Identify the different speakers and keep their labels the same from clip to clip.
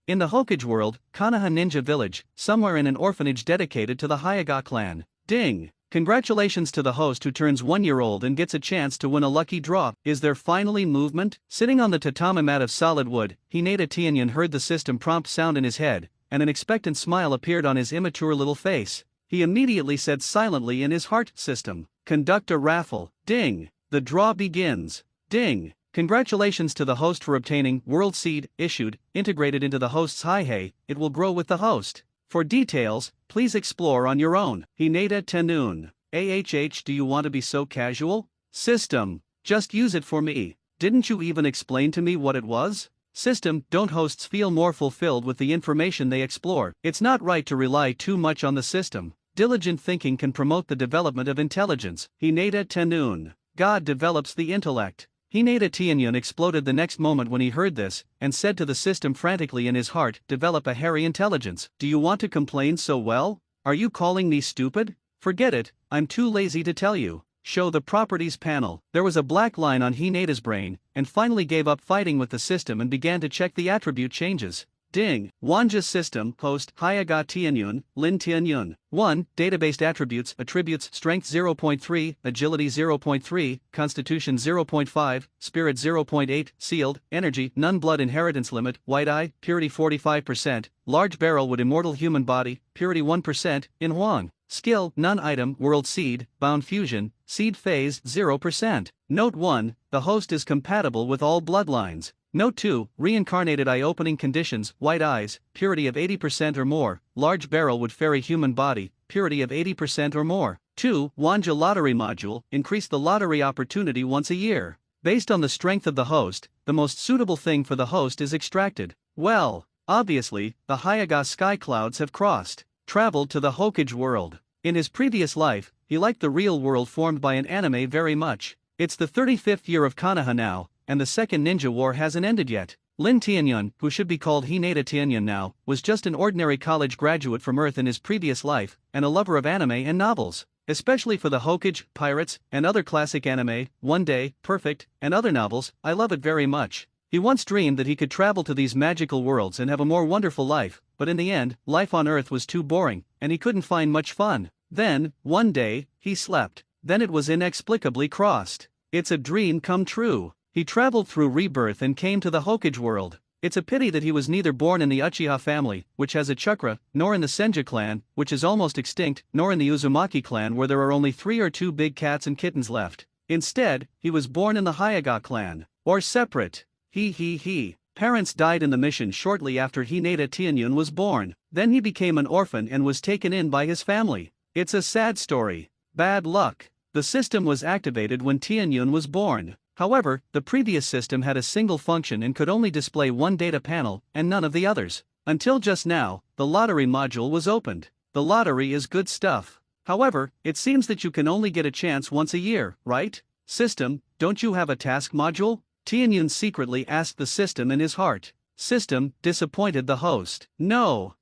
Speaker 1: In the Hokage world, Konoha Ninja Village, somewhere in an orphanage dedicated to the Hyuga clan. Ding! Congratulations to the host who turns 1-year-old and gets a chance to win a lucky draw. Is there finally movement? Sitting on the tatami mat of solid wood, Hinata Tianyan heard the system prompt sound in his head, and an expectant smile appeared on his immature little face. He immediately said silently in his heart, "System, conduct a raffle." Ding! The draw begins. Ding! Congratulations to the host for obtaining World Seed, issued, integrated into the host's Haihei. It will grow with the host. For details, please explore on your own. Hinata Tenun. Do you want to be so casual? System, just use it for me. Didn't you even explain to me what it was? System, don't hosts feel more fulfilled with the information they explore? It's not right to rely too much on the system. Diligent thinking can promote the development of intelligence. Hinata Tenun. God develops the intellect. Hinata Tianyan exploded the next moment when he heard this, and said to the system frantically in his heart, "Develop a hairy intelligence. Do you want to complain so well? Are you calling me stupid? Forget it, I'm too lazy to tell you. Show the properties panel." There was a black line on Hinata's brain, and finally gave up fighting with the system and began to check the attribute changes. Ding! Wanja System, Host, Hyuga Tianyun, Lin Tianyun. 1. Database attributes, Strength 0.3, Agility 0.3, Constitution 0.5, Spirit 0.8, Sealed, Energy, None Blood Inheritance Limit, White Eye, Purity 45%, Large Barrel with Immortal Human Body, Purity 1%, in Huang. Skill, None Item, World Seed, Bound Fusion, Seed Phase 0%. Note 1, the host is compatible with all bloodlines. Note 2, reincarnated eye-opening conditions, white eyes, purity of 80% or more, large barrel would fairy human body, purity of 80% or more. 2, Wanja lottery module, increase the lottery opportunity once a year. Based on the strength of the host, the most suitable thing for the host is extracted. Well, obviously, the Hyuga sky clouds have crossed, traveled to the Hokage world. In his previous life, he liked the real world formed by an anime very much. It's the 35th year of Konoha now, and the second ninja war hasn't ended yet. Lin Tianyun, who should be called Hinata Tianyan now, was just an ordinary college graduate from Earth in his previous life, and a lover of anime and novels. Especially for the Hokage, Pirates, and other classic anime, One Day, Perfect, and other novels, I love it very much. He once dreamed that he could travel to these magical worlds and have a more wonderful life, but in the end, life on Earth was too boring, and he couldn't find much fun. Then, one day, he slept. Then it was inexplicably crossed. It's a dream come true. He traveled through rebirth and came to the Hokage world. It's a pity that he was neither born in the Uchiha family, which has a chakra, nor in the Senju clan, which is almost extinct, nor in the Uzumaki clan where there are only 3 or 2 big cats and kittens left. Instead, he was born in the Hyuga clan. Or separate. Parents died in the mission shortly after Hinata Tianyun was born. Then he became an orphan and was taken in by his family. It's a sad story. Bad luck. The system was activated when Tianyun was born. However, the previous system had a single function and could only display one data panel, and none of the others. Until just now, the lottery module was opened. The lottery is good stuff. However, it seems that you can only get a chance once a year, right? System, don't you have a task module? Tianyun secretly asked the system in his heart. System disappointed the host. No.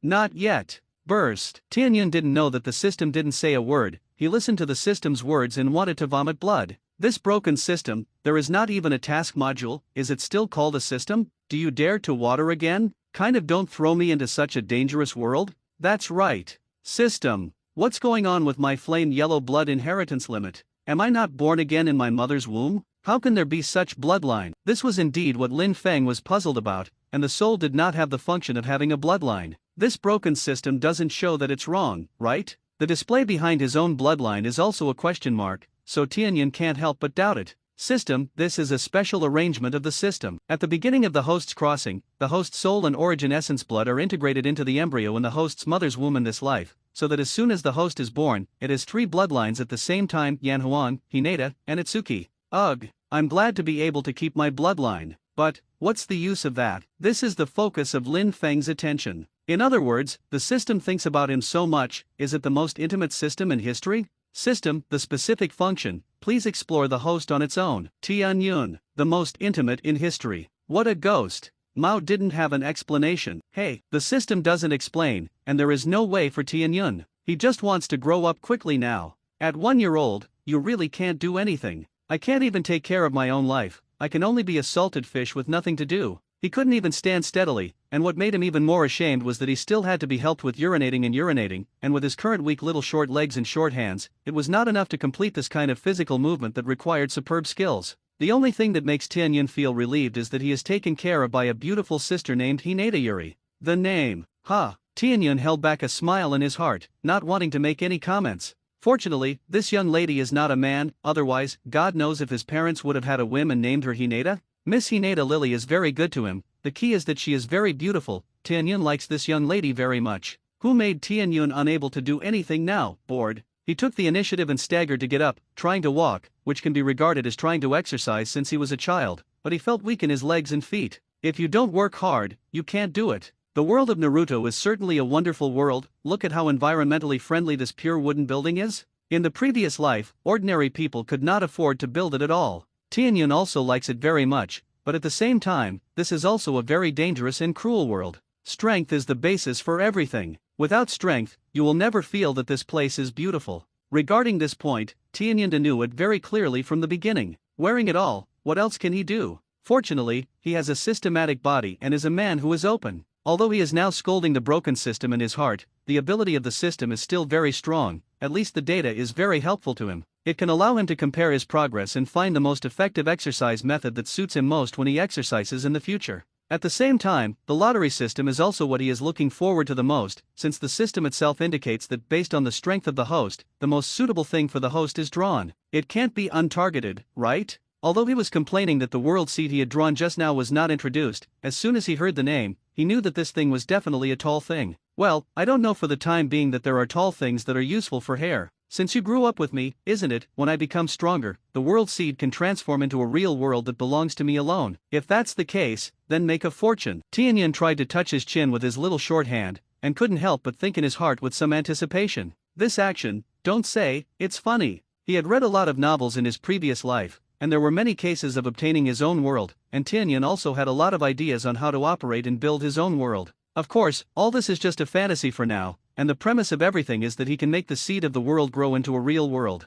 Speaker 1: Not yet. Burst. Tianyun didn't know that the system didn't say a word. He listened to the system's words and wanted to vomit blood. This broken system, there is not even a task module. Is it still called a system? Do you dare to water again? Kind of don't throw me into such a dangerous world? That's right. System, what's going on with my flame yellow blood inheritance limit? Am I not born again in my mother's womb? How can there be such bloodline? This was indeed what Lin Feng was puzzled about, and the soul did not have the function of having a bloodline. This broken system doesn't show that it's wrong, right? The display behind his own bloodline is also a question mark, so Tianyun can't help but doubt it. System, this is a special arrangement of the system. At the beginning of the host's crossing, the host's soul and origin essence blood are integrated into the embryo in the host's mother's womb in this life, so that as soon as the host is born, it has 3 bloodlines at the same time: Yanhuang, Hinata, and Itsuki. Ugh, I'm glad to be able to keep my bloodline. But, what's the use of that? This is the focus of Lin Feng's attention. In other words, the system thinks about him so much. Is it the most intimate system in history? System, the specific function, please explore the host on its own. Tianyun, the most intimate in history. What a ghost. Mao didn't have an explanation. Hey, the system doesn't explain, and there is no way for Tianyun. He just wants to grow up quickly now. At 1 year old, you really can't do anything. I can't even take care of my own life. I can only be a salted fish with nothing to do. He couldn't even stand steadily, and what made him even more ashamed was that he still had to be helped with urinating, and with his current weak little short legs and short hands, it was not enough to complete this kind of physical movement that required superb skills. The only thing that makes Tianyun feel relieved is that he is taken care of by a beautiful sister named Hinata Yuri. The name, Tianyun held back a smile in his heart, not wanting to make any comments. Fortunately, this young lady is not a man, otherwise, God knows if his parents would have had a whim and named her Hinata. Miss Hinata Lily is very good to him, the key is that she is very beautiful. Tianyun likes this young lady very much. Who made Tianyun unable to do anything now, bored? He took the initiative and staggered to get up, trying to walk, which can be regarded as trying to exercise since he was a child, but he felt weak in his legs and feet. If you don't work hard, you can't do it. The world of Naruto is certainly a wonderful world. Look at how environmentally friendly this pure wooden building is. In the previous life, ordinary people could not afford to build it at all. Tianyun also likes it very much, but at the same time, this is also a very dangerous and cruel world. Strength is the basis for everything. Without strength, you will never feel that this place is beautiful. Regarding this point, Tianyun knew it very clearly from the beginning. Wearing it all, what else can he do? Fortunately, he has a systematic body and is a man who is open. Although he is now scolding the broken system in his heart, the ability of the system is still very strong, at least the data is very helpful to him. It can allow him to compare his progress and find the most effective exercise method that suits him most when he exercises in the future. At the same time, the lottery system is also what he is looking forward to the most, since the system itself indicates that based on the strength of the host, the most suitable thing for the host is drawn. It can't be untargeted, right? Although he was complaining that the world seed he had drawn just now was not introduced, as soon as he heard the name, he knew that this thing was definitely a tall thing. Well, I don't know for the time being that there are tall things that are useful for hair. Since you grew up with me, isn't it, when I become stronger, the world seed can transform into a real world that belongs to me alone. If that's the case, then make a fortune. Tianyun tried to touch his chin with his little short hand, and couldn't help but think in his heart with some anticipation. This action, don't say, it's funny. He had read a lot of novels in his previous life, and there were many cases of obtaining his own world, and Tianyun also had a lot of ideas on how to operate and build his own world. Of course, all this is just a fantasy for now, and the premise of everything is that he can make the seed of the world grow into a real world.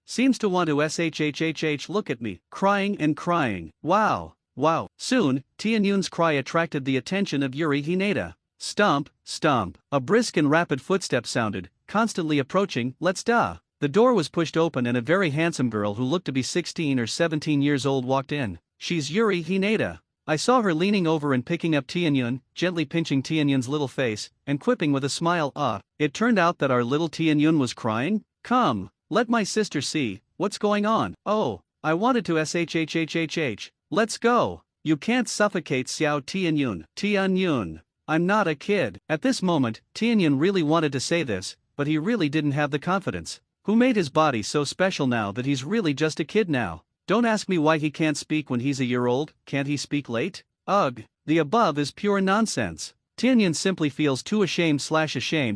Speaker 1: Seems to want to shhhh look at me, crying and crying. Wow. Soon, Tianyun's cry attracted the attention of Yuri Hinata. Stomp, stomp. A brisk and rapid footstep sounded, constantly approaching. The door was pushed open and a very handsome girl who looked to be 16 or 17 years old walked in. She's Yuri Hinata. I saw her leaning over and picking up Tianyun, gently pinching Tianyun's little face, and quipping with a smile, it turned out that our little Tianyun was crying? Come, let my sister see, what's going on? Oh, I wanted to shhhhh. Let's go. You can't suffocate Xiao Tianyun. Tianyun. I'm not a kid. At this moment, Tianyun really wanted to say this, but he really didn't have the confidence. Who made his body so special now that he's really just a kid now? Don't ask me why he can't speak when he's a year old. Can't he speak late? Ugh, the above is pure nonsense. Tianyun simply feels too ashamed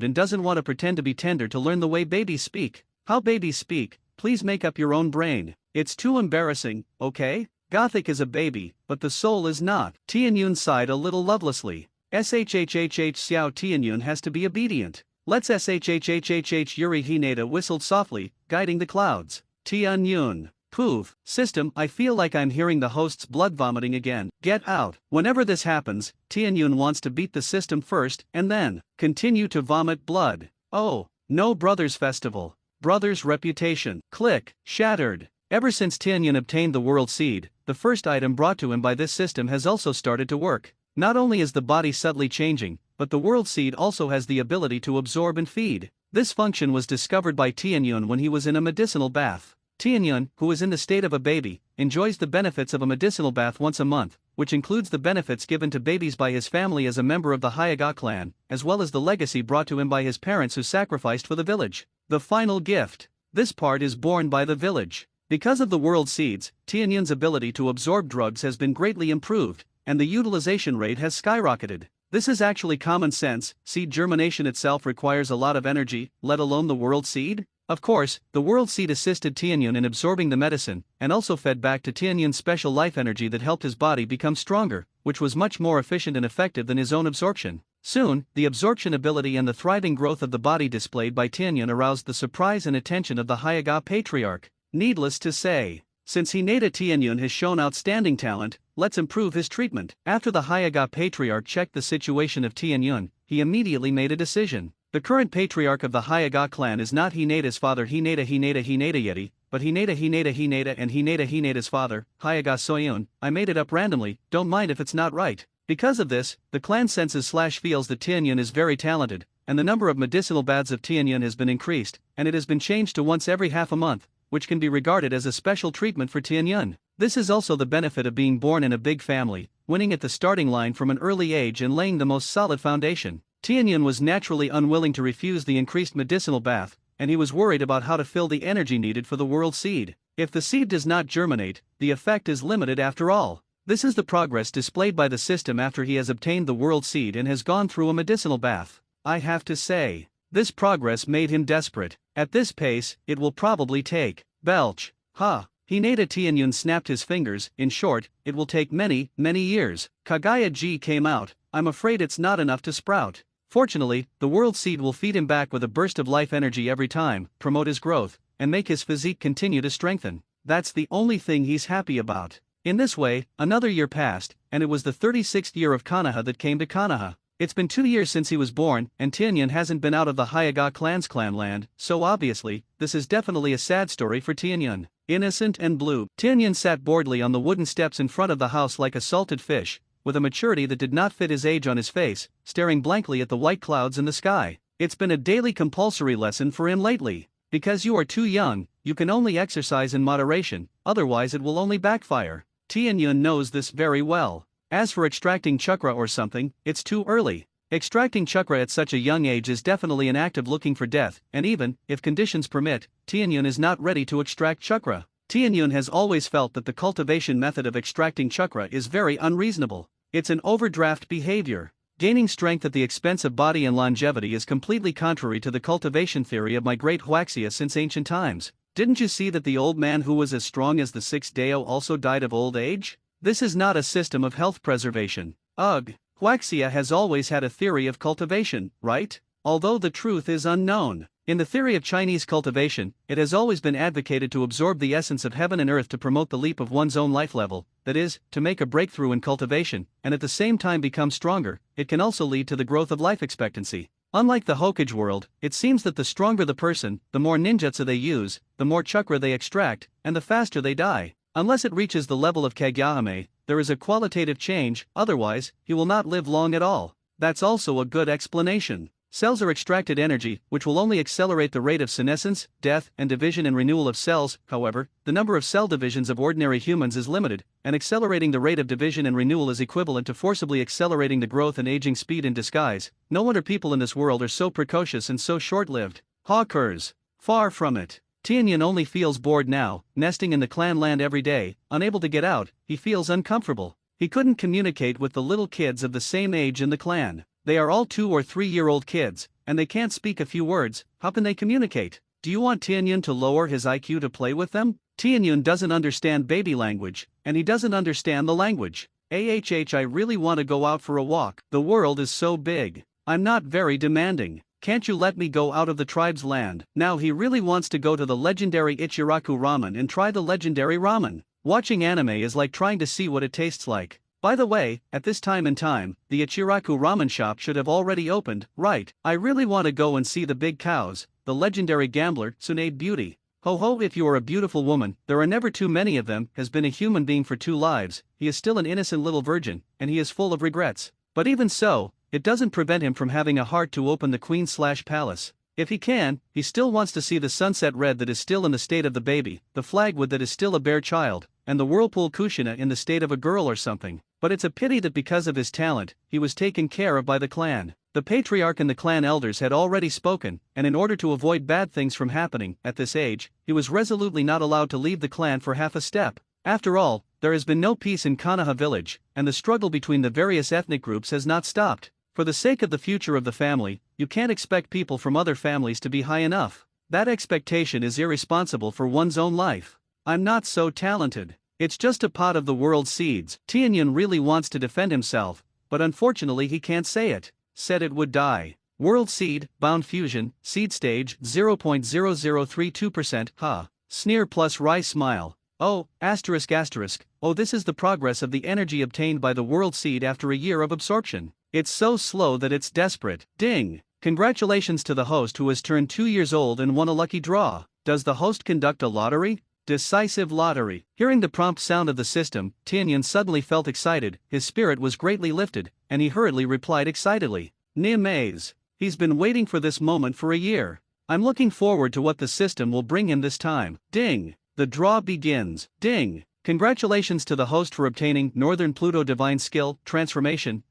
Speaker 1: and doesn't want to pretend to be tender to learn the way babies speak. How babies speak, please make up your own brain. It's too embarrassing, okay? Gothic is a baby, but the soul is not. Tianyun sighed a little lovelessly. Shhhh Xiao Tianyun has to be obedient. Let's shhhhh Yuri Hinata whistled softly, guiding the clouds. Tianyun. Poof, system, I feel like I'm hearing the host's blood vomiting again. Get out. Whenever this happens, Tianyun wants to beat the system first, and then continue to vomit blood. Oh, no Brothers Festival. Brothers' reputation. Click, shattered. Ever since Tianyun obtained the world seed, the first item brought to him by this system has also started to work. Not only is the body subtly changing, but the world seed also has the ability to absorb and feed. This function was discovered by Tianyun when he was in a medicinal bath. Tianyun, who is in the state of a baby, enjoys the benefits of a medicinal bath once a month, which includes the benefits given to babies by his family as a member of the Hyuga clan, as well as the legacy brought to him by his parents who sacrificed for the village. The final gift. This part is borne by the village. Because of the world seeds, Tianyun's ability to absorb drugs has been greatly improved, and the utilization rate has skyrocketed. This is actually common sense. Seed germination itself requires a lot of energy, let alone the world seed. Of course, the world seed assisted Tianyun in absorbing the medicine, and also fed back to Tianyun's special life energy that helped his body become stronger, which was much more efficient and effective than his own absorption. Soon, the absorption ability and the thriving growth of the body displayed by Tianyun aroused the surprise and attention of the Hyuga patriarch. Needless to say, Since Hinata Tianyun has shown outstanding talent, let's improve his treatment. After the Hyaga patriarch checked the situation of Tianyun, he immediately made a decision. The current patriarch of the Hyaga clan is not Hinata's father Hinata Yeti, but Hinata and Hinata's father, Hyaga Soyun. I made it up randomly, don't mind if it's not right. Because of this, the clan senses/feels that Tianyun is very talented, and the number of medicinal baths of Tianyun has been increased, and it has been changed to once every half a month, which can be regarded as a special treatment for Tianyun. This is also the benefit of being born in a big family, winning at the starting line from an early age and laying the most solid foundation. Tianyun was naturally unwilling to refuse the increased medicinal bath, and he was worried about how to fill the energy needed for the world seed. If the seed does not germinate, the effect is limited after all. This is the progress displayed by the system after he has obtained the world seed and has gone through a medicinal bath. I have to say, this progress made him desperate. At this pace, it will probably take. Belch. Ha. Hinata Tianyun snapped his fingers. In short, it will take many years. Kagaya G came out. I'm afraid it's not enough to sprout. Fortunately, the world seed will feed him back with a burst of life energy every time, promote his growth, and make his physique continue to strengthen. That's the only thing he's happy about. In this way, another year passed, and it was the 36th year of Konoha that came to Konoha. It's been 2 years since he was born, and Tianyun hasn't been out of the Hyaga clan's clanland, so obviously, this is definitely a sad story for Tianyun. Innocent and blue, Tianyun sat boredly on the wooden steps in front of the house like a salted fish, with a maturity that did not fit his age on his face, staring blankly at the white clouds in the sky. It's been a daily compulsory lesson for him lately. Because you are too young, you can only exercise in moderation, otherwise it will only backfire. Tianyun knows this very well. As for extracting chakra or something, it's too early. Extracting chakra at such a young age is definitely an act of looking for death, and even, if conditions permit, Tianyun is not ready to extract chakra. Tianyun has always felt that the cultivation method of extracting chakra is very unreasonable. It's an overdraft behavior. Gaining strength at the expense of body and longevity is completely contrary to the cultivation theory of my great Huaxia since ancient times. Didn't you see that the old man who was as strong as the sixth Dao also died of old age? This is not a system of health preservation. Ugh, Huaxia has always had a theory of cultivation, right? Although the truth is unknown. In the theory of Chinese cultivation, it has always been advocated to absorb the essence of heaven and earth to promote the leap of one's own life level, that is, to make a breakthrough in cultivation, and at the same time become stronger. It can also lead to the growth of life expectancy. Unlike the Hokage world, it seems that the stronger the person, the more ninjutsu they use, the more chakra they extract, and the faster they die. Unless it reaches the level of Kageyame, there is a qualitative change, otherwise, he will not live long at all. That's also a good explanation. Cells are extracted energy, which will only accelerate the rate of senescence, death, and division and renewal of cells. However, the number of cell divisions of ordinary humans is limited, and accelerating the rate of division and renewal is equivalent to forcibly accelerating the growth and aging speed in disguise. No wonder people in this world are so precocious and so short-lived. Hawkers. Far from it. Tianyun only feels bored now, nesting in the clan land every day, unable to get out. He feels uncomfortable. He couldn't communicate with the little kids of the same age in the clan. They are all 2 or 3 year old kids, and they can't speak a few words. How can they communicate? Do you want Tianyun to lower his IQ to play with them? Tianyun doesn't understand baby language, and he doesn't understand the language. I really want to go out for a walk. The world is so big. I'm not very demanding. Can't you let me go out of the tribe's land? Now he really wants to go to the legendary Ichiraku ramen and try the legendary ramen. Watching anime is like trying to see what it tastes like. By the way, at this time in time, the Ichiraku ramen shop should have already opened, right? I really want to go and see the big cows, the legendary gambler, Tsunade Beauty. Ho ho, if you are a beautiful woman, there are never too many of them, has been a human being for 2 lives, he is still an innocent little virgin, and he is full of regrets. But even so, it doesn't prevent him from having a heart to open the queen/palace. If he can, he still wants to see the sunset red that is still in the state of the baby, the flagwood that is still a bare child, and the whirlpool kushina in the state of a girl or something. But it's a pity that because of his talent, he was taken care of by the clan. The patriarch and the clan elders had already spoken, and in order to avoid bad things from happening, at this age, he was resolutely not allowed to leave the clan for half a step. After all, there has been no peace in Konoha village, and the struggle between the various ethnic groups has not stopped. For the sake of the future of the family, you can't expect people from other families to be high enough. That expectation is irresponsible for one's own life. I'm not so talented. It's just a pot of the world's seeds. Tianyun really wants to defend himself, but unfortunately he can't say it. Said it would die. World seed, bound fusion, seed stage 0.0032%, ha. Sneer plus wry smile. Oh, asterisk asterisk, oh, this is the progress of the energy obtained by the world seed after a year of absorption. It's so slow that it's desperate. Ding! Congratulations to the host who has turned 2 years old and won a lucky draw. Does the host conduct a lottery? Decisive lottery. Hearing the prompt sound of the system, Tianyan suddenly felt excited, his spirit was greatly lifted, and he hurriedly replied excitedly. Nimaze. He's been waiting for this moment for a year. I'm looking forward to what the system will bring him this time. Ding! The draw begins. Ding! Congratulations to the host for obtaining Northern Pluto Divine Skill, Transformation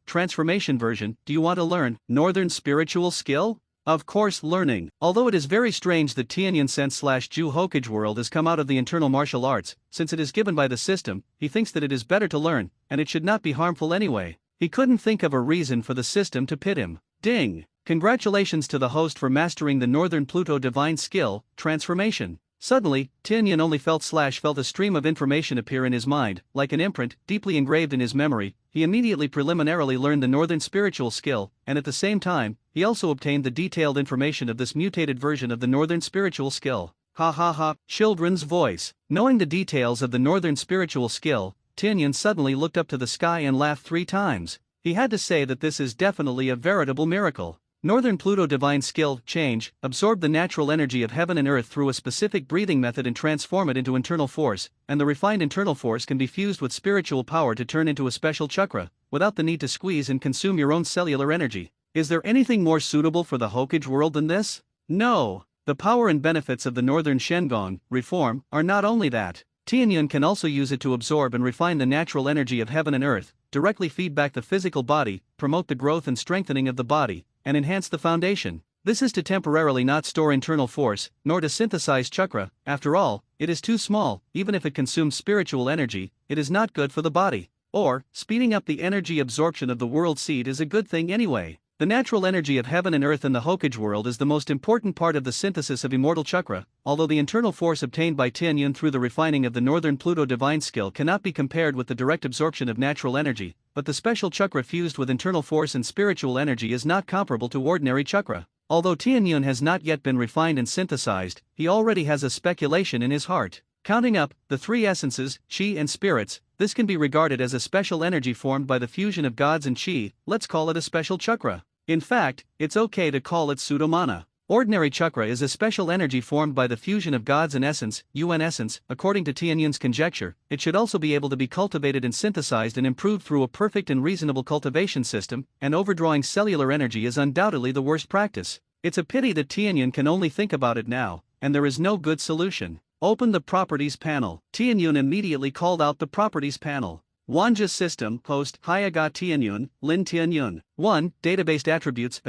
Speaker 1: version. Do you want to learn Northern Spiritual Skill? Of course, learning. Although it is very strange that Tianyan Sense/Ju Hokage world has come out of the internal martial arts, since it is given by the system, he thinks that it is better to learn, and it should not be harmful anyway. He couldn't think of a reason for the system to pit him. Ding! Congratulations to the host for mastering the Northern Pluto Divine Skill, Transformation. Suddenly, Tianyan only felt a stream of information appear in his mind, like an imprint, deeply engraved in his memory. He immediately preliminarily learned the Northern Spiritual Skill, and at the same time, he also obtained the detailed information of this mutated version of the Northern Spiritual Skill. Ha ha ha, children's voice. Knowing the details of the Northern Spiritual Skill, Tianyan suddenly looked up to the sky and laughed 3 times. He had to say that this is definitely a veritable miracle. Northern Pluto Divine Skill, Change, absorb the natural energy of heaven and earth through a specific breathing method and transform it into internal force, and the refined internal force can be fused with spiritual power to turn into a special chakra, without the need to squeeze and consume your own cellular energy. Is there anything more suitable for the Hokage world than this? No. The power and benefits of the Northern Shengon, Reform, are not only that. Tianyan can also use it to absorb and refine the natural energy of heaven and earth, directly feed back the physical body, promote the growth and strengthening of the body, and enhance the foundation. This is to temporarily not store internal force, nor to synthesize chakra. After all, it is too small. Even if it consumes spiritual energy, it is not good for the body. Or, speeding up the energy absorption of the world seed is a good thing anyway. The natural energy of heaven and earth in the Hokage world is the most important part of the synthesis of immortal chakra, although the internal force obtained by Tianyan through the refining of the Northern Pluto Divine Skill cannot be compared with the direct absorption of natural energy, but the special chakra fused with internal force and spiritual energy is not comparable to ordinary chakra. Although Tianyan has not yet been refined and synthesized, he already has a speculation in his heart. Counting up the 3 essences, Qi and spirits, this can be regarded as a special energy formed by the fusion of gods and Qi. Let's call it a special chakra. In fact, it's okay to call it pseudomana. Ordinary chakra is a special energy formed by the fusion of gods and essence, UN essence. According to Tianyan's conjecture, it should also be able to be cultivated and synthesized and improved through a perfect and reasonable cultivation system, and overdrawing cellular energy is undoubtedly the worst practice. It's a pity that Tianyan can only think about it now, and there is no good solution. Open the properties panel. Tianyan immediately called out the properties panel. Wanja System, Host, Hyaga Tianyun, Lin Tianyun. 1. Database Attributes,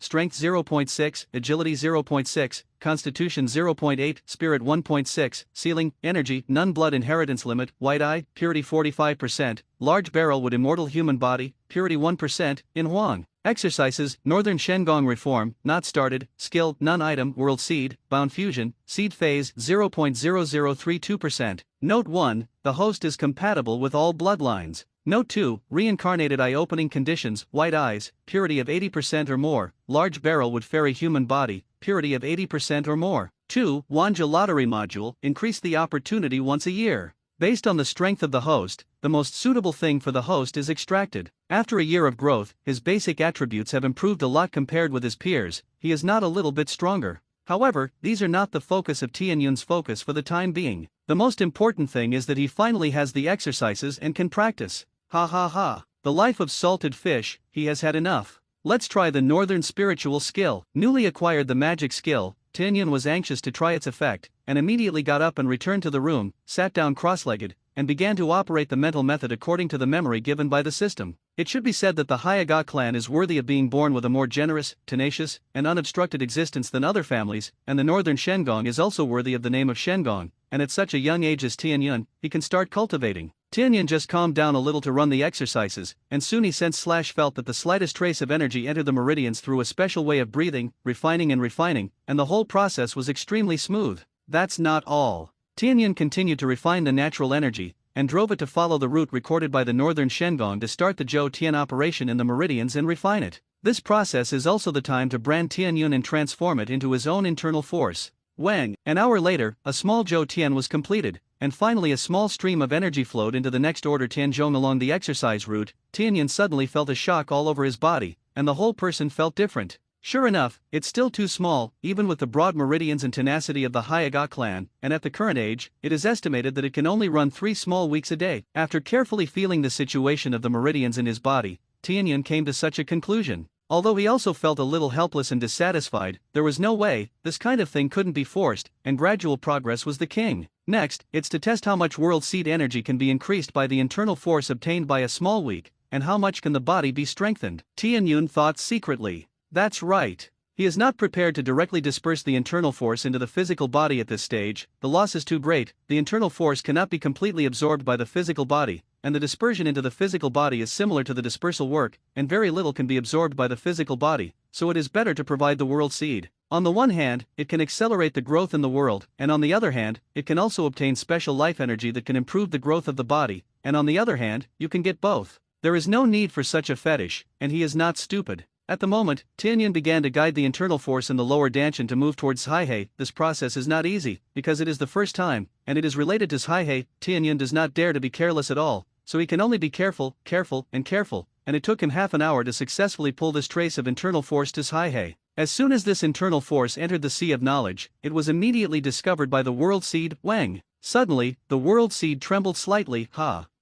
Speaker 1: Strength 0.6, Agility 0.6, Constitution 0.8, Spirit 1.6, Ceiling, Energy, None Blood Inheritance Limit, White Eye, Purity 45%, Large Barrel with Immortal Human Body, Purity 1%, in Huang. Exercises, Northern Shengong Reform, Not Started, Skill, None Item, World Seed, Bound Fusion, Seed Phase 0.0032%. Note 1, the host is compatible with all bloodlines. Note 2, Reincarnated Eye-Opening Conditions, White Eyes, Purity of 80% or more, Large Barrel would Fairy Human Body, Purity of 80% or more. 2. Wanja Lottery Module, Increase the opportunity once a year. Based on the strength of the host, the most suitable thing for the host is extracted. After a year of growth, his basic attributes have improved a lot compared with his peers. He is not a little bit stronger. However, these are not the focus of Tianyun's focus for the time being. The most important thing is that he finally has the exercises and can practice. Ha ha ha. The life of salted fish, he has had enough. Let's try the Northern Spiritual Skill. Newly acquired the magic skill, Tianyan was anxious to try its effect, and immediately got up and returned to the room, sat down cross-legged, and began to operate the mental method according to the memory given by the system. It should be said that the Hyaga clan is worthy of being born with a more generous, tenacious, and unobstructed existence than other families, and the Northern Shengong is also worthy of the name of Shengong, and at such a young age as Tianyan, he can start cultivating. Tianyan just calmed down a little to run the exercises, and soon he sensed/felt that the slightest trace of energy entered the meridians through a special way of breathing, refining, and the whole process was extremely smooth. That's not all. Tianyan continued to refine the natural energy, and drove it to follow the route recorded by the Northern Shengong to start the Zhou Tian operation in the meridians and refine it. This process is also the time to brand Tianyun and transform it into his own internal force. Wang. An hour later, a small Zhou Tian was completed, and finally a small stream of energy flowed into the next order Tianzhong along the exercise route. Tianyan suddenly felt a shock all over his body, and the whole person felt different. Sure enough, it's still too small, even with the broad meridians and tenacity of the Hyaga clan, and at the current age, it is estimated that it can only run 3 small weeks a day. After carefully feeling the situation of the meridians in his body, Tianyan came to such a conclusion. Although he also felt a little helpless and dissatisfied, there was no way, this kind of thing couldn't be forced, and gradual progress was the king. Next, it's to test how much world seed energy can be increased by the internal force obtained by a small week, and how much can the body be strengthened. Tianyun thought secretly. That's right. He is not prepared to directly disperse the internal force into the physical body at this stage. The loss is too great, the internal force cannot be completely absorbed by the physical body, and the dispersion into the physical body is similar to the dispersal work, and very little can be absorbed by the physical body, so it is better to provide the world seed. On the one hand, it can accelerate the growth in the world, and on the other hand, it can also obtain special life energy that can improve the growth of the body, and on the other hand, you can get both. There is no need for such a fetish, and he is not stupid. At the moment, Tianyan began to guide the internal force in the lower Danshan to move towards Caihei. This process is not easy, because it is the first time, and it is related to Caihei. Tianyan does not dare to be careless at all, so he can only be careful, and it took him half an hour to successfully pull this trace of internal force to Caihei. As soon as this internal force entered the sea of knowledge, it was immediately discovered by the world seed, Wang. Suddenly, the world seed trembled slightly,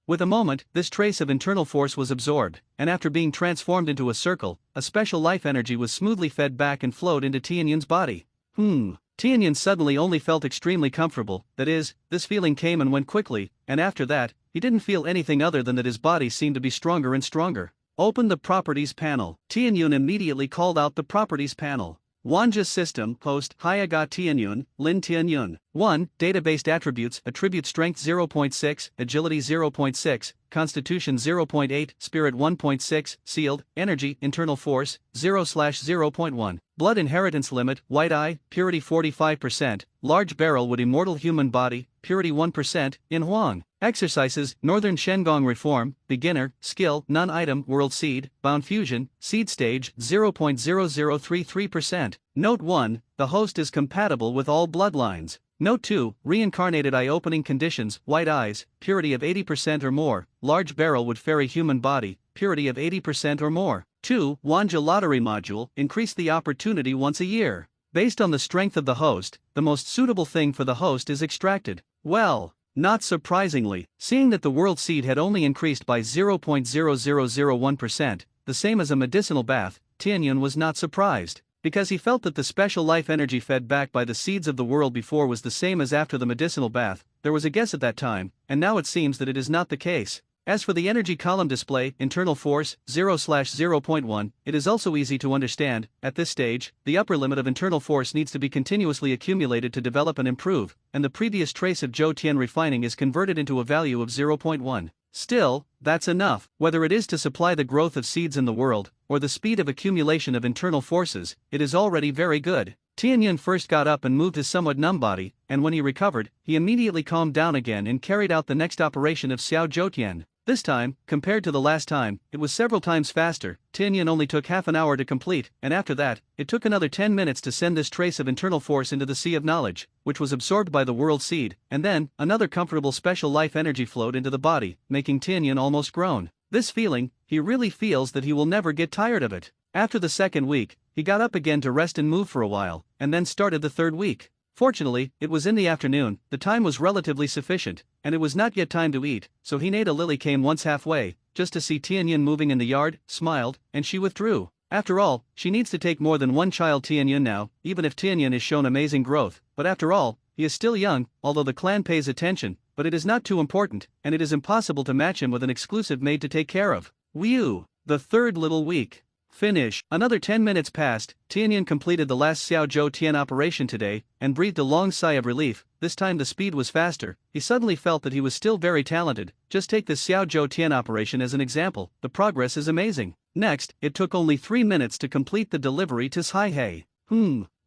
Speaker 1: With a moment, this trace of internal force was absorbed, and after being transformed into a circle, a special life energy was smoothly fed back and flowed into Tianyan's body. Tianyan suddenly only felt extremely comfortable, that is, this feeling came and went quickly, and after that, he didn't feel anything other than that his body seemed to be stronger and stronger. Open the Properties panel. Tianyun immediately called out the Properties panel. Wanja System, Post, Hyaga Tianyun, Lin Tianyun. 1. Database Attributes, Attribute Strength 0.6, Agility 0.6, Constitution 0.8, Spirit 1.6, Sealed, Energy, Internal Force, 0/0.1. Blood Inheritance Limit, White Eye, Purity 45%, Large Barrel with Immortal Human Body, Purity 1%, in Huang. Exercises, Northern Shengong Reform, Beginner, Skill, Non-Item, World Seed, Bound Fusion, Seed Stage, 0.0033%. Note 1, the host is compatible with all bloodlines. Note 2, Reincarnated Eye-Opening Conditions, White Eyes, Purity of 80% or more, Large Barrel with Fairy Human Body, Purity of 80% or more. 2. Wanja Lottery Module, Increase the opportunity once a year. Based on the strength of the host, the most suitable thing for the host is extracted. Well, not surprisingly, seeing that the world seed had only increased by 0.0001%, the same as a medicinal bath, Tianyun was not surprised, because he felt that the special life energy fed back by the seeds of the world before was the same as after the medicinal bath. There was a guess at that time, and now it seems that it is not the case. As for the energy column display, internal force, 0/0.1, it is also easy to understand. At this stage, the upper limit of internal force needs to be continuously accumulated to develop and improve, and the previous trace of Zhou Tian refining is converted into a value of 0.1. Still, that's enough. Whether it is to supply the growth of seeds in the world, or the speed of accumulation of internal forces, it is already very good. Tianyun first got up and moved his somewhat numb body, and when he recovered, he immediately calmed down again and carried out the next operation of Xiao Zhoutian. This time, compared to the last time, it was several times faster. Tianyun only took half an hour to complete, and after that, it took another 10 minutes to send this trace of internal force into the sea of knowledge, which was absorbed by the world seed, and then, another comfortable special life energy flowed into the body, making Tianyun almost groan. This feeling, he really feels that he will never get tired of it. After the second week, he got up again to rest and move for a while, and then started the third week. Fortunately, it was in the afternoon, the time was relatively sufficient, and it was not yet time to eat, so Hinata Lily came once halfway, just to see Tianyun moving in the yard, smiled, and she withdrew. After all, she needs to take more than one child Tianyun now, even if Tianyun has shown amazing growth, but after all, he is still young, although the clan pays attention, but it is not too important, and it is impossible to match him with an exclusive maid to take care of. Whew! The third little week. Finish. Another 10 minutes passed. Tianyun completed the last Xiao Zhou Tian operation today, and breathed a long sigh of relief. This time the speed was faster. He suddenly felt that he was still very talented. Just take this Xiao Zhou Tian operation as an example. The progress is amazing. Next, it took only 3 minutes to complete the delivery to Caihei.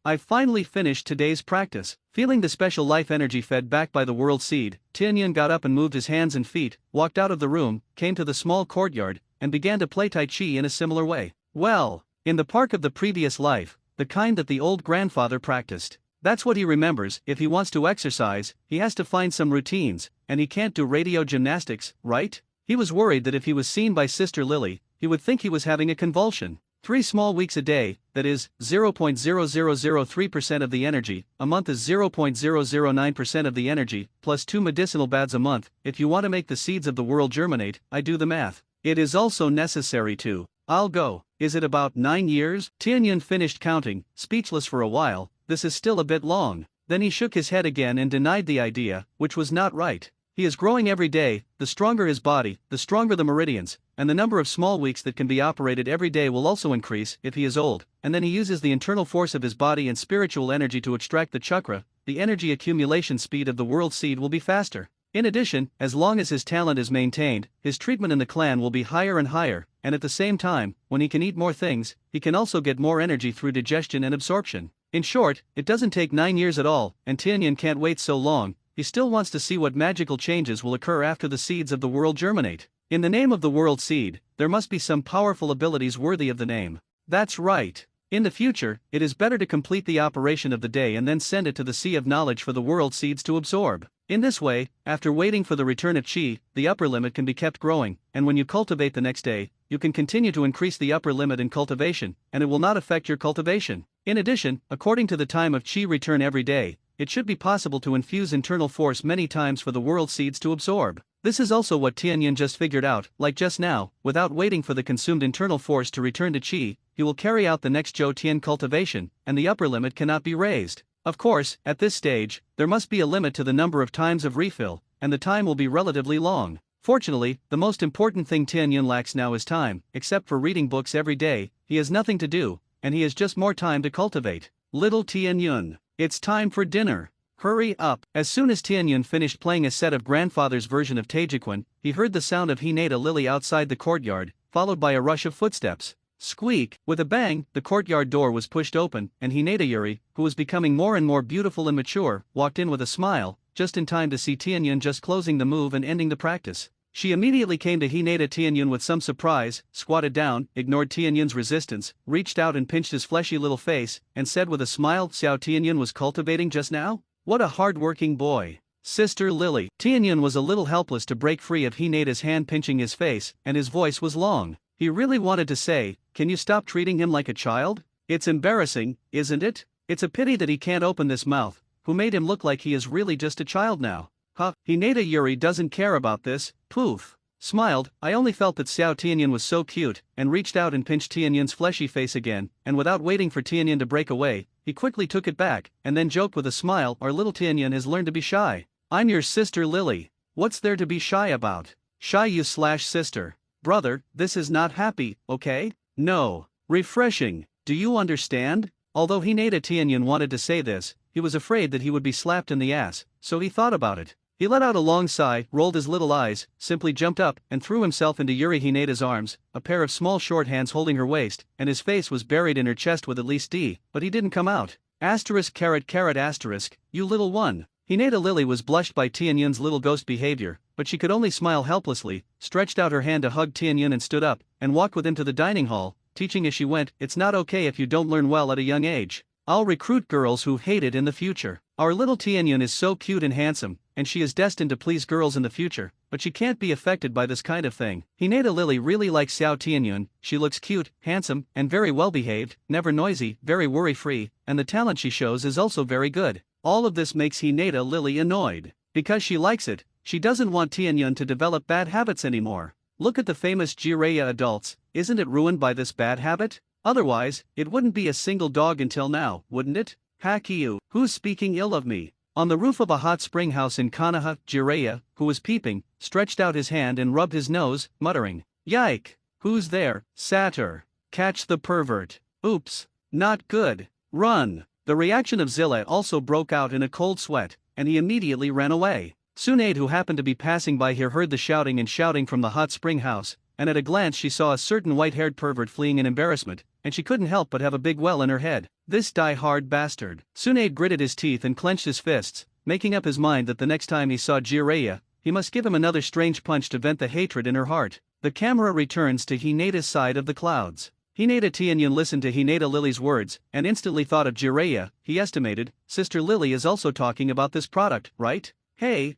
Speaker 1: I finally finished today's practice. Feeling the special life energy fed back by the world seed, Tianyun got up and moved his hands and feet, walked out of the room, came to the small courtyard, and began to play Tai Chi in a similar way. Well, in the park of the previous life, the kind that the old grandfather practiced. That's what he remembers. If he wants to exercise, he has to find some routines, and he can't do radio gymnastics, right? He was worried that if he was seen by Sister Lily, he would think he was having a convulsion. 3 small weeks a day, that is, 0.0003% of the energy, a month is 0.009% of the energy, plus 2 medicinal baths a month. If you want to make the seeds of the world germinate, I do the math. It is also necessary to. I'll go. Is it about 9 years? Tianyun finished counting, speechless for a while. This is still a bit long. Then he shook his head again and denied the idea, which was not right. He is growing every day. The stronger his body, the stronger the meridians, and the number of small weeks that can be operated every day will also increase if he is old, and then he uses the internal force of his body and spiritual energy to extract the chakra. The energy accumulation speed of the world seed will be faster. In addition, as long as his talent is maintained, his treatment in the clan will be higher and higher, and at the same time, when he can eat more things, he can also get more energy through digestion and absorption. In short, it doesn't take 9 years at all, and Tianyun can't wait so long. He still wants to see what magical changes will occur after the seeds of the world germinate. In the name of the world seed, there must be some powerful abilities worthy of the name. That's right. In the future, it is better to complete the operation of the day and then send it to the sea of knowledge for the world seeds to absorb. In this way, after waiting for the return of chi, the upper limit can be kept growing, and when you cultivate the next day, you can continue to increase the upper limit in cultivation, and it will not affect your cultivation. In addition, according to the time of chi return every day, it should be possible to infuse internal force many times for the world seeds to absorb. This is also what Tianyun just figured out, like just now, without waiting for the consumed internal force to return to chi, he will carry out the next Zhou Tian cultivation, and the upper limit cannot be raised. Of course, at this stage, there must be a limit to the number of times of refill, and the time will be relatively long. Fortunately, the most important thing Tianyun lacks now is time. Except for reading books every day, he has nothing to do, and he has just more time to cultivate. Little Tianyun, it's time for dinner. Hurry up. As soon as Tianyun finished playing a set of grandfather's version of Taejiquan, he heard the sound of Hinata Lily outside the courtyard, followed by a rush of footsteps. Squeak! With a bang, the courtyard door was pushed open, and Hinata Yuri, who was becoming more and more beautiful and mature, walked in with a smile, just in time to see Tianyun just closing the move and ending the practice. She immediately came to Hinata Tianyun with some surprise, squatted down, ignored Tianyun's resistance, reached out and pinched his fleshy little face, and said with a smile, "Xiao Tianyun was cultivating just now? What a hard-working boy." Sister Lily. Tianyun was a little helpless to break free of Hinata's hand pinching his face, and his voice was long. He really wanted to say, "Can you stop treating him like a child? It's embarrassing, isn't it? It's a pity that he can't open this mouth. Who made him look like he is really just a child now?" Huh, Hinata Yuri doesn't care about this. Poof. Smiled. I only felt that Xiao Tianyun was so cute, and reached out and pinched Tianyun's fleshy face again, and without waiting for Tianyun to break away, he quickly took it back, and then joked with a smile, "Our little Tianyun has learned to be shy. I'm your sister Lily. What's there to be shy about? Shy you/sister. Brother, this is not happy, okay? No. Refreshing. Do you understand?" Although Hinata Tianyun wanted to say this, he was afraid that he would be slapped in the ass, so he thought about it. He let out a long sigh, rolled his little eyes, simply jumped up, and threw himself into Yuri Hinata's arms, a pair of small short hands holding her waist, and his face was buried in her chest with at least D, but he didn't come out. Asterisk caret caret asterisk, you little one. Hinata Lily was blushed by Tianyun's little ghost behavior, but she could only smile helplessly, stretched out her hand to hug Tianyun and stood up, and walked with him to the dining hall, teaching as she went, "It's not okay if you don't learn well at a young age. I'll recruit girls who hate it in the future. Our little Tianyun is so cute and handsome, and she is destined to please girls in the future, but she can't be affected by this kind of thing." Hinata Lily really likes Xiao Tianyun. She looks cute, handsome, and very well behaved, never noisy, very worry-free, and the talent she shows is also very good. All of this makes Hinata Lily annoyed. Because she likes it, she doesn't want Tianyun to develop bad habits anymore. Look at the famous Jiraiya adults, isn't it ruined by this bad habit? Otherwise, it wouldn't be a single dog until now, wouldn't it? Hakiyu, who's speaking ill of me? On the roof of a hot spring house in Konoha, Jiraiya, who was peeping, stretched out his hand and rubbed his nose, muttering, "Yike! Who's there? Satyr! Catch the pervert! Oops! Not good! Run!" The reaction of Zilla also broke out in a cold sweat, and he immediately ran away. Tsunade, who happened to be passing by here, heard the shouting and shouting from the hot spring house, and at a glance she saw a certain white-haired pervert fleeing in embarrassment, and she couldn't help but have a big well in her head. This die-hard bastard. Tsunade gritted his teeth and clenched his fists, making up his mind that the next time he saw Jiraiya, he must give him another strange punch to vent the hatred in her heart. The camera returns to Hinata's side of the clouds. Hinata Tianyun listened to Hinata Lily's words, and instantly thought of Jiraiya. He estimated, Sister Lily is also talking about this product, right? Hey,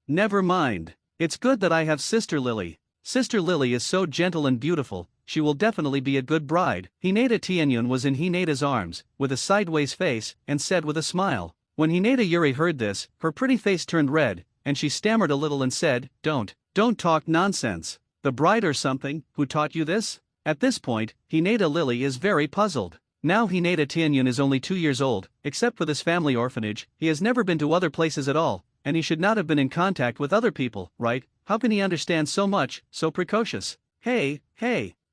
Speaker 1: never mind. It's good that I have Sister Lily. Sister Lily is so gentle and beautiful, she will definitely be a good bride. Hinata Tianyun was in Hinata's arms, with a sideways face, and said with a smile. When Hinata Yuri heard this, her pretty face turned red, and she stammered a little and said, Don't talk nonsense. The bride or something, who taught you this? At this point, Hinata Lily is very puzzled. Now Hinata Tianyun is only 2 years old, except for this family orphanage, he has never been to other places at all, and he should not have been in contact with other people, right? How can he understand so much, so precocious? Hey,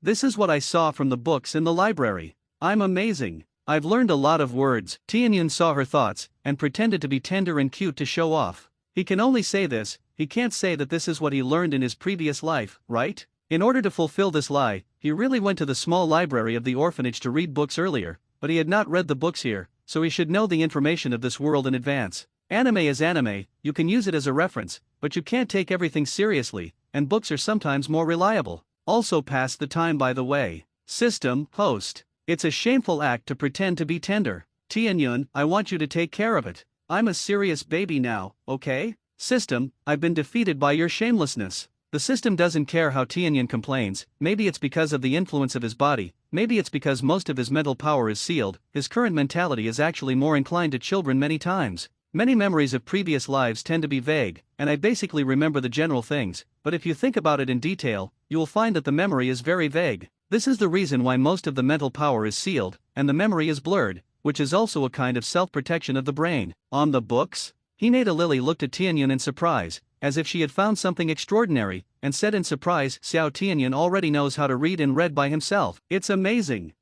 Speaker 1: this is what I saw from the books in the library. I'm amazing. I've learned a lot of words. Tianyun saw her thoughts, and pretended to be tender and cute to show off. He can only say this, he can't say that this is what he learned in his previous life, right? In order to fulfill this lie, he really went to the small library of the orphanage to read books earlier, but he had not read the books here, so he should know the information of this world in advance. Anime is anime, you can use it as a reference, but you can't take everything seriously, and books are sometimes more reliable. Also pass the time by the way. System, host. It's a shameful act to pretend to be tender. Tianyun, I want you to take care of it. I'm a serious baby now, okay? System, I've been defeated by your shamelessness. The system doesn't care how Tianyun complains, maybe it's because of the influence of his body, maybe it's because most of his mental power is sealed, his current mentality is actually more inclined to children many times. Many memories of previous lives tend to be vague, and I basically remember the general things, but if you think about it in detail, you will find that the memory is very vague. This is the reason why most of the mental power is sealed, and the memory is blurred, which is also a kind of self-protection of the brain. On the books? Hinata Lily looked at Tianyun in surprise, as if she had found something extraordinary, and said in surprise, Xiao Tianyun already knows how to read and read by himself. It's amazing.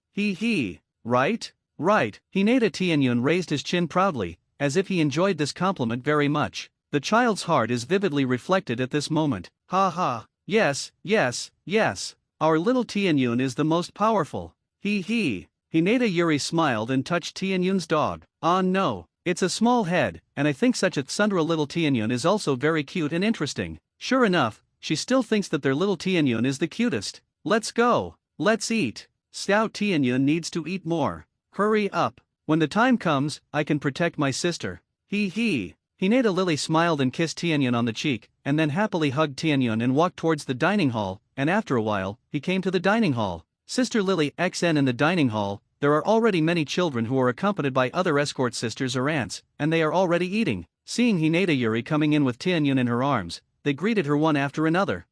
Speaker 1: Right? Hinata Tianyun raised his chin proudly, as if he enjoyed this compliment very much. The child's heart is vividly reflected at this moment. Yes. Our little Tianyun is the most powerful. Hinata Yuri smiled and touched Tianyun's dog. Ah no, it's a small head, and I think such a tsundere little Tianyun is also very cute and interesting. Sure enough, she still thinks that their little Tianyun is the cutest. Let's go. Let's eat. Xiao Tianyun needs to eat more. Hurry up. When the time comes, I can protect my sister. Hinata Lily smiled and kissed Tianyun on the cheek, and then happily hugged Tianyun and walked towards the dining hall, and after a while, he came to the dining hall. Sister Lily XN in the dining hall, there are already many children who are accompanied by other escort sisters or aunts, and they are already eating. Seeing Hinata Yuri coming in with Tianyun in her arms, they greeted her one after another.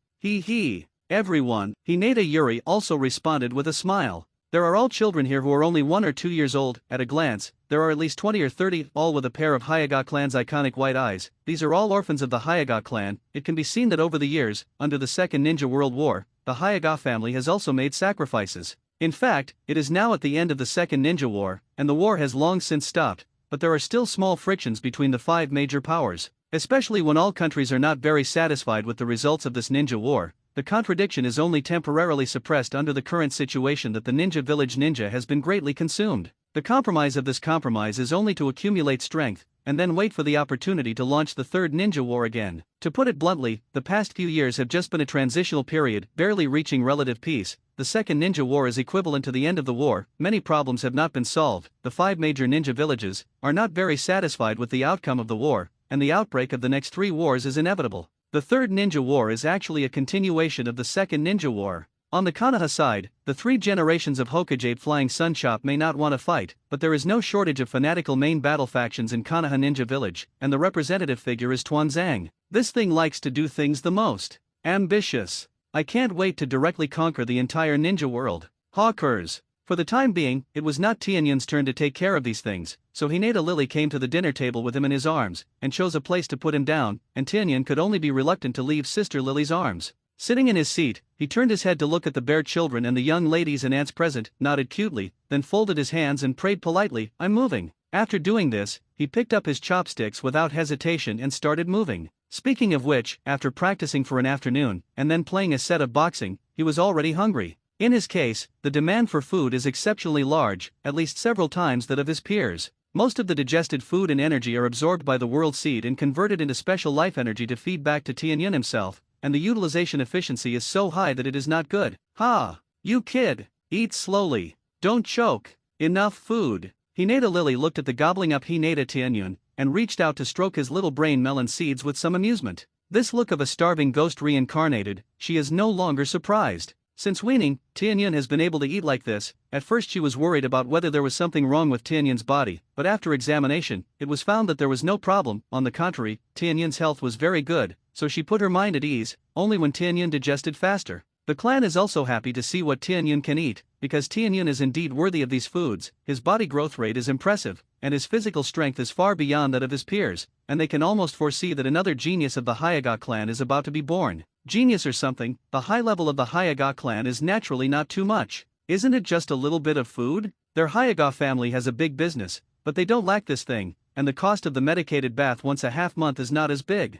Speaker 1: Everyone. Hinata Yuri also responded with a smile. There are all children here who are only 1 or 2 years old. At a glance, there are at least 20 or 30, all with a pair of Hyuga clan's iconic white eyes. These are all orphans of the Hyuga clan. It can be seen that over the years, under the Second Ninja World War, the Hyuga family has also made sacrifices. In fact, it is now at the end of the Second Ninja War, and the war has long since stopped, but there are still small frictions between the 5 major powers. Especially when all countries are not very satisfied with the results of this ninja war, the contradiction is only temporarily suppressed under the current situation that the ninja village ninja has been greatly consumed. The compromise of this compromise is only to accumulate strength, and then wait for the opportunity to launch the third ninja war again. To put it bluntly, the past few years have just been a transitional period, barely reaching relative peace. The second ninja war is equivalent to the end of the war, many problems have not been solved, the 5 major ninja villages are not very satisfied with the outcome of the war, and the outbreak of the next 3 wars is inevitable. The third ninja war is actually a continuation of the second ninja war. On the Konoha side, the 3 generations of Hokage Flying Sun Chop may not want to fight, but there is no shortage of fanatical main battle factions in Konoha Ninja Village, and the representative figure is Tuanzang. This thing likes to do things the most. Ambitious. I can't wait to directly conquer the entire ninja world. Hawkers. For the time being, it was not Tianyun's turn to take care of these things, so Hinata Lily came to the dinner table with him in his arms, and chose a place to put him down, and Tianyun could only be reluctant to leave Sister Lily's arms. Sitting in his seat, he turned his head to look at the bare children and the young ladies and aunts present, nodded cutely, then folded his hands and prayed politely, I'm moving. After doing this, he picked up his chopsticks without hesitation and started moving. Speaking of which, after practicing for an afternoon, and then playing a set of boxing, he was already hungry. In his case, the demand for food is exceptionally large, at least several times that of his peers. Most of the digested food and energy are absorbed by the world seed and converted into special life energy to feed back to Tianyun himself, and the utilization efficiency is so high that it is not good. Ha! You kid! Eat slowly. Don't choke. Enough food. Hinata Lily looked at the gobbling up Hinata Tianyun, and reached out to stroke his little brain melon seeds with some amusement. This look of a starving ghost reincarnated, she is no longer surprised. Since weaning, Tianyun has been able to eat like this. At first she was worried about whether there was something wrong with Tianyun's body, but after examination, it was found that there was no problem. On the contrary, Tianyun's health was very good, so she put her mind at ease, only when Tianyun digested faster. The clan is also happy to see what Tianyun can eat, because Tianyun is indeed worthy of these foods. His body growth rate is impressive, and his physical strength is far beyond that of his peers, and they can almost foresee that another genius of the Hyaga clan is about to be born. Genius or something, the high level of the Hyaga clan is naturally not too much. Isn't it just a little bit of food? Their Hyaga family has a big business, but they don't lack this thing, and the cost of the medicated bath once a half month is not as big.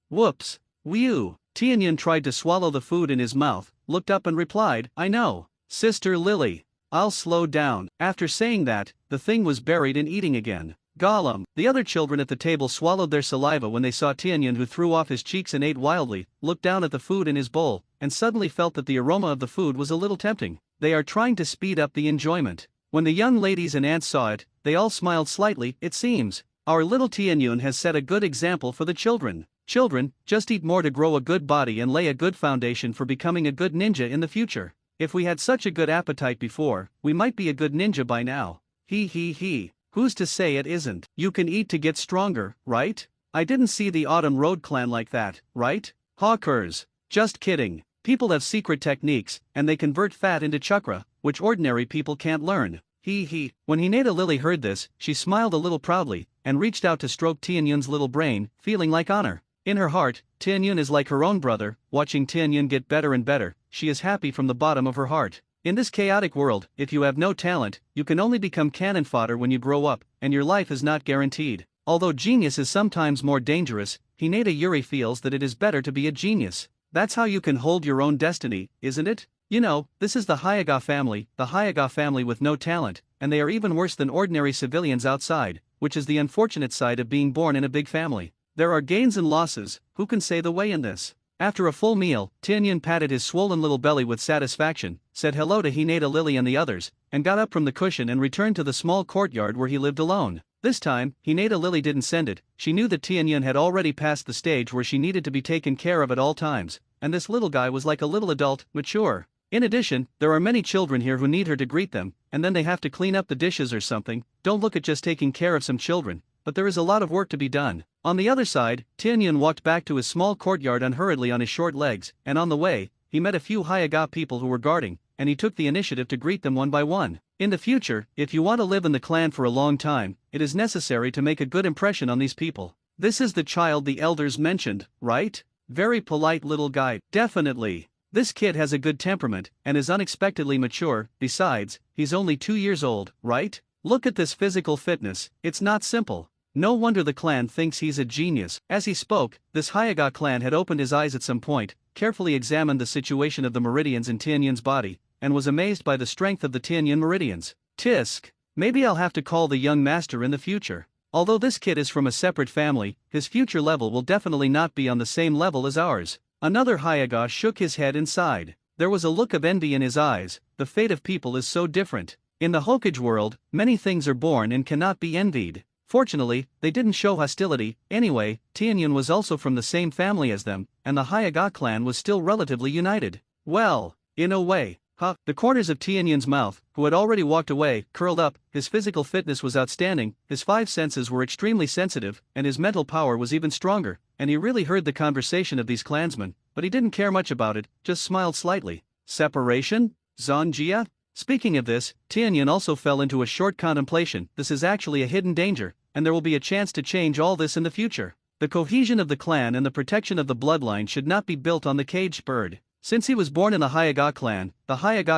Speaker 1: Whoops. Whew. Tianyun tried to swallow the food in his mouth, looked up and replied, I know. Sister Lily. I'll slow down. After saying that, the thing was buried in eating again. Gollum. The other children at the table swallowed their saliva when they saw Tianyun, who threw off his cheeks and ate wildly, looked down at the food in his bowl, and suddenly felt that the aroma of the food was a little tempting. They are trying to speed up the enjoyment. When the young ladies and aunts saw it, they all smiled slightly. It seems our little Tianyun has set a good example for the children. Children, just eat more to grow a good body and lay a good foundation for becoming a good ninja in the future. If we had such a good appetite before, we might be a good ninja by now. He. Who's to say it isn't? You can eat to get stronger, right? I didn't see the Autumn Road clan like that, right? Hawkers. Just kidding. People have secret techniques, and they convert fat into chakra, which ordinary people can't learn. When Hinata Lily heard this, she smiled a little proudly, and reached out to stroke Tianyun's little brain, feeling like honor. In her heart, Tianyun is like her own brother. Watching Tianyun get better and better, she is happy from the bottom of her heart. In this chaotic world, if you have no talent, you can only become cannon fodder when you grow up, and your life is not guaranteed. Although genius is sometimes more dangerous, Hinata Yuri feels that it is better to be a genius. That's how you can hold your own destiny, isn't it? You know, this is the Hyaga family with no talent, and they are even worse than ordinary civilians outside, which is the unfortunate side of being born in a big family. There are gains and losses, who can say the way in this? After a full meal, Tianyun patted his swollen little belly with satisfaction, said hello to Hinata Lily and the others, and got up from the cushion and returned to the small courtyard where he lived alone. This time, Hinata Lily didn't send it. She knew that Tianyun had already passed the stage where she needed to be taken care of at all times, and this little guy was like a little adult, mature. In addition, there are many children here who need her to greet them, and then they have to clean up the dishes or something. Don't look at just taking care of some children, but there is a lot of work to be done. On the other side, Tianyun walked back to his small courtyard unhurriedly on his short legs, and on the way, he met a few Hyaga people who were guarding, and he took the initiative to greet them one by one. In the future, if you want to live in the clan for a long time, it is necessary to make a good impression on these people. This is the child the elders mentioned, right? Very polite little guy. Definitely. This kid has a good temperament, and is unexpectedly mature. Besides, he's only 2 years old, right? Look at this physical fitness, it's not simple. No wonder the clan thinks he's a genius. As he spoke, this Hyaga clan had opened his eyes at some point, carefully examined the situation of the meridians in Tianyun's body, and was amazed by the strength of the Tianyun meridians. Tisk. Maybe I'll have to call the young master in the future. Although this kid is from a separate family, his future level will definitely not be on the same level as ours. Another Hyaga shook his head and sighed. There was a look of envy in his eyes. The fate of people is so different. In the Hokage world, many things are born and cannot be envied. Fortunately, they didn't show hostility. Anyway, Tianyun was also from the same family as them, and the Hyaga clan was still relatively united. Well, in a way. The corners of Tianyun's mouth, who had already walked away, curled up. His physical fitness was outstanding, his 5 senses were extremely sensitive, and his mental power was even stronger, and he really heard the conversation of these clansmen, but he didn't care much about it, just smiled slightly. Separation? Zonjia? Speaking of this, Tianyun also fell into a short contemplation. This is actually a hidden danger, and there will be a chance to change all this in the future. The cohesion of the clan and the protection of the bloodline should not be built on the caged bird. Since he was born in the Hyaga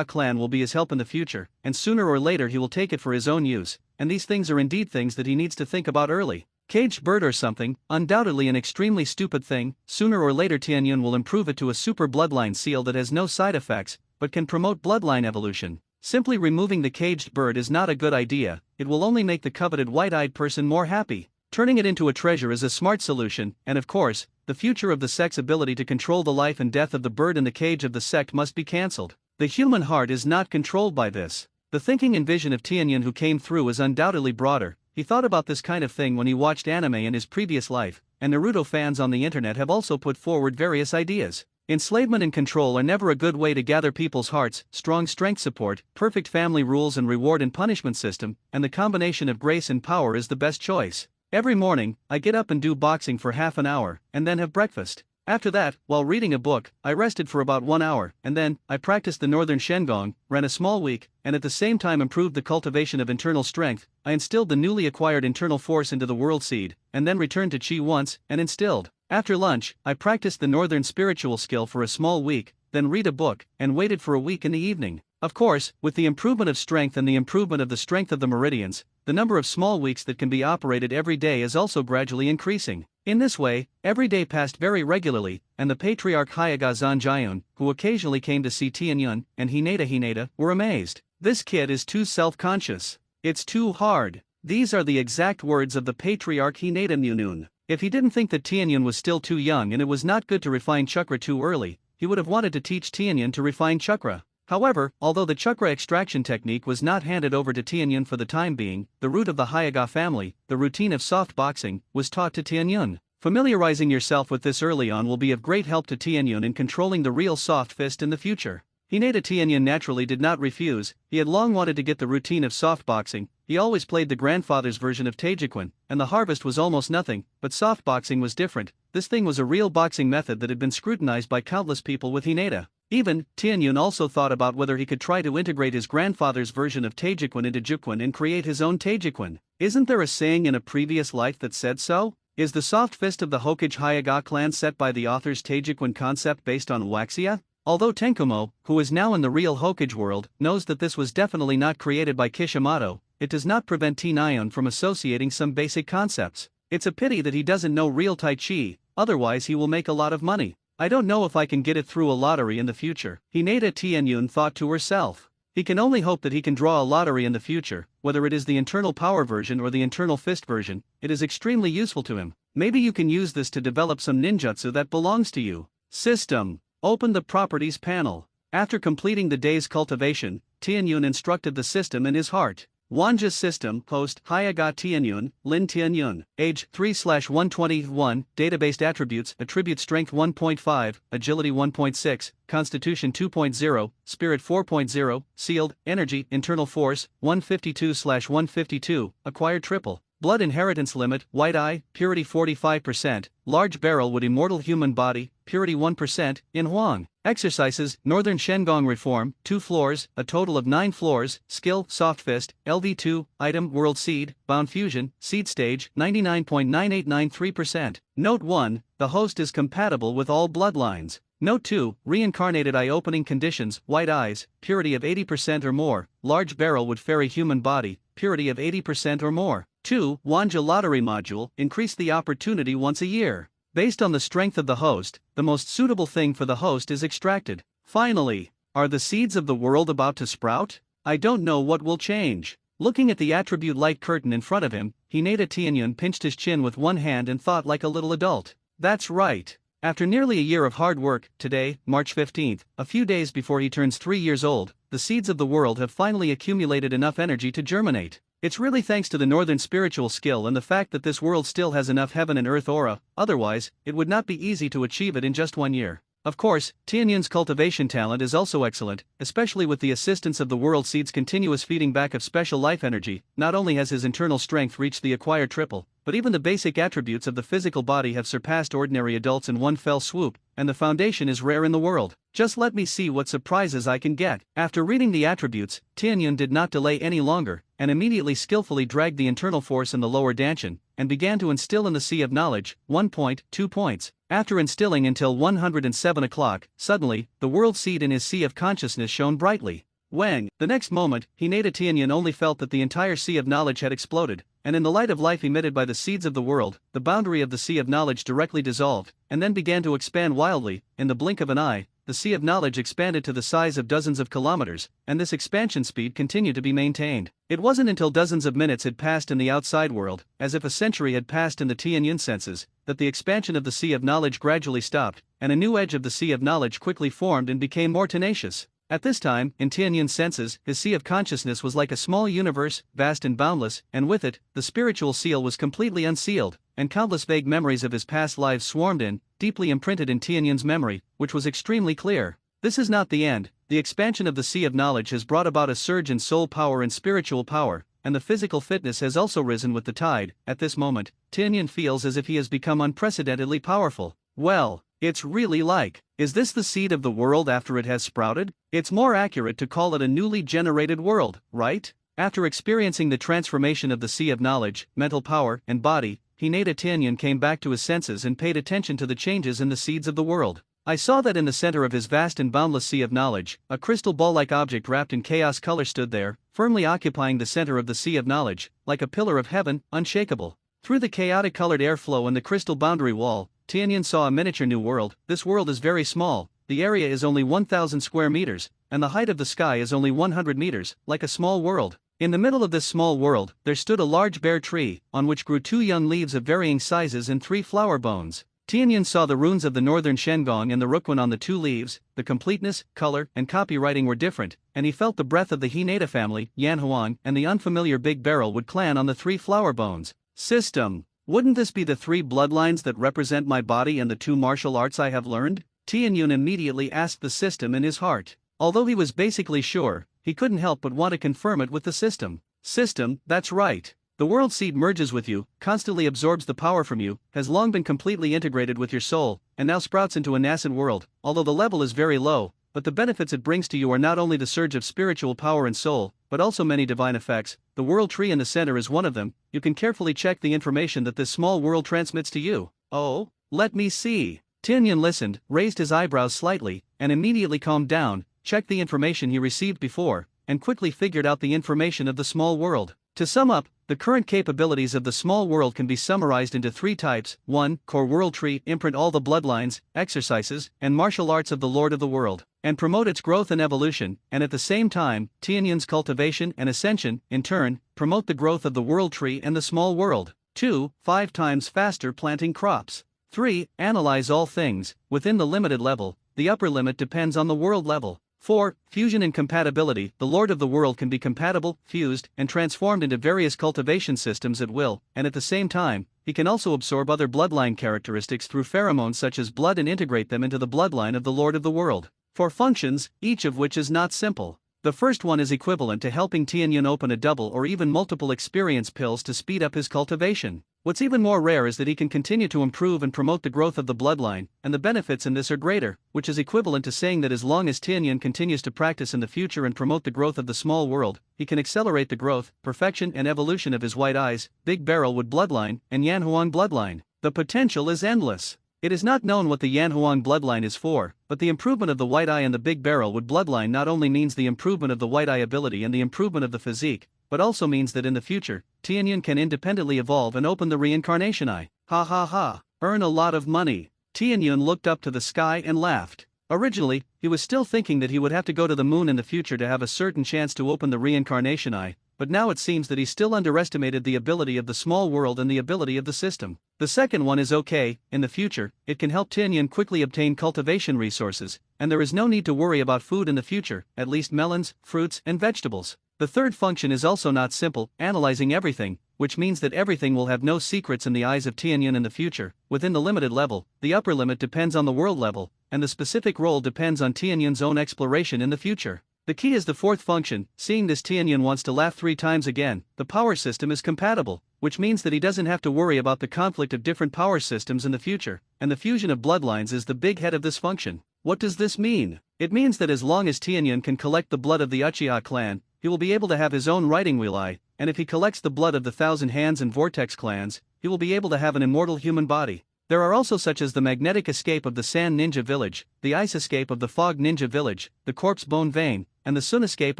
Speaker 1: clan will be his help in the future, and sooner or later he will take it for his own use, and these things are indeed things that he needs to think about early. Caged bird or something, undoubtedly an extremely stupid thing. Sooner or later Tianyun will improve it to a super bloodline seal that has no side effects, but can promote bloodline evolution. Simply removing the caged bird is not a good idea, it will only make the coveted white-eyed person more happy. Turning it into a treasure is a smart solution, and of course, the future of the sect's ability to control the life and death of the bird in the cage of the sect must be cancelled. The human heart is not controlled by this. The thinking and vision of Tianyin who came through is undoubtedly broader. He thought about this kind of thing when he watched anime in his previous life, and Naruto fans on the internet have also put forward various ideas. Enslavement and control are never a good way to gather people's hearts. Strong strength support, perfect family rules and reward and punishment system, and the combination of grace and power is the best choice. Every morning, I get up and do boxing for half an hour, and then have breakfast. After that, while reading a book, I rested for about 1 hour, and then, I practiced the Northern Shengong, ran a small week, and at the same time improved the cultivation of internal strength. I instilled the newly acquired internal force into the world seed, and then returned to Qi once, and instilled. After lunch, I practiced the Northern spiritual skill for a small week, then read a book, and waited for a week in the evening. Of course, with the improvement of strength and the improvement of the strength of the meridians, the number of small weeks that can be operated every day is also gradually increasing. In this way, every day passed very regularly, and the patriarch Hyaga Zanjian, who occasionally came to see Tianyun, and Hinata were amazed. This kid is too self-conscious. It's too hard. These are the exact words of the patriarch Hinata Munun. If he didn't think that Tianyun was still too young and it was not good to refine chakra too early, he would have wanted to teach Tianyun to refine chakra. However, although the chakra extraction technique was not handed over to Tianyun for the time being, the root of the Hyaga family, the routine of soft boxing, was taught to Tianyun. Familiarizing yourself with this early on will be of great help to Tianyun in controlling the real soft fist in the future. Hinata Tianyun naturally did not refuse. He had long wanted to get the routine of soft boxing. He always played the grandfather's version of Taijikwan, and the harvest was almost nothing, but soft boxing was different. This thing was a real boxing method that had been scrutinized by countless people with Hinata. Even, Tianyun also thought about whether he could try to integrate his grandfather's version of Taijikwan into Jukwan and create his own Taijikwan. Isn't there a saying in a previous life that said so? Is the soft fist of the Hokage Hyaga clan set by the author's Taijikwan concept based on Waxia? Although Tenkumo, who is now in the real Hokage world, knows that this was definitely not created by Kishimoto, it does not prevent Tinion from associating some basic concepts. It's a pity that he doesn't know real Tai Chi, otherwise he will make a lot of money. I don't know if I can get it through a lottery in the future, Hinata Tianyun thought to herself. He can only hope that he can draw a lottery in the future, whether it is the internal power version or the internal fist version. It is extremely useful to him. Maybe you can use this to develop some ninjutsu that belongs to you. System. Open the properties panel. After completing the day's cultivation, Tianyun instructed the system in his heart. Wanja system, host, Hyaga Tianyun, Lin Tianyun, age 3/121, database attributes, attribute strength 1.5, agility 1.6, constitution 2.0, spirit 4.0, sealed, energy, internal force, 152/152, acquired triple. Blood inheritance limit, white eye, purity 45%, large barrel with immortal human body, purity 1%, in Huang. Exercises, Northern Shengong Reform, 2 floors, a total of 9 floors, skill, soft fist, LV2, item, world seed, bound fusion, seed stage, 99.9893%. Note 1, the host is compatible with all bloodlines. Note 2, reincarnated eye opening conditions, white eyes, purity of 80% or more, large barrel with fairy human body, purity of 80% or more. 2. Wanja lottery module, increase the opportunity once a year. Based on the strength of the host, the most suitable thing for the host is extracted. Finally, are the seeds of the world about to sprout? I don't know what will change. Looking at the attribute light curtain in front of him, Hinata Tianyun pinched his chin with one hand and thought like a little adult. That's right. After nearly a year of hard work, today, March 15th, a few days before he turns 3 years old, the seeds of the world have finally accumulated enough energy to germinate. It's really thanks to the northern spiritual skill and the fact that this world still has enough heaven and earth aura, otherwise, it would not be easy to achieve it in just 1 year. Of course, Tianyun's cultivation talent is also excellent, especially with the assistance of the world seed's continuous feeding back of special life energy. Not only has his internal strength reached the acquired triple, but even the basic attributes of the physical body have surpassed ordinary adults in one fell swoop, and the foundation is rare in the world. Just let me see what surprises I can get. After reading the attributes, Tianyun did not delay any longer, and immediately skillfully dragged the internal force in the lower danshan, and began to instill in the sea of knowledge, 1 point, 2 points. After instilling until 107 o'clock, suddenly, the world seed in his sea of consciousness shone brightly. Wang. The next moment, Hinata Tianyun only felt that the entire sea of knowledge had exploded, and in the light of life emitted by the seeds of the world, the boundary of the sea of knowledge directly dissolved, and then began to expand wildly. In the blink of an eye, the sea of knowledge expanded to the size of dozens of kilometers, and this expansion speed continued to be maintained. It wasn't until dozens of minutes had passed in the outside world, as if a century had passed in the Tianyun senses, that the expansion of the sea of knowledge gradually stopped, and a new edge of the sea of knowledge quickly formed and became more tenacious. At this time, in Tianyun's senses, his sea of consciousness was like a small universe, vast and boundless, and with it, the spiritual seal was completely unsealed, and countless vague memories of his past lives swarmed in, deeply imprinted in Tianyun's memory, which was extremely clear. This is not the end. The expansion of the sea of knowledge has brought about a surge in soul power and spiritual power, and the physical fitness has also risen with the tide. At this moment, Tianyun feels as if he has become unprecedentedly powerful. Well, it's really like, is this the seed of the world after it has sprouted? It's more accurate to call it a newly generated world, right? After experiencing the transformation of the sea of knowledge, mental power, and body, Hinata Tianyun came back to his senses and paid attention to the changes in the seeds of the world. I saw that in the center of his vast and boundless sea of knowledge, a crystal ball-like object wrapped in chaos color stood there, firmly occupying the center of the sea of knowledge, like a pillar of heaven, unshakable. Through the chaotic colored airflow and the crystal boundary wall, Tianyun saw a miniature new world. This world is very small, the area is only 1,000 square meters, and the height of the sky is only 100 meters, like a small world. In the middle of this small world, there stood a large bare tree, on which grew 2 young leaves of varying sizes and 3 flower bones. Tianyun saw the runes of the northern Shengong and the Ruquan on the 2 leaves. The completeness, color, and copywriting were different, and he felt the breath of the Hinata family, Yanhuang, and the unfamiliar Big Barrel Wood clan on the 3 flower bones. System. Wouldn't this be the 3 bloodlines that represent my body and the 2 martial arts I have learned? Tianyun immediately asked the system in his heart. Although he was basically sure, he couldn't help but want to confirm it with the system. System, that's right. The world seed merges with you, constantly absorbs the power from you, has long been completely integrated with your soul, and now sprouts into a nascent world, although the level is very low, but the benefits it brings to you are not only the surge of spiritual power and soul, but also many divine effects. The world tree in the center is one of them. You can carefully check the information that this small world transmits to you. Oh, let me see. Tianyun listened, raised his eyebrows slightly, and immediately calmed down, checked the information he received before, and quickly figured out the information of the small world. To sum up, the current capabilities of the small world can be summarized into 3 types. 1. Core world tree, imprint all the bloodlines, exercises, and martial arts of the Lord of the World, and promote its growth and evolution, and at the same time, Tianyun's cultivation and ascension, in turn, promote the growth of the world tree and the small world. 2. 5 times faster planting crops. 3. Analyze all things, within the limited level. The upper limit depends on the world level. 4. Fusion and compatibility. The Lord of the World can be compatible, fused, and transformed into various cultivation systems at will, and at the same time, he can also absorb other bloodline characteristics through pheromones such as blood and integrate them into the bloodline of the Lord of the World. 4 functions, each of which is not simple. The first one is equivalent to helping Tianyun open a double or even multiple experience pills to speed up his cultivation. What's even more rare is that he can continue to improve and promote the growth of the bloodline, and the benefits in this are greater, which is equivalent to saying that as long as Tianyun continues to practice in the future and promote the growth of the small world, he can accelerate the growth, perfection and evolution of his White Eyes, Big Barrel Wood bloodline, and Yanhuang bloodline. The potential is endless. It is not known what the Yanhuang bloodline is for, but the improvement of the White Eye and the Big Barrel Wood bloodline not only means the improvement of the White Eye ability and the improvement of the physique, but also means that in the future, Tianyun can independently evolve and open the reincarnation eye. Ha ha ha, earn a lot of money. Tianyun looked up to the sky and laughed. Originally, he was still thinking that he would have to go to the moon in the future to have a certain chance to open the reincarnation eye, but now it seems that he still underestimated the ability of the small world and the ability of the system. The second one is okay. In the future, it can help Tianyun quickly obtain cultivation resources, and there is no need to worry about food in the future, at least melons, fruits, and vegetables. The third function is also not simple, analyzing everything, which means that everything will have no secrets in the eyes of Tianyun in the future. Within the limited level, the upper limit depends on the world level, and the specific role depends on Tianyun's own exploration in the future. The key is the fourth function. Seeing this, Tianyun wants to laugh 3 times again. The power system is compatible, which means that he doesn't have to worry about the conflict of different power systems in the future, and the fusion of bloodlines is the big head of this function. What does this mean? It means that as long as Tianyun can collect the blood of the Uchiha clan, he will be able to have his own writing wheel eye, and if he collects the blood of the Thousand Hands and Vortex clans, he will be able to have an immortal human body. There are also such as the magnetic escape of the Sand Ninja Village, the ice escape of the Fog Ninja Village, the Corpse Bone Vein, and the Sun escape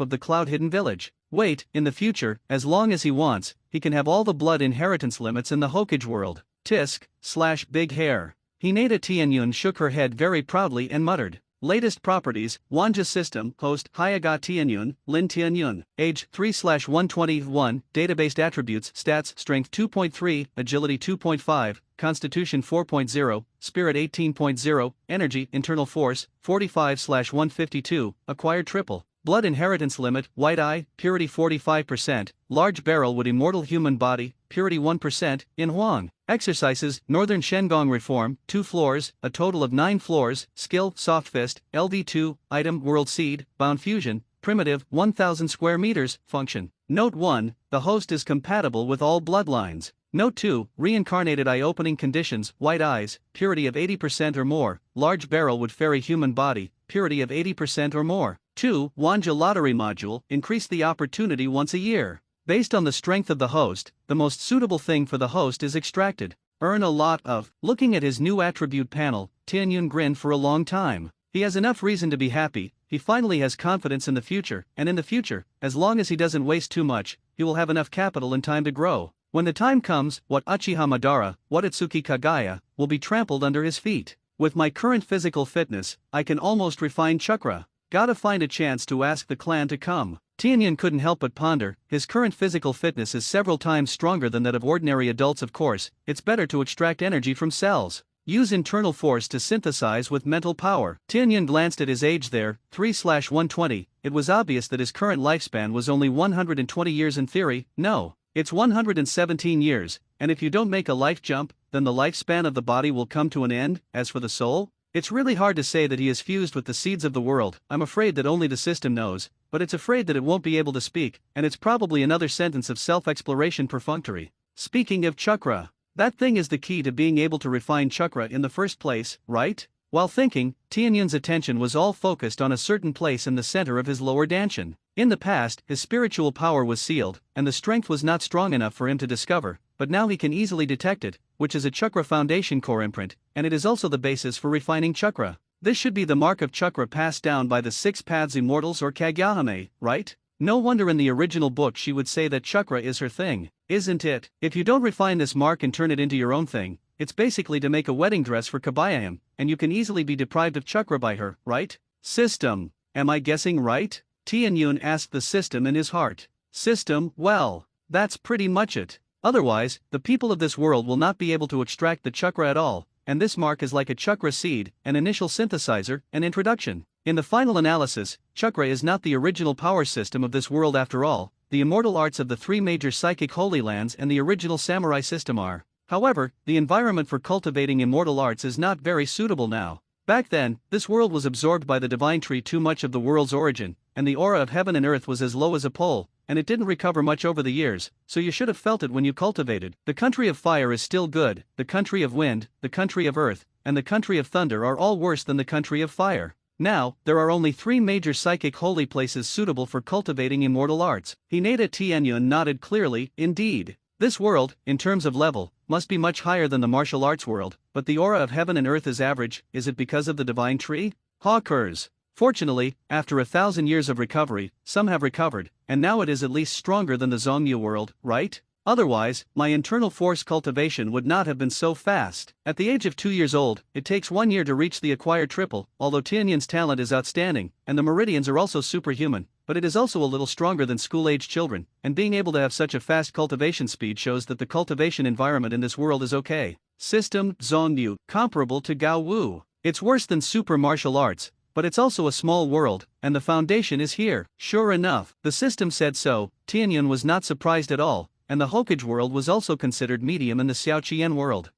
Speaker 1: of the Cloud Hidden Village. Wait, in the future, as long as he wants, he can have all the blood inheritance limits in the Hokage world. Tisk/big hair. Hinata Tianyun shook her head very proudly and muttered, Latest properties: Wanja system, host Hyaga Tianyun, Lin Tianyun, age 3/121, database attributes, stats, strength 2.3, agility 2.5, constitution 4.0, spirit 18.0, energy, internal force 45/152, acquired triple. Blood inheritance limit, white eye, purity 45%, large barrel with immortal human body, purity 1%, in Huang. Exercises: Northern Shengong Reform, 2 floors, a total of 9 floors, skill, soft fist, LV2, item, world seed, bound fusion, primitive, 1000 square meters, function. Note 1, the host is compatible with all bloodlines. Note 2, reincarnated eye-opening conditions, white eyes, purity of 80% or more, large barrel with fairy human body, purity of 80% or more. 2. Wanja lottery module, increase the opportunity once a year. Based on the strength of the host, the most suitable thing for the host is extracted. Earn a lot of. Looking at his new attribute panel, Tianyun grinned for a long time. He has enough reason to be happy. He finally has confidence in the future, and in the future, as long as he doesn't waste too much, he will have enough capital and time to grow. When the time comes, what Uchiha Madara, what Atsuki Kagaya, will be trampled under his feet. With my current physical fitness, I can almost refine chakra. Gotta find a chance to ask the clan to come. Tianyun couldn't help but ponder, his current physical fitness is several times stronger than that of ordinary adults. Of course, it's better to extract energy from cells. Use internal force to synthesize with mental power. Tianyun glanced at his age there, 3/120, it was obvious that his current lifespan was only 120 years in theory. No, it's 117 years, and if you don't make a life jump, then the lifespan of the body will come to an end. As for the soul, it's really hard to say that he is fused with the seeds of the world. I'm afraid that only the system knows, but it's afraid that it won't be able to speak, and it's probably another sentence of self-exploration perfunctory. Speaking of chakra, that thing is the key to being able to refine chakra in the first place, right? While thinking, Tianyun's attention was all focused on a certain place in the center of his lower dantian. In the past, his spiritual power was sealed, and the strength was not strong enough for him to discover, but now he can easily detect it, which is a chakra foundation core imprint, and it is also the basis for refining chakra. This should be the mark of chakra passed down by the 6 paths immortals or Kagyahame, right? No wonder in the original book she would say that chakra is her thing, isn't it? If you don't refine this mark and turn it into your own thing, it's basically to make a wedding dress for Kabayam, and you can easily be deprived of chakra by her, right? System, am I guessing right? Tianyun asked the system in his heart. System, well, that's pretty much it. Otherwise, the people of this world will not be able to extract the chakra at all, and this mark is like a chakra seed, an initial synthesizer, an introduction. In the final analysis, chakra is not the original power system of this world after all. The immortal arts of the 3 major psychic holy lands and the original samurai system are. However, the environment for cultivating immortal arts is not very suitable now. Back then, this world was absorbed by the divine tree too much of the world's origin, and the aura of heaven and earth was as low as a pole, and it didn't recover much over the years, so you should have felt it when you cultivated. The country of fire is still good, the country of wind, the country of earth, and the country of thunder are all worse than the country of fire. Now, there are only 3 major psychic holy places suitable for cultivating immortal arts. Hinata Tianyun nodded clearly. Indeed, this world, in terms of level, must be much higher than the martial arts world, but the aura of heaven and earth is average. Is it because of the divine tree? Hawkers. Fortunately, after 1,000 years of recovery, some have recovered, and now it is at least stronger than the Zongyu world, right? Otherwise, my internal force cultivation would not have been so fast. At the age of 2 years old, it takes 1 year to reach the acquired triple, although Tianyun's talent is outstanding, and the meridians are also superhuman, but it is also a little stronger than school-age children, and being able to have such a fast cultivation speed shows that the cultivation environment in this world is okay. System, Zongyu, comparable to Gao Wu. It's worse than super martial arts, but it's also a small world, and the foundation is here. Sure enough, the system said so. Tianyun was not surprised at all, and the Hokage world was also considered medium in the Xiaoqian world.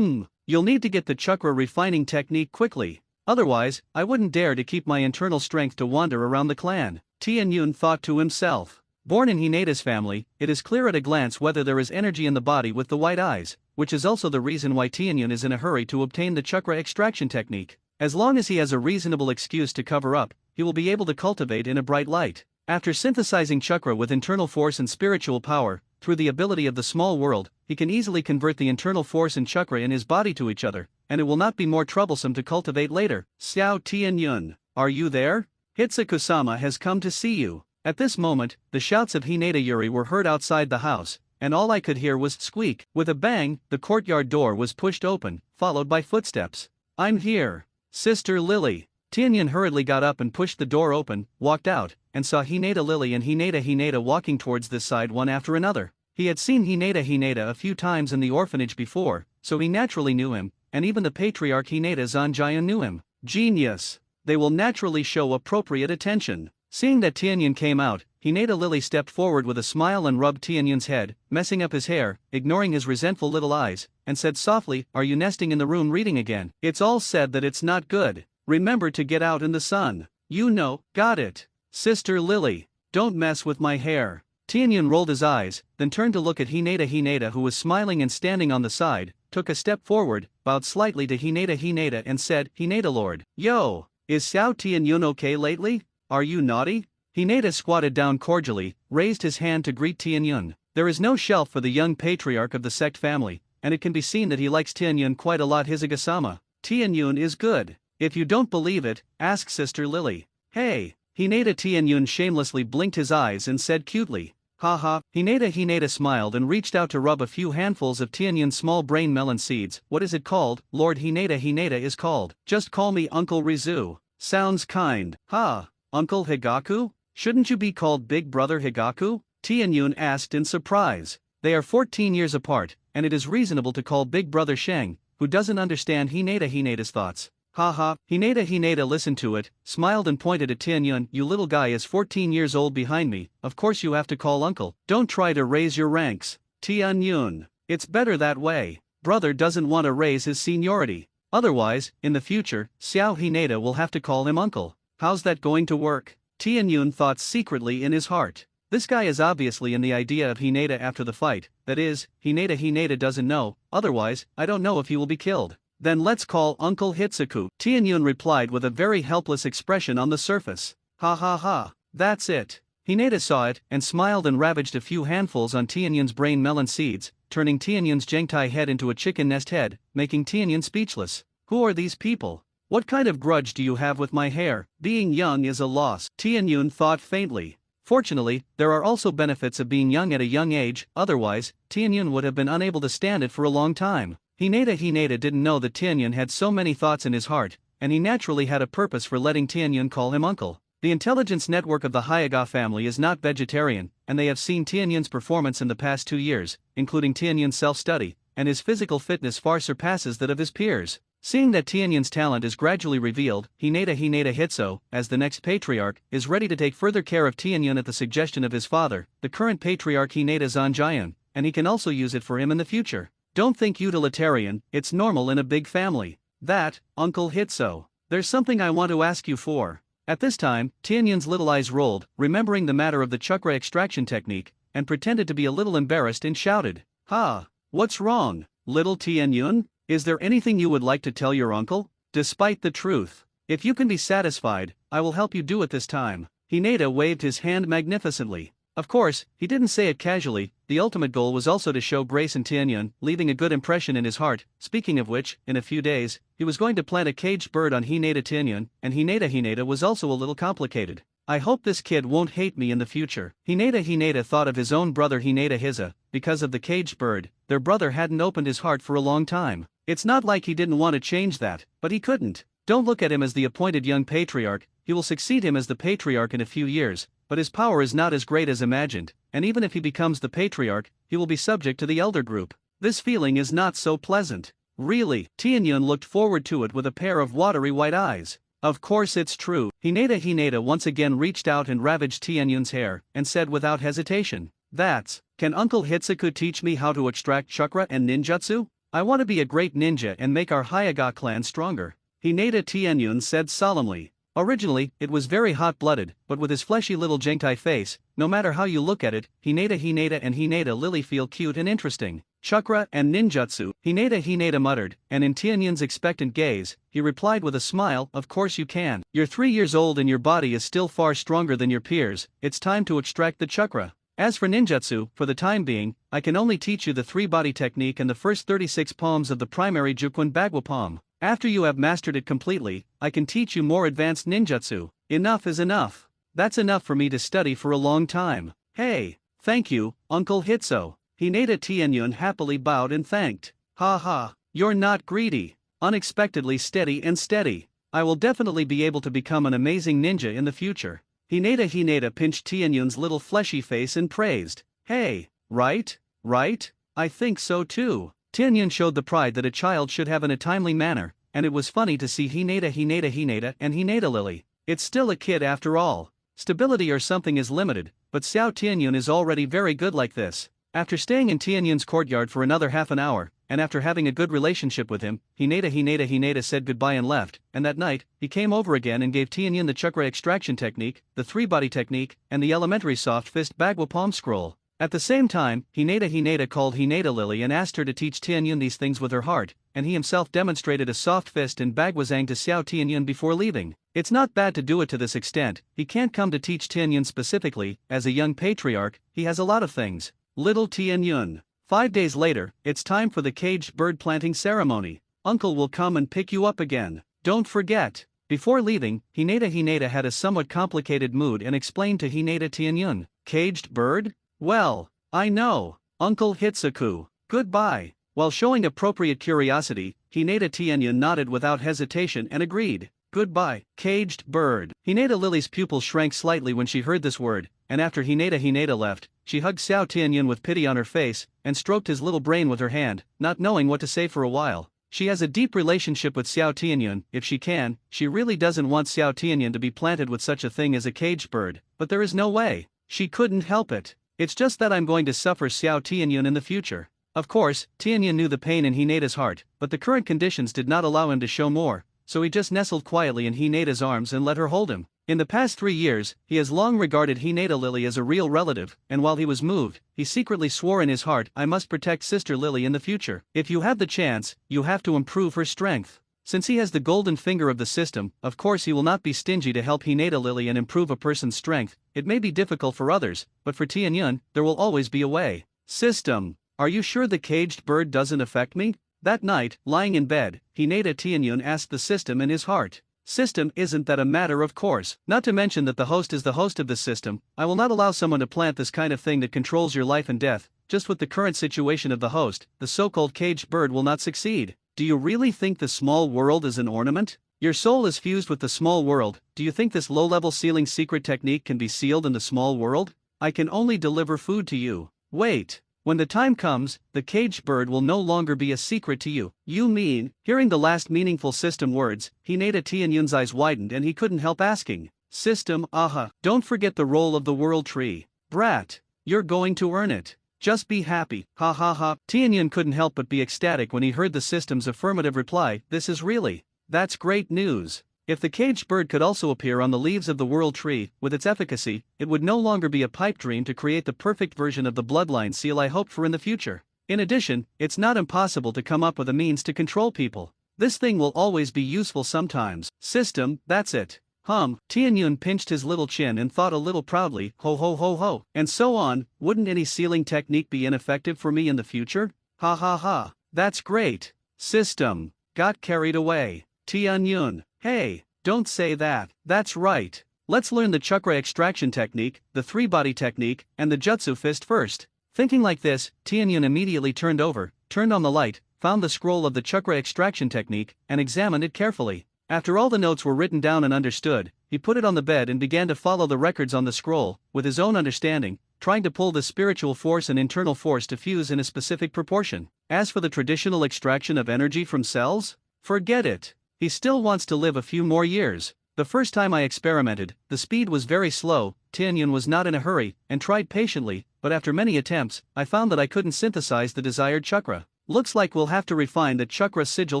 Speaker 1: You'll need to get the chakra refining technique quickly. Otherwise, I wouldn't dare to keep my internal strength to wander around the clan. Tianyun thought to himself. Born in Hinata's family, it is clear at a glance whether there is energy in the body with the white eyes, which is also the reason why Tianyun is in a hurry to obtain the chakra extraction technique. As long as he has a reasonable excuse to cover up, he will be able to cultivate in a bright light. After synthesizing chakra with internal force and spiritual power, through the ability of the small world, he can easily convert the internal force and chakra in his body to each other, and it will not be more troublesome to cultivate later. Xiao Tianyun, are you there? Hitsuko-sama has come to see you. At this moment, the shouts of Hinata Yuri were heard outside the house, and all I could hear was squeak. With a bang, the courtyard door was pushed open, followed by footsteps. I'm here. Sister Lily. Tianyun hurriedly got up and pushed the door open, walked out, and saw Hinata Lily and Hinata walking towards this side one after another. He had seen Hinata a few times in the orphanage before, so he naturally knew him, and even the patriarch Hinata Zanjian knew him. Genius! They will naturally show appropriate attention. Seeing that Tianyun came out, Hinata Lily stepped forward with a smile and rubbed Tianyun's head, messing up his hair, ignoring his resentful little eyes, and said softly, "Are you nesting in the room reading again? It's all said that it's not good. Remember to get out in the sun. You know, got it. Sister Lily, don't mess with my hair." Tianyun rolled his eyes, then turned to look at Hinata who was smiling and standing on the side, took a step forward, bowed slightly to Hinata and said, "Hinata Lord, yo, is Xiao Tianyun okay lately? Are you naughty?" Hinata squatted down cordially, raised his hand to greet Tianyun. There is no shelf for the young patriarch of the sect family, and it can be seen that he likes Tianyun quite a lot. Hisaga-sama. Tianyun is good. If you don't believe it, ask Sister Lily. Hey, Tianyun shamelessly blinked his eyes and said cutely, "Haha." Hinata smiled and reached out to rub a few handfuls of Tianyun's small brain melon seeds. "What is it called, Lord Hinata is called? Just call me Uncle Rizu. Sounds kind." "Ha, Uncle Higaku? Shouldn't you be called Big Brother Higaku?" Tianyun asked in surprise. They are 14 years apart, and it is reasonable to call Big Brother Sheng, who doesn't understand Hinata's thoughts. Haha. Hinata listened to it, smiled and pointed at Tianyun. "You little guy is 14 years old behind me, of course you have to call uncle. Don't try to raise your ranks. Tianyun, it's better that way. Brother doesn't want to raise his seniority. Otherwise, in the future, Xiao Hinata will have to call him uncle. How's that going to work?" Tianyun thought secretly in his heart. This guy is obviously in the idea of Hinata after the fight, that is, Hinata doesn't know, otherwise, I don't know if he will be killed. "Then let's call Uncle Hitsuku," Tianyun replied with a very helpless expression on the surface. "Ha ha ha, that's it." Hinata saw it, and smiled and ravaged a few handfuls on Tianyun's brain melon seeds, turning Tianyun's Gengtai head into a chicken nest head, making Tianyun speechless. "Who are these people? What kind of grudge do you have with my hair? Being young is a loss," Tianyun thought faintly. Fortunately, there are also benefits of being young at a young age, otherwise, Tianyun would have been unable to stand it for a long time. Hinata didn't know that Tianyun had so many thoughts in his heart, and he naturally had a purpose for letting Tianyun call him uncle. The intelligence network of the Hayaga family is not vegetarian, and they have seen Tianyun's performance in the past 2 years, including Tianyun's self-study, and his physical fitness far surpasses that of his peers. Seeing that Tianyun's talent is gradually revealed, Hinata Hitso, as the next patriarch, is ready to take further care of Tianyun at the suggestion of his father, the current patriarch Hinata Zanjian, and he can also use it for him in the future. Don't think utilitarian, it's normal in a big family. That, Uncle Hitso. There's something I want to ask you for. At this time, Tianyun's little eyes rolled, remembering the matter of the chakra extraction technique, and pretended to be a little embarrassed and shouted, "Ha! What's wrong, little Tianyun? Is there anything you would like to tell your uncle? Despite the truth. If you can be satisfied, I will help you do it this time." Hinata waved his hand magnificently. Of course, he didn't say it casually. The ultimate goal was also to show grace in Tianyun, leaving a good impression in his heart. Speaking of which, in a few days, he was going to plant a caged bird on Hinata Tianyun, and Hinata was also a little complicated. "I hope this kid won't hate me in the future." Hinata thought of his own brother Hinata Hisa. Because of the caged bird, their brother hadn't opened his heart for a long time. It's not like he didn't want to change that, but he couldn't. Don't look at him as the appointed young patriarch. He will succeed him as the patriarch in a few years, but his power is not as great as imagined, and even if he becomes the patriarch, he will be subject to the elder group. This feeling is not so pleasant. Really, Tianyun looked forward to it with a pair of watery white eyes. Of course it's true. Hinata once again reached out and ravaged Tianyun's hair, and said without hesitation, "Can Uncle Hitsuku teach me how to extract chakra and ninjutsu? I want to be a great ninja and make our Hayaga clan stronger." Hinata Tianyun said solemnly. Originally, it was very hot-blooded, but with his fleshy little Gengtai face, no matter how you look at it, Hinata and Hinata Lily feel cute and interesting. "Chakra and ninjutsu," Hinata muttered, and in Tianyun's expectant gaze, he replied with a smile, "Of course you can. You're 3 years old and your body is still far stronger than your peers. It's time to extract the chakra. As for ninjutsu, for the time being, I can only teach you the 3-body technique and the first 36 poems of the primary Jukwon Bagwa poem. After you have mastered it completely, I can teach you more advanced ninjutsu. Enough is enough. That's enough for me to study for a long time." "Hey, thank you, Uncle Hitso." Hinata Tianyun happily bowed and thanked. "Ha ha, you're not greedy. Unexpectedly steady and steady. I will definitely be able to become an amazing ninja in the future. Hinata pinched Tianyun's little fleshy face and praised. Hey, right? Right? I think so too. Tianyun showed the pride that a child should have in a timely manner, and it was funny to see Hinata and Hinata Lily. It's still a kid after all. Stability or something is limited, but Xiao Tianyun is already very good like this. After staying in Tianyun's courtyard for another half an hour, and after having a good relationship with him, Hinata said goodbye and left, and that night, he came over again and gave Tianyun the chakra extraction technique, the three-body technique, and the elementary soft fist bagua palm scroll. At the same time, Hinata called Hinata Lily and asked her to teach Tianyun these things with her heart, and he himself demonstrated a soft fist and bagwazang to Xiao Tianyun before leaving. It's not bad to do it to this extent. He can't come to teach Tianyun specifically. As a young patriarch, he has a lot of things. Little Tianyun. 5 days later, it's time for the caged bird planting ceremony. Uncle will come and pick you up again. Don't forget. Before leaving, Hinata had a somewhat complicated mood and explained to Hinata Tianyun. Caged bird? Well, I know. Uncle Hitsaku. Goodbye. While showing appropriate curiosity, Hinata Tianyun nodded without hesitation and agreed. Goodbye, caged bird. Hinata Lily's pupil shrank slightly when she heard this word, and after Hinata left, she hugged Xiao Tianyun with pity on her face, and stroked his little brain with her hand, not knowing what to say for a while. She has a deep relationship with Xiao Tianyun. If she can, she really doesn't want Xiao Tianyun to be planted with such a thing as a caged bird, but there is no way. She couldn't help it. It's just that I'm going to suffer Xiao Tianyun in the future. Of course, Tianyun knew the pain in Hinata's heart, but the current conditions did not allow him to show more, so he just nestled quietly in Hinata's arms and let her hold him. In the past 3 years, he has long regarded Hinata Lily as a real relative, and while he was moved, he secretly swore in his heart, I must protect Sister Lily in the future. If you have the chance, you have to improve her strength. Since he has the golden finger of the system, of course he will not be stingy to help Hinata Lily and improve a person's strength. It may be difficult for others, but for Tianyun, there will always be a way. System. Are you sure the caged bird doesn't affect me? That night, lying in bed, Hinata Tianyun asked the system in his heart. System, isn't that a matter of course? Not to mention that the host is the host of this system. I will not allow someone to plant this kind of thing that controls your life and death. Just with the current situation of the host, the so-called caged bird will not succeed. Do you really think the small world is an ornament? Your soul is fused with the small world. Do you think this low-level sealing secret technique can be sealed in the small world? I can only deliver food to you. Wait. When the time comes, the caged bird will no longer be a secret to you. You mean? Hearing the last meaningful system words, Hinata Tianyun's eyes widened and he couldn't help asking. System, aha. Don't forget the role of the world tree. Brat. You're going to earn it. Just be happy, ha ha ha. Tianyun couldn't help but be ecstatic when he heard the system's affirmative reply. This is really. That's great news. If the caged bird could also appear on the leaves of the world tree, with its efficacy, it would no longer be a pipe dream to create the perfect version of the bloodline seal I hoped for in the future. In addition, it's not impossible to come up with a means to control people. This thing will always be useful sometimes. System, that's it. Tianyun pinched his little chin and thought a little proudly, ho ho ho ho. And so on, wouldn't any sealing technique be ineffective for me in the future? Ha ha ha. That's great. System. Got carried away. Tianyun. Hey, don't say that. That's right. Let's learn the chakra extraction technique, the three-body technique, and the jutsu fist first. Thinking like this, Tianyun immediately turned on the light, found the scroll of the chakra extraction technique, and examined it carefully. After all the notes were written down and understood, he put it on the bed and began to follow the records on the scroll, with his own understanding, trying to pull the spiritual force and internal force to fuse in a specific proportion. As for the traditional extraction of energy from cells, forget it. He still wants to live a few more years. The first time I experimented, the speed was very slow. Tianyun was not in a hurry, and tried patiently, but after many attempts, I found that I couldn't synthesize the desired chakra. Looks like we'll have to refine the chakra sigil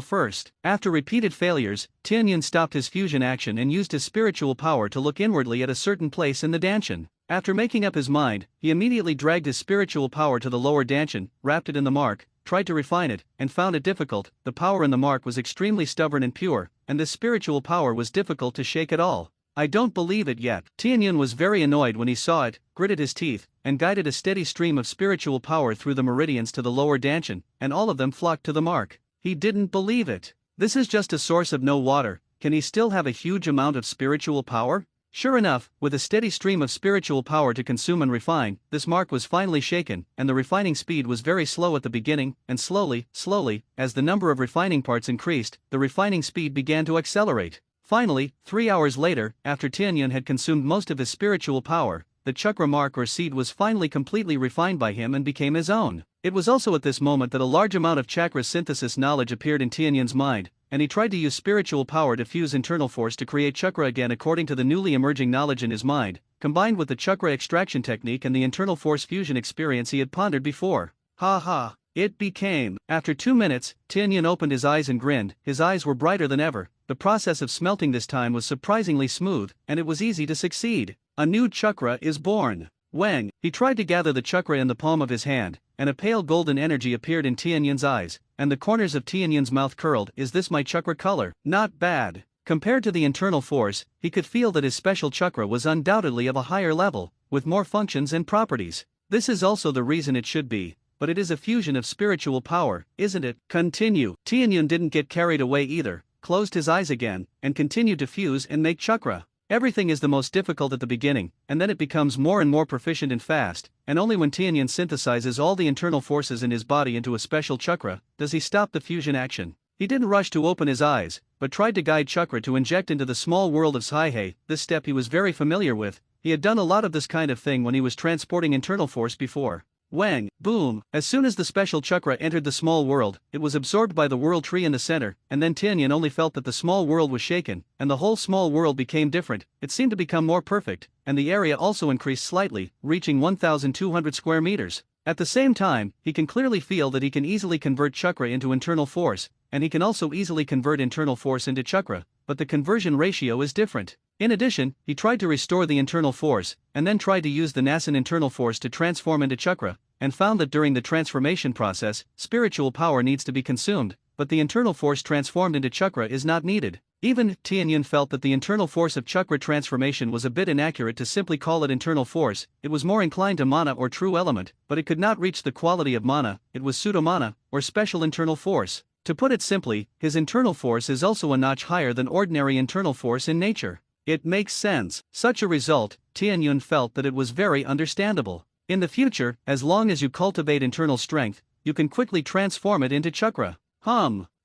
Speaker 1: first. After repeated failures, Tianyun stopped his fusion action and used his spiritual power to look inwardly at a certain place in the danshin. After making up his mind, he immediately dragged his spiritual power to the lower danshin, wrapped it in the mark, tried to refine it, and found it difficult. The power in the mark was extremely stubborn and pure, and this spiritual power was difficult to shake at all. I don't believe it yet. Tianyun was very annoyed when he saw it, gritted his teeth, and guided a steady stream of spiritual power through the meridians to the lower danshin, and all of them flocked to the mark. He didn't believe it. This is just a source of no water. Can he still have a huge amount of spiritual power? Sure enough, with a steady stream of spiritual power to consume and refine, this mark was finally shaken, and the refining speed was very slow at the beginning, and slowly, as the number of refining parts increased, the refining speed began to accelerate. Finally, 3 hours later, after Tianyun had consumed most of his spiritual power, the chakra mark or seed was finally completely refined by him and became his own. It was also at this moment that a large amount of chakra synthesis knowledge appeared in Tianyun's mind, and he tried to use spiritual power to fuse internal force to create chakra again according to the newly emerging knowledge in his mind, combined with the chakra extraction technique and the internal force fusion experience he had pondered before. Ha ha, it became. After 2 minutes, Tianyun opened his eyes and grinned. His eyes were brighter than ever. The process of smelting this time was surprisingly smooth, and it was easy to succeed. A new chakra is born. Wang, he tried to gather the chakra in the palm of his hand, and a pale golden energy appeared in Tianyun's eyes, and the corners of Tianyun's mouth curled. Is this my chakra color? Not bad. Compared to the internal force, he could feel that his special chakra was undoubtedly of a higher level, with more functions and properties. This is also the reason it should be, but it is a fusion of spiritual power, isn't it? Continue. Tianyun didn't get carried away either, closed his eyes again, and continued to fuse and make chakra. Everything is the most difficult at the beginning, and then it becomes more and more proficient and fast, and only when Tianyun synthesizes all the internal forces in his body into a special chakra does he stop the fusion action. He didn't rush to open his eyes, but tried to guide chakra to inject into the small world of Saihei. This step he was very familiar with. He had done a lot of this kind of thing when he was transporting internal force before. Wang, boom! As soon as the special chakra entered the small world, it was absorbed by the world tree in the center, and then Tianyun only felt that the small world was shaken, and the whole small world became different. It seemed to become more perfect, and the area also increased slightly, reaching 1,200 square meters. At the same time, he can clearly feel that he can easily convert chakra into internal force, and he can also easily convert internal force into chakra, but the conversion ratio is different. In addition, he tried to restore the internal force, and then tried to use the nascent internal force to transform into chakra, and found that during the transformation process, spiritual power needs to be consumed, but the internal force transformed into chakra is not needed. Even Tianyun felt that the internal force of chakra transformation was a bit inaccurate to simply call it internal force. It was more inclined to mana or true element, but it could not reach the quality of mana. It was pseudomana, or special internal force. To put it simply, his internal force is also a notch higher than ordinary internal force in nature. It makes sense. Such a result, Tianyun felt that it was very understandable. In the future, as long as you cultivate internal strength, you can quickly transform it into chakra.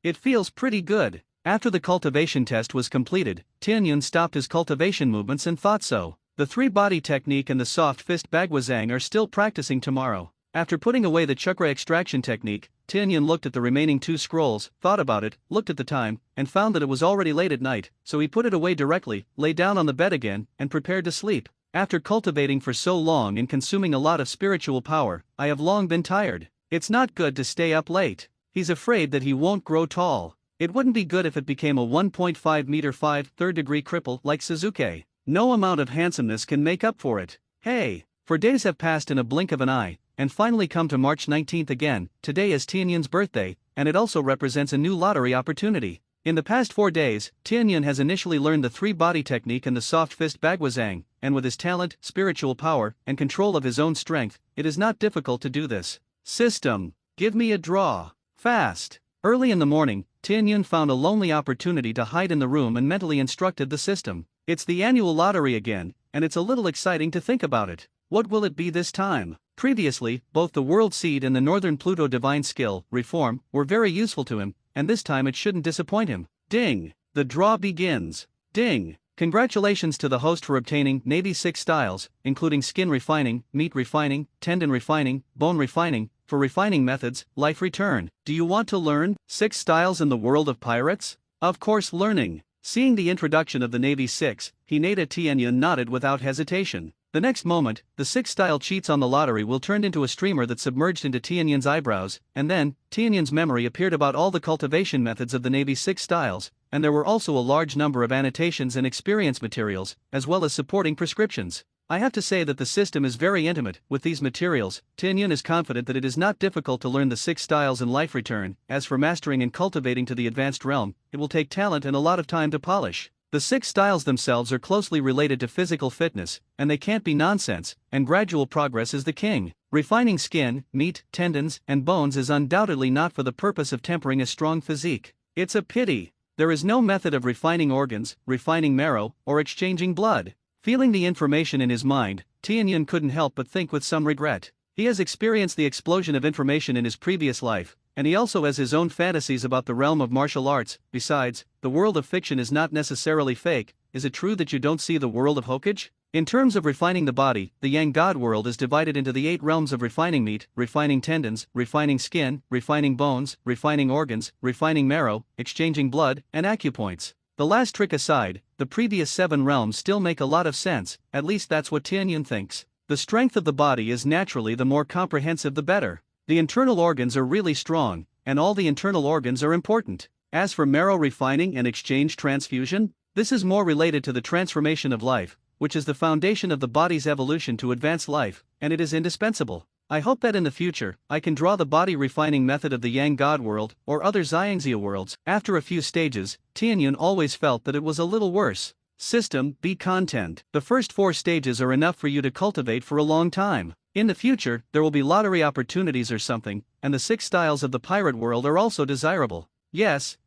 Speaker 1: It feels pretty good. After the cultivation test was completed, Tianyun stopped his cultivation movements and thought so. The three-body technique and the soft fist bagwazang are still practicing tomorrow. After putting away the chakra extraction technique, Tianyun looked at the remaining 2 scrolls, thought about it, looked at the time, and found that it was already late at night, so he put it away directly, lay down on the bed again, and prepared to sleep. After cultivating for so long and consuming a lot of spiritual power, I have long been tired. It's not good to stay up late. He's afraid that he won't grow tall. It wouldn't be good if it became a 1.5 meter 5 third-degree cripple like Suzuki. No amount of handsomeness can make up for it. Hey! For days have passed in a blink of an eye, and finally come to March 19th again. Today is Tianyun's birthday, and it also represents a new lottery opportunity. In the past 4 days, Tianyun has initially learned the three-body technique and the soft fist bagwazang, and with his talent, spiritual power, and control of his own strength, it is not difficult to do this. System, give me a draw. Fast. Early in the morning, Tianyun found a lonely opportunity to hide in the room and mentally instructed the system. It's the annual lottery again, and it's a little exciting to think about it. What will it be this time? Previously, both the World Seed and the Northern Pluto Divine Skill, Reform, were very useful to him, and this time it shouldn't disappoint him. Ding! The draw begins. Ding! Congratulations to the host for obtaining Navy 6 styles, including skin refining, meat refining, tendon refining, bone refining, for refining methods, life return. Do you want to learn 6 styles in the world of pirates? Of course, learning. Seeing the introduction of the Navy 6, Hinata Tianyun nodded without hesitation. The next moment, the 6-style cheats on the lottery will turn into a streamer that submerged into Tianyun's eyebrows, and then, Tianyun's memory appeared about all the cultivation methods of the Navy 6 styles, and there were also a large number of annotations and experience materials, as well as supporting prescriptions. I have to say that the system is very intimate. With these materials, Tianyun is confident that it is not difficult to learn the 6 styles in life return. As for mastering and cultivating to the advanced realm, it will take talent and a lot of time to polish. The 6 styles themselves are closely related to physical fitness, and they can't be nonsense, and gradual progress is the king. Refining skin, meat, tendons, and bones is undoubtedly not for the purpose of tempering a strong physique. It's a pity. There is no method of refining organs, refining marrow, or exchanging blood. Feeling the information in his mind, Tianyun couldn't help but think with some regret. He has experienced the explosion of information in his previous life, and he also has his own fantasies about the realm of martial arts. Besides, the world of fiction is not necessarily fake. Is it true that you don't see the world of Hokage? In terms of refining the body, the Yang God world is divided into the 8 realms of refining meat, refining tendons, refining skin, refining bones, refining organs, refining marrow, exchanging blood, and acupoints. The last trick aside, the previous 7 realms still make a lot of sense, at least that's what Tianyun thinks. The strength of the body is naturally the more comprehensive the better. The internal organs are really strong, and all the internal organs are important. As for marrow refining and exchange transfusion, this is more related to the transformation of life, which is the foundation of the body's evolution to advance life, and it is indispensable. I hope that in the future, I can draw the body refining method of the Yang God world or other Xiangxia worlds. After a few stages, Tianyun always felt that it was a little worse. System B content. The first 4 stages are enough for you to cultivate for a long time. In the future, there will be lottery opportunities or something, and the 6 styles of the pirate world are also desirable. Yes,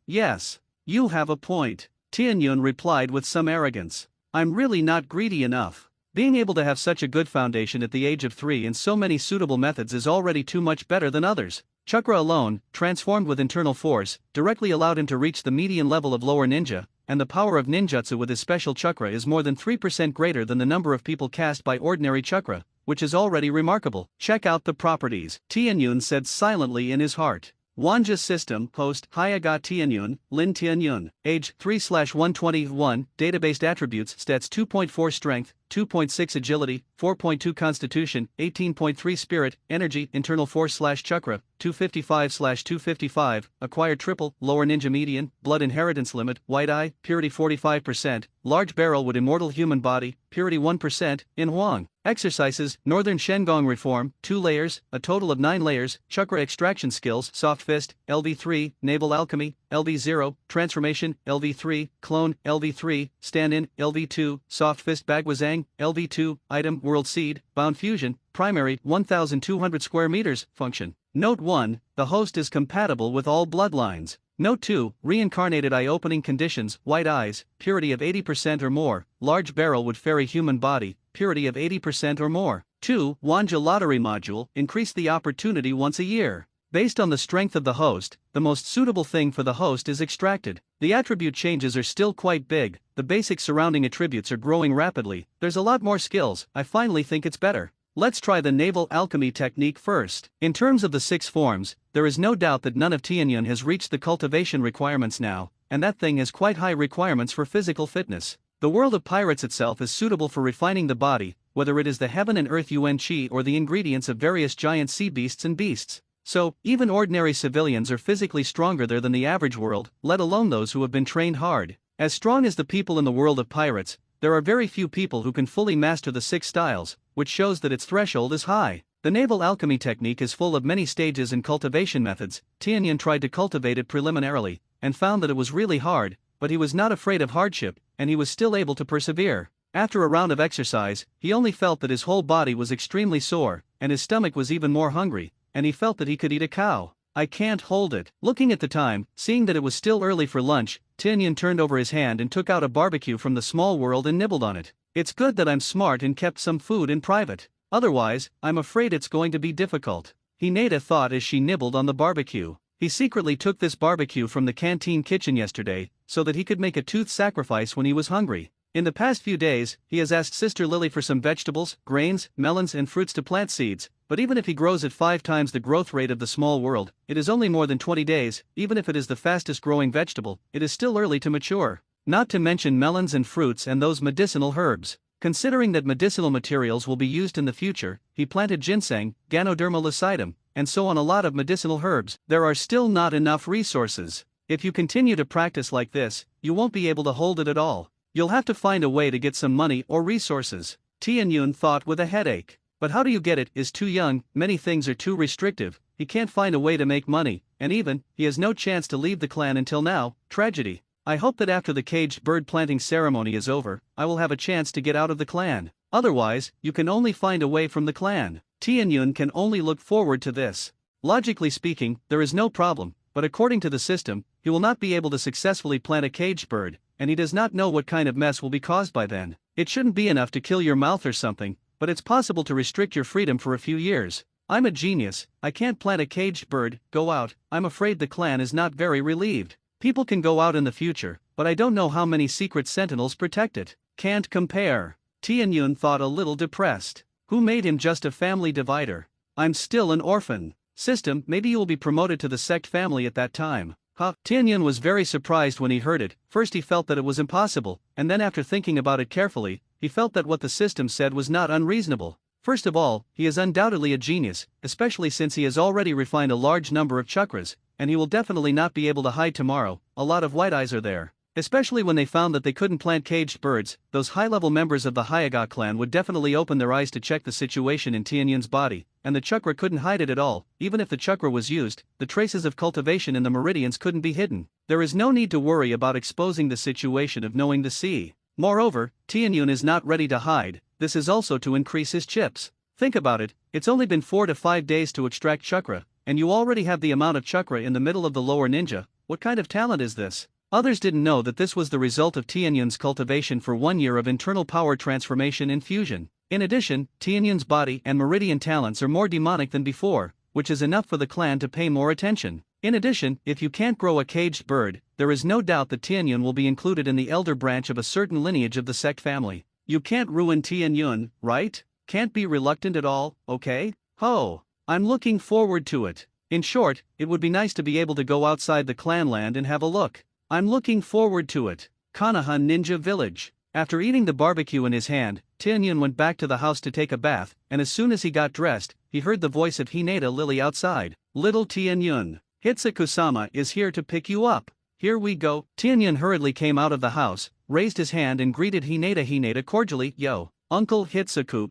Speaker 1: you have a point, Tianyun replied with some arrogance. I'm really not greedy enough. Being able to have such a good foundation at the age of 3 and so many suitable methods is already too much better than others. Chakra alone, transformed with internal force, directly allowed him to reach the median level of lower ninja, and the power of ninjutsu with his special chakra is more than 3% greater than the number of people cast by ordinary chakra, which is already remarkable. Check out the properties, Tianyun said silently in his heart. Wanja System, Post, Hyaga Tianyun, Lin Tianyun, Age 3/121, Database Attributes, Stats 2.4 Strength, 2.6 Agility, 4.2 Constitution, 18.3 Spirit, Energy, Internal Force/Chakra, 255/255, Acquired Triple, Lower Ninja Median, Blood Inheritance Limit, White Eye, Purity 45%, Large Barrel with Immortal Human Body, Purity 1%, in Huang. Exercises, Northern Shengong Reform, 2 layers, a total of 9 layers, Chakra Extraction Skills, Soft Fist, LV3, Naval Alchemy, LV0, Transformation, LV3, Clone, LV3, Stand-In, LV2, Soft Fist Bagwazang, LV2, Item, World Seed, Bound Fusion, Primary, 1,200 square meters, Function. Note 1, the host is compatible with all bloodlines. Note 2, reincarnated eye-opening conditions, white eyes, purity of 80% or more, large barrel would fairy human body, purity of 80% or more. 2, Wanja lottery module, increase the opportunity once a year. Based on the strength of the host, the most suitable thing for the host is extracted. The attribute changes are still quite big, the basic surrounding attributes are growing rapidly, there's a lot more skills, I finally think it's better. Let's try the naval alchemy technique first. In terms of the 6 forms, there is no doubt that none of Tianyun has reached the cultivation requirements now, and that thing has quite high requirements for physical fitness. The world of pirates itself is suitable for refining the body, whether it is the heaven and earth Yuan Qi or the ingredients of various giant sea beasts and beasts. So, even ordinary civilians are physically stronger there than the average world, let alone those who have been trained hard. As strong as the people in the world of pirates, there are very few people who can fully master the 6 styles, which shows that its threshold is high. The naval alchemy technique is full of many stages and cultivation methods. Tianyun tried to cultivate it preliminarily, and found that it was really hard, but he was not afraid of hardship, and he was still able to persevere. After a round of exercise, he only felt that his whole body was extremely sore, and his stomach was even more hungry, and he felt that he could eat a cow. I can't hold it. Looking at the time, seeing that it was still early for lunch, Tianyun turned over his hand and took out a barbecue from the small world and nibbled on it. It's good that I'm smart and kept some food in private. Otherwise, I'm afraid it's going to be difficult. Hinata thought as she nibbled on the barbecue. He secretly took this barbecue from the canteen kitchen yesterday, so that he could make a tooth sacrifice when he was hungry. In the past few days, he has asked Sister Lily for some vegetables, grains, melons and fruits to plant seeds, but even if he grows at 5 times the growth rate of the small world, it is only more than 20 days, even if it is the fastest growing vegetable, it is still early to mature. Not to mention melons and fruits and those medicinal herbs. Considering that medicinal materials will be used in the future, he planted ginseng, Ganoderma lucidum, and so on a lot of medicinal herbs. There are still not enough resources. If you continue to practice like this, you won't be able to hold it at all. You'll have to find a way to get some money or resources. Tianyun thought with a headache. But how do you get it? Is too young, many things are too restrictive, he can't find a way to make money, and even, he has no chance to leave the clan until now. Tragedy. I hope that after the caged bird planting ceremony is over, I will have a chance to get out of the clan. Otherwise, you can only find a way from the clan. Tianyun can only look forward to this. Logically speaking, there is no problem, but according to the system, he will not be able to successfully plant a caged bird, and he does not know what kind of mess will be caused by then. It shouldn't be enough to kill your mouth or something, but it's possible to restrict your freedom for a few years. I'm a genius, I can't plant a caged bird, go out. I'm afraid the clan is not very relieved. People can go out in the future, but I don't know how many secret sentinels protect it. Can't compare. Tianyun thought a little depressed. Who made him just a family divider? I'm still an orphan. System, maybe you will be promoted to the sect family at that time. Tianyun was very surprised when he heard it. First he felt that it was impossible, and then after thinking about it carefully, he felt that what the system said was not unreasonable. First of all, he is undoubtedly a genius, especially since he has already refined a large number of chakras, and he will definitely not be able to hide tomorrow. A lot of white eyes are there. Especially when they found that they couldn't plant caged birds, those high-level members of the Hyaga clan would definitely open their eyes to check the situation in Tianyun's body, and the chakra couldn't hide it at all. Even if the chakra was used, the traces of cultivation in the meridians couldn't be hidden. There is no need to worry about exposing the situation of knowing the sea. Moreover, Tianyun is not ready to hide. This is also to increase his chips. Think about it, it's only been 4 to 5 days to extract chakra, and you already have the amount of chakra in the middle of the lower ninja. What kind of talent is this? Others didn't know that this was the result of Tianyun's cultivation for 1 year of internal power transformation and fusion. In addition, Tianyun's body and meridian talents are more demonic than before, which is enough for the clan to pay more attention. In addition, if you can't grow a caged bird, there is no doubt that Tianyun will be included in the elder branch of a certain lineage of the sect family. You can't ruin Tianyun, right? Can't be reluctant at all, okay? I'm looking forward to it. In short, it would be nice to be able to go outside the clanland and have a look. I'm looking forward to it. Konoha Ninja Village. After eating the barbecue in his hand, Tianyun went back to the house to take a bath, and as soon as he got dressed, he heard the voice of Hinata Lily outside. Little Tianyun, Hitsuku-sama is here to pick you up. Here we go. Tianyun hurriedly came out of the house, raised his hand and greeted Hinata cordially. Yo, Uncle Hitsuku,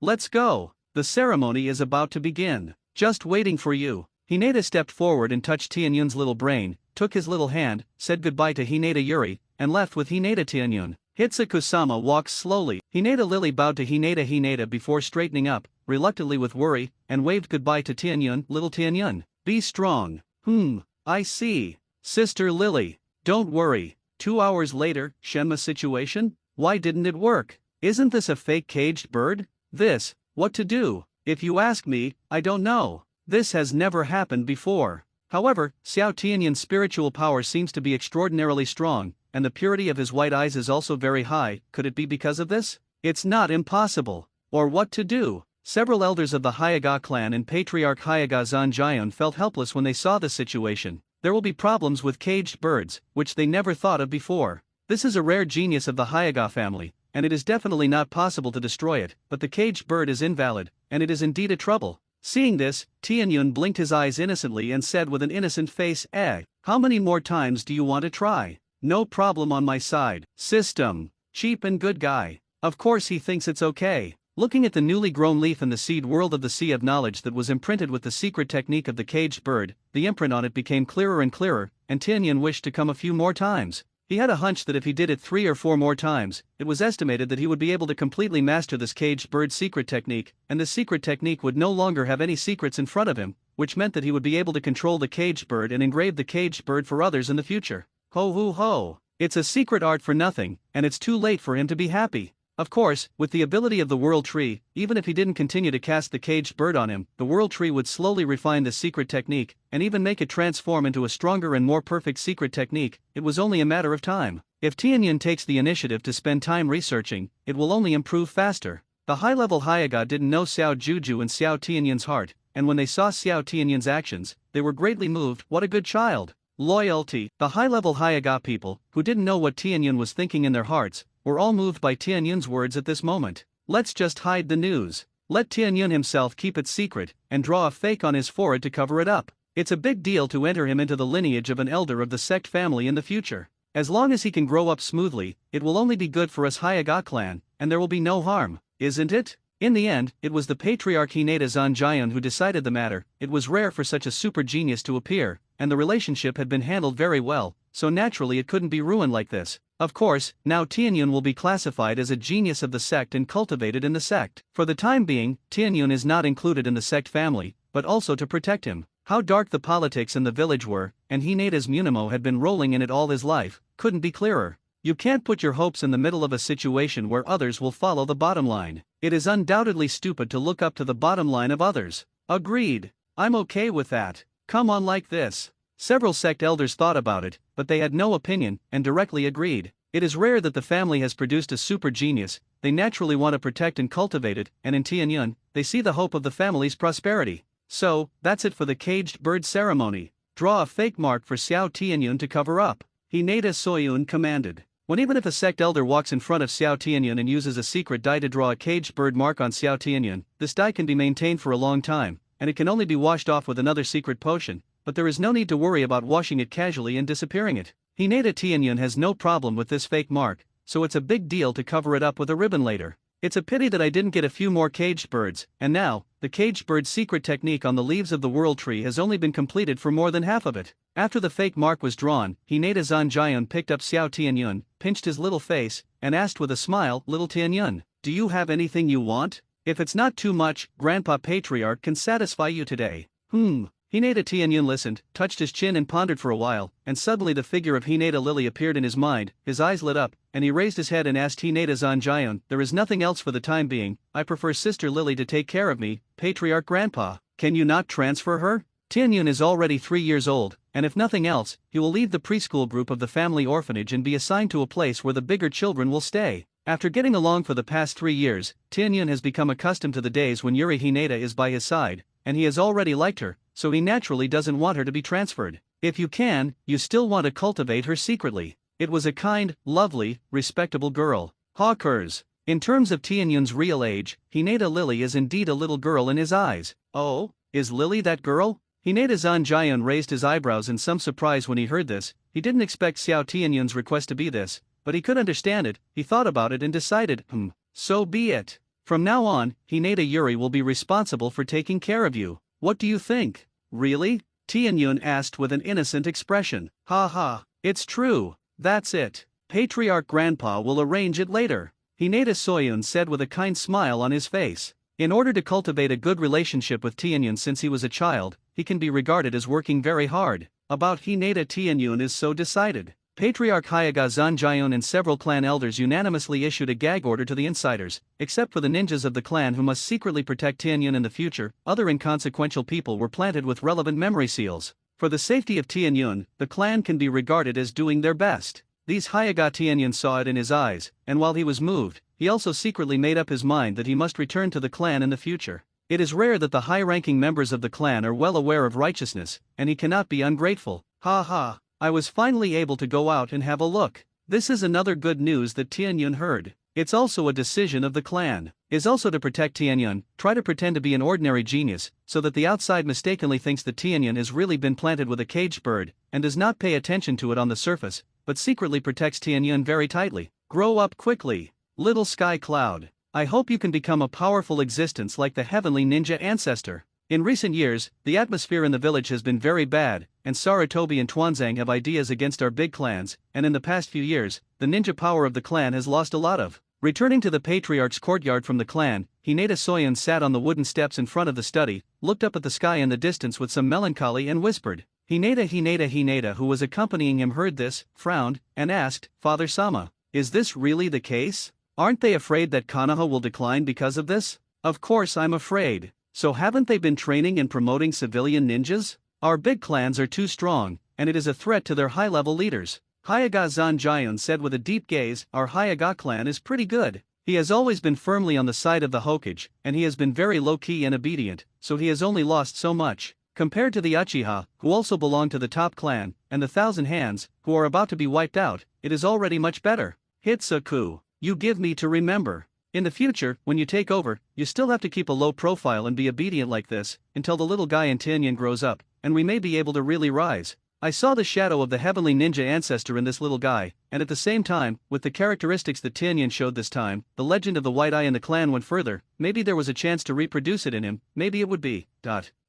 Speaker 1: let's go. The ceremony is about to begin. Just waiting for you. Hinata stepped forward and touched Tianyun's little brain, took his little hand, said goodbye to Hinata Yuri, and left with Hinata Tianyun. Hitsuku-sama walked slowly. Hinata Lily bowed to Hinata before straightening up, reluctantly with worry, and waved goodbye to Tianyun. Little Tianyun, be strong. I see. Sister Lily, don't worry. 2 hours later, Shenmue situation? Why didn't it work? Isn't this a fake caged bird? What to do? If you ask me, I don't know. This has never happened before. However, Xiao Tianyun's spiritual power seems to be extraordinarily strong, and the purity of his white eyes is also very high. Could it be because of this? It's not impossible. Or what to do? Several elders of the Hyaga clan and Patriarch Hyaga Zanjian felt helpless when they saw the situation. There will be problems with caged birds, which they never thought of before. This is a rare genius of the Hyaga family, and it is definitely not possible to destroy it, but the caged bird is invalid, and it is indeed a trouble. Seeing this, Tianyun blinked his eyes innocently and said with an innocent face, how many more times do you want to try? No problem on my side. System. Cheap and good guy. Of course he thinks it's okay. Looking at the newly grown leaf in the seed world of the Sea of Knowledge that was imprinted with the secret technique of the caged bird, the imprint on it became clearer and clearer, and Tianyun wished to come a few more times. He had a hunch that if he did it 3 or 4 more times, it was estimated that he would be able to completely master this caged bird secret technique, and this secret technique would no longer have any secrets in front of him, which meant that he would be able to control the caged bird and engrave the caged bird for others in the future. Ho. It's a secret art for nothing, and it's too late for him to be happy. Of course, with the ability of the World Tree, even if he didn't continue to cast the caged bird on him, the World Tree would slowly refine the secret technique, and even make it transform into a stronger and more perfect secret technique. It was only a matter of time. If Tianyun takes the initiative to spend time researching, it will only improve faster. The high-level Hyaga didn't know Xiao Juju and Xiao Tianyun's heart, and when they saw Xiao Tianyun's actions, they were greatly moved. What a good child. Loyalty. The high-level Hyaga people, who didn't know what Tianyun was thinking in their hearts, were all moved by Tianyun's words at this moment. Let's just hide the news. Let Tianyun himself keep it secret, and draw a fake on his forehead to cover it up. It's a big deal to enter him into the lineage of an elder of the sect family in the future. As long as he can grow up smoothly, it will only be good for us Hyaga clan, and there will be no harm, isn't it? In the end, it was the Patriarch Hinata Zanjian who decided the matter. It was rare for such a super genius to appear, and the relationship had been handled very well, so naturally it couldn't be ruined like this. Of course, now Tianyun will be classified as a genius of the sect and cultivated in the sect. For the time being, Tianyun is not included in the sect family, but also to protect him. How dark the politics in the village were, and Hinata's Munimo had been rolling in it all his life, couldn't be clearer. You can't put your hopes in the middle of a situation where others will follow the bottom line. It is undoubtedly stupid to look up to the bottom line of others. Agreed. I'm okay with that. Come on like this. Several sect elders thought about it, but they had no opinion, and directly agreed. It is rare that the family has produced a super genius, they naturally want to protect and cultivate it, and in Tianyun, they see the hope of the family's prosperity. So, that's it for the caged bird ceremony. Draw a fake mark for Xiao Tianyun to cover up. Hinata Soyun commanded. Even if a sect elder walks in front of Xiao Tianyun and uses a secret die to draw a caged bird mark on Xiao Tianyun, this die can be maintained for a long time, and it can only be washed off with another secret potion, but there is no need to worry about washing it casually and disappearing it. Hinata Tianyun has no problem with this fake mark, so it's a big deal to cover it up with a ribbon later. It's a pity that I didn't get a few more caged birds, and now, the caged bird secret technique on the leaves of the world tree has only been completed for more than half of it. After the fake mark was drawn, Hinata Zanjian picked up Xiao Tianyun, pinched his little face, and asked with a smile, "Little Tianyun, do you have anything you want? If it's not too much, Grandpa Patriarch can satisfy you today." Hinata Tianyun listened, touched his chin and pondered for a while, and suddenly the figure of Hinata Lily appeared in his mind, his eyes lit up, and he raised his head and asked Hinata Zanjian, "There is nothing else for the time being, I prefer Sister Lily to take care of me, Patriarch Grandpa. Can you not transfer her?" Tianyun is already 3 years old, and if nothing else, he will leave the preschool group of the family orphanage and be assigned to a place where the bigger children will stay. After getting along for the past 3 years, Tianyun has become accustomed to the days when Yuri Hinata is by his side, and he has already liked her, so he naturally doesn't want her to be transferred. If you can, you still want to cultivate her secretly. It was a kind, lovely, respectable girl. Hawkers. In terms of Tianyun's real age, Hinata Lily is indeed a little girl in his eyes. Oh, is Lily that girl? Hinata Zanjian raised his eyebrows in some surprise when he heard this. He didn't expect Xiao Tianyun's request to be this, but he could understand it. He thought about it and decided, so be it. From now on, Hinata Yuri will be responsible for taking care of you. What do you think? Really? Tianyun asked with an innocent expression. Ha ha, it's true. That's it. Patriarch Grandpa will arrange it later. Hinata Soyun said with a kind smile on his face. In order to cultivate a good relationship with Tianyun since he was a child, he can be regarded as working very hard. About Hinata Tianyun is so decided. Patriarch Hyaga Zanjian and several clan elders unanimously issued a gag order to the insiders, except for the ninjas of the clan who must secretly protect Tianyun in the future. Other inconsequential people were planted with relevant memory seals. For the safety of Tianyun, the clan can be regarded as doing their best. These Hyaga Tianyun saw it in his eyes, and while he was moved, he also secretly made up his mind that he must return to the clan in the future. It is rare that the high-ranking members of the clan are well aware of righteousness, and he cannot be ungrateful. Ha ha. I was finally able to go out and have a look. This is another good news that Tianyun heard. It's also a decision of the clan. Is also to protect Tianyun, try to pretend to be an ordinary genius, so that the outside mistakenly thinks that Tianyun has really been planted with a caged bird, and does not pay attention to it on the surface, but secretly protects Tianyun very tightly. Grow up quickly. Little Sky Cloud. I hope you can become a powerful existence like the heavenly ninja ancestor. In recent years, the atmosphere in the village has been very bad, and Sarutobi and Tuanzang have ideas against our big clans, and in the past few years, the ninja power of the clan has lost a lot of. Returning to the patriarch's courtyard from the clan, Hinata Soyun sat on the wooden steps in front of the study, looked up at the sky in the distance with some melancholy and whispered. Hinata, who was accompanying him, heard this, frowned, and asked, "Father Sama, is this really the case? Aren't they afraid that Konoha will decline because of this?" "Of course I'm afraid. So haven't they been training and promoting civilian ninjas? Our big clans are too strong, and it is a threat to their high-level leaders." Hyaga Zanjian said with a deep gaze, "Our Hyaga clan is pretty good. He has always been firmly on the side of the Hokage, and he has been very low-key and obedient, so he has only lost so much. Compared to the Uchiha, who also belong to the top clan, and the Thousand Hands, who are about to be wiped out, it is already much better. Hitsuku, you give me to remember. In the future, when you take over, you still have to keep a low profile and be obedient like this, until the little guy in Tianyun grows up, and we may be able to really rise. I saw the shadow of the heavenly ninja ancestor in this little guy, and at the same time, with the characteristics that Tianyun showed this time, the legend of the White Eye in the clan went further. Maybe there was a chance to reproduce it in him, maybe it would be.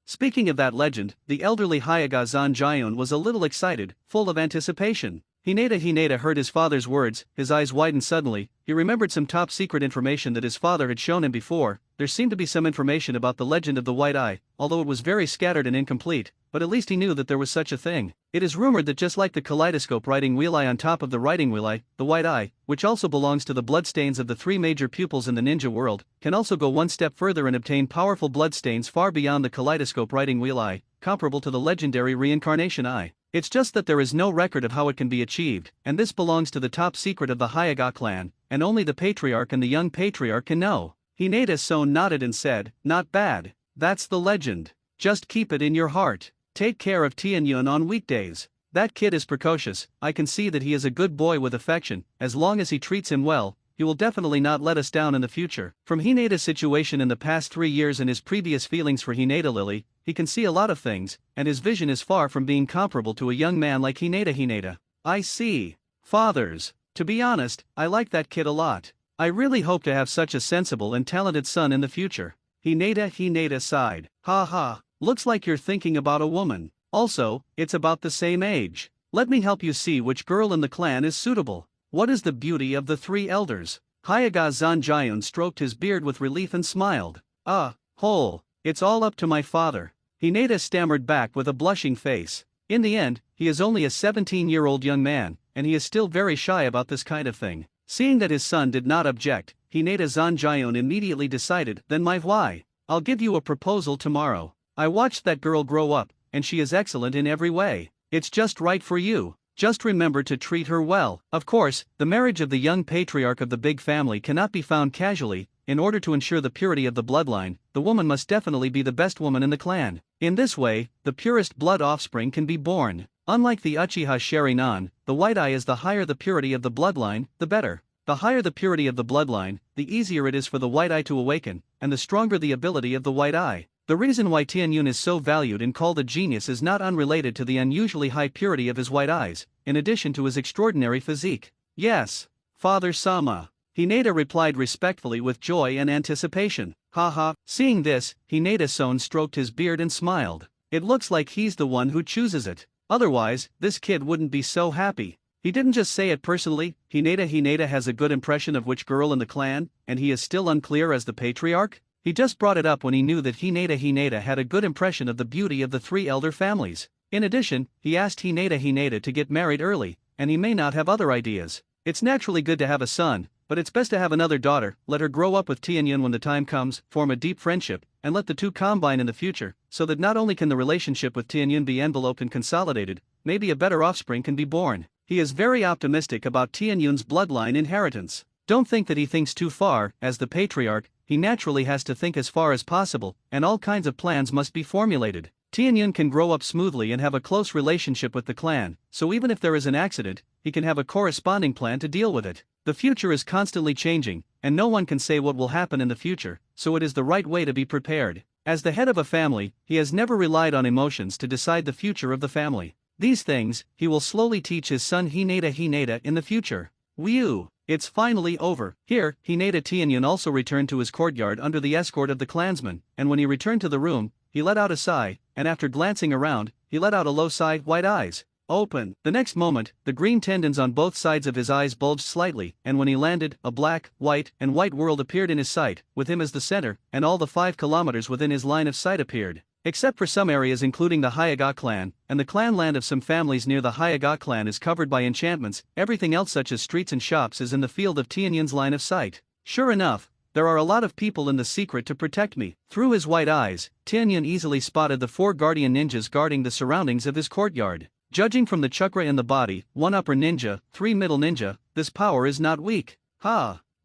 Speaker 1: Speaking of that legend, the elderly Hyaga Zanjian was a little excited, full of anticipation. Hinata heard his father's words, his eyes widened suddenly. He remembered some top secret information that his father had shown him before. There seemed to be some information about the legend of the white eye, although it was very scattered and incomplete, but at least he knew that there was such a thing. It is rumored that just like the kaleidoscope writing wheel eye on top of the writing wheel eye, the white eye, which also belongs to the bloodstains of the three major pupils in the ninja world, can also go one step further and obtain powerful bloodstains far beyond the kaleidoscope writing wheel eye, comparable to the legendary reincarnation eye. It's just that there is no record of how it can be achieved, and this belongs to the top secret of the Hyuga clan, and only the patriarch and the young patriarch can know. Hinata-san nodded and said, "Not bad. That's the legend. Just keep it in your heart. Take care of Tianyun on weekdays. That kid is precocious. I can see that he is a good boy with affection. As long as he treats him well, he will definitely not let us down in the future." From Hinata's situation in the past 3 years and his previous feelings for Hinata Lily, he can see a lot of things, and his vision is far from being comparable to a young man like Hinata. I see. Fathers. To be honest, I like that kid a lot. I really hope to have such a sensible and talented son in the future. Hinata sighed. Ha ha, looks like you're thinking about a woman. Also, it's about the same age. Let me help you see which girl in the clan is suitable. What is the beauty of the three elders? Hyuga Zanjayun stroked his beard with relief and smiled. It's all up to my father. Hinata stammered back with a blushing face. In the end, he is only a 17-year-old young man, and he is still very shy about this kind of thing. Seeing that his son did not object, Hinata Zanjayun immediately decided, "Then why? I'll give you a proposal tomorrow. I watched that girl grow up, and she is excellent in every way. It's just right for you. Just remember to treat her well." Of course, the marriage of the young patriarch of the big family cannot be found casually. In order to ensure the purity of the bloodline, the woman must definitely be the best woman in the clan. In this way, the purest blood offspring can be born. Unlike the Uchiha Sharingan, the white eye is the higher the purity of the bloodline, the better. The higher the purity of the bloodline, the easier it is for the white eye to awaken, and the stronger the ability of the white eye. The reason why Tianyun is so valued and called a genius is not unrelated to the unusually high purity of his white eyes, in addition to his extraordinary physique. "Yes, Father Sama," Hinata replied respectfully with joy and anticipation. Haha. Seeing this, Hinata-san stroked his beard and smiled. It looks like he's the one who chooses it. Otherwise, this kid wouldn't be so happy. He didn't just say it personally. Hinata has a good impression of which girl in the clan, and he is still unclear as the patriarch? He just brought it up when he knew that Hinata had a good impression of the beauty of the three elder families. In addition, he asked Hinata to get married early, and he may not have other ideas. It's naturally good to have a son, but it's best to have another daughter. Let her grow up with Tianyun when the time comes, form a deep friendship, and let the two combine in the future, so that not only can the relationship with Tianyun be enveloped and consolidated, maybe a better offspring can be born. He is very optimistic about Tianyun's bloodline inheritance. Don't think that he thinks too far. As the patriarch, he naturally has to think as far as possible, and all kinds of plans must be formulated. Tianyun can grow up smoothly and have a close relationship with the clan, so even if there is an accident, he can have a corresponding plan to deal with it. The future is constantly changing, and no one can say what will happen in the future, so it is the right way to be prepared. As the head of a family, he has never relied on emotions to decide the future of the family. These things, he will slowly teach his son Hinata in the future. Whew! It's finally over. Here, Hinata Tianyun also returned to his courtyard under the escort of the clansmen, and when he returned to the room, he let out a sigh, and after glancing around, he let out a low sigh. White eyes. Open. The next moment, the green tendons on both sides of his eyes bulged slightly, and when he landed, a black, white, and white world appeared in his sight, with him as the center, and all the 5 kilometers within his line of sight appeared. Except for some areas including the Hyuga clan, and the clan land of some families near the Hyuga clan is covered by enchantments, everything else such as streets and shops is in the field of Tianyun's line of sight. Sure enough, there are a lot of people in the secret to protect me. Through his white eyes, Tianyun easily spotted the 4 guardian ninjas guarding the surroundings of his courtyard. Judging from the chakra in the body, 1 upper ninja, 3 middle ninja, this power is not weak.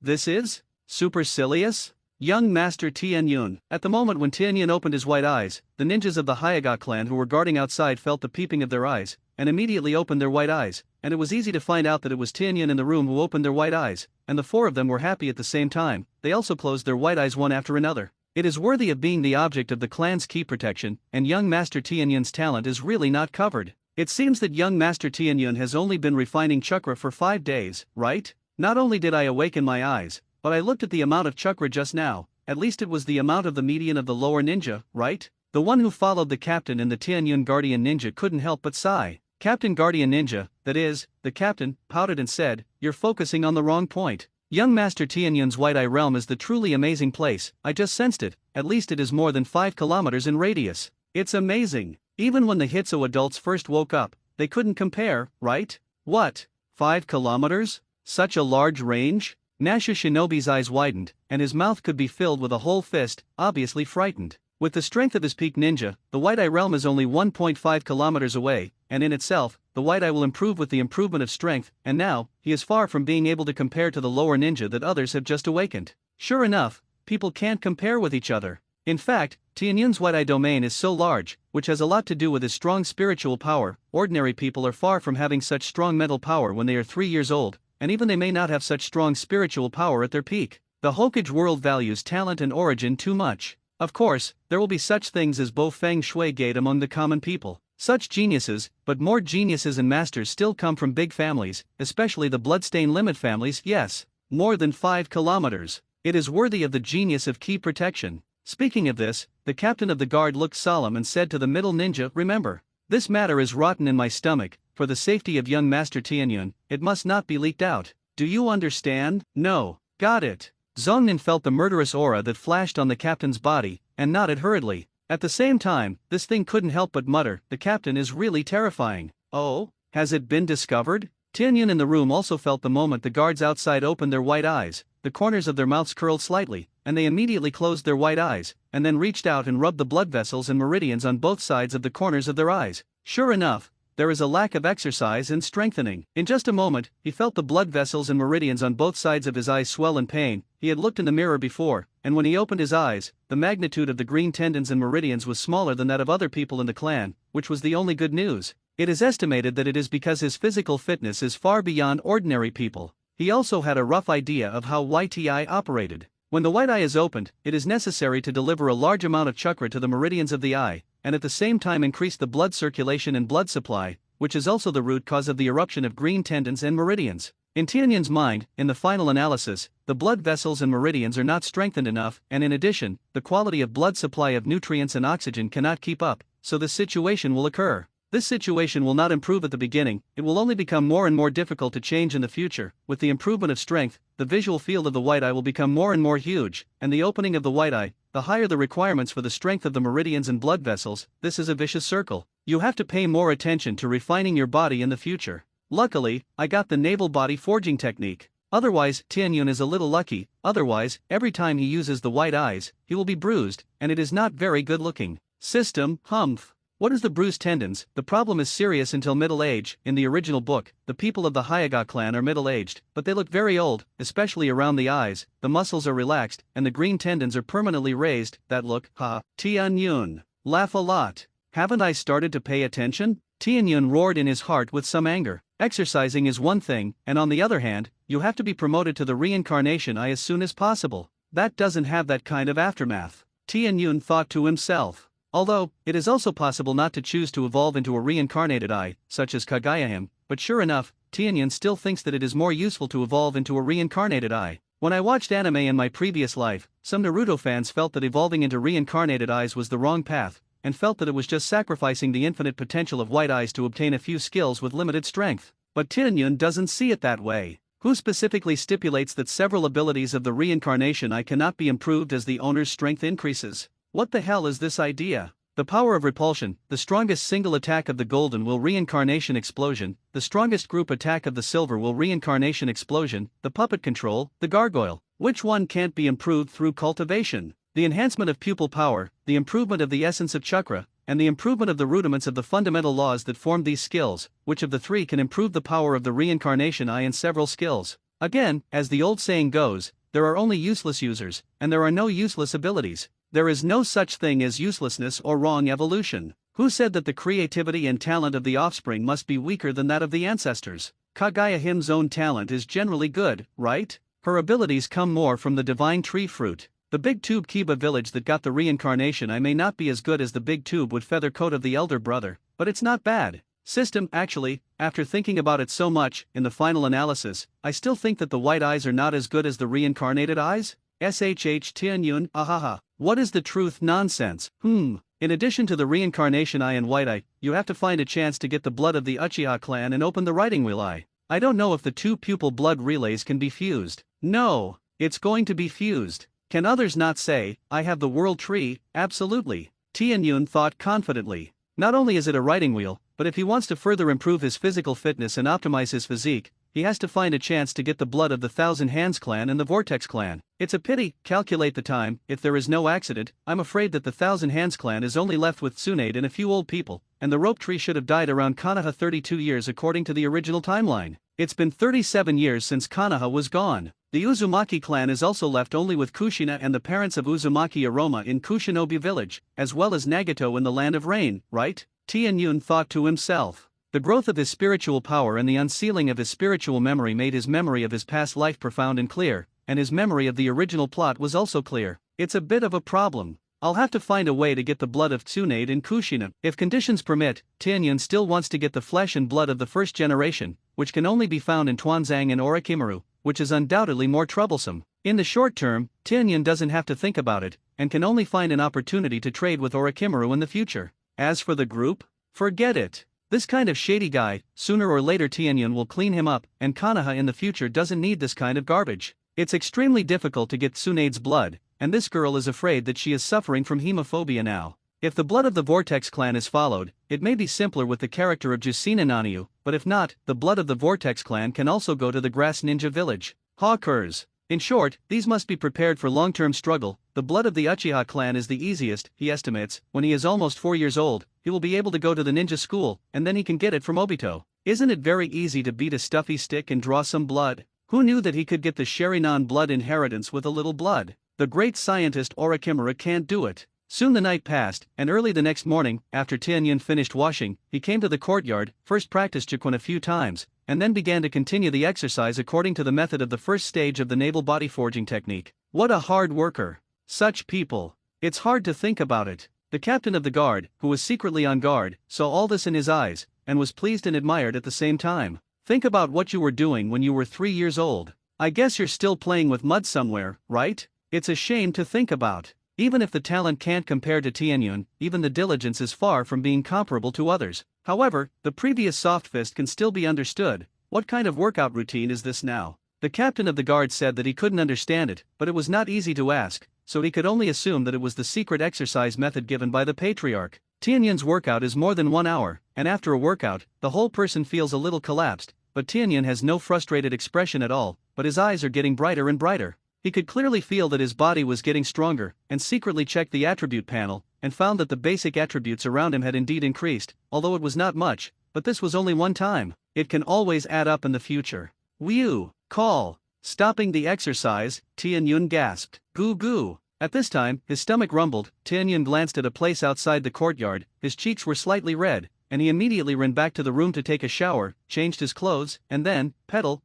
Speaker 1: This is supercilious? Young Master Tianyun. At the moment when Tianyun opened his white eyes, the ninjas of the Hyuga clan who were guarding outside felt the peeping of their eyes, and immediately opened their white eyes, and it was easy to find out that it was Tianyun in the room who opened their white eyes, and the 4 of them were happy at the same time. They also closed their white eyes one after another. It is worthy of being the object of the clan's key protection, and young Master Tianyun's talent is really not covered. It seems that young Master Tianyun has only been refining chakra for 5 days, right? Not only did I awaken my eyes, but I looked at the amount of chakra just now. At least it was the amount of the median of the lower ninja, right? The one who followed the captain in the Tianyun guardian ninja couldn't help but sigh. Captain Guardian Ninja, that is, the captain, pouted and said, "You're focusing on the wrong point. Young Master Tianyun's White Eye Realm is the truly amazing place, I just sensed it, at least it is more than 5 kilometers in radius. It's amazing. Even when the Hitsu adults first woke up, they couldn't compare, right? What? 5 kilometers? Such a large range?" Nasha Shinobi's eyes widened, and his mouth could be filled with a whole fist, obviously frightened. With the strength of his peak ninja, the White Eye Realm is only 1.5 kilometers away, and in itself, the White Eye will improve with the improvement of strength, and now, he is far from being able to compare to the lower ninja that others have just awakened. Sure enough, people can't compare with each other. In fact, Tianyun's White Eye domain is so large, which has a lot to do with his strong spiritual power. Ordinary people are far from having such strong mental power when they are 3 years old, and even they may not have such strong spiritual power at their peak. The Hokage world values talent and origin too much. Of course, there will be such things as Bo Feng Shui Gate among the common people. Such geniuses, but more geniuses and masters still come from big families, especially the Bloodstain Limit families. Yes, more than 5 kilometers. It is worthy of the genius of key protection. Speaking of this, the captain of the guard looked solemn and said to the middle ninja, "Remember, this matter is rotten in my stomach. For the safety of young Master Tianyun, it must not be leaked out. Do you understand?" "No." "Got it." Zhongnan felt the murderous aura that flashed on the captain's body, and nodded hurriedly. At the same time, this thing couldn't help but mutter, "The captain is really terrifying." "Oh? Has it been discovered?" Tianyun in the room also felt the moment the guards outside opened their white eyes, the corners of their mouths curled slightly, and they immediately closed their white eyes, and then reached out and rubbed the blood vessels and meridians on both sides of the corners of their eyes. Sure enough, there is a lack of exercise and strengthening. In just a moment, he felt the blood vessels and meridians on both sides of his eyes swell in pain. He had looked in the mirror before, and when he opened his eyes, the magnitude of the green tendons and meridians was smaller than that of other people in the clan, which was the only good news. It is estimated that it is because his physical fitness is far beyond ordinary people. He also had a rough idea of how YTI operated. When the white eye is opened, it is necessary to deliver a large amount of chakra to the meridians of the eye, and at the same time increase the blood circulation and blood supply, which is also the root cause of the eruption of green tendons and meridians. In Tianyun's mind, in the final analysis, the blood vessels and meridians are not strengthened enough, and in addition, the quality of blood supply of nutrients and oxygen cannot keep up, so this situation will occur. This situation will not improve at the beginning, it will only become more and more difficult to change in the future. With the improvement of strength, the visual field of the white eye will become more and more huge, and the opening of the white eye, the higher the requirements for the strength of the meridians and blood vessels. This is a vicious circle. You have to pay more attention to refining your body in the future. Luckily, I got the naval body forging technique. Otherwise, Tianyun is a little lucky. Otherwise, every time he uses the white eyes, he will be bruised, and it is not very good looking. System, humph. What is the bruised tendons? The problem is serious until middle age. In the original book, the people of the Hyuga clan are middle-aged, but they look very old, especially around the eyes. The muscles are relaxed, and the green tendons are permanently raised. That look, ha. Tianyun. Laugh a lot. Haven't I started to pay attention? Tianyun roared in his heart with some anger. Exercising is one thing, and on the other hand, you have to be promoted to the reincarnation eye as soon as possible. That doesn't have that kind of aftermath. Tianyun thought to himself. Although, it is also possible not to choose to evolve into a reincarnated eye, such as Kagaya-him, but sure enough, Tianyun still thinks that it is more useful to evolve into a reincarnated eye. When I watched anime in my previous life, some Naruto fans felt that evolving into reincarnated eyes was the wrong path, and felt that it was just sacrificing the infinite potential of white eyes to obtain a few skills with limited strength. But Tianyun doesn't see it that way. Who specifically stipulates that several abilities of the reincarnation eye cannot be improved as the owner's strength increases? What the hell is this idea? The power of repulsion, the strongest single attack of the golden will reincarnation explosion, the strongest group attack of the silver will reincarnation explosion, the puppet control, the gargoyle. Which one can't be improved through cultivation? The enhancement of pupil power, the improvement of the essence of chakra, and the improvement of the rudiments of the fundamental laws that form these skills. Which of the three can improve the power of the reincarnation eye in several skills? Again, as the old saying goes, there are only useless users, and there are no useless abilities. There is no such thing as uselessness or wrong evolution. Who said that the creativity and talent of the offspring must be weaker than that of the ancestors? Kagaya-him's own talent is generally good, right? Her abilities come more from the divine tree fruit. The big tube Kiba village that got the reincarnation eye may not be as good as the big tube wood feather coat of the elder brother, but it's not bad. System, actually, after thinking about it so much, in the final analysis, I still think that the white eyes are not as good as the reincarnated eyes? SHH Tianyun, ahaha. What is the truth nonsense? In In addition to the reincarnation eye and white eye, you have to find a chance to get the blood of the Uchiha clan and open the writing wheel eye. I don't know if the two pupil blood relays can be fused. No, it's going to be fused. Can others not say, I have the world tree? Absolutely. Tianyun thought confidently. Not only is it a writing wheel, but if he wants to further improve his physical fitness and optimize his physique, he has to find a chance to get the blood of the Thousand Hands clan and the Vortex clan. It's a pity, calculate the time, if there is no accident, I'm afraid that the Thousand Hands clan is only left with Tsunade and a few old people, and the rope tree should have died around Konoha 32 years according to the original timeline. It's been 37 years since Konoha was gone. The Uzumaki clan is also left only with Kushina and the parents of Uzumaki Aroma in Kushinobi village, as well as Nagato in the Land of Rain, right? Tianyun thought to himself. The growth of his spiritual power and the unsealing of his spiritual memory made his memory of his past life profound and clear, and his memory of the original plot was also clear. It's a bit of a problem. I'll have to find a way to get the blood of Tsunade and Kushina. If conditions permit, Tianyun still wants to get the flesh and blood of the first generation, which can only be found in Tuanzang and Orochimaru, which is undoubtedly more troublesome. In the short term, Tianyun doesn't have to think about it, and can only find an opportunity to trade with Orochimaru in the future. As for the group, forget it. This kind of shady guy, sooner or later Tianyun will clean him up, and Konoha in the future doesn't need this kind of garbage. It's extremely difficult to get Tsunade's blood, and this girl is afraid that she is suffering from hemophobia now. If the blood of the Vortex clan is followed, it may be simpler with the character of Jusina Naniu, but if not, the blood of the Vortex clan can also go to the Grass Ninja village. Hawkers. In short, these must be prepared for long-term struggle. The blood of the Uchiha clan is the easiest, he estimates. When he is almost 4 years old, he will be able to go to the ninja school, and then he can get it from Obito. Isn't it very easy to beat a stuffy stick and draw some blood? Who knew that he could get the Sherinan blood inheritance with a little blood? The great scientist Orochimaru can't do it. Soon the night passed, and early the next morning, after Tianyun finished washing, he came to the courtyard, first practiced Jiquan a few times, and then began to continue the exercise according to the method of the first stage of the naval body forging technique. What a hard worker. Such people. It's hard to think about it. The captain of the guard, who was secretly on guard, saw all this in his eyes, and was pleased and admired at the same time. Think about what you were doing when you were 3 years old. I guess you're still playing with mud somewhere, right? It's a shame to think about. Even if the talent can't compare to Tianyun, even the diligence is far from being comparable to others. However, the previous soft fist can still be understood. What kind of workout routine is this now? The captain of the guard said that he couldn't understand it, but it was not easy to ask, so he could only assume that it was the secret exercise method given by the patriarch. Tianyun's workout is more than 1 hour, and after a workout, the whole person feels a little collapsed, but Tianyun has no frustrated expression at all, but his eyes are getting brighter and brighter. He could clearly feel that his body was getting stronger, and secretly checked the attribute panel, and found that the basic attributes around him had indeed increased, although it was not much, but this was only one time. It can always add up in the future. Whew! Call! Stopping the exercise, Tianyun gasped. Goo goo! At this time, his stomach rumbled. Tianyun glanced at a place outside the courtyard, his cheeks were slightly red, and he immediately ran back to the room to take a shower, changed his clothes, and then, pedal,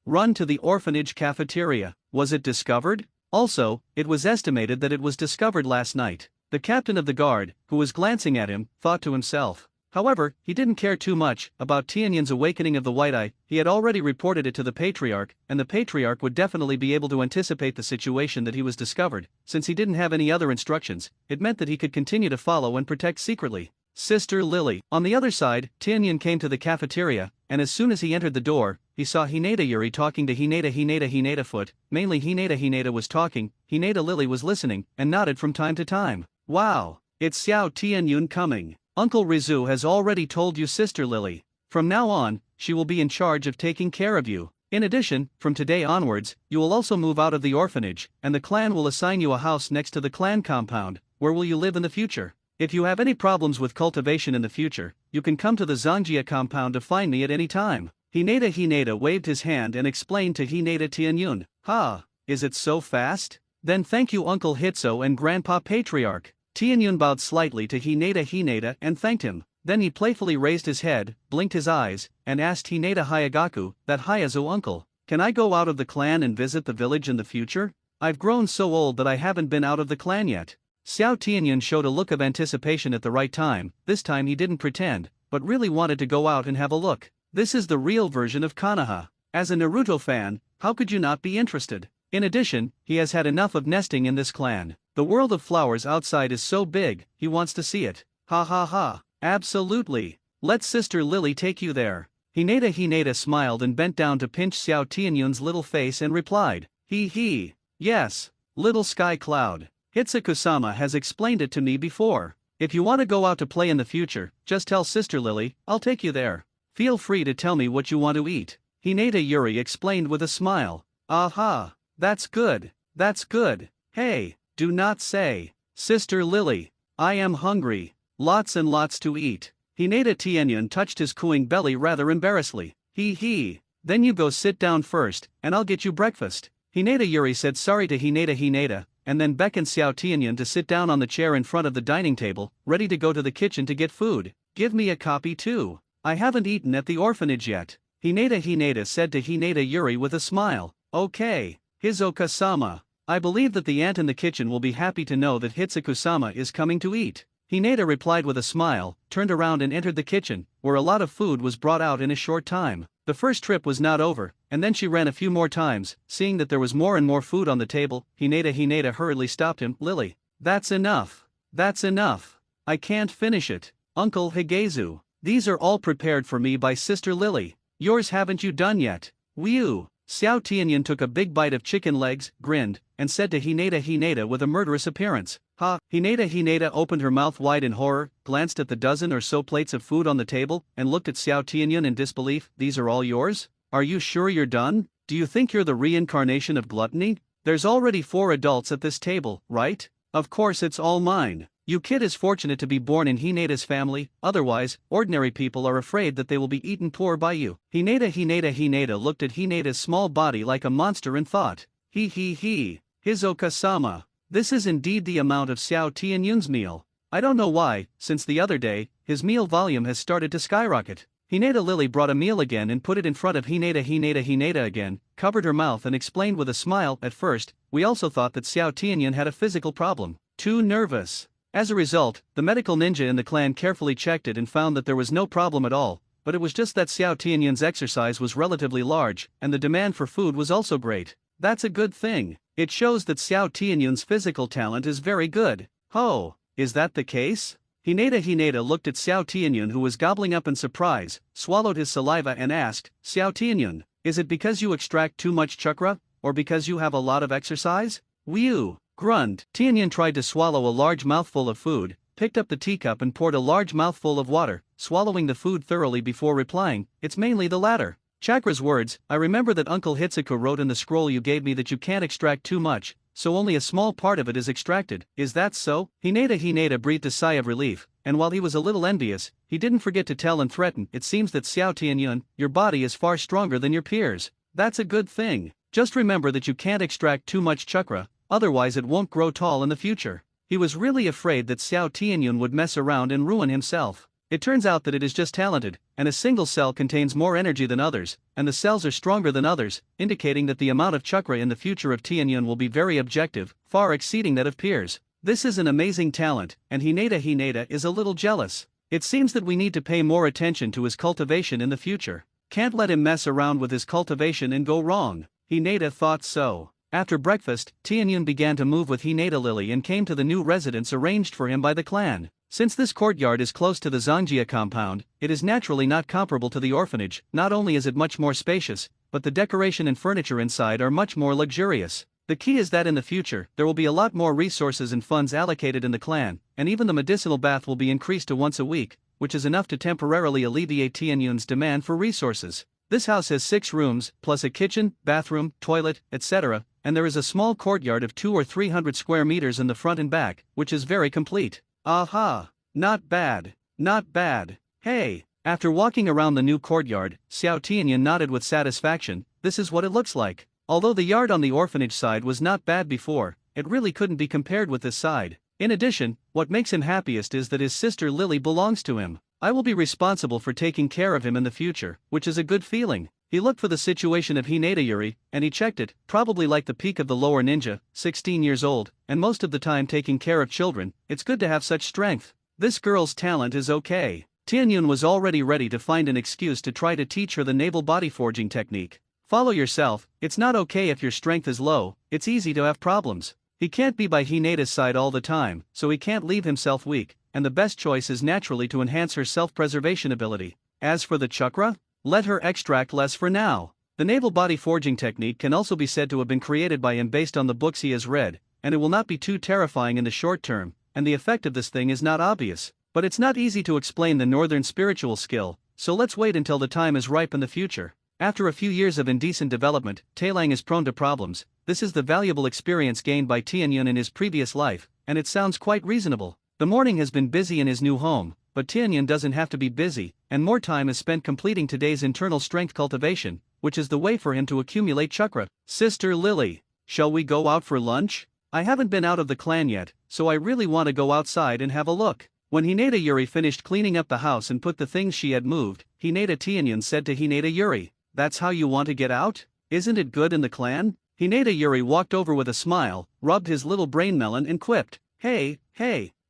Speaker 1: run to the orphanage cafeteria. Was it discovered? Also, it was estimated that it was discovered last night. The captain of the guard, who was glancing at him, thought to himself. However, he didn't care too much about Tianyun's awakening of the white eye. He had already reported it to the patriarch, and the patriarch would definitely be able to anticipate the situation that he was discovered. Since he didn't have any other instructions, it meant that he could continue to follow and protect secretly. Sister Lily. On the other side, Tianyun came to the cafeteria, and as soon as he entered the door, he saw Hinata Yuri talking to Hinata Foot. Mainly Hinata was talking, Hinata Lily was listening, and nodded from time to time. Wow! It's Xiao Tianyun coming. Uncle Rizu has already told you, Sister Lily. From now on, she will be in charge of taking care of you. In addition, from today onwards, you will also move out of the orphanage, and the clan will assign you a house next to the clan compound. Where will you live in the future? If you have any problems with cultivation in the future, you can come to the Zangjia compound to find me at any time. Hinata waved his hand and explained to Hinata Tianyun. Ha! Is it so fast? Then thank you Uncle Hitso and Grandpa Patriarch. Tianyun bowed slightly to Hinata and thanked him. Then he playfully raised his head, blinked his eyes, and asked Hinata Hayagaku, that Hayazo uncle, can I go out of the clan and visit the village in the future? I've grown so old that I haven't been out of the clan yet. Xiao Tianyun showed a look of anticipation at the right time. This time he didn't pretend, but really wanted to go out and have a look. This is the real version of Konoha. As a Naruto fan, how could you not be interested? In addition, he has had enough of nesting in this clan. The world of flowers outside is so big, he wants to see it. Ha ha ha. Absolutely. Let Sister Lily take you there. Hinata smiled and bent down to pinch Xiao Tianyun's little face and replied, hee hee. Yes, little sky cloud. Hitsuko-sama has explained it to me before. If you want to go out to play in the future, just tell Sister Lily, I'll take you there. Feel free to tell me what you want to eat. Hinata Yuri explained with a smile. Aha, that's good, that's good. Hey, do not say, Sister Lily, I am hungry, lots and lots to eat. Hinata Tianyun touched his cooing belly rather embarrassedly. Hee hee, then you go sit down first, and I'll get you breakfast. Hinata Yuri said sorry to Hinata, and then beckoned Xiao Tianyun to sit down on the chair in front of the dining table, ready to go to the kitchen to get food. Give me a copy too. I haven't eaten at the orphanage yet. Hinata said to Hinata Yuri with a smile. Okay, Hisoka-sama. I believe that the aunt in the kitchen will be happy to know that Hitsuko-sama is coming to eat. Hinata replied with a smile, turned around and entered the kitchen, where a lot of food was brought out in a short time. The first trip was not over, and then she ran a few more times, seeing that there was more and more food on the table. Hinata hurriedly stopped him. Lily, that's enough. That's enough. I can't finish it. Uncle Higezu, these are all prepared for me by Sister Lily. Yours haven't you done yet? Whew. Xiao Tianyun took a big bite of chicken legs, grinned, and said to Hinata with a murderous appearance. Ha! Hinata opened her mouth wide in horror, glanced at the dozen or so plates of food on the table, and looked at Xiao Tianyun in disbelief. These are all yours? Are you sure you're done? Do you think you're the reincarnation of gluttony? There's already 4 adults at this table, right? Of course it's all mine. You kid is fortunate to be born in Hinata's family, otherwise, ordinary people are afraid that they will be eaten poor by you. Hinata looked at Hinata's small body like a monster and thought, hee hee hee, Hisoka-sama. This is indeed the amount of Xiao Tianyun's meal. I don't know why, since the other day, his meal volume has started to skyrocket. Hinata Lily brought a meal again and put it in front of Hinata again, covered her mouth and explained with a smile. At first, we also thought that Xiao Tianyun had a physical problem. Too nervous. As a result, the medical ninja in the clan carefully checked it and found that there was no problem at all, but it was just that Xiao Tianyun's exercise was relatively large, and the demand for food was also great. That's a good thing. It shows that Xiao Tianyun's physical talent is very good. Oh, is that the case? Hinata looked at Xiao Tianyun, who was gobbling up in surprise, swallowed his saliva and asked, Xiao Tianyun, is it because you extract too much chakra, or because you have a lot of exercise? Whew. Grunt. Tianyun tried to swallow a large mouthful of food, picked up the teacup and poured a large mouthful of water, swallowing the food thoroughly before replying, it's mainly the latter. Chakra's words, I remember that Uncle Hitsuko wrote in the scroll you gave me that you can't extract too much, so only a small part of it is extracted. Is that so? Hinata breathed a sigh of relief, and while he was a little envious, he didn't forget to tell and threaten, it seems that Xiao Tianyun, your body is far stronger than your peers. That's a good thing. Just remember that you can't extract too much chakra, otherwise it won't grow tall in the future. He was really afraid that Xiao Tianyun would mess around and ruin himself. It turns out that it is just talented, and a single cell contains more energy than others, and the cells are stronger than others, indicating that the amount of chakra in the future of Tianyun will be very objective, far exceeding that of peers. This is an amazing talent, and Hinata is a little jealous. It seems that we need to pay more attention to his cultivation in the future. Can't let him mess around with his cultivation and go wrong. Hinata thought so. After breakfast, Tianyun began to move with Hinata Lily and came to the new residence arranged for him by the clan. Since this courtyard is close to the Zanjia compound, it is naturally not comparable to the orphanage. Not only is it much more spacious, but the decoration and furniture inside are much more luxurious. The key is that in the future, there will be a lot more resources and funds allocated in the clan, and even the medicinal bath will be increased to once a week, which is enough to temporarily alleviate Tianyun's demand for resources. This house has 6 rooms, plus a kitchen, bathroom, toilet, etc., and there is a small courtyard of 200 or 300 square meters in the front and back, which is very complete. Aha! Not bad, not bad. Hey! After walking around the new courtyard, Xiao Tianyun nodded with satisfaction. This is what it looks like. Although the yard on the orphanage side was not bad before, it really couldn't be compared with this side. In addition, what makes him happiest is that his sister Lily belongs to him. I will be responsible for taking care of him in the future, which is a good feeling. He looked for the situation of Hinata Yuri, and he checked it, probably like the peak of the lower ninja, 16 years old, and most of the time taking care of children. It's good to have such strength. This girl's talent is okay. Tianyun was already ready to find an excuse to try to teach her the naval body forging technique. Follow yourself, it's not okay if your strength is low, it's easy to have problems. He can't be by Hinata's side all the time, so he can't leave himself weak, and the best choice is naturally to enhance her self-preservation ability. As for the chakra, let her extract less for now. The naval body forging technique can also be said to have been created by him based on the books he has read, and it will not be too terrifying in the short term, and the effect of this thing is not obvious. But it's not easy to explain the northern spiritual skill, so let's wait until the time is ripe in the future. After a few years of indecent development, Taelang is prone to problems. This is the valuable experience gained by Tianyun in his previous life, and it sounds quite reasonable. The morning has been busy in his new home, but Tianyun doesn't have to be busy, and more time is spent completing today's internal strength cultivation, which is the way for him to accumulate chakra. Sister Lily, shall we go out for lunch? I haven't been out of the clan yet, so I really want to go outside and have a look. When Hinata Yuri finished cleaning up the house and put the things she had moved, Hinata Tianyun said to Hinata Yuri, "That's how you want to get out? Isn't it good in the clan?" Hinata Yuri walked over with a smile, rubbed his little brain melon and quipped, Hey,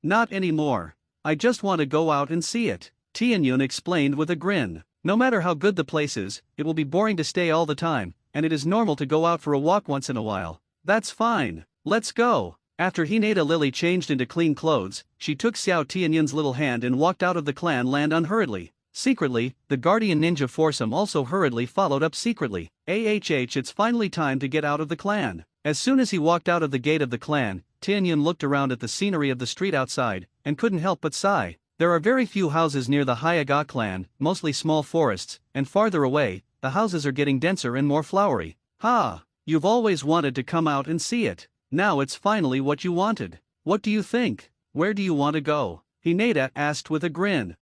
Speaker 1: not anymore. I just want to go out and see it." Tianyun explained with a grin. No matter how good the place is, it will be boring to stay all the time, and it is normal to go out for a walk once in a while. That's fine. Let's go. After Hinata Lily changed into clean clothes, she took Xiao Tianyun's little hand and walked out of the clan land unhurriedly. Secretly, the guardian ninja foursome also hurriedly followed up secretly. It's finally time to get out of the clan. As soon as he walked out of the gate of the clan, Tianyun looked around at the scenery of the street outside, and couldn't help but sigh. There are very few houses near the Hyaga clan, mostly small forests, and farther away, the houses are getting denser and more flowery. You've always wanted to come out and see it. Now it's finally what you wanted. What do you think? Where do you want to go? Hinata asked with a grin.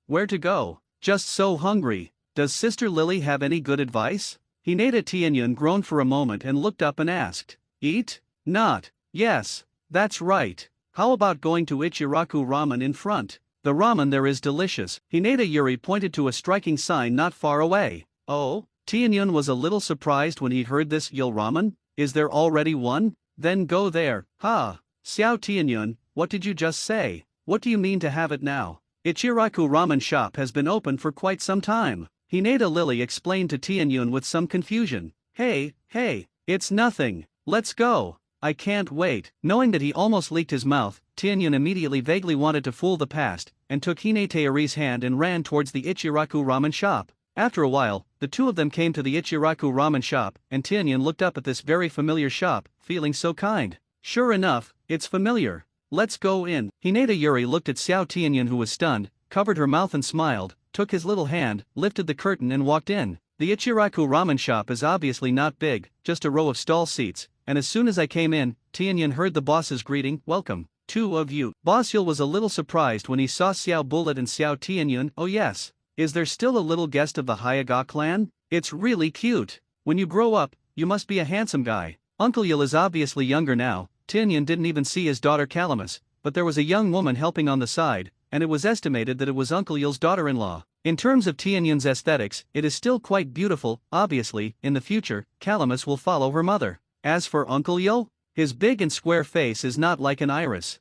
Speaker 1: Where to go? Just so hungry. Does Sister Lily have any good advice? Hinata Tianyun groaned for a moment and looked up and asked. Eat? Not. Yes, that's right. How about going to Ichiraku Ramen in front? The ramen there is delicious. Hinata Yuri pointed to a striking sign not far away. Oh? Tianyun was a little surprised when he heard this. Yil ramen? Is there already one? Then go there. Xiao Tianyun, what did you just say? What do you mean to have it now? Ichiraku Ramen shop has been open for quite some time. Hinata Lily explained to Tianyun with some confusion. Hey, it's nothing. Let's go. I can't wait. Knowing that he almost leaked his mouth, Tianyun immediately vaguely wanted to fool the past, and took Hinata Yuri's hand and ran towards the Ichiraku Ramen shop. After a while, the two of them came to the Ichiraku Ramen shop, and Tianyun looked up at this very familiar shop, feeling so kind. Sure enough, it's familiar. Let's go in. Hinata Yuri looked at Xiao Tianyun, who was stunned, covered her mouth and smiled, took his little hand, lifted the curtain and walked in. The Ichiraku Ramen shop is obviously not big, just a row of stall seats, and as soon as I came in, Tianyun heard the boss's greeting, "Welcome, two of you." Boss Yul was a little surprised when he saw Xiao Bullet and Xiao Tianyun. Oh yes. Is there still a little guest of the Hyaga clan? It's really cute. When you grow up, you must be a handsome guy. Uncle Yul is obviously younger now. Tianyun didn't even see his daughter Calamus, but there was a young woman helping on the side, and it was estimated that it was Uncle Yul's daughter-in-law. In terms of Tianyun's aesthetics, it is still quite beautiful. Obviously, in the future, Calamus will follow her mother. As for Uncle Yul, his big and square face is not like an iris.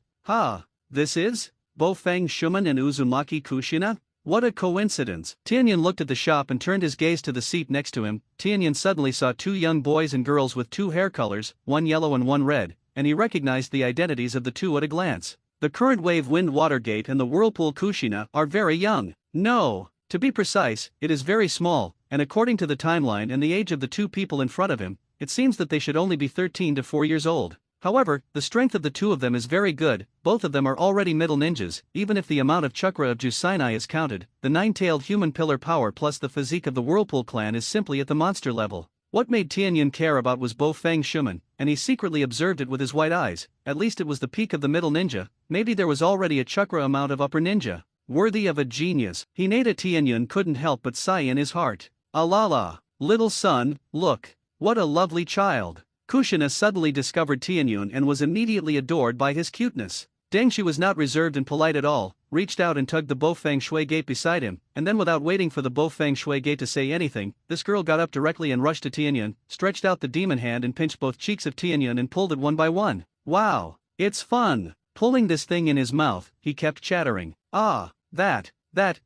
Speaker 1: This is? Bofeng Shuman and Uzumaki Kushina? What a coincidence. Tianyun looked at the shop and turned his gaze to the seat next to him. Tianyun suddenly saw two young boys and girls with two hair colors, one yellow and one red, and he recognized the identities of the two at a glance. The current wave Wind Watergate and the Whirlpool Kushina are very young. No, to be precise, it is very small, and according to the timeline and the age of the two people in front of him, it seems that they should only be 13 to 4 years old. However, the strength of the two of them is very good. Both of them are already middle ninjas. Even if the amount of chakra of Jusainai is counted, the nine-tailed human pillar power plus the physique of the Whirlpool clan is simply at the monster level. What made Tianyun care about was Bofeng Shuman, and he secretly observed it with his white eyes. At least it was the peak of the middle ninja. Maybe there was already a chakra amount of upper ninja. Worthy of a genius. Hinata Tianyun couldn't help but sigh in his heart. Alala, little son, look. What a lovely child. Kushina suddenly discovered Tianyun and was immediately adored by his cuteness. Dengshi was not reserved and polite at all, reached out and tugged the Bofeng Shui gate beside him, and then without waiting for the Bofeng Shui gate to say anything, this girl got up directly and rushed to Tianyun, stretched out the demon hand and pinched both cheeks of Tianyun and pulled it one by one. Wow, it's fun. Pulling this thing in his mouth, he kept chattering. That,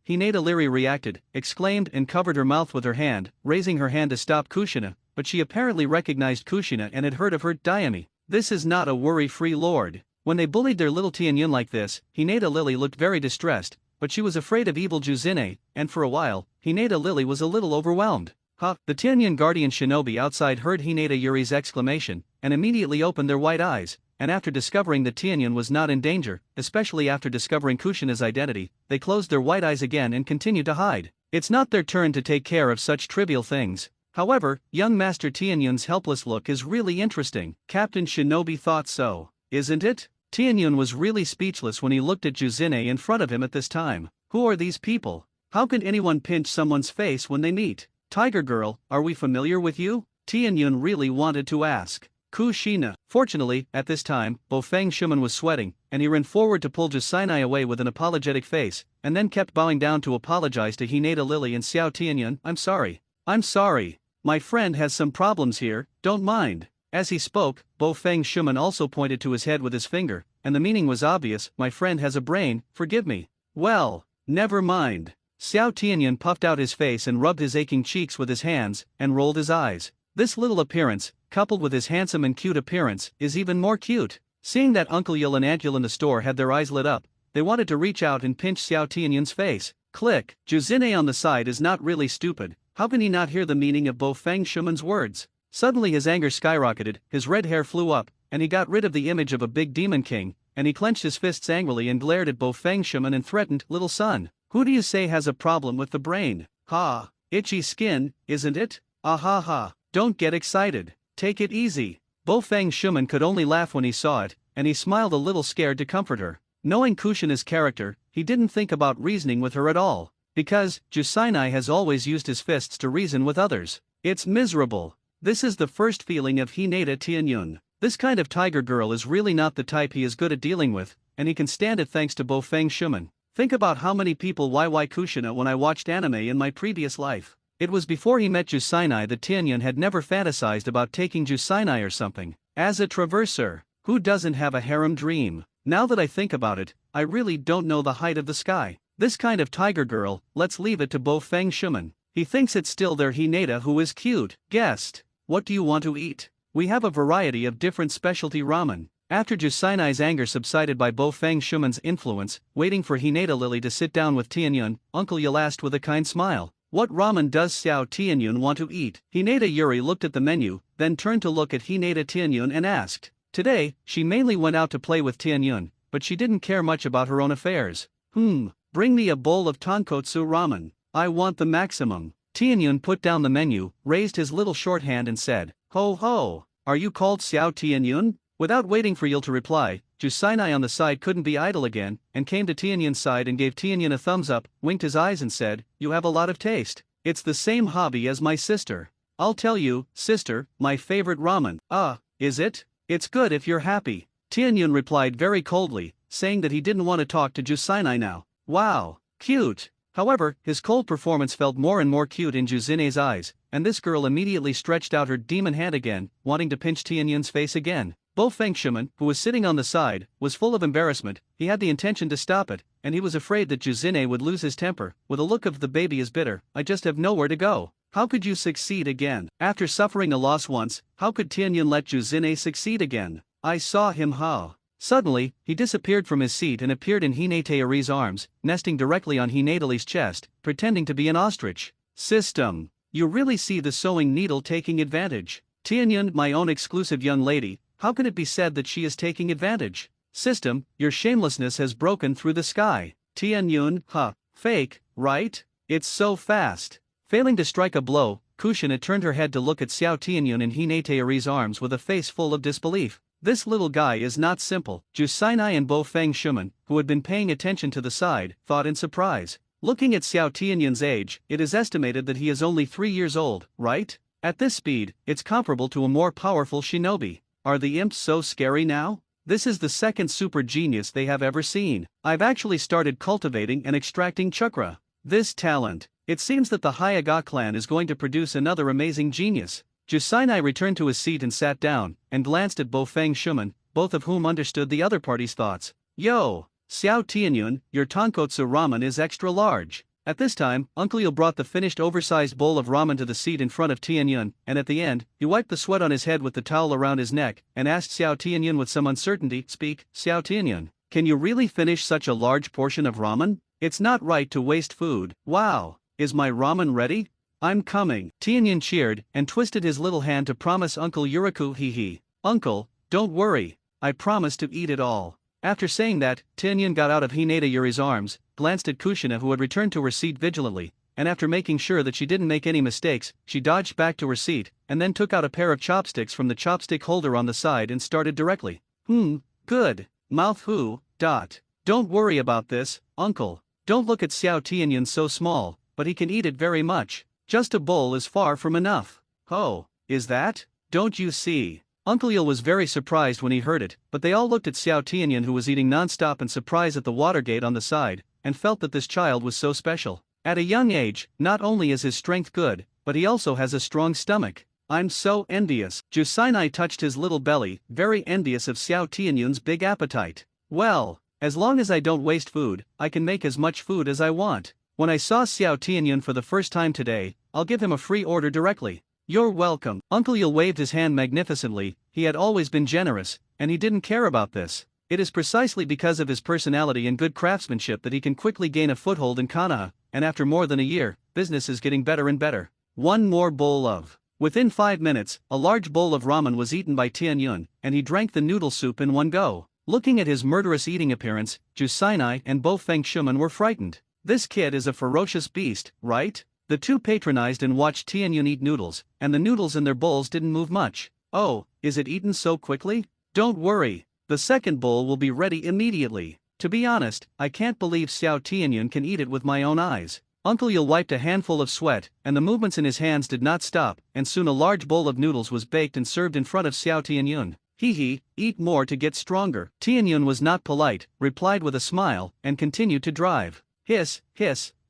Speaker 1: Hinata Liri reacted, exclaimed and covered her mouth with her hand, raising her hand to stop Kushina, but she apparently recognized Kushina and had heard of her. Dayami. This is not a worry-free lord. When they bullied their little Tianyun like this, Hinata Lily looked very distressed, but she was afraid of evil Juzine, and for a while, Hinata Lily was a little overwhelmed. The Tianyun guardian shinobi outside heard Hinata Yuri's exclamation, and immediately opened their white eyes, and after discovering that Tianyun was not in danger, especially after discovering Kushina's identity, they closed their white eyes again and continued to hide. It's not their turn to take care of such trivial things. However, young Master Tianyun's helpless look is really interesting. Captain Shinobi thought so, isn't it? Tianyun was really speechless when he looked at Juzine in front of him at this time. Who are these people? How can anyone pinch someone's face when they meet? Tiger girl, are we familiar with you? Tianyun really wanted to ask. Kushina. Fortunately, at this time, Bofeng Shuman was sweating, and he ran forward to pull Jusinai away with an apologetic face, and then kept bowing down to apologize to Hinata Lily and Xiao Tianyun. I'm sorry. I'm sorry. My friend has some problems here, don't mind. As he spoke, Bofeng Shuman also pointed to his head with his finger, and the meaning was obvious. My friend has a brain, forgive me. Well, never mind. Xiao Tianyun puffed out his face and rubbed his aching cheeks with his hands, and rolled his eyes. This little appearance, coupled with his handsome and cute appearance, is even more cute. Seeing that Uncle Yul and Aunt Yul in the store had their eyes lit up, they wanted to reach out and pinch Xiao Tianyun's face. Click. Juzine on the side is not really stupid. How can he not hear the meaning of Bofeng Shuman's words? Suddenly his anger skyrocketed, his red hair flew up, and he got rid of the image of a big demon king, and he clenched his fists angrily and glared at Bofeng Shuman and threatened, "Little son, who do you say has a problem with the brain? Ha, itchy skin, isn't it? Ah ha ha, don't get excited, take it easy." Bofeng Shuman could only laugh when he saw it, and he smiled a little scared to comfort her. Knowing Kushina's character, he didn't think about reasoning with her at all, because Jusinai has always used his fists to reason with others. It's miserable. This is the first feeling of Hinata Tianyun. This kind of tiger girl is really not the type he is good at dealing with, and he can stand it thanks to Bofeng Shuman. Think about how many people YY Kushina when I watched anime in my previous life. It was before he met Jusinai that Tianyun had never fantasized about taking Jusinai or something. As a traverser, who doesn't have a harem dream? Now that I think about it, I really don't know the height of the sky. This kind of tiger girl, let's leave it to Bofeng Shuman. He thinks it's still their Hinata who is cute. Guest, what do you want to eat? We have a variety of different specialty ramen. After Jusinai's anger subsided by Bofeng Shuman's influence, waiting for Hinata Lily to sit down with Tianyun, Uncle Yul asked with a kind smile, "What ramen does Xiao Tianyun want to eat?" Hinata Yuri looked at the menu, then turned to look at Hinata Tianyun and asked. Today, she mainly went out to play with Tianyun, but she didn't care much about her own affairs. Bring me a bowl of tonkotsu ramen. I want the maximum. Tianyun put down the menu, raised his little short hand and said, "Ho ho, are you called Xiao Tianyun?" Without waiting for Yul to reply, Jusinai on the side couldn't be idle again, and came to Tianyun's side and gave Tianyun a thumbs up, winked his eyes and said, "You have a lot of taste. It's the same hobby as my sister. I'll tell you, sister, my favorite ramen." Is it? It's good if you're happy. Tianyun replied very coldly, saying that he didn't want to talk to Jusinai now. Wow, cute. However, his cold performance felt more and more cute in Juzine's eyes, and this girl immediately stretched out her demon hand again, wanting to pinch Tianyun's face again. Bofeng Shuman, who was sitting on the side, was full of embarrassment. He had the intention to stop it, and he was afraid that Juzine would lose his temper. With a look of "the baby is bitter, I just have nowhere to go. How could you succeed again? After suffering a loss once, how could Tianyun let Juzine succeed again? I saw him how." Suddenly, he disappeared from his seat and appeared in Hinata Yuri's arms, nesting directly on Hinata Li's chest, pretending to be an ostrich. System. You really see the sewing needle taking advantage. Tianyun, my own exclusive young lady, how can it be said that she is taking advantage? System, your shamelessness has broken through the sky. Tianyun, fake, right? It's so fast. Failing to strike a blow, Kushina turned her head to look at Xiao Tianyun in Hinata Yuri's arms with a face full of disbelief. This little guy is not simple. Jusinai and Bofeng Shuman, who had been paying attention to the side, thought in surprise. Looking at Xiao Tianyun's age, it is estimated that he is only 3 years old, right? At this speed, it's comparable to a more powerful shinobi. Are the imps so scary now? This is the second super genius they have ever seen. I've actually started cultivating and extracting chakra. This talent. It seems that the Hyaga clan is going to produce another amazing genius. Jusinai returned to his seat and sat down, and glanced at Bofeng Shuman, both of whom understood the other party's thoughts. Yo, Xiao Tianyun, your tonkotsu ramen is extra large. At this time, Uncle Yul brought the finished oversized bowl of ramen to the seat in front of Tianyun, and at the end, he wiped the sweat on his head with the towel around his neck, and asked Xiao Tianyun with some uncertainty, "Speak, Xiao Tianyun, can you really finish such a large portion of ramen? It's not right to waste food." "Wow, is my ramen ready? I'm coming." Tianyun cheered, and twisted his little hand to promise Uncle Yuriku hee. "Uncle, don't worry, I promise to eat it all." After saying that, Tianyun got out of Hinata Yuri's arms, glanced at Kushina who had returned to her seat vigilantly, and after making sure that she didn't make any mistakes, she dodged back to her seat, and then took out a pair of chopsticks from the chopstick holder on the side and started directly. Good. Mouth who, dot. Don't worry about this, Uncle. Don't look at Xiao Tianyun so small, but he can eat it very much. Just a bowl is far from enough. Oh, is that? Don't you see? Uncle Yul was very surprised when he heard it, but they all looked at Xiao Tianyun who was eating non-stop in surprise at the water gate on the side, and felt that this child was so special. At a young age, not only is his strength good, but he also has a strong stomach. I'm so envious. Jusainai touched his little belly, very envious of Xiao Tianyun's big appetite. Well, as long as I don't waste food, I can make as much food as I want. When I saw Xiao Tianyun for the first time today, I'll give him a free order directly. You're welcome. Uncle Yul waved his hand magnificently. He had always been generous, and he didn't care about this. It is precisely because of his personality and good craftsmanship that he can quickly gain a foothold in Konoha, and after more than a year, business is getting better and better. One more bowl of. Within 5 minutes, a large bowl of ramen was eaten by Tianyun, and he drank the noodle soup in one go. Looking at his murderous eating appearance, Jusainai and Bo Feng Shuman were frightened. This kid is a ferocious beast, right? The two patronized and watched Tianyun eat noodles, and the noodles in their bowls didn't move much. Oh, is it eaten so quickly? Don't worry, the second bowl will be ready immediately. To be honest, I can't believe Xiao Tianyun can eat it with my own eyes. Uncle Yul wiped a handful of sweat, and the movements in his hands did not stop, and soon a large bowl of noodles was baked and served in front of Xiao Tianyun. Eat more to get stronger. Tianyun was not polite, replied with a smile, and continued to drive. Hiss,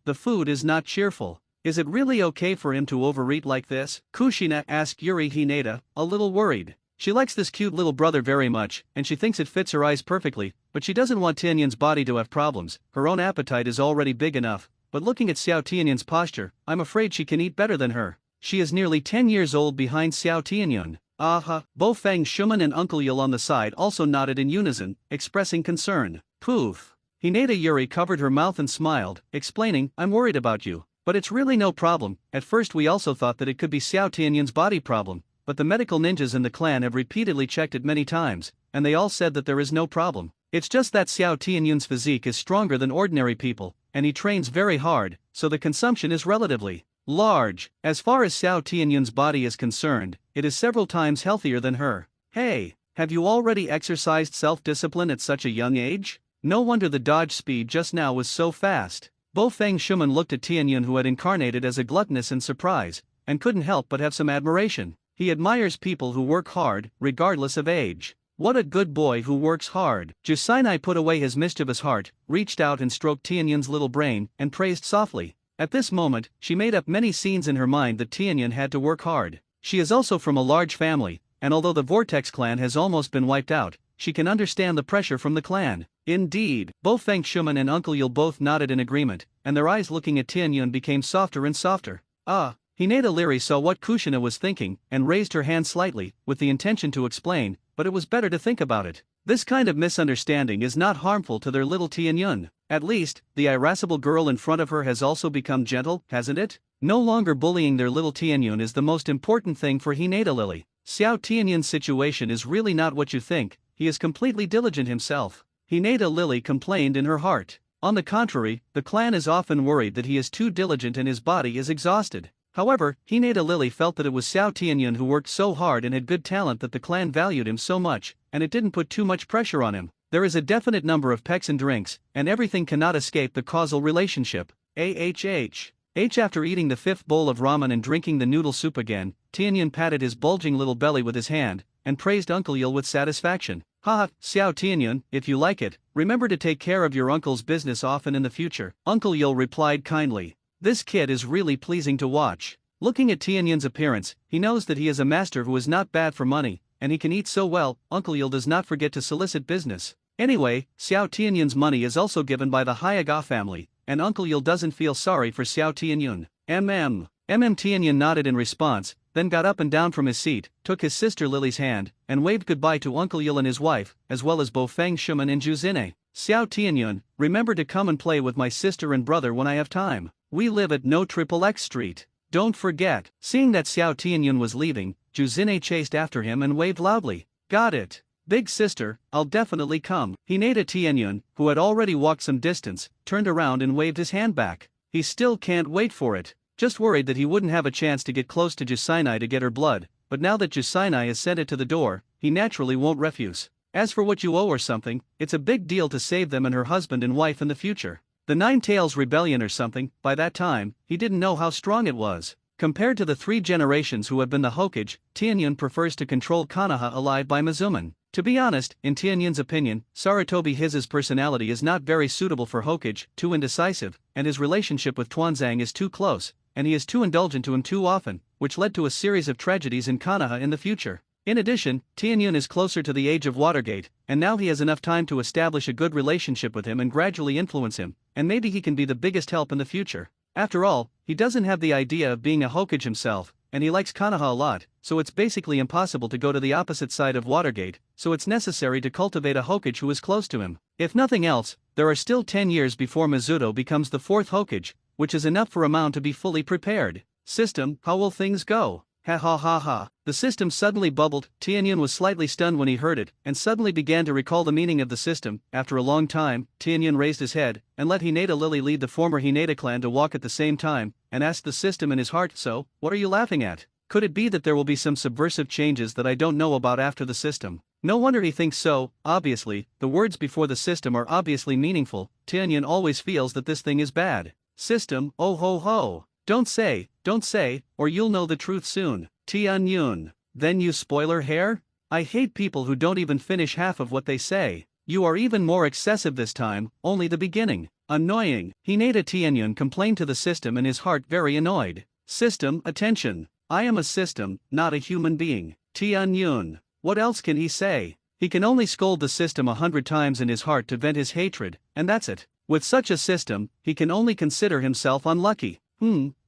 Speaker 1: the food is not cheerful. Is it really okay for him to overeat like this? Kushina asked Yuri Hinata, a little worried. She likes this cute little brother very much, and she thinks it fits her eyes perfectly, but she doesn't want Tianyun's body to have problems. Her own appetite is already big enough, but looking at Xiao Tianyun's posture, I'm afraid she can eat better than her. She is nearly 10 years old behind Xiao Tianyun. Aha! Bo Feng Shuman and Uncle Yul on the side also nodded in unison, expressing concern. Poof! Hinata Yuri covered her mouth and smiled, explaining, I'm worried about you. But it's really no problem. At first we also thought that it could be Xiao Tianyun's body problem, but the medical ninjas in the clan have repeatedly checked it many times, and they all said that there is no problem. It's just that Xiao Tianyun's physique is stronger than ordinary people, and he trains very hard, so the consumption is relatively large. As far as Xiao Tianyun's body is concerned, it is several times healthier than her. Hey, have you already exercised self-discipline at such a young age? No wonder the dodge speed just now was so fast. Bo Feng Shuman looked at Tianyun who had incarnated as a gluttonous in surprise, and couldn't help but have some admiration. He admires people who work hard, regardless of age. What a good boy who works hard. Jusainai put away his mischievous heart, reached out and stroked Tianyun's little brain, and praised softly. At this moment, she made up many scenes in her mind that Tianyun had to work hard. She is also from a large family, and although the Vortex clan has almost been wiped out, she can understand the pressure from the clan. Indeed, Bo Feng Shuman and Uncle Yul both nodded in agreement, and their eyes looking at Tianyun became softer and softer. Hinata Leary saw what Kushina was thinking, and raised her hand slightly, with the intention to explain, but it was better to think about it. This kind of misunderstanding is not harmful to their little Tianyun. At least, the irascible girl in front of her has also become gentle, hasn't it? No longer bullying their little Tianyun is the most important thing for Hinata Lily. Xiao Tianyun's situation is really not what you think, he is completely diligent himself. Hinata Lily complained in her heart. On the contrary, the clan is often worried that he is too diligent and his body is exhausted. However, Hinata Lily felt that it was Xiao Tianyun who worked so hard and had good talent that the clan valued him so much, and it didn't put too much pressure on him. There is a definite number of pecks and drinks, and everything cannot escape the causal relationship. After eating the 5th bowl of ramen and drinking the noodle soup again, Tianyun patted his bulging little belly with his hand, and praised Uncle Yul with satisfaction. Xiao Tianyun, if you like it, remember to take care of your uncle's business often in the future. Uncle Yul replied kindly. This kid is really pleasing to watch. Looking at Tianyun's appearance, he knows that he is a master who is not bad for money, and he can eat so well. Uncle Yul does not forget to solicit business. Anyway, Xiao Tianyun's money is also given by the Hyaga family, and Uncle Yul doesn't feel sorry for Xiao Tianyun. Tianyun nodded in response, then got up and down from his seat, took his sister Lily's hand, and waved goodbye to Uncle Yul and his wife, as well as Bo Feng Shuman and Zhu Zine. Xiao Tianyun, remember to come and play with my sister and brother when I have time. We live at No XXX Street. Don't forget. Seeing that Xiao Tianyun was leaving, Zhu Zine chased after him and waved loudly. Got it. Big sister, I'll definitely come. Hinata Tianyun, who had already walked some distance, turned around and waved his hand back. He still can't wait for it. Just worried that he wouldn't have a chance to get close to Jusinai to get her blood, but now that Jusinai has sent it to the door, he naturally won't refuse. As for what you owe or something, it's a big deal to save them and her husband and wife in the future. The Nine Tails Rebellion or something, by that time, he didn't know how strong it was. Compared to the 3 generations who have been the Hokage, Tianyun prefers to control Konoha alive by Mizuman. To be honest, in Tianyun's opinion, Sarutobi Hiz's personality is not very suitable for Hokage, too indecisive, and his relationship with Tuanzang is too close, and he is too indulgent to him too often, which led to a series of tragedies in Konoha in the future. In addition, Tianyun is closer to the age of Watergate, and now he has enough time to establish a good relationship with him and gradually influence him, and maybe he can be the biggest help in the future. After all, he doesn't have the idea of being a Hokage himself, and he likes Konoha a lot, so it's basically impossible to go to the opposite side of Watergate, so it's necessary to cultivate a Hokage who is close to him. If nothing else, there are still 10 years before Mizuto becomes the 4th Hokage, which is enough for Amon to be fully prepared. System, how will things go? Ha ha ha ha. The system suddenly bubbled. Tianyun was slightly stunned when he heard it, and suddenly began to recall the meaning of the system. After a long time, Tianyun raised his head, and let Hinata Lily lead the former Hinata clan to walk at the same time, and asked the system in his heart, so, what are you laughing at? Could it be that there will be some subversive changes that I don't know about after the system? No wonder he thinks so. Obviously, the words before the system are obviously meaningful. Tianyun always feels that this thing is bad. System, oh ho ho. Don't say, or you'll know the truth soon. Tianyun. Then you spoiler hair? I hate people who don't even finish half of what they say. You are even more excessive this time, only the beginning. Annoying. Hinata Tianyun complained to the system in his heart, very annoyed. System, attention. I am a system, not a human being. Tianyun. What else can he say? He can only scold the system 100 times in his heart to vent his hatred, and that's it. With such a system, he can only consider himself unlucky.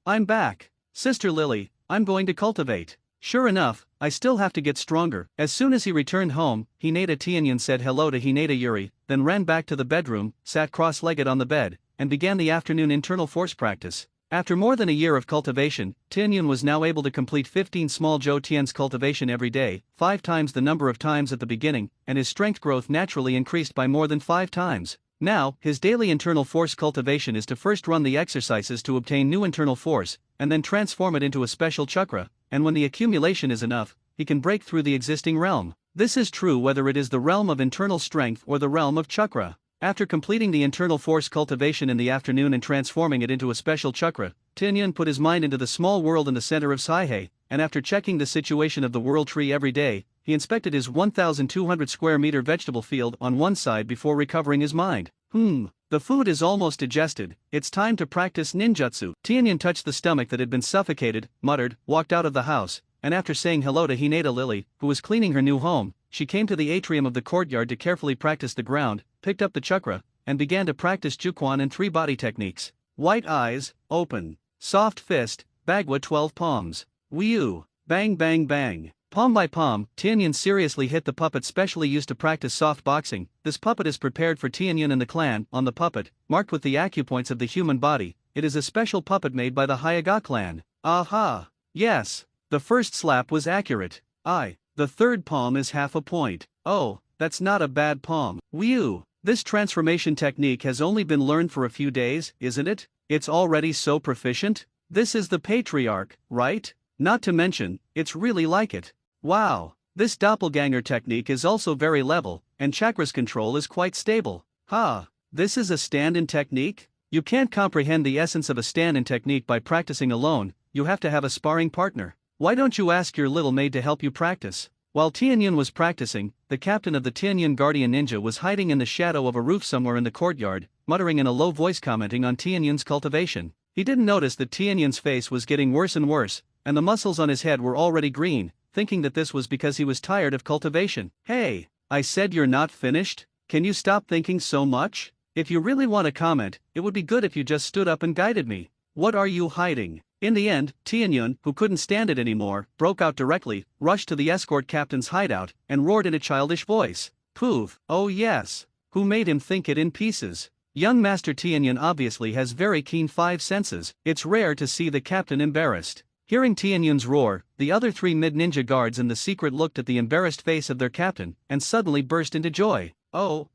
Speaker 1: I'm back. Sister Lily, I'm going to cultivate. Sure enough, I still have to get stronger. As soon as he returned home, Hinata Tianyun said hello to Hinata Yuri, then ran back to the bedroom, sat cross-legged on the bed, and began the afternoon internal force practice. After more than a year of cultivation, Tianyun was now able to complete 15 small Joutian's cultivation every day, 5 times the number of times at the beginning, and his strength growth naturally increased by more than 5 times. Now, his daily internal force cultivation is to first run the exercises to obtain new internal force, and then transform it into a special chakra, and when the accumulation is enough, he can break through the existing realm. This is true whether it is the realm of internal strength or the realm of chakra. After completing the internal force cultivation in the afternoon and transforming it into a special chakra, Tianyun put his mind into the small world in the center of Saihei, and after checking the situation of the world tree every day, he inspected his 1,200 square meter vegetable field on one side before recovering his mind. The food is almost digested, it's time to practice ninjutsu. Tianyun touched the stomach that had been suffocated, muttered, walked out of the house, and after saying hello to Hinata Lily, who was cleaning her new home, she came to the atrium of the courtyard to carefully practice the ground, picked up the chakra, and began to practice Juquan and 3 body techniques. White eyes, open. Soft fist, Bagua 12 palms. Whew. Bang bang bang. Palm by palm, Tianyun seriously hit the puppet specially used to practice soft boxing. This puppet is prepared for Tianyun and the clan. On the puppet, marked with the acupoints of the human body, it is a special puppet made by the Hyaga clan. Aha! Yes, the first slap was accurate. The third palm is half a point. Oh, that's not a bad palm. Whew! This transformation technique has only been learned for a few days, isn't it? It's already so proficient? This is the patriarch, right? Not to mention, it's really like it. Wow, this doppelganger technique is also very level, and chakras control is quite stable. This is a stand-in technique? You can't comprehend the essence of a stand-in technique by practicing alone, you have to have a sparring partner. Why don't you ask your little maid to help you practice? While Tianyun was practicing, the captain of the Tianyun Guardian Ninja was hiding in the shadow of a roof somewhere in the courtyard, muttering in a low voice commenting on Tianyun's cultivation. He didn't notice that Tianyun's face was getting worse and worse, and the muscles on his head were already green, thinking that this was because he was tired of cultivation. Hey, I said you're not finished? Can you stop thinking so much? If you really want to comment, it would be good if you just stood up and guided me. What are you hiding? In the end, Tianyun, who couldn't stand it anymore, broke out directly, rushed to the escort captain's hideout, and roared in a childish voice. Poof, oh yes. Who made him think it in pieces? Young Master Tianyun obviously has very keen five senses. It's rare to see the captain embarrassed. Hearing Tianyun's roar, the other three mid-ninja guards in the secret looked at the embarrassed face of their captain, and suddenly burst into joy. Oh,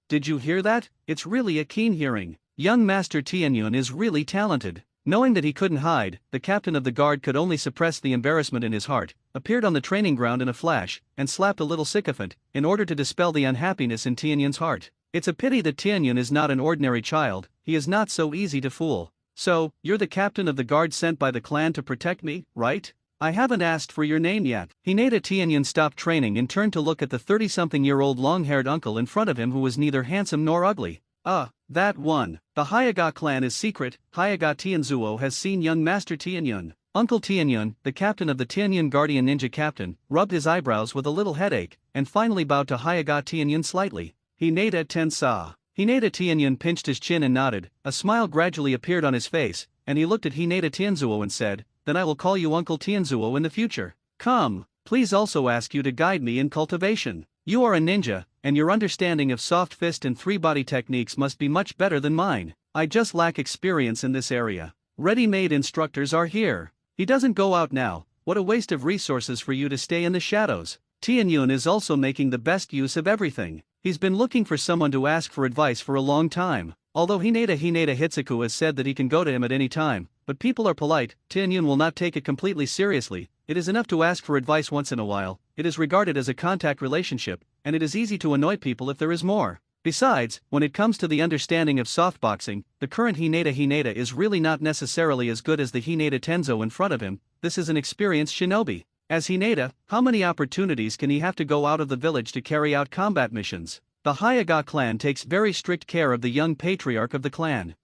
Speaker 1: did you hear that? It's really a keen hearing. Young Master Tianyun is really talented. Knowing that he couldn't hide, the captain of the guard could only suppress the embarrassment in his heart, appeared on the training ground in a flash, and slapped a little sycophant, in order to dispel the unhappiness in Tianyun's heart. It's a pity that Tianyun is not an ordinary child, he is not so easy to fool. So, you're the captain of the guard sent by the clan to protect me, right? I haven't asked for your name yet. Hinata Tianyun stopped training and turned to look at the 30-something-year-old long-haired uncle in front of him who was neither handsome nor ugly. That one. The Hyaga clan is secret. Hyaga Tianzuo has seen young Master Tianyun. Uncle Tianyun, the captain of the Tianyun Guardian Ninja Captain, rubbed his eyebrows with a little headache, and finally bowed to Hyaga Tianyun slightly. Hinata Tensa. Hinata Tianyun pinched his chin and nodded, a smile gradually appeared on his face, and he looked at Hinata Tianzuo and said, "Then I will call you Uncle Tianzuo in the future. Come, please also ask you to guide me in cultivation. You are a ninja, and your understanding of soft fist and three-body techniques must be much better than mine. I just lack experience in this area. Ready-made instructors are here." He doesn't go out now. What a waste of resources for you to stay in the shadows. Tianyun is also making the best use of everything. He's been looking for someone to ask for advice for a long time. Although Hinata Hitsuku has said that he can go to him at any time, but people are polite, Tianyun will not take it completely seriously. It is enough to ask for advice once in a while. It is regarded as a contact relationship, and it is easy to annoy people if there is more. Besides, when it comes to the understanding of softboxing, the current Hinata is really not necessarily as good as the Hinata Tenzo in front of him. This is an experienced shinobi. As Hinata, how many opportunities can he have to go out of the village to carry out combat missions? The Hyaga clan takes very strict care of the young patriarch of the clan.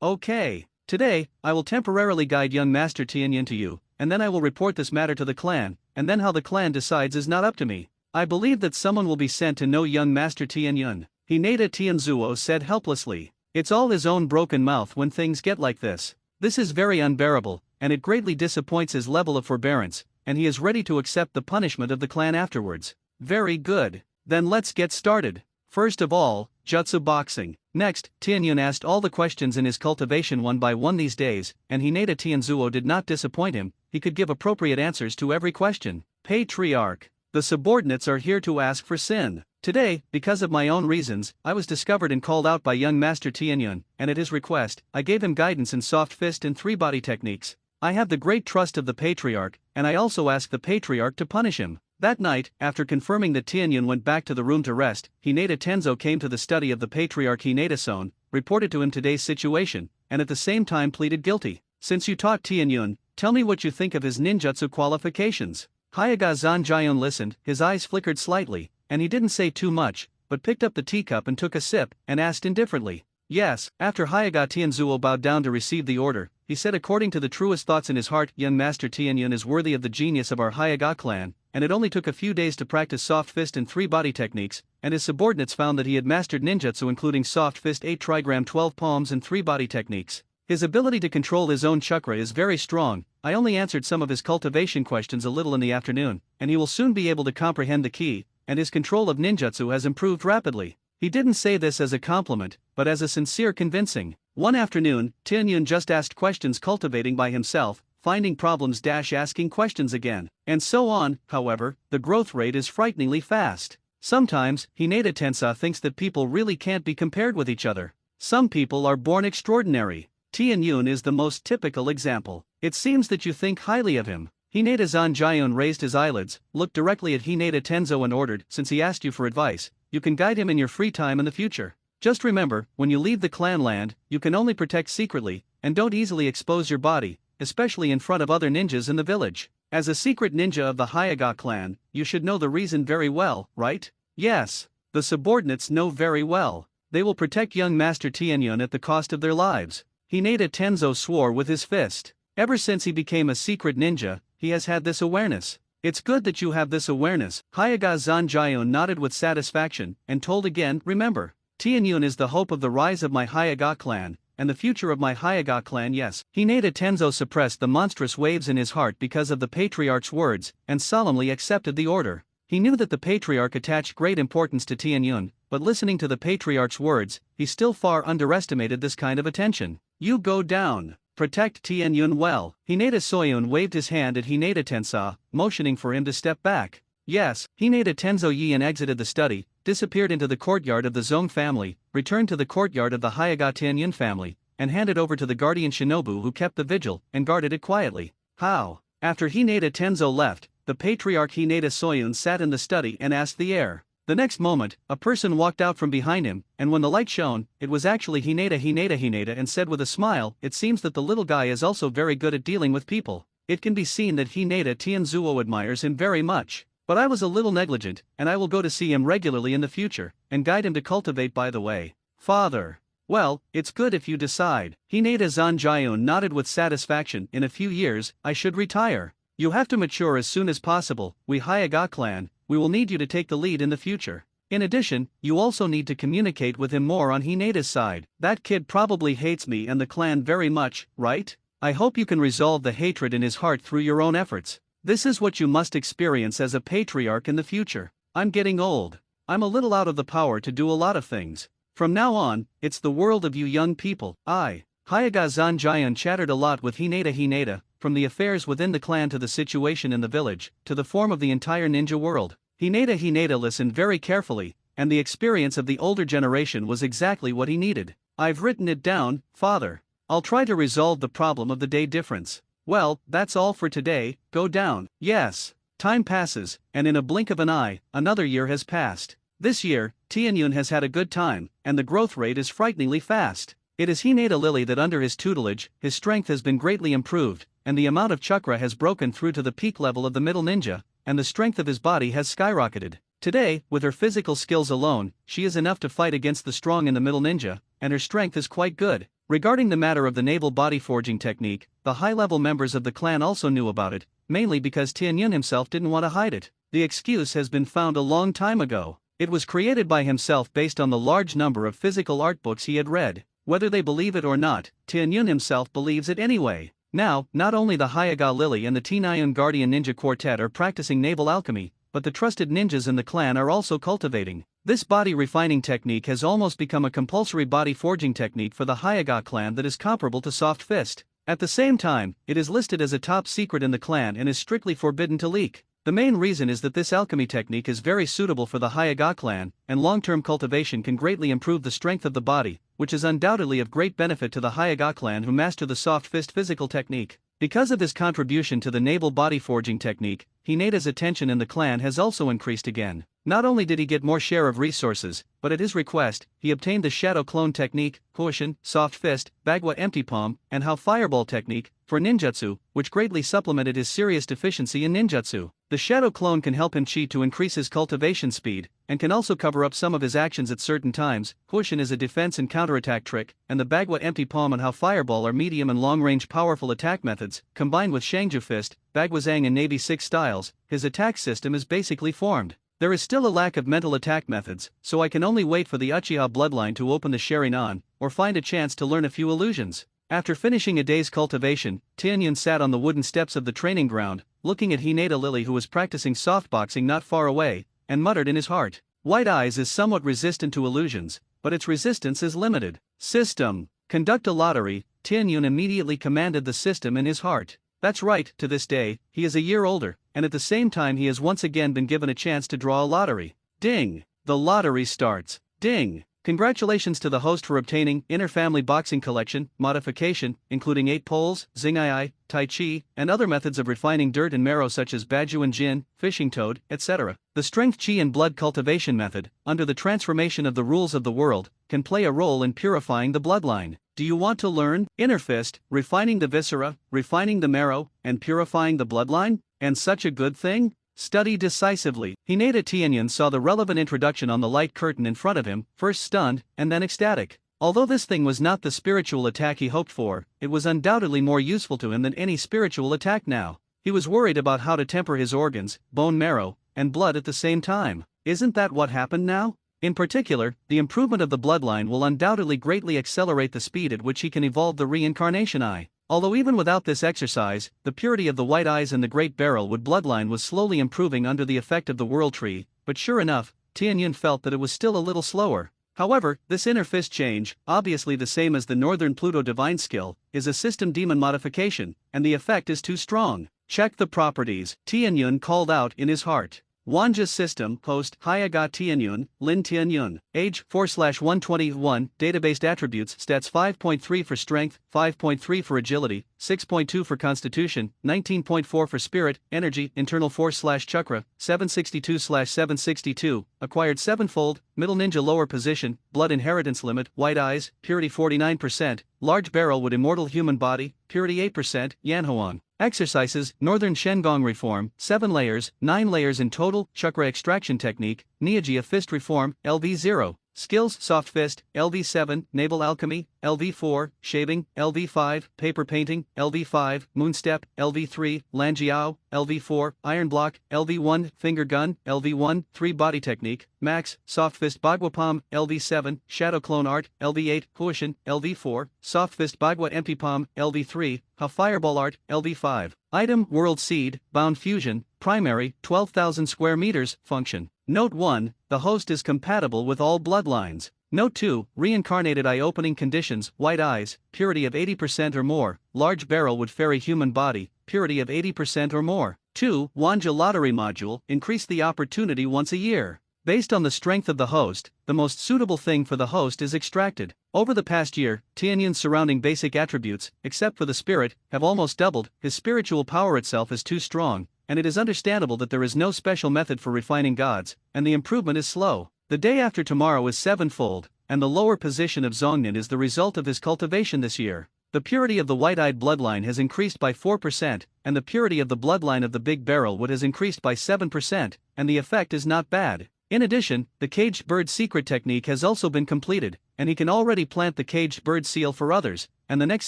Speaker 1: Okay. Today, I will temporarily guide young Master Tianyun to you, and then I will report this matter to the clan, and then how the clan decides is not up to me. I believe that someone will be sent to know young Master Tianyun. Hinata Tianzuo said helplessly. It's all his own broken mouth when things get like this. This is very unbearable, and it greatly disappoints his level of forbearance, and he is ready to accept the punishment of the clan afterwards. Very good. Then let's get started. First of all, jutsu boxing. Next, Tianyun asked all the questions in his cultivation one by one these days, and Hinata Tianzuo did not disappoint him. He could give appropriate answers to every question. Patriarch. The subordinates are here to ask for sin. Today, because of my own reasons, I was discovered and called out by young Master Tianyun, and at his request, I gave him guidance in soft fist and three-body techniques. I have the great trust of the Patriarch, and I also asked the Patriarch to punish him. That night, after confirming that Tianyun went back to the room to rest, Hinata Tenzo came to the study of the Patriarch Hinata-son, reported to him today's situation, and at the same time pleaded guilty. Since you taught Tianyun, tell me what you think of his ninjutsu qualifications. Hyaga Zanjion listened, his eyes flickered slightly, and he didn't say too much, but picked up the teacup and took a sip, and asked indifferently. Yes. After Hyaga Tianzuo bowed down to receive the order, he said according to the truest thoughts in his heart, young Master Tianyun is worthy of the genius of our Hyaga clan, and it only took a few days to practice soft fist and three-body techniques, and his subordinates found that he had mastered ninjutsu including soft fist 8 trigram 12 palms and three-body techniques. His ability to control his own chakra is very strong. I only answered some of his cultivation questions a little in the afternoon, and he will soon be able to comprehend the key, and his control of ninjutsu has improved rapidly. He didn't say this as a compliment, but as a sincere convincing. One afternoon, Tianyun just asked questions cultivating by himself, finding problems asking questions again, and so on. However, the growth rate is frighteningly fast. Sometimes, Hinata Tensa thinks that people really can't be compared with each other. Some people are born extraordinary. Tianyun is the most typical example. It seems that you think highly of him. Hinata Zanjion raised his eyelids, looked directly at Hinata Tenzo and ordered, since he asked you for advice, you can guide him in your free time in the future. Just remember, when you leave the clan land, you can only protect secretly, and don't easily expose your body, especially in front of other ninjas in the village. As a secret ninja of the Hyaga clan, you should know the reason very well, right? Yes. The subordinates know very well. They will protect young Master Tianyun at the cost of their lives. Hinata Tenzo swore with his fist. Ever since he became a secret ninja, he has had this awareness. It's good that you have this awareness. Hyaga Zanjion nodded with satisfaction, and told again, remember. Tianyun is the hope of the rise of my Hyaga clan, and the future of my Hyaga clan. Yes. Hinata Tenzo suppressed the monstrous waves in his heart because of the patriarch's words, and solemnly accepted the order. He knew that the patriarch attached great importance to Tianyun, but listening to the patriarch's words, he still far underestimated this kind of attention. You go down. Protect Tianyun well. Hinata Soyun waved his hand at Hinata Tensa, motioning for him to step back. Yes. Hinata Tenzo Yian exited the study, disappeared into the courtyard of the Zong family, returned to the courtyard of the Hyaga Tianyun family, and handed over to the guardian Shinobu who kept the vigil and guarded it quietly. How? After Hinata Tenzo left, the patriarch Hinata Soyun sat in the study and asked the heir. The next moment, a person walked out from behind him, and when the light shone, it was actually Hinata and said with a smile, "It seems that the little guy is also very good at dealing with people. It can be seen that Hinata Tianzuo admires him very much. But I was a little negligent, and I will go to see him regularly in the future, and guide him to cultivate by the way." Father. Well, it's good if you decide. Hinata Zanjayun nodded with satisfaction. In a few years, I should retire. You have to mature as soon as possible. We Hyaga clan, we will need you to take the lead in the future. In addition, you also need to communicate with him more on Hinata's side. That kid probably hates me and the clan very much, right? I hope you can resolve the hatred in his heart through your own efforts. This is what you must experience as a patriarch in the future. I'm getting old. I'm a little out of the power to do a lot of things. From now on, it's the world of you young people. Hyaga Zanjian chattered a lot with Hinata, from the affairs within the clan to the situation in the village, to the form of the entire ninja world. Hinata listened very carefully, and the experience of the older generation was exactly what he needed. I've written it down, father. I'll try to resolve the problem of the day difference. Well, that's all for today. Go down. Yes. Time passes, and in a blink of an eye, another year has passed. This year, Tianyun has had a good time, and the growth rate is frighteningly fast. It is Hinata Lily that under his tutelage, his strength has been greatly improved, and the amount of chakra has broken through to the peak level of the middle ninja, and the strength of his body has skyrocketed. Today, with her physical skills alone, she is enough to fight against the strong in the middle ninja, and her strength is quite good. Regarding the matter of the naval body forging technique, the high-level members of the clan also knew about it, mainly because Tianyun himself didn't want to hide it. The excuse has been found a long time ago. It was created by himself based on the large number of physical art books he had read. Whether they believe it or not, Tianyun himself believes it anyway. Now, not only the Hyaga Lily and the Tinayun Guardian Ninja Quartet are practicing naval alchemy, but the trusted ninjas in the clan are also cultivating. This body refining technique has almost become a compulsory body forging technique for the Hyaga clan that is comparable to soft fist. At the same time, it is listed as a top secret in the clan and is strictly forbidden to leak. The main reason is that this alchemy technique is very suitable for the Hyaga clan, and long-term cultivation can greatly improve the strength of the body, which is undoubtedly of great benefit to the Hyaga clan who master the soft fist physical technique. Because of his contribution to the naval body forging technique, Hinata's attention in the clan has also increased again. Not only did he get more share of resources, but at his request, he obtained the shadow clone technique, Hoshin, soft fist, Bagua empty palm, and How fireball technique, for ninjutsu, which greatly supplemented his serious deficiency in ninjutsu. The shadow clone can help him cheat to increase his cultivation speed, and can also cover up some of his actions at certain times. Hoshin is a defense and counterattack trick, and the Bagua empty palm and How fireball are medium and long-range powerful attack methods. Combined with Shangju fist, Bagua Zhang and Navy 6 styles, his attack system is basically formed. There is still a lack of mental attack methods, so I can only wait for the Uchiha bloodline to open the Sharingan, or find a chance to learn a few illusions. After finishing a day's cultivation, Tianyun sat on the wooden steps of the training ground, looking at Hinata Lily who was practicing softboxing not far away, and muttered in his heart. White Eyes is somewhat resistant to illusions, but its resistance is limited. System. Conduct a lottery. Tianyun immediately commanded the system in his heart. That's right, to this day, he is a year older, and at the same time he has once again been given a chance to draw a lottery. Ding! The lottery starts. Ding! Congratulations to the host for obtaining Inner Family Boxing Collection, modification, including 8 poles, Xing'ai, Tai Chi, and other methods of refining dirt and marrow such as Baju and Jin, Fishing Toad, etc. The Strength Chi and Blood Cultivation method, under the transformation of the rules of the world, can play a role in purifying the bloodline. Do you want to learn? Inner Fist, refining the viscera, refining the marrow, and purifying the bloodline? And such a good thing? Study decisively. Hinata Tianyun saw the relevant introduction on the light curtain in front of him, first stunned, and then ecstatic. Although this thing was not the spiritual attack he hoped for, it was undoubtedly more useful to him than any spiritual attack now. He was worried about how to temper his organs, bone marrow, and blood at the same time. Isn't that what happened now? In particular, the improvement of the bloodline will undoubtedly greatly accelerate the speed at which he can evolve the reincarnation eye. Although even without this exercise, the purity of the white eyes and the great barrel wood bloodline was slowly improving under the effect of the world tree, but sure enough, Tianyun felt that it was still a little slower. However, this inner fist change, obviously the same as the Northern Pluto divine skill, is a system demon modification, and the effect is too strong. Check the properties, Tianyun called out in his heart. Wanja's system, host, Hyaga Tianyun, Lin Tianyun, age, 4/121, databased attributes, stats 5.3 for strength, 5.3 for agility, 6.2 for constitution, 19.4 for spirit, energy, internal force/chakra, 762/762, acquired 7-fold, middle ninja lower position, blood inheritance limit, white eyes, purity 49%, large barrel would immortal human body, purity 8%, Yanhuang. Exercises, Northern Shengong reform, 7 layers, 9 layers in total, chakra extraction technique, Neogia fist reform, LV0. Skills, soft fist, LV7, naval alchemy, LV4, shaving, LV5, paper painting, LV5, moonstep, LV3, Lanjiao, LV4, iron block, LV1, finger gun, LV1, 3 body technique, max, soft fist bagua palm, LV7, shadow clone art, LV8, huishin, LV4, soft fist bagua MP palm, LV3, ha fireball art, LV5. Item, world seed, bound fusion, primary, 12,000 square meters, function. Note 1, the host is compatible with all bloodlines. Note 2, reincarnated eye-opening conditions, white eyes, purity of 80% or more, large barrel would fairy human body, purity of 80% or more. 2, Wanja lottery module, increase the opportunity once a year. Based on the strength of the host, the most suitable thing for the host is extracted. Over the past year, Tianyun's surrounding basic attributes, except for the spirit, have almost doubled. His spiritual power itself is too strong, and it is understandable that there is no special method for refining gods, and the improvement is slow. The day after tomorrow is 7-fold, and the lower position of Zongnin is the result of his cultivation this year. The purity of the white-eyed bloodline has increased by 4%, and the purity of the bloodline of the big barrel wood has increased by 7%, and the effect is not bad. In addition, the caged bird secret technique has also been completed, and he can already plant the caged bird seal for others, and the next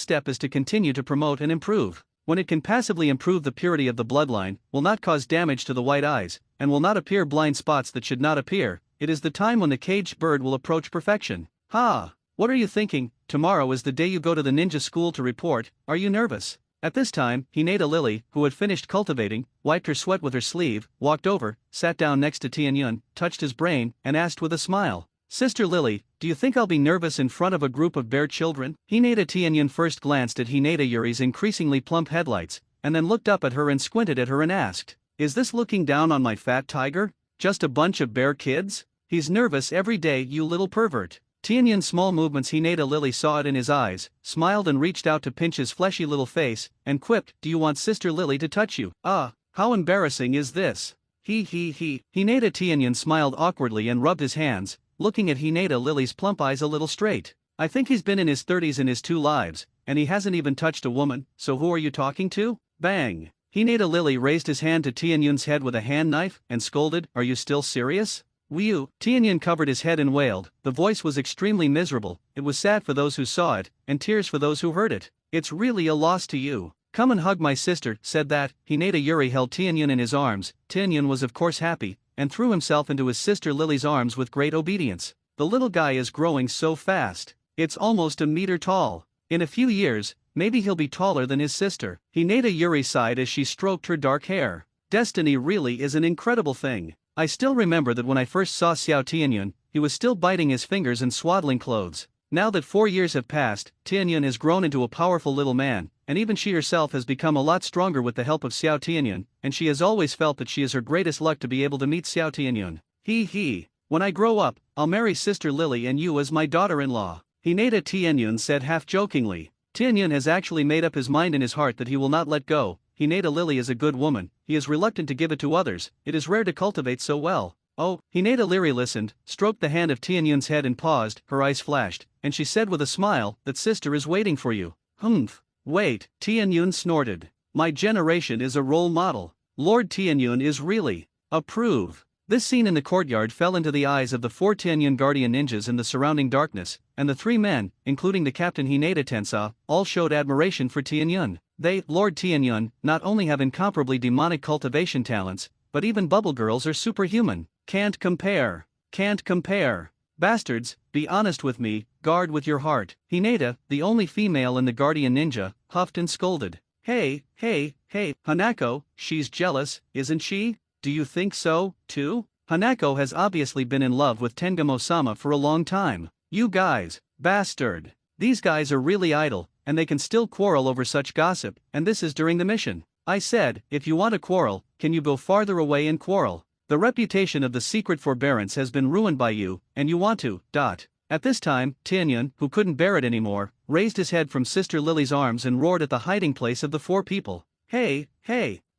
Speaker 1: step is to continue to promote and improve. When it can passively improve the purity of the bloodline, will not cause damage to the white eyes, and will not appear blind spots that should not appear, it is the time when the caged bird will approach perfection. Ha! What are you thinking? Tomorrow is the day you go to the ninja school to report, are you nervous? At this time, Hinata Lily, who had finished cultivating, wiped her sweat with her sleeve, walked over, sat down next to Tianyun, touched his brain, and asked with a smile, Sister Lily, do you think I'll be nervous in front of a group of bear children? Hinata Tianyun first glanced at Hinata Yuri's increasingly plump headlights, and then looked up at her and squinted at her and asked, Is this looking down on my fat tiger? Just a bunch of bear kids? He's nervous every day, you little pervert. Tianyun's small movements, Hinata Lily saw it in his eyes, smiled and reached out to pinch his fleshy little face, and quipped, Do you want Sister Lily to touch you? Ah, how embarrassing is this? He. Hinata Tianyun smiled awkwardly and rubbed his hands, looking at Hinata Lily's plump eyes a little straight. I think he's been in his 30s in his 2 lives, and he hasn't even touched a woman, so who are you talking to? Bang! Hinata Lily raised his hand to Tianyun's head with a hand knife, and scolded, Are you still serious? Whew! Tianyun covered his head and wailed. The voice was extremely miserable, it was sad for those who saw it, and tears for those who heard it. It's really a loss to you. Come and hug my sister, said that. Hinata Yuri held Tianyun in his arms. Tianyun was of course happy, and threw himself into his sister Lily's arms with great obedience. The little guy is growing so fast. It's almost a meter tall. In a few years, maybe he'll be taller than his sister. Hinata Yuri sighed as she stroked her dark hair. Destiny really is an incredible thing. I still remember that when I first saw Xiao Tianyun, he was still biting his fingers in swaddling clothes. Now that 4 years have passed, Tianyun has grown into a powerful little man, and even she herself has become a lot stronger with the help of Xiao Tianyun, and she has always felt that she is her greatest luck to be able to meet Xiao Tianyun. When I grow up, I'll marry Sister Lily and you as my daughter-in-law. Hinata Tianyun said half-jokingly. Tianyun has actually made up his mind in his heart that he will not let go. Hinata Lily is a good woman, he is reluctant to give it to others, it is rare to cultivate so well. Oh, Hinata Lily listened, stroked the hand of Tianyun's head and paused, her eyes flashed, and she said with a smile, that sister is waiting for you. Humph. Wait, Tianyun snorted. My generation is a role model. Lord Tianyun is really. Approve. This scene in the courtyard fell into the eyes of the 4 Tianyun guardian ninjas in the surrounding darkness, and the 3 men, including the captain Hinata Tensa, all showed admiration for Tianyun. They, Lord Tianyun, not only have incomparably demonic cultivation talents, but even bubble girls are superhuman. Can't compare. Can't compare. Bastards, be honest with me, guard with your heart. Hinata, the only female in the Guardian Ninja, huffed and scolded. Hey, Hanako, she's jealous, isn't she? Do you think so, too? Hanako has obviously been in love with Tengamo-sama for a long time. You guys, bastard. These guys are really idle, and they can still quarrel over such gossip, and this is during the mission. I said, if you want to quarrel, can you go farther away and quarrel? The reputation of the secret forbearance has been ruined by you, and you want to, At this time, Tianyun, who couldn't bear it anymore, raised his head from Sister Lily's arms and roared at the hiding place of the four people. Hey,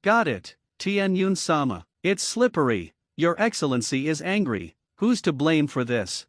Speaker 1: got it. Tianyun-sama. It's slippery. Your Excellency is angry. Who's to blame for this?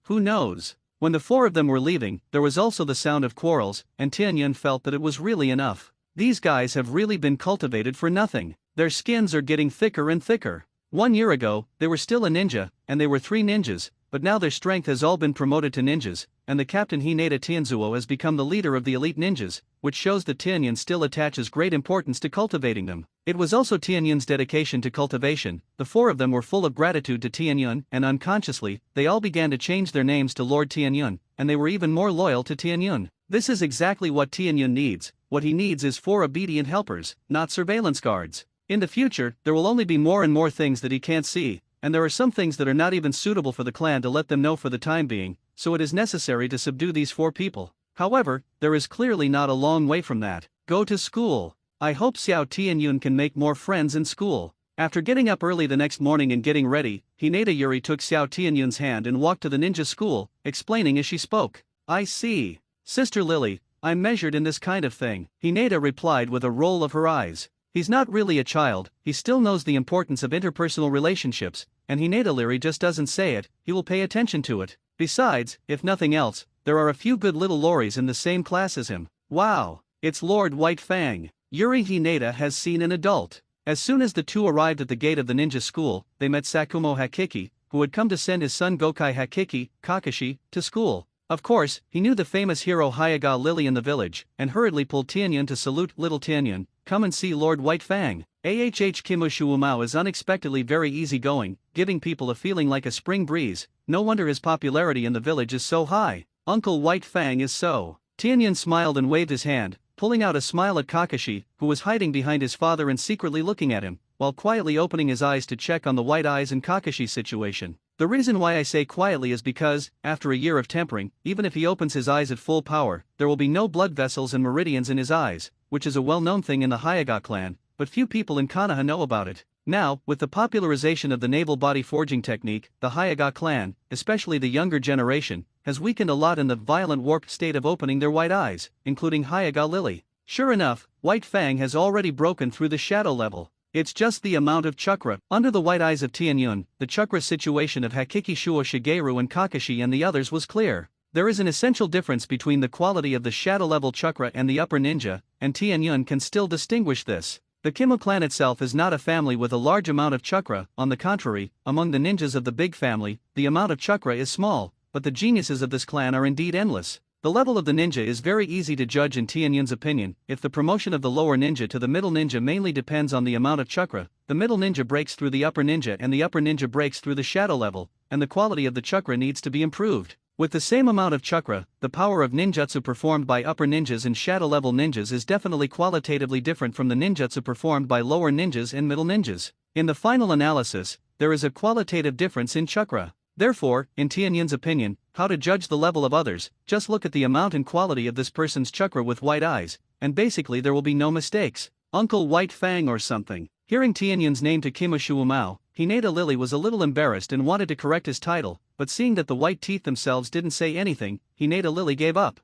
Speaker 1: Who knows? When the four of them were leaving, there was also the sound of quarrels, and Tianyun felt that it was really enough. These guys have really been cultivated for nothing. Their skins are getting thicker and thicker. 1 year ago, they were still a ninja, and they were 3 ninjas, but now their strength has all been promoted to ninjas, and the captain Hinata Tianzuo has become the leader of the elite ninjas, which shows that Tianyun still attaches great importance to cultivating them. It was also Tianyun's dedication to cultivation. The four of them were full of gratitude to Tianyun, and unconsciously, they all began to change their names to Lord Tianyun, and they were even more loyal to Tianyun. This is exactly what Tianyun needs. What he needs is 4 obedient helpers, not surveillance guards. In the future, there will only be more and more things that he can't see, and there are some things that are not even suitable for the clan to let them know for the time being, so it is necessary to subdue these 4 people. However, there is clearly not a long way from that. Go to school. I hope Xiao Tianyun can make more friends in school. After getting up early the next morning and getting ready, Hinata Yuri took Xiao Tianyun's hand and walked to the ninja school, explaining as she spoke. I see. Sister Lily, I'm measured in this kind of thing, Hinata replied with a roll of her eyes. He's not really a child, he still knows the importance of interpersonal relationships, and Hinata Leary just doesn't say it, he will pay attention to it. Besides, if nothing else, there are a few good little lories in the same class as him. Wow, it's Lord White Fang. Yuri Hinata has seen an adult. As soon as the two arrived at the gate of the ninja school, they met Sakumo Hakiki, who had come to send his son Gokai Hakiki, Kakashi, to school. Of course, he knew the famous hero Hyaga Lily in the village, and hurriedly pulled Tianyun to salute little Tianyun. Come and see Lord White Fang. Kimushuumao is unexpectedly very easygoing, giving people a feeling like a spring breeze. No wonder his popularity in the village is so high. Uncle White Fang is so. Tianyun smiled and waved his hand, pulling out a smile at Kakashi, who was hiding behind his father and secretly looking at him, while quietly opening his eyes to check on the white eyes and Kakashi's situation. The reason why I say quietly is because, after a year of tempering, even if he opens his eyes at full power, there will be no blood vessels and meridians in his eyes, which is a well-known thing in the Hyaga clan, but few people in Konoha know about it. Now, with the popularization of the naval body forging technique, the Hyaga clan, especially the younger generation, has weakened a lot in the violent warped state of opening their white eyes, including Hyaga Lily. Sure enough, White Fang has already broken through the shadow level. It's just the amount of chakra. Under the white eyes of Tianyun, the chakra situation of Hakiki Shuo Shigeru and Kakashi and the others was clear. There is an essential difference between the quality of the shadow level chakra and the upper ninja, and Tianyun can still distinguish this. The Kimo clan itself is not a family with a large amount of chakra. On the contrary, among the ninjas of the big family, the amount of chakra is small, but the geniuses of this clan are indeed endless. The level of the ninja is very easy to judge in Tianyun's opinion. If the promotion of the lower ninja to the middle ninja mainly depends on the amount of chakra, the middle ninja breaks through the upper ninja and the upper ninja breaks through the shadow level, and the quality of the chakra needs to be improved. With the same amount of chakra, the power of ninjutsu performed by upper ninjas and shadow level ninjas is definitely qualitatively different from the ninjutsu performed by lower ninjas and middle ninjas. In the final analysis, there is a qualitative difference in chakra. Therefore, in Tianyun's opinion, how to judge the level of others, just look at the amount and quality of this person's chakra with white eyes, and basically there will be no mistakes. Uncle White Fang or something. Hearing Tianyun's name to Kimushuumao, Hinata Lily was a little embarrassed and wanted to correct his title, but seeing that the white teeth themselves didn't say anything, Hinata Lily gave up.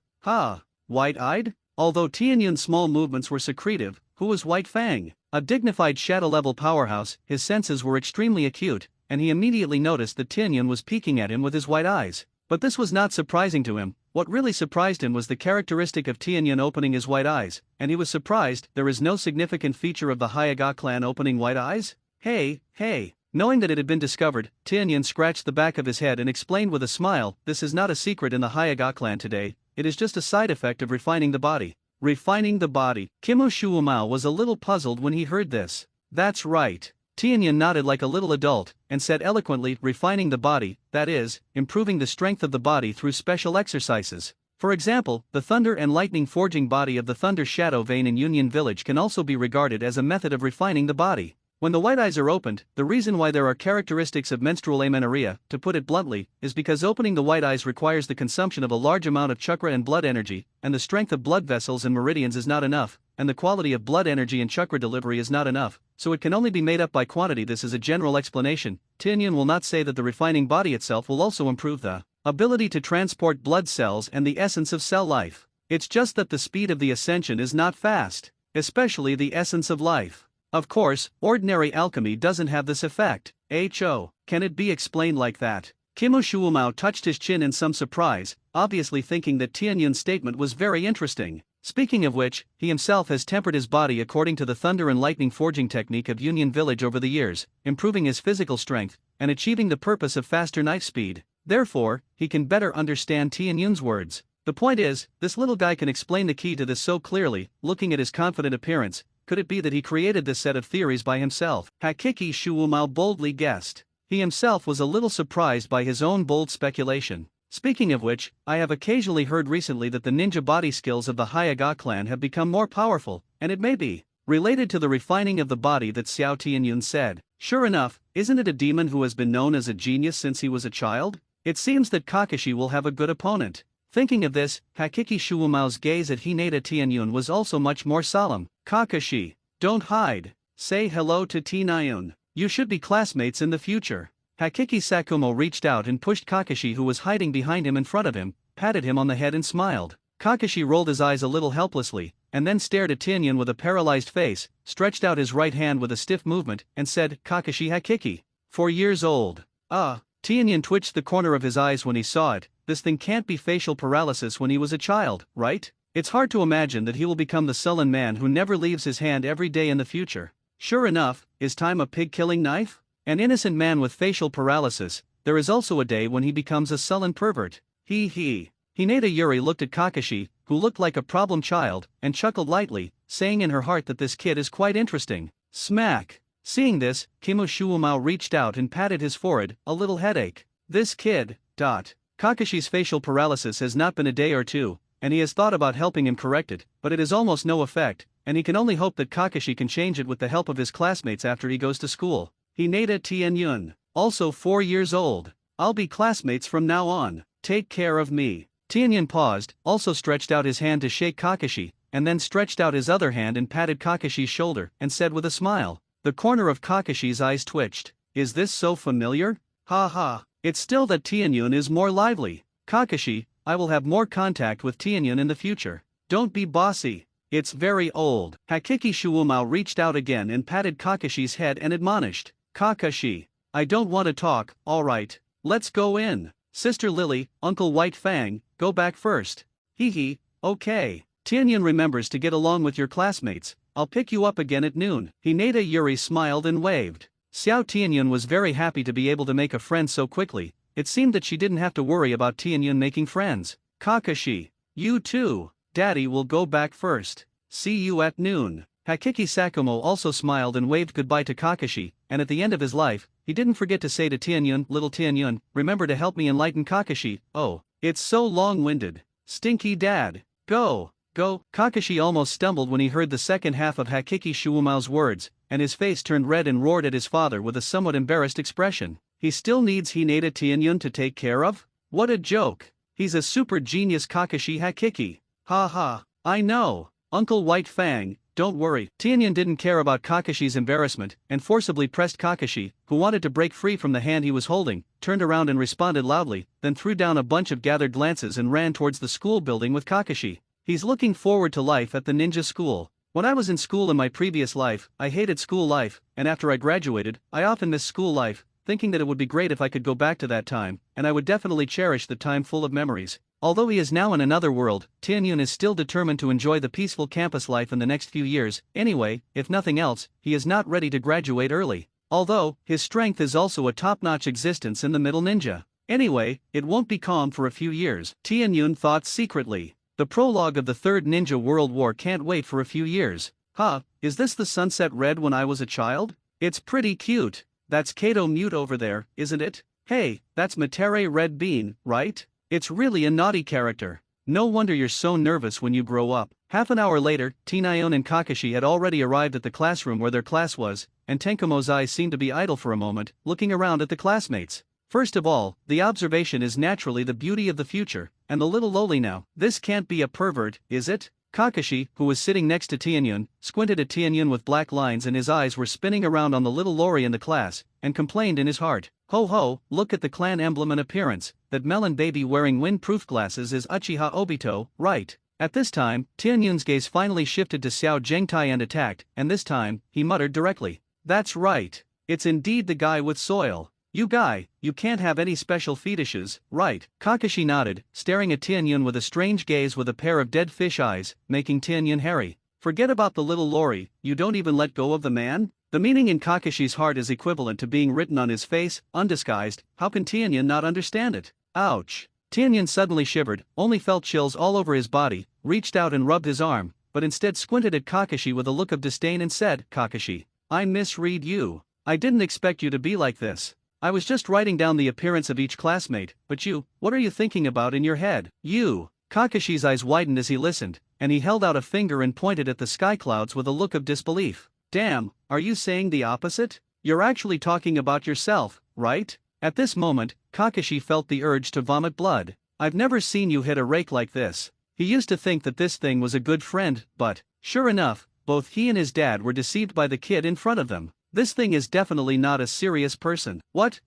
Speaker 1: White-eyed? Although Tianyun's small movements were secretive, who was White Fang? A dignified shadow-level powerhouse, his senses were extremely acute, and he immediately noticed that Tianyun was peeking at him with his white eyes. But this was not surprising to him. What really surprised him was the characteristic of Tianyun opening his white eyes, and he was surprised there is no significant feature of the Hyaga clan opening white eyes? Hey. Knowing that it had been discovered, Tianyun scratched the back of his head and explained with a smile, this is not a secret in the Hyaga clan today, it is just a side effect of refining the body. Refining the body. Kimushuumao was a little puzzled when he heard this. That's right. Tianyun nodded like a little adult, and said eloquently, refining the body, that is, improving the strength of the body through special exercises. For example, the thunder and lightning forging body of the thunder shadow vein in Union Village can also be regarded as a method of refining the body. When the white eyes are opened, the reason why there are characteristics of menstrual amenorrhea, to put it bluntly, is because opening the white eyes requires the consumption of a large amount of chakra and blood energy, and the strength of blood vessels and meridians is not enough, and the quality of blood energy and chakra delivery is not enough, so it can only be made up by quantity. This is a general explanation. Tianyun will not say that the refining body itself will also improve the ability to transport blood cells and the essence of cell life. It's just that the speed of the ascension is not fast, especially the essence of life. Of course, ordinary alchemy doesn't have this effect. Can it be explained like that? Kim Shuumao touched his chin in some surprise, obviously thinking that Tianyun's statement was very interesting. Speaking of which, he himself has tempered his body according to the thunder and lightning forging technique of Union Village over the years, improving his physical strength, and achieving the purpose of faster knife speed. Therefore, he can better understand Tianyun's words. The point is, this little guy can explain the key to this so clearly. Looking at his confident appearance, could it be that he created this set of theories by himself? Hakiki Shuumao boldly guessed. He himself was a little surprised by his own bold speculation. Speaking of which, I have occasionally heard recently that the ninja body skills of the Hyaga clan have become more powerful, and it may be related to the refining of the body that Xiao Tianyun said. Sure enough, isn't it a demon who has been known as a genius since he was a child? It seems that Kakashi will have a good opponent. Thinking of this, Hakiki Shuumao's gaze at Hinata Tianyun was also much more solemn. Kakashi, don't hide. Say hello to Tianyun. You should be classmates in the future. Hakiki Sakumo reached out and pushed Kakashi, who was hiding behind him, in front of him, patted him on the head and smiled. Kakashi rolled his eyes a little helplessly, and then stared at Tianyun with a paralyzed face, stretched out his right hand with a stiff movement, and said, Kakashi Hakiki. 4 years old. Tianyun twitched the corner of his eyes when he saw it. This thing can't be facial paralysis when he was a child, right? It's hard to imagine that he will become the sullen man who never leaves his hand every day in the future. Sure enough, is time a pig-killing knife? An innocent man with facial paralysis, there is also a day when he becomes a sullen pervert. Hinata Yuri looked at Kakashi, who looked like a problem child, and chuckled lightly, saying in her heart that this kid is quite interesting. Smack! Seeing this, Kimo Shuumao reached out and patted his forehead, a little headache. This kid. Kakashi's facial paralysis has not been a day or two, and he has thought about helping him correct it, but it has almost no effect, and he can only hope that Kakashi can change it with the help of his classmates after he goes to school. Hinata Tianyun, also 4 years old. I'll be classmates from now on. Take care of me. Tianyun paused, also stretched out his hand to shake Kakashi, and then stretched out his other hand and patted Kakashi's shoulder, and said with a smile. The corner of Kakashi's eyes twitched. Is this so familiar? It's still that Tianyun is more lively. Kakashi, I will have more contact with Tianyun in the future. Don't be bossy. It's very old. Hakiki Shuumao reached out again and patted Kakashi's head and admonished. Kakashi, I don't want to talk. Alright, let's go in. Sister Lily, Uncle White Fang, go back first. Okay. Tianyun remembers to get along with your classmates. I'll pick you up again at noon. Hinata Yuri smiled and waved. Xiao Tianyun was very happy to be able to make a friend so quickly. It seemed that she didn't have to worry about Tianyun making friends. Kakashi, you too. Daddy will go back first. See you at noon. Hakiki Sakumo also smiled and waved goodbye to Kakashi, and at the end of his life, he didn't forget to say to Tianyun, little Tianyun, remember to help me enlighten Kakashi. Oh, it's so long-winded. Stinky dad. Go. Kakashi almost stumbled when he heard the second half of Hakiki Shuumao's words, and his face turned red and roared at his father with a somewhat embarrassed expression. He still needs Hinata Tianyun to take care of? What a joke. He's a super genius Kakashi Hakiki. I know. Uncle White Fang, don't worry. Tianyun didn't care about Kakashi's embarrassment, and forcibly pressed Kakashi, who wanted to break free from the hand he was holding, turned around and responded loudly, then threw down a bunch of gathered glances and ran towards the school building with Kakashi. He's looking forward to life at the ninja school. When I was in school in my previous life, I hated school life, and after I graduated, I often missed school life, thinking that it would be great if I could go back to that time, and I would definitely cherish the time full of memories. Although he is now in another world, Tianyun is still determined to enjoy the peaceful campus life in the next few years. Anyway, if nothing else, he is not ready to graduate early. Although, his strength is also a top-notch existence in the middle ninja. Anyway, it won't be calm for a few years, Tianyun thought secretly. The prologue of the Third Ninja World War can't wait for a few years. Is this the sunset read when I was a child? It's pretty cute. That's Kato Mute over there, isn't it? Hey, that's Matere Red Bean, right? It's really a naughty character. No wonder you're so nervous when you grow up. Half an hour later, Tinayon and Kakashi had already arrived at the classroom where their class was, and Tenkumo's eyes seemed to be idle for a moment, looking around at the classmates. First of all, the observation is naturally the beauty of the future, and the little loli now. This can't be a pervert, is it? Kakashi, who was sitting next to Tianyun, squinted at Tianyun with black lines and his eyes were spinning around on the little lori in the class, and complained in his heart. Ho ho, look at the clan emblem and appearance, that melon baby wearing wind-proof glasses is Uchiha Obito, right? At this time, Tianyun's gaze finally shifted to Xiao Zhengtai and attacked, and this time, he muttered directly. That's right. It's indeed the guy with soil. You guy, you can't have any special fetishes, right? Kakashi nodded, staring at Tianyun with a strange gaze with a pair of dead fish eyes, making Tianyun hairy. Forget about the little lori, you don't even let go of the man? The meaning in Kakashi's heart is equivalent to being written on his face, undisguised. How can Tianyun not understand it? Ouch. Tianyun suddenly shivered, only felt chills all over his body, reached out and rubbed his arm, but instead squinted at Kakashi with a look of disdain and said, Kakashi, I misread you. I didn't expect you to be like this. I was just writing down the appearance of each classmate, but you, what are you thinking about in your head? You. Kakashi's eyes widened as he listened, and he held out a finger and pointed at the sky clouds with a look of disbelief. Damn, are you saying the opposite? You're actually talking about yourself, right? At this moment, Kakashi felt the urge to vomit blood. I've never seen you hit a rake like this. He used to think that this thing was a good friend, but, sure enough, both he and his dad were deceived by the kid in front of them. This thing is definitely not a serious person. What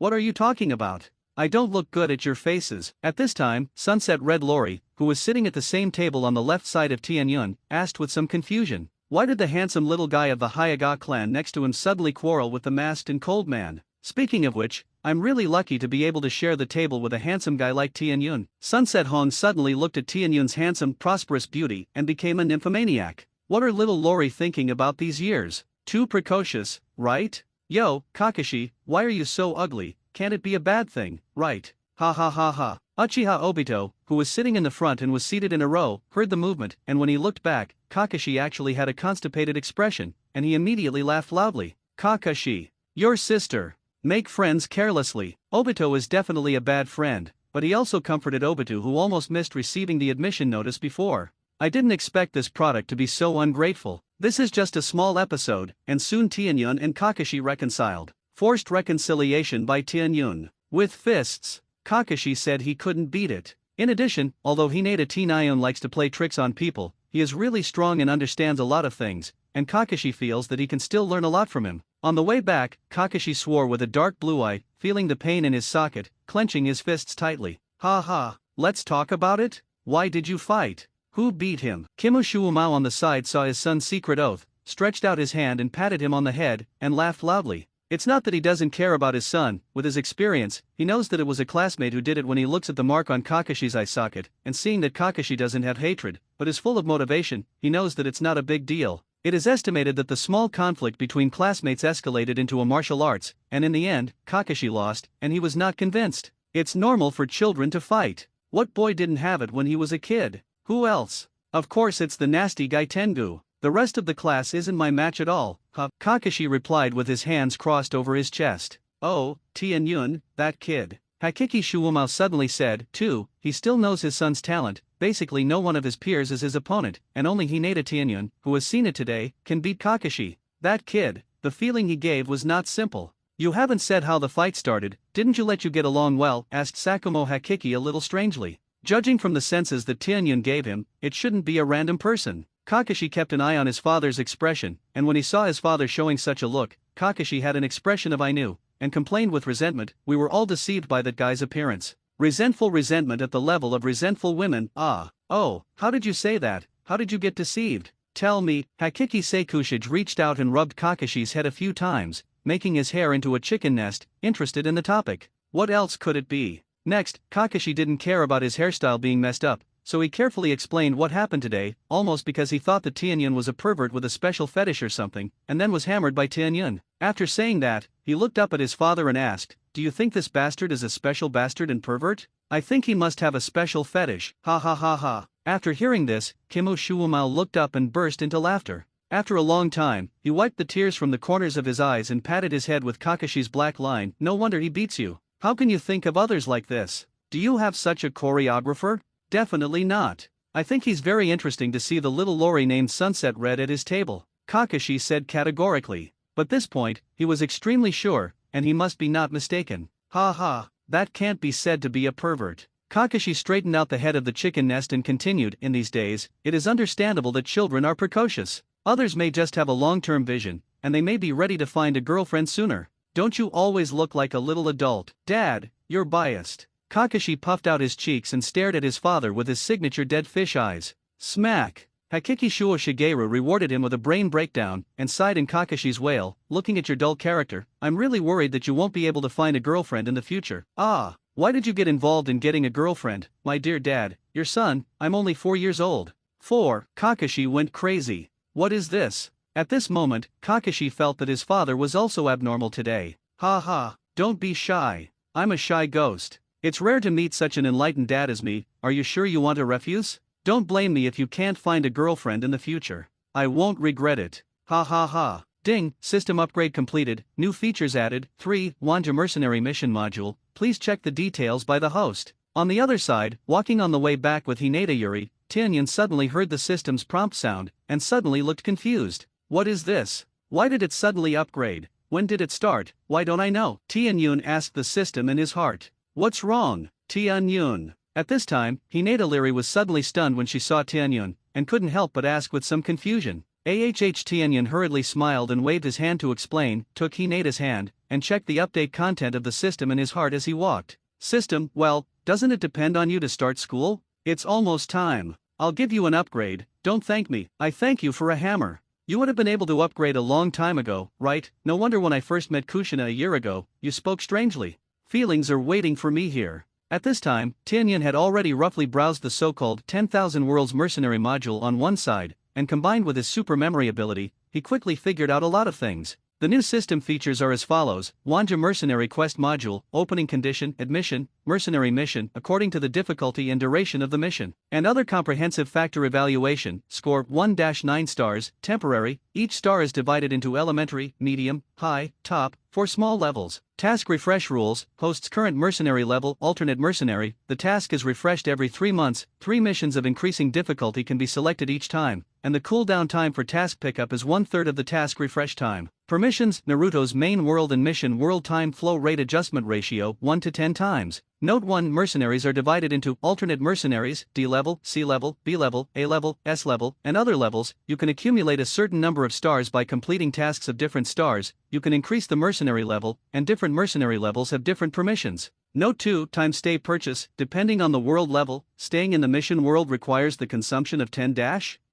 Speaker 1: are you talking about? I don't look good at your faces. At this time, Sunset Red Lori, who was sitting at the same table on the left side of Tianyun, asked with some confusion. Why did the handsome little guy of the Hyaga clan next to him suddenly quarrel with the masked and cold man? Speaking of which, I'm really lucky to be able to share the table with a handsome guy like Tianyun. Sunset Hong suddenly looked at Tianyun's handsome, prosperous beauty and became a nymphomaniac. What are little Lori thinking about these years? Too precocious, right? Yo, Kakashi, why are you so ugly? Can't it be a bad thing, right? Ha ha ha ha. Uchiha Obito, who was sitting in the front and was seated in a row, heard the movement, and when he looked back, Kakashi actually had a constipated expression, and he immediately laughed loudly. Kakashi, your sister. Make friends carelessly. Obito is definitely a bad friend, but he also comforted Obito, who almost missed receiving the admission notice before. I didn't expect this product to be so ungrateful. This is just a small episode, and soon Tianyun and Kakashi reconciled. Forced reconciliation by Tianyun. With fists, Kakashi said he couldn't beat it. In addition, although Hinata Tinayon likes to play tricks on people, he is really strong and understands a lot of things, and Kakashi feels that he can still learn a lot from him. On the way back, Kakashi swore with a dark blue eye, feeling the pain in his socket, clenching his fists tightly. Ha ha, let's talk about it? Why did you fight? Who beat him? Kimushuumao on the side saw his son's secret oath, stretched out his hand and patted him on the head, and laughed loudly. It's not that he doesn't care about his son. With his experience, he knows that it was a classmate who did it when he looks at the mark on Kakashi's eye socket, and seeing that Kakashi doesn't have hatred, but is full of motivation, he knows that it's not a big deal. It is estimated that the small conflict between classmates escalated into a martial arts, and in the end, Kakashi lost, and he was not convinced. It's normal for children to fight. What boy didn't have it when he was a kid? Who else? Of course it's the nasty guy Tengu. The rest of the class isn't my match at all, huh? Kakashi replied with his hands crossed over his chest. Oh, Tianyun, that kid. Hakiki Shuumao suddenly said, too, he still knows his son's talent. Basically no one of his peers is his opponent, and only Hinata Tianyun, who has seen it today, can beat Kakashi. That kid, the feeling he gave was not simple. You haven't said how the fight started, didn't you let you get along well? Asked Sakumo Hakiki a little strangely. Judging from the senses that Tianyun gave him, it shouldn't be a random person. Kakashi kept an eye on his father's expression, and when he saw his father showing such a look, Kakashi had an expression of I knew, and complained with resentment. We were all deceived by that guy's appearance. Resentful resentment at the level of resentful women. Oh, how did you say that? How did you get deceived? Tell me. Hakiki Sekushige reached out and rubbed Kakashi's head a few times, making his hair into a chicken nest, interested in the topic. What else could it be? Next, Kakashi didn't care about his hairstyle being messed up, so he carefully explained what happened today, almost because he thought that Tianyun was a pervert with a special fetish or something, and then was hammered by Tianyun. After saying that, he looked up at his father and asked, do you think this bastard is a special bastard and pervert? I think he must have a special fetish. Ha ha ha ha. After hearing this, Kimu Shuumao looked up and burst into laughter. After a long time, he wiped the tears from the corners of his eyes and patted his head with Kakashi's black line. No wonder he beats you. How can you think of others like this? Do you have such a choreographer? Definitely not. I think he's very interesting to see the little lorry named Sunset Red at his table, Kakashi said categorically. But this point, he was extremely sure, and he must be not mistaken. Ha ha, that can't be said to be a pervert. Kakashi straightened out the head of the chicken nest and continued, in these days, it is understandable that children are precocious. Others may just have a long-term vision, and they may be ready to find a girlfriend sooner. Don't you always look like a little adult? Dad, you're biased. Kakashi puffed out his cheeks and stared at his father with his signature dead fish eyes. Smack! Hakiki Shuo Shigeru rewarded him with a brain breakdown, and sighed in Kakashi's wail, looking at your dull character, I'm really worried that you won't be able to find a girlfriend in the future. Ah, why did you get involved in getting a girlfriend, my dear dad? Your son, I'm only 4 years old. 4. Kakashi went crazy. What is this? At this moment, Kakashi felt that his father was also abnormal today. Ha ha, don't be shy. I'm a shy ghost. It's rare to meet such an enlightened dad as me. Are you sure you want a refuse? Don't blame me if you can't find a girlfriend in the future. I won't regret it. Ha ha ha. Ding, system upgrade completed, new features added, 3, Wanja Mercenary Mission Module, please check the details by the host. On the other side, walking on the way back with Hinata Yuri, Tianyan suddenly heard the system's prompt sound, and suddenly looked confused. What is this? Why did it suddenly upgrade? When did it start? Why don't I know? Tianyun asked the system in his heart. What's wrong, Tianyun? At this time, Hinata Yuri was suddenly stunned when she saw Tianyun, and couldn't help but ask with some confusion. Tianyan hurriedly smiled and waved his hand to explain, took Hinata's hand, and checked the update content of the system in his heart as he walked. System, well, doesn't it depend on you to start school? It's almost time. I'll give you an upgrade, don't thank me, I thank you for a hammer. You would have been able to upgrade a long time ago, right? No wonder when I first met Kushina a year ago, you spoke strangely. Feelings are waiting for me here. At this time, Tianyan had already roughly browsed the so-called 10,000 Worlds Mercenary module on one side, and combined with his super memory ability, he quickly figured out a lot of things. The new system features are as follows: Wanja Mercenary Quest Module, Opening Condition, Admission, Mercenary Mission according to the difficulty and duration of the mission, and other comprehensive factor evaluation, score 1-9 stars, temporary, each star is divided into elementary, medium, high, top, 4 small levels. Task refresh rules, hosts current mercenary level, alternate mercenary, the task is refreshed every 3 months, 3 missions of increasing difficulty can be selected each time, and the cooldown time for task pickup is 1/3 of the task refresh time. Permissions, Naruto's main world and mission world time flow rate adjustment ratio 1 to 10 times. Note 1: mercenaries are divided into alternate mercenaries, D level, C level, B level, A level, S level, and other levels. You can accumulate a certain number of stars by completing tasks of different stars. You can increase the mercenary level, and different mercenary levels have different permissions. Note 2: time stay purchase, depending on the world level, staying in the mission world requires the consumption of 10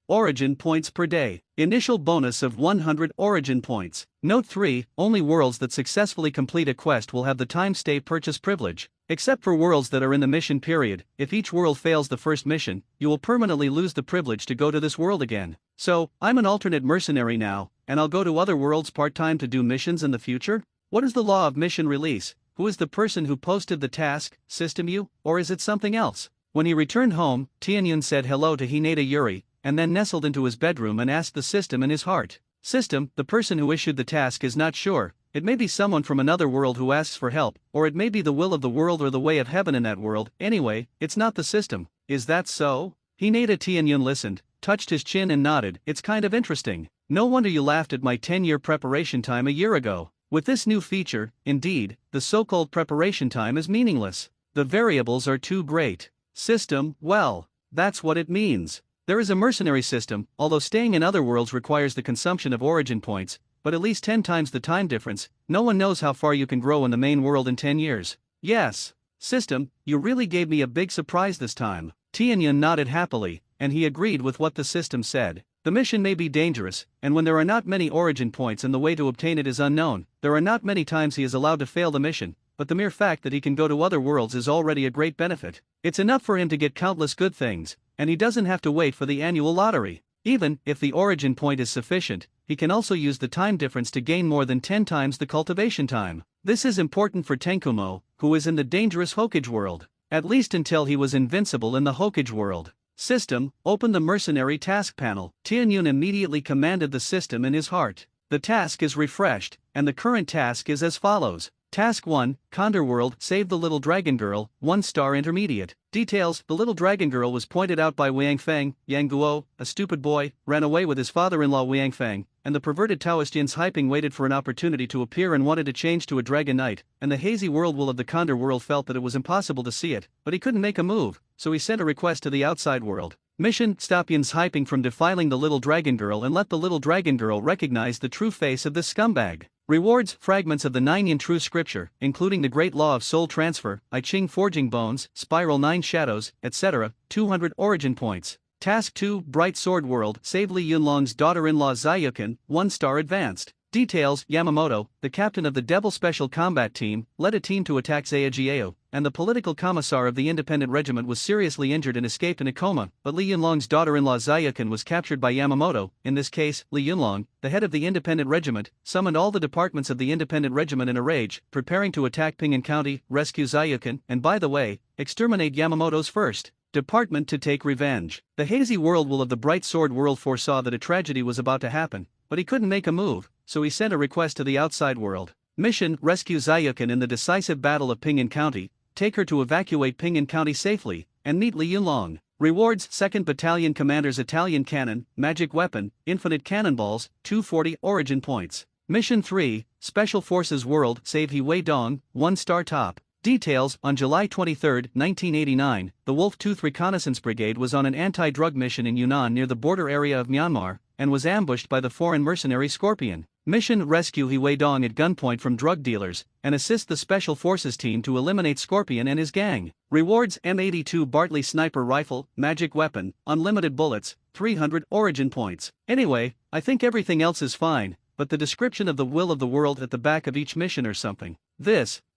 Speaker 1: origin points per day. Initial bonus of 100 origin points. Note 3: only worlds that successfully complete a quest will have the time stay purchase privilege. Except for worlds that are in the mission period, if each world fails the first mission, you will permanently lose the privilege to go to this world again. So, I'm an alternate mercenary now, and I'll go to other worlds part-time to do missions in the future? What is the law of mission release? Who is the person who posted the task, System U, or is it something else? When he returned home, Tianyun said hello to Hinata Yuri, and then nestled into his bedroom and asked the system in his heart. System, the person who issued the task is not sure. It may be someone from another world who asks for help, or it may be the will of the world or the way of heaven in that world. Anyway, it's not the system. Is that so? Hinata Tianyun listened, touched his chin and nodded. It's kind of interesting. No wonder you laughed at my 10-year preparation time a year ago. With this new feature, indeed, the so-called preparation time is meaningless. The variables are too great. System, well, that's what it means. There is a mercenary system, although staying in other worlds requires the consumption of origin points, but at least 10 times the time difference. No one knows how far you can grow in the main world in 10 years. Yes. System, you really gave me a big surprise this time. Tianyun nodded happily, and he agreed with what the system said. The mission may be dangerous, and when there are not many origin points and the way to obtain it is unknown, there are not many times he is allowed to fail the mission, but the mere fact that he can go to other worlds is already a great benefit. It's enough for him to get countless good things, and he doesn't have to wait for the annual lottery. Even if the origin point is sufficient, he can also use the time difference to gain more than 10 times the cultivation time. This is important for Tenkumo, who is in the dangerous Hokage world, at least until he was invincible in the Hokage world. System, open the mercenary task panel. Tianyun immediately commanded the system in his heart. The task is refreshed, and the current task is as follows. Task 1, Condor World, save the little dragon girl, 1-star intermediate. Details: the little dragon girl was pointed out by Wang Feng. Yang Guo, a stupid boy, ran away with his father-in-law Wang Feng, and the perverted Taoist Yin's hyping waited for an opportunity to appear and wanted to change to a dragon knight, and the hazy world will of the Condor World felt that it was impossible to see it, but he couldn't make a move, so he sent a request to the outside world. Mission: stop Yin's hyping from defiling the little dragon girl and let the little dragon girl recognize the true face of this scumbag. Rewards: fragments of the 9 Yin true scripture, including the great law of soul transfer, I Ching forging bones, spiral 9 shadows, etc., 200 origin points. Task 2, Bright Sword World, save Li Yunlong's daughter-in-law Zayukin, 1-star advanced. Details: Yamamoto, the captain of the Devil Special Combat Team, led a team to attack Zayajiao, and the political commissar of the independent regiment was seriously injured and escaped in a coma, but Li Yunlong's daughter-in-law Zayukin was captured by Yamamoto. In this case, Li Yunlong, the head of the independent regiment, summoned all the departments of the independent regiment in a rage, preparing to attack Pingan County, rescue Zayukin, and by the way, exterminate Yamamoto's first department to take revenge. The hazy world will of the Bright Sword World foresaw that a tragedy was about to happen, but he couldn't make a move, so he sent a request to the outside world. Mission: rescue Zayukin in the decisive battle of Pingan County, take her to evacuate Pingan County safely, and meet Li Yunlong. Rewards: 2nd Battalion Commander's Italian Cannon, Magic Weapon, Infinite Cannonballs, 240 origin points. Mission 3, Special Forces World, save He Wei Dong, 1-star top. Details: on July 23, 1989, the Wolf Tooth Reconnaissance Brigade was on an anti-drug mission in Yunnan near the border area of Myanmar, and was ambushed by the foreign mercenary Scorpion. Mission: rescue He Wei Dong at gunpoint from drug dealers, and assist the Special Forces team to eliminate Scorpion and his gang. Rewards: M82 Bartley Sniper Rifle, Magic Weapon, Unlimited Bullets, 300 origin points. Anyway, I think everything else is fine, but the description of the will of the world at the back of each mission or something.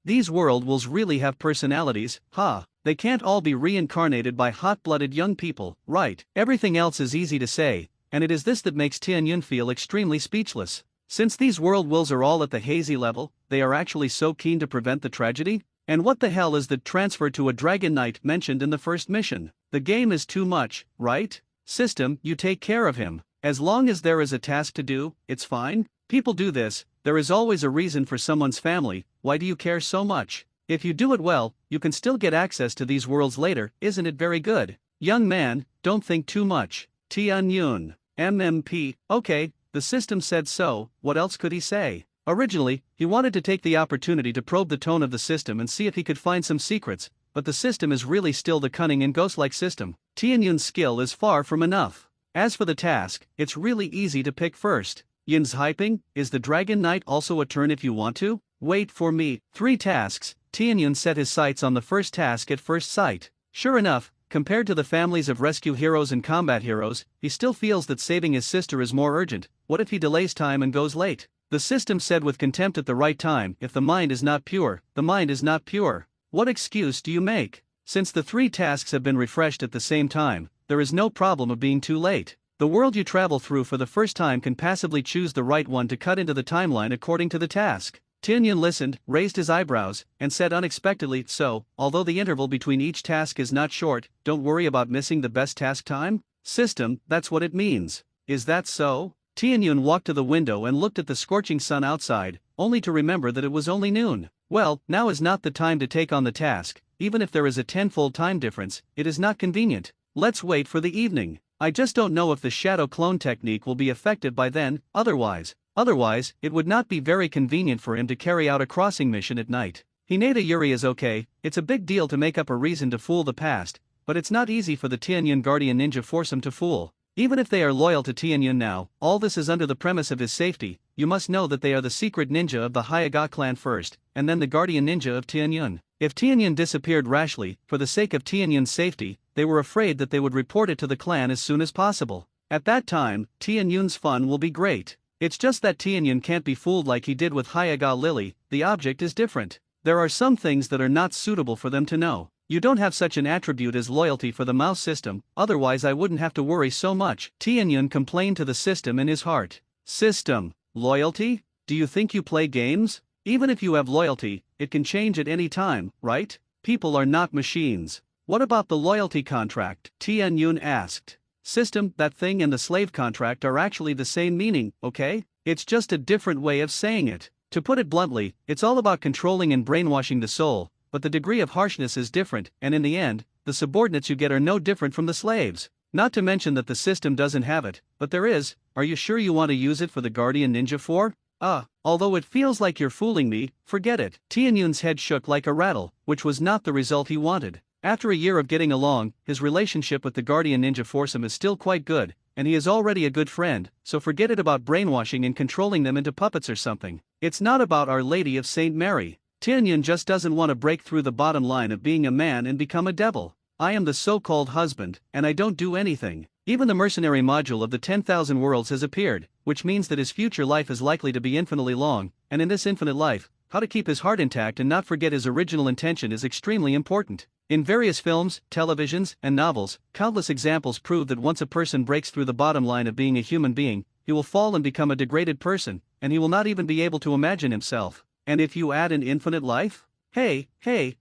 Speaker 1: These world wills really have personalities, huh? They can't all be reincarnated by hot-blooded young people, right? Everything else is easy to say, and it is this that makes Tianyun feel extremely speechless. Since these world wills are all at the hazy level, they are actually so keen to prevent the tragedy? And what the hell is the transfer to a dragon knight mentioned in the first mission? The game is too much, right? System, you take care of him. As long as there is a task to do, it's fine. People do this, there is always a reason for someone's family. Why do you care so much? If you do it well, you can still get access to these worlds later. Isn't it very good? Young man, don't think too much. Tianyun, MMP, okay, the system said so, what else could he say? Originally, he wanted to take the opportunity to probe the tone of the system and see if he could find some secrets, but the system is really still the cunning and ghost-like system. Tianyun's skill is far from enough. As for the task, it's really easy to pick first. Yin's hyping, is the Dragon Knight also a turn if you want to? Wait for me. 3 tasks. Tianyun set his sights on the first task at first sight. Sure enough, compared to the families of rescue heroes and combat heroes, he still feels that saving his sister is more urgent. What if he delays time and goes late? The system said with contempt at the right time, if the mind is not pure, the mind is not pure. What excuse do you make? Since the 3 tasks have been refreshed at the same time, there is no problem of being too late. The world you travel through for the first time can passively choose the right one to cut into the timeline according to the task. Tianyun listened, raised his eyebrows, and said unexpectedly, so, although the interval between each task is not short, don't worry about missing the best task time? System, that's what it means. Is that so? Tianyun walked to the window and looked at the scorching sun outside, only to remember that it was only noon. Well, now is not the time to take on the task. Even if there is a 10-fold time difference, it is not convenient. Let's wait for the evening. I just don't know if the shadow clone technique will be effective by then. Otherwise, it would not be very convenient for him to carry out a crossing mission at night. Hinata Yuri is okay. It's a big deal to make up a reason to fool the past, but it's not easy for the Tianyun Guardian Ninja foursome to fool. Even if they are loyal to Tianyun now, all this is under the premise of his safety. You must know that they are the secret ninja of the Hyaga clan first, and then the guardian ninja of Tianyun. If Tianyun disappeared rashly, for the sake of Tianyun's safety, they were afraid that they would report it to the clan as soon as possible. At that time, Tianyun's fun will be great. It's just that Tianyun can't be fooled like he did with Hyaga Lily. The object is different. There are some things that are not suitable for them to know. You don't have such an attribute as loyalty for the mouse system, otherwise I wouldn't have to worry so much. Tianyun complained to the system in his heart. System, loyalty? Do you think you play games? Even if you have loyalty, it can change at any time, right? People are not machines. What about the loyalty contract? Tian Yun asked. System, that thing and the slave contract are actually the same meaning, okay? It's just a different way of saying it. To put it bluntly, it's all about controlling and brainwashing the soul, but the degree of harshness is different, and in the end, the subordinates you get are no different from the slaves. Not to mention that the system doesn't have it, but there is. Are you sure you want to use it for the Guardian Ninja 4? Although it feels like you're fooling me, forget it. Tian Yun's head shook like a rattle, which was not the result he wanted. After a year of getting along, his relationship with the Guardian Ninja foursome is still quite good, and he is already a good friend, so forget it about brainwashing and controlling them into puppets or something. It's not about Our Lady of St. Mary. Tian Yun just doesn't want to break through the bottom line of being a man and become a devil. I am the so-called husband, and I don't do anything. Even the mercenary module of the 10,000 worlds has appeared, which means that his future life is likely to be infinitely long, and in this infinite life, how to keep his heart intact and not forget his original intention is extremely important. In various films, televisions, and novels, countless examples prove that once a person breaks through the bottom line of being a human being, he will fall and become a degraded person, and he will not even be able to imagine himself. And if you add an infinite life? Hey,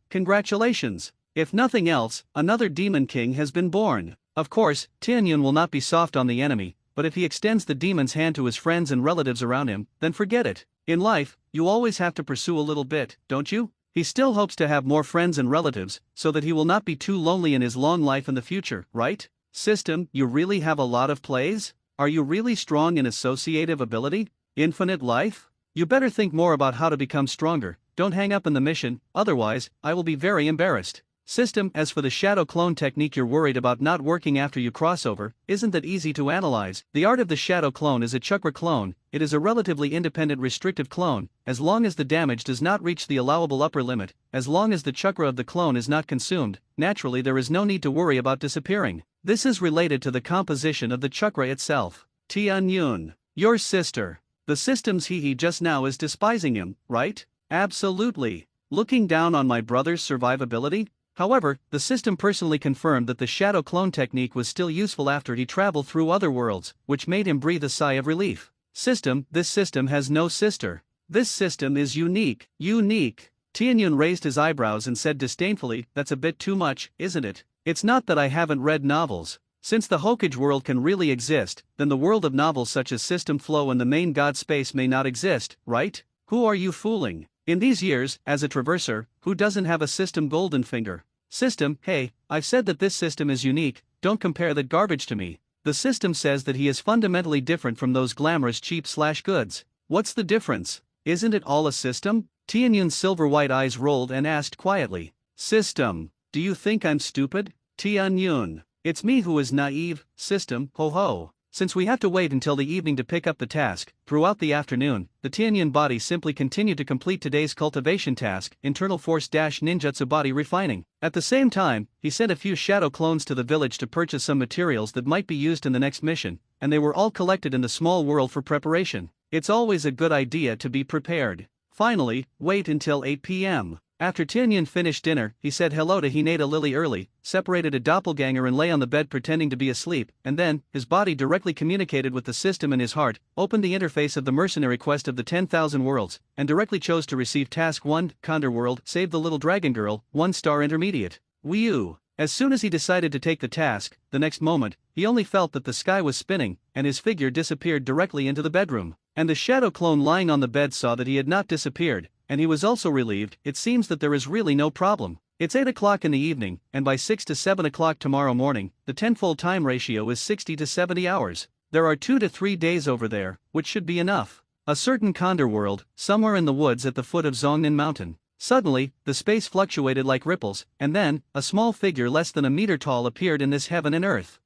Speaker 1: congratulations! If nothing else, another Demon King has been born. Of course, Tian Yun will not be soft on the enemy, but if he extends the demon's hand to his friends and relatives around him, then forget it. In life, you always have to pursue a little bit, don't you? He still hopes to have more friends and relatives, so that he will not be too lonely in his long life in the future, right? System, you really have a lot of plays? Are you really strong in associative ability? Infinite life? You better think more about how to become stronger. Don't hang up in the mission, otherwise, I will be very embarrassed. System, as for the shadow clone technique you're worried about not working after you crossover, isn't that easy to analyze? The art of the shadow clone is a chakra clone. It is a relatively independent restrictive clone, as long as the damage does not reach the allowable upper limit, as long as the chakra of the clone is not consumed, naturally there is no need to worry about disappearing. This is related to the composition of the chakra itself. Tian Yun, your sister. The system's he just now is despising him, right? Absolutely. Looking down on my brother's survivability? However, the system personally confirmed that the shadow clone technique was still useful after he traveled through other worlds, which made him breathe a sigh of relief. System, this system has no sister. This system is unique. Unique. Tian Yun raised his eyebrows and said disdainfully, that's a bit too much, isn't it? It's not that I haven't read novels. Since the Hokage world can really exist, then the world of novels such as System Flow and the main god space may not exist, right? Who are you fooling? In these years, as a traverser, who doesn't have a system golden finger? System, hey, I've said that this system is unique, don't compare that garbage to me. The system says that he is fundamentally different from those glamorous cheap/goods. What's the difference? Isn't it all a system? Tian Yun's silver-white eyes rolled and asked quietly. System, do you think I'm stupid? Tian Yun, it's me who is naive. System, ho ho. Since we have to wait until the evening to pick up the task, throughout the afternoon, the Tian Yun body simply continued to complete today's cultivation task, internal force-ninjutsu body refining. At the same time, he sent a few shadow clones to the village to purchase some materials that might be used in the next mission, and they were all collected in the small world for preparation. It's always a good idea to be prepared. Finally, wait until 8 p.m. After Tian Yun finished dinner, he said hello to Hinata Lily early, separated a doppelganger and lay on the bed pretending to be asleep, and then, his body directly communicated with the system in his heart, opened the interface of the mercenary quest of the 10,000 worlds, and directly chose to receive Task 1, Condor World, Save the Little Dragon Girl, 1-star intermediate. Whew! As soon as he decided to take the task, the next moment, he only felt that the sky was spinning, and his figure disappeared directly into the bedroom. And the shadow clone lying on the bed saw that he had not disappeared, and he was also relieved. It seems that there is really no problem. It's 8 o'clock in the evening, and by 6 to 7 o'clock tomorrow morning, the tenfold time ratio is 60 to 70 hours. There are 2 to 3 days over there, which should be enough. A certain Condor World, somewhere in the woods at the foot of Zhongnan Mountain. Suddenly, the space fluctuated like ripples, and then, a small figure less than a meter tall appeared in this heaven and earth.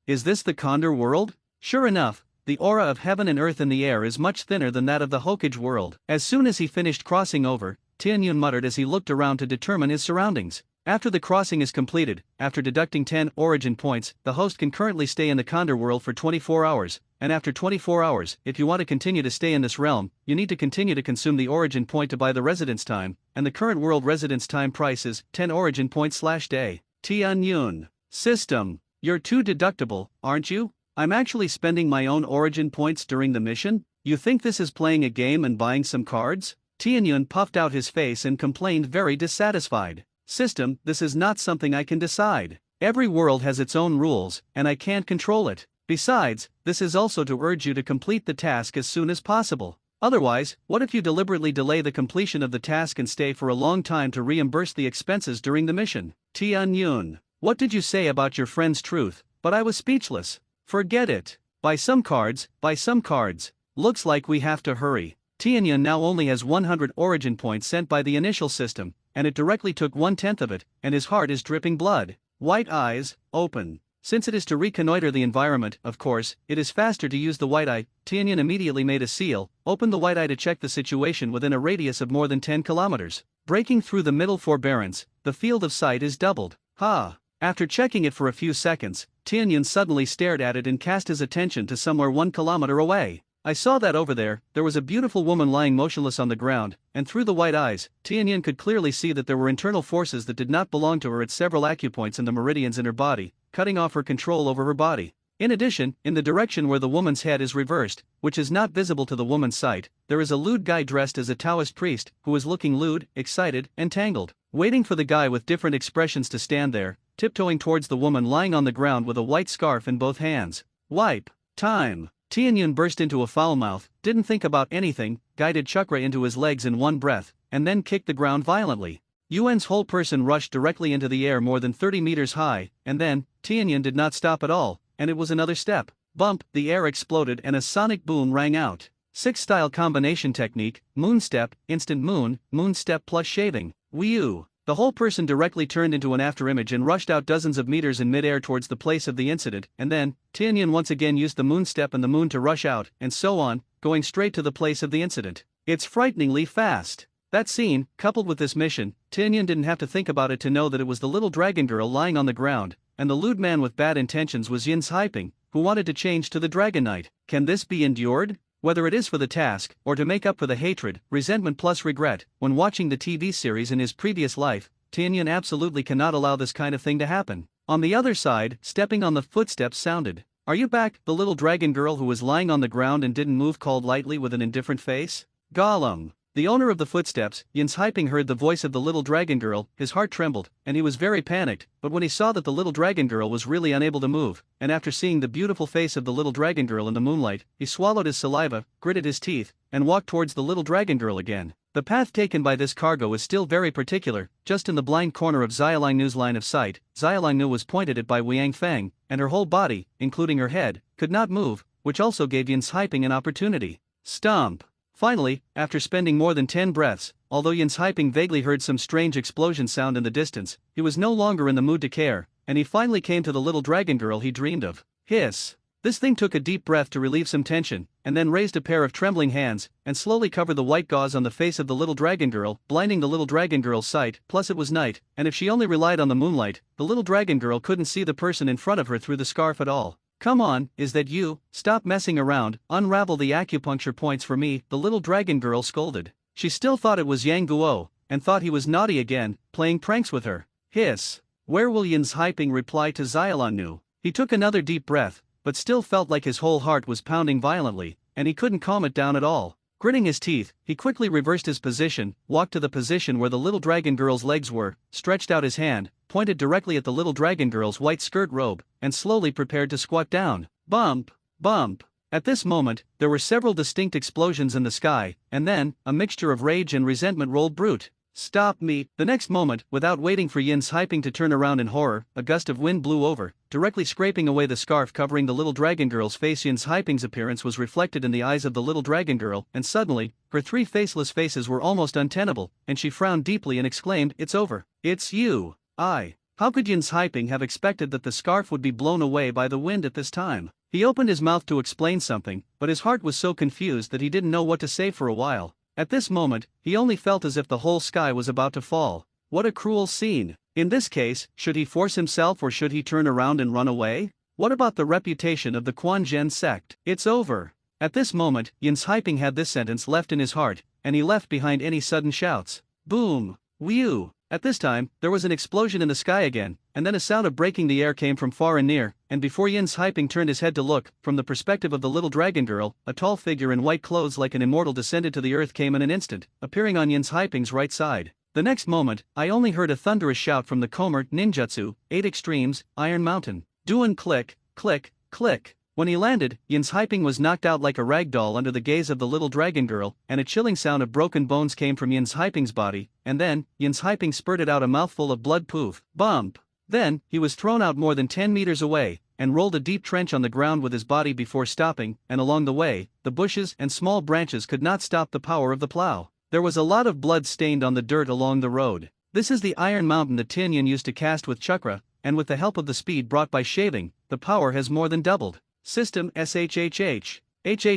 Speaker 1: Is this the Condor World? Sure enough, the aura of heaven and earth in the air is much thinner than that of the Hokage world. As soon as he finished crossing over, Tian Yun muttered as he looked around to determine his surroundings. After the crossing is completed, after deducting 10 origin points, the host can currently stay in the Condor world for 24 hours, and after 24 hours, if you want to continue to stay in this realm, you need to continue to consume the origin point to buy the residence time, and the current world residence time price is 10 origin points/day. Tian Yun. System, you're too deductible, aren't you? I'm actually spending my own origin points during the mission? You think this is playing a game and buying some cards? Tian Yun puffed out his face and complained very dissatisfied. System, this is not something I can decide. Every world has its own rules, and I can't control it. Besides, this is also to urge you to complete the task as soon as possible. Otherwise, what if you deliberately delay the completion of the task and stay for a long time to reimburse the expenses during the mission? Tian Yun. What did you say about your friend's truth? But I was speechless. Forget it. Buy some cards, buy some cards. Looks like we have to hurry. Tian Yun now only has 100 origin points sent by the initial system, and it directly took 1/10 of it, and his heart is dripping blood. White eyes, open. Since it is to reconnoiter the environment, of course, it is faster to use the white eye. Tianyan immediately made a seal, opened the white eye to check the situation within a radius of more than 10 kilometers. Breaking through the middle forbearance, the field of sight is doubled. Ha! After checking it for a few seconds, Tianyan suddenly stared at it and cast his attention to somewhere 1 kilometer away. I saw that over there was a beautiful woman lying motionless on the ground, and through the white eyes, Tianyan could clearly see that there were internal forces that did not belong to her at several acupoints in the meridians in her body, cutting off her control over her body. In addition, in the direction where the woman's head is reversed, which is not visible to the woman's sight, there is a lewd guy dressed as a Taoist priest, who is looking lewd, excited, and tangled, waiting for the guy with different expressions to stand there, tiptoeing towards the woman lying on the ground with a white scarf in both hands. Wipe. Time. Tianyun burst into a foul mouth, didn't think about anything, guided chakra into his legs in one breath, and then kicked the ground violently. Yuan's whole person rushed directly into the air more than 30 meters high, and then, Tianyun did not stop at all, and it was another step. Bump, the air exploded and a sonic boom rang out. 6-style combination technique, moon step, instant moon step plus shaving. Whew. The whole person directly turned into an afterimage and rushed out dozens of meters in midair towards the place of the incident, and then, Tianyan once again used the moon step and the moon to rush out, and so on, going straight to the place of the incident. It's frighteningly fast. That scene, coupled with this mission, Tianyan didn't have to think about it to know that it was the little dragon girl lying on the ground, and the lewd man with bad intentions was Yin's Hyping, who wanted to change to the Dragon Knight. Can this be endured? Whether it is for the task, or to make up for the hatred, resentment plus regret, when watching the TV series in his previous life, Tianyan absolutely cannot allow this kind of thing to happen. On the other side, stepping on the footsteps sounded. "Are you back?" the little dragon girl who was lying on the ground and didn't move called lightly with an indifferent face. Gollum. The owner of the footsteps, Yin's Hyping, heard the voice of the little dragon girl, his heart trembled, and he was very panicked, but when he saw that the little dragon girl was really unable to move, and after seeing the beautiful face of the little dragon girl in the moonlight, he swallowed his saliva, gritted his teeth, and walked towards the little dragon girl again. The path taken by this cargo is still very particular. Just in the blind corner of Xiaolang Nu's line of sight, Xiaolang Nu was pointed at by Wiang Feng, and her whole body, including her head, could not move, which also gave Yin's Hyping an opportunity. Stomp. Finally, after spending more than 10 breaths, although Yin's Hyping vaguely heard some strange explosion sound in the distance, he was no longer in the mood to care, and he finally came to the little dragon girl he dreamed of. Hiss. This thing took a deep breath to relieve some tension, and then raised a pair of trembling hands, and slowly covered the white gauze on the face of the little dragon girl, blinding the little dragon girl's sight. Plus it was night, and if she only relied on the moonlight, the little dragon girl couldn't see the person in front of her through the scarf at all. "Come on, is that you? Stop messing around, unravel the acupuncture points for me," the little dragon girl scolded. She still thought it was Yang Guo, and thought he was naughty again, playing pranks with her. Hiss. Where will Yin's Hyping reply to Xiaolang Nu? He took another deep breath, but still felt like his whole heart was pounding violently, and he couldn't calm it down at all. Gritting his teeth, he quickly reversed his position, walked to the position where the little dragon girl's legs were, stretched out his hand, pointed directly at the little dragon girl's white skirt robe, and slowly prepared to squat down. Bump! Bump! At this moment, there were several distinct explosions in the sky, and then, a mixture of rage and resentment rolled brute. "Stop me!" The next moment, without waiting for Yin's Hyping to turn around in horror, a gust of wind blew over, directly scraping away the scarf covering the little dragon girl's face. Yin's Hyping's appearance was reflected in the eyes of the little dragon girl, and suddenly, her 3 faceless faces were almost untenable, and she frowned deeply and exclaimed, "It's over. It's you." How could Yin's Hyping have expected that the scarf would be blown away by the wind at this time? He opened his mouth to explain something, but his heart was so confused that he didn't know what to say for a while. At this moment, he only felt as if the whole sky was about to fall. What a cruel scene. In this case, should he force himself or should he turn around and run away? What about the reputation of the Quan Zhen sect? It's over. At this moment, Yin's Hyping had this sentence left in his heart, and he left behind any sudden shouts. Boom! Whew! At this time, there was an explosion in the sky again, and then a sound of breaking the air came from far and near, and before Yin's Hyping turned his head to look, from the perspective of the little dragon girl, a tall figure in white clothes like an immortal descended to the earth came in an instant, appearing on Yin's Hyping's right side. The next moment, I only heard a thunderous shout from the Komert ninjutsu, 8 extremes, Iron Mountain. Doin' click, click, click. When he landed, Yin's hyping was knocked out like a rag doll under the gaze of the little dragon girl, and a chilling sound of broken bones came from Yin's hyping's body, and then, Yin's hyping spurted out a mouthful of blood poof, bump. Then, he was thrown out more than 10 meters away, and rolled a deep trench on the ground with his body before stopping, and along the way, the bushes and small branches could not stop the power of the plow. There was a lot of blood stained on the dirt along the road. This is the Iron Mountain that Tianyun used to cast with chakra, and with the help of the speed brought by shaving, the power has more than doubled. System SHHH.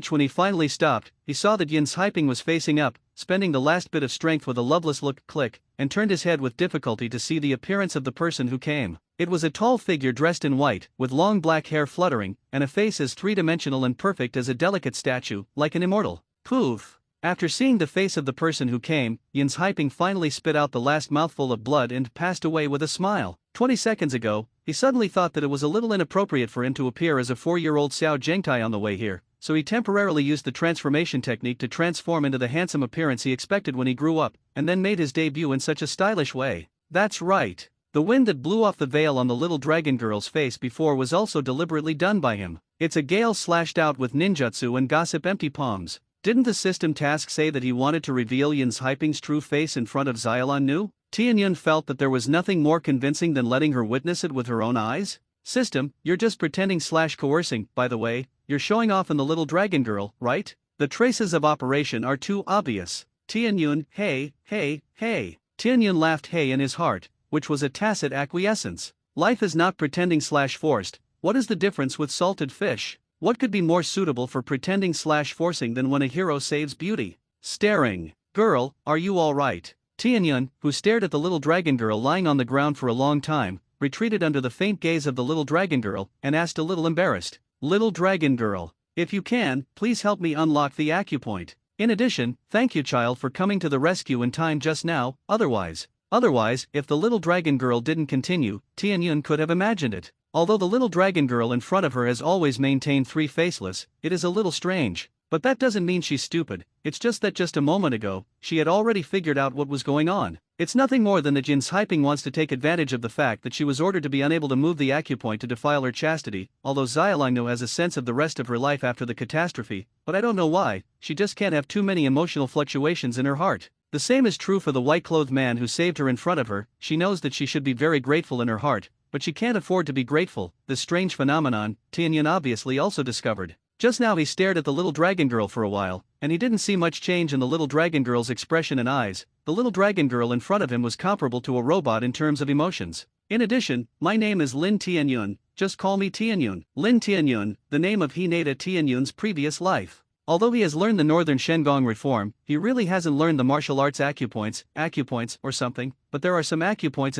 Speaker 1: When he finally stopped, he saw that Yin's hyping was facing up, spending the last bit of strength with a loveless look, click, and turned his head with difficulty to see the appearance of the person who came. It was a tall figure dressed in white, with long black hair fluttering, and a face as three-dimensional and perfect as a delicate statue, like an immortal. Poof! After seeing the face of the person who came, Yin's hyping finally spit out the last mouthful of blood and passed away with a smile. 20 seconds ago, he suddenly thought that it was a little inappropriate for him to appear as a 4-year-old Xiao Zhengtai on the way here, so he temporarily used the transformation technique to transform into the handsome appearance he expected when he grew up, and then made his debut in such a stylish way. That's right. The wind that blew off the veil on the little dragon girl's face before was also deliberately done by him. It's a gale slashed out with ninjutsu and gossip empty palms. Didn't the system task say that he wanted to reveal Yin's hyping's true face in front of Xiaolan Nu? Tianyun felt that there was nothing more convincing than letting her witness it with her own eyes. System, you're just pretending/coercing, by the way, you're showing off in the little dragon girl, right? The traces of operation are too obvious. Tianyun, hey. Tianyun laughed hey in his heart, which was a tacit acquiescence. Life is not pretending/forced. What is the difference with salted fish? What could be more suitable for pretending/forcing than when a hero saves beauty? Staring. Girl, are you alright? Tianyun, who stared at the little dragon girl lying on the ground for a long time, retreated under the faint gaze of the little dragon girl, and asked a little embarrassed, Little dragon girl, if you can, please help me unlock the acupoint. In addition, thank you child for coming to the rescue in time just now, otherwise, if the little dragon girl didn't continue, Tianyun could have imagined it. Although the little dragon girl in front of her has always maintained 3 faceless, it is a little strange. But that doesn't mean she's stupid, it's just that just a moment ago, she had already figured out what was going on. It's nothing more than that Yin's hyping wants to take advantage of the fact that she was ordered to be unable to move the acupoint to defile her chastity, although Xiaolangno has a sense of the rest of her life after the catastrophe, but I don't know why, she just can't have too many emotional fluctuations in her heart. The same is true for the white-clothed man who saved her in front of her. She knows that she should be very grateful in her heart, but she can't afford to be grateful. This strange phenomenon, Tianyun obviously also discovered. Just now he stared at the little dragon girl for a while, and he didn't see much change in the little dragon girl's expression and eyes. The little dragon girl in front of him was comparable to a robot in terms of emotions. In addition, my name is Lin Tianyun, just call me Tianyun. Lin Tianyun, the name of Hinata Tianyun's previous life. Although he has learned the Northern Shengong reform, he really hasn't learned the martial arts acupoints or something, but there are some acupoints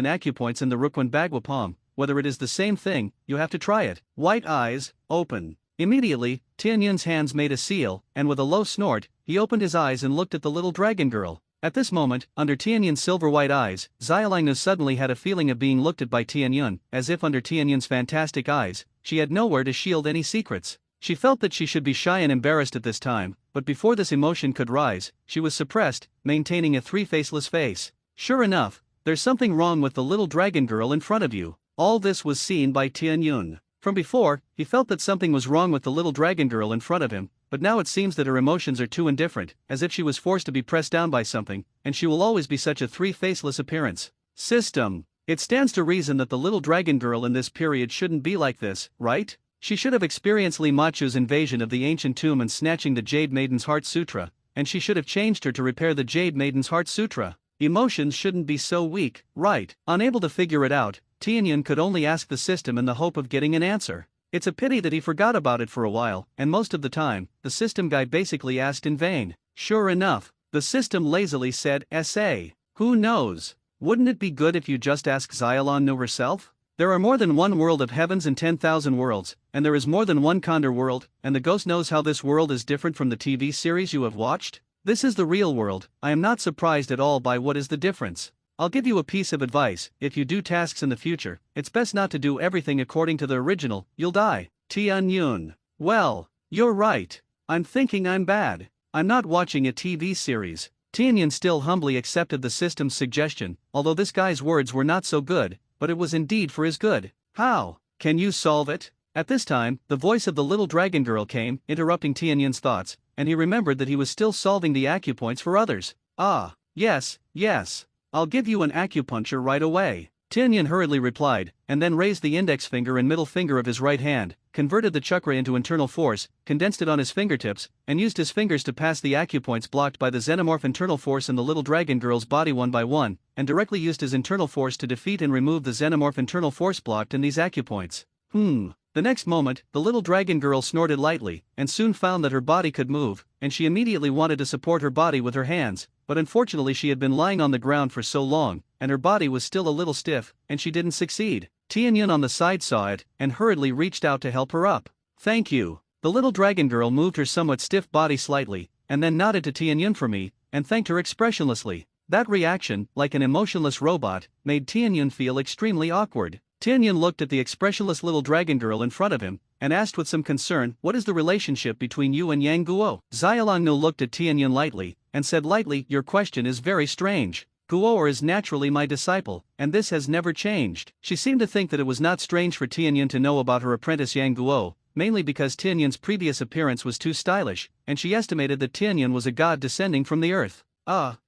Speaker 1: in the Rukwan Bagua palm. Whether it is the same thing, you have to try it. White eyes, open. Immediately, Tianyun's hands made a seal, and with a low snort, he opened his eyes and looked at the little dragon girl. At this moment, under Tianyun's silver-white eyes, Xiaolangno suddenly had a feeling of being looked at by Tianyun, as if under Tianyun's fantastic eyes, she had nowhere to shield any secrets. She felt that she should be shy and embarrassed at this time, but before this emotion could rise, she was suppressed, maintaining a 3-faceless face. Sure enough, there's something wrong with the little dragon girl in front of you. All this was seen by Tianyun. From before, he felt that something was wrong with the little dragon girl in front of him, but now it seems that her emotions are too indifferent, as if she was forced to be pressed down by something, and she will always be such a 3-faceless appearance. System. It stands to reason that the little dragon girl in this period shouldn't be like this, right? She should have experienced Li Machu's invasion of the ancient tomb and snatching the Jade Maiden's Heart Sutra, and she should have changed her to repair the Jade Maiden's Heart Sutra. Emotions shouldn't be so weak, right? Unable to figure it out, Tianyun could only ask the system in the hope of getting an answer. It's a pity that he forgot about it for a while, and most of the time, the system guy basically asked in vain. Sure enough, the system lazily said, "SA. Who knows? Wouldn't it be good if you just ask Xiaolangno herself? There are more than one world of heavens and 10,000 worlds, and there is more than one Condor world, and the ghost knows how this world is different from the TV series you have watched. This is the real world. I am not surprised at all by what is the difference. I'll give you a piece of advice: if you do tasks in the future, it's best not to do everything according to the original, you'll die." Tianyun. Well, you're right. I'm thinking I'm bad. I'm not watching a TV series. Tianyan still humbly accepted the system's suggestion, although this guy's words were not so good, but it was indeed for his good. How? Can you solve it? At this time, the voice of the little dragon girl came, interrupting Tianyan's thoughts, and he remembered that he was still solving the acupoints for others. Ah, yes, yes. I'll give you an acupuncture right away. Tianyan hurriedly replied, and then raised the index finger and middle finger of his right hand, converted the chakra into internal force, condensed it on his fingertips, and used his fingers to pass the acupoints blocked by the xenomorph internal force in the little dragon girl's body one by one, and directly used his internal force to defeat and remove the xenomorph internal force blocked in these acupoints. The next moment, the little dragon girl snorted lightly, and soon found that her body could move, and she immediately wanted to support her body with her hands, but unfortunately she had been lying on the ground for so long, and her body was still a little stiff, and she didn't succeed. Tianyan on the side saw it, and hurriedly reached out to help her up. Thank you. The little dragon girl moved her somewhat stiff body slightly, and then nodded to Tianyan for me, and thanked her expressionlessly. That reaction, like an emotionless robot, made Tianyan feel extremely awkward. Tianyan looked at the expressionless little dragon girl in front of him, and asked with some concern, "What is the relationship between you and Yang Guo?" Xiaolongnu looked at Tianyan lightly, and said lightly, "Your question is very strange. Guo is naturally my disciple, and this has never changed." She seemed to think that it was not strange for Tianyan to know about her apprentice Yang Guo, mainly because Tianyan's previous appearance was too stylish, and she estimated that Tianyan was a god descending from the earth.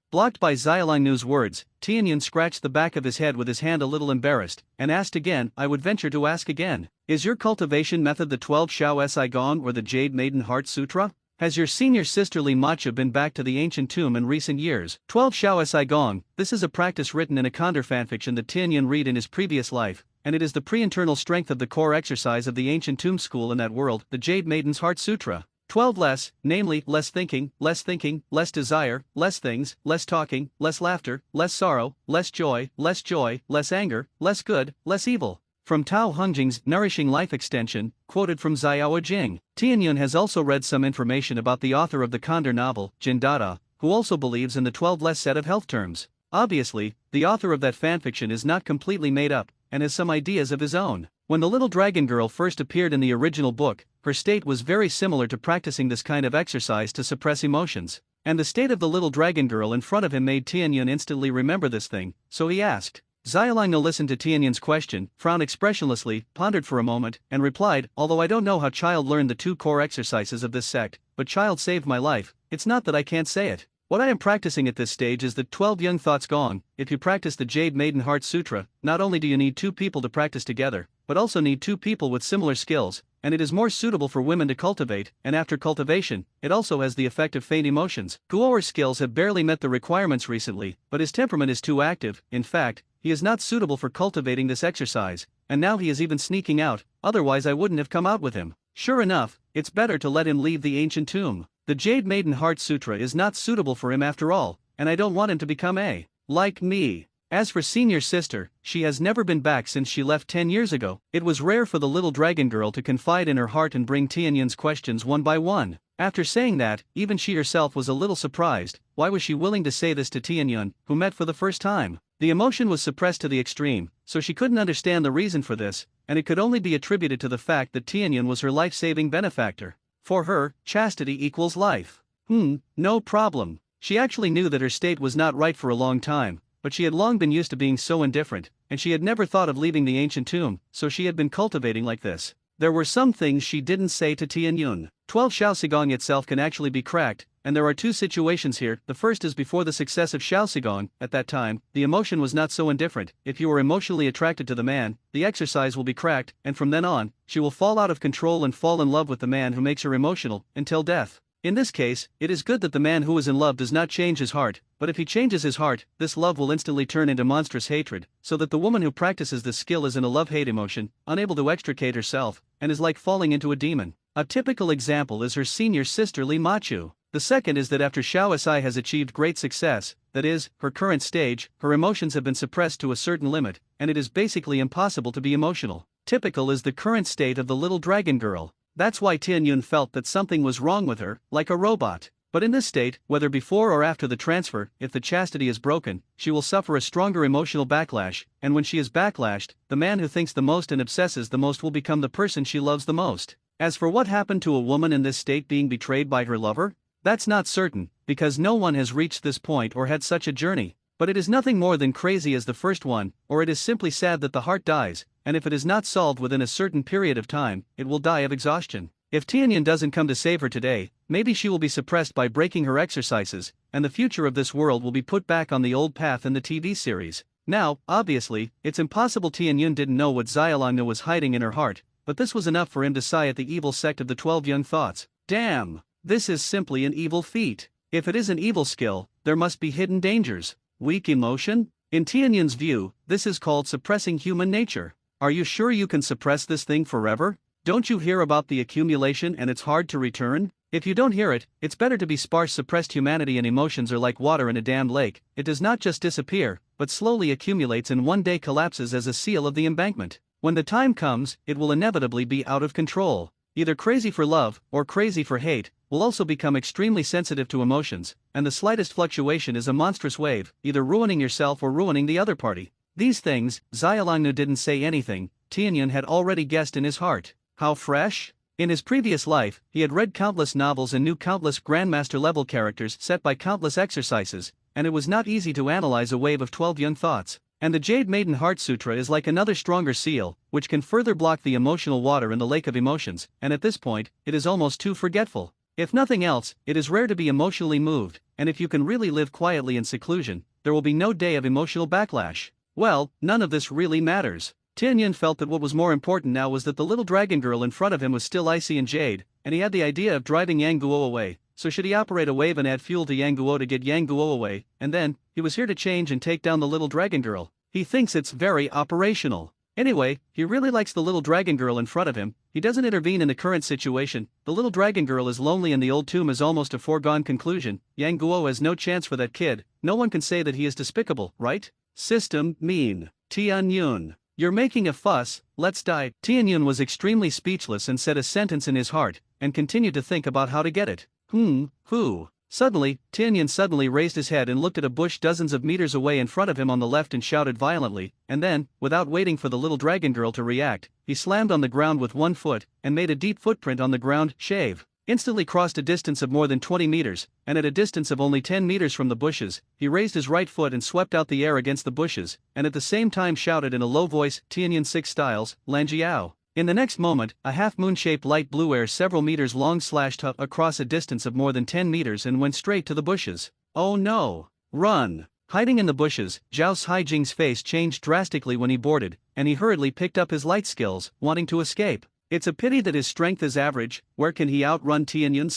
Speaker 1: Blocked by Xiaolongnu's words, Tianyan scratched the back of his head with his hand a little embarrassed, and asked again, "I would venture to ask again, is your cultivation method the 12 Shao Si Gong or the Jade Maiden Heart Sutra? Has your senior sister Li Macha been back to the ancient tomb in recent years?" 12 Shao Si Gong. This is a practice written in a Condor fanfiction that Tianyan read in his previous life, and it is the pre-internal strength of the core exercise of the ancient tomb school in that world, the Jade Maiden's Heart Sutra. 12 less, namely, less thinking, less desire, less things, less talking, less laughter, less sorrow, less joy, less anger, less good, less evil. From Tao Hongjing's Nourishing Life Extension, quoted from Xiao Jing. Tianyan has also read some information about the author of the Condor novel, Jin Dada, who also believes in the 12 less set of health terms. Obviously, the author of that fanfiction is not completely made up, and has some ideas of his own. When the little dragon girl first appeared in the original book, her state was very similar to practicing this kind of exercise to suppress emotions, and the state of the little dragon girl in front of him made Tianyan instantly remember this thing, so he asked. Xiaolongnu listened to Tianyan's question, frowned expressionlessly, pondered for a moment, and replied, "Although I don't know how Child learned the 2 core exercises of this sect, but Child saved my life. It's not that I can't say it. What I am practicing at this stage is the 12 Young Thoughts Gong. If you practice the Jade Maiden Heart Sutra, not only do you need 2 people to practice together, but also need 2 people with similar skills, and it is more suitable for women to cultivate, and after cultivation, it also has the effect of faint emotions. Guoer's skills have barely met the requirements recently, but his temperament is too active. In fact, he is not suitable for cultivating this exercise, and now he is even sneaking out, otherwise I wouldn't have come out with him. Sure enough, it's better to let him leave the ancient tomb. The Jade Maiden Heart Sutra is not suitable for him after all, and I don't want him to become like me. As for senior sister, she has never been back since she left 10 years ago." It was rare for the little dragon girl to confide in her heart and bring Tianyan's questions one by one. After saying that, even she herself was a little surprised. Why was she willing to say this to Tianyan, who met for the first time? The emotion was suppressed to the extreme, so she couldn't understand the reason for this, and it could only be attributed to the fact that Tianyan was her life-saving benefactor. For her, chastity equals life. No problem. She actually knew that her state was not right for a long time, but she had long been used to being so indifferent, and she had never thought of leaving the ancient tomb, so she had been cultivating like this. There were some things she didn't say to Tianyan. 12 Shao Sigong itself can actually be cracked, and there are 2 situations here. The first is before the success of Shao Sigong. At that time, the emotion was not so indifferent. If you are emotionally attracted to the man, the exercise will be cracked, and from then on, she will fall out of control and fall in love with the man who makes her emotional, until death. In this case, it is good that the man who is in love does not change his heart, but if he changes his heart, this love will instantly turn into monstrous hatred, so that the woman who practices this skill is in a love-hate emotion, unable to extricate herself, and is like falling into a demon. A typical example is her senior sister Li Machu. The second is that after Shao Si has achieved great success, that is, her current stage, her emotions have been suppressed to a certain limit, and it is basically impossible to be emotional. Typical is the current state of the little dragon girl. That's why Tianyan felt that something was wrong with her, like a robot. But in this state, whether before or after the transfer, if the chastity is broken, she will suffer a stronger emotional backlash, and when she is backlashed, the man who thinks the most and obsesses the most will become the person she loves the most. As for what happened to a woman in this state being betrayed by her lover, That's not certain, because no one has reached this point or had such a journey. But it is nothing more than crazy as the first one, or it is simply sad that the heart dies, and if it is not solved within a certain period of time, it will die of exhaustion. If Tianyun doesn't come to save her today, maybe she will be suppressed by breaking her exercises, and the future of this world will be put back on the old path in the TV series. Now, obviously, it's impossible Tianyun didn't know what Xiaolangnu was hiding in her heart, but this was enough for him to sigh at the evil sect of the 12 young thoughts. Damn! This is simply an evil feat. If it is an evil skill, there must be hidden dangers. Weak emotion? In Tianyun's view, this is called suppressing human nature. Are you sure you can suppress this thing forever? Don't you hear about the accumulation and it's hard to return? If you don't hear it, it's better to be sparse. Suppressed humanity and emotions are like water in a dammed lake. It does not just disappear, but slowly accumulates and one day collapses as a seal of the embankment. When the time comes, it will inevitably be out of control. Either crazy for love, or crazy for hate, will also become extremely sensitive to emotions, and the slightest fluctuation is a monstrous wave, either ruining yourself or ruining the other party. These things, Xiaolangnu didn't say anything, Tianyun had already guessed in his heart. How fresh? In his previous life, he had read countless novels and knew countless grandmaster-level characters set by countless exercises, and it was not easy to analyze a wave of 12 young thoughts. And the Jade Maiden Heart Sutra is like another stronger seal, which can further block the emotional water in the lake of emotions, and at this point, it is almost too forgetful. If nothing else, it is rare to be emotionally moved, and if you can really live quietly in seclusion, there will be no day of emotional backlash. Well, none of this really matters. Tianyun felt that what was more important now was that the little dragon girl in front of him was still icy and jade, and he had the idea of driving Yang Guo away. So should he operate a wave and add fuel to Yang Guo to get Yang Guo away, and then, he was here to change and take down the little dragon girl. He thinks it's very operational. Anyway, he really likes the little dragon girl in front of him. He doesn't intervene in the current situation. The little dragon girl is lonely and the old tomb is almost a foregone conclusion. Yang Guo has no chance for that kid. No one can say that he is despicable, right? System, mean. Tianyun. You're making a fuss, let's die. Tianyun was extremely speechless and said a sentence in his heart, and continued to think about how to get it. Who? Suddenly, Tianyun raised his head and looked at a bush dozens of meters away in front of him on the left and shouted violently, and then, without waiting for the little dragon girl to react, he slammed on the ground with one foot, and made a deep footprint on the ground, instantly crossed a distance of more than 20 meters, and at a distance of only 10 meters from the bushes, he raised his right foot and swept out the air against the bushes, and at the same time shouted in a low voice, Tianyun 6 styles, Lanjiao. In the next moment, a half-moon-shaped light blue air several meters long slashed across a distance of more than 10 meters and went straight to the bushes. Oh no! Run! Hiding in the bushes, Zhao Haijing's face changed drastically when he boarded, and he hurriedly picked up his light skills, wanting to escape. It's a pity that his strength is average. Where can he outrun Tianyun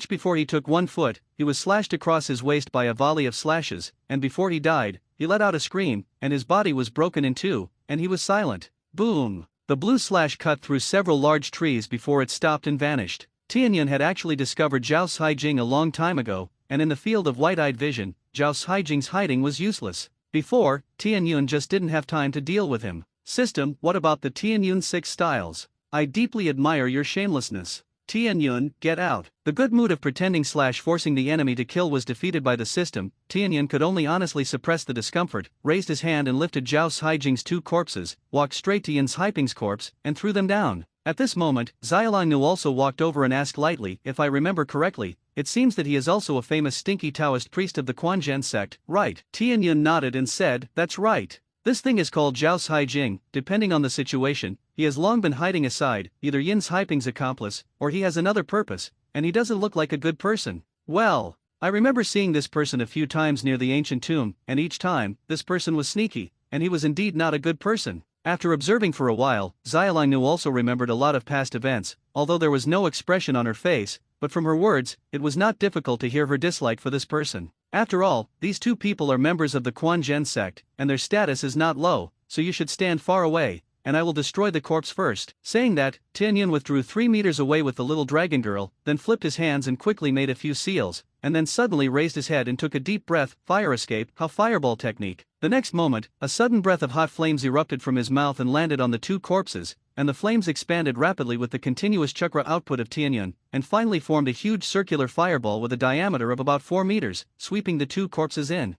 Speaker 1: / Before he took 1 foot, he was slashed across his waist by a volley of slashes, and before he died, he let out a scream, and his body was broken in two, and he was silent. Boom! The blue slash cut through several large trees before it stopped and vanished. Tianyun had actually discovered Zhao Haijing a long time ago, and in the field of white-eyed vision, Zhao Haijing's hiding was useless. Before, Tianyun just didn't have time to deal with him. System, what about the Tianyun 6 styles? I deeply admire your shamelessness. Tianyun, get out. The good mood of pretending/forcing the enemy to kill was defeated by the system. Tianyun could only honestly suppress the discomfort, raised his hand and lifted Zhao Haijing's 2 corpses, walked straight to Yin Haiping's corpse, and threw them down. At this moment, Xiaolangnu also walked over and asked lightly, if I remember correctly, it seems that he is also a famous stinky Taoist priest of the Quanzhen sect, right? Tianyun nodded and said, that's right. This thing is called Zhao Haijing. Depending on the situation, he has long been hiding aside, either Yin Haiping's accomplice, or he has another purpose, and he doesn't look like a good person. Well, I remember seeing this person a few times near the ancient tomb, and each time, this person was sneaky, and he was indeed not a good person. After observing for a while, Xiaolangnu also remembered a lot of past events, although there was no expression on her face, but from her words, it was not difficult to hear her dislike for this person. After all, these 2 people are members of the Quanzhen sect, and their status is not low, so you should stand far away, and I will destroy the corpse first. Saying that, Tianyun withdrew 3 meters away with the little dragon girl, then flipped his hands and quickly made a few seals, and then suddenly raised his head and took a deep breath, fire escape, how fireball technique. The next moment, a sudden breath of hot flames erupted from his mouth and landed on the 2 corpses, and the flames expanded rapidly with the continuous chakra output of Tianyun, and finally formed a huge circular fireball with a diameter of about 4 meters, sweeping the 2 corpses in.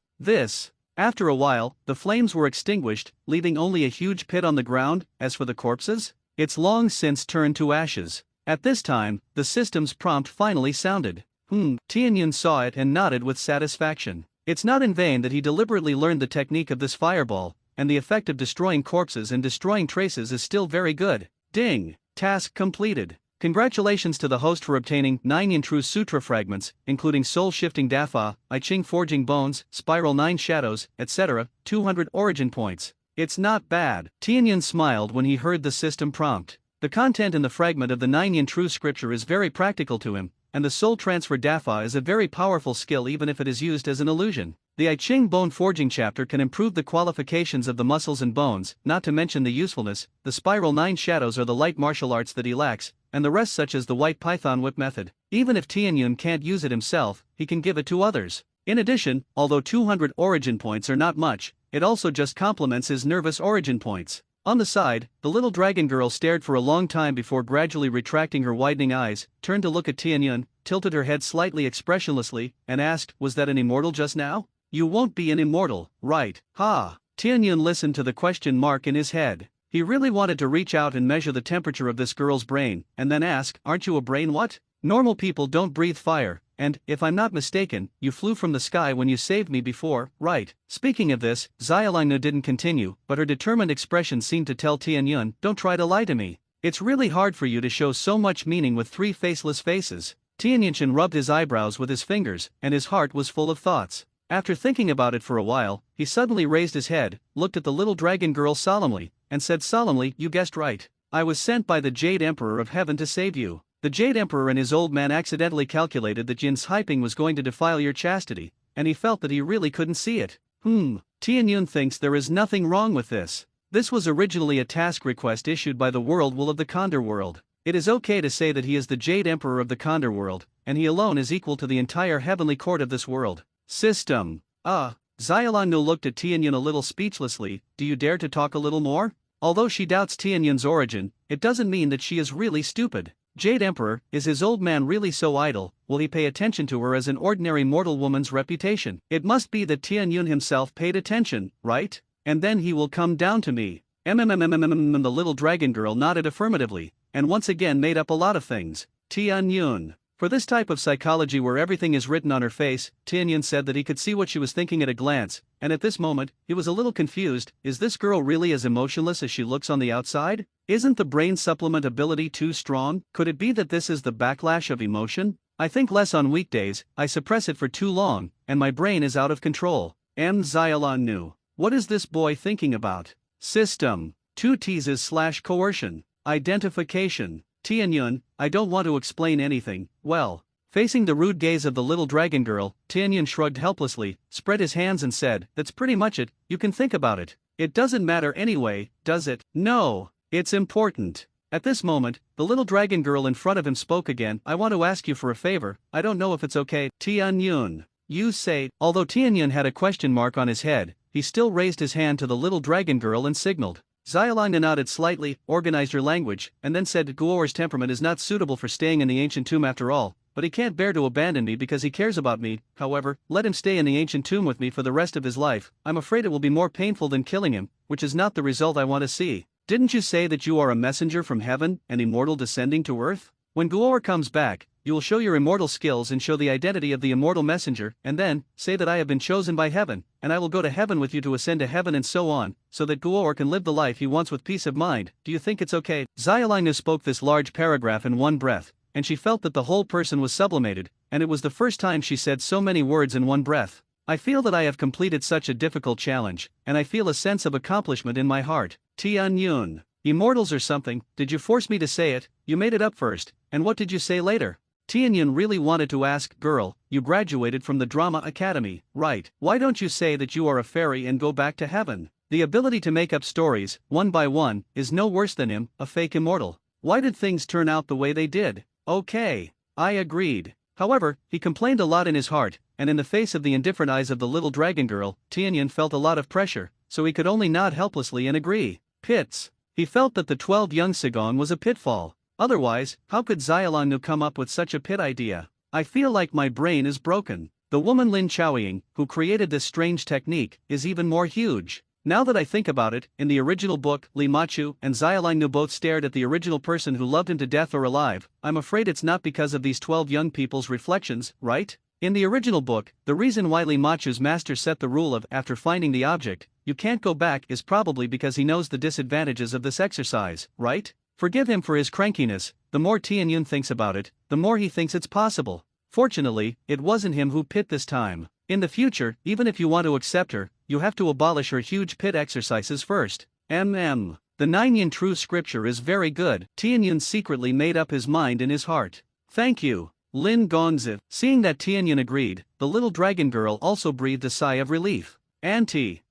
Speaker 1: After a while, the flames were extinguished, leaving only a huge pit on the ground. As for the corpses, it's long since turned to ashes. At this time, the system's prompt finally sounded. Tianyun saw it and nodded with satisfaction. It's not in vain that he deliberately learned the technique of this fireball, and the effect of destroying corpses and destroying traces is still very good. Ding! Task completed. Congratulations to the host for obtaining 9 Yantrue Sutra fragments, including Soul-Shifting Dafa, I Ching Forging Bones, Spiral 9 Shadows, etc., 200 origin points. It's not bad. Tianyun smiled when he heard the system prompt. The content in the fragment of the 9 Yantrue scripture is very practical to him, and the Soul Transfer Dafa is a very powerful skill even if it is used as an illusion. The I Ching Bone Forging chapter can improve the qualifications of the muscles and bones, not to mention the usefulness. The Spiral 9 Shadows are the light martial arts that he lacks, and the rest such as the White Python Whip method. Even if Tianyun can't use it himself, he can give it to others. In addition, although 200 origin points are not much, it also just complements his nervous origin points. On the side, the little dragon girl stared for a long time before gradually retracting her widening eyes, turned to look at Tianyun, tilted her head slightly expressionlessly, and asked, "Was that an immortal just now? You won't be an immortal, right?" Ha! Tianyun listened to the question mark in his head. He really wanted to reach out and measure the temperature of this girl's brain, and then ask, "Aren't you a brain what? Normal people don't breathe fire, and, if I'm not mistaken, you flew from the sky when you saved me before, right?" Speaking of this, Xiaolingnu didn't continue, but her determined expression seemed to tell Tianyun, "Don't try to lie to me. It's really hard for you to show so much meaning with 3 faceless faces." Tianyun rubbed his eyebrows with his fingers, and his heart was full of thoughts. After thinking about it for a while, he suddenly raised his head, looked at the little dragon girl solemnly, and said solemnly, "You guessed right. I was sent by the Jade Emperor of Heaven to save you. The Jade Emperor and his old man accidentally calculated that Jin's hyping was going to defile your chastity, and he felt that he really couldn't see it." Tianyun thinks there is nothing wrong with this. This was originally a task request issued by the world will of the Condor World. It is okay to say that he is the Jade Emperor of the Condor World, and he alone is equal to the entire heavenly court of this world. System. Xiaolingnu looked at Tianyun a little speechlessly. "Do you dare to talk a little more?" Although she doubts Tianyun's origin, it doesn't mean that she is really stupid. Jade Emperor, is his old man really so idle? Will he pay attention to her as an ordinary mortal woman's reputation? It must be that Tianyun himself paid attention, right? And then he will come down to me. The little dragon girl nodded affirmatively, and once again made up a lot of things. Tianyun. For this type of psychology where everything is written on her face, Tianyun said that he could see what she was thinking at a glance, and at this moment, he was a little confused. Is this girl really as emotionless as she looks on the outside? Isn't the brain supplement ability too strong? Could it be that this is the backlash of emotion? I think less on weekdays, I suppress it for too long, and my brain is out of control. Xiaolingnu. What is this boy thinking about? System. 2 teases / coercion. Identification. Tianyun, I don't want to explain anything. Well. Facing the rude gaze of the little dragon girl, Tianyun shrugged helplessly, spread his hands and said, "That's pretty much it, you can think about it. It doesn't matter anyway, does it?" "No. It's important." At this moment, the little dragon girl in front of him spoke again. "I want to ask you for a favor, I don't know if it's okay." Tianyun. You say. Although Tianyun had a question mark on his head, he still raised his hand to the little dragon girl and signaled. Xiaolingnu nodded slightly, organized her language, and then said, "Guoer's temperament is not suitable for staying in the ancient tomb after all, but he can't bear to abandon me because he cares about me. However, let him stay in the ancient tomb with me for the rest of his life. I'm afraid it will be more painful than killing him, which is not the result I want to see. Didn't you say that you are a messenger from heaven, an immortal descending to earth? When Guoer comes back, you will show your immortal skills and show the identity of the immortal messenger, and then, say that I have been chosen by heaven, and I will go to heaven with you to ascend to heaven and so on, so that Guoer can live the life he wants with peace of mind. Do you think it's okay?" Xiaolingnu spoke this large paragraph in one breath, and she felt that the whole person was sublimated, and it was the first time she said so many words in one breath. "I feel that I have completed such a difficult challenge, and I feel a sense of accomplishment in my heart." Tianyun. Immortals or something, did you force me to say it? You made it up first, and what did you say later? Tianyun really wanted to ask, "Girl, you graduated from the drama academy, right? Why don't you say that you are a fairy and go back to heaven?" The ability to make up stories, one by one, is no worse than him, a fake immortal. Why did things turn out the way they did? Okay. I agreed. However, he complained a lot in his heart, and in the face of the indifferent eyes of the little dragon girl, Tianyun felt a lot of pressure, so he could only nod helplessly and agree. Pits. He felt that the 12 young Sigong was a pitfall. Otherwise, how could Xiaolingnu come up with such a pit idea? "I feel like my brain is broken." The woman Lin Chaoying, who created this strange technique, is even more huge. Now that I think about it, in the original book, Li Machu and Xiaolingnu both stared at the original person who loved him to death or alive. I'm afraid it's not because of these 12 young people's reflections, right? In the original book, the reason why Li Machu's master set the rule of, after finding the object, you can't go back is probably because he knows the disadvantages of this exercise, right? Forgive him for his crankiness. The more Tianyun thinks about it, the more he thinks it's possible. Fortunately, it wasn't him who pit this time. In the future, even if you want to accept her, you have to abolish her huge pit exercises first. The 9 yin true scripture is very good. Tianyun secretly made up his mind in his heart. Thank you, Lin Gongzi. Seeing that Tianyun agreed, the little dragon girl also breathed a sigh of relief. Auntie,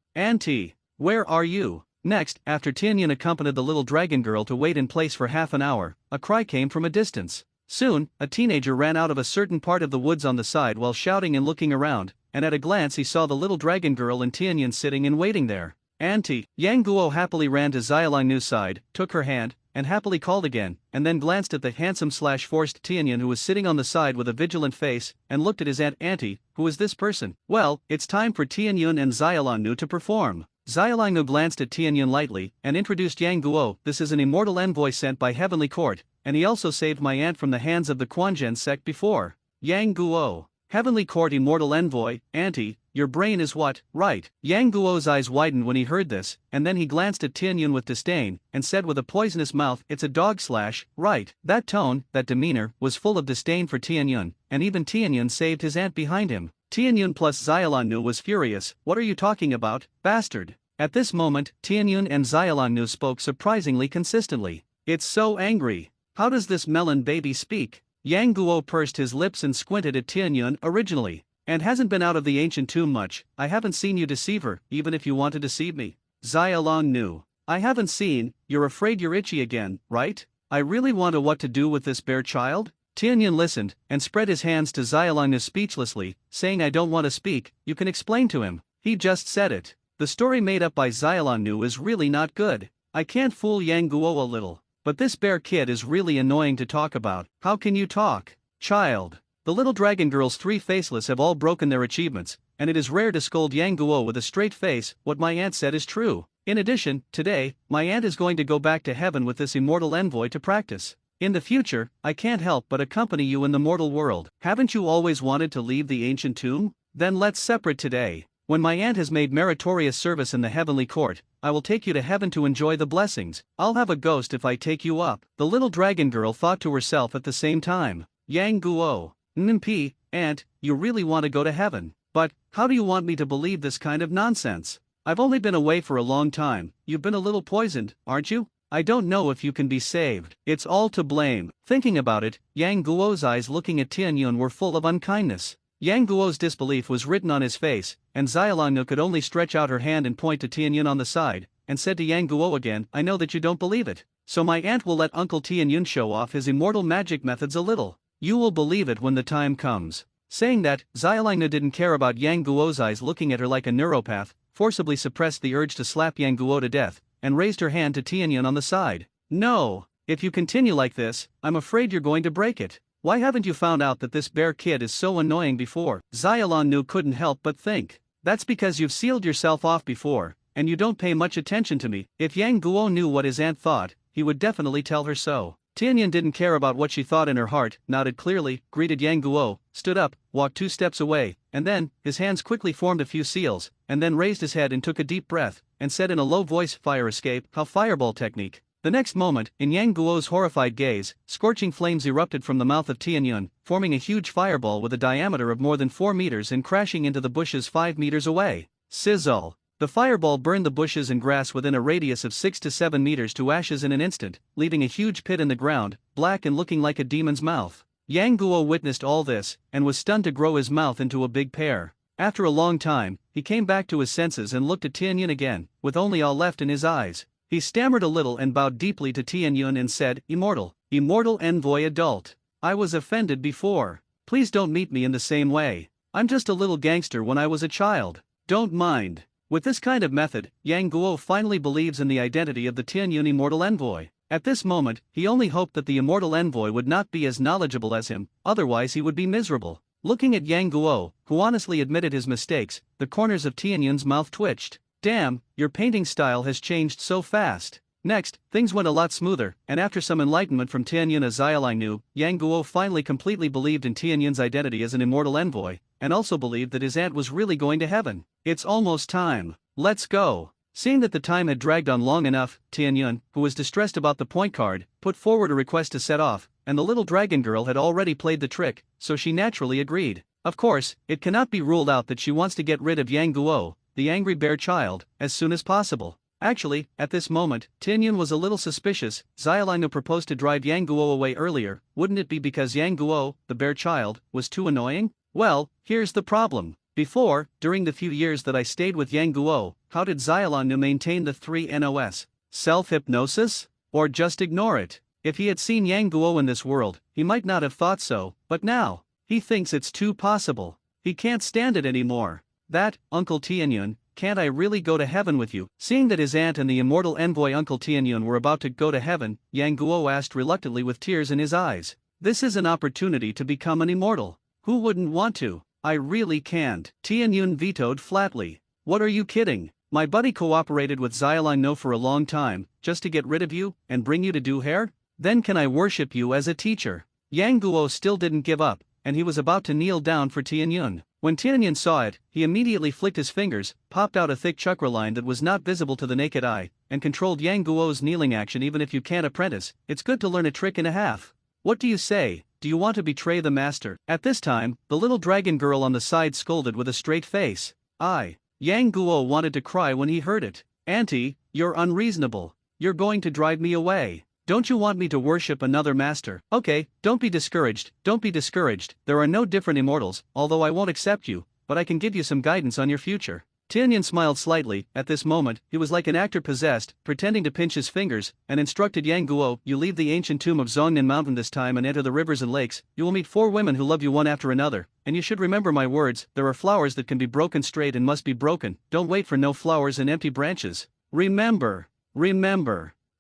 Speaker 1: where are you? Next, after Tianyun accompanied the little dragon girl to wait in place for half an hour, a cry came from a distance. Soon, a teenager ran out of a certain part of the woods on the side while shouting and looking around, and at a glance he saw the little dragon girl and Tianyun sitting and waiting there. Auntie, Yang Guo happily ran to Xiaolingnu's side, took her hand, and happily called again, and then glanced at the handsome/forced Tianyun who was sitting on the side with a vigilant face, and looked at his aunt. Auntie, who is this person? Well, it's time for Tianyun and Xiaolingnu to perform. Xiaolingnu glanced at Tianyun lightly, and introduced Yang Guo. This is an immortal envoy sent by Heavenly Court, and he also saved my aunt from the hands of the Quanzhen sect before. Yang Guo. Heavenly Court immortal envoy. Auntie, your brain is what, right? Yang Guo's eyes widened when he heard this, and then he glanced at Tianyun with disdain, and said with a poisonous mouth, it's a dog slash, right? That tone, that demeanor, was full of disdain for Tianyun, and even Tianyun saved his aunt behind him. Tianyun plus Xiaolingnu was furious. What are you talking about, bastard? At this moment, Tianyun and Xiaolingnu spoke surprisingly consistently. It's so angry. How does this melon baby speak? Yang Guo pursed his lips and squinted at Tianyun. Originally, and hasn't been out of the ancient tomb much. I haven't seen you deceive her, even if you want to deceive me. Xiaolingnu. I haven't seen. You're afraid you're itchy again, right? I really want to what to do with this bare child? Tianyun listened, and spread his hands to Xiaolingnu speechlessly, saying I don't want to speak, you can explain to him. He just said it. The story made up by Xiaolingnu is really not good. I can't fool Yang Guo a little. But this bear kid is really annoying to talk about. How can you talk, child? The little dragon girls 3 faceless have all broken their achievements, and it is rare to scold Yang Guo with a straight face. What my aunt said is true. In addition, today, my aunt is going to go back to heaven with this immortal envoy to practice. In the future, I can't help but accompany you in the mortal world. Haven't you always wanted to leave the ancient tomb? Then let's separate today. When my aunt has made meritorious service in the heavenly court, I will take you to heaven to enjoy the blessings. I'll have a ghost if I take you up. The little dragon girl thought to herself at the same time. Yang Guo. Np, aunt, you really want to go to heaven. But, how do you want me to believe this kind of nonsense? I've only been away for a long time. You've been a little poisoned, aren't you? I don't know if you can be saved. It's all to blame. Thinking about it, Yang Guo's eyes looking at Tianyun were full of unkindness. Yang Guo's disbelief was written on his face, and Xiaolingnu could only stretch out her hand and point to Tianyun on the side, and said to Yang Guo again, I know that you don't believe it. So my aunt will let Uncle Tianyun show off his immortal magic methods a little. You will believe it when the time comes. Saying that, Xiaolingnu didn't care about Yang Guo's eyes looking at her like a neuropath, forcibly suppressed the urge to slap Yang Guo to death, and raised her hand to Tianyun on the side. No, if you continue like this, I'm afraid you're going to break it. Why haven't you found out that this bear kid is so annoying before? Xiaolingnu couldn't help but think. That's because you've sealed yourself off before, and you don't pay much attention to me. If Yang Guo knew what his aunt thought, he would definitely tell her so. Tianyun didn't care about what she thought in her heart, nodded clearly, greeted Yang Guo, stood up, walked 2 steps away, and then, his hands quickly formed a few seals, and then raised his head and took a deep breath, and said in a low voice, fire escape, how fireball technique. The next moment, in Yang Guo's horrified gaze, scorching flames erupted from the mouth of Tianyun, forming a huge fireball with a diameter of more than 4 meters and crashing into the bushes 5 meters away. Sizzle. The fireball burned the bushes and grass within a radius of 6 to 7 meters to ashes in an instant, leaving a huge pit in the ground, black and looking like a demon's mouth. Yang Guo witnessed all this, and was stunned to grow his mouth into a big pear. After a long time, he came back to his senses and looked at Tianyun again, with only awe left in his eyes. He stammered a little and bowed deeply to Tianyun and said, Immortal envoy adult. I was offended before. Please don't meet me in the same way. I'm just a little gangster when I was a child. Don't mind. With this kind of method, Yang Guo finally believes in the identity of the Tianyun immortal envoy. At this moment, he only hoped that the immortal envoy would not be as knowledgeable as him, otherwise he would be miserable. Looking at Yang Guo, who honestly admitted his mistakes, the corners of Tianyun's mouth twitched. Damn, your painting style has changed so fast. Next, things went a lot smoother, and after some enlightenment from Tianyun as Xiaolai knew, Yang Guo finally completely believed in Tianyun's identity as an immortal envoy, and also believed that his aunt was really going to heaven. It's almost time. Let's go. Seeing that the time had dragged on long enough, Tianyun, who was distressed about the point card, put forward a request to set off, and the little dragon girl had already played the trick, so she naturally agreed. Of course, it cannot be ruled out that she wants to get rid of Yang Guo, the angry bear child, as soon as possible. Actually, at this moment, Tianyun was a little suspicious. Xiaolai proposed to drive Yang Guo away earlier. Wouldn't it be because Yang Guo, the bear child, was too annoying? Well, here's the problem. Before, during the few years that I stayed with Yang Guo, how did Xiaolai maintain the 3 NOS? Self-hypnosis? Or just ignore it? If he had seen Yang Guo in this world, he might not have thought so, but now, he thinks it's too possible. He can't stand it anymore. That, Uncle Tianyun, can't I really go to heaven with you? Seeing that his aunt and the immortal envoy Uncle Tianyun were about to go to heaven, Yang Guo asked reluctantly with tears in his eyes. This is an opportunity to become an immortal. Who wouldn't want to? I really can't. Tianyun vetoed flatly. What are you kidding? My buddy cooperated with Xiaolai for a long time, just to get rid of you, and bring you to do hair? Then can I worship you as a teacher? Yang Guo still didn't give up, and he was about to kneel down for Tianyun. When Tianyun saw it, he immediately flicked his fingers, popped out a thick chakra line that was not visible to the naked eye, and controlled Yang Guo's kneeling action. Even if you can't apprentice, it's good to learn a trick and a half. What do you say? Do you want to betray the master? At this time, the little dragon girl on the side scolded with a straight face. Yang Guo wanted to cry when he heard it. Auntie, you're unreasonable. You're going to drive me away. Don't you want me to worship another master? Okay, don't be discouraged, there are no different immortals, although I won't accept you, but I can give you some guidance on your future. Tianyun smiled slightly. At this moment, he was like an actor possessed, pretending to pinch his fingers, and instructed Yang Guo, you leave the ancient tomb of Zhongnan Mountain this time and enter the rivers and lakes. You will meet 4 women who love you one after another, and you should remember my words. There are flowers that can be broken straight and must be broken. Don't wait for no flowers and empty branches. Remember.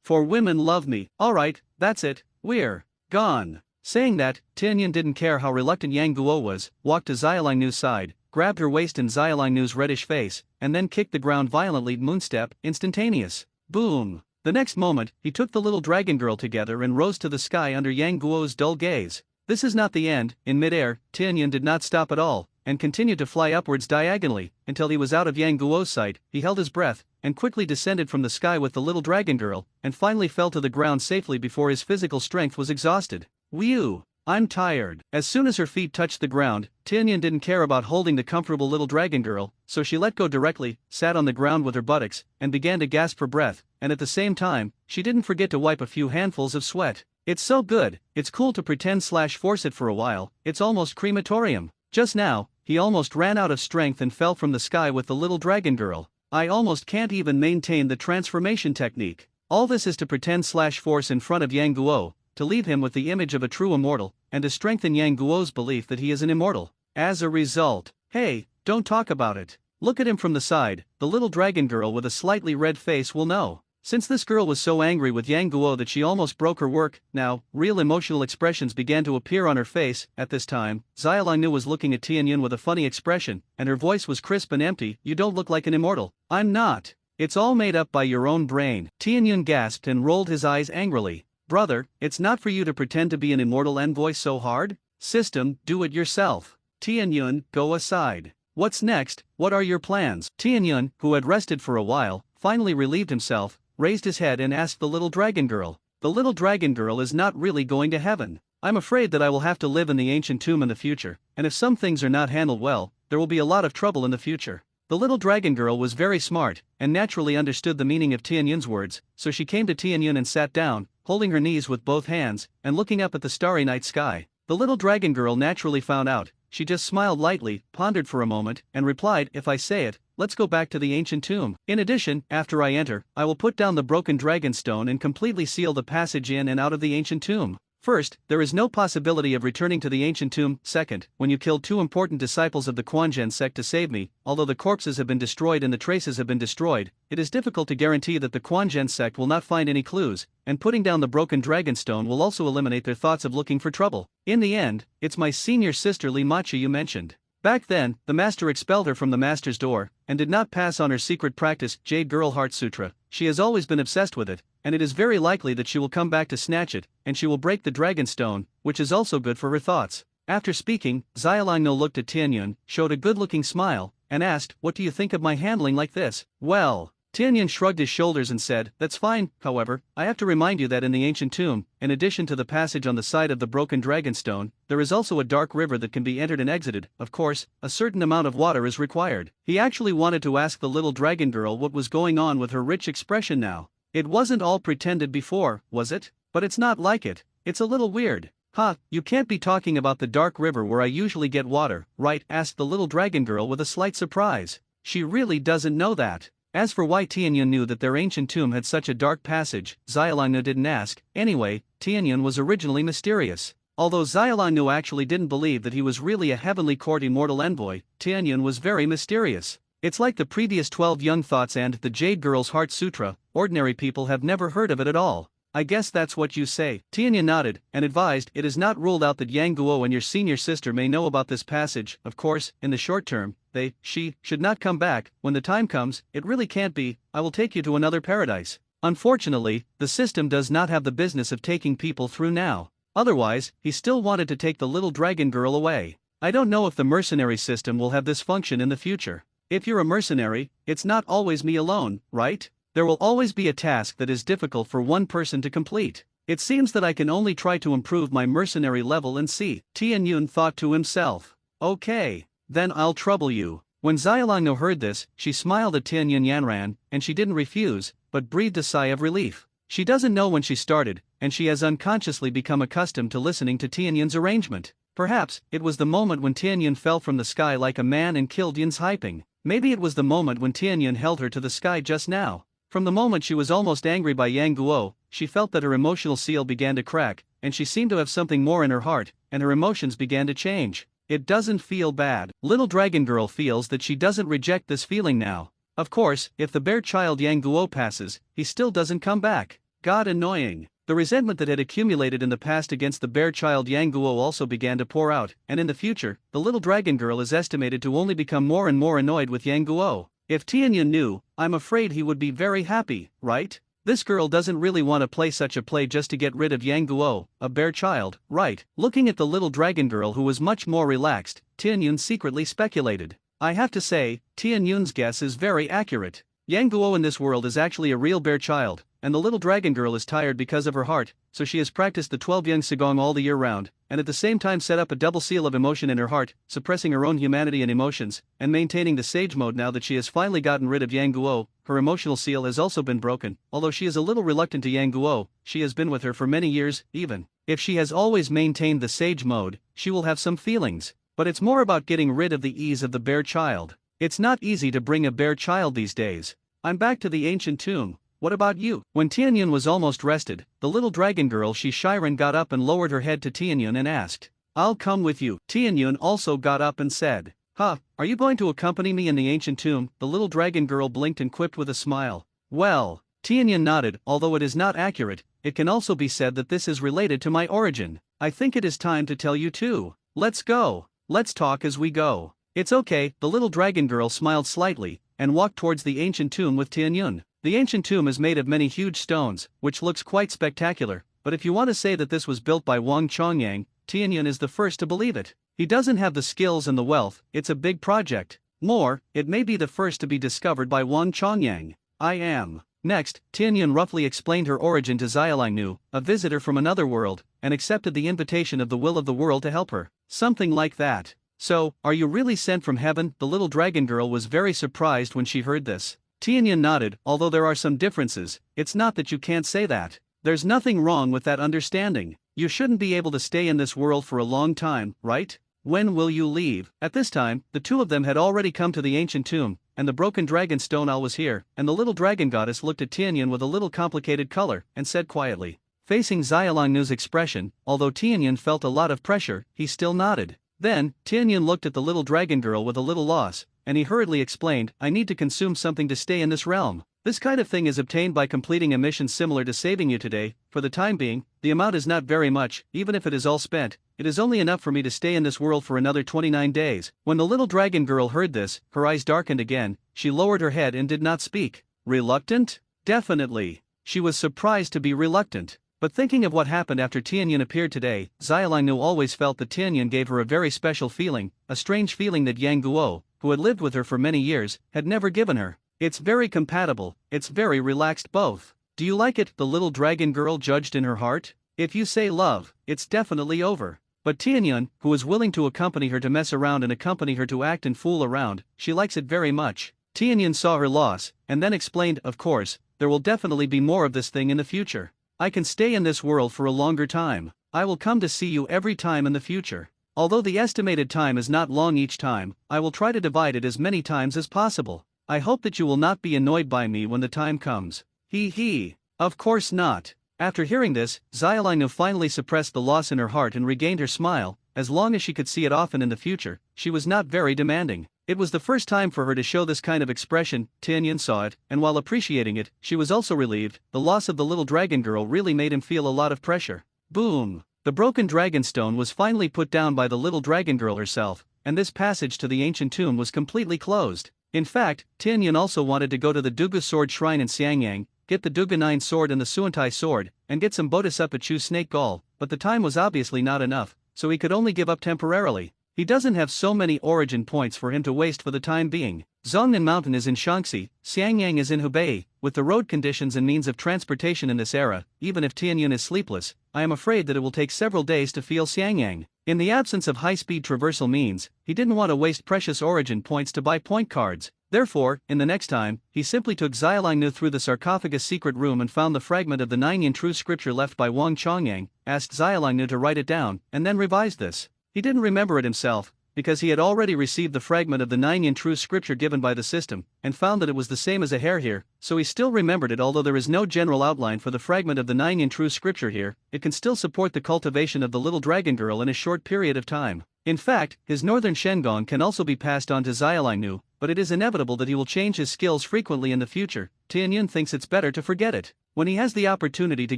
Speaker 1: For women love me. Alright, that's it, we're gone. Saying that, Tianyun didn't care how reluctant Yang Guo was, walked to Xiaolai's side, grabbed her waist in Xiaolai's reddish face, and then kicked the ground violently. Moonstep, instantaneous. Boom. The next moment, he took the little dragon girl together and rose to the sky under Yang Guo's dull gaze. This is not the end. In midair, Tianyun did not stop at all, and continued to fly upwards diagonally, until he was out of Yang Guo's sight. He held his breath, and quickly descended from the sky with the little dragon girl, and finally fell to the ground safely before his physical strength was exhausted. Whew! I'm tired. As soon as her feet touched the ground, Tianyun didn't care about holding the comfortable little dragon girl, so she let go directly, sat on the ground with her buttocks, and began to gasp for breath, and at the same time, she didn't forget to wipe a few handfuls of sweat. It's so good, it's cool to pretend/force it for a while, it's almost crematorium. Just now, he almost ran out of strength and fell from the sky with the little dragon girl. I almost can't even maintain the transformation technique. All this is to pretend/force in front of Yang Guo, to leave him with the image of a true immortal, and to strengthen Yang Guo's belief that he is an immortal. As a result, hey, don't talk about it. Look at him from the side. The little dragon girl with a slightly red face will know. Since this girl was so angry with Yang Guo that she almost broke her work, now, real emotional expressions began to appear on her face. At this time, Xiaolai was looking at Tianyun with a funny expression, and her voice was crisp and empty. You don't look like an immortal. I'm not. It's all made up by your own brain. Tianyun gasped and rolled his eyes angrily. Brother, it's not for you to pretend to be an immortal envoy so hard. System, do it yourself. Tianyun, go aside. What's next? What are your plans? Tianyun, who had rested for a while, finally relieved himself, raised his head and asked the little dragon girl. The little dragon girl is not really going to heaven. I'm afraid that I will have to live in the ancient tomb in the future, and if some things are not handled well, there will be a lot of trouble in the future. The little dragon girl was very smart, and naturally understood the meaning of Tianyun's words, so she came to Tianyun and sat down, holding her knees with both hands, and looking up at the starry night sky. The little dragon girl naturally found out. She just smiled lightly, pondered for a moment, and replied, if I say it, let's go back to the ancient tomb. In addition, after I enter, I will put down the broken dragon stone and completely seal the passage in and out of the ancient tomb. First, there is no possibility of returning to the ancient tomb. Second, when you killed 2 important disciples of the Quanzhen sect to save me, although the corpses have been destroyed and the traces have been destroyed, it is difficult to guarantee that the Quanzhen sect will not find any clues, and putting down the broken dragon stone will also eliminate their thoughts of looking for trouble. In the end, it's my senior sister Li Macha you mentioned. Back then, the master expelled her from the master's door, and did not pass on her secret practice, Jade Girl Heart Sutra. She has always been obsessed with it, and it is very likely that she will come back to snatch it, and she will break the dragon stone, which is also good for her thoughts. After speaking, Xiaolongnou looked at Tianyun, showed a good-looking smile, and asked, "What do you think of my handling like this?" Well, Tianyun shrugged his shoulders and said, "That's fine. However, I have to remind you that in the ancient tomb, in addition to the passage on the side of the broken dragon stone, there is also a dark river that can be entered and exited. Of course, a certain amount of water is required." He actually wanted to ask the little dragon girl what was going on with her rich expression now. It wasn't all pretended before, was it? But it's not like it. It's a little weird. "Huh, you can't be talking about the dark river where I usually get water, right?" asked the little dragon girl with a slight surprise. She really doesn't know that. As for why Tianyun knew that their ancient tomb had such a dark passage, Xiaolongnou didn't ask. Anyway, Tianyun was originally mysterious. Although Xiaolongnou actually didn't believe that he was really a heavenly court immortal envoy, Tianyun was very mysterious. It's like the previous 12 Young Thoughts and the Jade Girl's Heart Sutra, ordinary people have never heard of it at all. "I guess that's what you say." Tianyun nodded, and advised, "It is not ruled out that Yang Guo and your senior sister may know about this passage. Of course, in the short term, she should not come back. When the time comes, it really can't be. I will take you to another paradise." Unfortunately, the system does not have the business of taking people through now. Otherwise, he still wanted to take the little dragon girl away. I don't know if the mercenary system will have this function in the future. If you're a mercenary, it's not always me alone, right? There will always be a task that is difficult for one person to complete. It seems that I can only try to improve my mercenary level and see. Tianyun thought to himself. Okay, then I'll trouble you. When Xiaolongnou heard this, she smiled at Tianyun Yanran, and she didn't refuse, but breathed a sigh of relief. She doesn't know when she started, and she has unconsciously become accustomed to listening to Tianyun's arrangement. Perhaps, it was the moment when Tianyun fell from the sky like a man and killed Yun's hyping. Maybe it was the moment when Tianyun held her to the sky just now. From the moment she was almost angry by Yang Guo, she felt that her emotional seal began to crack, and she seemed to have something more in her heart, and her emotions began to change. It doesn't feel bad. Little dragon girl feels that she doesn't reject this feeling now. Of course, if the bear child Yang Guo passes, he still doesn't come back. God, annoying. The resentment that had accumulated in the past against the bear child Yang Guo also began to pour out, and in the future, the little dragon girl is estimated to only become more and more annoyed with Yang Guo. If Tianyun knew, I'm afraid he would be very happy, right? This girl doesn't really want to play such a play just to get rid of Yang Guo, a bear child, right? Looking at the little dragon girl who was much more relaxed, Tianyun secretly speculated. I have to say, Tianyun's guess is very accurate. Yang Guo in this world is actually a real bear child, and the little dragon girl is tired because of her heart, so she has practiced the 12 Yang Sigong all the year round, and at the same time set up a double seal of emotion in her heart, suppressing her own humanity and emotions, and maintaining the sage mode. Now that she has finally gotten rid of Yang Guo, her emotional seal has also been broken. Although she is a little reluctant to Yang Guo, she has been with her for many years. Even if she has always maintained the sage mode, she will have some feelings, but it's more about getting rid of the ease of the bear child. It's not easy to bring a bear child these days. I'm back to the ancient tomb. What about you? When Tianyun was almost rested, the little dragon girl Shiren got up and lowered her head to Tianyun and asked, I'll come with you. Tianyun also got up and said, Huh, are you going to accompany me in the ancient tomb? The little dragon girl blinked and quipped with a smile. Well, Tianyun nodded. Although it is not accurate, it can also be said that this is related to my origin. I think it is time to tell you too. Let's go. Let's talk as we go. It's okay. The little dragon girl smiled slightly and walked towards the ancient tomb with Tianyun. The ancient tomb is made of many huge stones, which looks quite spectacular, but if you want to say that this was built by Wang Chongyang, Tianyun is the first to believe it. He doesn't have the skills and the wealth. It's a big project. More, it may be the first to be discovered by Wang Chongyang. I am. Next, Tianyun roughly explained her origin to Xiaolongnou, a visitor from another world, and accepted the invitation of the will of the world to help her. Something like that. So, are you really sent from heaven? The little dragon girl was very surprised when she heard this. Tianyun nodded. Although there are some differences, it's not that you can't say that. There's nothing wrong with that understanding. You shouldn't be able to stay in this world for a long time, right? When will you leave? At this time, the two of them had already come to the ancient tomb, and the broken dragon stone owl was here, and the little dragon goddess looked at Tianyun with a little complicated color, and said quietly. Facing Xiaolongnou's expression, although Tianyun felt a lot of pressure, he still nodded. Then, Tianyun looked at the little dragon girl with a little loss, and he hurriedly explained, I need to consume something to stay in this realm. This kind of thing is obtained by completing a mission similar to saving you today. For the time being, the amount is not very much. Even if it is all spent, it is only enough for me to stay in this world for another 29 days. When the little dragon girl heard this, her eyes darkened again, she lowered her head and did not speak. Reluctant? Definitely. She was surprised to be reluctant. But thinking of what happened after Tianyan appeared today, Xiaolingnu always felt that Tianyan gave her a very special feeling, a strange feeling that Yang Guo, who had lived with her for many years, had never given her. It's very compatible, it's very relaxed both. Do you like it? The little dragon girl judged in her heart. If you say love, it's definitely over. But Tianyan, who is willing to accompany her to mess around and accompany her to act and fool around, she likes it very much. Tianyan saw her loss, and then explained, of course, there will definitely be more of this thing in the future. I can stay in this world for a longer time. I will come to see you every time in the future. Although the estimated time is not long each time, I will try to divide it as many times as possible. I hope that you will not be annoyed by me when the time comes. He. Of course not. After hearing this, Xiaolingnu finally suppressed the loss in her heart and regained her smile. As long as she could see it often in the future, she was not very demanding. It was the first time for her to show this kind of expression. Tianyan saw it, and while appreciating it, she was also relieved. The loss of the little dragon girl really made him feel a lot of pressure. Boom! The broken dragon stone was finally put down by the little dragon girl herself, and this passage to the ancient tomb was completely closed. In fact, Tianyan also wanted to go to the Dugu Sword Shrine in Xiangyang, get the Dugu 9 sword and the Suantai sword, and get some Bodhisattva Chu snake gall, but the time was obviously not enough, so he could only give up temporarily. He doesn't have so many origin points for him to waste for the time being. Zhongnan Mountain is in Shaanxi, Xiangyang is in Hubei. With the road conditions and means of transportation in this era, even if Tianyan is sleepless, I am afraid that it will take several days to feel Xiangyang. In the absence of high-speed traversal means, he didn't want to waste precious origin points to buy point cards. Therefore, in the next time, he simply took Xiaolingnu through the sarcophagus secret room and found the fragment of the 9 true scripture left by Wang Chongyang, asked Xiaolingnu to write it down, and then revised this. He didn't remember it himself, because he had already received the fragment of the 9 true scripture given by the system, and found that it was the same as a hair here, so he still remembered it. Although there is no general outline for the fragment of the 9 true scripture here, it can still support the cultivation of the little dragon girl in a short period of time. In fact, his northern Shengong can also be passed on to Xiaolingnu, but it is inevitable that he will change his skills frequently in the future. Tianyan thinks it's better to forget it. When he has the opportunity to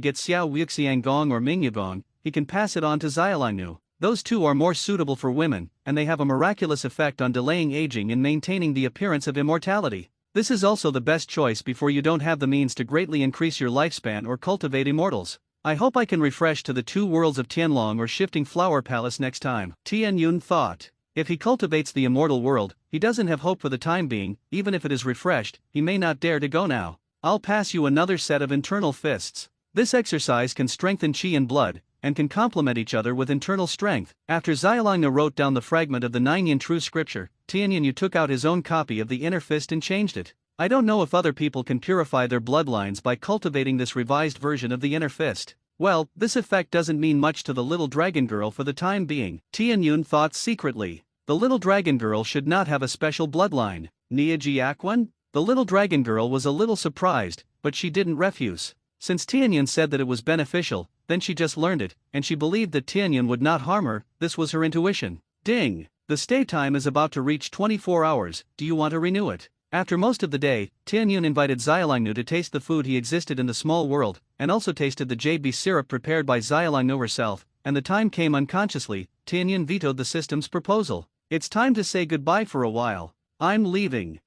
Speaker 1: get Xiao Wuxiang Gong or Mingyagong, he can pass it on to Xiaolingnu. Those two are more suitable for women, and they have a miraculous effect on delaying aging and maintaining the appearance of immortality. This is also the best choice before you don't have the means to greatly increase your lifespan or cultivate immortals. I hope I can refresh to the 2 worlds of Tianlong or Shifting Flower Palace next time. Tianyun thought. If he cultivates the immortal world, he doesn't have hope for the time being. Even if it is refreshed, he may not dare to go now. I'll pass you another set of internal fists. This exercise can strengthen chi and blood, and can complement each other with internal strength. After Xiaolingnu wrote down the fragment of the 9 true scripture, Tianyanyu took out his own copy of the inner fist and changed it. I don't know if other people can purify their bloodlines by cultivating this revised version of the inner fist. Well, this effect doesn't mean much to the little dragon girl for the time being. Tianyun thought secretly. The little dragon girl should not have a special bloodline. Niajiakwan? The little dragon girl was a little surprised, but she didn't refuse. Since Tianyan said that it was beneficial, then she just learned it, and she believed that Tianyan would not harm her. This was her intuition. Ding! The stay time is about to reach 24 hours, do you want to renew it? After most of the day, Tianyan invited Xiaolingnu to taste the food he existed in the small world, and also tasted the jade syrup prepared by Xiaolingnu herself, and the time came unconsciously. Tianyan vetoed the system's proposal. It's time to say goodbye for a while. I'm leaving.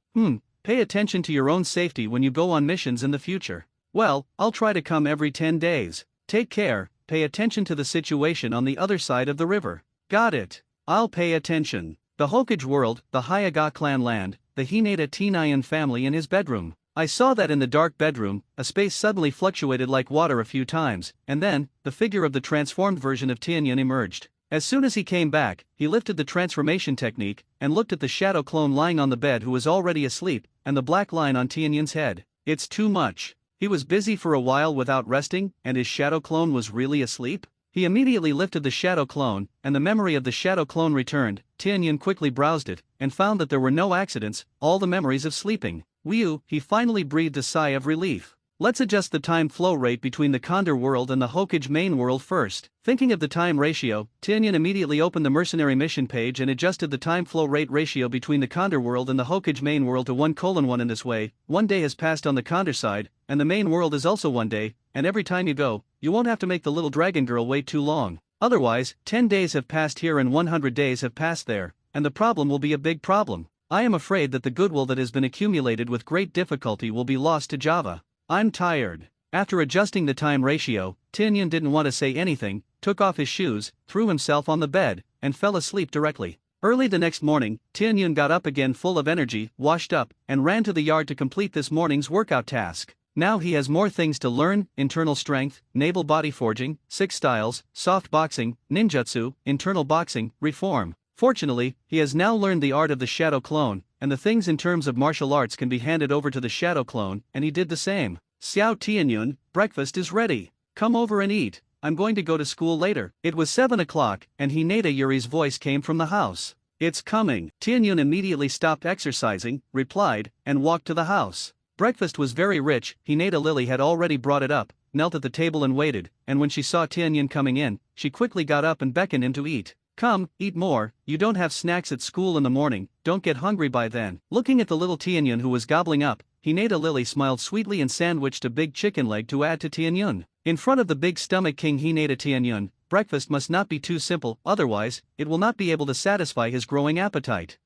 Speaker 1: Pay attention to your own safety when you go on missions in the future. Well, I'll try to come every 10 days. Take care, pay attention to the situation on the other side of the river. Got it. I'll pay attention. The Hokage world, the Hyaga clan land, the Hinata Tinayan family in his bedroom. I saw that in the dark bedroom, a space suddenly fluctuated like water a few times, and then, the figure of the transformed version of Tianyan emerged. As soon as he came back, he lifted the transformation technique, and looked at the shadow clone lying on the bed who was already asleep, and the black line on Tianyan's head. It's too much. He was busy for a while without resting, and his shadow clone was really asleep? He immediately lifted the shadow clone, and the memory of the shadow clone returned. Tianyan quickly browsed it, and found that there were no accidents, all the memories of sleeping. He finally breathed a sigh of relief. Let's adjust the time flow rate between the Condor world and the Hokage main world first. Thinking of the time ratio, Tianyan immediately opened the mercenary mission page and adjusted the time flow rate ratio between the Condor world and the Hokage main world to 1:1. In this way, 1 day has passed on the Condor side, and the main world is also 1 day, and every time you go, you won't have to make the little dragon girl wait too long. Otherwise, 10 days have passed here and 100 days have passed there, and the problem will be a big problem. I am afraid that the goodwill that has been accumulated with great difficulty will be lost to Java. I'm tired. After adjusting the time ratio, Tianyun didn't want to say anything, took off his shoes, threw himself on the bed, and fell asleep directly. Early the next morning, Tianyun got up again full of energy, washed up, and ran to the yard to complete this morning's workout task. Now he has more things to learn: internal strength, naval body forging, 6 styles, soft boxing, ninjutsu, internal boxing, reform. Fortunately, he has now learned the art of the shadow clone, and the things in terms of martial arts can be handed over to the shadow clone, and he did the same. Xiao Tianyun, breakfast is ready. Come over and eat. I'm going to go to school later. It was 7 o'clock, and Hinata Yuri's voice came from the house. It's coming. Tianyun immediately stopped exercising, replied, and walked to the house. Breakfast was very rich. Hinata Lily had already brought it up, knelt at the table and waited, and when she saw Tianyun coming in, she quickly got up and beckoned him to eat. Come, eat more, you don't have snacks at school in the morning, don't get hungry by then. Looking at the little Tianyun who was gobbling up, Hinata Lily smiled sweetly and sandwiched a big chicken leg to add to Tianyun. In front of the big stomach king Hinata Tianyun, breakfast must not be too simple, otherwise, it will not be able to satisfy his growing appetite.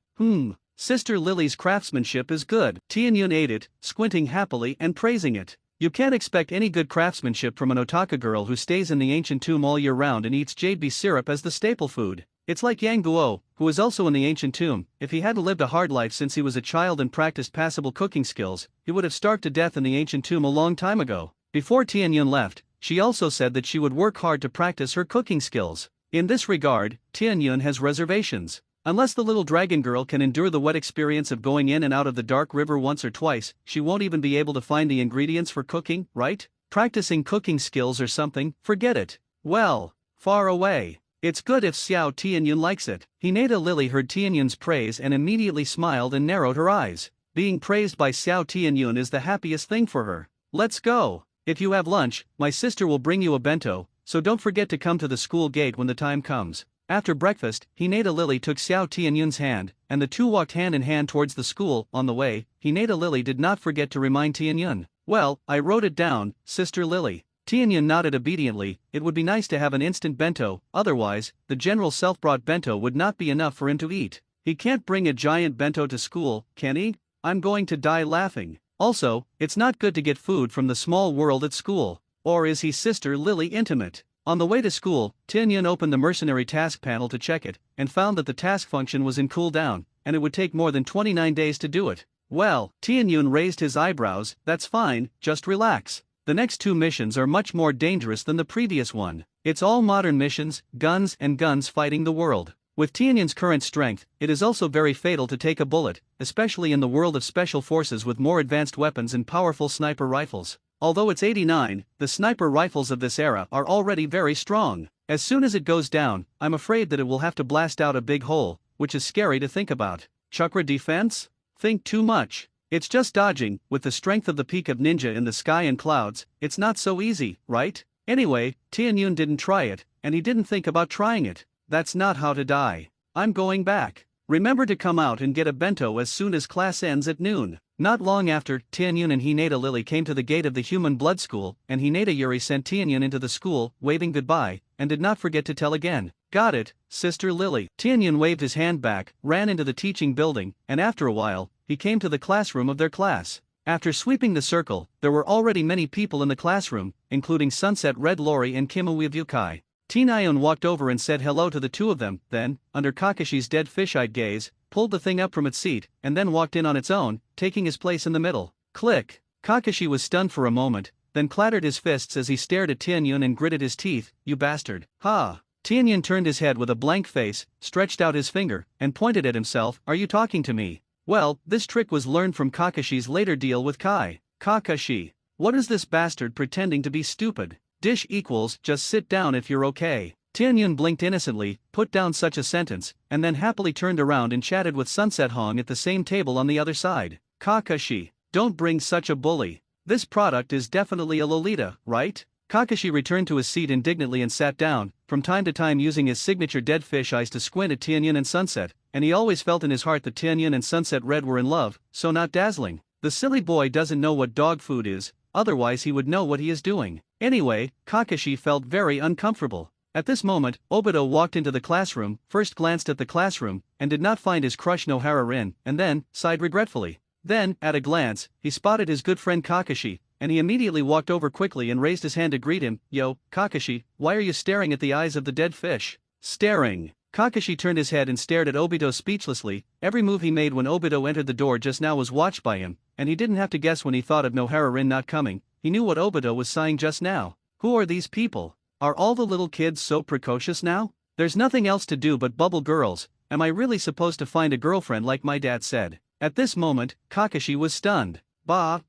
Speaker 1: Sister Lily's craftsmanship is good. Tianyun ate it, squinting happily and praising it. You can't expect any good craftsmanship from an otaka girl who stays in the ancient tomb all year round and eats jade bee syrup as the staple food. It's like Yang Guo, who is also in the ancient tomb. If he hadn't lived a hard life since he was a child and practiced passable cooking skills, he would have starved to death in the ancient tomb a long time ago. Before Tianyun left, she also said that she would work hard to practice her cooking skills. In this regard, Tianyun has reservations. Unless the little dragon girl can endure the wet experience of going in and out of the dark river once or twice, she won't even be able to find the ingredients for cooking, right? Practicing cooking skills or something, forget it. Well, far away. It's good if Xiao Tianyun likes it. Hinata Lily heard Tianyun's praise and immediately smiled and narrowed her eyes. Being praised by Xiao Tianyun is the happiest thing for her. Let's go. If you have lunch, my sister will bring you a bento, so don't forget to come to the school gate when the time comes. After breakfast, Hinata Lily took Xiao Tianyun's hand, and the two walked hand in hand towards the school. On the way, Hinata Lily did not forget to remind Tianyun. Well, I wrote it down, Sister Lily. Tianyun nodded obediently. It would be nice to have an instant bento, otherwise, the general self-brought bento would not be enough for him to eat. He can't bring a giant bento to school, can he? I'm going to die laughing. Also, it's not good to get food from the small world at school. Or is he Sister Lily intimate? On the way to school, Tianyun opened the mercenary task panel to check it, and found that the task function was in cooldown, and it would take more than 29 days to do it. Well, Tianyun raised his eyebrows. That's fine, just relax. The next 2 missions are much more dangerous than the previous one. It's all modern missions, guns and guns fighting the world. With Tianyun's current strength, it is also very fatal to take a bullet, especially in the world of special forces with more advanced weapons and powerful sniper rifles. Although it's 89, the sniper rifles of this era are already very strong. As soon as it goes down, I'm afraid that it will have to blast out a big hole, which is scary to think about. Chakra defense? Think too much. It's just dodging. With the strength of the peak of ninja in the sky and clouds, it's not so easy, right? Anyway, Tianyun didn't try it, and he didn't think about trying it. That's not how to die. I'm going back. Remember to come out and get a bento as soon as class ends at noon. Not long after, Tianyun and Hinata Lily came to the gate of the Human Blood School, and Hinata Yuri sent Tianyun into the school, waving goodbye, and did not forget to tell again. Got it, Sister Lily. Tianyun waved his hand back, ran into the teaching building, and after a while, he came to the classroom of their class. After sweeping the circle, there were already many people in the classroom, including Sunset Red Lori and Kimawi Vyukai. Tianyun walked over and said hello to the two of them, then, under Kakashi's dead fish-eyed gaze, pulled the thing up from its seat, and then walked in on its own, taking his place in the middle. Click! Kakashi was stunned for a moment, then clattered his fists as he stared at Tianyun and gritted his teeth. You bastard. Ha! Tianyun turned his head with a blank face, stretched out his finger, and pointed at himself. Are you talking to me? Well, this trick was learned from Kakashi's later deal with Kai. Kakashi. What is this bastard pretending to be stupid? Dish equals, just sit down if you're okay. Tianyun blinked innocently, put down such a sentence, and then happily turned around and chatted with Sunset Hong at the same table on the other side. Kakashi, don't bring such a bully. This product is definitely a Lolita, right? Kakashi returned to his seat indignantly and sat down, from time to time using his signature dead fish eyes to squint at Tianyun and Sunset, and he always felt in his heart that Tianyun and Sunset Red were in love, so not dazzling. The silly boy doesn't know what dog food is, otherwise he would know what he is doing. Anyway, Kakashi felt very uncomfortable. At this moment, Obito walked into the classroom, first glanced at the classroom, and did not find his crush Nohara-rin, and then, sighed regretfully. Then, at a glance, he spotted his good friend Kakashi, and he immediately walked over quickly and raised his hand to greet him. Yo, Kakashi, why are you staring at the eyes of the dead fish? Staring. Kakashi turned his head and stared at Obito speechlessly. Every move he made when Obito entered the door just now was watched by him, and he didn't have to guess when he thought of Nohara-rin not coming. He knew what Obito was sighing just now. Who are these people? Are all the little kids so precocious now? There's nothing else to do but bubble girls. Am I really supposed to find a girlfriend like my dad said? At this moment, Kakashi was stunned. Bah.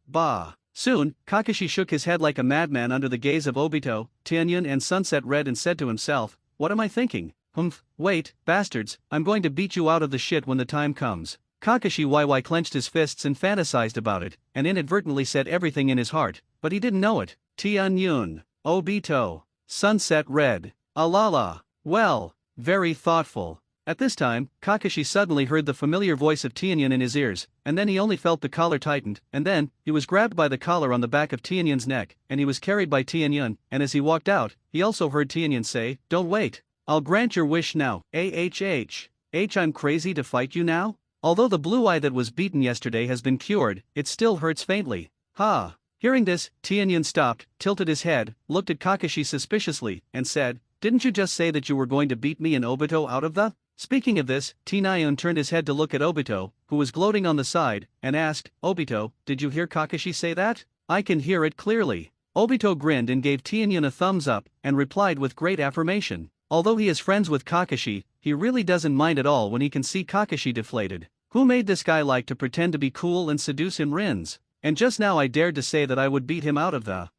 Speaker 1: Soon, Kakashi shook his head like a madman under the gaze of Obito, Tianyun and Sunset Red and said to himself, what am I thinking? Wait, bastards, I'm going to beat you out of the shit when the time comes. Kakashi YY clenched his fists and fantasized about it, and inadvertently said everything in his heart, but he didn't know it. Tianyun, Obito, Sunset Red, Alala. Well, very thoughtful. At this time, Kakashi suddenly heard the familiar voice of Tianyun in his ears, and then he only felt the collar tightened, and then, he was grabbed by the collar on the back of Tianyun's neck, and he was carried by Tianyun, and as he walked out, he also heard Tianyun say, don't wait. I'll grant your wish now. I'm crazy to fight you now? Although the blue eye that was beaten yesterday has been cured, it still hurts faintly. Ha! Hearing this, Tianyun stopped, tilted his head, looked at Kakashi suspiciously, and said, didn't you just say that you were going to beat me and Obito out of the? Speaking of this, Tianyun turned his head to look at Obito, who was gloating on the side, and asked, Obito, did you hear Kakashi say that? I can hear it clearly. Obito grinned and gave Tianyun a thumbs up, and replied with great affirmation. Although he is friends with Kakashi, he really doesn't mind at all when he can see Kakashi deflated. Who made this guy like to pretend to be cool and seduce him rins? And just now I dared to say that I would beat him out of the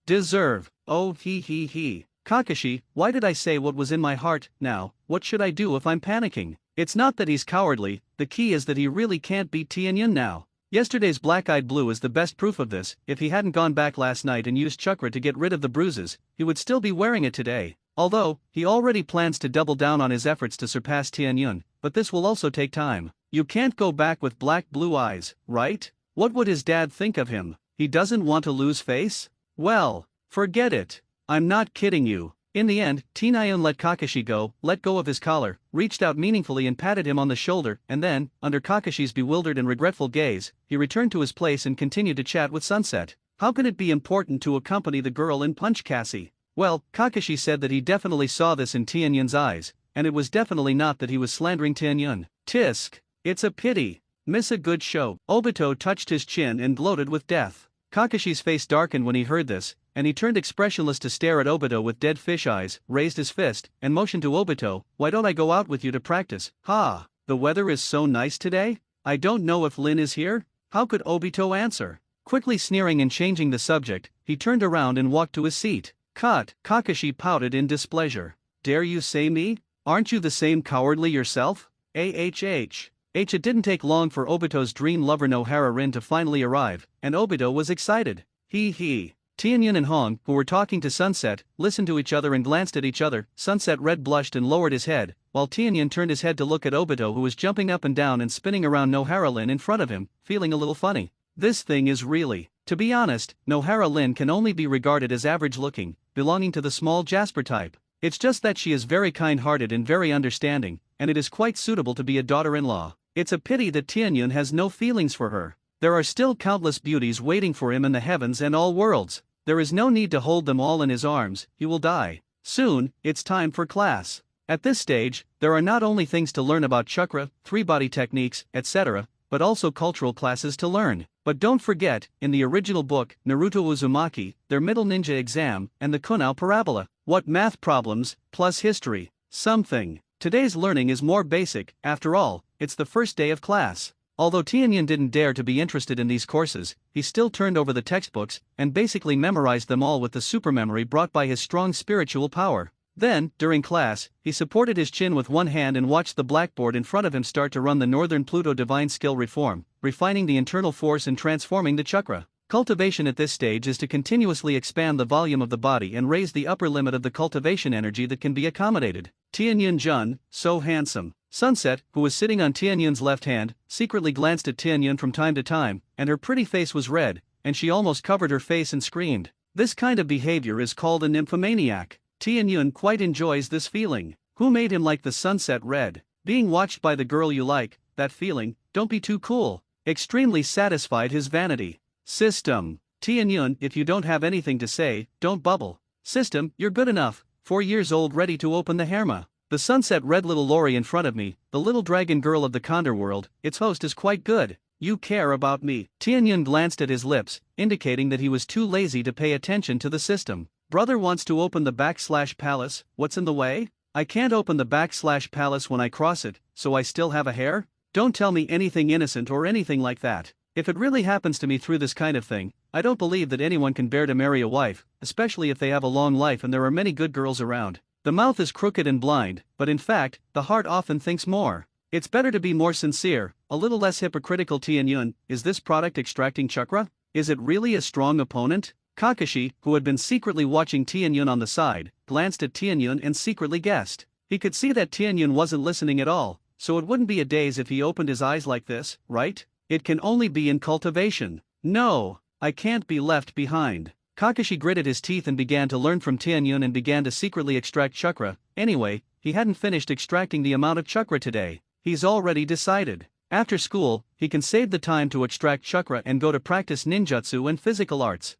Speaker 1: deserve. Oh he. Kakashi, why did I say what was in my heart? Now, what should I do if I'm panicking? It's not that he's cowardly, the key is that he really can't beat Tianyun now. Yesterday's black-eyed blue is the best proof of this. If he hadn't gone back last night and used chakra to get rid of the bruises, he would still be wearing it today. Although, he already plans to double down on his efforts to surpass Tianyun, but this will also take time. You can't go back with black-blue eyes, right? What would his dad think of him? He doesn't want to lose face? Well, forget it. I'm not kidding you. In the end, Tianyun let Kakashi go, let go of his collar, reached out meaningfully and patted him on the shoulder, and then, under Kakashi's bewildered and regretful gaze, he returned to his place and continued to chat with Sunset. How can it be important to accompany the girl in Punch Cassie? Well, Kakashi said that he definitely saw this in Tianyun's eyes, and it was definitely not that he was slandering Tianyun. Tisk. It's a pity. Miss a good show. Obito touched his chin and gloated with death. Kakashi's face darkened when he heard this, and he turned expressionless to stare at Obito with dead fish eyes, raised his fist, and motioned to Obito, why don't I go out with you to practice? Ha! The weather is so nice today? I don't know if Lin is here? How could Obito answer? Quickly sneering and changing the subject, he turned around and walked to his seat. Cut! Kakashi pouted in displeasure. Dare you say me? Aren't you the same cowardly yourself? It didn't take long for Obito's dream lover Nohara-rin to finally arrive, and Obito was excited. He. Tianyun and Hong, who were talking to Sunset, listened to each other and glanced at each other. Sunset Red blushed and lowered his head, while Tianyun turned his head to look at Obito, who was jumping up and down and spinning around Nohara-rin in front of him, feeling a little funny. This thing is really. To be honest, Nohara-rin can only be regarded as average-looking, belonging to the small Jasper type. It's just that she is very kind-hearted and very understanding, and it is quite suitable to be a daughter-in-law. It's a pity that Tianyun has no feelings for her. There are still countless beauties waiting for him in the heavens and all worlds. There is no need to hold them all in his arms, he will die. Soon, it's time for class. At this stage, there are not only things to learn about chakra, three-body techniques, etc., but also cultural classes to learn. But don't forget, in the original book, Naruto Uzumaki, their middle ninja exam, and the Kunao parabola. What math problems, plus history, something. Today's learning is more basic, after all, it's the first day of class. Although Tianyun didn't dare to be interested in these courses, he still turned over the textbooks, and basically memorized them all with the supermemory brought by his strong spiritual power. Then, during class, he supported his chin with one hand and watched the blackboard in front of him start to run the Northern Pluto Divine Skill Reform, refining the internal force and transforming the chakra. Cultivation at this stage is to continuously expand the volume of the body and raise the upper limit of the cultivation energy that can be accommodated. Tianyun Jun, so handsome. Sunset, who was sitting on Tianyun's left hand, secretly glanced at Tianyun from time to time, and her pretty face was red, and she almost covered her face and screamed. This kind of behavior is called a nymphomaniac. Tianyun quite enjoys this feeling. Who made him like the sunset red? Being watched by the girl you like, that feeling, don't be too cool. Extremely satisfied his vanity. System. Tianyun, if you don't have anything to say, don't bubble. System, you're good enough. 4 years old, ready to open the herma. The sunset red little Lori in front of me, the little dragon girl of the Condor world, its host is quite good. You care about me. Tianyun glanced at his lips, indicating that he was too lazy to pay attention to the system. Brother wants to open the /palace, what's in the way? I can't open the /palace when I cross it, so I still have a hair? Don't tell me anything innocent or anything like that. If it really happens to me through this kind of thing, I don't believe that anyone can bear to marry a wife, especially if they have a long life and there are many good girls around. The mouth is crooked and blind, but in fact, the heart often thinks more. It's better to be more sincere, a little less hypocritical. Tianyun, is this product extracting chakra? Is it really a strong opponent? Kakashi, who had been secretly watching Tianyun on the side, glanced at Tianyun and secretly guessed. He could see that Tianyun wasn't listening at all, so it wouldn't be a daze if he opened his eyes like this, right? It can only be in cultivation. No, I can't be left behind. Kakashi gritted his teeth and began to learn from Tianyun and began to secretly extract chakra. Anyway, he hadn't finished extracting the amount of chakra today. He's already decided. After school, he can save the time to extract chakra and go to practice ninjutsu and physical arts.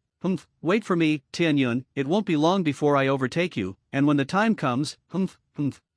Speaker 1: Wait for me, Tianyun, it won't be long before I overtake you, and when the time comes,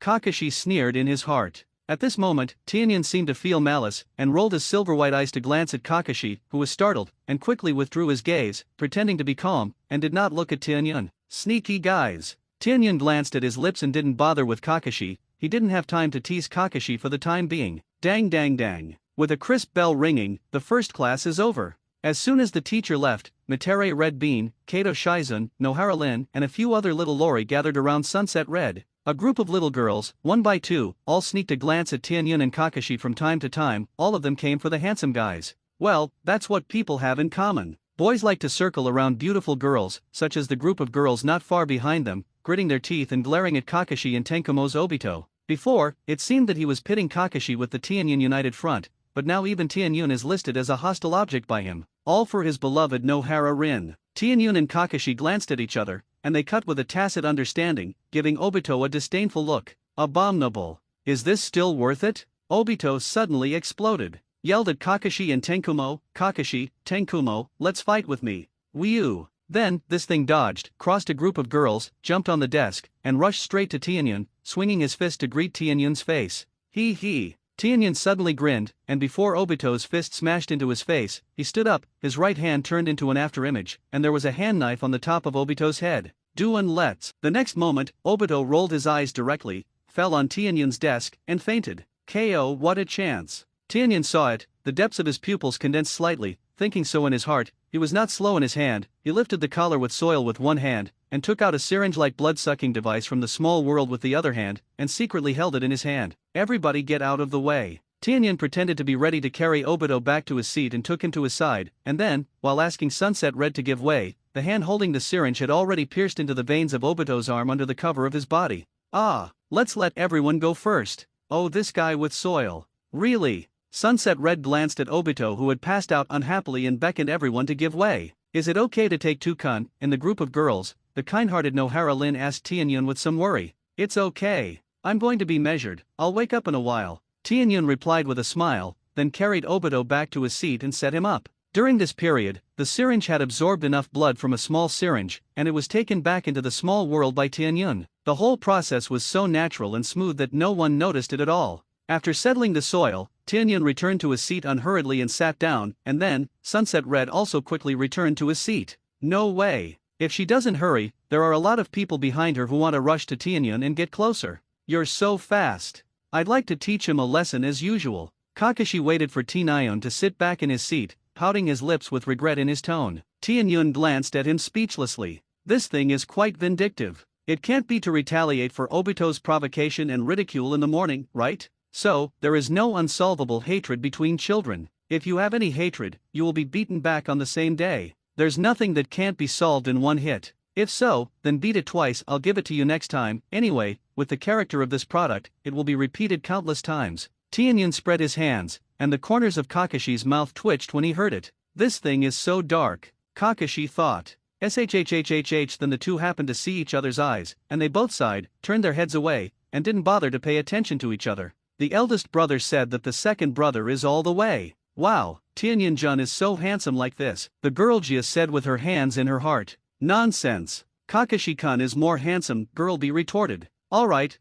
Speaker 1: Kakashi sneered in his heart. At this moment, Tianyun seemed to feel malice, and rolled his silver-white eyes to glance at Kakashi, who was startled, and quickly withdrew his gaze, pretending to be calm, and did not look at Tianyun. Sneaky guys. Tianyun glanced at his lips and didn't bother with Kakashi. He didn't have time to tease Kakashi for the time being. Dang dang dang. With a crisp bell ringing, the first class is over. As soon as the teacher left, Mitere Red Bean, Kato Shizun, Nohara Lin, and a few other little Lori gathered around Sunset Red. A group of little girls, one by two, all sneaked a glance at Tianyun and Kakashi from time to time. All of them came for the handsome guys. Well, that's what people have in common. Boys like to circle around beautiful girls, such as the group of girls not far behind them, gritting their teeth and glaring at Kakashi and Tenkumo's Obito. Before, it seemed that he was pitting Kakashi with the Tianyun United Front, but now even Tianyun is listed as a hostile object by him. All for his beloved Nohara Rin. Tianyun and Kakashi glanced at each other, and they cut with a tacit understanding, giving Obito a disdainful look. Abominable. Is this still worth it? Obito suddenly exploded. Yelled at Kakashi and Tenkumo, Kakashi, Tenkumo, let's fight with me. Whew. Then, this thing dodged, crossed a group of girls, jumped on the desk, and rushed straight to Tianyun, swinging his fist to greet Tianyun's face. He. Tianyun suddenly grinned, and before Obito's fist smashed into his face, he stood up, his right hand turned into an afterimage, and there was a hand knife on the top of Obito's head. Doin' let's. The next moment, Obito rolled his eyes directly, fell on Tianyun's desk, and fainted. KO, what a chance. Tianyun saw it, the depths of his pupils condensed slightly, thinking so in his heart. He was not slow in his hand. He lifted the collar with soil with one hand, and took out a syringe-like blood-sucking device from the small world with the other hand, and secretly held it in his hand. Everybody get out of the way. Tianyun pretended to be ready to carry Obito back to his seat and took him to his side, and then, while asking Sunset Red to give way, the hand holding the syringe had already pierced into the veins of Obito's arm under the cover of his body. Let's let everyone go first. Oh, this guy with soil. Really? Sunset Red glanced at Obito, who had passed out unhappily, and beckoned everyone to give way. Is it okay to take Tukan? In the group of girls, the kind-hearted Nohara Lin asked Tianyun with some worry. It's okay. I'm going to be measured. I'll wake up in a while. Tianyun replied with a smile, then carried Obito back to his seat and set him up. During this period, the syringe had absorbed enough blood from a small syringe, and it was taken back into the small world by Tianyun. The whole process was so natural and smooth that no one noticed it at all. After settling the soil, Tianyun returned to his seat unhurriedly and sat down, and then, Sunset Red also quickly returned to his seat. No way. If she doesn't hurry, there are a lot of people behind her who want to rush to Tianyun and get closer. You're so fast. I'd like to teach him a lesson as usual. Kakashi waited for Tianyun to sit back in his seat, pouting his lips with regret in his tone. Tianyun glanced at him speechlessly. This thing is quite vindictive. It can't be to retaliate for Obito's provocation and ridicule in the morning, right? So, there is no unsolvable hatred between children. If you have any hatred, you will be beaten back on the same day. There's nothing that can't be solved in one hit. If so, then beat it twice. I'll give it to you next time. Anyway, with the character of this product, it will be repeated countless times. Tianyun spread his hands, and the corners of Kakashi's mouth twitched when he heard it. This thing is so dark, Kakashi thought. shhhhh. Then the two happened to see each other's eyes, and they both sighed, turned their heads away, and didn't bother to pay attention to each other. The eldest brother said that the second brother is all the way. Wow, Tianyun-jun is so handsome like this, the girl Jia said with her hands in her heart. Nonsense. Kakashi-kun is more handsome, girl B retorted. Alright.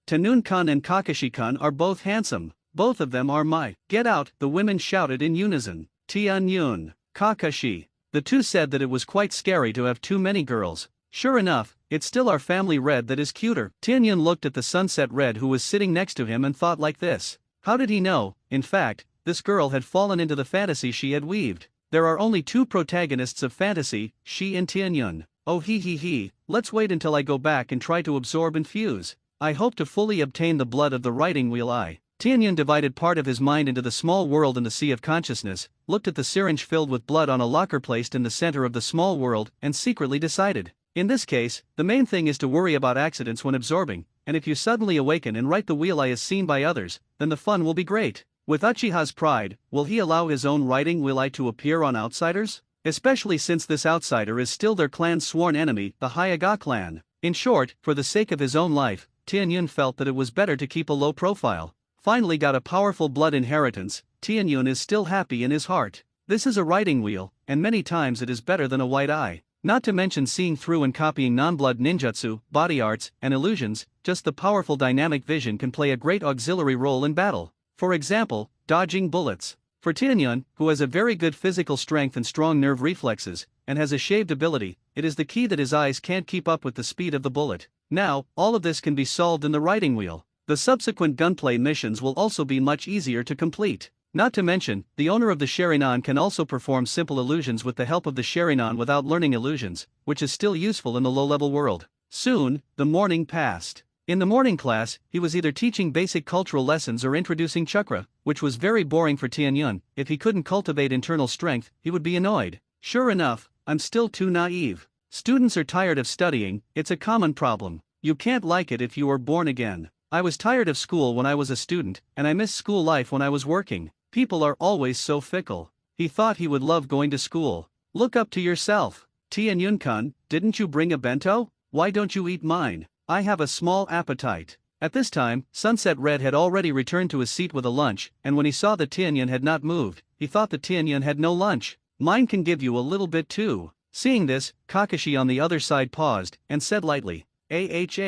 Speaker 1: Tanun-kun and Kakashi-kun are both handsome. Both of them are my. Get out, the women shouted in unison. Tianyun, Kakashi. The two said that it was quite scary to have too many girls. Sure enough, it's still our family Red that is cuter. Tianyun looked at the sunset Red who was sitting next to him and thought like this. How did he know? In fact, this girl had fallen into the fantasy she had weaved. There are only two protagonists of fantasy, she and Tianyun. Oh he, let's wait until I go back and try to absorb and fuse. I hope to fully obtain the blood of the writing wheel I. Tianyun divided part of his mind into the small world and the sea of consciousness, looked at the syringe filled with blood on a locker placed in the center of the small world, and secretly decided. In this case, the main thing is to worry about accidents when absorbing, and if you suddenly awaken and write the wheel I as seen by others, then the fun will be great. With Uchiha's pride, will he allow his own writing wheel I to appear on outsiders? Especially since this outsider is still their clan's sworn enemy, the Hyuga clan. In short, for the sake of his own life, Tianyun felt that it was better to keep a low profile. Finally got a powerful blood inheritance, Tianyun is still happy in his heart. This is a writing wheel, and many times it is better than a white eye. Not to mention seeing through and copying non-blood ninjutsu, body arts, and illusions, just the powerful dynamic vision can play a great auxiliary role in battle. For example, dodging bullets. For Tianyun, who has a very good physical strength and strong nerve reflexes, and has a shaved ability, it is the key that his eyes can't keep up with the speed of the bullet. Now, all of this can be solved in the writing wheel. The subsequent gunplay missions will also be much easier to complete. Not to mention, the owner of the Sharingan can also perform simple illusions with the help of the Sharingan without learning illusions, which is still useful in the low-level world. Soon, the morning passed. In the morning class, he was either teaching basic cultural lessons or introducing chakra, which was very boring for Tianyun. If he couldn't cultivate internal strength, he would be annoyed. Sure enough, I'm still too naive. Students are tired of studying, it's a common problem. You can't like it if you are born again. I was tired of school when I was a student, and I missed school life when I was working. People are always so fickle. He thought he would love going to school. Look up to yourself. Tianyun-kun, didn't you bring a bento? Why don't you eat mine? I have a small appetite. At this time, Sunset Red had already returned to his seat with a lunch, and when he saw that Tianyun had not moved, he thought that Tianyun had no lunch. Mine can give you a little bit too. Seeing this, Kakashi on the other side paused, and said lightly, H.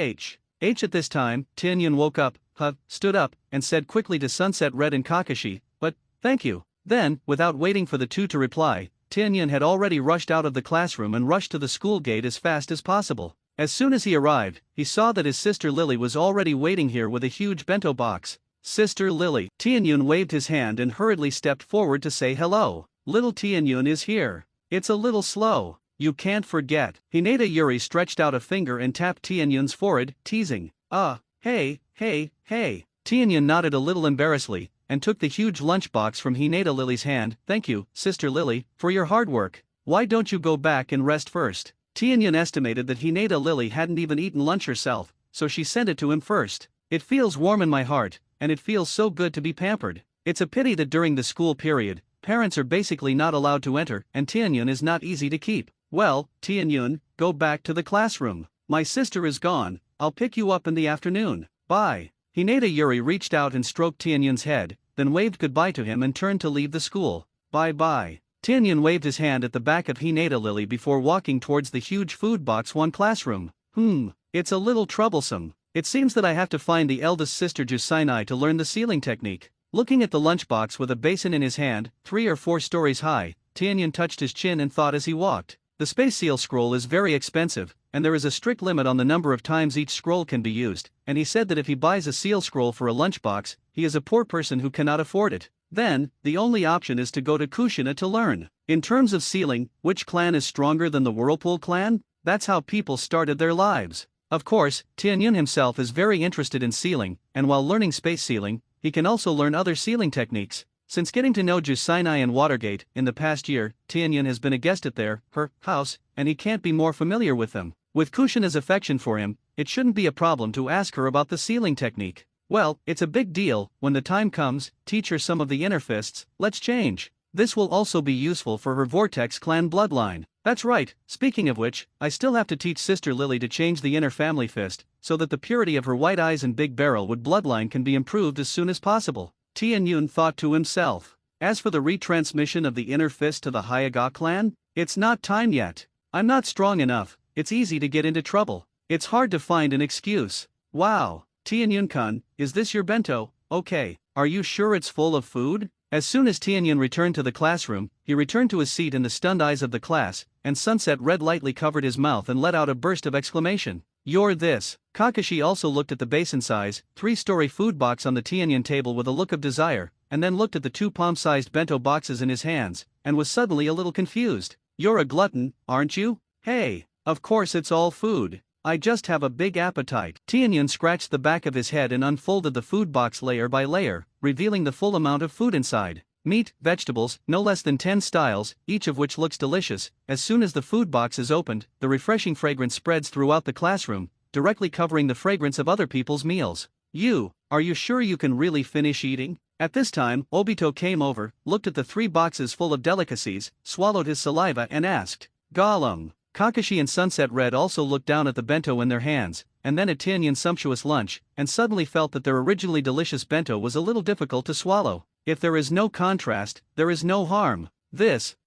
Speaker 1: At this time, Tianyun woke up, stood up, and said quickly to Sunset Red and Kakashi, but, thank you. Then, without waiting for the two to reply, Tianyun had already rushed out of the classroom and rushed to the school gate as fast as possible. As soon as he arrived, he saw that his sister Lily was already waiting here with a huge bento box. Sister Lily. Tianyun waved his hand and hurriedly stepped forward to say hello. Little Tianyun is here. It's a little slow. You can't forget. Hinata Yuri stretched out a finger and tapped Tianyun's forehead, teasing. Hey. Tianyun nodded a little embarrassedly, and took the huge lunchbox from Hinata Lily's hand. Thank you, Sister Lily, for your hard work. Why don't you go back and rest first? Tianyun estimated that Hinata Lily hadn't even eaten lunch herself, so she sent it to him first. It feels warm in my heart, and it feels so good to be pampered. It's a pity that during the school period, parents are basically not allowed to enter, and Tianyun is not easy to keep. Well, Tianyun, go back to the classroom. My sister is gone, I'll pick you up in the afternoon. Bye. Hinata Yuri reached out and stroked Tianyun's head, then waved goodbye to him and turned to leave the school. Bye. Tianyun waved his hand at the back of Hinata Lily before walking towards the huge food box one classroom. It's a little troublesome. It seems that I have to find the eldest sister Jusainai to learn the sealing technique. Looking at the lunchbox with a basin in his hand, 3 or 4 stories high, Tianyun touched his chin and thought as he walked. The space seal scroll is very expensive, and there is a strict limit on the number of times each scroll can be used, and he said that if he buys a seal scroll for a lunchbox, he is a poor person who cannot afford it. Then, the only option is to go to Kushina to learn. In terms of sealing, which clan is stronger than the Whirlpool clan? That's how people started their lives. Of course, Tianyun himself is very interested in sealing, and while learning space sealing, he can also learn other sealing techniques. Since getting to know Jusainai and Watergate in the past year, Tianyun has been a guest at her house, and he can't be more familiar with them. With Kushina's affection for him, it shouldn't be a problem to ask her about the sealing technique. Well, it's a big deal. When the time comes, teach her some of the inner fists. Let's change. This will also be useful for her Vortex clan bloodline. That's right, speaking of which, I still have to teach Sister Lily to change the inner family fist, so that the purity of her white eyes and big barrel wood bloodline can be improved as soon as possible. Tian Yun thought to himself. As for the retransmission of the inner fist to the Hyaga clan, it's not time yet. I'm not strong enough, it's easy to get into trouble. It's hard to find an excuse. Wow, Tian Yun-kun, is this your bento? Okay, are you sure it's full of food? As soon as Tian Yun returned to the classroom, he returned to his seat in the stunned eyes of the class, and sunset red lightly covered his mouth and let out a burst of exclamation. You're this. Kakashi also looked at the basin-size, 3-story food box on the Tian Yun table with a look of desire, and then looked at the 2 palm-sized bento boxes in his hands, and was suddenly a little confused. You're a glutton, aren't you? Hey, of course it's all food. I just have a big appetite. Tian Yun scratched the back of his head and unfolded the food box layer by layer, revealing the full amount of food inside. Meat, vegetables, no less than 10 styles, each of which looks delicious. As soon as the food box is opened, the refreshing fragrance spreads throughout the classroom, directly covering the fragrance of other people's meals. Are you sure you can really finish eating? At this time, Obito came over, looked at the 3 boxes full of delicacies, swallowed his saliva and asked, Gollum. Kakashi and Sunset Red also looked down at the bento in their hands, and then at Tian Yun's sumptuous lunch, and suddenly felt that their originally delicious bento was a little difficult to swallow. If there is no contrast, there is no harm.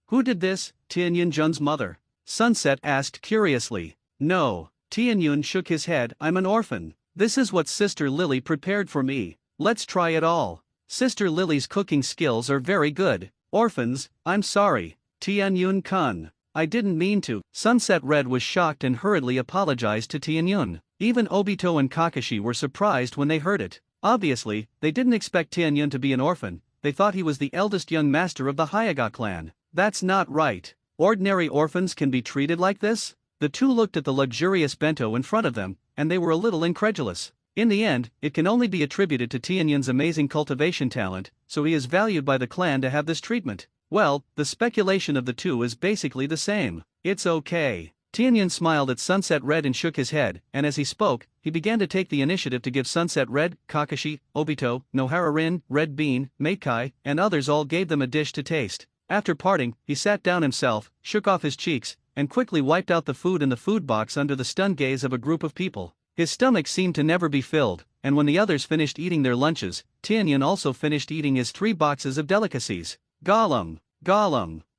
Speaker 1: Who did this? Tian Yun-jun's mother. Sunset asked curiously. No. Tian Yun shook his head. I'm an orphan. This is what Sister Lily prepared for me. Let's try it all. Sister Lily's cooking skills are very good. Orphans, I'm sorry. Tian Yun-kun. I didn't mean to. Sunset Red was shocked and hurriedly apologized to Tian Yun. Even Obito and Kakashi were surprised when they heard it. Obviously, they didn't expect Tian Yun to be an orphan. They thought he was the eldest young master of the Hyaga clan. That's not right. Ordinary orphans can be treated like this? The two looked at the luxurious bento in front of them, and they were a little incredulous. In the end, it can only be attributed to Tian Yun's amazing cultivation talent, so he is valued by the clan to have this treatment. Well, the speculation of the two is basically the same. It's okay. Tian Yun smiled at Sunset Red and shook his head, and as he spoke, he began to take the initiative to give Sunset Red, Kakashi, Obito, Nohara Rin, Red Bean, Meikai, and others all gave them a dish to taste. After parting, he sat down himself, shook off his cheeks, and quickly wiped out the food in the food box under the stunned gaze of a group of people. His stomach seemed to never be filled, and when the others finished eating their lunches, Tian Yun also finished eating his 3 boxes of delicacies. Gollum.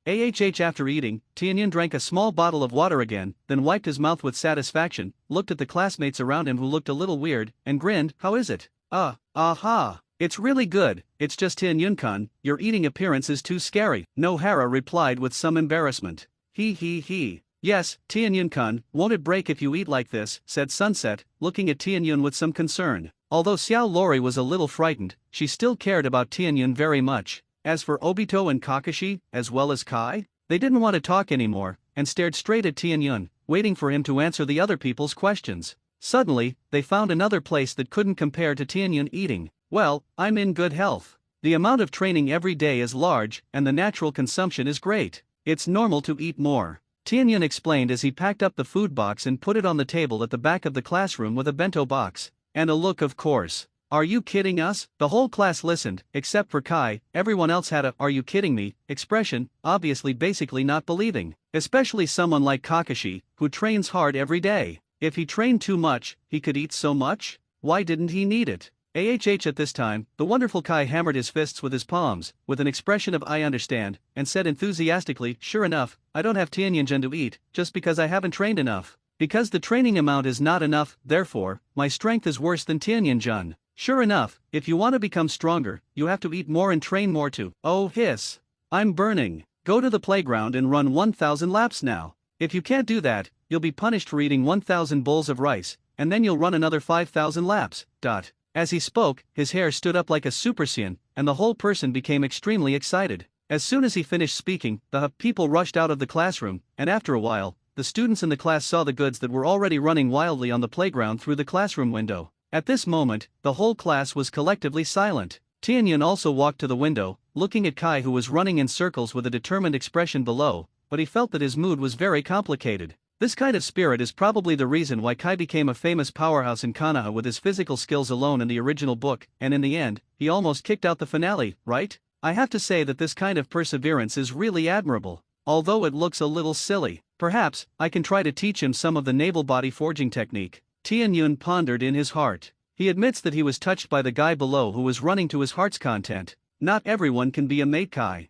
Speaker 1: After eating, Tian Yun drank a small bottle of water again, then wiped his mouth with satisfaction, looked at the classmates around him who looked a little weird, and grinned. How is it? Aha. It's really good. It's just Tian Yun-kun, your eating appearance is too scary. Nohara replied with some embarrassment. He. Yes, Tian Yun-kun, won't it break if you eat like this, said Sunset, looking at Tian Yun with some concern. Although Xiao Lori was a little frightened, she still cared about Tian Yun very much. As for Obito and Kakashi, as well as Kai, they didn't want to talk anymore, and stared straight at Tian Yun, waiting for him to answer the other people's questions. Suddenly, they found another place that couldn't compare to Tian Yun eating. Well, I'm in good health. The amount of training every day is large, and the natural consumption is great. It's normal to eat more. Tian Yun explained as he packed up the food box and put it on the table at the back of the classroom with a bento box. And a look, of course. Are you kidding us? The whole class listened, except for Kai. Everyone else had a "are you kidding me" expression, obviously basically not believing. Especially someone like Kakashi, who trains hard every day. If he trained too much, he could eat so much? Why didn't he need it? At this time, the wonderful Kai hammered his fists with his palms, with an expression of "I understand," and said enthusiastically, sure enough, I don't have Tian Yun to eat, just because I haven't trained enough. Because the training amount is not enough, therefore, my strength is worse than Tian Yun. Sure enough, if you want to become stronger, you have to eat more and train more too. Oh hiss. I'm burning. Go to the playground and run 1,000 laps now. If you can't do that, you'll be punished for eating 1,000 bowls of rice, and then you'll run another 5,000 laps. As he spoke, his hair stood up like a Super Saiyan, and the whole person became extremely excited. As soon as he finished speaking, the people rushed out of the classroom, and after a while, the students in the class saw the goods that were already running wildly on the playground through the classroom window. At this moment, the whole class was collectively silent. Tian Yun also walked to the window, looking at Kai, who was running in circles with a determined expression below, but he felt that his mood was very complicated. This kind of spirit is probably the reason why Kai became a famous powerhouse in Konoha with his physical skills alone in the original book, and in the end, he almost kicked out the finale, right? I have to say that this kind of perseverance is really admirable. although it looks a little silly. Perhaps, I can try to teach him some of the naval body forging technique. Tianyun pondered in his heart. He admits that he was touched by the guy below who was running to his heart's content. Not everyone can be a mate Kai.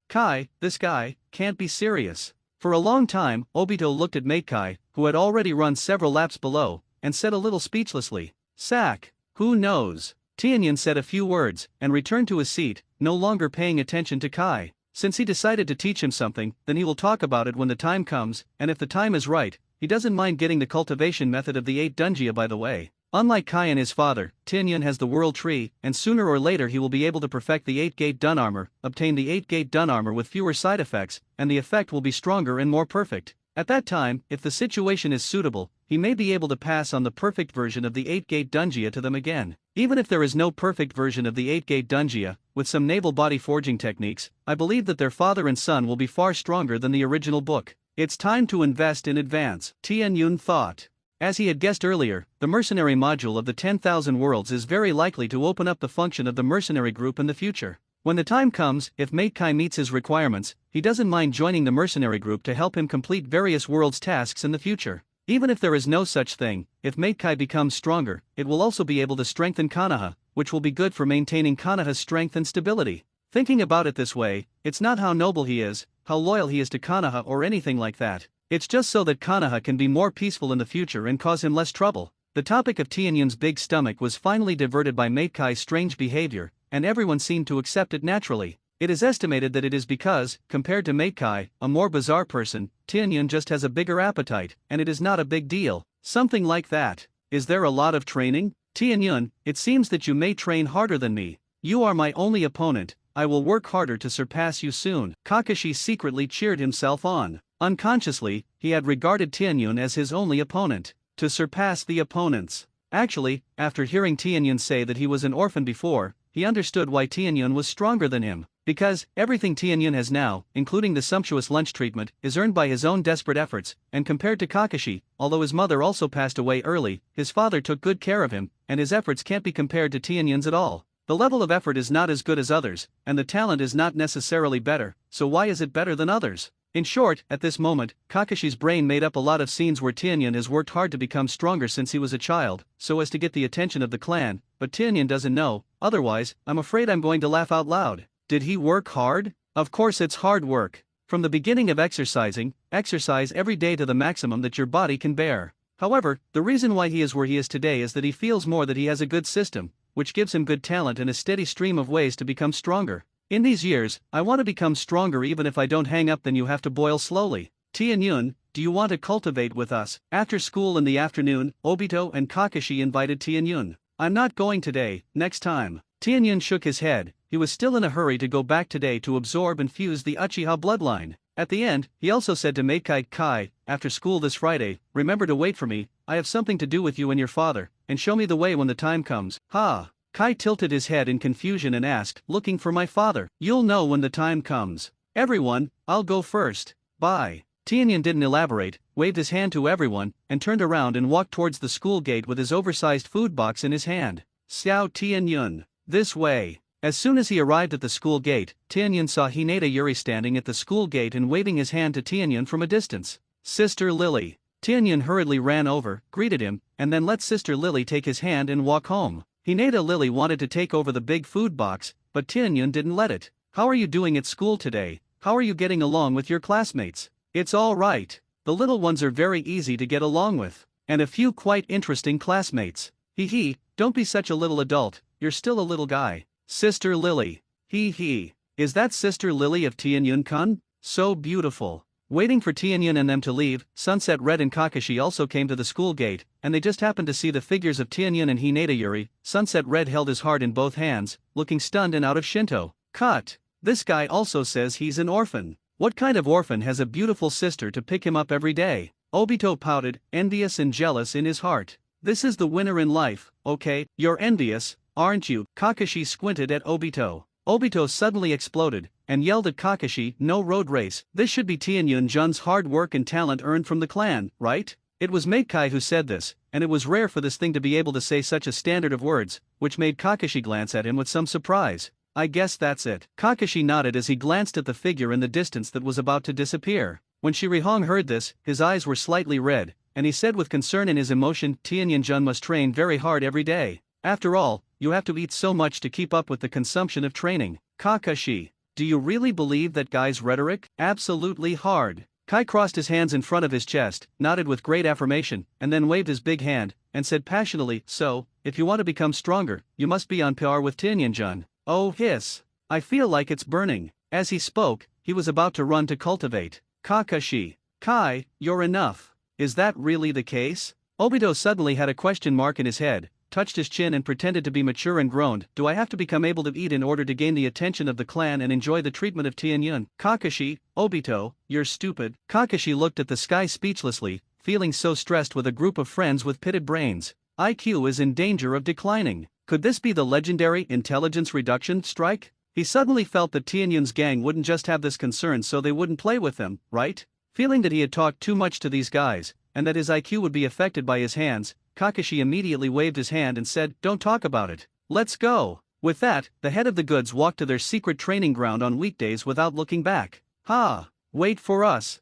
Speaker 1: Kai, this guy, can't be serious. For a long time, Obito looked at Mate Kai, who had already run several laps below, and said a little speechlessly, "Sack, who knows?" Tianyun said a few words, and returned to his seat, no longer paying attention to Kai. Since he decided to teach him something, then he will talk about it when the time comes, and if the time is right, he doesn't mind getting the cultivation method of the 8 Dungia by the way. Unlike Kai and his father, Tianyun has the World Tree, and sooner or later he will be able to perfect the 8-gate Dun armor, obtain the 8-gate Dun armor with fewer side effects, and the effect will be stronger and more perfect. At that time, if the situation is suitable, he may be able to pass on the perfect version of the 8-gate Dungia to them again. Even if there is no perfect version of the 8-gate Dungia, with some naval body forging techniques, I believe that their father and son will be far stronger than the original book. It's time to invest in advance, Tianyun thought. As he had guessed earlier, the mercenary module of the 10,000 Worlds is very likely to open up the function of the mercenary group in the future. When the time comes, if Mate Kai meets his requirements, he doesn't mind joining the mercenary group to help him complete various worlds tasks in the future. Even if there is no such thing, if Mate Kai becomes stronger, it will also be able to strengthen Konoha, which will be good for maintaining Konoha's strength and stability. Thinking about it this way, it's not how noble he is, how loyal he is to Konoha or anything like that. It's just so that Konoha can be more peaceful in the future and cause him less trouble. The topic of Tianyun's big stomach was finally diverted by Mate Kai's strange behavior, and everyone seemed to accept it naturally. It is estimated that it is because, compared to Mate Kai, a more bizarre person, Tianyun just has a bigger appetite, and it is not a big deal. Something like that. Is there a lot of training? Tianyun, it seems that you may train harder than me. You are my only opponent, I will work harder to surpass you soon. Kakashi secretly cheered himself on. Unconsciously, he had regarded Tianyun as his only opponent. To surpass the opponents. Actually, after hearing Tianyun say that he was an orphan before, he understood why Tianyun was stronger than him. Because, everything Tianyun has now, including the sumptuous lunch treatment, is earned by his own desperate efforts, and compared to Kakashi, although his mother also passed away early, his father took good care of him, and his efforts can't be compared to Tianyun's at all. The level of effort is not as good as others, and the talent is not necessarily better, so why is it better than others? In short, at this moment, Kakashi's brain made up a lot of scenes where Tianyun has worked hard to become stronger since he was a child, so as to get the attention of the clan, but Tianyun doesn't know, otherwise, I'm afraid I'm going to laugh out loud. Did he work hard? Of course it's hard work. From the beginning of exercising, exercise every day to the maximum that your body can bear. However, the reason why he is where he is today is that he feels more that he has a good system, which gives him good talent and a steady stream of ways to become stronger. In these years, I want to become stronger even if I don't hang up, then you have to boil slowly. Tianyun, do you want to cultivate with us? After school in the afternoon, Obito and Kakashi invited Tianyun. I'm not going today, next time. Tianyun shook his head, he was still in a hurry to go back today to absorb and fuse the Uchiha bloodline. At the end, he also said to Mate Kai, after school this Friday, remember to wait for me, I have something to do with you and your father, and show me the way when the time comes. Ha! Kai tilted his head in confusion and asked, looking for my father. You'll know when the time comes. Everyone, I'll go first. Bye. Tianyun didn't elaborate, waved his hand to everyone, and turned around and walked towards the school gate with his oversized food box in his hand. Xiao Tianyun. This way. As soon as he arrived at the school gate, Tianyun saw Hinata Yuri standing at the school gate and waving his hand to Tianyun from a distance. Sister Lily. Tianyun hurriedly ran over, greeted him, and then let Sister Lily take his hand and walk home. Hinata Lily wanted to take over the big food box, but Tianyun didn't let it. How are you doing at school today? How are you getting along with your classmates? It's all right. The little ones are very easy to get along with. And a few quite interesting classmates. Hee hee, don't be such a little adult, you're still a little guy. Sister Lily. Hee hee. Is that Sister Lily of Tianyun-kun? So beautiful. Waiting for Tianyun and them to leave, Sunset Red and Kakashi also came to the school gate, and they just happened to see the figures of Tianyun and Hinata Yuri. Sunset Red held his heart in both hands, looking stunned and out of Shinto. Cut. This guy also says he's an orphan. What kind of orphan has a beautiful sister to pick him up every day? Obito pouted, envious and jealous in his heart. This is the winner in life, okay? You're envious, aren't you? Kakashi squinted at Obito. Obito suddenly exploded, and yelled at Kakashi, no road race. This should be Tianyun-jun's hard work and talent earned from the clan, right? It was Mate Kai who said this, and it was rare for this thing to be able to say such a standard of words, which made Kakashi glance at him with some surprise. I guess that's it. Kakashi nodded as he glanced at the figure in the distance that was about to disappear. When Shirihong heard this, his eyes were slightly red, and he said with concern in his emotion, Tianyan-jun must train very hard every day. After all, you have to eat so much to keep up with the consumption of training. Kakashi, do you really believe that guy's rhetoric? Absolutely hard. Kai crossed his hands in front of his chest, nodded with great affirmation, and then waved his big hand, and said passionately, so, if you want to become stronger, you must be on par with Tianyan-jun. Oh hiss. I feel like it's burning. As he spoke, he was about to run to cultivate. Kakashi. Kai, you're enough. Is that really the case? Obito suddenly had a question mark in his head, touched his chin and pretended to be mature and groaned. Do I have to become able to eat in order to gain the attention of the clan and enjoy the treatment of Tianyan? Kakashi, Obito, you're stupid. Kakashi looked at the sky speechlessly, feeling so stressed with a group of friends with pitted brains. IQ is in danger of declining. Could this be the legendary intelligence reduction strike? He suddenly felt that Tianyan's gang wouldn't just have this concern so they wouldn't play with them, right? Feeling that he had talked too much to these guys, and that his IQ would be affected by his hands, Kakashi immediately waved his hand and said, don't talk about it. Let's go. With that, the head of the goods walked to their secret training ground on weekdays without looking back. Ha! Wait for us.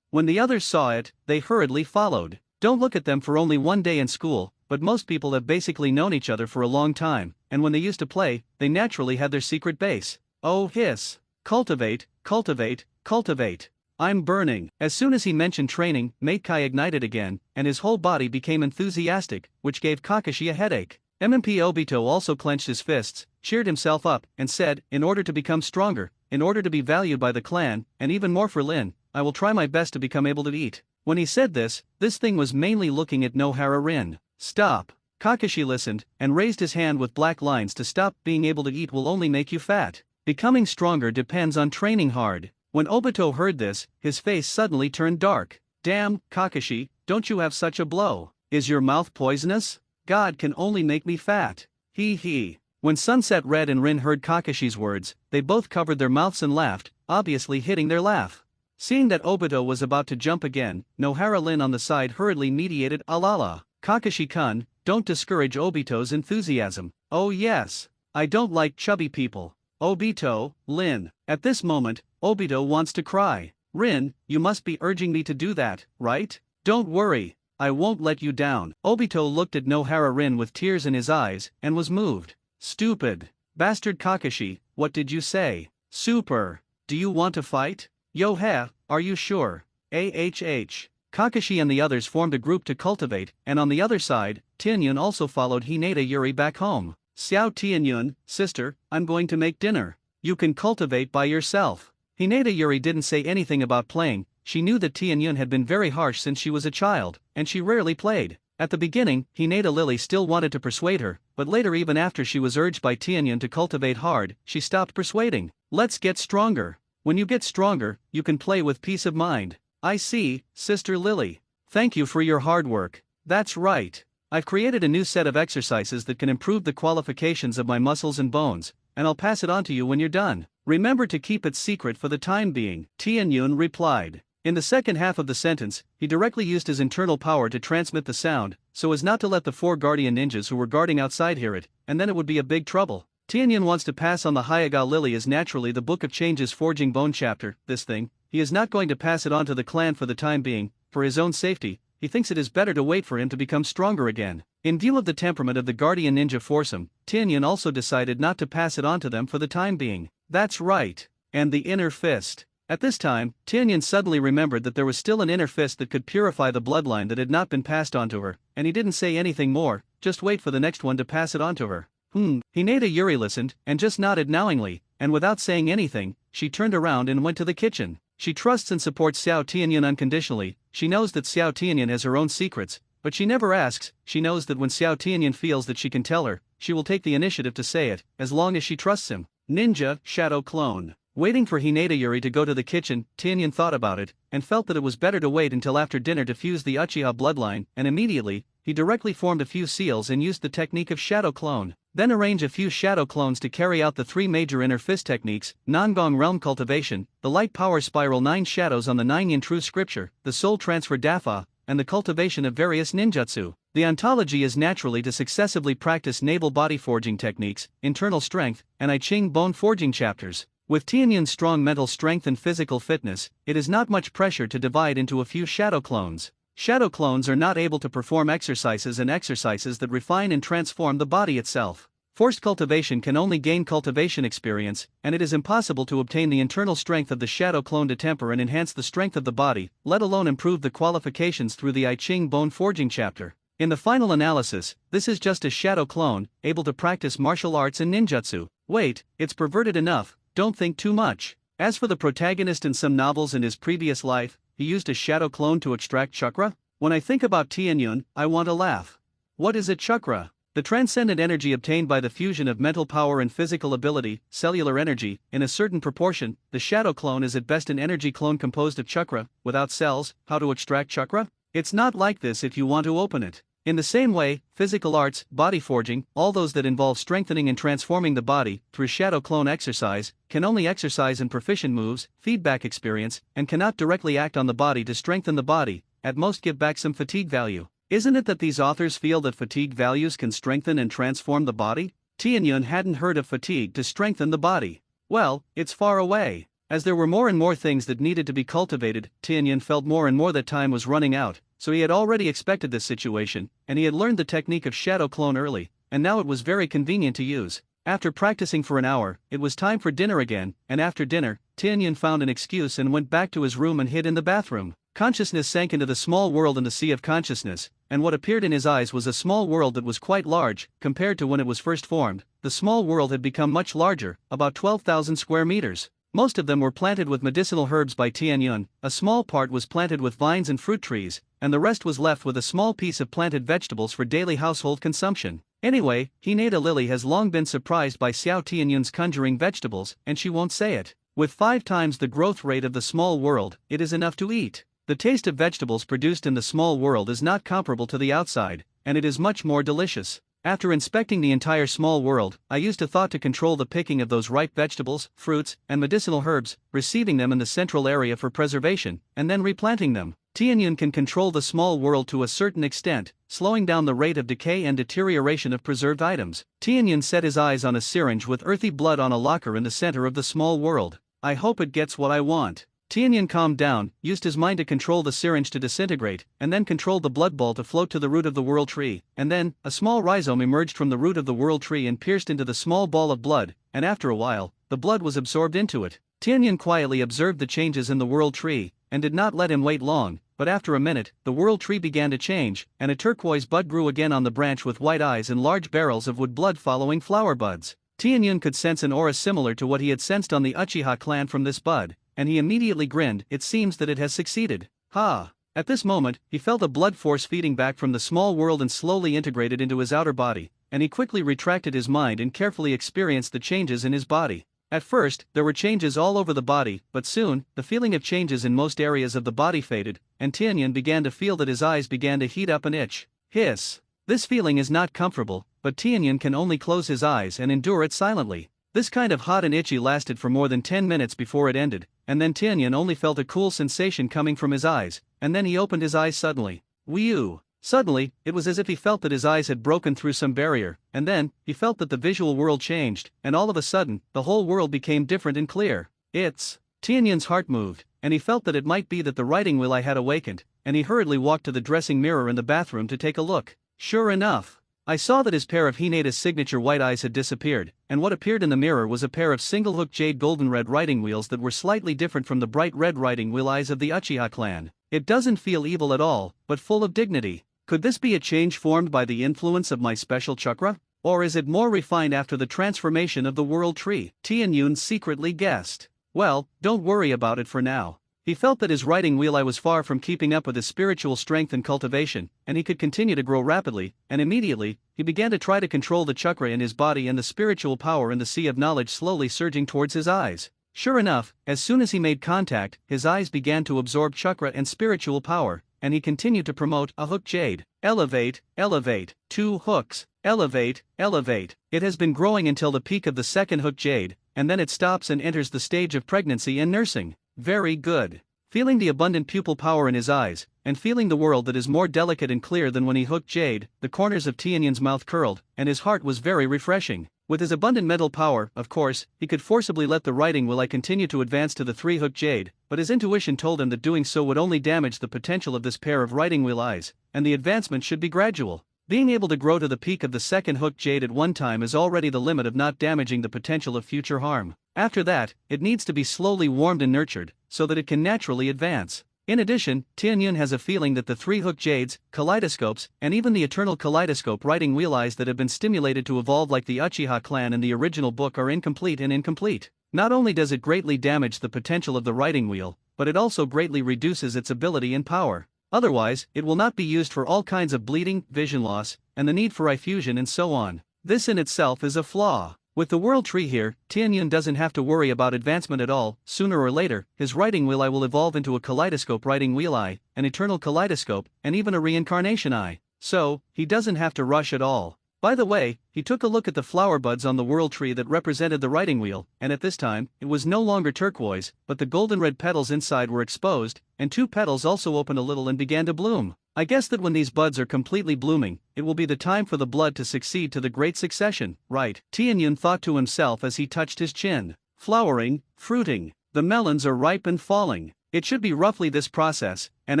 Speaker 1: When the others saw it, they hurriedly followed. Don't look at them for only one day in school, but most people have basically known each other for a long time, and when they used to play, they naturally had their secret base. Oh hiss. Cultivate, cultivate, cultivate. I'm burning. As soon as he mentioned training, Mate Kai ignited again, and his whole body became enthusiastic, which gave Kakashi a headache. MMP Obito also clenched his fists, cheered himself up, and said, in order to become stronger, in order to be valued by the clan, and even more for Lin, I will try my best to become able to eat. When he said this thing was mainly looking at Nohara Rin. Stop. Kakashi listened, and raised his hand with black lines to stop. Being able to eat will only make you fat. Becoming stronger depends on training hard. When Obito heard this, his face suddenly turned dark. Damn, Kakashi, don't you have such a blow? Is your mouth poisonous? God can only make me fat. Hee hee. When Sunset Red and Rin heard Kakashi's words, they both covered their mouths and laughed, obviously hitting their laugh. Seeing that Obito was about to jump again, Nohara Lin on the side hurriedly mediated, Alala. Kakashi-kun, don't discourage Obito's enthusiasm. Oh yes. I don't like chubby people. Obito, Lin. At this moment, Obito wants to cry. Rin, you must be urging me to do that, right? Don't worry. I won't let you down. Obito looked at Nohara Rin with tears in his eyes, and was moved. Stupid. Bastard Kakashi, what did you say? Super. Do you want to fight? Yo-ha, are you sure? AHH. Kakashi and the others formed a group to cultivate, and on the other side, Tianyun also followed Hinata Yuri back home. Xiao Tianyun, sister, I'm going to make dinner. You can cultivate by yourself. Hinata Yuri didn't say anything about playing. She knew that Tianyun had been very harsh since she was a child, and she rarely played. At the beginning, Hinata Lily still wanted to persuade her, but later, even after she was urged by Tianyun to cultivate hard, she stopped persuading. Let's get stronger. When you get stronger, you can play with peace of mind. I see, Sister Lily. Thank you for your hard work. That's right. I've created a new set of exercises that can improve the qualifications of my muscles and bones, and I'll pass it on to you when you're done. Remember to keep it secret for the time being, Tianyun replied. In the second half of the sentence, he directly used his internal power to transmit the sound, so as not to let the 4 guardian ninjas who were guarding outside hear it, and then it would be a big trouble. Tianyun wants to pass on the Hyaga Lily as naturally the Book of Changes Forging Bone chapter, this thing. He is not going to pass it on to the clan for the time being. For his own safety, he thinks it is better to wait for him to become stronger again. In view of the temperament of the guardian ninja foursome, Tianyun also decided not to pass it on to them for the time being. That's right. And the inner fist. At this time, Tianyun suddenly remembered that there was still an inner fist that could purify the bloodline that had not been passed on to her, and he didn't say anything more, just wait for the next one to pass it on to her. Hinata Yuri listened, and just nodded knowingly, and without saying anything, she turned around and went to the kitchen. She trusts and supports Xiao Tianyun unconditionally. She knows that Xiao Tianyun has her own secrets, but she never asks. She knows that when Xiao Tianyun feels that she can tell her, she will take the initiative to say it, as long as she trusts him. Ninja, Shadow Clone. Waiting for Hinata Yuri to go to the kitchen, Tianyun thought about it, and felt that it was better to wait until after dinner to fuse the Uchiha bloodline, and immediately, he directly formed a few seals and used the technique of Shadow Clone. Then arrange a few Shadow Clones to carry out the 3 major inner fist techniques, Non-Gong Realm Cultivation, the Light Power Spiral 9 Shadows on the 9 Yin True Scripture, the Soul Transfer Dafa, and the cultivation of various ninjutsu. The ontology is naturally to successively practice naval body forging techniques, internal strength, and I Ching bone forging chapters. With Tianyun's strong mental strength and physical fitness, it is not much pressure to divide into a few shadow clones. Shadow clones are not able to perform exercises that refine and transform the body itself. Forced cultivation can only gain cultivation experience, and it is impossible to obtain the internal strength of the shadow clone to temper and enhance the strength of the body, let alone improve the qualifications through the I Ching bone forging chapter. In the final analysis, this is just a shadow clone, able to practice martial arts and ninjutsu. Wait, it's perverted enough, don't think too much. As for the protagonist in some novels in his previous life, he used a shadow clone to extract chakra? When I think about Tianyun, I want to laugh. What is a chakra? The transcendent energy obtained by the fusion of mental power and physical ability, cellular energy, in a certain proportion. The shadow clone is at best an energy clone composed of chakra, without cells. How to extract chakra? It's not like this if you want to open it. In the same way, physical arts, body forging, all those that involve strengthening and transforming the body, through shadow clone exercise, can only exercise in proficient moves, feedback experience, and cannot directly act on the body to strengthen the body, at most give back some fatigue value. Isn't it that these authors feel that fatigue values can strengthen and transform the body? Tianyun hadn't heard of fatigue to strengthen the body. Well, it's far away. As there were more and more things that needed to be cultivated, Tianyun felt more and more that time was running out, so he had already expected this situation, and he had learned the technique of shadow clone early, and now it was very convenient to use. After practicing for an hour, it was time for dinner again, and after dinner, Tianyun found an excuse and went back to his room and hid in the bathroom. Consciousness sank into the small world in the sea of consciousness, and what appeared in his eyes was a small world that was quite large, compared to when it was first formed. The small world had become much larger, about 12,000 square meters. Most of them were planted with medicinal herbs by Tianyun, a small part was planted with vines and fruit trees, and the rest was left with a small piece of planted vegetables for daily household consumption. Anyway, Hinata Lily has long been surprised by Xiao Tianyun's conjuring vegetables, and she won't say it. With 5 times the growth rate of the small world, it is enough to eat. The taste of vegetables produced in the small world is not comparable to the outside, and it is much more delicious. After inspecting the entire small world, I used a thought to control the picking of those ripe vegetables, fruits, and medicinal herbs, receiving them in the central area for preservation, and then replanting them. Tianyun can control the small world to a certain extent, slowing down the rate of decay and deterioration of preserved items. Tianyun set his eyes on a syringe with earthy blood on a locker in the center of the small world. I hope it gets what I want. Tianyun calmed down, used his mind to control the syringe to disintegrate, and then controlled the blood ball to float to the root of the world tree, and then, a small rhizome emerged from the root of the world tree and pierced into the small ball of blood, and after a while, the blood was absorbed into it. Tianyun quietly observed the changes in the world tree, and did not let him wait long, but after a minute, the world tree began to change, and a turquoise bud grew again on the branch with white eyes and large barrels of wood blood following flower buds. Tianyun could sense an aura similar to what he had sensed on the Uchiha clan from this bud, and he immediately grinned. It seems that it has succeeded. Ha! At this moment, he felt a blood force feeding back from the small world and slowly integrated into his outer body, and he quickly retracted his mind and carefully experienced the changes in his body. At first, there were changes all over the body, but soon, the feeling of changes in most areas of the body faded, and Tianyun began to feel that his eyes began to heat up and itch. Hiss! This feeling is not comfortable, but Tianyun can only close his eyes and endure it silently. This kind of hot and itchy lasted for more than 10 minutes before it ended, and then Tianyun only felt a cool sensation coming from his eyes, and then he opened his eyes suddenly. Whew! Suddenly, it was as if he felt that his eyes had broken through some barrier, and then, he felt that the visual world changed, and all of a sudden, the whole world became different and clear. Tianyun's heart moved, and he felt that it might be that the writing wheel I had awakened, and he hurriedly walked to the dressing mirror in the bathroom to take a look. Sure enough, I saw that his pair of Hinata's signature white eyes had disappeared, and what appeared in the mirror was a pair of single-hook jade golden-red writing wheels that were slightly different from the bright red writing wheel eyes of the Uchiha clan. It doesn't feel evil at all, but full of dignity. Could this be a change formed by the influence of my special chakra? Or is it more refined after the transformation of the world tree? Tianyun secretly guessed. Well, don't worry about it for now. He felt that his writing wheel eye was far from keeping up with his spiritual strength and cultivation, and he could continue to grow rapidly, and immediately, he began to try to control the chakra in his body and the spiritual power in the sea of knowledge slowly surging towards his eyes. Sure enough, as soon as he made contact, his eyes began to absorb chakra and spiritual power, and he continued to promote a hook jade. Elevate, elevate, 2 hooks, elevate, elevate. It has been growing until the peak of the second hook jade, and then it stops and enters the stage of pregnancy and nursing. Very good. Feeling the abundant pupil power in his eyes, and feeling the world that is more delicate and clear than when he hooked jade. The corners of Tianyun's mouth curled, and his heart was very refreshing. With his abundant mental power, of course, he could forcibly let the writing will continue to advance to the 3-hook jade, but his intuition told him that doing so would only damage the potential of this pair of writing wheel eyes, and the advancement should be gradual. Being able to grow to the peak of the 2nd hook jade at one time is already the limit of not damaging the potential of future harm. After that, it needs to be slowly warmed and nurtured, so that it can naturally advance. In addition, Tianyun has a feeling that the 3-hook jades, kaleidoscopes, and even the eternal kaleidoscope writing wheel eyes that have been stimulated to evolve like the Uchiha clan in the original book are incomplete. Not only does it greatly damage the potential of the writing wheel, but it also greatly reduces its ability and power. Otherwise, it will not be used for all kinds of bleeding, vision loss, and the need for eye fusion and so on. This in itself is a flaw. With the world tree here, Tianyun doesn't have to worry about advancement at all. Sooner or later, his writing wheel eye will evolve into a kaleidoscope writing wheel eye, an eternal kaleidoscope, and even a reincarnation eye. So, he doesn't have to rush at all. By the way, he took a look at the flower buds on the world tree that represented the writing wheel, and at this time, it was no longer turquoise, but the golden red petals inside were exposed, and 2 petals also opened a little and began to bloom. I guess that when these buds are completely blooming, it will be the time for the blood to succeed to the great succession, right? Tianyun thought to himself as he touched his chin. Flowering, fruiting, the melons are ripe and falling. It should be roughly this process, and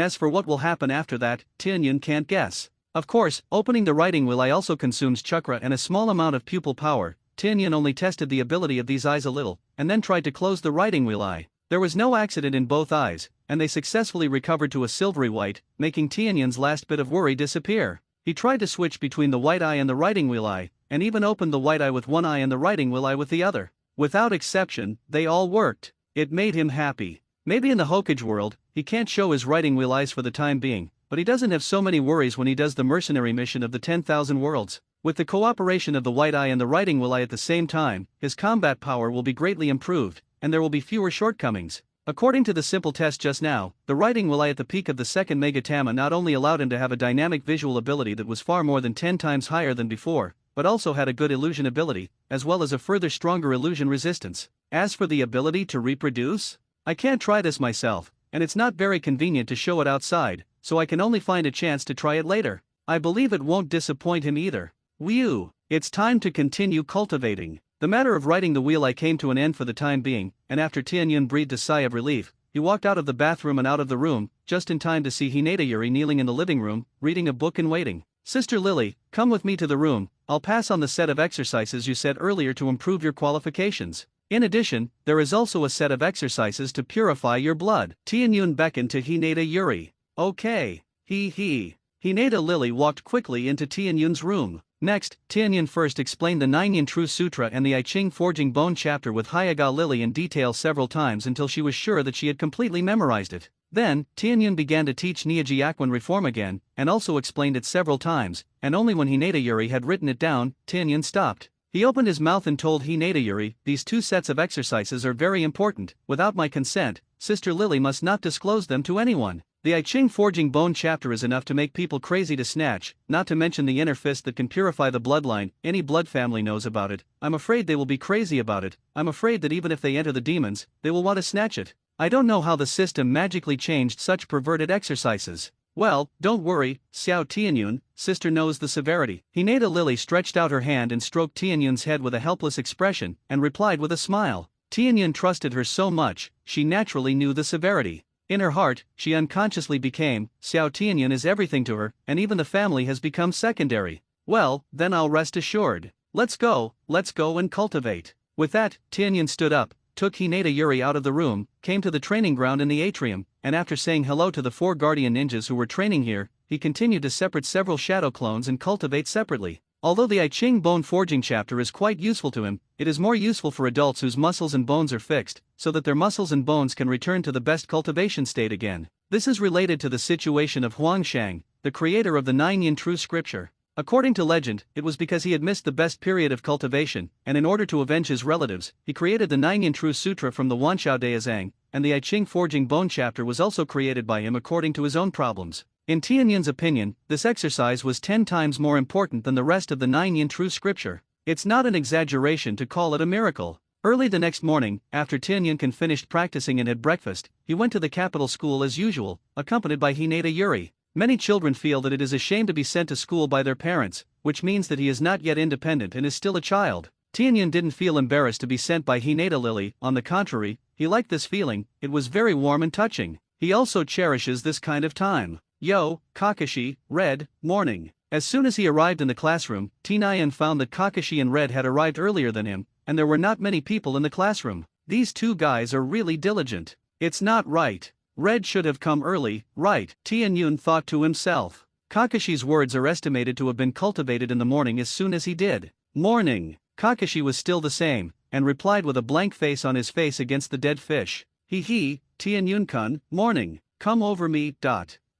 Speaker 1: as for what will happen after that, Tianyun can't guess. Of course, opening the writing wheel eye also consumes chakra and a small amount of pupil power. Tianyun only tested the ability of these eyes a little, and then tried to close the writing wheel eye. There was no accident in both eyes, and they successfully recovered to a silvery white, making Tianyun's last bit of worry disappear. He tried to switch between the white eye and the writing wheel eye, and even opened the white eye with one eye and the writing wheel eye with the other. Without exception, they all worked. It made him happy. Maybe in the Hokage world, he can't show his writing wheel eyes for the time being, but he doesn't have so many worries when he does the mercenary mission of the 10,000 worlds. With the cooperation of the white eye and the writing wheel eye at the same time, his combat power will be greatly improved, and there will be fewer shortcomings. According to the simple test just now, the writing wheel eye at the peak of the 2nd Megatama not only allowed him to have a dynamic visual ability that was far more than 10 times higher than before, but also had a good illusion ability, as well as a further stronger illusion resistance. As for the ability to reproduce, I can't try this myself, and it's not very convenient to show it outside, so I can only find a chance to try it later. I believe it won't disappoint him either. Whew, it's time to continue cultivating. The matter of writing the wheel eye came to an end for the time being, and after Tianyun breathed a sigh of relief, he walked out of the bathroom and out of the room, just in time to see Hinata Yuri kneeling in the living room, reading a book and waiting. Sister Lily, come with me to the room. I'll pass on the set of exercises you said earlier to improve your qualifications. In addition, there is also a set of exercises to purify your blood. Tianyun beckoned to Hinata Yuri. Okay. Hinata Lily walked quickly into Tianyun's room. Next, Tianyun first explained the 9-yin True Sutra and the I Ching Forging Bone chapter with Hyaga Lily in detail several times until she was sure that she had completely memorized it. Then, Tianyun began to teach Nyajiaquan reform again, and also explained it several times, and only when Hinata Yuri had written it down, Tianyun stopped. He opened his mouth and told Hinata Yuri, these 2 sets of exercises are very important. Without my consent, Sister Lily must not disclose them to anyone. The I Ching Forging Bone chapter is enough to make people crazy to snatch, not to mention the inner fist that can purify the bloodline. Any blood family knows about it. I'm afraid they will be crazy about it. I'm afraid that even if they enter the demons, they will want to snatch it. I don't know how the system magically changed such perverted exercises. Well, don't worry, Xiao Tianyun, sister knows the severity. Hinata Lily stretched out her hand and stroked Tianyun's head with a helpless expression, and replied with a smile. Tianyun trusted her so much, she naturally knew the severity. In her heart, she unconsciously became, Xiao Tianyun is everything to her, and even the family has become secondary. Well, then I'll rest assured. Let's go and cultivate. With that, Tianyun stood up, took Hinata Yuri out of the room, came to the training ground in the atrium, and after saying hello to the 4 guardian ninjas who were training here, he continued to separate several shadow clones and cultivate separately. Although the I Ching Bone Forging chapter is quite useful to him, it is more useful for adults whose muscles and bones are fixed, so that their muscles and bones can return to the best cultivation state again. This is related to the situation of Huangshang, the creator of the 9-yin True Scripture. According to legend, it was because he had missed the best period of cultivation, and in order to avenge his relatives, he created the 9-yin True Sutra from the Wanshao Daizang, and the I Ching Forging Bone chapter was also created by him according to his own problems. In Tianyun's opinion, this exercise was 10 times more important than the rest of the 9-yin True Scripture. It's not an exaggeration to call it a miracle. Early the next morning, after Tianyunkan finished practicing and had breakfast, he went to the capital school as usual, accompanied by Hinata Yuri. Many children feel that it is a shame to be sent to school by their parents, which means that he is not yet independent and is still a child. Tianyun didn't feel embarrassed to be sent by Hinata Lily, on the contrary, he liked this feeling, it was very warm and touching. He also cherishes this kind of time. Yo, Kakashi, Red, morning. As soon as he arrived in the classroom, Tianyun found that Kakashi and Red had arrived earlier than him, and there were not many people in the classroom. These two guys are really diligent. It's not right. Red should have come early, right? Tianyun thought to himself. Kakashi's words are estimated to have been cultivated in the morning as soon as he did. Morning. Kakashi was still the same, and replied with a blank face on his face against the dead fish. Hee, Tianyun-kun, morning, come over me.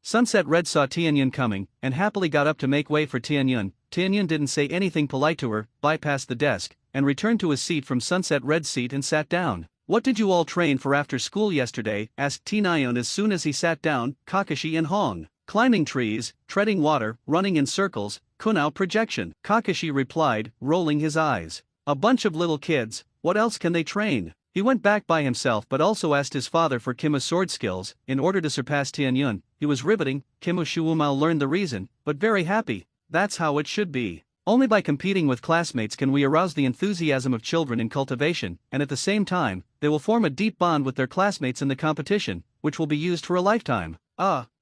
Speaker 1: Sunset Red saw Tianyun coming, and happily got up to make way for Tianyun. Tianyun didn't say anything polite to her, bypassed the desk, and returned to his seat from Sunset Red's seat and sat down. What did you all train for after school yesterday? Asked Tianyun as soon as he sat down. Kakashi and Hong. Climbing trees, treading water, running in circles, kunao projection. Kakashi replied, rolling his eyes. A bunch of little kids, what else can they train? He went back by himself but also asked his father for Kima's sword skills, in order to surpass Tianyun. He was riveting. Kima Shuumao learned the reason, but very happy. That's how it should be. Only by competing with classmates can we arouse the enthusiasm of children in cultivation, and at the same time, they will form a deep bond with their classmates in the competition, which will be used for a lifetime.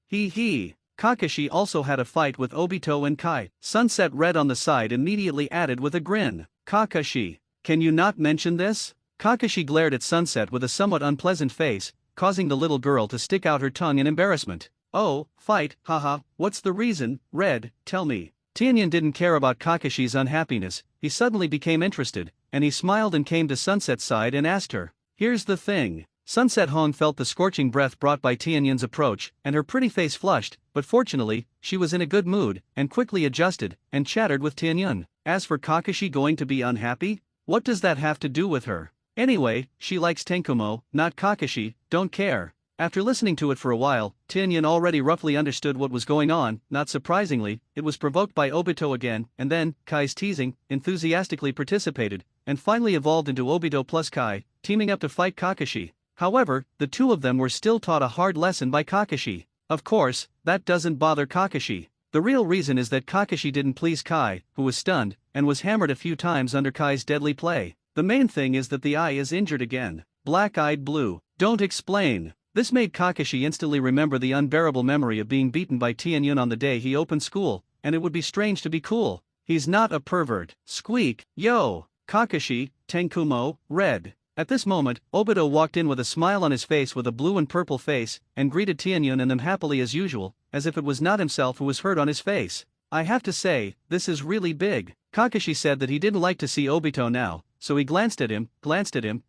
Speaker 1: Hee. Kakashi also had a fight with Obito and Kai. Sunset Red on the side immediately added with a grin. Kakashi, can you not mention this? Kakashi glared at Sunset with a somewhat unpleasant face, causing the little girl to stick out her tongue in embarrassment. Oh, fight, haha, what's the reason? Red, tell me. Tianyun didn't care about Kakashi's unhappiness, he suddenly became interested, and he smiled and came to Sunset's side and asked her. Here's the thing. Sunset Hong felt the scorching breath brought by Tianyun's approach, and her pretty face flushed, but fortunately, she was in a good mood, and quickly adjusted, and chattered with Tianyun. As for Kakashi going to be unhappy? What does that have to do with her? Anyway, she likes Tenkumo, not Kakashi, don't care. After listening to it for a while, Tianyun already roughly understood what was going on. Not surprisingly, it was provoked by Obito again, and then, Kai's teasing, enthusiastically participated, and finally evolved into Obito plus Kai, teaming up to fight Kakashi. However, the two of them were still taught a hard lesson by Kakashi. Of course, that doesn't bother Kakashi. The real reason is that Kakashi didn't please Kai, who was stunned, and was hammered a few times under Kai's deadly play. The main thing is that the eye is injured again. Black-eyed blue. Don't explain. This made Kakashi instantly remember the unbearable memory of being beaten by Tianyun on the day he opened school, and it would be strange to be cool. He's not a pervert. Squeak. Yo. Kakashi, Tenkumo, Red. At this moment, Obito walked in with a smile on his face with a blue and purple face, and greeted Tianyun and them happily as usual, as if it was not himself who was hurt on his face. I have to say, this is really big. Kakashi said that he didn't like to see Obito now, so he glanced at him,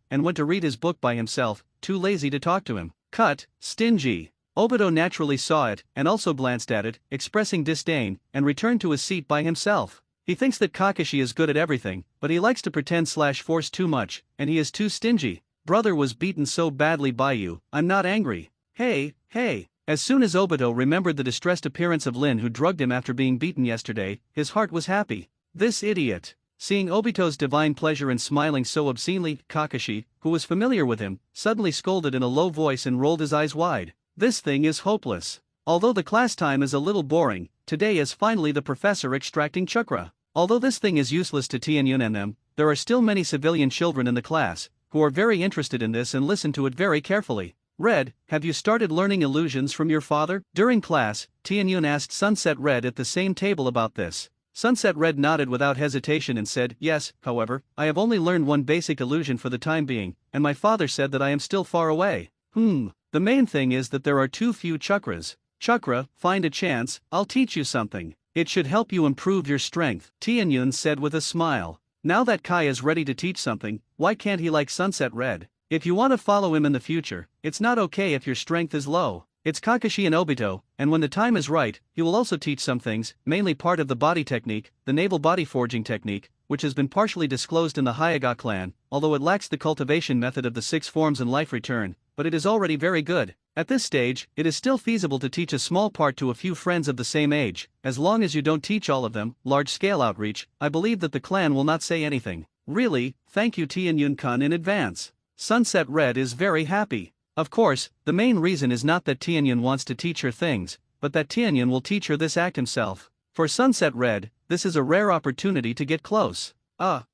Speaker 1: and went to read his book by himself, too lazy to talk to him. Cut, stingy. Obito naturally saw it, and also glanced at it, expressing disdain, and returned to his seat by himself. He thinks that Kakashi is good at everything, but he likes to pretend/force too much, and he is too stingy. Brother was beaten so badly by you, I'm not angry. Hey. As soon as Obito remembered the distressed appearance of Lin who drugged him after being beaten yesterday, his heart was happy. This idiot. Seeing Obito's divine pleasure in smiling so obscenely, Kakashi, who was familiar with him, suddenly scolded in a low voice and rolled his eyes wide. This thing is hopeless. Although the class time is a little boring, today is finally the professor extracting chakra. Although this thing is useless to Tianyun and them, there are still many civilian children in the class, who are very interested in this and listen to it very carefully. Red, have you started learning illusions from your father? During class, Tianyun asked Sunset Red at the same table about this. Sunset Red nodded without hesitation and said, yes, however, I have only learned one basic illusion for the time being, and my father said that I am still far away. The main thing is that there are too few chakras. Chakra, find a chance, I'll teach you something. It should help you improve your strength, Tianyun said with a smile. Now that Kai is ready to teach something, why can't he like Sunset Red? If you want to follow him in the future, it's not okay if your strength is low. It's Kakashi and Obito, and when the time is right, he will also teach some things, mainly part of the body technique, the naval body forging technique, which has been partially disclosed in the Hyuga clan, although it lacks the cultivation method of the 6 forms and life return, but it is already very good. At this stage, it is still feasible to teach a small part to a few friends of the same age, as long as you don't teach all of them. Large-scale outreach, I believe that the clan will not say anything. Really, thank you Tianyun-kun in advance. Sunset Red is very happy. Of course, the main reason is not that Tianyun wants to teach her things, but that Tianyun will teach her this act himself. For Sunset Red, this is a rare opportunity to get close.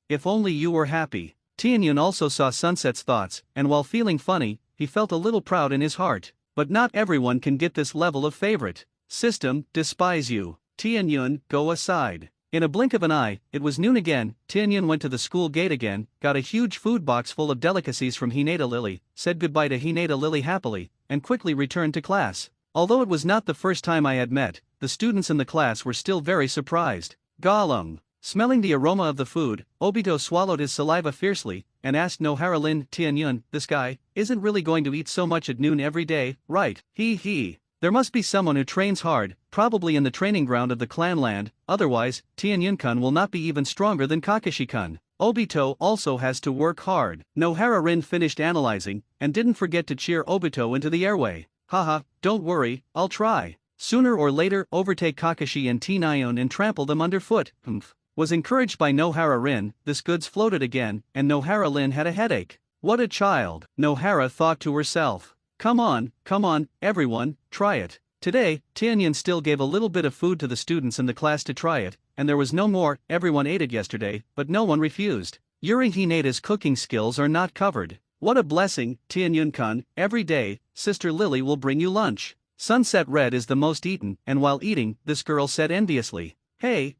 Speaker 1: If only you were happy. Tianyun also saw Sunset's thoughts, and while feeling funny, he felt a little proud in his heart. But not everyone can get this level of favorite. System, despise you. Tianyun, go aside. In a blink of an eye, it was noon again. Tianyun went to the school gate again, got a huge food box full of delicacies from Hinata Lily, said goodbye to Hinata Lily happily, and quickly returned to class. Although it was not the first time I had met, the students in the class were still very surprised. Gollum. Smelling the aroma of the food, Obito swallowed his saliva fiercely, and asked Nohara-Lin, Tianyun, this guy isn't really going to eat so much at noon every day, right? He. There must be someone who trains hard, probably in the training ground of the clan land, otherwise, Tianyun-kun will not be even stronger than Kakashi-kun. Obito also has to work hard. Nohara-Rin finished analyzing, and didn't forget to cheer Obito into the airway. Haha, don't worry, I'll try. Sooner or later, overtake Kakashi and Tianyun and trample them underfoot. Was encouraged by Nohara-Rin, this goods floated again, and Nohara-Lin had a headache. What a child, Nohara thought to herself. Come on, everyone, try it. Today, Tianyun still gave a little bit of food to the students in the class to try it, and there was no more. Everyone ate it yesterday, but no one refused. Yuri Hinata's cooking skills are not covered. What a blessing, Tianyun-kun, every day, Sister Lily will bring you lunch. Sunset Red is the most eaten, and while eating, this girl said enviously. Hey,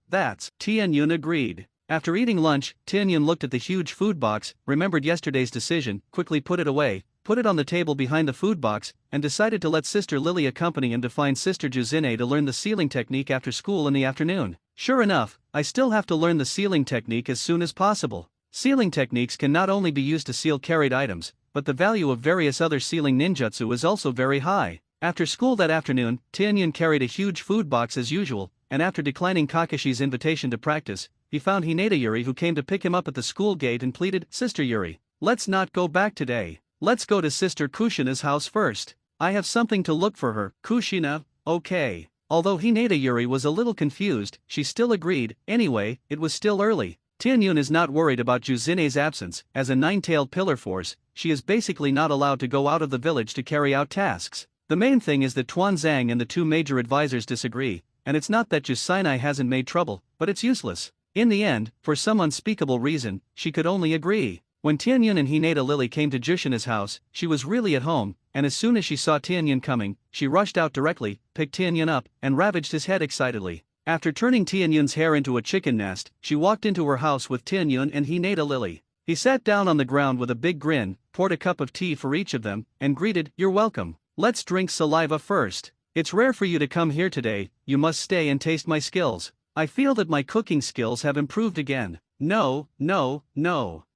Speaker 1: that's. Tianyun agreed. After eating lunch, Tianyun looked at the huge food box, remembered yesterday's decision, quickly put it away, put it on the table behind the food box, and decided to let Sister Lily accompany him to find Sister Juzine to learn the sealing technique after school in the afternoon. Sure enough, I still have to learn the sealing technique as soon as possible. Sealing techniques can not only be used to seal carried items, but the value of various other sealing ninjutsu is also very high. After school that afternoon, Tianyun carried a huge food box as usual, and after declining Kakashi's invitation to practice, he found Hinata Yuri who came to pick him up at the school gate and pleaded, Sister Yuri, let's not go back today. Let's go to Sister Kushina's house first. I have something to look for her. Kushina, okay. Although Hinata Yuri was a little confused, she still agreed. Anyway, it was still early. Tianyun is not worried about Juzine's absence. As a nine-tailed pillar force, she is basically not allowed to go out of the village to carry out tasks. The main thing is that Tuanzang and the two major advisors disagree, and it's not that Jusinai hasn't made trouble, but it's useless. In the end, for some unspeakable reason, she could only agree. When Tianyun and Hinata Lily came to Jushina's house, she was really at home, and as soon as she saw Tianyun coming, she rushed out directly, picked Tianyun up, and ravaged his head excitedly. After turning Tianyun's hair into a chicken nest, she walked into her house with Tianyun and Hinata Lily. He sat down on the ground with a big grin, poured a cup of tea for each of them, and greeted, You're welcome. Let's drink saliva first. It's rare for you to come here today, you must stay and taste my skills. I feel that my cooking skills have improved again. No.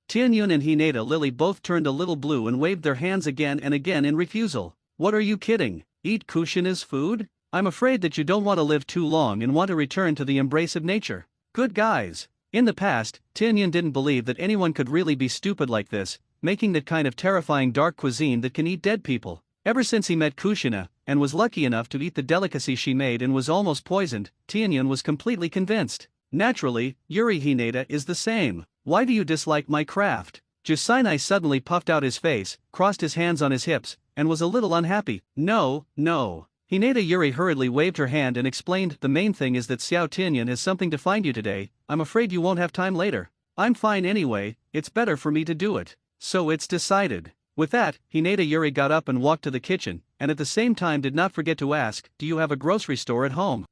Speaker 1: Tianyun and Hinata Lily both turned a little blue and waved their hands again and again in refusal. What are you kidding? Eat Kushina's food? I'm afraid that you don't want to live too long and want to return to the embrace of nature. Good guys. In the past, Tianyun didn't believe that anyone could really be stupid like this, making that kind of terrifying dark cuisine that can eat dead people. Ever since he met Kushina, and was lucky enough to eat the delicacy she made and was almost poisoned, Tianyun was completely convinced. Naturally, Yuri Hinata is the same. Why do you dislike my craft? Jusinai suddenly puffed out his face, crossed his hands on his hips, and was a little unhappy. No. Hinata Yuri hurriedly waved her hand and explained, the main thing is that Xiao Tianyun has something to find you today. I'm afraid you won't have time later. I'm fine anyway, it's better for me to do it. So it's decided. With that, Hinata Yuri got up and walked to the kitchen, and at the same time did not forget to ask, do you have a grocery store at home?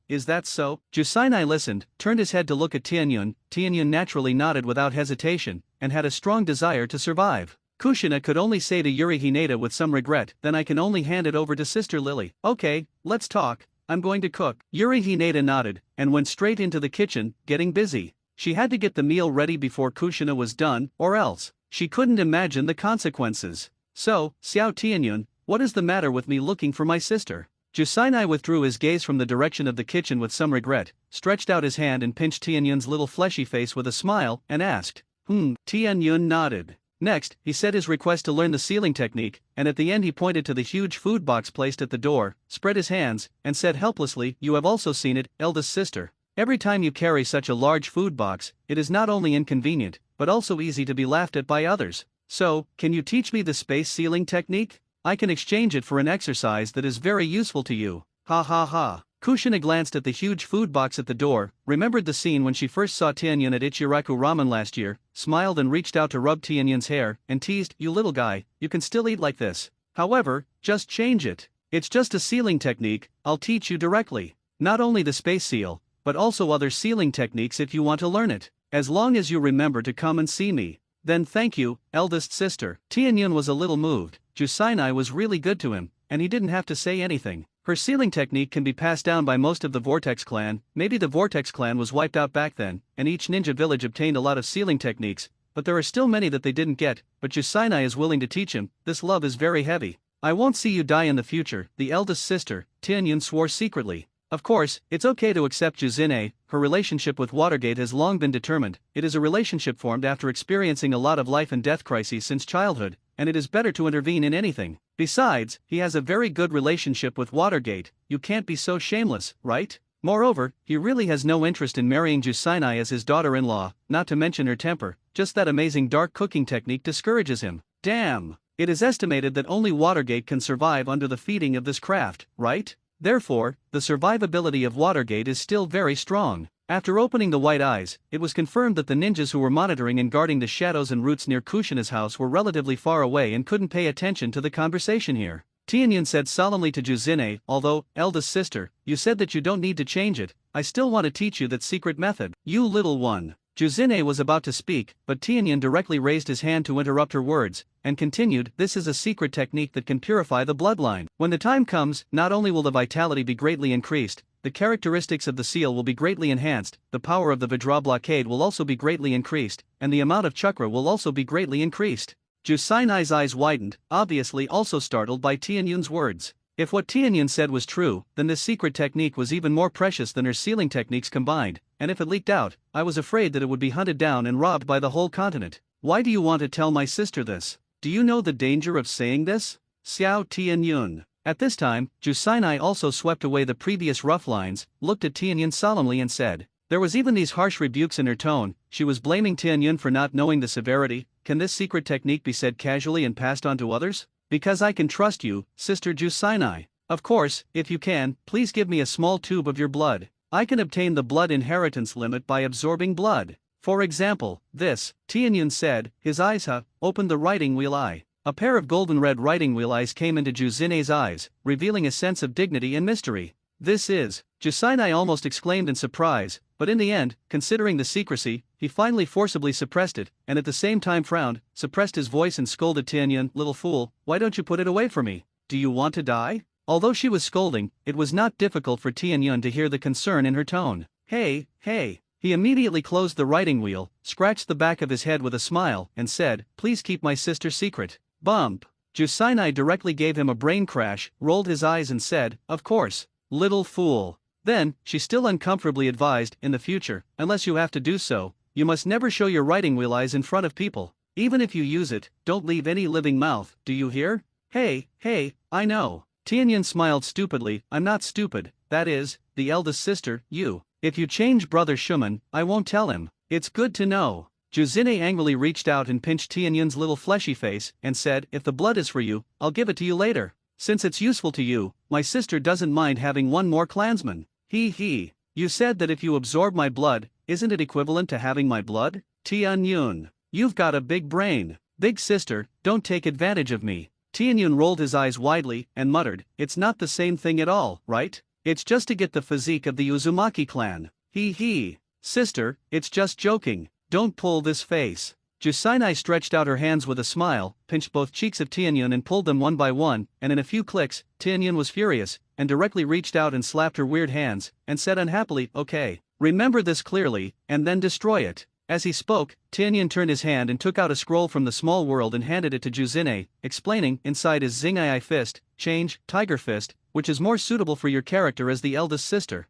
Speaker 1: Is that so? Jusinai listened, turned his head to look at Tianyun. Tianyun naturally nodded without hesitation, and had a strong desire to survive. Kushina could only say to Yuri Hinata with some regret, then I can only hand it over to Sister Lily. Okay, let's talk, I'm going to cook. Yuri Hinata nodded, and went straight into the kitchen, getting busy. She had to get the meal ready before Kushina was done, or else she couldn't imagine the consequences. So, Xiao Tianyun, what is the matter with me looking for my sister? Jusinai withdrew his gaze from the direction of the kitchen with some regret, stretched out his hand and pinched Tianyun's little fleshy face with a smile, and asked. Tianyun nodded. Next, he said his request to learn the sealing technique, and at the end he pointed to the huge food box placed at the door, spread his hands, and said helplessly, You have also seen it, eldest sister. Every time you carry such a large food box, it is not only inconvenient, but also easy to be laughed at by others. So, can you teach me the space ceiling technique? I can exchange it for an exercise that is very useful to you. Ha ha ha. Kushina glanced at the huge food box at the door, remembered the scene when she first saw Tianyun at Ichiraku Ramen last year, smiled and reached out to rub Tianyun's hair, and teased, "You little guy, you can still eat like this. However, just change it. It's just a sealing technique, I'll teach you directly. Not only the space seal, but also other sealing techniques if you want to learn it. As long as you remember to come and see me. Then thank you, eldest sister." Tianyun was a little moved. Jusainai was really good to him, and he didn't have to say anything. Her sealing technique can be passed down by most of the Vortex clan. Maybe the Vortex clan was wiped out back then, and each ninja village obtained a lot of sealing techniques, but there are still many that they didn't get, but Jusainai is willing to teach him. This love is very heavy. "I won't see you die in the future," the eldest sister, Tianyun, swore secretly. Of course, it's okay to accept Juzine. Her relationship with Watergate has long been determined. It is a relationship formed after experiencing a lot of life and death crises since childhood, and it is better to intervene in anything. Besides, he has a very good relationship with Watergate. You can't be so shameless, right? Moreover, he really has no interest in marrying Jusainai as his daughter-in-law, not to mention her temper. Just that amazing dark cooking technique discourages him. Damn! It is estimated that only Watergate can survive under the feeding of this craft, right? Therefore, the survivability of Watergate is still very strong. After opening the white eyes, it was confirmed that the ninjas who were monitoring and guarding the shadows and roots near Kushina's house were relatively far away and couldn't pay attention to the conversation here. Tianyun said solemnly to Juzine, "Although, eldest sister, you said that you don't need to change it, I still want to teach you that secret method." "You little one." Juzine was about to speak, but Tianyun directly raised his hand to interrupt her words, and continued, "This is a secret technique that can purify the bloodline. When the time comes, not only will the vitality be greatly increased, the characteristics of the seal will be greatly enhanced, the power of the Vajra blockade will also be greatly increased, and the amount of chakra will also be greatly increased." Jusainai's eyes widened, obviously also startled by Tianyun's words. If what Tianyun said was true, then this secret technique was even more precious than her sealing techniques combined, and if it leaked out, I was afraid that it would be hunted down and robbed by the whole continent. "Why do you want to tell my sister this? Do you know the danger of saying this?" Xiao Tianyun. At this time, Jusainai also swept away the previous rough lines, looked at Tianyun solemnly and said. There was even these harsh rebukes in her tone. She was blaming Tianyun for not knowing the severity. "Can this secret technique be said casually and passed on to others? Because I can trust you, Sister Jusainai. Of course, if you can, please give me a small tube of your blood. I can obtain the blood inheritance limit by absorbing blood. For example, this," Tianyun said, his eyes opened the writing wheel eye. A pair of golden red writing wheel eyes came into Juzine's eyes, revealing a sense of dignity and mystery. "This is," Jusainai almost exclaimed in surprise, but in the end, considering the secrecy, he finally forcibly suppressed it, and at the same time frowned, suppressed his voice and scolded Tianyun, "Little fool, why don't you put it away for me? Do you want to die?" Although she was scolding, it was not difficult for Tianyun to hear the concern in her tone. Hey. He immediately closed the writing wheel, scratched the back of his head with a smile, and said, "Please keep my sister's secret." Bump. Jusainai directly gave him a brain crash, rolled his eyes and said, "Of course. Little fool." Then, she still uncomfortably advised, "In the future, unless you have to do so, you must never show your writing wheel eyes in front of people. Even if you use it, don't leave any living mouth, do you hear?" Hey, I know. Tianyun smiled stupidly. "I'm not stupid, that is, the eldest sister, you. If you change Brother Shuman, I won't tell him. It's good to know." Juzine angrily reached out and pinched Tianyun's little fleshy face, and said, "If the blood is for you, I'll give it to you later. Since it's useful to you, my sister doesn't mind having one more clansman." He. "You said that if you absorb my blood, isn't it equivalent to having my blood?" Tianyun. "You've got a big brain. Big sister, don't take advantage of me." Tianyun rolled his eyes widely, and muttered, "It's not the same thing at all, right? It's just to get the physique of the Uzumaki clan." He. "Sister, it's just joking. Don't pull this face." Jusainai stretched out her hands with a smile, pinched both cheeks of Tianyun and pulled them one by one, and in a few clicks, Tianyun was furious, and directly reached out and slapped her weird hands, and said unhappily, "Okay. Remember this clearly, and then destroy it." As he spoke, Tianyun turned his hand and took out a scroll from the small world and handed it to Juzine, explaining, inside is Zingai Fist, change, Tiger Fist, which is more suitable for your character as the eldest sister.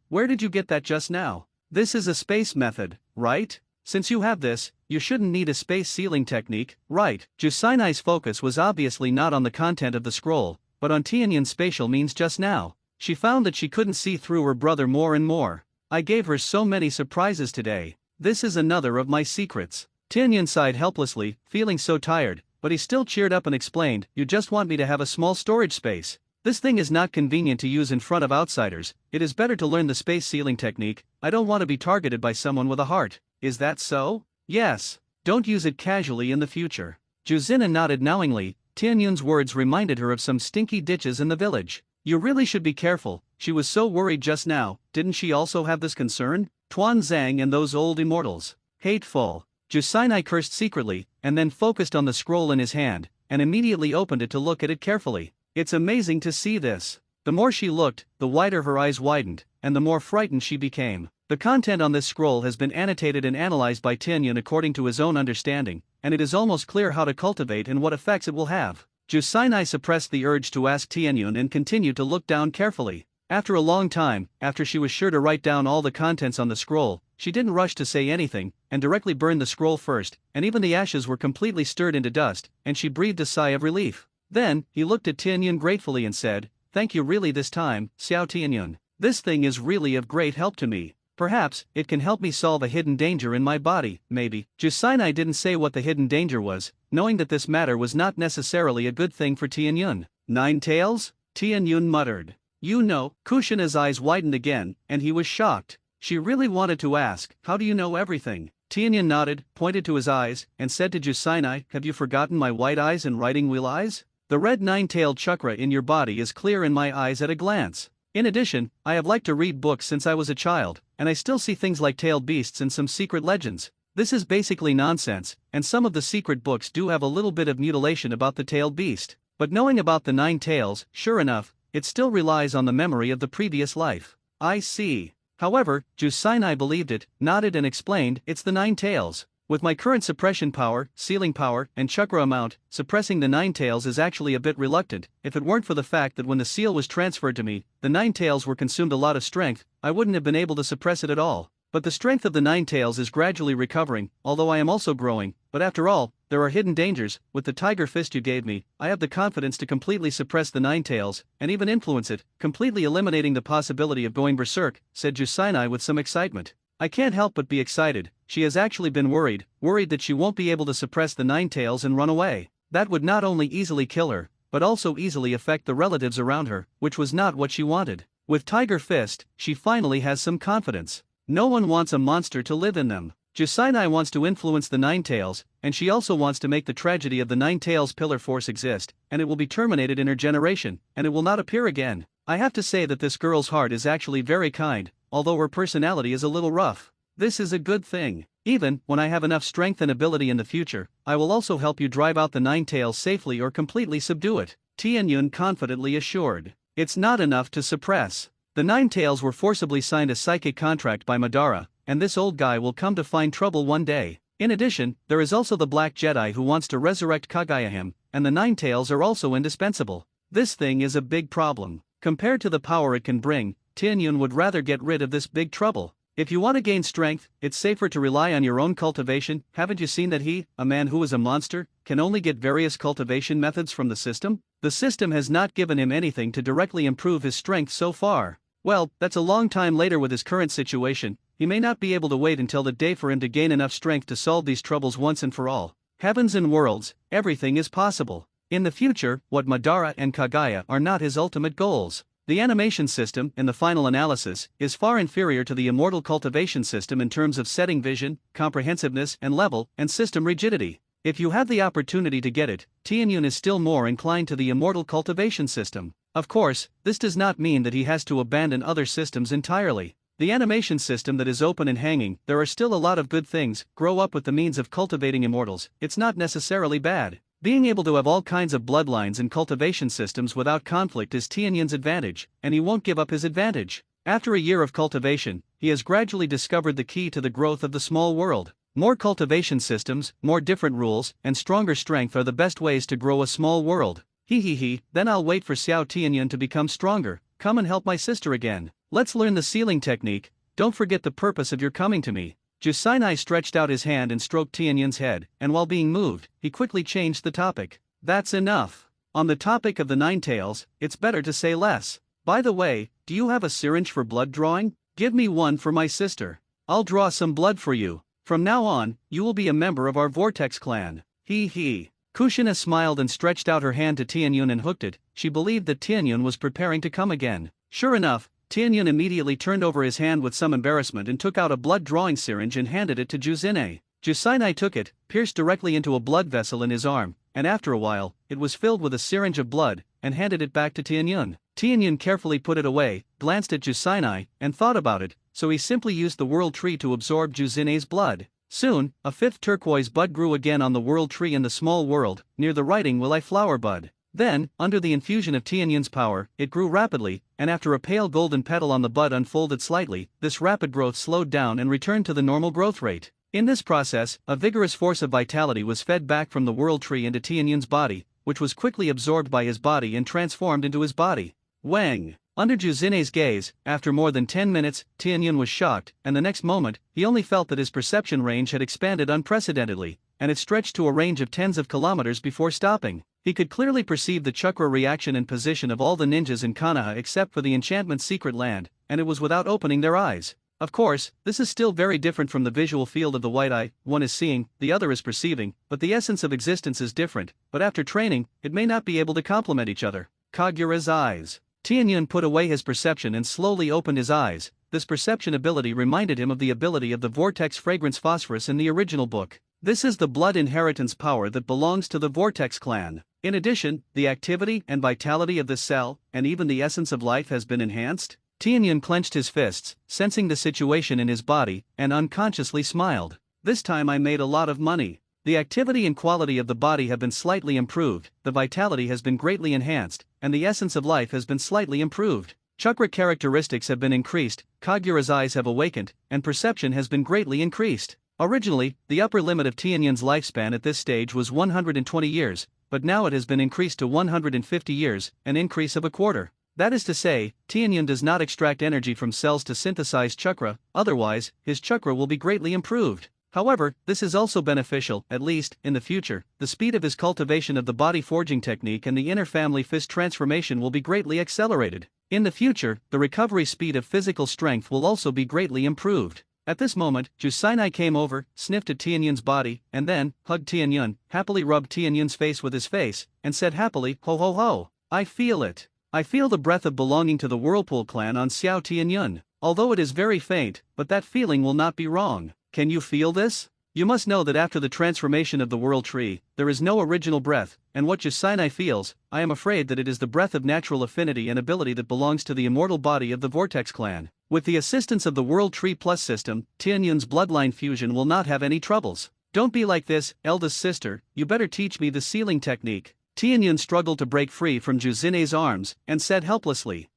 Speaker 1: Where did you get that just now? This is a space method, right? Since you have this, you shouldn't need a space sealing technique, right? Jusainai's focus was obviously not on the content of the scroll, but on Tianyun's spatial means just now. She found that she couldn't see through her brother more and more. I gave her so many surprises today. This is another of my secrets. Tianyun sighed helplessly, feeling so tired, but he still cheered up and explained, "You just want me to have a small storage space. This thing is not convenient to use in front of outsiders. It is better to learn the space sealing technique. I don't want to be targeted by someone with a heart." "Is that so?" "Yes. Don't use it casually in the future." Juzina nodded knowingly. Tianyun's words reminded her of some stinky ditches in the village. "You really should be careful." She was so worried just now. Didn't she also have this concern? Tuan Zhang and those old immortals. Hateful. Jusinai cursed secretly, and then focused on the scroll in his hand, and immediately opened it to look at it carefully. It's amazing to see this. The more she looked, the wider her eyes widened, and the more frightened she became. The content on this scroll has been annotated and analyzed by Tianyun according to his own understanding, and it is almost clear how to cultivate and what effects it will have. Jusinai suppressed the urge to ask Tianyun and continued to look down carefully. After a long time, after she was sure to write down all the contents on the scroll, she didn't rush to say anything, and directly burned the scroll first, and even the ashes were completely stirred into dust, and she breathed a sigh of relief. Then, he looked at Tianyun gratefully and said, "Thank you really this time, Xiao Tianyun. This thing is really of great help to me. Perhaps, it can help me solve a hidden danger in my body, maybe." Jusinai didn't say what the hidden danger was, knowing that this matter was not necessarily a good thing for Tianyun. "Nine tails?" Tianyun muttered. "You know." Kushina's eyes widened again, and he was shocked. She really wanted to ask, "How do you know everything?" Tianyun nodded, pointed to his eyes, and said to Jusinai, "Have you forgotten my white eyes and riding wheel eyes? The red nine-tailed chakra in your body is clear in my eyes at a glance. In addition, I have liked to read books since I was a child, and I still see things like tailed beasts and some secret legends. This is basically nonsense, and some of the secret books do have a little bit of mutilation about the tailed beast. But knowing about the 9 tails, sure enough, it still relies on the memory of the previous life." "I see." However, Jusinai believed it, nodded and explained, "It's the 9 tails. With my current suppression power, sealing power, and chakra amount, suppressing the 9 tails is actually a bit reluctant. If it weren't for the fact that when the seal was transferred to me, the 9 tails were consumed a lot of strength, I wouldn't have been able to suppress it at all. But the strength of the 9 tails is gradually recovering, although I am also growing. But after all, there are hidden dangers. With the tiger fist you gave me, I have the confidence to completely suppress the 9 tails, and even influence it, completely eliminating the possibility of going berserk," said Jusinai with some excitement. "I can't help but be excited." She has actually been worried that she won't be able to suppress the 9 tails and run away. That would not only easily kill her, but also easily affect the relatives around her, which was not what she wanted. With Tiger Fist, she finally has some confidence. No one wants a monster to live in them. Jusinai wants to influence the 9 tails, and she also wants to make the tragedy of the 9 tails pillar force exist, and it will be terminated in her generation, and it will not appear again. I have to say that this girl's heart is actually very kind, although her personality is a little rough. This is a good thing. Even when I have enough strength and ability in the future, I will also help you drive out the 9 tails safely or completely subdue it," Tianyun confidently assured. "It's not enough to suppress. The 9 tails were forcibly signed a psychic contract by Madara, and this old guy will come to find trouble one day. In addition, there is also the Black Jedi who wants to resurrect Kagaya him, and the 9 tails are also indispensable. This thing is a big problem. Compared to the power it can bring, Tianyun would rather get rid of this big trouble. If you want to gain strength, it's safer to rely on your own cultivation. Haven't you seen that he, a man who is a monster, can only get various cultivation methods from the system? The system has not given him anything to directly improve his strength so far. Well, that's a long time later with his current situation. He may not be able to wait until the day for him to gain enough strength to solve these troubles once and for all. Heavens and worlds, everything is possible. In the future, what Madara and Kagaya are not his ultimate goals. The animation system, in the final analysis, is far inferior to the immortal cultivation system in terms of setting vision, comprehensiveness and level, and system rigidity. If you have the opportunity to get it, Tianyun is still more inclined to the immortal cultivation system. Of course, this does not mean that he has to abandon other systems entirely. The animation system that is open and hanging, there are still a lot of good things. Grow up with the means of cultivating immortals, it's not necessarily bad. Being able to have all kinds of bloodlines and cultivation systems without conflict is Tianyun's advantage, and he won't give up his advantage. After a year of cultivation, he has gradually discovered the key to the growth of the small world. More cultivation systems, more different rules, and stronger strength are the best ways to grow a small world. Then I'll wait for Xiao Tianyun to become stronger. Come and help my sister again. Let's learn the sealing technique. Don't forget the purpose of your coming to me. Jusinai stretched out his hand and stroked Tianyun's head, and while being moved, he quickly changed the topic. That's enough. On the topic of the 9 tails, it's better to say less. By the way, do you have a syringe for blood drawing? Give me one for my sister. I'll draw some blood for you. From now on, you will be a member of our Vortex clan. He. Kushina smiled and stretched out her hand to Tianyun and hooked it. She believed that Tianyun was preparing to come again. Sure enough, Tianyun immediately turned over his hand with some embarrassment and took out a blood-drawing syringe and handed it to Juzine. Jusinai took it, pierced directly into a blood vessel in his arm, and after a while, it was filled with a syringe of blood, and handed it back to Tianyun. Tianyun carefully put it away, glanced at Jusinai, and thought about it, so he simply used the world tree to absorb Juzinai's blood. Soon, a fifth turquoise bud grew again on the world tree in the small world, near the writing Will I flower bud. Then, under the infusion of Tianyun's power, it grew rapidly, and after a pale golden petal on the bud unfolded slightly, this rapid growth slowed down and returned to the normal growth rate. In this process, a vigorous force of vitality was fed back from the world tree into Tianyun's body, which was quickly absorbed by his body and transformed into his body. Wang! Under Juzinai's gaze, after more than 10 minutes, Tianyun was shocked, and the next moment, he only felt that his perception range had expanded unprecedentedly, and it stretched to a range of tens of kilometers before stopping. He could clearly perceive the chakra reaction and position of all the ninjas in Konoha except for the enchantment's secret land, and it was without opening their eyes. Of course, this is still very different from the visual field of the white eye. One is seeing, the other is perceiving, but the essence of existence is different, but after training, it may not be able to complement each other. Kagura's eyes. Tianyun put away his perception and slowly opened his eyes. This perception ability reminded him of the ability of the vortex fragrance phosphorus in the original book. This is the blood inheritance power that belongs to the Vortex clan. In addition, the activity and vitality of the cell, and even the essence of life has been enhanced. Tianyun clenched his fists, sensing the situation in his body, and unconsciously smiled. This time I made a lot of money. The activity and quality of the body have been slightly improved, the vitality has been greatly enhanced, and the essence of life has been slightly improved. Chakra characteristics have been increased, Kagura's eyes have awakened, and perception has been greatly increased. Originally, the upper limit of Tianyun's lifespan at this stage was 120 years, but now it has been increased to 150 years, an increase of a quarter. That is to say, Tianyun does not extract energy from cells to synthesize chakra, otherwise, his chakra will be greatly improved. However, this is also beneficial, at least, in the future. The speed of his cultivation of the body forging technique and the inner family fist transformation will be greatly accelerated. In the future, the recovery speed of physical strength will also be greatly improved. At this moment, Jusinai came over, sniffed at Tianyun's body, and then, hugged Tianyun, happily rubbed Tianyun's face with his face, and said happily, "Ho ho ho! I feel it! I feel the breath of belonging to the Whirlpool clan on Xiao Tianyun. Although it is very faint, but that feeling will not be wrong. Can you feel this? You must know that after the transformation of the World Tree, there is no original breath, and what Jusinai feels, I am afraid that it is the breath of natural affinity and ability that belongs to the immortal body of the Vortex clan. With the assistance of the World Tree Plus system, Tianyun's bloodline fusion will not have any troubles. Don't be like this, eldest sister, you better teach me the sealing technique." Tianyun struggled to break free from Juzinai's arms, and said helplessly,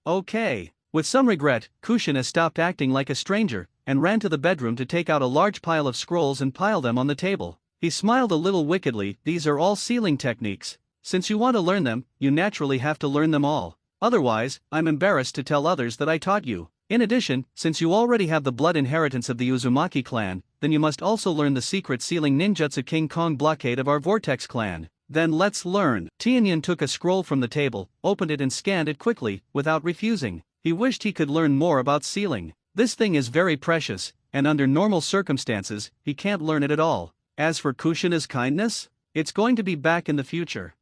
Speaker 1: Okay. With some regret, Kushina stopped acting like a stranger, and ran to the bedroom to take out a large pile of scrolls and pile them on the table. He smiled a little wickedly. These are all sealing techniques. Since you want to learn them, you naturally have to learn them all. Otherwise, I'm embarrassed to tell others that I taught you. In addition, since you already have the blood inheritance of the Uzumaki clan, then you must also learn the secret sealing ninjutsu King Kong blockade of our Vortex clan. Then let's learn. Tianyun took a scroll from the table, opened it and scanned it quickly, without refusing. He wished he could learn more about sealing. This thing is very precious, and under normal circumstances, he can't learn it at all. As for Kushina's kindness, it's going to be back in the future.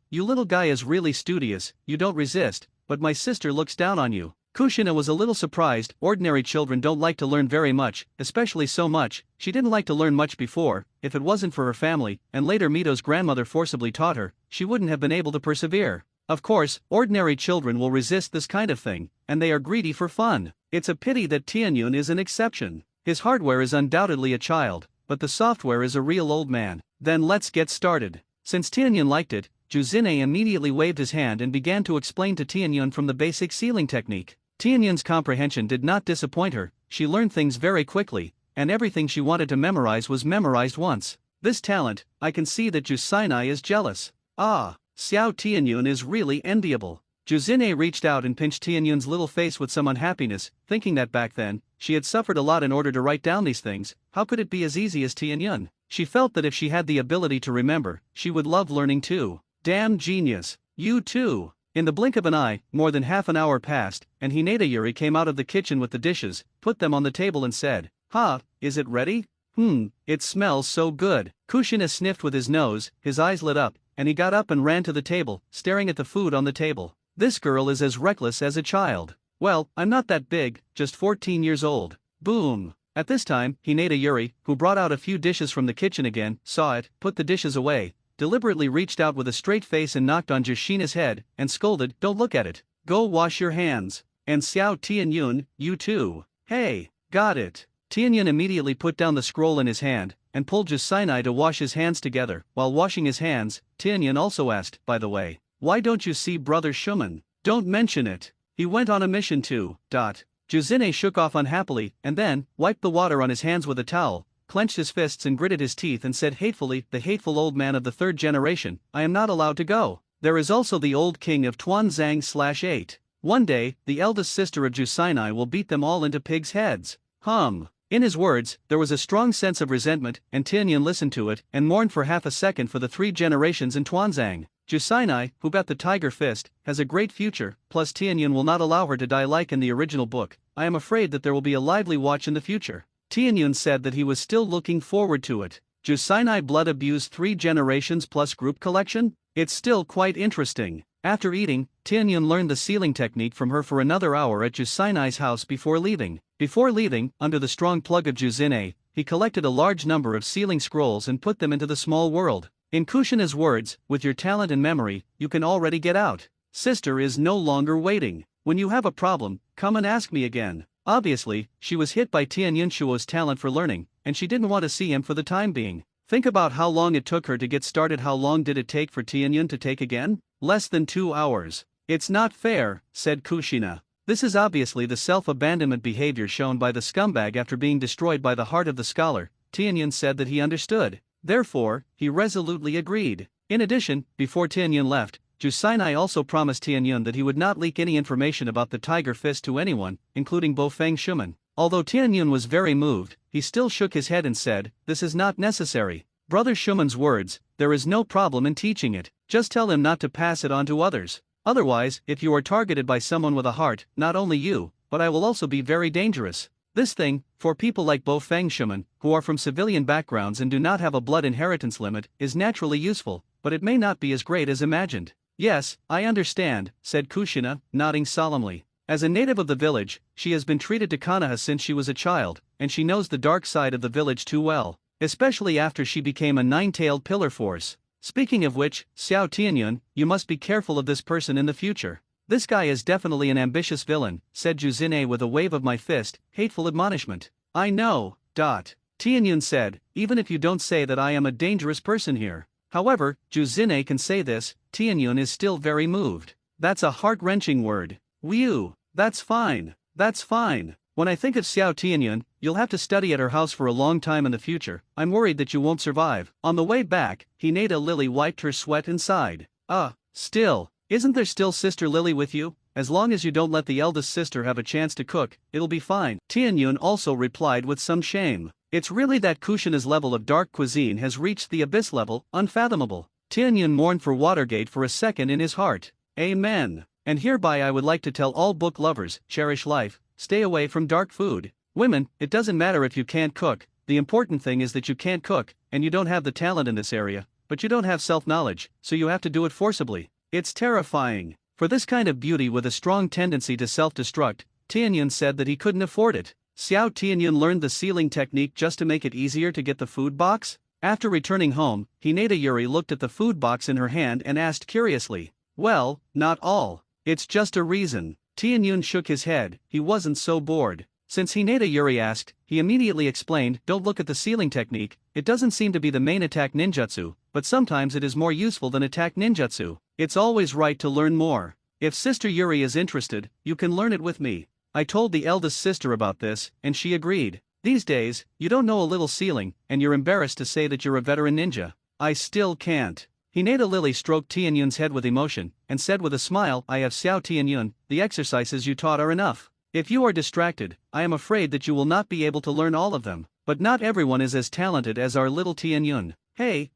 Speaker 1: You little guy is really studious, you don't resist, but my sister looks down on you. Kushina was a little surprised. Ordinary children don't like to learn very much, especially so much. She didn't like to learn much before. If it wasn't for her family, and later Mito's grandmother forcibly taught her, she wouldn't have been able to persevere. Of course, ordinary children will resist this kind of thing, and they are greedy for fun. It's a pity that Tianyun is an exception. His hardware is undoubtedly a child, but the software is a real old man. Then let's get started. Since Tianyun liked it, Juzinai immediately waved his hand and began to explain to Tianyun from the basic sealing technique. Tianyun's comprehension did not disappoint her. She learned things very quickly, and everything she wanted to memorize was memorized once. This talent, I can see that Jusinai is jealous. Xiao Tianyun is really enviable. Juzinai reached out and pinched Tianyun's little face with some unhappiness, thinking that back then, she had suffered a lot in order to write down these things. How could it be as easy as Tianyun? She felt that if she had the ability to remember, she would love learning too. Damn genius. You too. In the blink of an eye, more than half an hour passed, and Hinata Yuri came out of the kitchen with the dishes, put them on the table and said, "Ha, is it ready? It smells so good." Kushina sniffed with his nose, his eyes lit up, and he got up and ran to the table, staring at the food on the table. This girl is as reckless as a child. Well, I'm not that big, just 14 years old. Boom. At this time, Hinata Yuri, who brought out a few dishes from the kitchen again, saw it, put the dishes away, deliberately reached out with a straight face and knocked on Jushina's head, and scolded, "Don't look at it. Go wash your hands. And Xiao Tianyun, you too." "Hey, got it." Tianyun immediately put down the scroll in his hand, and pulled Jusinai to wash his hands together. While washing his hands, Tianyun also asked, "By the way, why don't you see Brother Shuman? Don't mention it. He went on a mission too." Juzine shook off unhappily, and then wiped the water on his hands with a towel, clenched his fists and gritted his teeth and said hatefully, "The hateful old man of the third generation, I am not allowed to go. There is also the old king of Tuanzang/8. One day, the eldest sister of Jusinai will beat them all into pigs' heads." In his words, there was a strong sense of resentment, and Tianyun listened to it and mourned for half a second for the 3 generations in Tuanzang. Jusinai, who got the tiger fist, has a great future, plus Tianyun will not allow her to die like in the original book. I am afraid that there will be a lively watch in the future. Tianyun said that he was still looking forward to it. Jusinai blood abuse 3 generations plus group collection? It's still quite interesting. After eating, Tianyun learned the sealing technique from her for another hour at Jusinai's house before leaving. Under the strong plug of Juzine, he collected a large number of sealing scrolls and put them into the small world. In Kushina's words, "With your talent and memory, you can already get out. Sister is no longer waiting. When you have a problem, come and ask me again." Obviously, she was hit by Tianyun Shuo's talent for learning, and she didn't want to see him for the time being. Think about how long it took her to get started. How long did it take for Tianyun to take again? Less than 2 hours. "It's not fair," said Kushina. This is obviously the self-abandonment behavior shown by the scumbag after being destroyed by the heart of the scholar. Tianyun said that he understood. Therefore, he resolutely agreed. In addition, before Tianyun left, Jusinai also promised Tianyun that he would not leak any information about the tiger fist to anyone, including Bofeng Shuman. Although Tianyun was very moved, he still shook his head and said, "This is not necessary. Brother Shuman's words, there is no problem in teaching it. Just tell him not to pass it on to others. Otherwise, if you are targeted by someone with a heart, not only you, but I will also be very dangerous. This thing, for people like Bofeng Shuman, who are from civilian backgrounds and do not have a blood inheritance limit, is naturally useful, but it may not be as great as imagined." "Yes, I understand," said Kushina, nodding solemnly. As a native of the village, she has been treated to Konoha since she was a child, and she knows the dark side of the village too well, especially after she became a 9-tailed pillar force. Speaking of which, Xiao Tianyun, you must be careful of this person in the future. "This guy is definitely an ambitious villain," said Juzine with a wave of my fist, hateful admonishment. "I know. Tianyun said, "Even if you don't say that I am a dangerous person here." However, Juzine can say this. Tianyun is still very moved. "That's a heart-wrenching word. Whew, that's fine. When I think of Xiao Tianyun, you'll have to study at her house for a long time in the future. I'm worried that you won't survive." On the way back, Hinata Lily wiped her sweat and sighed. Still, isn't there still Sister Lily with you? As long as you don't let the eldest sister have a chance to cook, it'll be fine." Tianyun also replied with some shame. It's really that Kushina's level of dark cuisine has reached the abyss level, unfathomable. Tianyun mourned for Watergate for a second in his heart. Amen. And hereby I would like to tell all book lovers, cherish life, stay away from dark food. Women, it doesn't matter if you can't cook, the important thing is that you can't cook, and you don't have the talent in this area, but you don't have self-knowledge, so you have to do it forcibly. It's terrifying. For this kind of beauty with a strong tendency to self-destruct, Tianyun said that he couldn't afford it. Xiao Tianyun learned the sealing technique just to make it easier to get the food box? After returning home, Hinata Yuri looked at the food box in her hand and asked curiously, "Well, not all. It's just a reason." Tianyun shook his head. He wasn't so bored. Since Hinata Yuri asked, he immediately explained, "Don't look at the sealing technique, it doesn't seem to be the main attack ninjutsu, but sometimes it is more useful than attack ninjutsu. It's always right to learn more. If Sister Yuri is interested, you can learn it with me." I told the eldest sister about this, and she agreed. "These days, you don't know a little sealing, and you're embarrassed to say that you're a veteran ninja." "I still can't." Hinata Lily stroked Tianyun's head with emotion, and said with a smile, "I have Xiao Tianyun, the exercises you taught are enough. If you are distracted, I am afraid that you will not be able to learn all of them. But not everyone is as talented as our little Tianyun." Hey,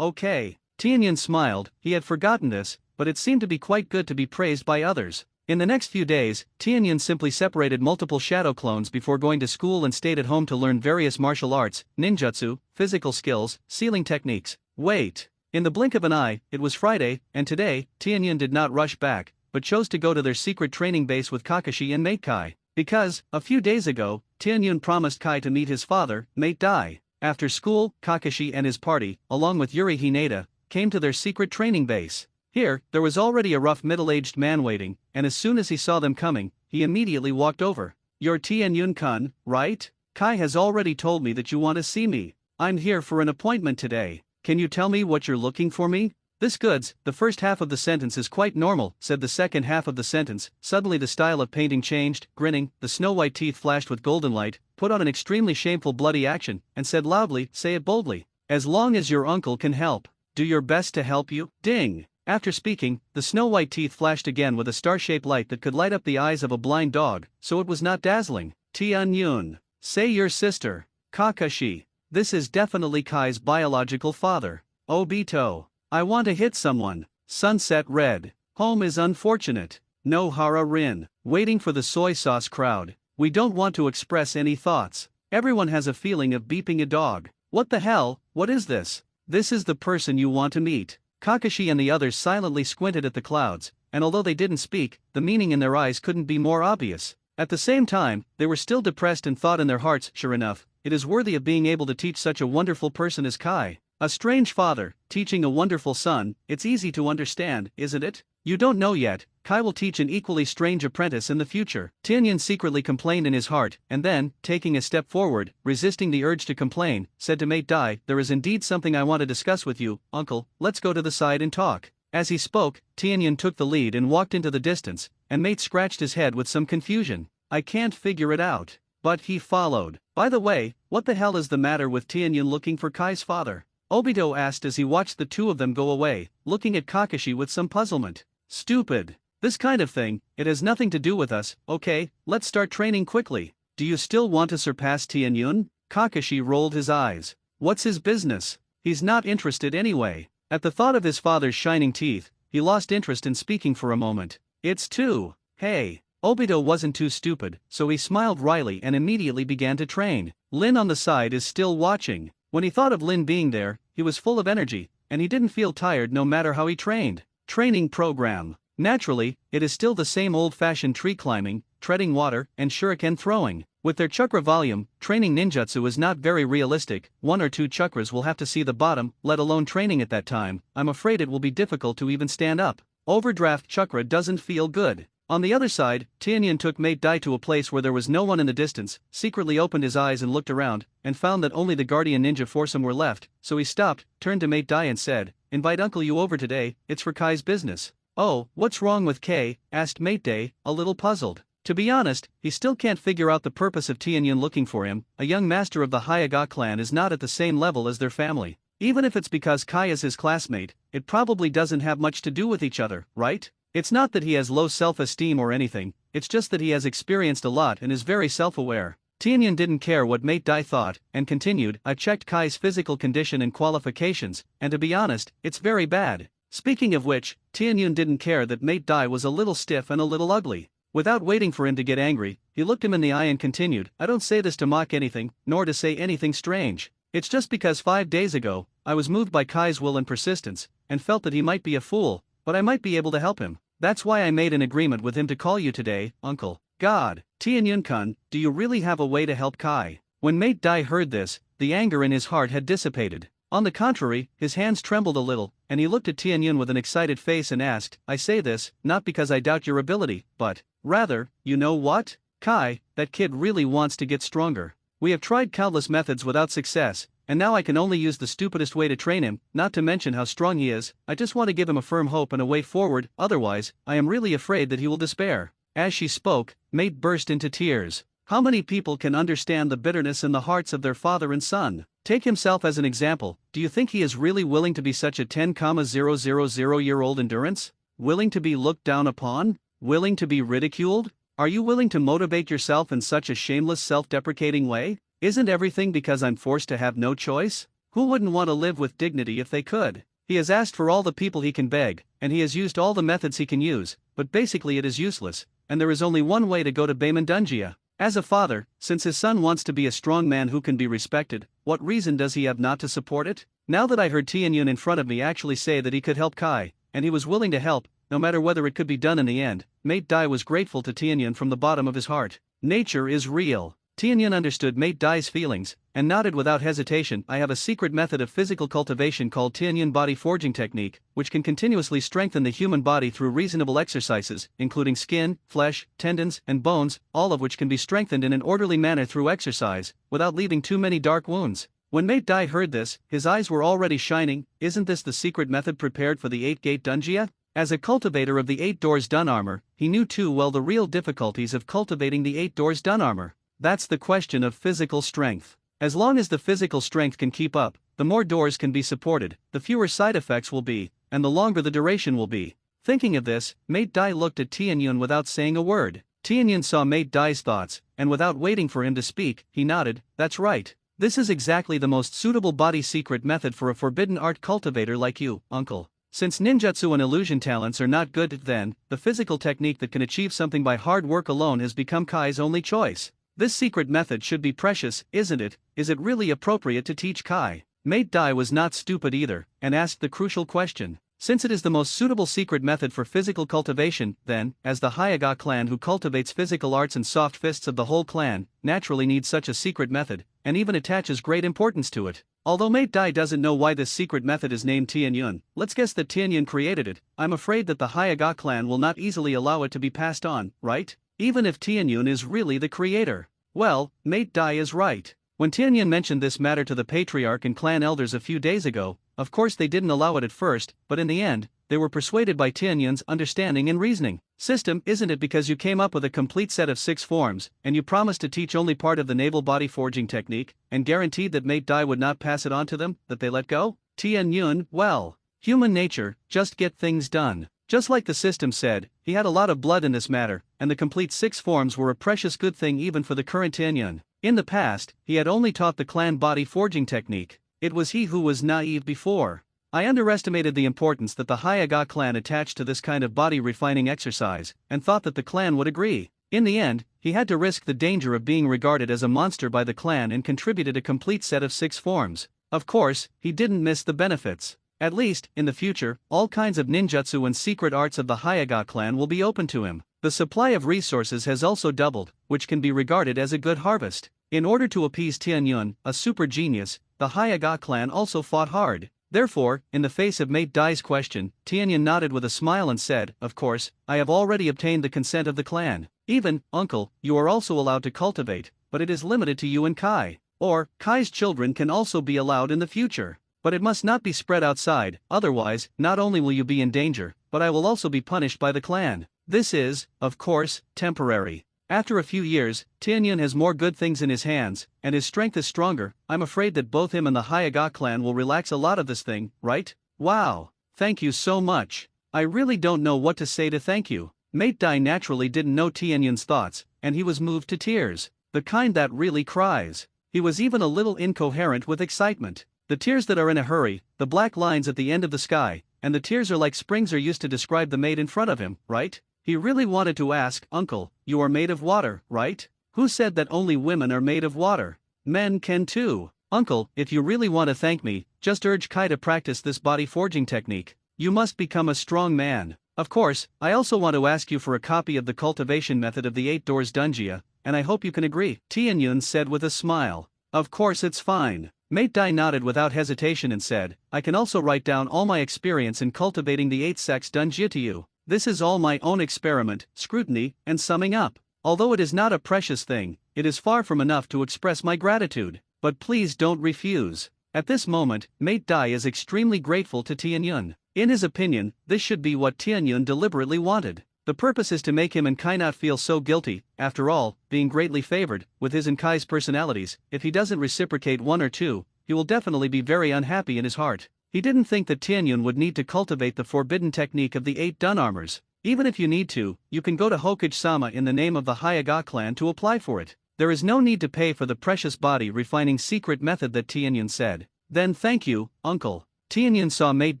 Speaker 1: okay. Tianyun smiled, he had forgotten this, but it seemed to be quite good to be praised by others. In the next few days, Tianyun simply separated multiple shadow clones before going to school and stayed at home to learn various martial arts, ninjutsu, physical skills, sealing techniques. Wait. In the blink of an eye, it was Friday, and today, Tianyun did not rush back, but chose to go to their secret training base with Kakashi and mate Kai. Because, a few days ago, Tianyun promised Kai to meet his father, mate Dai. After school, Kakashi and his party, along with Yuri Hinata, came to their secret training base. Here, there was already a rough middle-aged man waiting, and as soon as he saw them coming, he immediately walked over. "You're Tianyun-kun, right? Kai has already told me that you want to see me. I'm here for an appointment today. Can you tell me what you're looking for me?" "This goods." The first half of the sentence is quite normal, said the second half of the sentence. Suddenly the style of painting changed, grinning, the snow-white teeth flashed with golden light, put on an extremely shameful bloody action, and said loudly, "Say it boldly. As long as your uncle can help. Do your best to help you." Ding! After speaking, the snow-white teeth flashed again with a star-shaped light that could light up the eyes of a blind dog, so it was not dazzling. "Tianyun. Say your sister. Kakashi. This is definitely Kai's biological father. Obito. I want to hit someone. Sunset Red. Home is unfortunate. No Hara Rin." Waiting for the soy sauce crowd. "We don't want to express any thoughts. Everyone has a feeling of beeping a dog." "What the hell, what is this?" "This is the person you want to meet." Kakashi and the others silently squinted at the clouds, and although they didn't speak, the meaning in their eyes couldn't be more obvious. At the same time, they were still depressed and thought in their hearts, "Sure enough, it is worthy of being able to teach such a wonderful person as Kai. A strange father, teaching a wonderful son, it's easy to understand, isn't it? You don't know yet, Kai will teach an equally strange apprentice in the future." Tianyun secretly complained in his heart, and then, taking a step forward, resisting the urge to complain, said to mate Dai, "There is indeed something I want to discuss with you, uncle, let's go to the side and talk." As he spoke, Tianyun took the lead and walked into the distance, and mate scratched his head with some confusion. "I can't figure it out." But he followed. "By the way, what the hell is the matter with Tianyun looking for Kai's father?" Obito asked as he watched the two of them go away, looking at Kakashi with some puzzlement. "Stupid. This kind of thing, it has nothing to do with us. Okay, let's start training quickly. Do you still want to surpass Tianyun?" Kakashi rolled his eyes. What's his business? He's not interested anyway. At the thought of his father's shining teeth, he lost interest in speaking for a moment. "It's too. Hey." Obito wasn't too stupid, so he smiled wryly and immediately began to train. Lin on the side is still watching. When he thought of Lin being there, he was full of energy, and he didn't feel tired no matter how he trained. Training program. Naturally, it is still the same old-fashioned tree climbing, treading water, and shuriken throwing. With their chakra volume, training ninjutsu is not very realistic. 1 or 2 chakras will have to see the bottom, let alone training at that time. I'm afraid it will be difficult to even stand up. Overdraft chakra doesn't feel good. On the other side, Tianyun took mate Dai to a place where there was no one in the distance, secretly opened his eyes and looked around, and found that only the guardian ninja foursome were left, so he stopped, turned to mate Dai and said, "Invite uncle you over today, it's for Kai's business." "Oh, what's wrong with Kay?" asked mate Dai, a little puzzled. To be honest, he still can't figure out the purpose of Tianyun looking for him. A young master of the Hyaga clan is not at the same level as their family. Even if it's because Kai is his classmate, it probably doesn't have much to do with each other, right? It's not that he has low self-esteem or anything, it's just that he has experienced a lot and is very self-aware. Tianyun didn't care what mate Dai thought, and continued, "I checked Kai's physical condition and qualifications, and to be honest, it's very bad." Speaking of which, Tianyun didn't care that mate Dai was a little stiff and a little ugly. Without waiting for him to get angry, he looked him in the eye and continued, "I don't say this to mock anything, nor to say anything strange. It's just because 5 days ago, I was moved by Kai's will and persistence, and felt that he might be a fool, but I might be able to help him. That's why I made an agreement with him to call you today, uncle." "God, Tianyun-kun, do you really have a way to help Kai?" When mate Dai heard this, the anger in his heart had dissipated. On the contrary, his hands trembled a little, and he looked at Tianyun with an excited face and asked, "I say this, not because I doubt your ability, but, rather, you know what? Kai, that kid really wants to get stronger. We have tried countless methods without success, and now I can only use the stupidest way to train him, not to mention how strong he is. I just want to give him a firm hope and a way forward, otherwise, I am really afraid that he will despair." As she spoke, mate burst into tears. How many people can understand the bitterness in the hearts of their father and son? Take himself as an example. Do you think he is really willing to be such a 10,000-year-old endurance? Willing to be looked down upon? Willing to be ridiculed? Are you willing to motivate yourself in such a shameless self-deprecating way? Isn't everything because I'm forced to have no choice? Who wouldn't want to live with dignity if they could? He has asked for all the people he can beg, and he has used all the methods he can use, but basically it is useless, and there is only one way to go to Baemon. As a father, since his son wants to be a strong man who can be respected, what reason does he have not to support it? Now that I heard Tianyun in front of me actually say that he could help Kai, and he was willing to help, no matter whether it could be done in the end, Mate Dai was grateful to Tianyun from the bottom of his heart. Nature is real. Tianyun understood Mate Dai's feelings, and nodded without hesitation. I have a secret method of physical cultivation called Tianyun body forging technique, which can continuously strengthen the human body through reasonable exercises, including skin, flesh, tendons, and bones, all of which can be strengthened in an orderly manner through exercise, without leaving too many dark wounds. When Mate Dai heard this, his eyes were already shining. Isn't this the secret method prepared for the 8-gate Dunjia? As a cultivator of the 8 doors Dun armor, he knew too well the real difficulties of cultivating the 8 doors Dun armor. That's the question of physical strength. As long as the physical strength can keep up, the more doors can be supported, the fewer side effects will be, and the longer the duration will be. Thinking of this, Mate Dai looked at Tianyun without saying a word. Tianyun saw Mate Dai's thoughts, and without waiting for him to speak, he nodded. That's right. This is exactly the most suitable body secret method for a forbidden art cultivator like you, uncle. Since ninjutsu and illusion talents are not good, then, the physical technique that can achieve something by hard work alone has become Kai's only choice. This secret method should be precious, isn't it? Is it really appropriate to teach Kai? Mate Dai was not stupid either, and asked the crucial question. Since it is the most suitable secret method for physical cultivation, then, as the Hyaga clan who cultivates physical arts and soft fists of the whole clan, naturally needs such a secret method, and even attaches great importance to it. Although Mate Dai doesn't know why this secret method is named Tianyun, let's guess that Tianyun created it. I'm afraid that the Hyaga clan will not easily allow it to be passed on, right? Even if Tianyun is really the creator. Well, Mate Dai is right. When Tianyun mentioned this matter to the patriarch and clan elders a few days ago, of course they didn't allow it at first, but in the end, they were persuaded by Tianyun's understanding and reasoning. System, isn't it because you came up with a complete set of 6 forms, and you promised to teach only part of the naval body forging technique, and guaranteed that Mate Dai would not pass it on to them, that they let go? Tianyun, well, human nature, just get things done. Just like the system said, he had a lot of blood in this matter, and the complete 6 forms were a precious good thing even for the current Tianyun. In the past, he had only taught the clan body forging technique. It was he who was naive before. I underestimated the importance that the Hyaga clan attached to this kind of body refining exercise, and thought that the clan would agree. In the end, he had to risk the danger of being regarded as a monster by the clan and contributed a complete set of 6 forms. Of course, he didn't miss the benefits. At least, in the future, all kinds of ninjutsu and secret arts of the Hyaga clan will be open to him. The supply of resources has also doubled, which can be regarded as a good harvest. In order to appease Tianyun, a super genius, the Hyaga clan also fought hard. Therefore, in the face of Mate Dai's question, Tianyun nodded with a smile and said, "Of course, I have already obtained the consent of the clan. Even, uncle, you are also allowed to cultivate, but it is limited to you and Kai. Or, Kai's children can also be allowed in the future. But it must not be spread outside, otherwise, not only will you be in danger, but I will also be punished by the clan. This is, of course, temporary. After a few years, Tianyun has more good things in his hands, and his strength is stronger. I'm afraid that both him and the Hyaga clan will relax a lot of this thing, right? Wow. Thank you so much. I really don't know what to say to thank you." Mate Dai naturally didn't know Tianyun's thoughts, and he was moved to tears. The kind that really cries. He was even a little incoherent with excitement. The tears that are in a hurry, the black lines at the end of the sky, and the tears are like springs are used to describe the maid in front of him, right? He really wanted to ask, "Uncle, you are made of water, right? Who said that only women are made of water? Men can too. Uncle, if you really want to thank me, just urge Kai to practice this body forging technique. You must become a strong man. Of course, I also want to ask you for a copy of the cultivation method of the 8 doors Dunjia, and I hope you can agree," Tianyun said with a smile. "Of course it's fine." Mate Dai nodded without hesitation and said, "I can also write down all my experience in cultivating the 8 sects Dunjia to you. This is all my own experiment, scrutiny, and summing up. Although it is not a precious thing, it is far from enough to express my gratitude. But please don't refuse." At this moment, Mate Dai is extremely grateful to Tianyun. In his opinion, this should be what Tianyun deliberately wanted. The purpose is to make him and Kai not feel so guilty, after all, being greatly favored, with his and Kai's personalities. If he doesn't reciprocate one or two, he will definitely be very unhappy in his heart. He didn't think that Tianyun would need to cultivate the forbidden technique of the 8 Dun armors. Even if you need to, you can go to Hokage-sama in the name of the Hyaga clan to apply for it. There is no need to pay for the precious body refining secret method that Tianyun said. "Then thank you, uncle." Tianyun saw mate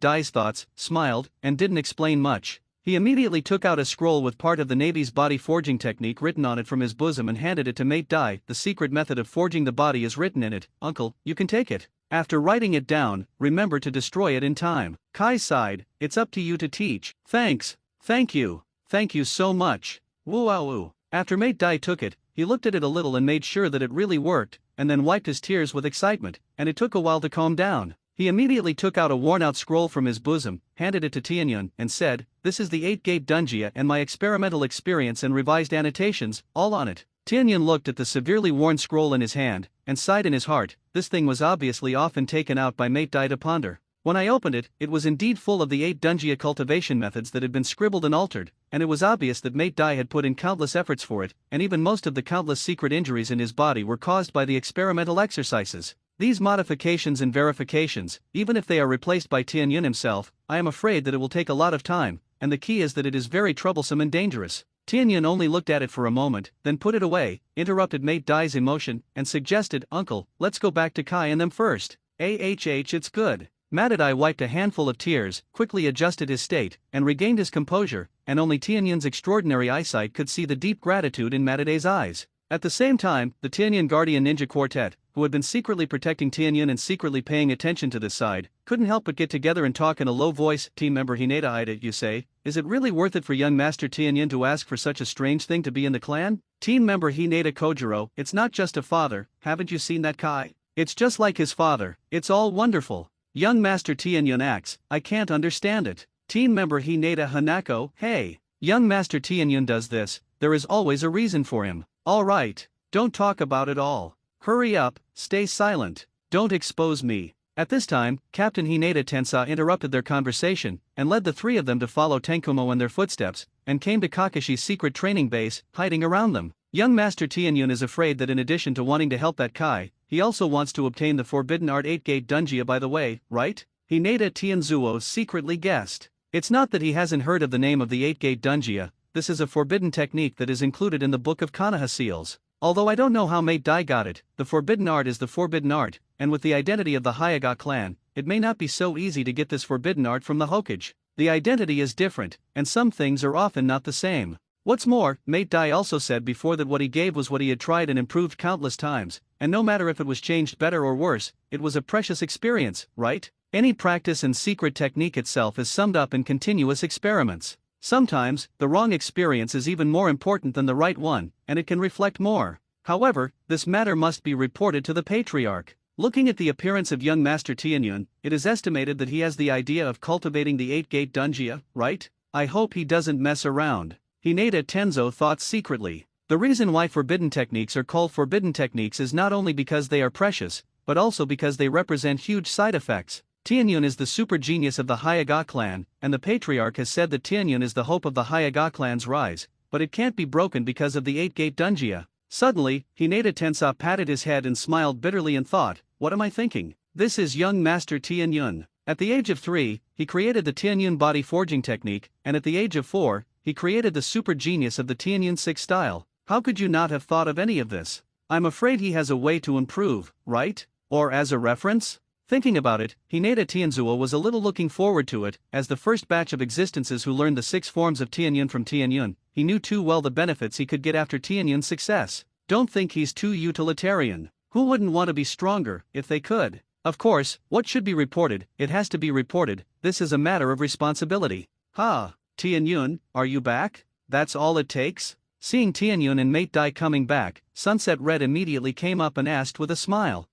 Speaker 1: Dai's thoughts, smiled, and didn't explain much. He immediately took out a scroll with part of the Navy's body forging technique written on it from his bosom and handed it to mate Dai. The secret method of forging the body is written in it. Uncle, you can take it. After writing it down, remember to destroy it in time. Kai sighed, it's up to you to teach. Thanks. Thank you so much. Woo-ah-woo. After mate Dai took it, he looked at it a little and made sure that it really worked, and then wiped his tears with excitement, and it took a while to calm down. He immediately took out a worn-out scroll from his bosom, handed it to Tianyun, and said, "This is the 8-gate Dunjia and my experimental experience and revised annotations, all on it." Tianyun looked at the severely worn scroll in his hand, and sighed in his heart. This thing was obviously often taken out by mate Dai to ponder. When I opened it, it was indeed full of the 8 Dunjia cultivation methods that had been scribbled and altered, and it was obvious that mate Dai had put in countless efforts for it, and even most of the countless secret injuries in his body were caused by the experimental exercises. These modifications and verifications, even if they are replaced by Tianyun himself, I am afraid that it will take a lot of time, and the key is that it is very troublesome and dangerous. Tianyun only looked at it for a moment, then put it away, interrupted mate Dai's emotion, and suggested, "Uncle, let's go back to Kai and them first." It's good. Matadai wiped a handful of tears, quickly adjusted his state, and regained his composure, and only Tianyun's extraordinary eyesight could see the deep gratitude in Matadai's eyes. At the same time, the Tianyun Guardian Ninja Quartet, who had been secretly protecting Tianyun and secretly paying attention to this side, couldn't help but get together and talk in a low voice. Team member Hinata, you say, is it really worth it for young Master Tianyun to ask for such a strange thing to be in the clan? Team member Hinata Kojiro, it's not just a father, haven't you seen that Kai? It's just like his father, it's all wonderful. Young Master Tianyun acts, I can't understand it. Team member Hinata Hanako, hey. Young Master Tianyun does this, there is always a reason for him. Alright, don't talk about it all. Hurry up, stay silent, don't expose me. At this time, Captain Hinata Tensa interrupted their conversation, and led the three of them to follow Tenkumo in their footsteps, and came to Kakashi's secret training base, hiding around them. Young Master Tianyun is afraid that in addition to wanting to help that Kai, he also wants to obtain the forbidden art 8-gate Dunjia by the way, right? Hinata Tianzuo secretly guessed. It's not that he hasn't heard of the name of the 8-gate Dunjia, this is a forbidden technique that is included in the Book of Konoha Seals. Although I don't know how mate Dai got it, the forbidden art is the forbidden art, and with the identity of the Hyuga clan, it may not be so easy to get this forbidden art from the Hokage. The identity is different, and some things are often not the same. What's more, mate Dai also said before that what he gave was what he had tried and improved countless times, and no matter if it was changed better or worse, it was a precious experience, right? Any practice and secret technique itself is summed up in continuous experiments. Sometimes, the wrong experience is even more important than the right one, and it can reflect more. However, this matter must be reported to the Patriarch. Looking at the appearance of young Master Tianyun, it is estimated that he has the idea of cultivating the 8-gate Dunjia, right? I hope he doesn't mess around. Hinata Tenzo thought secretly. The reason why forbidden techniques are called forbidden techniques is not only because they are precious, but also because they represent huge side effects. Tianyun is the super genius of the Hyuga clan, and the Patriarch has said that Tianyun is the hope of the Hyuga clan's rise, but it can't be broken because of the 8-gate Dunjia. Suddenly, Hinata Tensa patted his head and smiled bitterly and thought, what am I thinking? This is young Master Tianyun. At the age of 3, he created the Tianyun body forging technique, and at the age of 4, he created the super genius of the Tianyun 6 style. How could you not have thought of any of this? I'm afraid he has a way to improve, right? Or as a reference? Thinking about it, Hinata Tianzuo was a little looking forward to it. As the first batch of existences who learned the 6 forms of Tianyun from Tianyun, he knew too well the benefits he could get after Tianyun's success. Don't think he's too utilitarian. Who wouldn't want to be stronger, if they could? Of course, what should be reported, it has to be reported, this is a matter of responsibility. Tianyun, are you back? That's all it takes? Seeing Tianyun and mate Dai coming back, Sunset Red immediately came up and asked with a smile.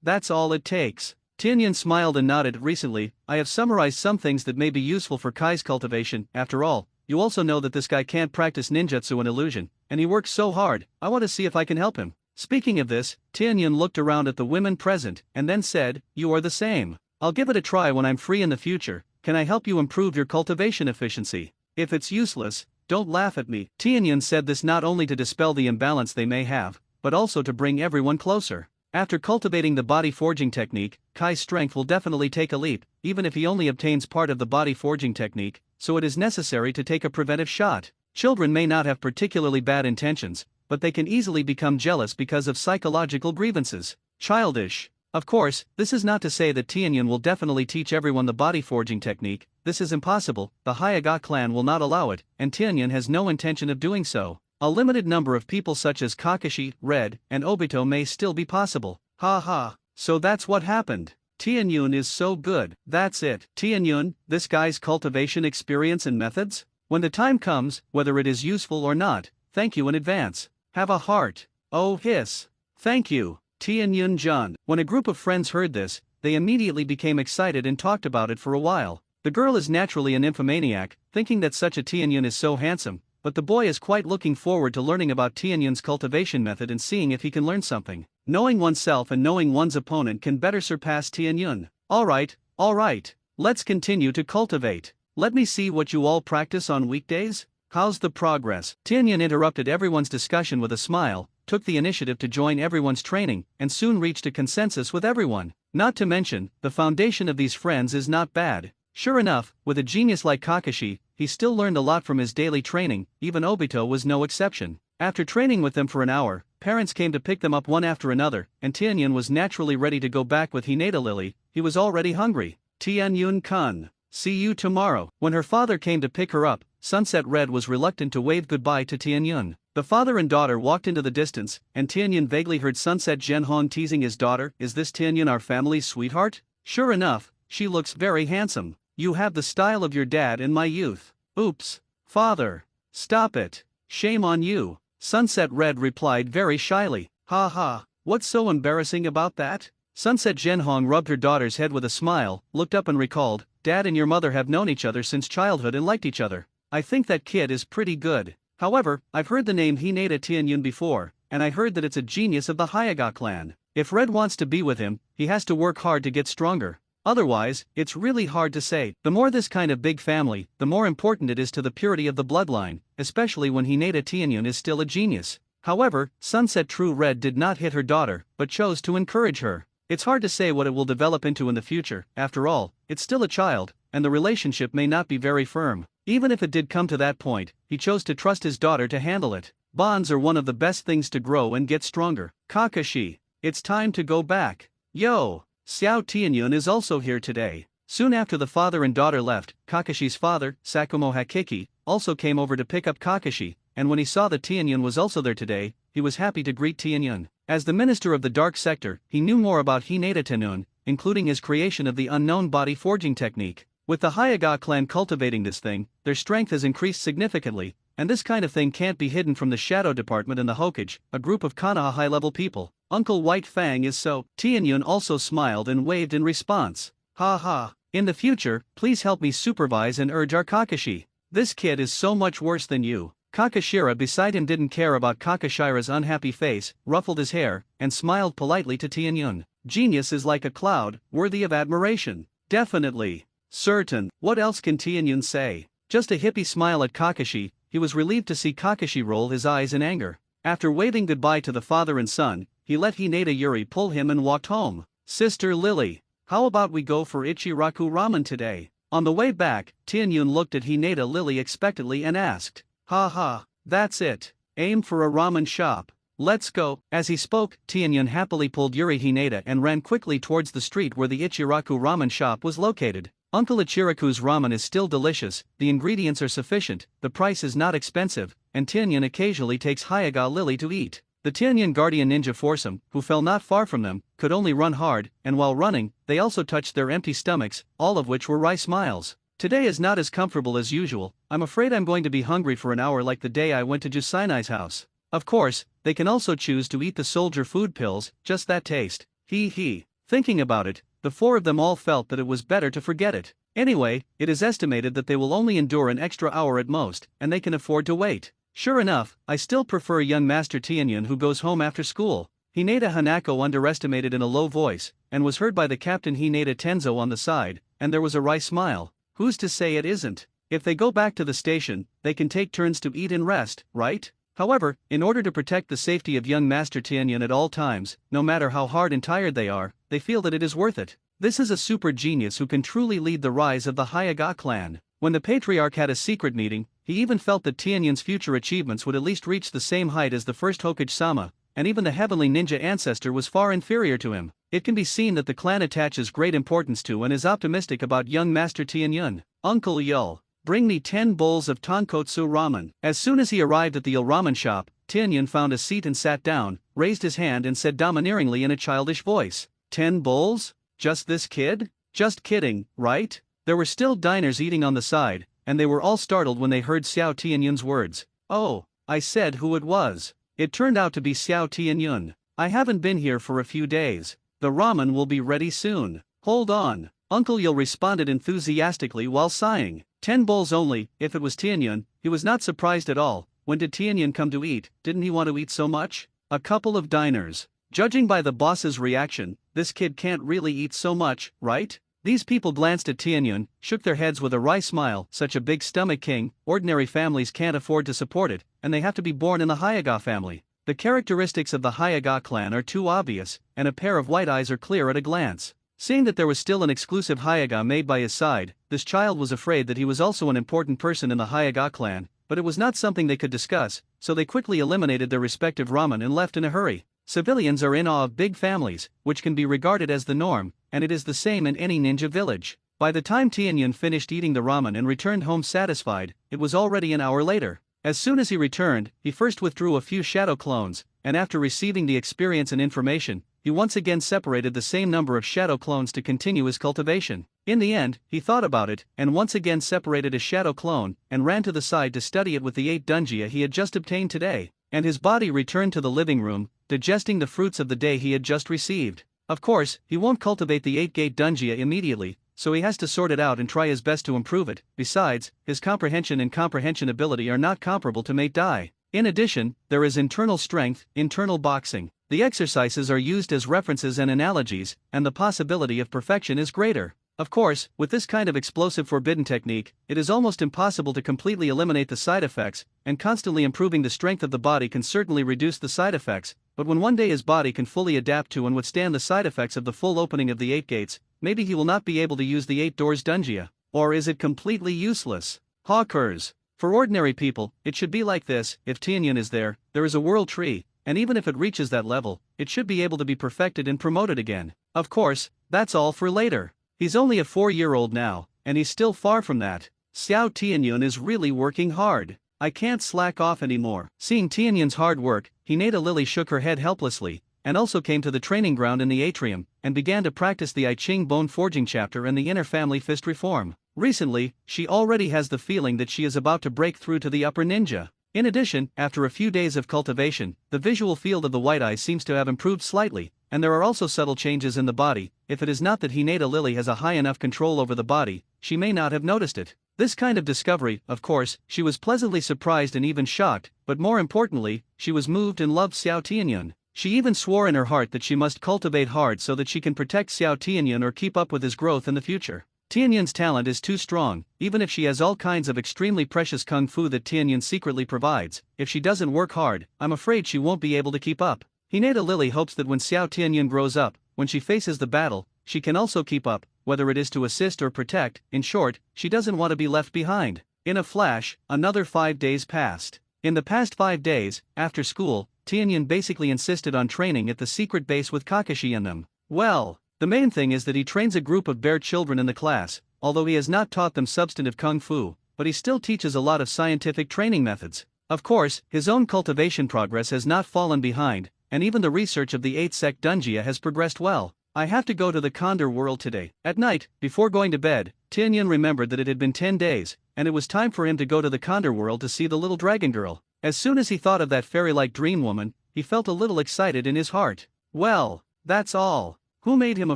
Speaker 1: That's all it takes. Tianyun smiled and nodded. Recently, I have summarized some things that may be useful for Kai's cultivation. After all, you also know that this guy can't practice ninjutsu and illusion, and he works so hard, I want to see if I can help him. Speaking of this, Tianyun looked around at the women present, and then said, you are the same. I'll give it a try when I'm free in the future. Can I help you improve your cultivation efficiency? If it's useless, don't laugh at me. Tianyun said this not only to dispel the imbalance they may have, but also to bring everyone closer. After cultivating the body forging technique, Kai's strength will definitely take a leap, even if he only obtains part of the body forging technique, so it is necessary to take a preventive shot. Children may not have particularly bad intentions, but they can easily become jealous because of psychological grievances. Childish. Of course, this is not to say that Tianyun will definitely teach everyone the body forging technique. This is impossible, the Hyaga clan will not allow it, and Tianyun has no intention of doing so. A limited number of people such as Kakashi, Red, and Obito may still be possible. Ha ha, so that's what happened. Tianyun is so good, that's it. Tianyun, this guy's cultivation experience and methods? When the time comes, whether it is useful or not, thank you in advance. Have a heart. Oh hiss. Thank you, Tianyun-jun. When a group of friends heard this, they immediately became excited and talked about it for a while. The girl is naturally an nymphomaniac, thinking that such a Tianyun is so handsome, but the boy is quite looking forward to learning about Tianyun's cultivation method and seeing if he can learn something. Knowing oneself and knowing one's opponent can better surpass Tianyun. Alright, let's continue to cultivate. Let me see what you all practice on weekdays. How's the progress? Tianyun interrupted everyone's discussion with a smile, took the initiative to join everyone's training, and soon reached a consensus with everyone. Not to mention, the foundation of these friends is not bad. Sure enough, with a genius like Kakashi, he still learned a lot from his daily training, even Obito was no exception. After training with them for an hour, parents came to pick them up one after another, and Tianyun was naturally ready to go back with Hinata Lily. He was already hungry. Tianyun-kun, see you tomorrow. When her father came to pick her up, Sunset Red was reluctant to wave goodbye to Tianyun. The father and daughter walked into the distance, and Tianyun vaguely heard Sunset Genhong teasing his daughter, "Is this Tianyun our family's sweetheart?" Sure enough, she looks very handsome. You have the style of your dad in my youth. Oops. Father. Stop it. Shame on you. Sunset Red replied very shyly. Ha ha, what's so embarrassing about that? Sunset Genhong rubbed her daughter's head with a smile, looked up and recalled, Dad and your mother have known each other since childhood and liked each other. I think that kid is pretty good. However, I've heard the name Hinata Tianyun before, and I heard that it's a genius of the Hyaga clan. If Red wants to be with him, he has to work hard to get stronger. Otherwise, it's really hard to say. The more this kind of big family, the more important it is to the purity of the bloodline, especially when Hinata Tianyun is still a genius. However, Sunset True Red did not hit her daughter, but chose to encourage her. It's hard to say what it will develop into in the future. After all, it's still a child, and the relationship may not be very firm. Even if it did come to that point, he chose to trust his daughter to handle it. Bonds are one of the best things to grow and get stronger. Kakashi, it's time to go back. Yo! Xiao Tianyun is also here today. Soon after the father and daughter left, Kakashi's father, Sakumo Hakiki, also came over to pick up Kakashi, and when he saw that Tianyun was also there today, he was happy to greet Tianyun. As the minister of the Dark Sector, he knew more about Hinata Tenun, including his creation of the unknown body forging technique. With the Hyaga clan cultivating this thing, their strength has increased significantly, and this kind of thing can't be hidden from the Shadow Department and the Hokage, a group of Konoha high-level people. Uncle White Fang is so. Tianyun also smiled and waved in response. Ha ha. In the future, please help me supervise and urge our Kakashi. This kid is so much worse than you. Kakashira beside him didn't care about Kakashira's unhappy face, ruffled his hair, and smiled politely to Tianyun. Genius is like a cloud, worthy of admiration. Definitely. Certain. What else can Tianyun say? Just a hippie smile at Kakashi. He was relieved to see Kakashi roll his eyes in anger. After waving goodbye to the father and son, he let Hinata Yuri pull him and walked home. Sister Lily, how about we go for Ichiraku ramen today? On the way back, Tianyun looked at Hinata Lily expectantly and asked, Ha ha, that's it. Aim for a ramen shop. Let's go. As he spoke, Tianyun happily pulled Yuri Hinata and ran quickly towards the street where the Ichiraku ramen shop was located. Uncle Ichiraku's ramen is still delicious, the ingredients are sufficient, the price is not expensive, and Tianyun occasionally takes Hyaga Lily to eat. The Tianyun guardian ninja foursome, who fell not far from them, could only run hard, and while running, they also touched their empty stomachs, all of which were rice miles. Today is not as comfortable as usual. I'm afraid I'm going to be hungry for an hour like the day I went to Jusainai's house. Of course, they can also choose to eat the soldier food pills, just that taste. Hee hee. Thinking about it, the four of them all felt that it was better to forget it. Anyway, it is estimated that they will only endure an extra hour at most, and they can afford to wait. Sure enough, I still prefer young Master Tianyun who goes home after school. Hinata Hanako underestimated in a low voice, and was heard by the captain Hinata Tenzo on the side, and there was a wry smile. Who's to say it isn't? If they go back to the station, they can take turns to eat and rest, right? However, in order to protect the safety of young Master Tianyun at all times, no matter how hard and tired they are, they feel that it is worth it. This is a super genius who can truly lead the rise of the Hyaga clan. When the patriarch had a secret meeting, he even felt that Tianyun's future achievements would at least reach the same height as the first Hokage-sama, and even the heavenly ninja ancestor was far inferior to him. It can be seen that the clan attaches great importance to and is optimistic about young Master Tianyun. Uncle Yul, bring me 10 bowls of tonkotsu ramen. As soon as he arrived at the Yul ramen shop, Tianyun found a seat and sat down, raised his hand and said domineeringly in a childish voice, 10 bowls? Just this kid? Just kidding, right? There were still diners eating on the side, and they were all startled when they heard Xiao Tianyun's words. Oh, I said who it was. It turned out to be Xiao Tianyun. I haven't been here for a few days. The ramen will be ready soon. Hold on. Uncle Yul responded enthusiastically while sighing. 10 bowls only. If it was Tianyun, he was not surprised at all. When did Tianyun come to eat? Didn't he want to eat so much? A couple of diners. Judging by the boss's reaction, this kid can't really eat so much, right? These people glanced at Tianyun, shook their heads with a wry smile. Such a big stomach king, ordinary families can't afford to support it, and they have to be born in the Hyaga family. The characteristics of the Hyaga clan are too obvious, and a pair of white eyes are clear at a glance. Seeing that there was still an exclusive Hyaga maid by his side, this child was afraid that he was also an important person in the Hyaga clan, but it was not something they could discuss, so they quickly eliminated their respective ramen and left in a hurry. Civilians are in awe of big families, which can be regarded as the norm, and it is the same in any ninja village. By the time Tianyun finished eating the ramen and returned home satisfied, it was already an hour later. As soon as he returned, he first withdrew a few shadow clones, and after receiving the experience and information, he once again separated the same number of shadow clones to continue his cultivation. In the end, he thought about it, and once again separated a shadow clone, and ran to the side to study it with the 8 dunjia he had just obtained today, and his body returned to the living room, digesting the fruits of the day he had just received. Of course, he won't cultivate the 8-gate dunjia immediately, so he has to sort it out and try his best to improve it. Besides, his comprehension and comprehension ability are not comparable to Mate Dai. In addition, there is internal strength, internal boxing. The exercises are used as references and analogies, and the possibility of perfection is greater. Of course, with this kind of explosive forbidden technique, it is almost impossible to completely eliminate the side effects, and constantly improving the strength of the body can certainly reduce the side effects, but when one day his body can fully adapt to and withstand the side effects of the full opening of the 8 gates, maybe he will not be able to use the 8 doors dunjia. Or is it completely useless? Hawkers. For ordinary people, it should be like this: if Tianyun is there is a world tree, and even if it reaches that level, it should be able to be perfected and promoted again. Of course, that's all for later. He's only a 4-year-old now, and he's still far from that. Xiao Tianyun is really working hard. I can't slack off anymore. Seeing Tianyun's hard work, Hinata Lily shook her head helplessly, and also came to the training ground in the atrium, and began to practice the I Ching bone forging chapter and the inner family fist reform. Recently, she already has the feeling that she is about to break through to the upper ninja. In addition, after a few days of cultivation, the visual field of the white eye seems to have improved slightly, and there are also subtle changes in the body. If it is not that Hinata Lily has a high enough control over the body, she may not have noticed it. This kind of discovery, of course, she was pleasantly surprised and even shocked, but more importantly, she was moved and loved Xiao Tianyun. She even swore in her heart that she must cultivate hard so that she can protect Xiao Tianyun or keep up with his growth in the future. Tianyun's talent is too strong. Even if she has all kinds of extremely precious kung fu that Tianyun secretly provides, if she doesn't work hard, I'm afraid she won't be able to keep up. Hinata Lily hopes that when Xiao Tianyun grows up, when she faces the battle, she can also keep up, whether it is to assist or protect. In short, she doesn't want to be left behind. In a flash, another 5 days passed. In the past 5 days, after school, Tianyun basically insisted on training at the secret base with Kakashi and them. Well, the main thing is that he trains a group of bear children in the class, although he has not taught them substantive kung fu, but he still teaches a lot of scientific training methods. Of course, his own cultivation progress has not fallen behind, and even the research of the 8-sect dunjia has progressed well. I have to go to the Condor world today. At night, before going to bed, Tianyun remembered that it had been 10 days, and it was time for him to go to the Condor world to see the little dragon girl. As soon as he thought of that fairy-like dream woman, he felt a little excited in his heart. Well, that's all. Who made him a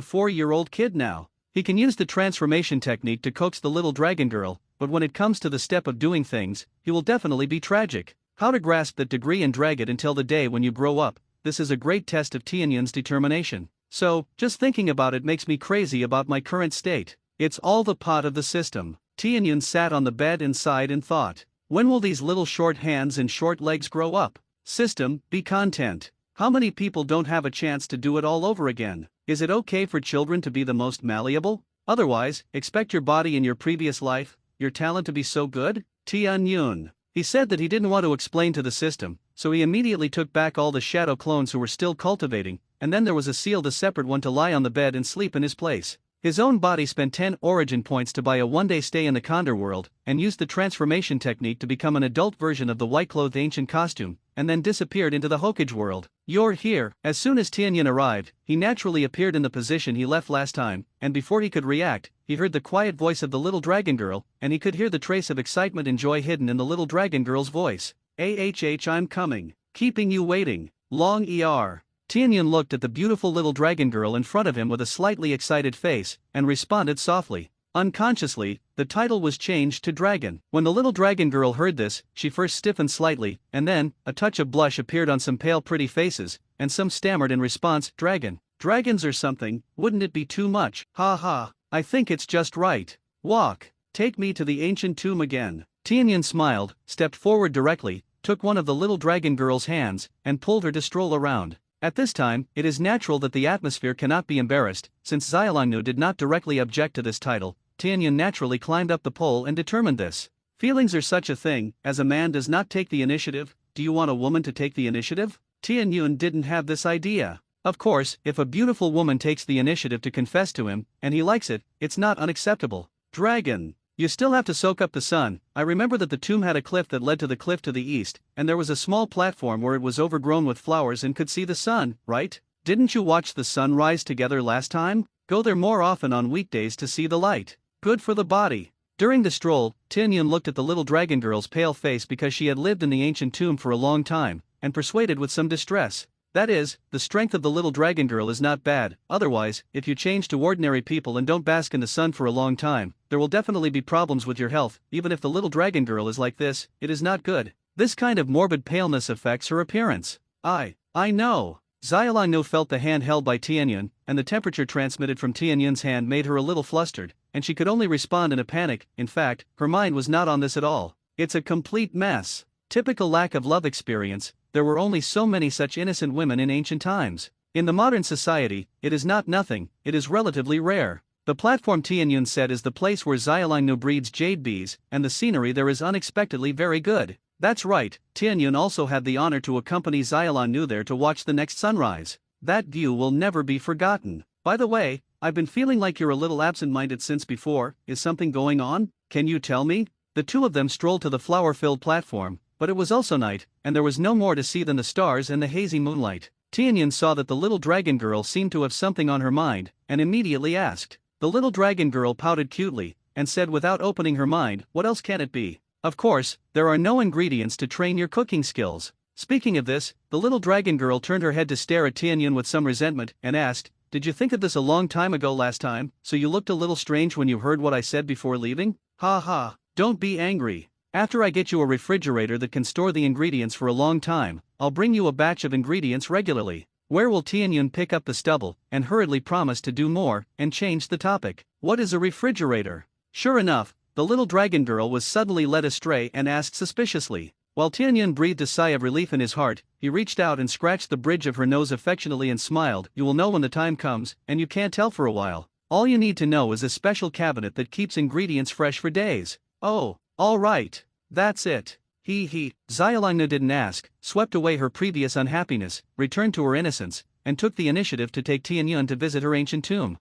Speaker 1: 4-year-old kid now? He can use the transformation technique to coax the little dragon girl, but when it comes to the step of doing things, he will definitely be tragic. How to grasp that degree and drag it until the day when you grow up. This is a great test of Tianyun's determination. So, just thinking about it makes me crazy about my current state. It's all the pot of the system. Tianyun sat on the bed and sighed and thought, when will these little short hands and short legs grow up? System, be content. How many people don't have a chance to do it all over again? Is it okay for children to be the most malleable? Otherwise, expect your body in your previous life, your talent to be so good? Tianyun. He said that he didn't want to explain to the system, so he immediately took back all the shadow clones who were still cultivating, and then there was a separate one to lie on the bed and sleep in his place. His own body spent 10 origin points to buy a one-day stay in the Condor world, and used the transformation technique to become an adult version of the white-clothed ancient costume, and then disappeared into the Hokage world. "You're here." As soon as Tianyin arrived, he naturally appeared in the position he left last time, and before he could react, he heard the quiet voice of the little dragon girl, and he could hear the trace of excitement and joy hidden in the little dragon girl's voice. I'm coming. Keeping you waiting. Long er. Tianyin looked at the beautiful little dragon girl in front of him with a slightly excited face, and responded softly. Unconsciously, the title was changed to Dragon. When the little dragon girl heard this, she first stiffened slightly, and then, a touch of blush appeared on some pale pretty faces, and some stammered in response, "Dragon. Dragons or something, wouldn't it be too much? Ha ha, I think it's just right. Walk. Take me to the ancient tomb again." Tianyin smiled, stepped forward directly, took one of the little dragon girl's hands, and pulled her to stroll around. At this time, it is natural that the atmosphere cannot be embarrassed, since Xiaolongnu did not directly object to this title. Tianyin naturally climbed up the pole and determined this. Feelings are such a thing, as a man does not take the initiative. Do you want a woman to take the initiative? Tianyin didn't have this idea. Of course, if a beautiful woman takes the initiative to confess to him, and he likes it, it's not unacceptable. Dragon. You still have to soak up the sun. I remember that the tomb had a cliff that led to the cliff to the east, and there was a small platform where it was overgrown with flowers and could see the sun, right? Didn't you watch the sun rise together last time? Go there more often on weekdays to see the light. Good for the body. During the stroll, Tianyin looked at the little dragon girl's pale face because she had lived in the ancient tomb for a long time, and persuaded with some distress. That is, the strength of the little dragon girl is not bad. Otherwise, if you change to ordinary people and don't bask in the sun for a long time, there will definitely be problems with your health. Even if the little dragon girl is like this, it is not good. This kind of morbid paleness affects her appearance. I know. Xiaolongnu felt the hand held by Tianyin, and the temperature transmitted from Tianyin's hand made her a little flustered, and she could only respond in a panic. In fact, her mind was not on this at all. It's a complete mess. Typical lack of love experience. There were only so many such innocent women in ancient times. In the modern society, it is not nothing, it is relatively rare. The platform Tianyin said is the place where Xiaolongnu breeds jade bees, and the scenery there is unexpectedly very good. That's right, Tianyin also had the honor to accompany Xiaolongnu there to watch the next sunrise. That view will never be forgotten. By the way, I've been feeling like you're a little absent-minded since before. Is something going on? Can you tell me? The two of them strolled to the flower-filled platform, but it was also night, and there was no more to see than the stars and the hazy moonlight. Tianyin saw that the little dragon girl seemed to have something on her mind, and immediately asked. The little dragon girl pouted cutely, and said without opening her mind, "What else can it be? Of course, there are no ingredients to train your cooking skills." Speaking of this, the little dragon girl turned her head to stare at Tianyin with some resentment, and asked, "Did you think of this a long time ago last time, so you looked a little strange when you heard what I said before leaving? Ha ha, don't be angry. After I get you a refrigerator that can store the ingredients for a long time, I'll bring you a batch of ingredients regularly." Where will Tianyin pick up the stubble, and hurriedly promise to do more, and change the topic. What is a refrigerator? Sure enough, the little dragon girl was suddenly led astray and asked suspiciously. While Tianyin breathed a sigh of relief in his heart, he reached out and scratched the bridge of her nose affectionately and smiled. You will know when the time comes, and you can't tell for a while. All you need to know is a special cabinet that keeps ingredients fresh for days. Oh, all right. That's it. Xiaolongnu didn't ask, swept away her previous unhappiness, returned to her innocence, and took the initiative to take Tianyin to visit her ancient tomb.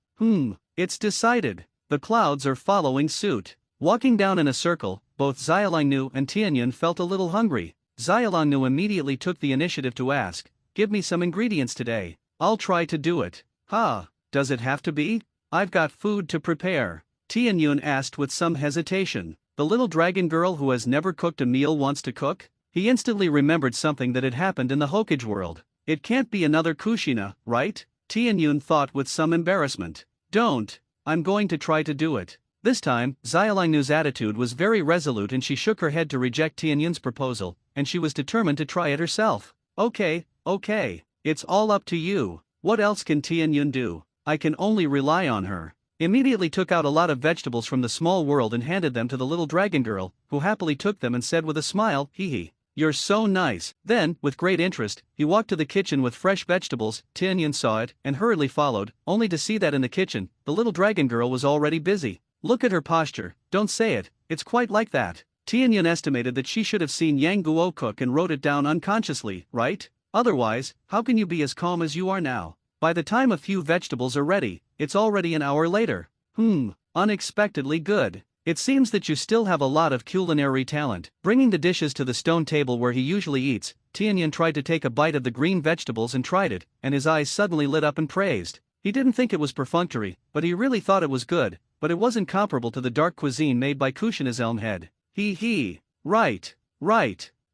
Speaker 1: It's decided. The clouds are following suit. Walking down in a circle, both Xiaolongnu and Tianyin felt a little hungry. Xiaolongnu immediately took the initiative to ask, "Give me some ingredients today. I'll try to do it." Does it have to be? I've got food to prepare. Tianyin asked with some hesitation. The little dragon girl who has never cooked a meal wants to cook? He instantly remembered something that had happened in the Hokage world. It can't be another Kushina, right? Tianyin thought with some embarrassment. Don't. I'm going to try to do it. This time, Xiaolongnu's attitude was very resolute and she shook her head to reject Tianyin's proposal, and she was determined to try it herself. Okay. It's all up to you. What else can Tianyin do? I can only rely on her. Immediately took out a lot of vegetables from the small world and handed them to the little dragon girl, who happily took them and said with a smile, "You're so nice." Then, with great interest, he walked to the kitchen with fresh vegetables. Tianyin saw it, and hurriedly followed, only to see that in the kitchen, the little dragon girl was already busy. Look at her posture, don't say it, it's quite like that. Tianyun estimated that she should have seen Yang Guo cook and wrote it down unconsciously, right? Otherwise, how can you be as calm as you are now? By the time a few vegetables are ready, it's already an hour later. Unexpectedly good. It seems that you still have a lot of culinary talent. Bringing the dishes to the stone table where he usually eats, Tianyun tried to take a bite of the green vegetables and tried it, and his eyes suddenly lit up and praised. He didn't think it was perfunctory, but he really thought it was good, but it wasn't comparable to the dark cuisine made by Kushina's elm head. Right.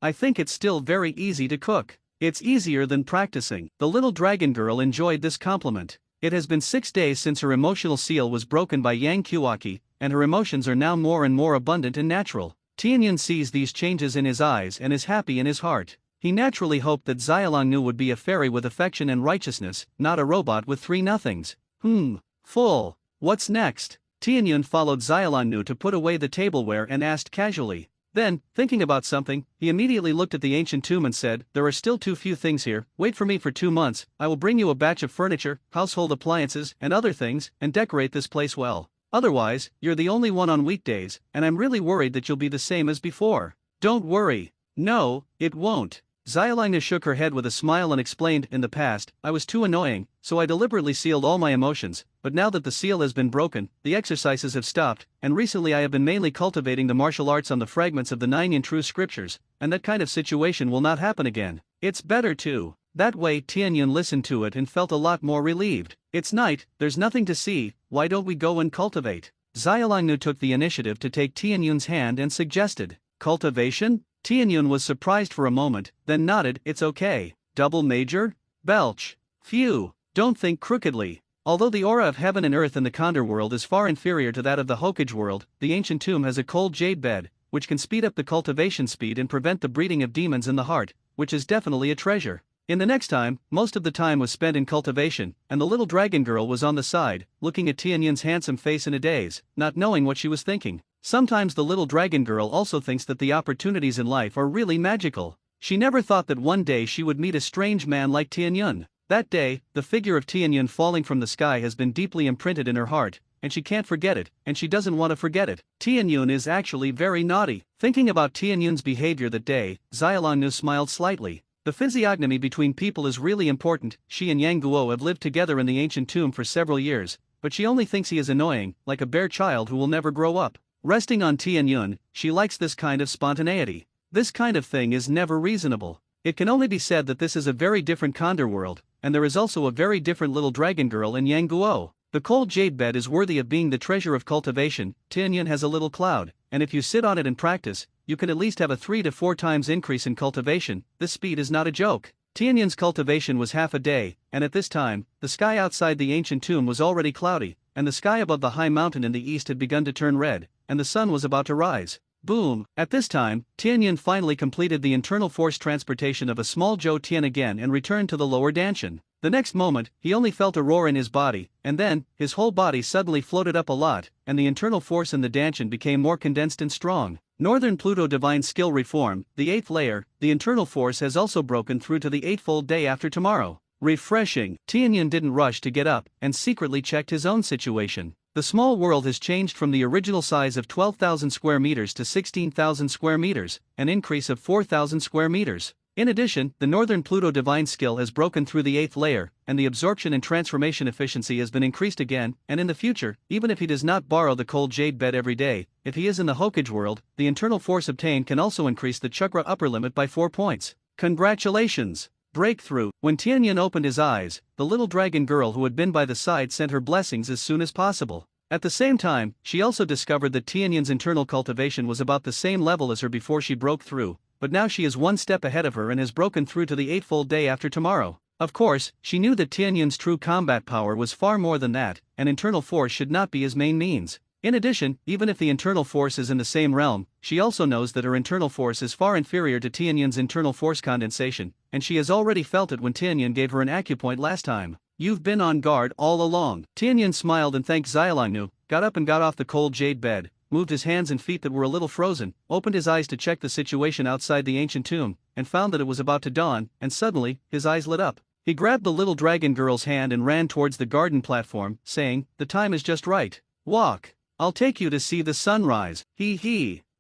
Speaker 1: I think it's still very easy to cook. It's easier than practicing. The little dragon girl enjoyed this compliment. It has been 6 days since her emotional seal was broken by Yang Kuwaki, and her emotions are now more and more abundant and natural. Tianyun sees these changes in his eyes and is happy in his heart. He naturally hoped that Xiaolongnu would be a fairy with affection and righteousness, not a robot with 3 nothings. Full. What's next? Tianyun followed Xiaolongnu to put away the tableware and asked casually. Then, thinking about something, he immediately looked at the ancient tomb and said, "There are still too few things here, wait for me for 2 months, I will bring you a batch of furniture, household appliances, and other things, and decorate this place well. Otherwise, you're the only one on weekdays, and I'm really worried that you'll be the same as before." "Don't worry. No, it won't." Xiaolongnu shook her head with a smile and explained, "In the past, I was too annoying, so I deliberately sealed all my emotions, but now that the seal has been broken, the exercises have stopped, and recently I have been mainly cultivating the martial arts on the fragments of the 9 in true scriptures, and that kind of situation will not happen again. It's better too." That way Tianyun listened to it and felt a lot more relieved. "It's night, there's nothing to see, why don't we go and cultivate?" Xiaolongnu took the initiative to take Tianyun's hand and suggested, "Cultivation?" Tianyun was surprised for a moment, then nodded, "It's okay." Double major? Belch. Phew. Don't think crookedly. Although the aura of heaven and earth in the Condor world is far inferior to that of the Hokage world, the ancient tomb has a cold jade bed, which can speed up the cultivation speed and prevent the breeding of demons in the heart, which is definitely a treasure. In the next time, most of the time was spent in cultivation, and the little dragon girl was on the side, looking at Tianyun's handsome face in a daze, not knowing what she was thinking. Sometimes the little dragon girl also thinks that the opportunities in life are really magical. She never thought that one day she would meet a strange man like Tianyun. That day, the figure of Tianyun falling from the sky has been deeply imprinted in her heart, and she can't forget it, and she doesn't want to forget it. Tianyun is actually very naughty. Thinking about Tianyun's behavior that day, Xiaolongnu smiled slightly. The physiognomy between people is really important. She and Yang Guo have lived together in the ancient tomb for several years, but she only thinks he is annoying, like a bare child who will never grow up. Resting on Tianyun, she likes this kind of spontaneity. This kind of thing is never reasonable. It can only be said that this is a very different Condor world, and there is also a very different little dragon girl in Yang Guo. The cold jade bed is worthy of being the treasure of cultivation. Tianyun has a little cloud, and if you sit on it and practice, you can at least have a 3 to 4 times increase in cultivation. This speed is not a joke. Tianyun's cultivation was half a day, and at this time, the sky outside the ancient tomb was already cloudy, and the sky above the high mountain in the east had begun to turn red, and the sun was about to rise. Boom! At this time, Tianyun finally completed the internal force transportation of a small Zhou Tian again and returned to the lower Danshan. The next moment, he only felt a roar in his body, and then, his whole body suddenly floated up a lot, and the internal force in the Danshan became more condensed and strong. Northern Pluto Divine Skill Reform, the 8th layer, the internal force has also broken through to the 8th day after tomorrow. Refreshing. Tianyun didn't rush to get up, and secretly checked his own situation. The small world has changed from the original size of 12,000 square meters to 16,000 square meters, an increase of 4,000 square meters. In addition, the Northern Pluto Divine Skill has broken through the 8th layer, and the absorption and transformation efficiency has been increased again, and in the future, even if he does not borrow the cold jade bed every day, if he is in the Hokage world, the internal force obtained can also increase the chakra upper limit by 4 points. Congratulations! Breakthrough. When Tianyun opened his eyes, the little dragon girl who had been by the side sent her blessings as soon as possible. At the same time, she also discovered that Tianyun's internal cultivation was about the same level as her before she broke through, but now she is one step ahead of her and has broken through to the 8th day after tomorrow. Of course, she knew that Tianyun's true combat power was far more than that, and internal force should not be his main means. In addition, even if the internal force is in the same realm, she also knows that her internal force is far inferior to Tianyun's internal force condensation, and she has already felt it when Tianyun gave her an acupoint last time. You've been on guard all along. Tianyun smiled and thanked Xiaolongnu, got up and got off the cold jade bed, moved his hands and feet that were a little frozen, opened his eyes to check the situation outside the ancient tomb, and found that it was about to dawn, and suddenly, his eyes lit up. He grabbed the little dragon girl's hand and ran towards the garden platform, saying, "The time is just right. Walk. I'll take you to see the sunrise."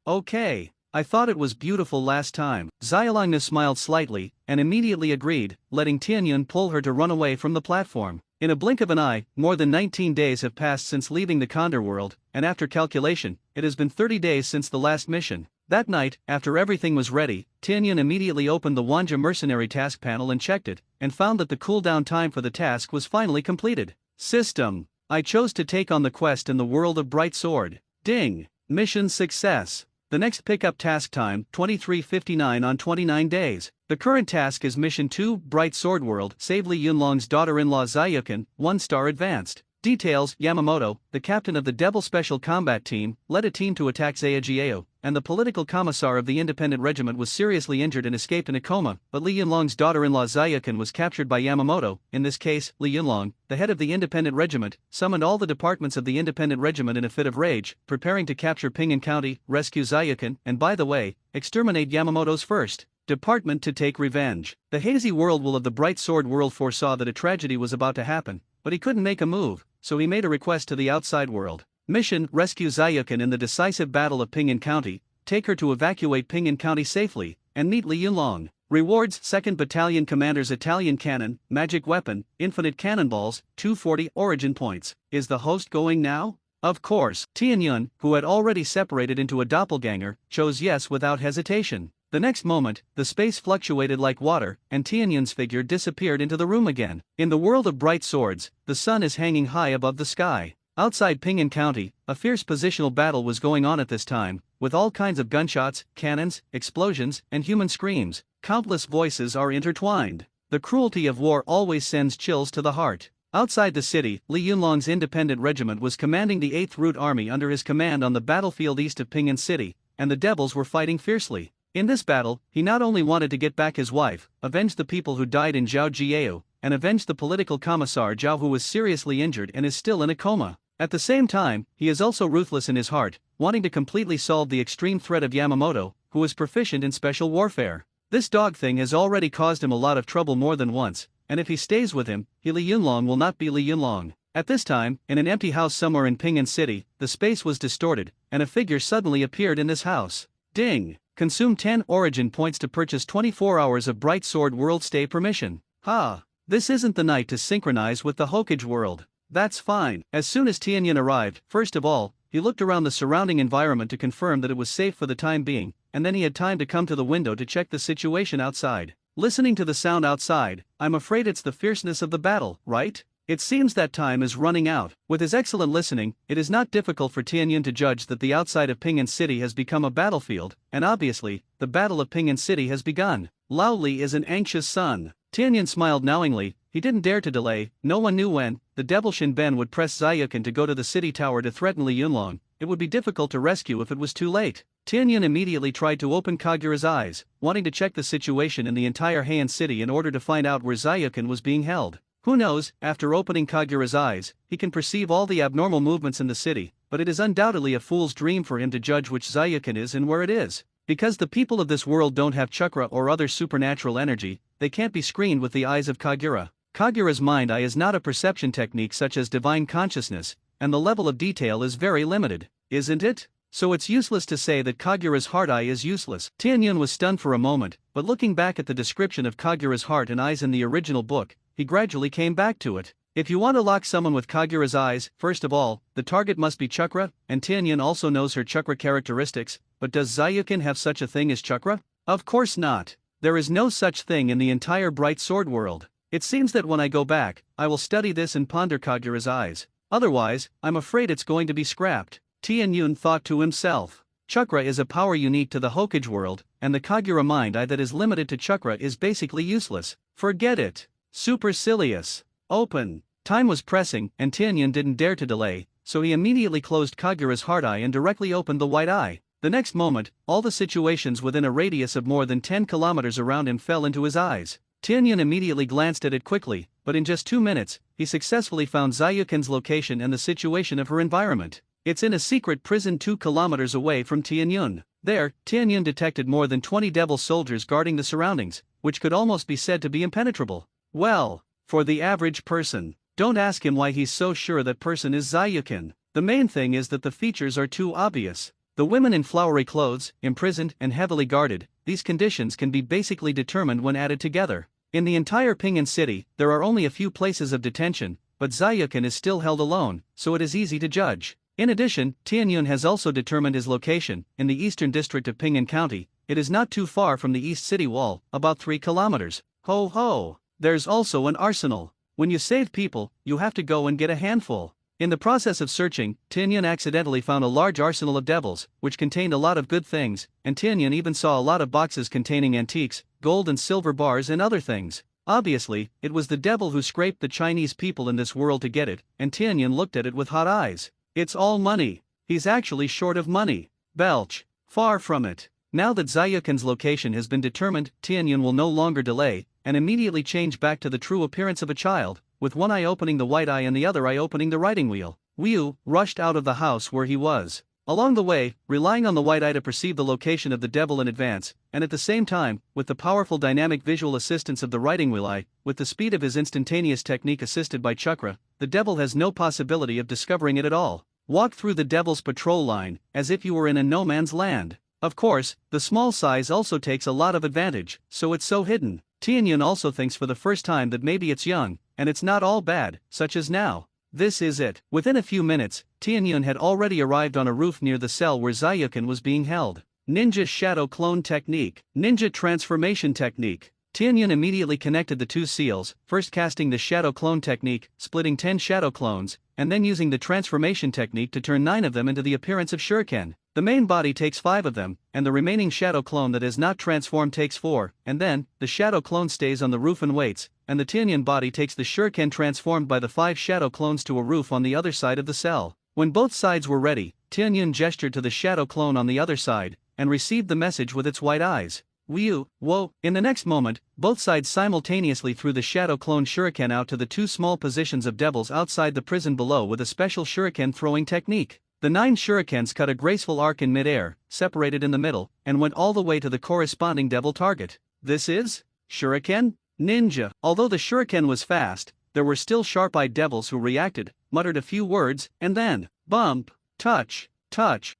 Speaker 1: Okay. I thought it was beautiful last time. Xiaolongness smiled slightly, and immediately agreed, letting Tianyun pull her to run away from the platform. In a blink of an eye, more than 19 days have passed since leaving the Condor world, and after calculation, it has been 30 days since the last mission. That night, after everything was ready, Tianyun immediately opened the Wanja mercenary task panel and checked it, and found that the cooldown time for the task was finally completed. System. I chose to take on the quest in the world of Bright Sword. Ding. Mission success. The next pickup task time, 23:59 on 29 days. The current task is Mission 2, Bright Sword World, save Li Yunlong's daughter-in-law Zayukin, 1-star advanced. Details: Yamamoto, the captain of the Devil Special Combat Team, led a team to attack Zayajiao, and the political commissar of the independent regiment was seriously injured and escaped in a coma, but Li Yunlong's daughter-in-law Zayukin was captured by Yamamoto. In this case, Li Yunlong, the head of the independent regiment, summoned all the departments of the independent regiment in a fit of rage, preparing to capture Ping'an County, rescue Zayukin, and by the way, exterminate Yamamoto's first department to take revenge. The hazy world will of the Bright Sword World foresaw that a tragedy was about to happen, but he couldn't make a move, so he made a request to the outside world. Mission: rescue Zayukin in the decisive battle of Ping'an County, take her to evacuate Ping'an County safely, and meet Li Yunlong. Rewards: 2nd Battalion Commander's Italian Cannon, Magic Weapon, Infinite Cannonballs, 240 Origin Points. Is the host going now? Of course. Tianyun, who had already separated into a doppelganger, chose yes without hesitation. The next moment, the space fluctuated like water, and Tianyun's figure disappeared into the room again. In the world of bright swords, the sun is hanging high above the sky. Outside Ping'an County, a fierce positional battle was going on at this time, with all kinds of gunshots, cannons, explosions, and human screams. Countless voices are intertwined. The cruelty of war always sends chills to the heart. Outside the city, Li Yunlong's independent regiment was commanding the 8th Root Army under his command on the battlefield east of Ping'an City, and the devils were fighting fiercely. In this battle, he not only wanted to get back his wife, avenge the people who died in Zhao Jiao, and avenge the political commissar Zhao, who was seriously injured and is still in a coma. At the same time, he is also ruthless in his heart, wanting to completely solve the extreme threat of Yamamoto, who is proficient in special warfare. This dog thing has already caused him a lot of trouble more than once, and if he stays with him, Li Yunlong will not be Li Yunlong. At this time, in an empty house somewhere in Ping'an City, the space was distorted, and a figure suddenly appeared in this house. Ding! Consume 10 origin points to purchase 24 hours of Bright Sword World stay permission. Ha! This isn't the night to synchronize with the Hokage world. That's fine. As soon as Tianyun arrived, first of all, he looked around the surrounding environment to confirm that it was safe for the time being, and then he had time to come to the window to check the situation outside. Listening to the sound outside, I'm afraid it's the fierceness of the battle, right? It seems that time is running out. With his excellent listening, it is not difficult for Tianyun to judge that the outside of Ping'an City has become a battlefield, and obviously, the Battle of Ping'an City has begun. Lao Li is an anxious son. Tianyun smiled knowingly. He didn't dare to delay. No one knew when the devil Shin Ben would press Zayukin to go to the city tower to threaten Li Yunlong. It would be difficult to rescue if it was too late. Tianyun immediately tried to open Kagura's eyes, wanting to check the situation in the entire Heian city in order to find out where Zayukin was being held. Who knows, after opening Kagura's eyes, he can perceive all the abnormal movements in the city, but it is undoubtedly a fool's dream for him to judge which Zayukin is and where it is. Because the people of this world don't have chakra or other supernatural energy, they can't be screened with the eyes of Kagura. Kagura's mind eye is not a perception technique such as divine consciousness, and the level of detail is very limited, isn't it? So it's useless to say that Kagura's heart eye is useless. Tianyun was stunned for a moment, but looking back at the description of Kagura's heart and eyes in the original book, he gradually came back to it. If you want to lock someone with Kagura's eyes, first of all, the target must be chakra, and Tianyun also knows her chakra characteristics, but does Zayukin have such a thing as chakra? Of course not. There is no such thing in the entire Bright Sword world. It seems that when I go back, I will study this and ponder Kagura's eyes. Otherwise, I'm afraid it's going to be scrapped. Tianyun thought to himself. Chakra is a power unique to the Hokage world, and the Kagura mind eye that is limited to chakra is basically useless. Forget it. Supercilious. Open. Time was pressing, and Tianyun didn't dare to delay, so he immediately closed Kagura's heart eye and directly opened the white eye. The next moment, all the situations within a radius of more than 10 kilometers around him fell into his eyes. Tianyun immediately glanced at it quickly, but in just 2 minutes, he successfully found Zayukin's location and the situation of her environment. It's in a secret prison 2 kilometers away from Tianyun. There, Tianyun detected more than 20 devil soldiers guarding the surroundings, which could almost be said to be impenetrable. Well, for the average person, don't ask him why he's so sure that person is Zayukin. The main thing is that the features are too obvious. The women in flowery clothes, imprisoned and heavily guarded, these conditions can be basically determined when added together. In the entire Pinyin city, there are only a few places of detention, but Zayukin is still held alone, so it is easy to judge. In addition, Tianyun has also determined his location, in the eastern district of Pinyin County. It is not too far from the east city wall, about 3 kilometers. Ho ho! There's also an arsenal. When you save people, you have to go and get a handful. In the process of searching, Tianyun accidentally found a large arsenal of devils, which contained a lot of good things, and Tianyun even saw a lot of boxes containing antiques, gold and silver bars and other things. Obviously, it was the devil who scraped the Chinese people in this world to get it, and Tianyun looked at it with hot eyes. It's all money. He's actually short of money. Belch. Far from it. Now that Zayukin's location has been determined, Tianyun will no longer delay, and immediately change back to the true appearance of a child, with one eye opening the white eye and the other eye opening the riding wheel. Wu rushed out of the house where he was. Along the way, relying on the white eye to perceive the location of the devil in advance, and at the same time, with the powerful dynamic visual assistance of the riding wheel eye, with the speed of his instantaneous technique assisted by chakra, the devil has no possibility of discovering it at all. Walk through the devil's patrol line, as if you were in a no man's land. Of course, the small size also takes a lot of advantage, so it's so hidden. Tianyun also thinks for the first time that maybe it's young, and it's not all bad, such as now. This is it. Within a few minutes, Tianyun had already arrived on a roof near the cell where Zayukin was being held. Ninja Shadow Clone Technique. Ninja Transformation Technique. Tianyun immediately connected the two seals, first casting the Shadow Clone Technique, splitting 10 Shadow Clones, and then using the Transformation Technique to turn 9 of them into the appearance of Shuriken. The main body takes 5 of them, and the remaining Shadow Clone that is not transformed takes 4, and then, the Shadow Clone stays on the roof and waits, and the Tianyun body takes the Shuriken transformed by the 5 Shadow Clones to a roof on the other side of the cell. When both sides were ready, Tianyun gestured to the Shadow Clone on the other side, and received the message with its white eyes. Whoa. In the next moment, both sides simultaneously threw the Shadow Clone Shuriken out to the 2 small positions of devils outside the prison below with a special Shuriken throwing technique. The 9 shurikens cut a graceful arc in mid-air, separated in the middle, and went all the way to the corresponding devil target. This is Shuriken Ninja. Although the shuriken was fast, there were still sharp-eyed devils who reacted, muttered a few words, and then, bump, touch.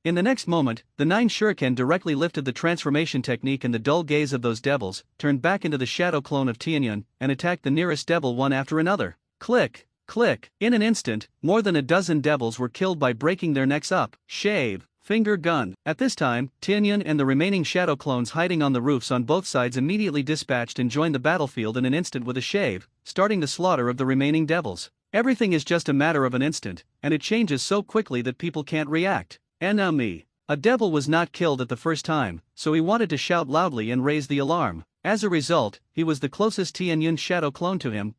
Speaker 1: In the next moment, the 9 shuriken directly lifted the transformation technique and the dull gaze of those devils, turned back into the shadow clone of Tianyun, and attacked the nearest devil one after another. Click. In an instant, more than a dozen devils were killed by breaking their necks up. Shave. Finger gun. At this time, Tianyun and the remaining shadow clones hiding on the roofs on both sides immediately dispatched and joined the battlefield in an instant with a shave, starting the slaughter of the remaining devils. Everything is just a matter of an instant, and it changes so quickly that people can't react. Enemy. A devil was not killed at the first time, so he wanted to shout loudly and raise the alarm. As a result, he was the closest Tianyun shadow clone to him.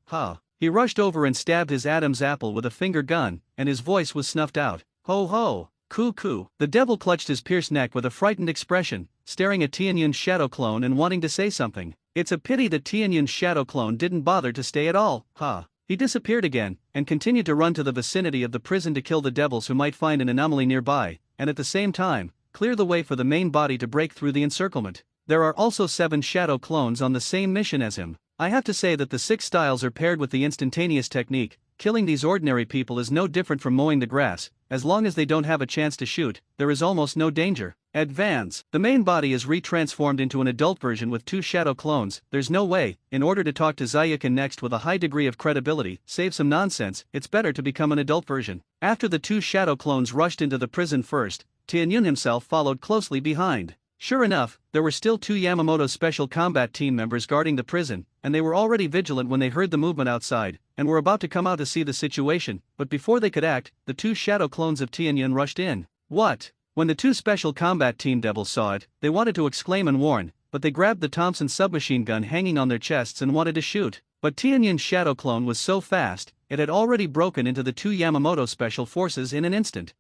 Speaker 1: He rushed over and stabbed his Adam's apple with a finger gun, and his voice was snuffed out. Ho. Cuckoo. The devil clutched his pierced neck with a frightened expression, staring at Tianyun's shadow clone and wanting to say something. It's a pity that Tianyun's shadow clone didn't bother to stay at all. He disappeared again, and continued to run to the vicinity of the prison to kill the devils who might find an anomaly nearby, and at the same time, clear the way for the main body to break through the encirclement. There are also 7 shadow clones on the same mission as him. I have to say that the 6 styles are paired with the instantaneous technique. Killing these ordinary people is no different from mowing the grass. As long as they don't have a chance to shoot, there is almost no danger. Advance. The main body is retransformed into an adult version with 2 shadow clones. There's no way, in order to talk to Zayukin next with a high degree of credibility, save some nonsense, it's better to become an adult version. After the 2 shadow clones rushed into the prison first, Tianyun himself followed closely behind. Sure enough, there were still 2 Yamamoto Special Combat Team members guarding the prison, and they were already vigilant when they heard the movement outside, and were about to come out to see the situation, but before they could act, the 2 shadow clones of Tianyun rushed in. What? When the 2 Special Combat Team devils saw it, they wanted to exclaim and warn, but they grabbed the Thompson submachine gun hanging on their chests and wanted to shoot. But Tianyun's shadow clone was so fast, it had already broken into the 2 Yamamoto Special Forces in an instant.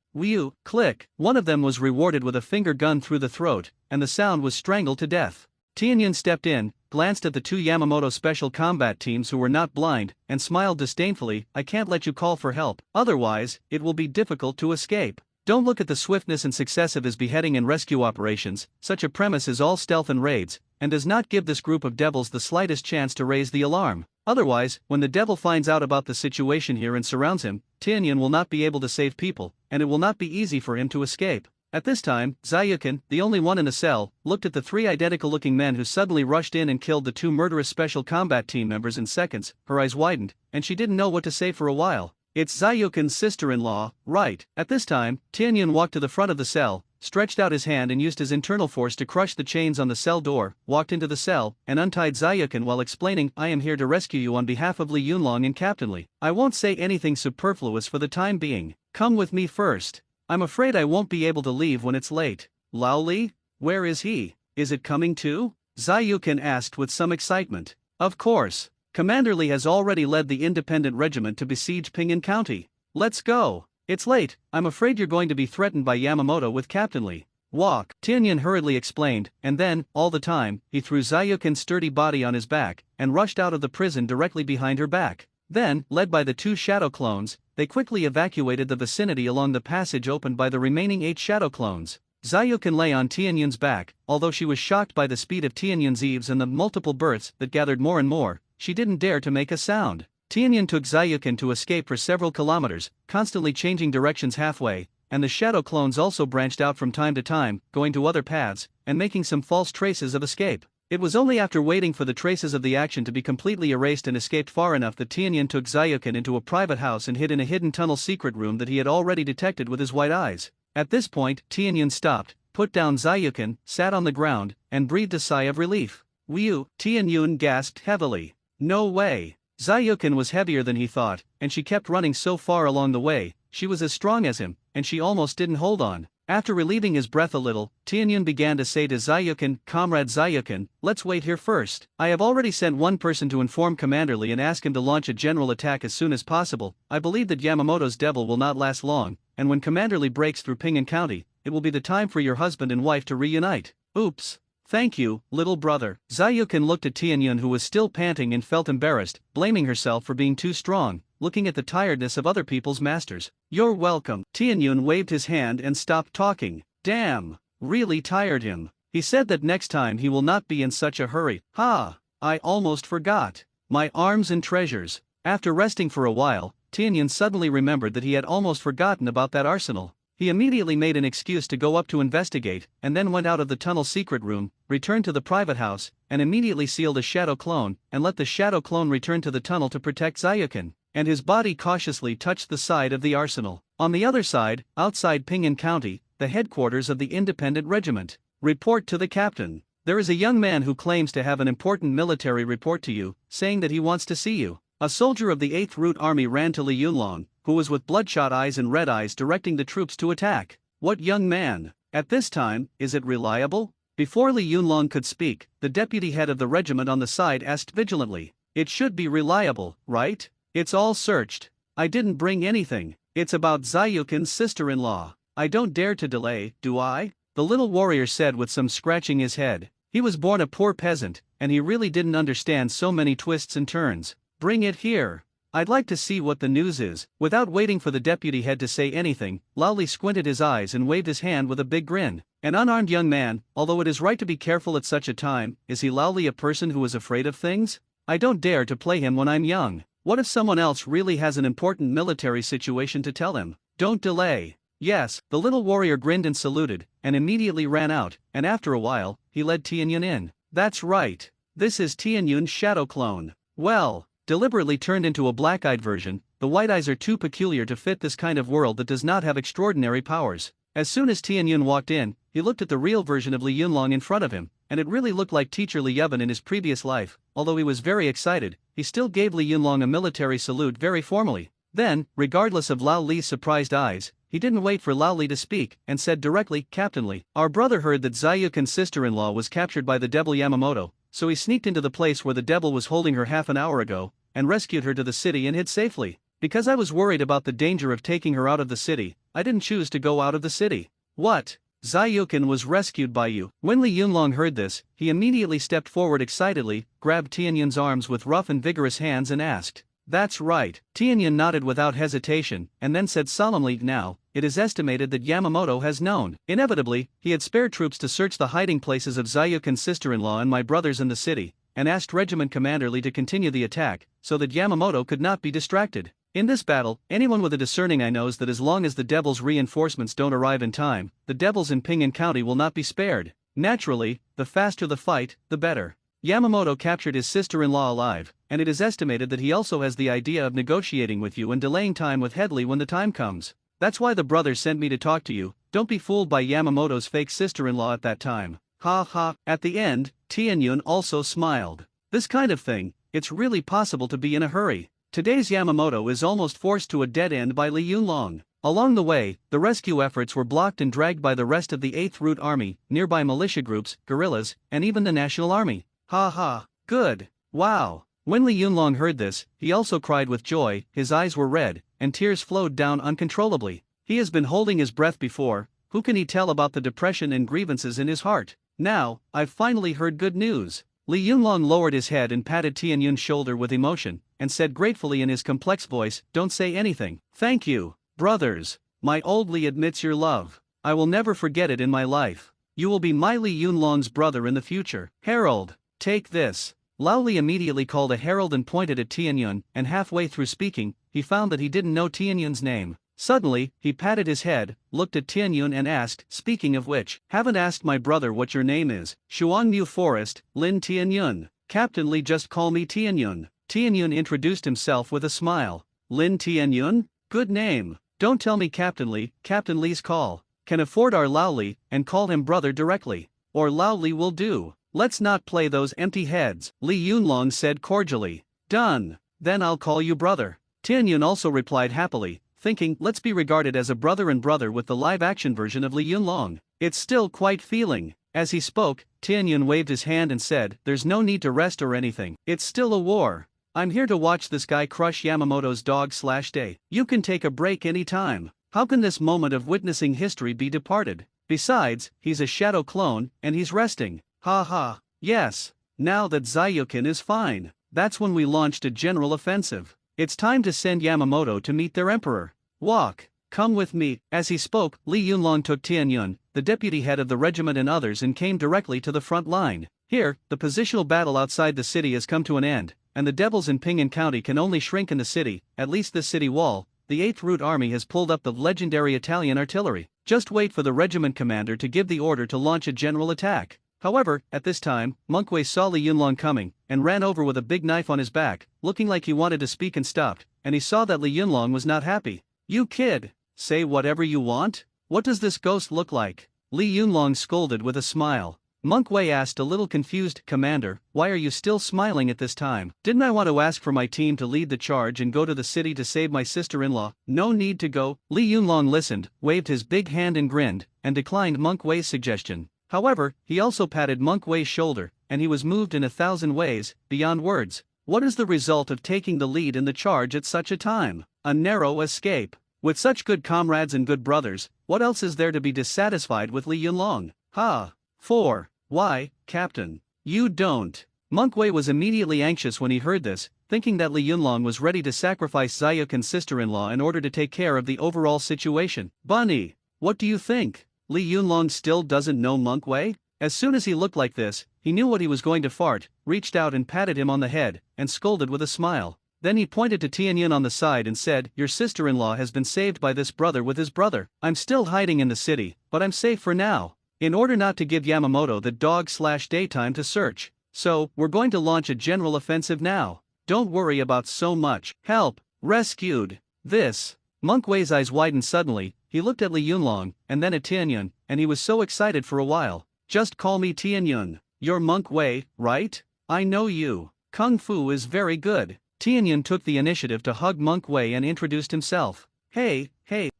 Speaker 1: Click. One of them was rewarded with a finger gun through the throat, and the sound was strangled to death. Tianyun stepped in, glanced at the 2 Yamamoto Special Combat Teams who were not blind, and smiled disdainfully. I can't let you call for help, otherwise, it will be difficult to escape. Don't look at the swiftness and success of his beheading and rescue operations. Such a premise is all stealth and raids, and does not give this group of devils the slightest chance to raise the alarm. Otherwise, when the devil finds out about the situation here and surrounds him, Tianyun will not be able to save people, and it will not be easy for him to escape. At this time, Zayukin, the only one in the cell, looked at the three identical-looking men who suddenly rushed in and killed the two murderous special combat team members in seconds. Her eyes widened, and she didn't know what to say for a while. It's Zayukin's sister-in-law, right? At this time, Tianyun walked to the front of the cell, stretched out his hand and used his internal force to crush the chains on the cell door, walked into the cell, and untied Zayukin while explaining, I am here to rescue you on behalf of Li Yunlong and Captain Li. I won't say anything superfluous for the time being. Come with me first. I'm afraid I won't be able to leave when it's late. Lao Li? Where is he? Is it coming too? Zayukin asked with some excitement. Of course. Commander Li has already led the independent regiment to besiege Pingan County. Let's go. It's late, I'm afraid you're going to be threatened by Yamamoto with Captain Li. Walk, Tianyun hurriedly explained, and then, all the time, he threw Zayukin's sturdy body on his back, and rushed out of the prison directly behind her back. Then, led by the two shadow clones, they quickly evacuated the vicinity along the passage opened by the remaining 8 shadow clones. Zayukin lay on Tianyun's back, although she was shocked by the speed of Tianyun's eaves and the multiple births that gathered more and more, she didn't dare to make a sound. Tianyun took Zayukin to escape for several kilometers, constantly changing directions halfway, and the shadow clones also branched out from time to time, going to other paths, and making some false traces of escape. It was only after waiting for the traces of the action to be completely erased and escaped far enough that Tianyun took Zayukin into a private house and hid in a hidden tunnel secret room that he had already detected with his white eyes. At this point, Tianyun stopped, put down Zayukin, sat on the ground, and breathed a sigh of relief. Whew, Tianyun gasped heavily. No way. Zayukin was heavier than he thought, and she kept running so far along the way, she was as strong as him, and she almost didn't hold on. After relieving his breath a little, Tianyun began to say to Zayukin, Comrade Zayukin, let's wait here first. I have already sent one person to inform Commander Li and ask him to launch a general attack as soon as possible. I believe that Yamamoto's devil will not last long, and when Commander Li breaks through Pingan County, it will be the time for your husband and wife to reunite. Oops. Thank you, little brother. Zayukin looked at Tianyun, who was still panting and felt embarrassed, blaming herself for being too strong, looking at the tiredness of other people's masters. You're welcome. Tianyun waved his hand and stopped talking. Damn, really tired him. He said that next time he will not be in such a hurry. Ha! I almost forgot. My arms and treasures. After resting for a while, Tianyun suddenly remembered that he had almost forgotten about that arsenal. He immediately made an excuse to go up to investigate, and then went out of the tunnel secret room, returned to the private house, and immediately sealed a shadow clone, and let the shadow clone return to the tunnel to protect Zayukin, and his body cautiously touched the side of the arsenal. On the other side, outside Pingan County, the headquarters of the independent regiment. Report to the captain. There is a young man who claims to have an important military report to you, saying that he wants to see you. A soldier of the 8th Root Army ran to Li Yunlong, who was with bloodshot eyes and red eyes directing the troops to attack. What young man? At this time, is it reliable? Before Li Yunlong could speak, the deputy head of the regiment on the side asked vigilantly. It should be reliable, right? It's all searched. I didn't bring anything. It's about Zayukin's sister-in-law. I don't dare to delay, do I? The little warrior said with some scratching his head. He was born a poor peasant, and he really didn't understand so many twists and turns. Bring it here. I'd like to see what the news is. Without waiting for the deputy head to say anything, Lao Li squinted his eyes and waved his hand with a big grin. An unarmed young man, although it is right to be careful at such a time, is he Lao Li a person who is afraid of things? I don't dare to play him when I'm young. What if someone else really has an important military situation to tell him? Don't delay. Yes, the little warrior grinned and saluted, and immediately ran out, and after a while, he led Tianyun in. That's right. This is Tianyun's shadow clone. Well, deliberately turned into a black-eyed version, the white eyes are too peculiar to fit this kind of world that does not have extraordinary powers. As soon as Tianyun walked in, he looked at the real version of Li Yunlong in front of him, and it really looked like teacher Li Yubin in his previous life. Although he was very excited, he still gave Li Yunlong a military salute very formally. Then, regardless of Lao Li's surprised eyes, he didn't wait for Lao Li to speak, and said directly, Captain Li, our brother heard that Zayukin's sister-in-law was captured by the devil Yamamoto, so he sneaked into the place where the devil was holding her half an hour ago, and rescued her to the city and hid safely. Because I was worried about the danger of taking her out of the city, I didn't choose to go out of the city. What? Zayukin was rescued by you. When Li Yunlong heard this, he immediately stepped forward excitedly, grabbed Tianyun's arms with rough and vigorous hands and asked. That's right. Tianyun nodded without hesitation, and then said solemnly, now, it is estimated that Yamamoto has known. Inevitably, he had spared troops to search the hiding places of Zayukin's sister-in-law and my brothers in the city, and asked Regiment Commander Li to continue the attack, so that Yamamoto could not be distracted. In this battle, anyone with a discerning eye knows that as long as the devil's reinforcements don't arrive in time, the devils in Ping'an County will not be spared. Naturally, the faster the fight, the better. Yamamoto captured his sister-in-law alive, and it is estimated that he also has the idea of negotiating with you and delaying time with Headley when the time comes. That's why the brother sent me to talk to you. Don't be fooled by Yamamoto's fake sister-in-law at that time. Ha ha. At the end, Tianyun also smiled. This kind of thing, it's really possible to be in a hurry. Today's Yamamoto is almost forced to a dead end by Li Yunlong. Along the way, the rescue efforts were blocked and dragged by the rest of the 8th Root Army, nearby militia groups, guerrillas, and even the National Army. Ha ha. Good. Wow. When Li Yunlong heard this, he also cried with joy, his eyes were red, and tears flowed down uncontrollably. He has been holding his breath before, who can he tell about the depression and grievances in his heart? Now, I've finally heard good news. Li Yunlong lowered his head and patted Tianyun's shoulder with emotion, and said gratefully in his complex voice, "Don't say anything." "Thank you, brothers. My old Li admits your love. I will never forget it in my life. You will be my Li Yunlong's brother in the future. Herald, take this." Lao Li immediately called a herald and pointed at Tianyun, and halfway through speaking, he found that he didn't know Tianyun's name. Suddenly, he patted his head, looked at Tianyun and asked, "Speaking of which, haven't asked my brother what your name is." "Shuangmu Forest, Lin Tianyun. Captain Li just call me Tianyun." Tianyun introduced himself with a smile. "Lin Tianyun? Good name. Don't tell me Captain Li, Captain Li's call. Can afford our Lao Li, and call him brother directly. Or Lao Li will do. Let's not play those empty heads," Li Yunlong said cordially. "Done. Then I'll call you brother." Tianyun also replied happily, thinking, let's be regarded as a brother and brother with the live-action version of Li Yunlong. It's still quite feeling. As he spoke, Tianyun waved his hand and said, "There's no need to rest or anything. It's still a war. I'm here to watch this guy crush Yamamoto's dog/day. You can take a break any time. How can this moment of witnessing history be departed? Besides, he's a shadow clone, and he's resting. Ha ha. Yes. Now that Zayukin is fine, that's when we launched a general offensive. It's time to send Yamamoto to meet their emperor. Walk. Come with me." As he spoke, Li Yunlong took Tianyun, the deputy head of the regiment and others, and came directly to the front line. Here, the positional battle outside the city has come to an end, and the devils in Ping'an County can only shrink in the city, at least this city wall. The 8th Root Army has pulled up the legendary Italian artillery. Just wait for the regiment commander to give the order to launch a general attack. However, at this time, Monkwei saw Li Yunlong coming, and ran over with a big knife on his back, looking like he wanted to speak and stopped, and he saw that Li Yunlong was not happy. "You kid, say whatever you want? What does this ghost look like?" Li Yunlong scolded with a smile. Monkwei asked a little confused, "Commander, why are you still smiling at this time? Didn't I want to ask for my team to lead the charge and go to the city to save my sister-in-law? No need to go." Li Yunlong listened, waved his big hand and grinned, and declined Monkwei's suggestion. However, he also patted Monkwei's shoulder, and he was moved in 1,000 ways, beyond words. What is the result of taking the lead in the charge at such a time? A narrow escape. With such good comrades and good brothers, what else is there to be dissatisfied with Li Yunlong? Ha! 4. Why, Captain? You don't. Monkwei was immediately anxious when he heard this, thinking that Li Yunlong was ready to sacrifice Zayukin's sister-in-law in order to take care of the overall situation. "Bunny, what do you think? Li Yunlong still doesn't know Monkwei?" As soon as he looked like this, he knew what he was going to fart, reached out and patted him on the head, and scolded with a smile. Then he pointed to Tianyun on the side and said, "Your sister-in-law has been saved by this brother with his brother. I'm still hiding in the city, but I'm safe for now. In order not to give Yamamoto the dog/day time to search. So, we're going to launch a general offensive now. Don't worry about so much. Help. Rescued. This." Monkwei's eyes widened suddenly. He looked at Li Yunlong, and then at Tianyun, and he was so excited for a while. "Just call me Tianyun. You're Monkwei, right? I know you. Kung Fu is very good." Tianyun took the initiative to hug Monkwei and introduced himself. Hey.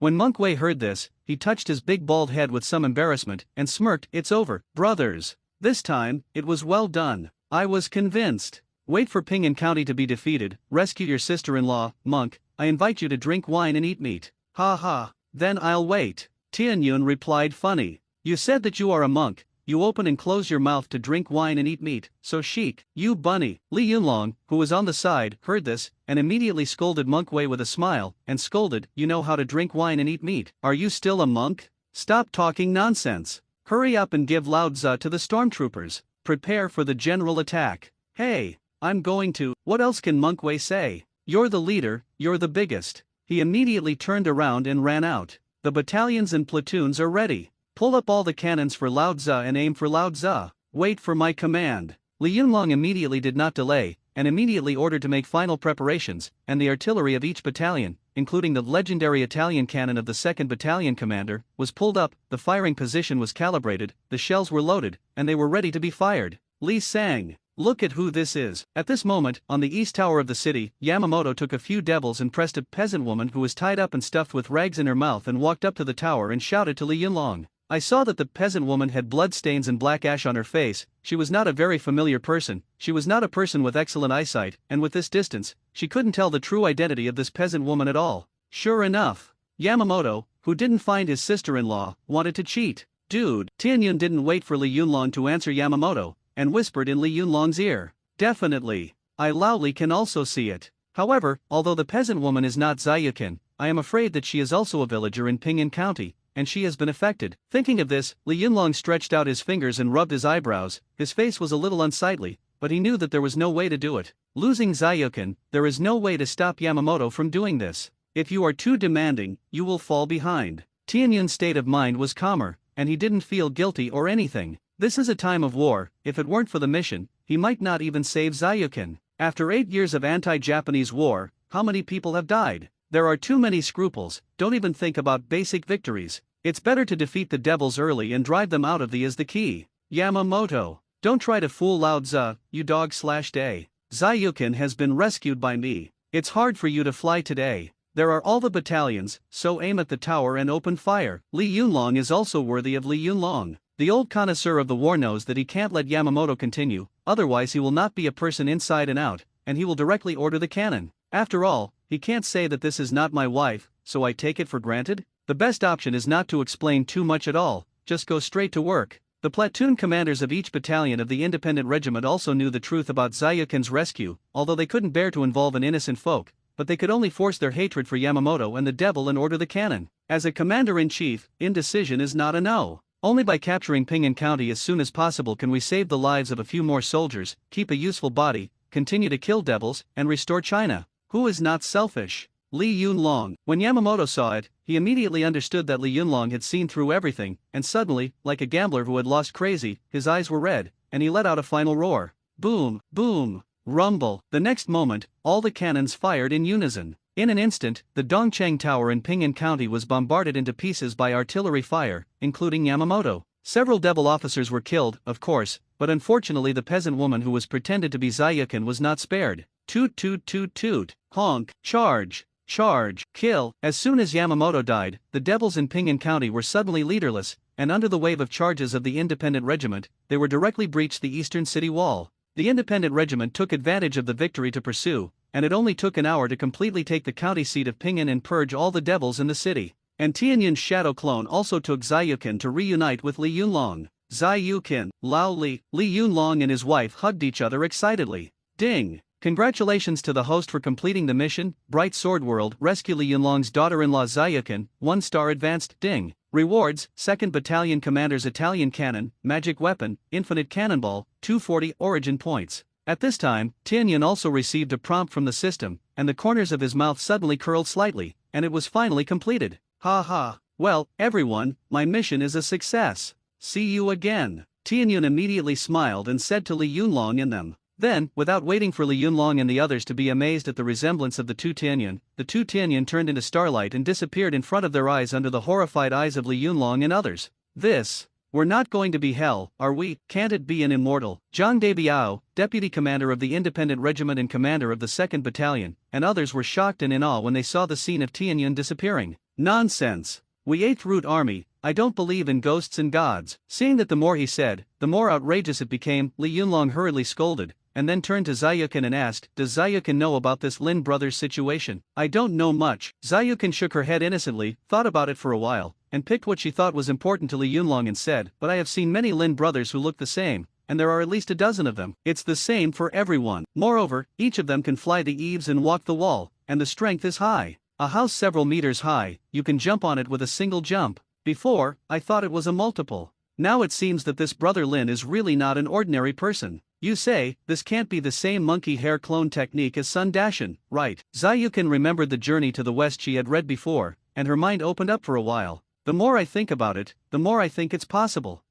Speaker 1: When Monkwei heard this, he touched his big bald head with some embarrassment, and smirked. "It's over, brothers. This time, it was well done. I was convinced. Wait for Ping'an County to be defeated, rescue your sister-in-law, Monk. I invite you to drink wine and eat meat." "Ha ha. Then I'll wait." Tianyun replied, "Funny. You said that you are a monk. You open and close your mouth to drink wine and eat meat, so chic. You bunny." Li Yunlong, who was on the side, heard this, and immediately scolded Monkwei with a smile, and scolded, "You know how to drink wine and eat meat. Are you still a monk? Stop talking nonsense. Hurry up and give Lao-Tzu to the stormtroopers. Prepare for the general attack." "Hey, I'm going to." What else can Monkwei say? You're the leader, you're the biggest. He immediately turned around and ran out. The battalions and platoons are ready. Pull up all the cannons for Lao Tzu and aim for Lao Tzu. Wait for my command. Li Yunlong immediately did not delay, and immediately ordered to make final preparations, and the artillery of each battalion, including the legendary Italian cannon of the 2nd Battalion commander, was pulled up, the firing position was calibrated, the shells were loaded, and they were ready to be fired. Li sang, "Look at who this is." At this moment, on the east tower of the city, Yamamoto took a few devils and pressed a peasant woman who was tied up and stuffed with rags in her mouth and walked up to the tower and shouted to Li Yunlong. I saw that the peasant woman had blood stains and black ash on her face. She was not a very familiar person, she was not a person with excellent eyesight, and with this distance, she couldn't tell the true identity of this peasant woman at all. Sure enough, Yamamoto, who didn't find his sister-in-law, wanted to cheat. Dude, Tianyun didn't wait for Li Yunlong to answer Yamamoto, and whispered in Li Yunlong's ear. Definitely. I loudly can also see it. However, although the peasant woman is not Zayukin, I am afraid that she is also a villager in Pinyin County, and she has been affected. Thinking of this, Li Yunlong stretched out his fingers and rubbed his eyebrows. His face was a little unsightly, but he knew that there was no way to do it. Losing Zayukin, there is no way to stop Yamamoto from doing this. If you are too demanding, you will fall behind. Tianyun's state of mind was calmer, and he didn't feel guilty or anything. This is a time of war. If it weren't for the mission, he might not even save Zayukin. After 8 years of anti-Japanese war, how many people have died? There are too many scruples. Don't even think about basic victories. It's better to defeat the devils early and drive them out of the is the key. Yamamoto, don't try to fool Lao Tzu, you dog/day. Zayukin has been rescued by me. It's hard for you to fly today. There are all the battalions, so aim at the tower and open fire. Li Yunlong is also worthy of Li Yunlong. The old connoisseur of the war knows that he can't let Yamamoto continue, otherwise he will not be a person inside and out, and he will directly order the cannon. After all, he can't say that this is not my wife, so I take it for granted? The best option is not to explain too much at all, just go straight to work. The platoon commanders of each battalion of the independent regiment also knew the truth about Zayukin's rescue, although they couldn't bear to involve an innocent folk, but they could only force their hatred for Yamamoto and the devil and order the cannon. As a commander-in-chief, indecision is not a no. Only by capturing Pinyin County as soon as possible can we save the lives of a few more soldiers, keep a useful body, continue to kill devils, and restore China. Who is not selfish? Li Yunlong. When Yamamoto saw it, he immediately understood that Li Yunlong had seen through everything, and suddenly, like a gambler who had lost crazy, his eyes were red, and he let out a final roar. Boom, boom, rumble. The next moment, all the cannons fired in unison. In an instant, the Dongcheng Tower in Pinyin County was bombarded into pieces by artillery fire, including Yamamoto. Several devil officers were killed, of course, but unfortunately the peasant woman who was pretended to be Zayukin was not spared. Toot toot toot toot, honk, charge, charge, kill. As soon as Yamamoto died, the devils in Pinyin County were suddenly leaderless, and under the wave of charges of the independent regiment, they were directly breached the eastern city wall. The independent regiment took advantage of the victory to pursue, and it only took an hour to completely take the county seat of Pinyin and purge all the devils in the city. And Tianyun's shadow clone also took Zayukin to reunite with Li Yunlong. Zayukin, Lao Li, Li Yunlong and his wife hugged each other excitedly. Ding! Congratulations to the host for completing the mission. Bright Sword World, rescue Li Yunlong's daughter-in-law Zayukin, 1-star advanced. Ding! Rewards, 2nd Battalion Commander's Italian Cannon, Magic Weapon, Infinite Cannonball, 240 Origin Points. At this time, Tianyun also received a prompt from the system, and the corners of his mouth suddenly curled slightly, and it was finally completed. Ha ha, well, everyone, my mission is a success. See you again. Tianyun immediately smiled and said to Li Yunlong and them. Then, without waiting for Li Yunlong and the others to be amazed at the resemblance of the two Tianyun turned into starlight and disappeared in front of their eyes under the horrified eyes of Li Yunlong and others. We're not going to be hell, are we? Can't it be an immortal? Zhang Debiao, deputy commander of the independent regiment and commander of the 2nd Battalion, and others were shocked and in awe when they saw the scene of Tianyun disappearing. Nonsense! We 8th Root Army, I don't believe in ghosts and gods. Seeing that the more he said, the more outrageous it became, Li Yunlong hurriedly scolded, and then turned to Zayukin and asked, does Zayukin know about this Lin brothers situation? I don't know much. Zayukin shook her head innocently, thought about it for a while, and picked what she thought was important to Li Yunlong and said, but I have seen many Lin brothers who look the same, and there are at least a dozen of them. It's the same for everyone. Moreover, each of them can fly the eaves and walk the wall, and the strength is high. A house several meters high, you can jump on it with a single jump. Before, I thought it was a multiple. Now it seems that this brother Lin is really not an ordinary person. You say, this can't be the same monkey hair clone technique as Sun Dashin, right? Zayukin remembered the journey to the west she had read before, and her mind opened up for a while. The more I think about it, the more I think it's possible.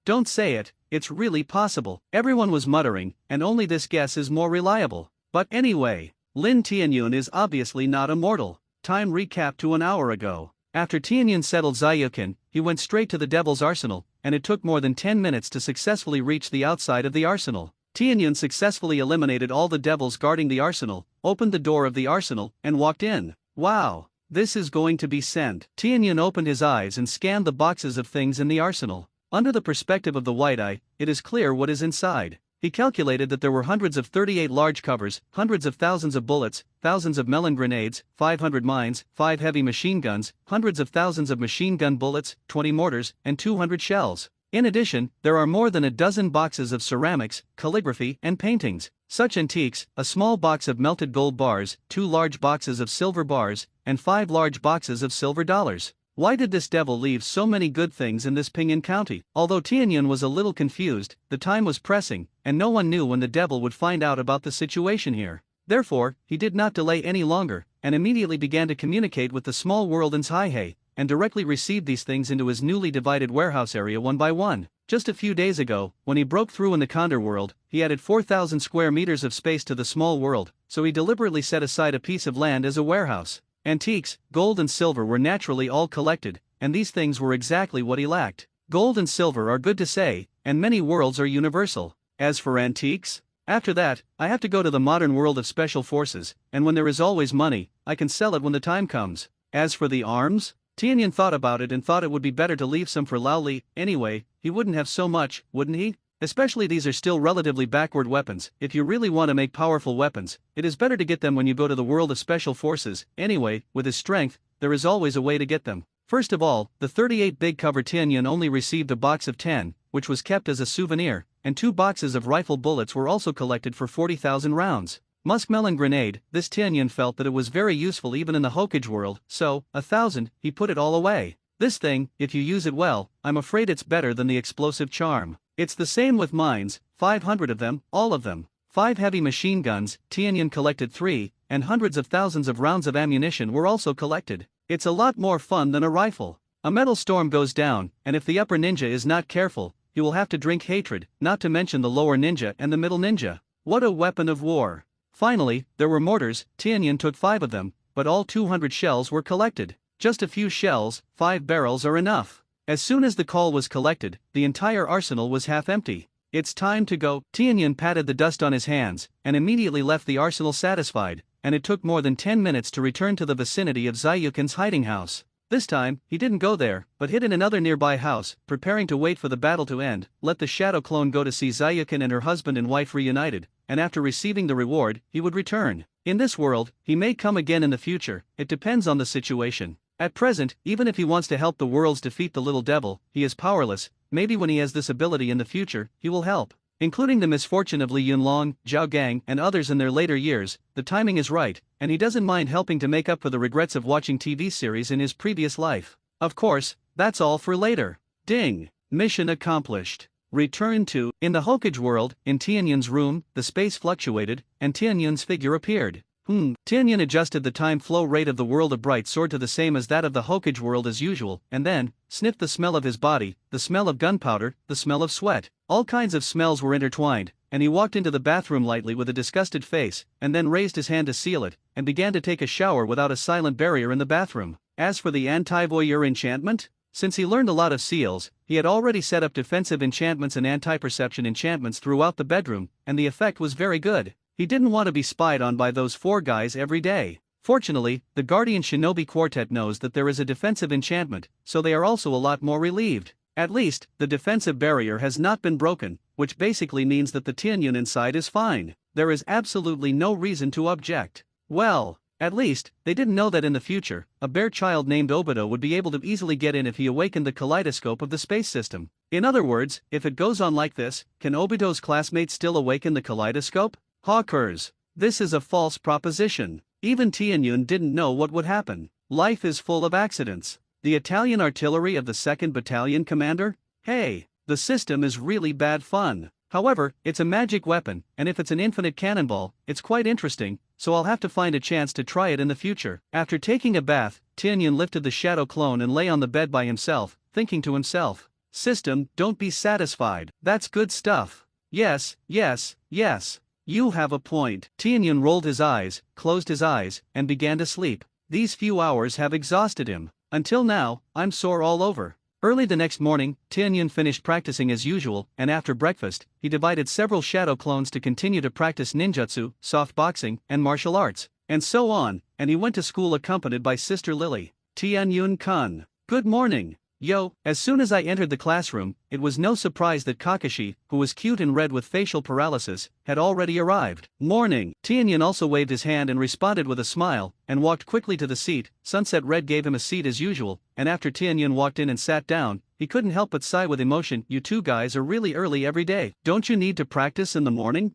Speaker 1: Don't say it, it's really possible. Everyone was muttering, and only this guess is more reliable. But anyway, Lin Tianyun is obviously not immortal. Time recap to an hour ago. After Tianyun settled Zayukin, he went straight to the Devil's Arsenal, and it took more than 10 minutes to successfully reach the outside of the arsenal. Tianyun successfully eliminated all the devils guarding the arsenal, opened the door of the arsenal, and walked in. Wow, this is going to be sent. Tianyun opened his eyes and scanned the boxes of things in the arsenal. Under the perspective of the white eye, it is clear what is inside. He calculated that there were hundreds of 38 large covers, hundreds of thousands of bullets, thousands of melon grenades, 500 mines, 5 heavy machine guns, hundreds of thousands of machine gun bullets, 20 mortars, and 200 shells. In addition, there are more than a dozen boxes of ceramics, calligraphy, and paintings. Such antiques, a small box of melted gold bars, 2 large boxes of silver bars, and 5 large boxes of silver dollars. Why did this devil leave so many good things in this Pinyin County? Although Tianyun was a little confused, the time was pressing, and no one knew when the devil would find out about the situation here. Therefore, he did not delay any longer, and immediately began to communicate with the small world in Taihei, and directly received these things into his newly divided warehouse area one by one. Just a few days ago, when he broke through in the Condor world, he added 4,000 square meters of space to the small world, so he deliberately set aside a piece of land as a warehouse. Antiques, gold and silver were naturally all collected, and these things were exactly what he lacked. Gold and silver are good to say, and many worlds are universal. As for antiques, after that, I have to go to the modern world of special forces, and when there is always money, I can sell it when the time comes. As for the arms, Tianyun thought about it and thought it would be better to leave some for Lao Li. Anyway, he wouldn't have so much, wouldn't he? Especially these are still relatively backward weapons. If you really want to make powerful weapons, it is better to get them when you go to the world of special forces. Anyway, with his strength, there is always a way to get them. First of all, the 38 big cover Tianyun only received a box of 10, which was kept as a souvenir, and 2 boxes of rifle bullets were also collected for 40,000 rounds. Muskmelon grenade, this Tianyun felt that it was very useful even in the Hokage world, so, 1,000, he put it all away. This thing, if you use it well, I'm afraid it's better than the explosive charm. It's the same with mines, 500 of them, all of them. 5 heavy machine guns, Tianyun collected 3, and hundreds of thousands of rounds of ammunition were also collected. It's a lot more fun than a rifle. A metal storm goes down, and if the upper ninja is not careful, he will have to drink hatred, not to mention the lower ninja and the middle ninja. What a weapon of war. Finally, there were mortars. Tianyun took 5 of them, but all 200 shells were collected. Just a few shells, 5 barrels are enough. As soon as the call was collected, the entire arsenal was half empty. It's time to go. Tianyun patted the dust on his hands, and immediately left the arsenal satisfied, and it took more than 10 minutes to return to the vicinity of Zayukin's hiding house. This time, he didn't go there, but hid in another nearby house, preparing to wait for the battle to end, let the shadow clone go to see Zayukin and her husband and wife reunited, and after receiving the reward, he would return. In this world, he may come again in the future, it depends on the situation. At present, even if he wants to help the worlds defeat the little devil, he is powerless. Maybe when he has this ability in the future, he will help. Including the misfortune of Li Yunlong, Zhao Gang, and others in their later years, the timing is right, and he doesn't mind helping to make up for the regrets of watching TV series in his previous life. Of course, that's all for later. Ding! Mission accomplished. Return to. In the Hokage world, in Tianyun's room, the space fluctuated, and Tianyun's figure appeared. Tianyun adjusted the time flow rate of the world of Bright Sword to the same as that of the Hokage world as usual, and then sniffed the smell of his body, the smell of gunpowder, the smell of sweat. All kinds of smells were intertwined, and he walked into the bathroom lightly with a disgusted face, and then raised his hand to seal it, and began to take a shower without a silent barrier in the bathroom. As for the anti-voyeur enchantment, since he learned a lot of seals, he had already set up defensive enchantments and anti-perception enchantments throughout the bedroom, and the effect was very good. He didn't want to be spied on by those 4 guys every day. Fortunately, the Guardian Shinobi Quartet knows that there is a defensive enchantment, so they are also a lot more relieved. At least, the defensive barrier has not been broken, which basically means that the Tianyun inside is fine. There is absolutely no reason to object. Well, at least, they didn't know that in the future, a bear child named Obito would be able to easily get in if he awakened the kaleidoscope of the space system. In other words, if it goes on like this, can Obito's classmates still awaken the kaleidoscope? Hawkers, this is a false proposition. Even Tianyun didn't know what would happen. Life is full of accidents. The Italian artillery of the 2nd Battalion commander? Hey, the system is really bad fun. However, it's a magic weapon, and if it's an infinite cannonball, it's quite interesting, so I'll have to find a chance to try it in the future. After taking a bath, Tianyun lifted the shadow clone and lay on the bed by himself, thinking to himself, "System, don't be satisfied. That's good stuff. Yes, yes, yes. You have a point." Tianyun rolled his eyes, closed his eyes, and began to sleep. These few hours have exhausted him. Until now, I'm sore all over. Early the next morning, Tianyun finished practicing as usual, and after breakfast, he divided several shadow clones to continue to practice ninjutsu, soft boxing, and martial arts, and so on, and he went to school accompanied by Sister Lily. Tianyun-kun. Good morning. Yo. As soon as I entered the classroom, it was no surprise that Kakashi, who was cute and red with facial paralysis, had already arrived. Morning. Tianyun also waved his hand and responded with a smile, and walked quickly to the seat. Sunset Red gave him a seat as usual, and after Tianyun walked in and sat down, he couldn't help but sigh with emotion. You two guys are really early every day. Don't you need to practice in the morning?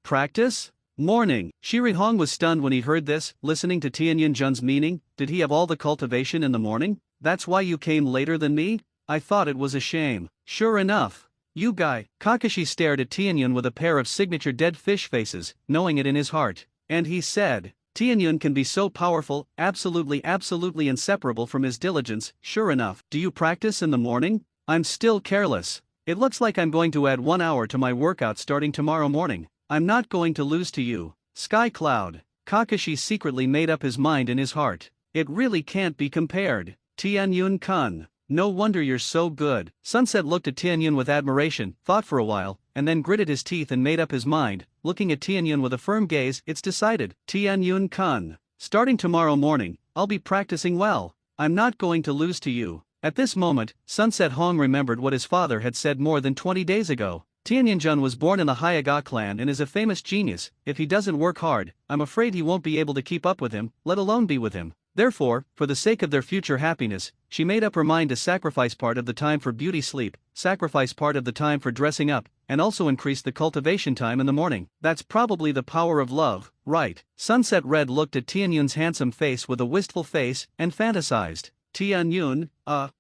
Speaker 1: Practice? Morning. Shirihong was stunned when he heard this, listening to Tianyun-jun's meaning. Did he have all the cultivation in the morning? That's why you came later than me? I thought it was a shame. Sure enough. You guy. Kakashi stared at Tianyun with a pair of signature dead fish faces, knowing it in his heart. And he said, Tianyun can be so powerful, absolutely inseparable from his diligence. Sure enough. Do you practice in the morning? I'm still careless. It looks like I'm going to add 1 hour to my workout starting tomorrow morning. I'm not going to lose to you. Sky Cloud. Kakashi secretly made up his mind in his heart. It really can't be compared. Tianyun-kun. No wonder you're so good. Sunset looked at Tianyun with admiration, thought for a while, and then gritted his teeth and made up his mind, looking at Tianyun with a firm gaze. It's decided. Tianyun-kun. Starting tomorrow morning, I'll be practicing well. I'm not going to lose to you. At this moment, Sunset Hong remembered what his father had said more than 20 days ago. Tianyun-jun was born in the Hyaga clan and is a famous genius. If he doesn't work hard, I'm afraid he won't be able to keep up with him, let alone be with him. Therefore, for the sake of their future happiness, she made up her mind to sacrifice part of the time for beauty sleep, sacrifice part of the time for dressing up, and also increase the cultivation time in the morning. That's probably the power of love, right? Sunset Red looked at Tianyun's handsome face with a wistful face, and fantasized. Tianyun,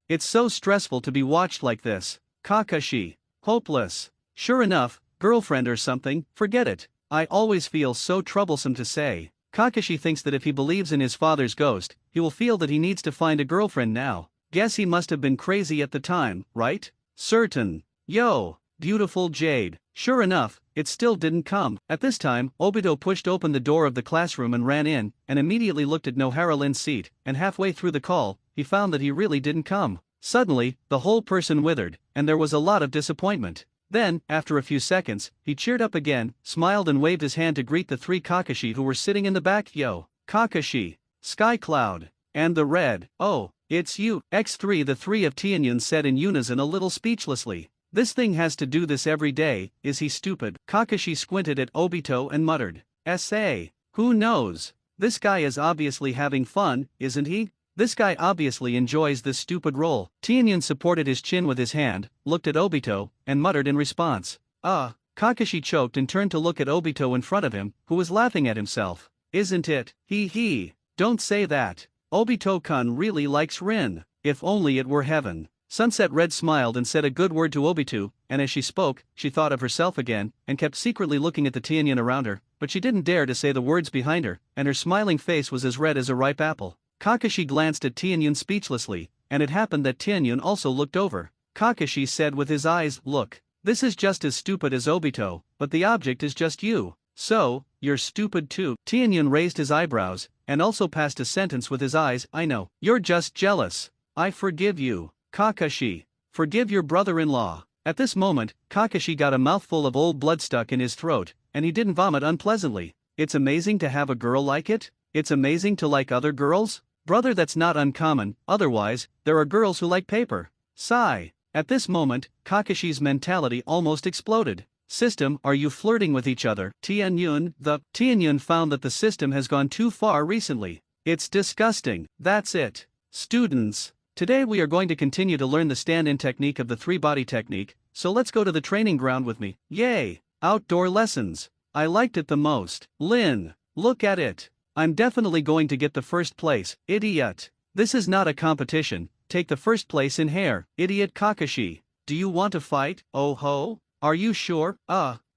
Speaker 1: it's so stressful to be watched like this. Kakashi. Hopeless. Sure enough, girlfriend or something, forget it. I always feel so troublesome to say. Kakashi thinks that if he believes in his father's ghost, he will feel that he needs to find a girlfriend now. Guess he must have been crazy at the time, right? Certain. Yo, beautiful Jade. Sure enough, it still didn't come. At this time, Obito pushed open the door of the classroom and ran in, and immediately looked at Nohara Lin's seat, and halfway through the call, he found that he really didn't come. Suddenly, the whole person withered, and there was a lot of disappointment. Then, after a few seconds, he cheered up again, smiled and waved his hand to greet the 3 Kakashi who were sitting in the back. Yo, Kakashi, Sky Cloud, and the Red. Oh, it's you. X3 The 3 of Tianyun said in unison a little speechlessly. This thing has to do this every day, is he stupid? Kakashi squinted at Obito and muttered, S.A. Who knows? This guy is obviously having fun, isn't he? This guy obviously enjoys this stupid role. Tianyun supported his chin with his hand, looked at Obito, and muttered in response. Kakashi choked and turned to look at Obito in front of him, who was laughing at himself. Isn't it? He. Don't say that. Obito-kun really likes Rin. If only it were heaven. Sunset Red smiled and said a good word to Obito, and as she spoke, she thought of herself again, and kept secretly looking at the Tianyun around her, but she didn't dare to say the words behind her, and her smiling face was as red as a ripe apple. Kakashi glanced at Tianyun speechlessly, and it happened that Tianyun also looked over. Kakashi said with his eyes, look, this is just as stupid as Obito, but the object is just you. So, you're stupid too. Tianyun raised his eyebrows, and also passed a sentence with his eyes. I know. You're just jealous. I forgive you. Kakashi. Forgive your brother-in-law. At this moment, Kakashi got a mouthful of old blood stuck in his throat, and he didn't vomit unpleasantly. It's amazing to have a girl like it. It's amazing to like other girls. Brother, that's not uncommon, otherwise, there are girls who like paper. Sigh. At this moment, Kakashi's mentality almost exploded. System, are you flirting with each other? Tianyun found that the system has gone too far recently. It's disgusting. That's it. Students. Today we are going to continue to learn the stand-in technique of the 3-body technique, so let's go to the training ground with me. Yay! Outdoor lessons. I liked it the most. Lin, look at it. I'm definitely going to get the first place, idiot. This is not a competition, take the first place in hair, idiot Kakashi. Do you want to fight? Oh ho? Are you sure?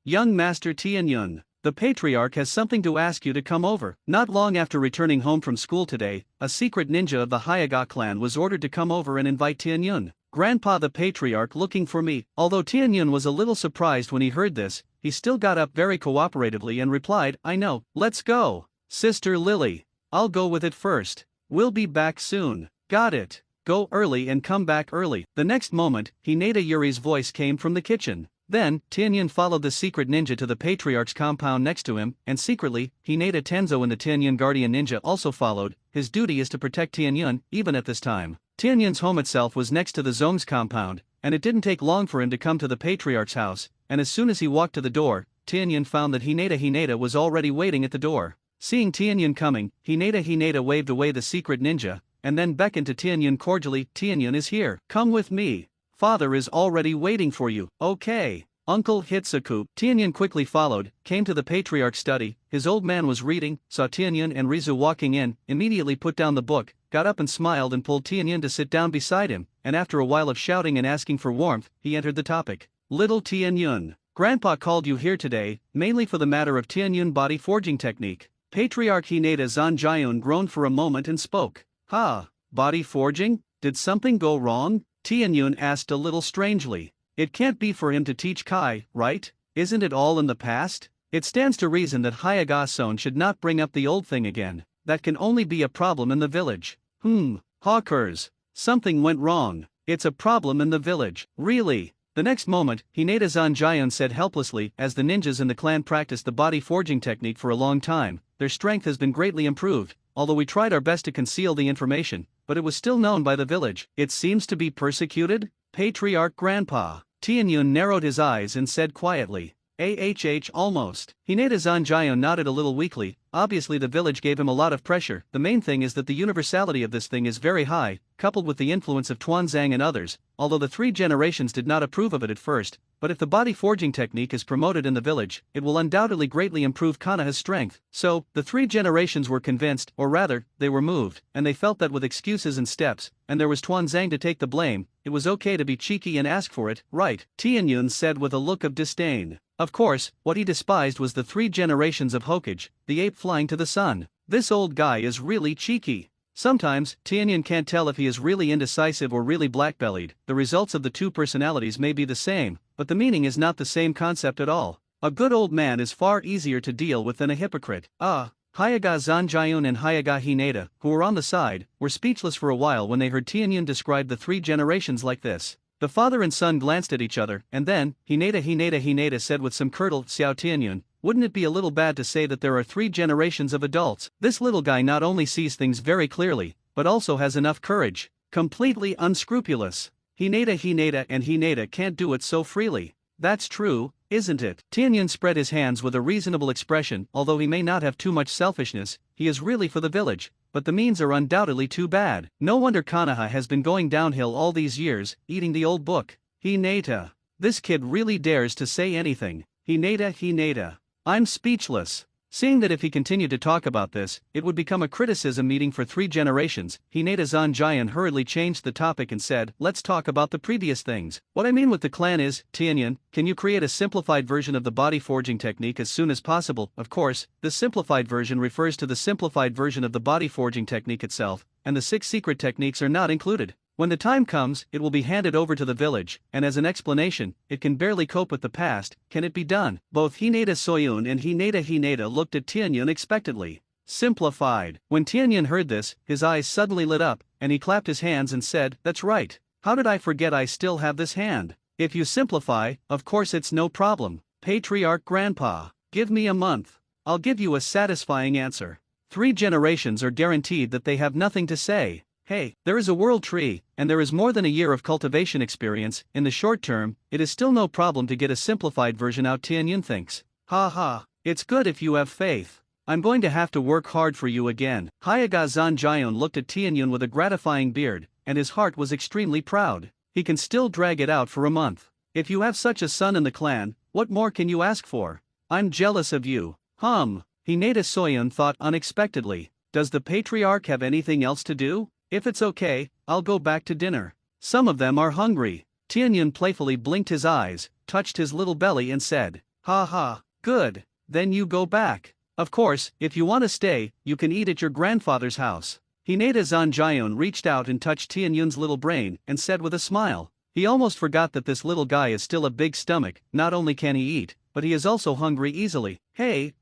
Speaker 1: Young Master Tianyun. The Patriarch has something to ask you to come over. Not long after returning home from school today, a secret ninja of the Hyaga clan was ordered to come over and invite Tianyun. Grandpa the Patriarch looking for me. Although Tianyun was a little surprised when he heard this, he still got up very cooperatively and replied, I know, let's go. Sister Lily. I'll go with it first. We'll be back soon. Got it. Go early and come back early. The next moment, Hinata Yuri's voice came from the kitchen. Then, Tianyun followed the secret ninja to the Patriarch's compound next to him, and secretly, Hinata Tenzo and the Tianyun Guardian Ninja also followed. His duty is to protect Tianyun, even at this time. Tianyun's home itself was next to the Zong's compound, and it didn't take long for him to come to the Patriarch's house, and as soon as he walked to the door, Tianyun found that Hinata was already waiting at the door. Seeing Tianyun coming, Hinata waved away the secret ninja, and then beckoned to Tianyun cordially. Tianyun is here. Come with me. Father is already waiting for you. Okay. Uncle Hitsuku. Tianyun quickly followed, came to the Patriarch's study. His old man was reading, saw Tianyun and Rizu walking in, immediately put down the book, got up and smiled and pulled Tianyun to sit down beside him, and after a while of shouting and asking for warmth, he entered the topic. Little Tianyun. Grandpa called you here today, mainly for the matter of Tianyun body forging technique. Patriarch Hinata Zanjayun groaned for a moment and spoke. Body forging? Did something go wrong? Tianyun asked a little strangely. It can't be for him to teach Kai, right? Isn't it all in the past? It stands to reason that Hayagason should not bring up the old thing again. That can only be a problem in the village. Hawkers. Something went wrong. It's a problem in the village. Really? The next moment, Hinata Zanjayun said helplessly, as the ninjas in the clan practiced the body forging technique for a long time, their strength has been greatly improved, although we tried our best to conceal the information, but it was still known by the village. It seems to be persecuted? Patriarch Grandpa. Tianyun narrowed his eyes and said quietly. Almost. Hinata Zanjayun nodded a little weakly. Obviously the village gave him a lot of pressure. The main thing is that the universality of this thing is very high, coupled with the influence of Tuanzang and others, although the 3 generations did not approve of it at first, but if the body forging technique is promoted in the village, it will undoubtedly greatly improve Konoha's strength. So, the 3 generations were convinced, or rather, they were moved, and they felt that with excuses and steps, and there was Tuanzang to take the blame, it was okay to be cheeky and ask for it, right? Tianyun said with a look of disdain. Of course, what he despised was the 3 generations of Hokage, the ape flying to the sun. This old guy is really cheeky. Sometimes, Tianyun can't tell if he is really indecisive or really black-bellied. The results of the 2 personalities may be the same, but the meaning is not the same concept at all. A good old man is far easier to deal with than a hypocrite. Hyaga Zanjayun and Hyaga Hinata, who were on the side, were speechless for a while when they heard Tianyun describe the 3 generations like this. The father and son glanced at each other, and then, Hinata said with some curdle, Xiao Tianyun, wouldn't it be a little bad to say that there are 3 generations of adults? This little guy not only sees things very clearly, but also has enough courage. Completely unscrupulous. Hinata and Hinata can't do it so freely. That's true, isn't it? Tianyun spread his hands with a reasonable expression. Although he may not have too much selfishness, he is really for the village, but the means are undoubtedly too bad. No wonder Konoha has been going downhill all these years, eating the old book. Hinata. This kid really dares to say anything. Hinata. I'm speechless. Seeing that if he continued to talk about this, it would become a criticism meeting for 3 generations, Hinata Zanjayun hurriedly changed the topic and said, let's talk about the previous things. What I mean with the clan is, Tianyun, can you create a simplified version of the body forging technique as soon as possible? Of course, the simplified version refers to the simplified version of the body forging technique itself, and the 6 secret techniques are not included. When the time comes, it will be handed over to the village, and as an explanation, it can barely cope with the past. Can it be done? Both Hinata Soyun and Hinata looked at Tianyun expectantly. Simplified. When Tianyun heard this, his eyes suddenly lit up, and he clapped his hands and said, that's right. How did I forget I still have this hand? If you simplify, of course it's no problem. Patriarch Grandpa, give me a month. I'll give you a satisfying answer. 3 generations are guaranteed that they have nothing to say. Hey, there is a world tree, and there is more than a year of cultivation experience. In the short term, it is still no problem to get a simplified version out, Tianyun thinks. It's good if you have faith. I'm going to have to work hard for you again. Hyaga Zanjayun looked at Tianyun with a gratifying beard, and his heart was extremely proud. He can still drag it out for a month. If you have such a son in the clan, what more can you ask for? I'm jealous of you. Hinata Soyun thought unexpectedly. Does the patriarch have anything else to do? If it's okay, I'll go back to dinner. Some of them are hungry. Tianyun playfully blinked his eyes, touched his little belly and said, "Ha ha, good, then you go back. Of course, if you want to stay, you can eat at your grandfather's house." Hinata Zanjian reached out and touched Tianyun's little brain and said with a smile. He almost forgot that this little guy is still a big stomach. Not only can he eat, but he is also hungry easily. Hey,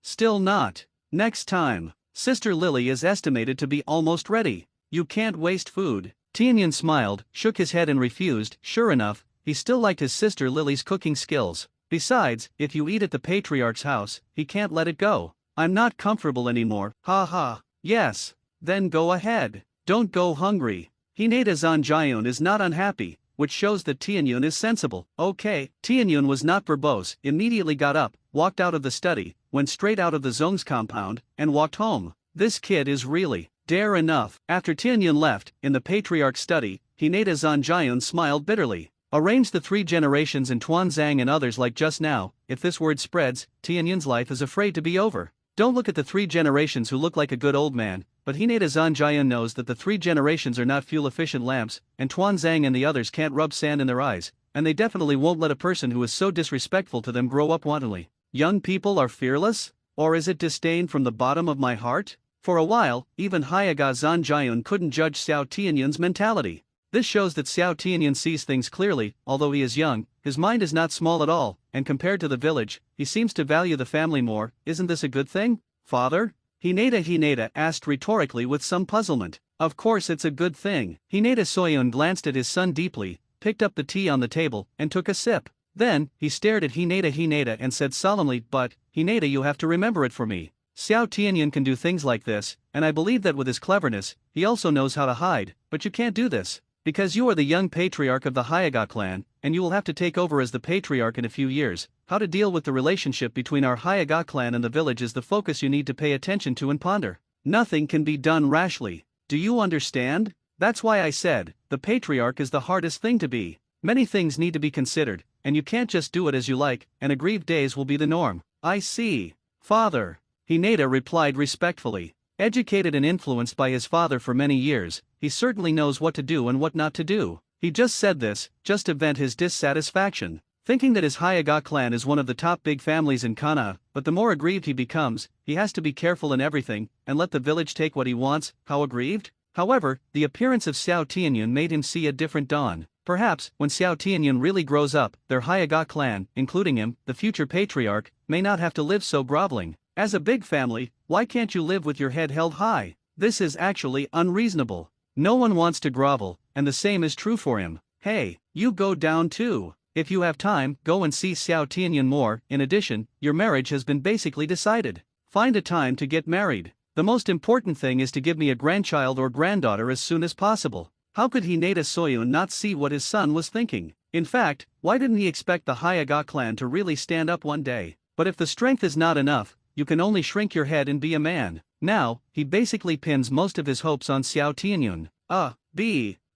Speaker 1: still not. Next time. Sister Lily is estimated to be almost ready. You can't waste food. Tianyun smiled, shook his head and refused. Sure enough, he still liked his sister Lily's cooking skills. Besides, if you eat at the patriarch's house, he can't let it go. I'm not comfortable anymore. Ha ha. Yes. Then go ahead. Don't go hungry. Hinata Zanjian is not unhappy, which shows that Tianyun is sensible. Okay. Tianyun was not verbose, immediately got up, walked out of the study, went straight out of the Zong's compound, and walked home. This kid is really dare enough. After Tianyun left, in the patriarch's study, Hinata Zanjian smiled bitterly. Arrange the 3 generations in Tuanzang and others like just now. If this word spreads, Tianyun's life is afraid to be over. Don't look at the 3 generations who look like a good old man, but Hinata Zanjian knows that the 3 generations are not fuel-efficient lamps, and Tuanzang and the others can't rub sand in their eyes, and they definitely won't let a person who is so disrespectful to them grow up wantonly. Young people are fearless? Or is it disdain from the bottom of my heart? For a while, even Hyaga Zanjian couldn't judge Xiao Tianyun's mentality. This shows that Xiao Tianyun sees things clearly. Although he is young, his mind is not small at all, and compared to the village, he seems to value the family more. Isn't this a good thing, father? Hinata asked rhetorically with some puzzlement. Of course it's a good thing. Hinata Soyun glanced at his son deeply, picked up the tea on the table, and took a sip. Then, he stared at Hinata and said solemnly, "But, Hinata, you have to remember it for me. Xiao Tianyun can do things like this, and I believe that with his cleverness, he also knows how to hide, but you can't do this. Because you are the young patriarch of the Hyaga clan, and you will have to take over as the patriarch in a few years. How to deal with the relationship between our Hyaga clan and the village is the focus you need to pay attention to and ponder. Nothing can be done rashly. Do you understand? That's why I said, the patriarch is the hardest thing to be. Many things need to be considered, and you can't just do it as you like, and aggrieved days will be the norm." "I see. Father." Hinata replied respectfully. Educated and influenced by his father for many years, he certainly knows what to do and what not to do. He just said this, just to vent his dissatisfaction, thinking that his Hyaga clan is one of the top big families in Kana, but the more aggrieved he becomes, he has to be careful in everything, and let the village take what he wants. How aggrieved? However, the appearance of Xiao Tianyun made him see a different dawn. Perhaps, when Xiao Tianyun really grows up, their Hyaga clan, including him, the future patriarch, may not have to live so groveling. As a big family, why can't you live with your head held high? This is actually unreasonable. No one wants to grovel, and the same is true for him. Hey, you go down too. If you have time, go and see Xiao Tianyun more. In addition, your marriage has been basically decided. Find a time to get married. The most important thing is to give me a grandchild or granddaughter as soon as possible. How could Hinata Soyun not see what his son was thinking? In fact, why didn't he expect the Hyaga clan to really stand up one day? But if the strength is not enough, you can only shrink your head and be a man. Now, he basically pins most of his hopes on Xiao Tianyun.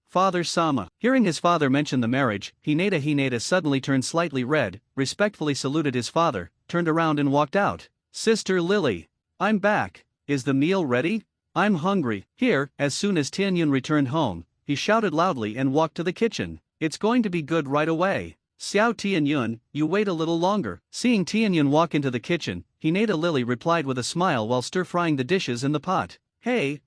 Speaker 1: Father Sama. Hearing his father mention the marriage, Hinata suddenly turned slightly red, respectfully saluted his father, turned around and walked out. "Sister Lily. I'm back. Is the meal ready? I'm hungry." Here, as soon as Tianyun returned home, he shouted loudly and walked to the kitchen. "It's going to be good right away. Xiao Tianyun, you wait a little longer." Seeing Tianyun walk into the kitchen, Hinata Lily replied with a smile while stir-frying the dishes in the pot. Hey,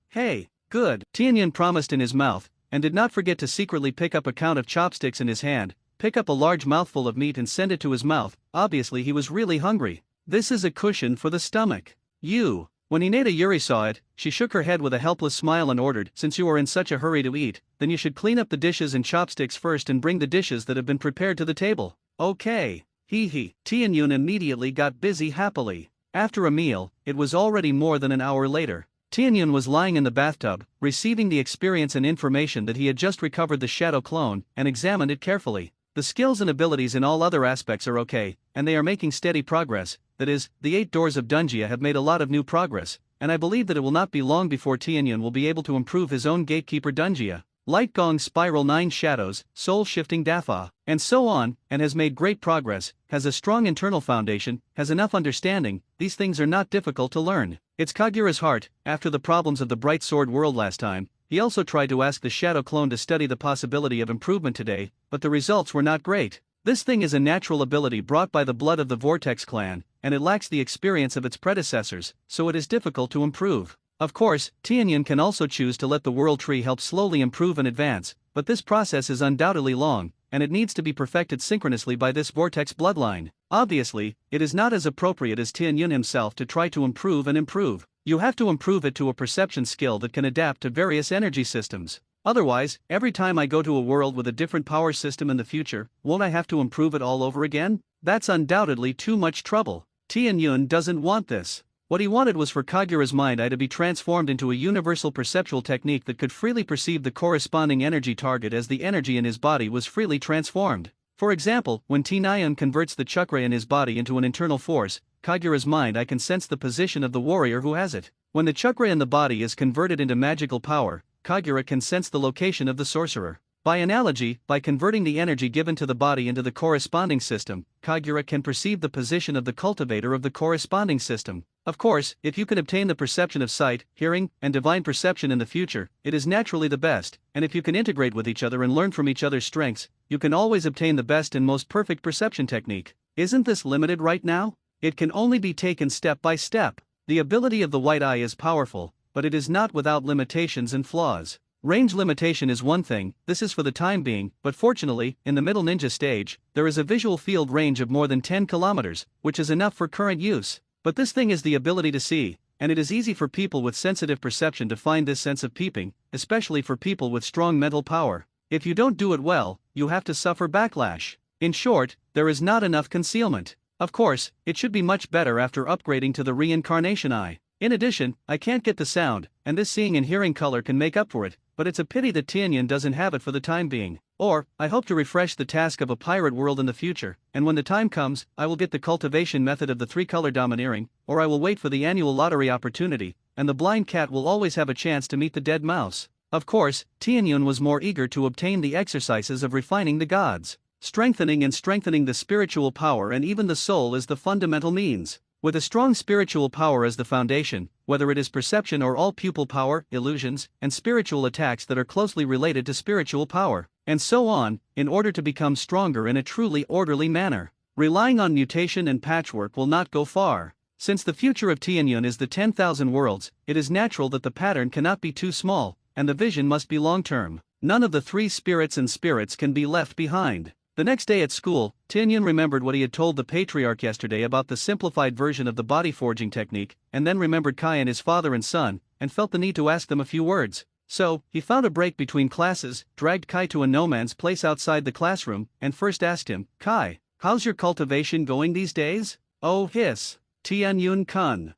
Speaker 1: good. Tianyun promised in his mouth, and did not forget to secretly pick up a count of chopsticks in his hand, pick up a large mouthful of meat and send it to his mouth. Obviously he was really hungry. This is a cushion for the stomach. You. When Hinata Yuri saw it, she shook her head with a helpless smile and ordered, "Since you are in such a hurry to eat, then you should clean up the dishes and chopsticks first and bring the dishes that have been prepared to the table." "Okay." Tianyun immediately got busy happily. After a meal, it was already more than an hour later. Tianyun was lying in the bathtub, receiving the experience and information that he had just recovered the shadow clone, and examined it carefully. The skills and abilities in all other aspects are okay, and they are making steady progress. That is, the 8 doors of Dungia have made a lot of new progress, and I believe that it will not be long before Tianyun will be able to improve his own gatekeeper Dungia. Light Gong Spiral 9 Shadows, Soul Shifting Dafa, and so on, and has made great progress, has a strong internal foundation, has enough understanding. These things are not difficult to learn. It's Kagura's heart. After the problems of the Bright Sword world last time, He also tried to ask the Shadow Clone to study the possibility of improvement today, but the results were not great. This thing is a natural ability brought by the blood of the Vortex clan, and it lacks the experience of its predecessors, so it is difficult to improve. Of course, Tianyun can also choose to let the World Tree help slowly improve and advance, but this process is undoubtedly long, and it needs to be perfected synchronously by this Vortex bloodline. Obviously, it is not as appropriate as Tianyun himself to try to improve and improve. You have to improve it to a perception skill that can adapt to various energy systems. Otherwise, every time I go to a world with a different power system in the future, won't I have to improve it all over again? That's undoubtedly too much trouble. Tianyun doesn't want this. What he wanted was for Kagura's mind eye to be transformed into a universal perceptual technique that could freely perceive the corresponding energy target as the energy in his body was freely transformed. For example, when Tianyun converts the chakra in his body into an internal force, Kagura's mind eye can sense the position of the warrior who has it. When the chakra in the body is converted into magical power, Kagura can sense the location of the sorcerer. By analogy, by converting the energy given to the body into the corresponding system, Kagura can perceive the position of the cultivator of the corresponding system. Of course, if you can obtain the perception of sight, hearing, and divine perception in the future, it is naturally the best, and if you can integrate with each other and learn from each other's strengths, you can always obtain the best and most perfect perception technique. Isn't this limited right now? It can only be taken step by step. The ability of the white eye is powerful, but it is not without limitations and flaws. Range limitation is one thing, this is for the time being, but fortunately, in the middle ninja stage, there is a visual field range of more than 10 kilometers, which is enough for current use. But this thing is the ability to see, and it is easy for people with sensitive perception to find this sense of peeping, especially for people with strong mental power. If you don't do it well, you have to suffer backlash. In short, there is not enough concealment. Of course, it should be much better after upgrading to the reincarnation eye. In addition, I can't get the sound, and this seeing and hearing color can make up for it, but it's a pity that Tianyun doesn't have it for the time being. Or, I hope to refresh the task of a pirate world in the future, and when the time comes, I will get the cultivation method of the three-color domineering, or I will wait for the annual lottery opportunity, and the blind cat will always have a chance to meet the dead mouse. Of course, Tianyun was more eager to obtain the exercises of refining the gods. Strengthening the spiritual power and even the soul is the fundamental means. With a strong spiritual power as the foundation, whether it is perception or all pupil power, illusions, and spiritual attacks that are closely related to spiritual power, and so on, in order to become stronger in a truly orderly manner. Relying on mutation and patchwork will not go far. Since the future of Tianyun is the 10,000 worlds, it is natural that the pattern cannot be too small, and the vision must be long-term. None of the three spirits can be left behind. The next day at school, Tianyun remembered what he had told the patriarch yesterday about the simplified version of the body forging technique, and then remembered Kai and his father and son, and felt the need to ask them a few words. So, he found a break between classes, dragged Kai to a no man's place outside the classroom, and first asked him, "Kai, how's your cultivation going these days?" "Oh hiss. Tianyun-kun.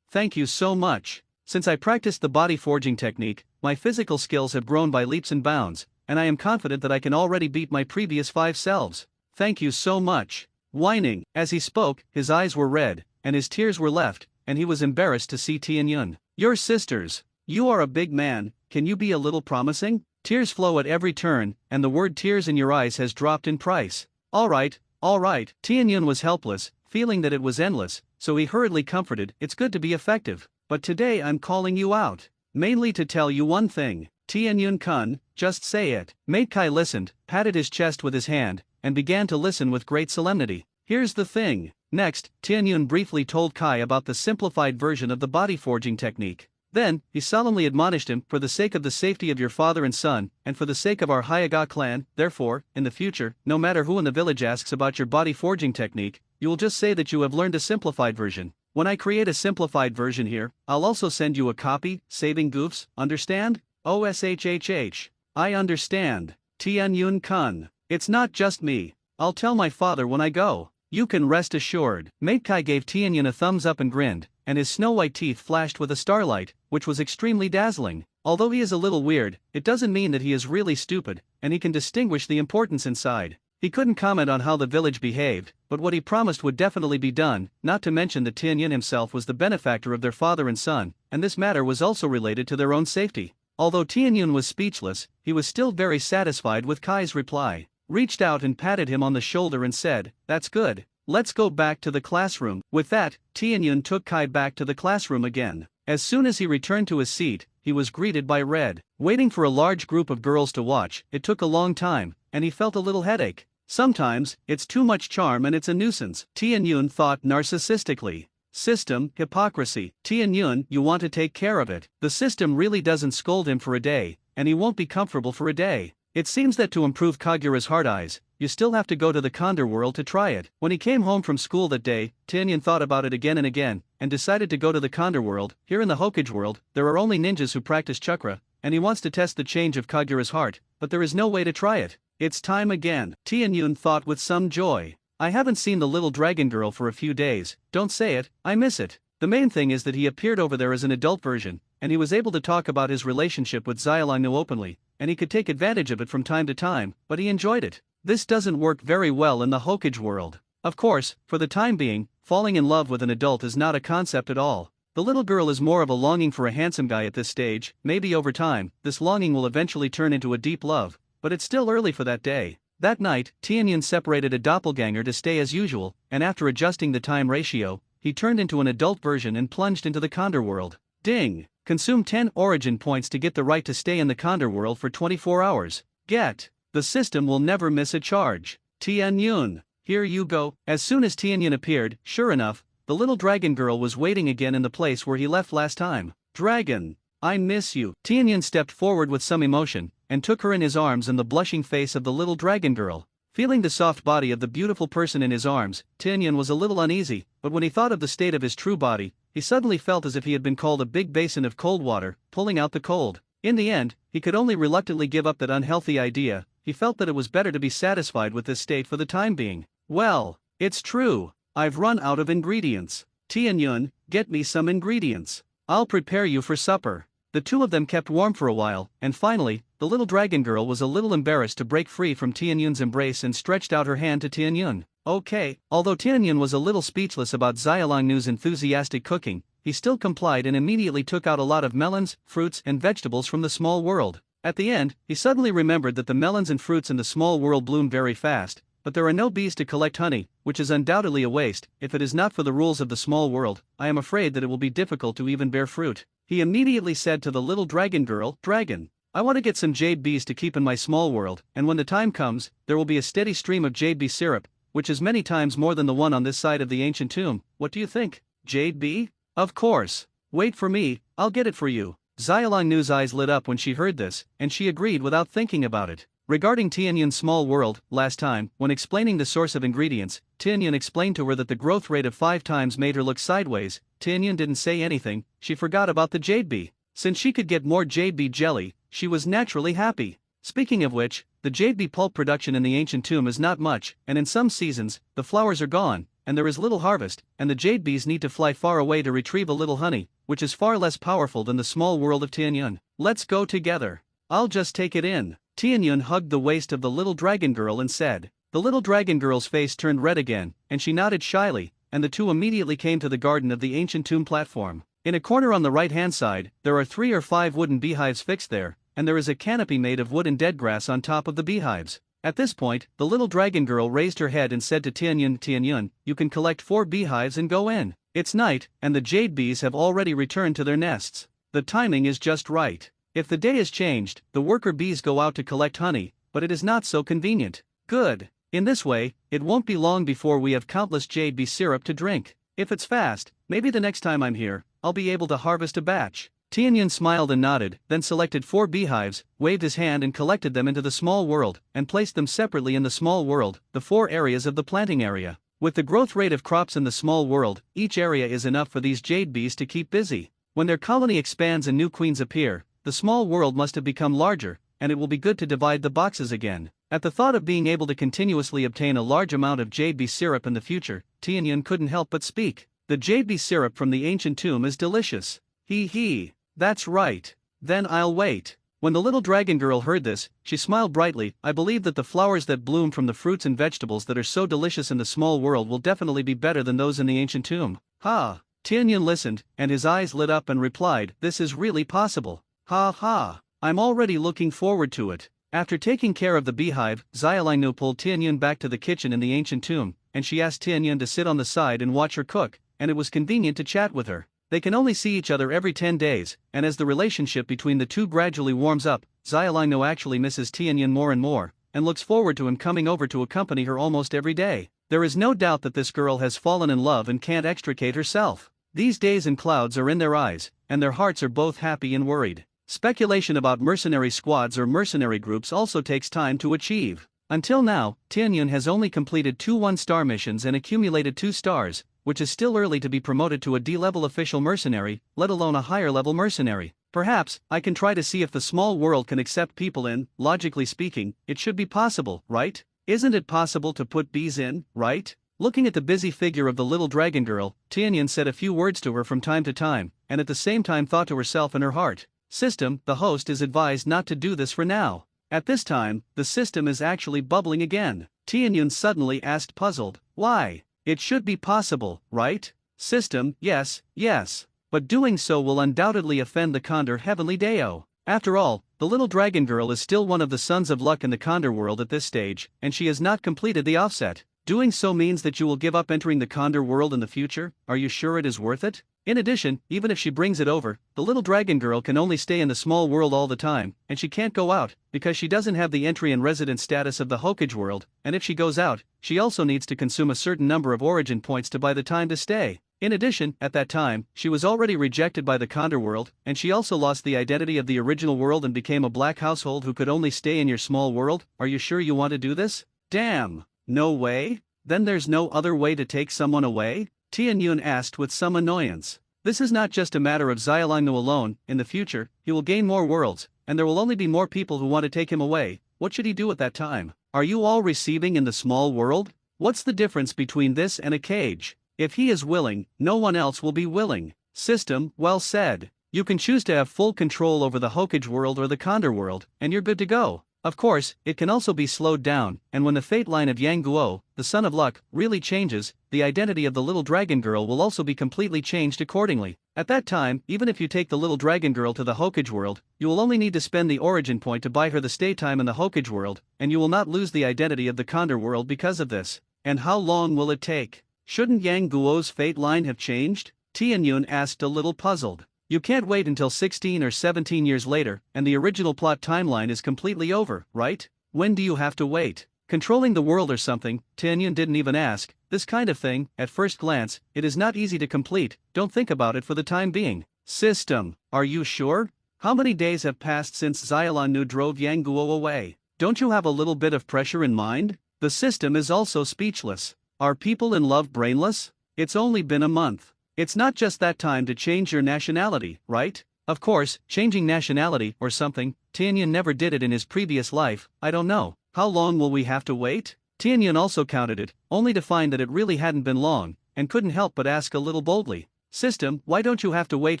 Speaker 1: Thank you so much. Since I practiced the body forging technique, my physical skills have grown by leaps and bounds, and I am confident that I can already beat my previous 5 selves. Thank you so much." Whining, as he spoke, his eyes were red, and his tears were left, and he was embarrassed to see Tianyun. "Your sisters. You are a big man, can you be a little promising?" Tears flow at every turn, and the word tears in your eyes has dropped in price. All right. Tianyun was helpless, feeling that it was endless, so he hurriedly comforted, "It's good to be effective, but today I'm calling you out. Mainly to tell you one thing. Tianyun-kun, just say it." Mate Kai listened, patted his chest with his hand, and began to listen with great solemnity. "Here's the thing." Next, Tianyun briefly told Kai about the simplified version of the body forging technique. Then, he solemnly admonished him, "For the sake of the safety of your father and son, and for the sake of our Hyaga clan, therefore, in the future, no matter who in the village asks about your body forging technique, you will just say that you have learned a simplified version. When I create a simplified version here, I'll also send you a copy, saving goofs, understand?" "OSHHH. I understand. Tianyun-kun. It's not just me. I'll tell my father when I go. You can rest assured." Mate Kai gave Tianyun a thumbs up and grinned, and his snow-white teeth flashed with a starlight, which was extremely dazzling. Although he is a little weird, it doesn't mean that he is really stupid, and he can distinguish the importance inside. He couldn't comment on how the village behaved, but what he promised would definitely be done, not to mention that Tianyun himself was the benefactor of their father and son, and this matter was also related to their own safety. Although Tianyun was speechless, he was still very satisfied with Kai's reply, reached out and patted him on the shoulder and said, "That's good. Let's go back to the classroom." With that, Tianyun took Kai back to the classroom again. As soon as he returned to his seat, he was greeted by Red. Waiting for a large group of girls to watch, it took a long time, and he felt a little headache. Sometimes, it's too much charm and it's a nuisance, Tianyun thought narcissistically. System, hypocrisy. Tianyun, you want to take care of it. The system really doesn't scold him for a day, and he won't be comfortable for a day. It seems that to improve Kagura's hard eyes, you still have to go to the Condor world to try it. When he came home from school that day, Tianyun thought about it again and again, and decided to go to the Condor world. Here in the Hokage world, there are only ninjas who practice chakra, and he wants to test the change of Kagura's heart, but there is no way to try it. It's time again, Tianyun thought with some joy. I haven't seen the little dragon girl for a few days. Don't say it, I miss it. The main thing is that he appeared over there as an adult version, and he was able to talk about his relationship with Xiaolongnyu openly, and he could take advantage of it from time to time, but he enjoyed it. This doesn't work very well in the Hokage world. Of course, for the time being, falling in love with an adult is not a concept at all. The little girl is more of a longing for a handsome guy at this stage. Maybe over time, this longing will eventually turn into a deep love, but it's still early for that day. That night, Tianyun separated a doppelganger to stay as usual, and after adjusting the time ratio, he turned into an adult version and plunged into the Condor world. Ding! Consume 10 origin points to get the right to stay in the Condor world for 24 hours. Get! The system will never miss a charge. Tianyun, here you go. As soon as Tianyun appeared, sure enough, the little dragon girl was waiting again in the place where he left last time. Dragon, I miss you. Tianyun stepped forward with some emotion, and took her in his arms and the blushing face of the little dragon girl. Feeling the soft body of the beautiful person in his arms, Tianyun was a little uneasy, but when he thought of the state of his true body, he suddenly felt as if he had been called a big basin of cold water, pulling out the cold. In the end, he could only reluctantly give up that unhealthy idea. He felt that it was better to be satisfied with this state for the time being. Well, it's true. I've run out of ingredients. Tianyun, get me some ingredients. I'll prepare you for supper. The two of them kept warm for a while, and finally, the little dragon girl was a little embarrassed to break free from Tianyun's embrace and stretched out her hand to Tianyun. Okay. Although Tianyun was a little speechless about Xiaolongnu's enthusiastic cooking, he still complied and immediately took out a lot of melons, fruits, and vegetables from the small world. At the end, he suddenly remembered that the melons and fruits in the small world bloom very fast, but there are no bees to collect honey, which is undoubtedly a waste. If it is not for the rules of the small world, I am afraid that it will be difficult to even bear fruit. He immediately said to the little dragon girl, Dragon, I want to get some jade bees to keep in my small world, and when the time comes, there will be a steady stream of jade bee syrup, which is many times more than the one on this side of the ancient tomb. What do you think? Jade bee? Of course. Wait for me, I'll get it for you. Xiaolongnu's eyes lit up when she heard this, and she agreed without thinking about it. Regarding Tianyun's small world, last time, when explaining the source of ingredients, Tianyun explained to her that the growth rate of 5 times made her look sideways. Tianyun didn't say anything. She forgot about the jade bee. Since she could get more jade bee jelly, she was naturally happy. Speaking of which, the jade bee pulp production in the ancient tomb is not much, and in some seasons, the flowers are gone, and there is little harvest, and the jade bees need to fly far away to retrieve a little honey, which is far less powerful than the small world of Tianyun. Let's go together. I'll just take it in. Tianyun hugged the waist of the little dragon girl and said. The little dragon girl's face turned red again, and she nodded shyly, and the two immediately came to the garden of the ancient tomb platform. In a corner on the right-hand side, there are 3 or 5 wooden beehives fixed there, and there is a canopy made of wood and dead grass on top of the beehives. At this point, the little dragon girl raised her head and said to Tianyun, Tianyun, you can collect 4 beehives and go in. It's night, and the jade bees have already returned to their nests. The timing is just right. If the day is changed, the worker bees go out to collect honey, but it is not so convenient. Good. In this way, it won't be long before we have countless jade bee syrup to drink. If it's fast, maybe the next time I'm here, I'll be able to harvest a batch. Tianyun smiled and nodded, then selected 4 beehives, waved his hand and collected them into the small world, and placed them separately in the small world, the 4 areas of the planting area. With the growth rate of crops in the small world, each area is enough for these jade bees to keep busy. When their colony expands and new queens appear, the small world must have become larger, and it will be good to divide the boxes again. At the thought of being able to continuously obtain a large amount of jade bee syrup in the future, Tianyun couldn't help but speak. The jade bee syrup from the ancient tomb is delicious. Hee. That's right. Then I'll wait. When the little dragon girl heard this, she smiled brightly. I believe that the flowers that bloom from the fruits and vegetables that are so delicious in the small world will definitely be better than those in the ancient tomb. Ha! Tianyun listened, and his eyes lit up and replied, this is really possible. Ha! I'm already looking forward to it. After taking care of the beehive, Xiaolongnu pulled Tianyun back to the kitchen in the ancient tomb, and she asked Tianyun to sit on the side and watch her cook, and it was convenient to chat with her. They can only see each other every 10 days, and as the relationship between the two gradually warms up, Xiaolino actually misses Tianyun more and more, and looks forward to him coming over to accompany her almost every day. There is no doubt that this girl has fallen in love and can't extricate herself. These days and clouds are in their eyes, and their hearts are both happy and worried. Speculation about mercenary squads or mercenary groups also takes time to achieve. Until now, Tianyun has only completed 2 1-star missions and accumulated 2 stars, which is still early to be promoted to a D-level official mercenary, let alone a higher-level mercenary. Perhaps, I can try to see if the small world can accept people in. Logically speaking, it should be possible, right? Isn't it possible to put bees in, right? Looking at the busy figure of the little dragon girl, Tianyun said a few words to her from time to time, and at the same time thought to herself in her heart, "System, the host is advised not to do this for now." At this time, the system is actually bubbling again. Tianyun suddenly asked puzzled, "Why? It should be possible, right? System, yes, yes. But doing so will undoubtedly offend the Condor Heavenly Deo. After all, the little dragon girl is still one of the sons of luck in the Condor world at this stage, and she has not completed the offset. Doing so means that you will give up entering the Condor world in the future. Are you sure it is worth it? In addition, even if she brings it over, the little dragon girl can only stay in the small world all the time, and she can't go out, because she doesn't have the entry and residence status of the Hokage world, and if she goes out, she also needs to consume a certain number of origin points to buy the time to stay. In addition, at that time, she was already rejected by the Condor world, and she also lost the identity of the original world and became a black household who could only stay in your small world. Are you sure you want to do this? Damn! No way? Then there's no other way to take someone away? Tianyun asked with some annoyance. This is not just a matter of Xiaolino alone. In the future, he will gain more worlds, and there will only be more people who want to take him away. What should he do at that time? Are you all receiving in the small world? What's the difference between this and a cage? If he is willing, no one else will be willing. System, well said. You can choose to have full control over the Hokage world or the Condor world, and you're good to go. Of course, it can also be slowed down, and when the fate line of Yang Guo, the son of luck, really changes, the identity of the little dragon girl will also be completely changed accordingly. At that time, even if you take the little dragon girl to the Hokage world, you will only need to spend the origin point to buy her the stay time in the Hokage world, and you will not lose the identity of the Condor world because of this. And how long will it take? Shouldn't Yang Guo's fate line have changed? Tianyun asked a little puzzled. You can't wait until 16 or 17 years later, and the original plot timeline is completely over, right? When do you have to wait? Controlling the world or something? Tianyun didn't even ask. This kind of thing, at first glance, it is not easy to complete. Don't think about it for the time being. System, are you sure? How many days have passed since Xiaolinu drove Yang Guo away? Don't you have a little bit of pressure in mind? The system is also speechless. Are people in love brainless? It's only been a month. It's not just that time to change your nationality, right? Of course, changing nationality or something, Tianyun never did it in his previous life. I don't know. How long will we have to wait? Tianyun also counted it, only to find that it really hadn't been long, and couldn't help but ask a little boldly. System, why don't you have to wait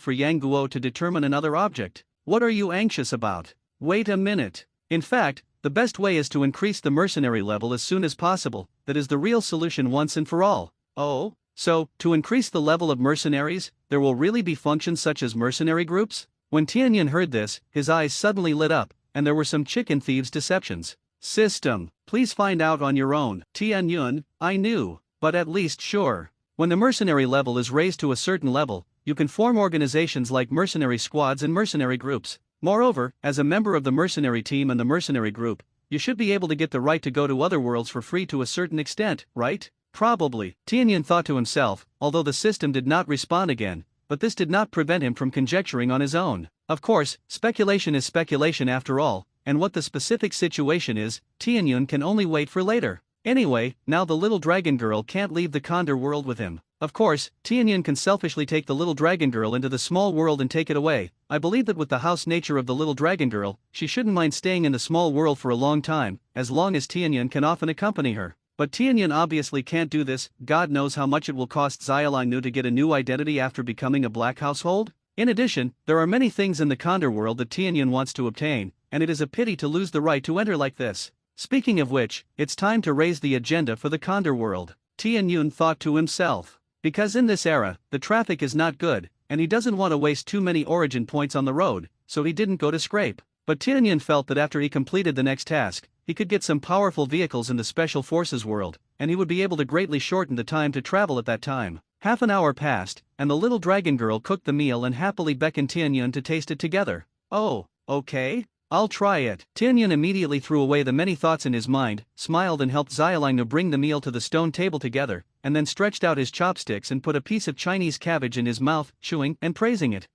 Speaker 1: for Yang Guo to determine another object? What are you anxious about? Wait a minute. In fact, the best way is to increase the mercenary level as soon as possible. That is the real solution once and for all. Oh? So, to increase the level of mercenaries, there will really be functions such as mercenary groups? When Tianyun heard this, his eyes suddenly lit up, and there were some chicken thieves' deceptions. System, please find out on your own. Tianyun, I knew, but at least sure. When the mercenary level is raised to a certain level, you can form organizations like mercenary squads and mercenary groups. Moreover, as a member of the mercenary team and the mercenary group, you should be able to get the right to go to other worlds for free to a certain extent, right? Probably, Tianyun thought to himself, although the system did not respond again, but this did not prevent him from conjecturing on his own. Of course, speculation is speculation after all, and what the specific situation is, Tianyun can only wait for later. Anyway, now the little dragon girl can't leave the Condor world with him. Of course, Tianyun can selfishly take the little dragon girl into the small world and take it away. I believe that with the house nature of the little dragon girl, she shouldn't mind staying in the small world for a long time, as long as Tianyun can often accompany her. But Tianyun obviously can't do this. God knows how much it will cost Xiaolinu to get a new identity after becoming a black household. In addition, there are many things in the Condor world that Tianyun wants to obtain, and it is a pity to lose the right to enter like this. Speaking of which, it's time to raise the agenda for the Condor world. Tianyun thought to himself. Because in this era, the traffic is not good, and he doesn't want to waste too many origin points on the road, so he didn't go to scrape. But Tianyun felt that after he completed the next task, he could get some powerful vehicles in the Special Forces world, and he would be able to greatly shorten the time to travel at that time. Half an hour passed, and the little dragon girl cooked the meal and happily beckoned Tianyun to taste it together. Oh, okay. I'll try it. Tianyun immediately threw away the many thoughts in his mind, smiled and helped Xiaolingnu bring the meal to the stone table together, and then stretched out his chopsticks and put a piece of Chinese cabbage in his mouth, chewing and praising it.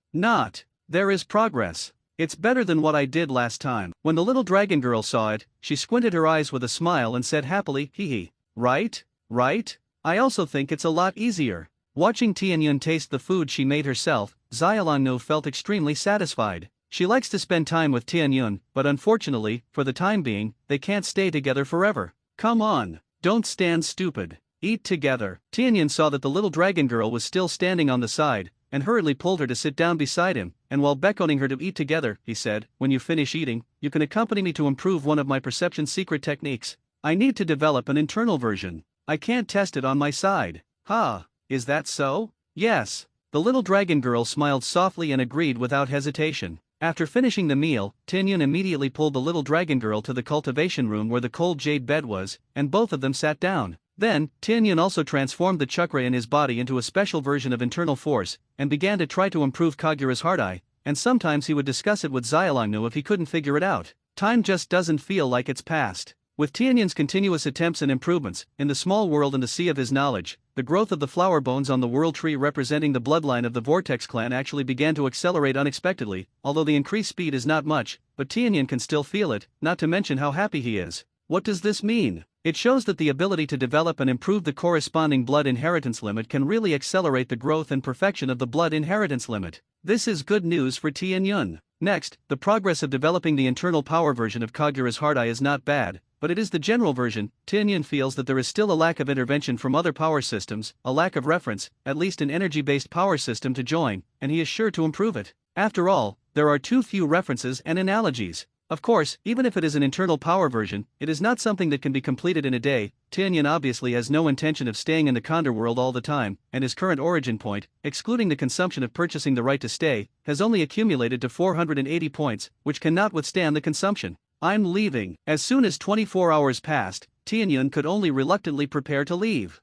Speaker 1: There is progress. It's better than what I did last time. When the little dragon girl saw it, she squinted her eyes with a smile and said happily, hee hee. Right? I also think it's a lot easier. Watching Tianyun taste the food she made herself, Xiaolingnu felt extremely satisfied. She likes to spend time with Tianyun, but unfortunately, for the time being, they can't stay together forever. Come on, don't stand stupid. Eat together. Tianyun saw that the little dragon girl was still standing on the side, and hurriedly pulled her to sit down beside him, and while beckoning her to eat together, he said, when you finish eating, you can accompany me to improve one of my perception secret techniques. I need to develop an internal version. I can't test it on my side. Is that so? Yes. The little dragon girl smiled softly and agreed without hesitation. After finishing the meal, Tianyun immediately pulled the little dragon girl to the cultivation room where the cold jade bed was, and both of them sat down. Then, Tianyun also transformed the chakra in his body into a special version of internal force, and began to try to improve Kagura's heart eye, and sometimes he would discuss it with Xiaolingnu if he couldn't figure it out. Time just doesn't feel like it's passed. With Tianyun's continuous attempts and improvements, in the small world and the sea of his knowledge, the growth of the flower bones on the world tree representing the bloodline of the Vortex clan actually began to accelerate unexpectedly, although the increased speed is not much, but Tianyun can still feel it, not to mention how happy he is. What does this mean? It shows that the ability to develop and improve the corresponding blood inheritance limit can really accelerate the growth and perfection of the blood inheritance limit. This is good news for Tianyun. Next, the progress of developing the internal power version of Kagura's heart eye is not bad, but it is the general version. Tianyun feels that there is still a lack of intervention from other power systems, a lack of reference, at least an energy-based power system to join, and he is sure to improve it. After all, there are too few references and analogies. Of course, even if it is an internal power version, it is not something that can be completed in a day. Tianyun obviously has no intention of staying in the Condor world all the time, and his current origin point, excluding the consumption of purchasing the right to stay, has only accumulated to 480 points, which cannot withstand the consumption. I'm leaving. As soon as 24 hours passed, Tianyun could only reluctantly prepare to leave.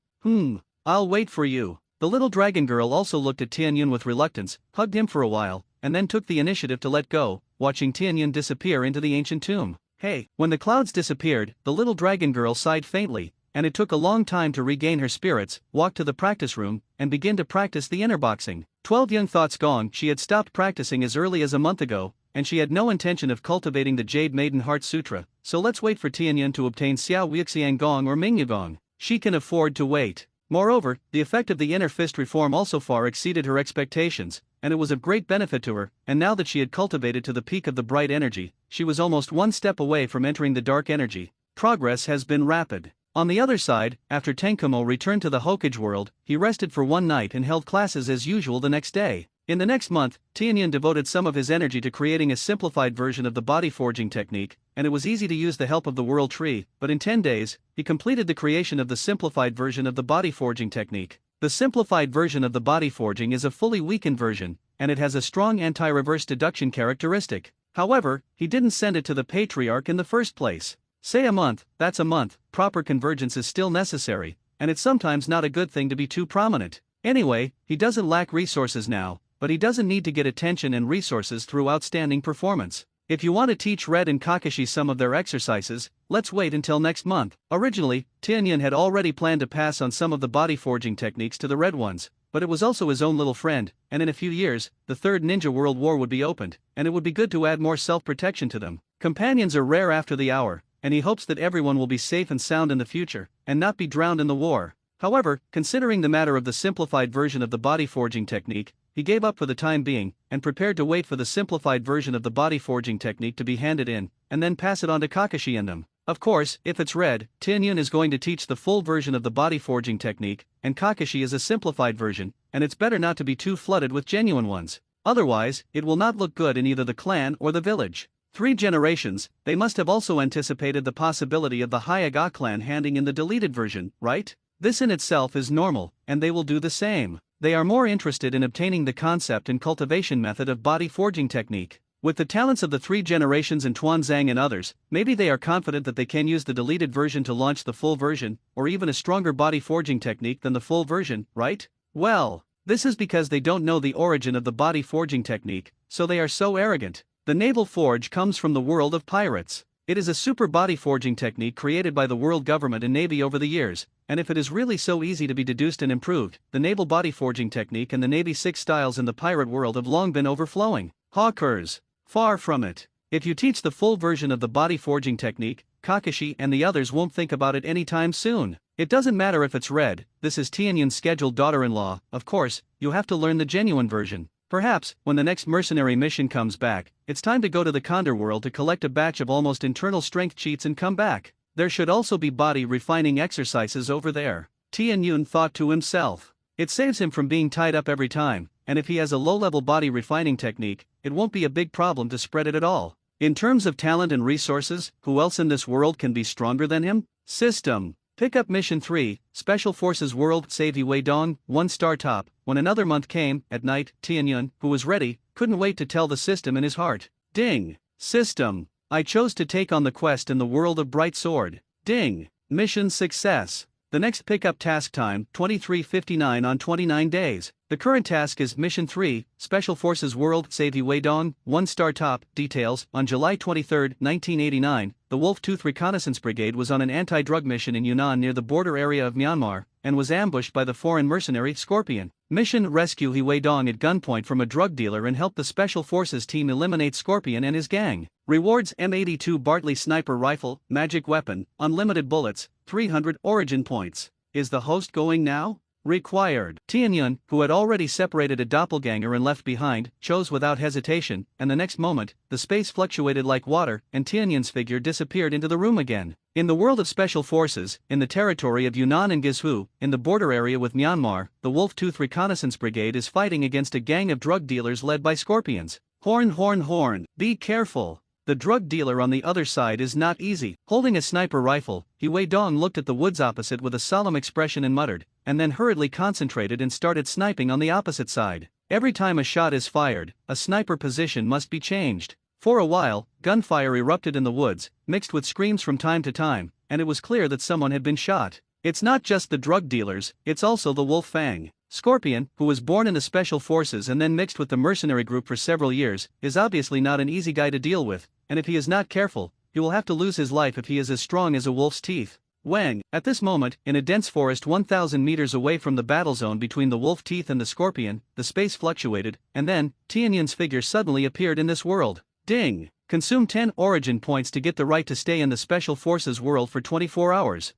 Speaker 1: I'll wait for you. The little dragon girl also looked at Tianyun with reluctance, hugged him for a while, and then took the initiative to let go, watching Tianyun disappear into the ancient tomb. Hey! When the clouds disappeared, the little dragon girl sighed faintly, and it took a long time to regain her spirits, walked to the practice room, and begin to practice the inner boxing. 12 young thoughts gone, she had stopped practicing as early as a month ago, and she had no intention of cultivating the Jade Maiden Heart Sutra, so let's wait for Tianyun to obtain Xiao Wuxiang Gong or Mingyu Gong. She can afford to wait. Moreover, the effect of the inner fist reform also far exceeded her expectations, and it was of great benefit to her, and now that she had cultivated to the peak of the bright energy, she was almost one step away from entering the dark energy. Progress has been rapid. On the other side, after Tenkumo returned to the Hokage world, he rested for one night and held classes as usual the next day. In the next month, Tianyun devoted some of his energy to creating a simplified version of the body forging technique, and it was easy to use the help of the world tree, but in 10 days, he completed the creation of the simplified version of the body forging technique. The simplified version of the body forging is a fully weakened version, and it has a strong anti-reverse deduction characteristic. However, he didn't send it to the patriarch in the first place. Say a month, that's a month. Proper convergence is still necessary, and it's sometimes not a good thing to be too prominent. Anyway, he doesn't lack resources now, but he doesn't need to get attention and resources through outstanding performance. If you want to teach Red and Kakashi some of their exercises, let's wait until next month. Originally, Tianyun had already planned to pass on some of the body forging techniques to the Red ones, but it was also his own little friend, and in a few years, the Third Ninja World War would be opened, and it would be good to add more self-protection to them. Companions are rare after the hour, and he hopes that everyone will be safe and sound in the future, and not be drowned in the war. However, considering the matter of the simplified version of the body forging technique, he gave up for the time being, and prepared to wait for the simplified version of the body forging technique to be handed in, and then pass it on to Kakashi and them. Of course, if it's Red, Tianyun is going to teach the full version of the body forging technique, and Kakashi is a simplified version, and it's better not to be too flooded with genuine ones. Otherwise, it will not look good in either the clan or the village. 3 generations, they must have also anticipated the possibility of the Hyaga clan handing in the deleted version, right? This in itself is normal, and they will do the same. They are more interested in obtaining the concept and cultivation method of body forging technique. With the talents of the 3 generations and Tuanzang and others, maybe they are confident that they can use the deleted version to launch the full version, or even a stronger body forging technique than the full version, right? Well, This is because they don't know the origin of the body forging technique, so they are so arrogant. The naval forge comes from the world of pirates. It is a super body forging technique created by the world government and navy over the years, and if it is really so easy to be deduced and improved, the naval body forging technique and the Navy 6 styles in the pirate world have long been overflowing. Hawkers. Far from it. If you teach the full version of the body forging technique, Kakashi and the others won't think about it anytime soon. It doesn't matter if it's red, this is Tianyun's scheduled daughter-in-law, of course, you have to learn the genuine version. Perhaps, when the next mercenary mission comes back, it's time to go to the Condor world to collect a batch of almost internal strength cheats and come back. There should also be body refining exercises over there. Tianyun thought to himself. It saves him from being tied up every time, and if he has a low-level body refining technique, it won't be a big problem to spread it at all. In terms of talent and resources, who else in this world can be stronger than him? System. Pick up Mission 3, Special Forces World, Save Wei Dong, 1-star top. When another month came, at night, Tianyun, who was ready, couldn't wait to tell the system in his heart. Ding! System. I chose to take on the quest in the world of Bright Sword. Ding! Mission success. The next pickup task time, 23:59 on 29 days. The current task is Mission 3, Special Forces World, Save Wei Dong, 1-star top. Details. On July 23, 1989, the Wolf-Tooth Reconnaissance Brigade was on an anti-drug mission in Yunnan near the border area of Myanmar, and was ambushed by the foreign mercenary Scorpion. Mission: rescue Wei Dong at gunpoint from a drug dealer and help the Special Forces team eliminate Scorpion and his gang. Rewards: M82 Bartley Sniper Rifle, Magic Weapon, Unlimited Bullets, 300 Origin Points. Is the host going now? Required. Tianyun, who had already separated a doppelganger and left behind, chose without hesitation, and the next moment, the space fluctuated like water, and Tianyun's figure disappeared into the room again. In the world of Special Forces, in the territory of Yunnan and Guizhou, in the border area with Myanmar, the Wolf-Tooth Reconnaissance Brigade is fighting against a gang of drug dealers led by scorpions. Horn, horn, horn, be careful. The drug dealer on the other side is not easy. Holding a sniper rifle, Wei Dong looked at the woods opposite with a solemn expression and muttered, and then hurriedly concentrated and started sniping on the opposite side. Every time a shot is fired, a sniper position must be changed. For a while, gunfire erupted in the woods, mixed with screams from time to time, and it was clear that someone had been shot. It's not just the drug dealers, it's also the Wolf Fang. Scorpion, who was born in the Special Forces and then mixed with the mercenary group for several years, is obviously not an easy guy to deal with, and if he is not careful, he will have to lose his life if he is as strong as a wolf's teeth. Wang, at this moment, in a dense forest 1,000 meters away from the battle zone between the wolf teeth and the scorpion, the space fluctuated, and then, Tianyun's figure suddenly appeared in this world. Ding! Consume 10 origin points to get the right to stay in the Special Forces world for 24 hours.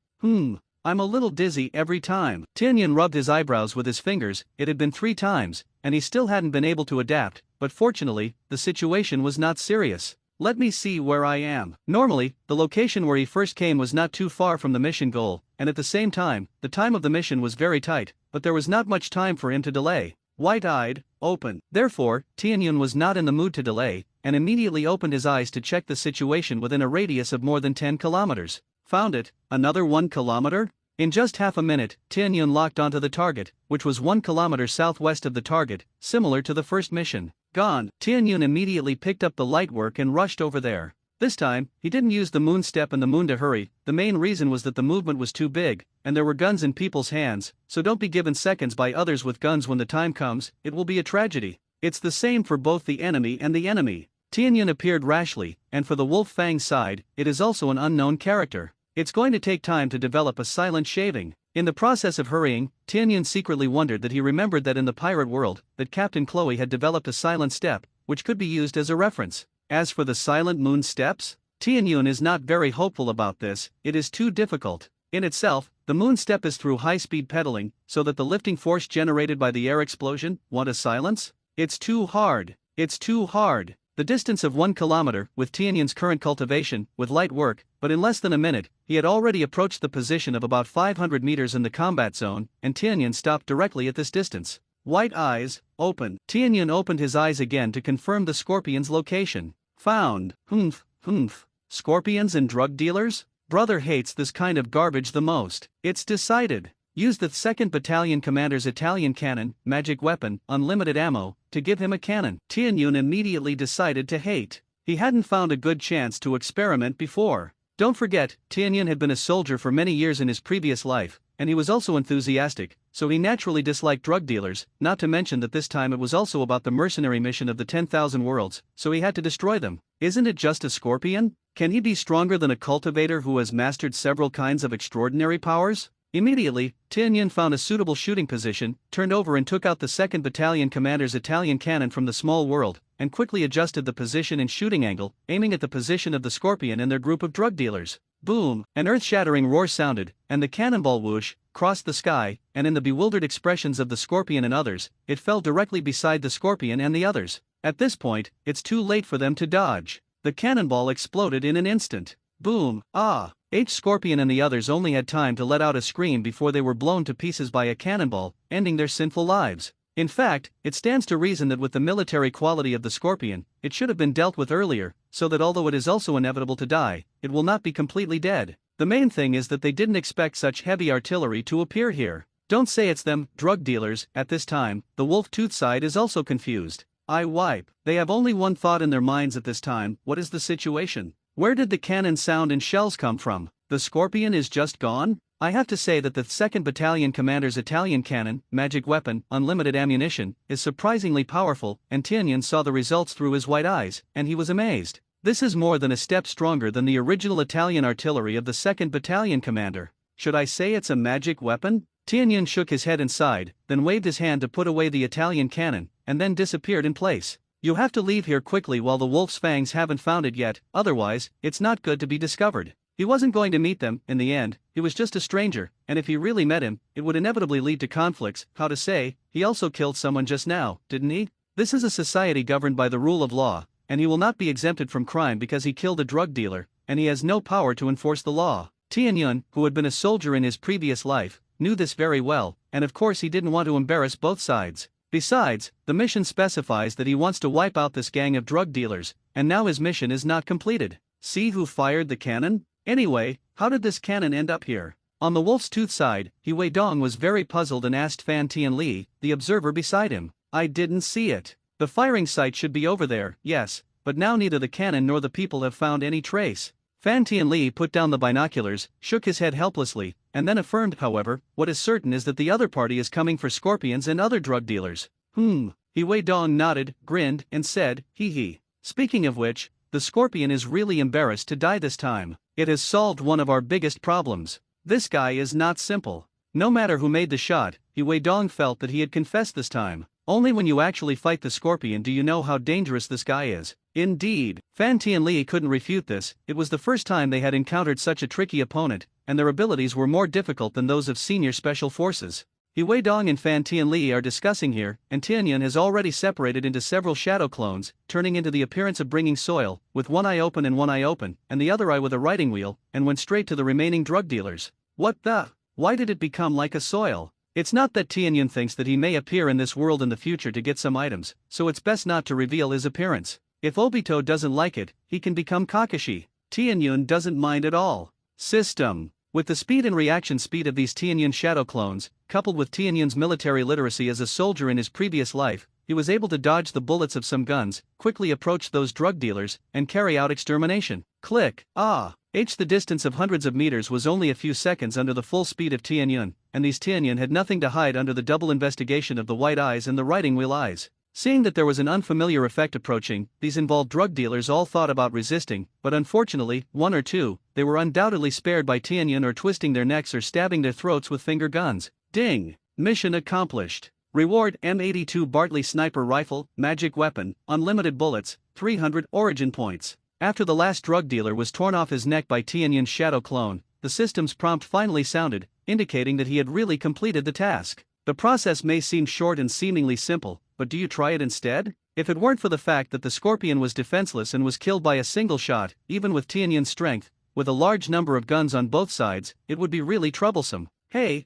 Speaker 1: I'm a little dizzy every time. Tianyun rubbed his eyebrows with his fingers. It had been 3 times, and he still hadn't been able to adapt, but fortunately, the situation was not serious. Let me see where I am. Normally, the location where he first came was not too far from the mission goal, and at the same time, the time of the mission was very tight, but there was not much time for him to delay. White-eyed, open. Therefore, Tianyun was not in the mood to delay, and immediately opened his eyes to check the situation within a radius of more than 10 kilometers. Found it. Another 1 kilometer? In just half a minute, Tianyun locked onto the target, which was 1 kilometer southwest of the target, similar to the first mission. Gone. Tianyun immediately picked up the light work and rushed over there. This time, he didn't use the moon step and the moon to hurry. The main reason was that the movement was too big, and there were guns in people's hands, so don't be given seconds by others with guns when the time comes, it will be a tragedy. It's the same for both the enemy and the enemy. Tianyun appeared rashly, and for the Wolf Fang side, it is also an unknown character. It's going to take time to develop a silent shaving. In the process of hurrying, Tianyun secretly wondered that he remembered that in the pirate world, that Captain Chloe had developed a silent step, which could be used as a reference. As for the silent moon steps, Tianyun is not very hopeful about this, it is too difficult. In itself, the moon step is through high-speed pedaling, so that the lifting force generated by the air explosion, want a silence? It's too hard. It's too hard. The distance of 1 kilometer, with Tianyun's current cultivation, with light work, but in less than a minute, he had already approached the position of about 500 meters in the combat zone, and Tianyun stopped directly at this distance. White eyes, open. Tianyun opened his eyes again to confirm the scorpion's location. Found. Scorpions and drug dealers? Brother hates this kind of garbage the most. It's decided. Use the 2nd Battalion Commander's Italian cannon, magic weapon, unlimited ammo, to give him a cannon. Tianyun immediately decided to hate. He hadn't found a good chance to experiment before. Don't forget, Tianyun had been a soldier for many years in his previous life, and he was also enthusiastic, so he naturally disliked drug dealers, not to mention that this time it was also about the mercenary mission of the 10,000 worlds, so he had to destroy them. Isn't it just a scorpion? Can he be stronger than a cultivator who has mastered several kinds of extraordinary powers? Immediately, Tianyan found a suitable shooting position, turned over and took out the 2nd Battalion Commander's Italian cannon from the small world, and quickly adjusted the position and shooting angle, aiming at the position of the scorpion and their group of drug dealers. Boom! An earth-shattering roar sounded, and the cannonball whoosh crossed the sky, and in the bewildered expressions of the scorpion and others, it fell directly beside the scorpion and the others. At this point, it's too late for them to dodge. The cannonball exploded in an instant. Boom! Ah! Scorpion and the others only had time to let out a scream before they were blown to pieces by a cannonball, ending their sinful lives. In fact, it stands to reason that with the military quality of the scorpion, it should have been dealt with earlier, so that although it is also inevitable to die, it will not be completely dead. The main thing is that they didn't expect such heavy artillery to appear here. Don't say it's them, drug dealers. At this time, the wolf-tooth side is also confused. They have only one thought in their minds at this time: what is the situation? Where did the cannon sound and shells come from? The scorpion is just gone? I have to say that the 2nd Battalion Commander's Italian cannon, magic weapon, unlimited ammunition, is surprisingly powerful, and Tianyan saw the results through his white eyes, and he was amazed. This is more than a step stronger than the original Italian artillery of the 2nd Battalion Commander. Should I say it's a magic weapon? Tianyan shook his head and sighed, then waved his hand to put away the Italian cannon, and then disappeared in place. You have to leave here quickly while the wolf's fangs haven't found it yet, otherwise, it's not good to be discovered. He wasn't going to meet them, in the end, he was just a stranger, and if he really met him, it would inevitably lead to conflicts. How to say, he also killed someone just now, didn't he? This is a society governed by the rule of law, and he will not be exempted from crime because he killed a drug dealer, and he has no power to enforce the law. Tianyan, who had been a soldier in his previous life, knew this very well, and of course he didn't want to embarrass both sides. Besides, the mission specifies that he wants to wipe out this gang of drug dealers, and now his mission is not completed. See who fired the cannon? Anyway, how did this cannon end up here? On the wolf's tooth side, He Weidong was very puzzled and asked Fan Tianli, the observer beside him. I didn't see it. The firing site should be over there, yes, but now neither the cannon nor the people have found any trace. Fan Tianli put down the binoculars, shook his head helplessly, and then affirmed, however, what is certain is that the other party is coming for scorpions and other drug dealers. He Weidong nodded, grinned, and said, hee hee. Speaking of which, the scorpion is really embarrassed to die this time. It has solved one of our biggest problems. This guy is not simple. No matter who made the shot, He Weidong felt that he had confessed this time. Only when you actually fight the scorpion do you know how dangerous this guy is. Indeed, Fan Tianli couldn't refute this. It was the first time they had encountered such a tricky opponent, and their abilities were more difficult than those of senior special forces. He Weidong and Fan Tianli are discussing here, and Tianyan has already separated into several shadow clones, turning into the appearance of bringing soil, with one eye open and the other eye with a riding wheel, and went straight to the remaining drug dealers. What the? Why did it become like a soil? It's not that Tianyan thinks that he may appear in this world in the future to get some items, so it's best not to reveal his appearance. If Obito doesn't like it, he can become Kakashi. Tianyan doesn't mind at all. System. With the speed and reaction speed of these Tianyan shadow clones, coupled with Tianyan's military literacy as a soldier in his previous life, he was able to dodge the bullets of some guns, quickly approach those drug dealers, and carry out extermination. Click. The distance of hundreds of meters was only a few seconds under the full speed of Tianyan, and these Tianyan had nothing to hide under the double investigation of the white eyes and the riding wheel eyes. Seeing that there was an unfamiliar effect approaching, these involved drug dealers all thought about resisting, but unfortunately, one or two, they were undoubtedly spared by Tianyan or twisting their necks or stabbing their throats with finger guns. Ding! Mission accomplished. Reward: M82 Bartley Sniper Rifle, Magic Weapon, Unlimited Bullets, 300 Origin Points. After the last drug dealer was torn off his neck by Tianyan's shadow clone, the system's prompt finally sounded, indicating that he had really completed the task. The process may seem short and seemingly simple, but do you try it instead? If it weren't for the fact that the scorpion was defenseless and was killed by a single shot, even with Tianyan's strength, with a large number of guns on both sides, it would be really troublesome. Hey,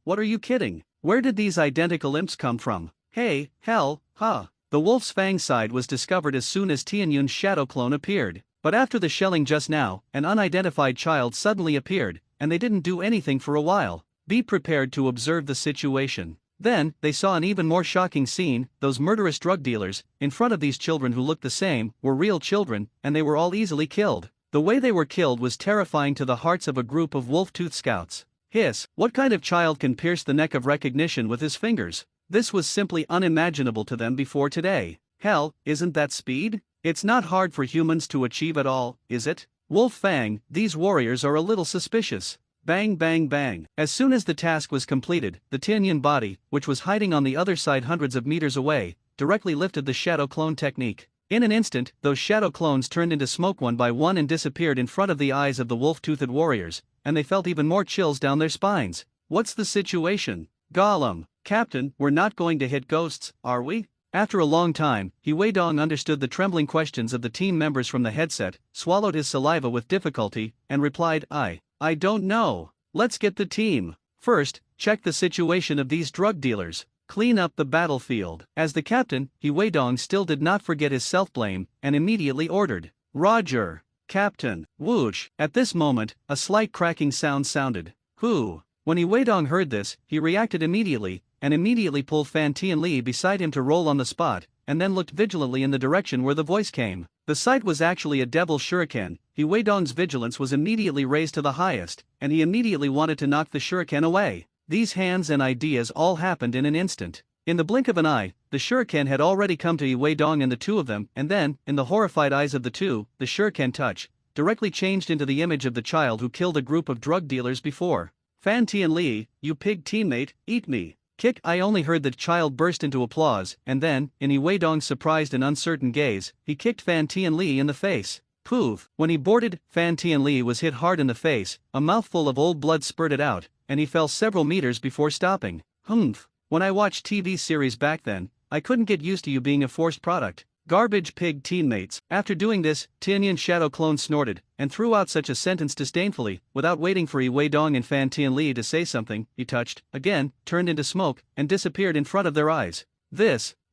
Speaker 1: what are you kidding? Where did these identical imps come from? The wolf's fang side was discovered as soon as Tianyan's shadow clone appeared. But after the shelling just now, an unidentified child suddenly appeared, and they didn't do anything for a while. Be prepared to observe the situation. Then, they saw an even more shocking scene. Those murderous drug dealers, in front of these children who looked the same, were real children, and they were all easily killed. The way they were killed was terrifying to the hearts of a group of wolf-tooth scouts. Hiss, what kind of child can pierce the neck of recognition with his fingers? This was simply unimaginable to them before today. Hell, isn't that speed? It's not hard for humans to achieve at all, is it? Wolf Fang, these warriors are a little suspicious. Bang bang bang. As soon as the task was completed, the Tianyun body, which was hiding on the other side hundreds of meters away, directly lifted the shadow clone technique. In an instant, those shadow clones turned into smoke one by one and disappeared in front of the eyes of the wolf-toothed warriors, and they felt even more chills down their spines. What's the situation? Gollum, Captain, we're not going to hit ghosts, are we? After a long time, He Weidong understood the trembling questions of the team members from the headset, swallowed his saliva with difficulty, and replied, I don't know. Let's get the team. First, check the situation of these drug dealers. Clean up the battlefield. As the captain, He Weidong still did not forget his self-blame, and immediately ordered, Roger, Captain. Whoosh. At this moment, a slight cracking sound sounded. Who? When He Weidong heard this, he reacted immediately, and immediately pulled Fan Tianli beside him to roll on the spot, and then looked vigilantly in the direction where the voice came. The sight was actually a devil shuriken. He Weidong's vigilance was immediately raised to the highest, and he immediately wanted to knock the shuriken away. These hands and ideas all happened in an instant. In the blink of an eye, the shuriken had already come to He Weidong and the two of them, and then, in the horrified eyes of the two, the shuriken touch directly changed into the image of the child who killed a group of drug dealers before. Fan Tianli, you pig teammate, eat me. Kick. I only heard the child burst into applause, and then, in He Weidong's surprised and uncertain gaze, he kicked Fan Tianli in the face. Poof. When he boarded, Fan Tianli was hit hard in the face, a mouthful of old blood spurted out, and he fell several meters before stopping. Humph. When I watched TV series back then, I couldn't get used to you being a forced product. Garbage pig teammates. After doing this, Tianyun Shadow Clone snorted, and threw out such a sentence disdainfully, without waiting for He Weidong and Fan Tianli to say something. He touched, again, turned into smoke, and disappeared in front of their eyes.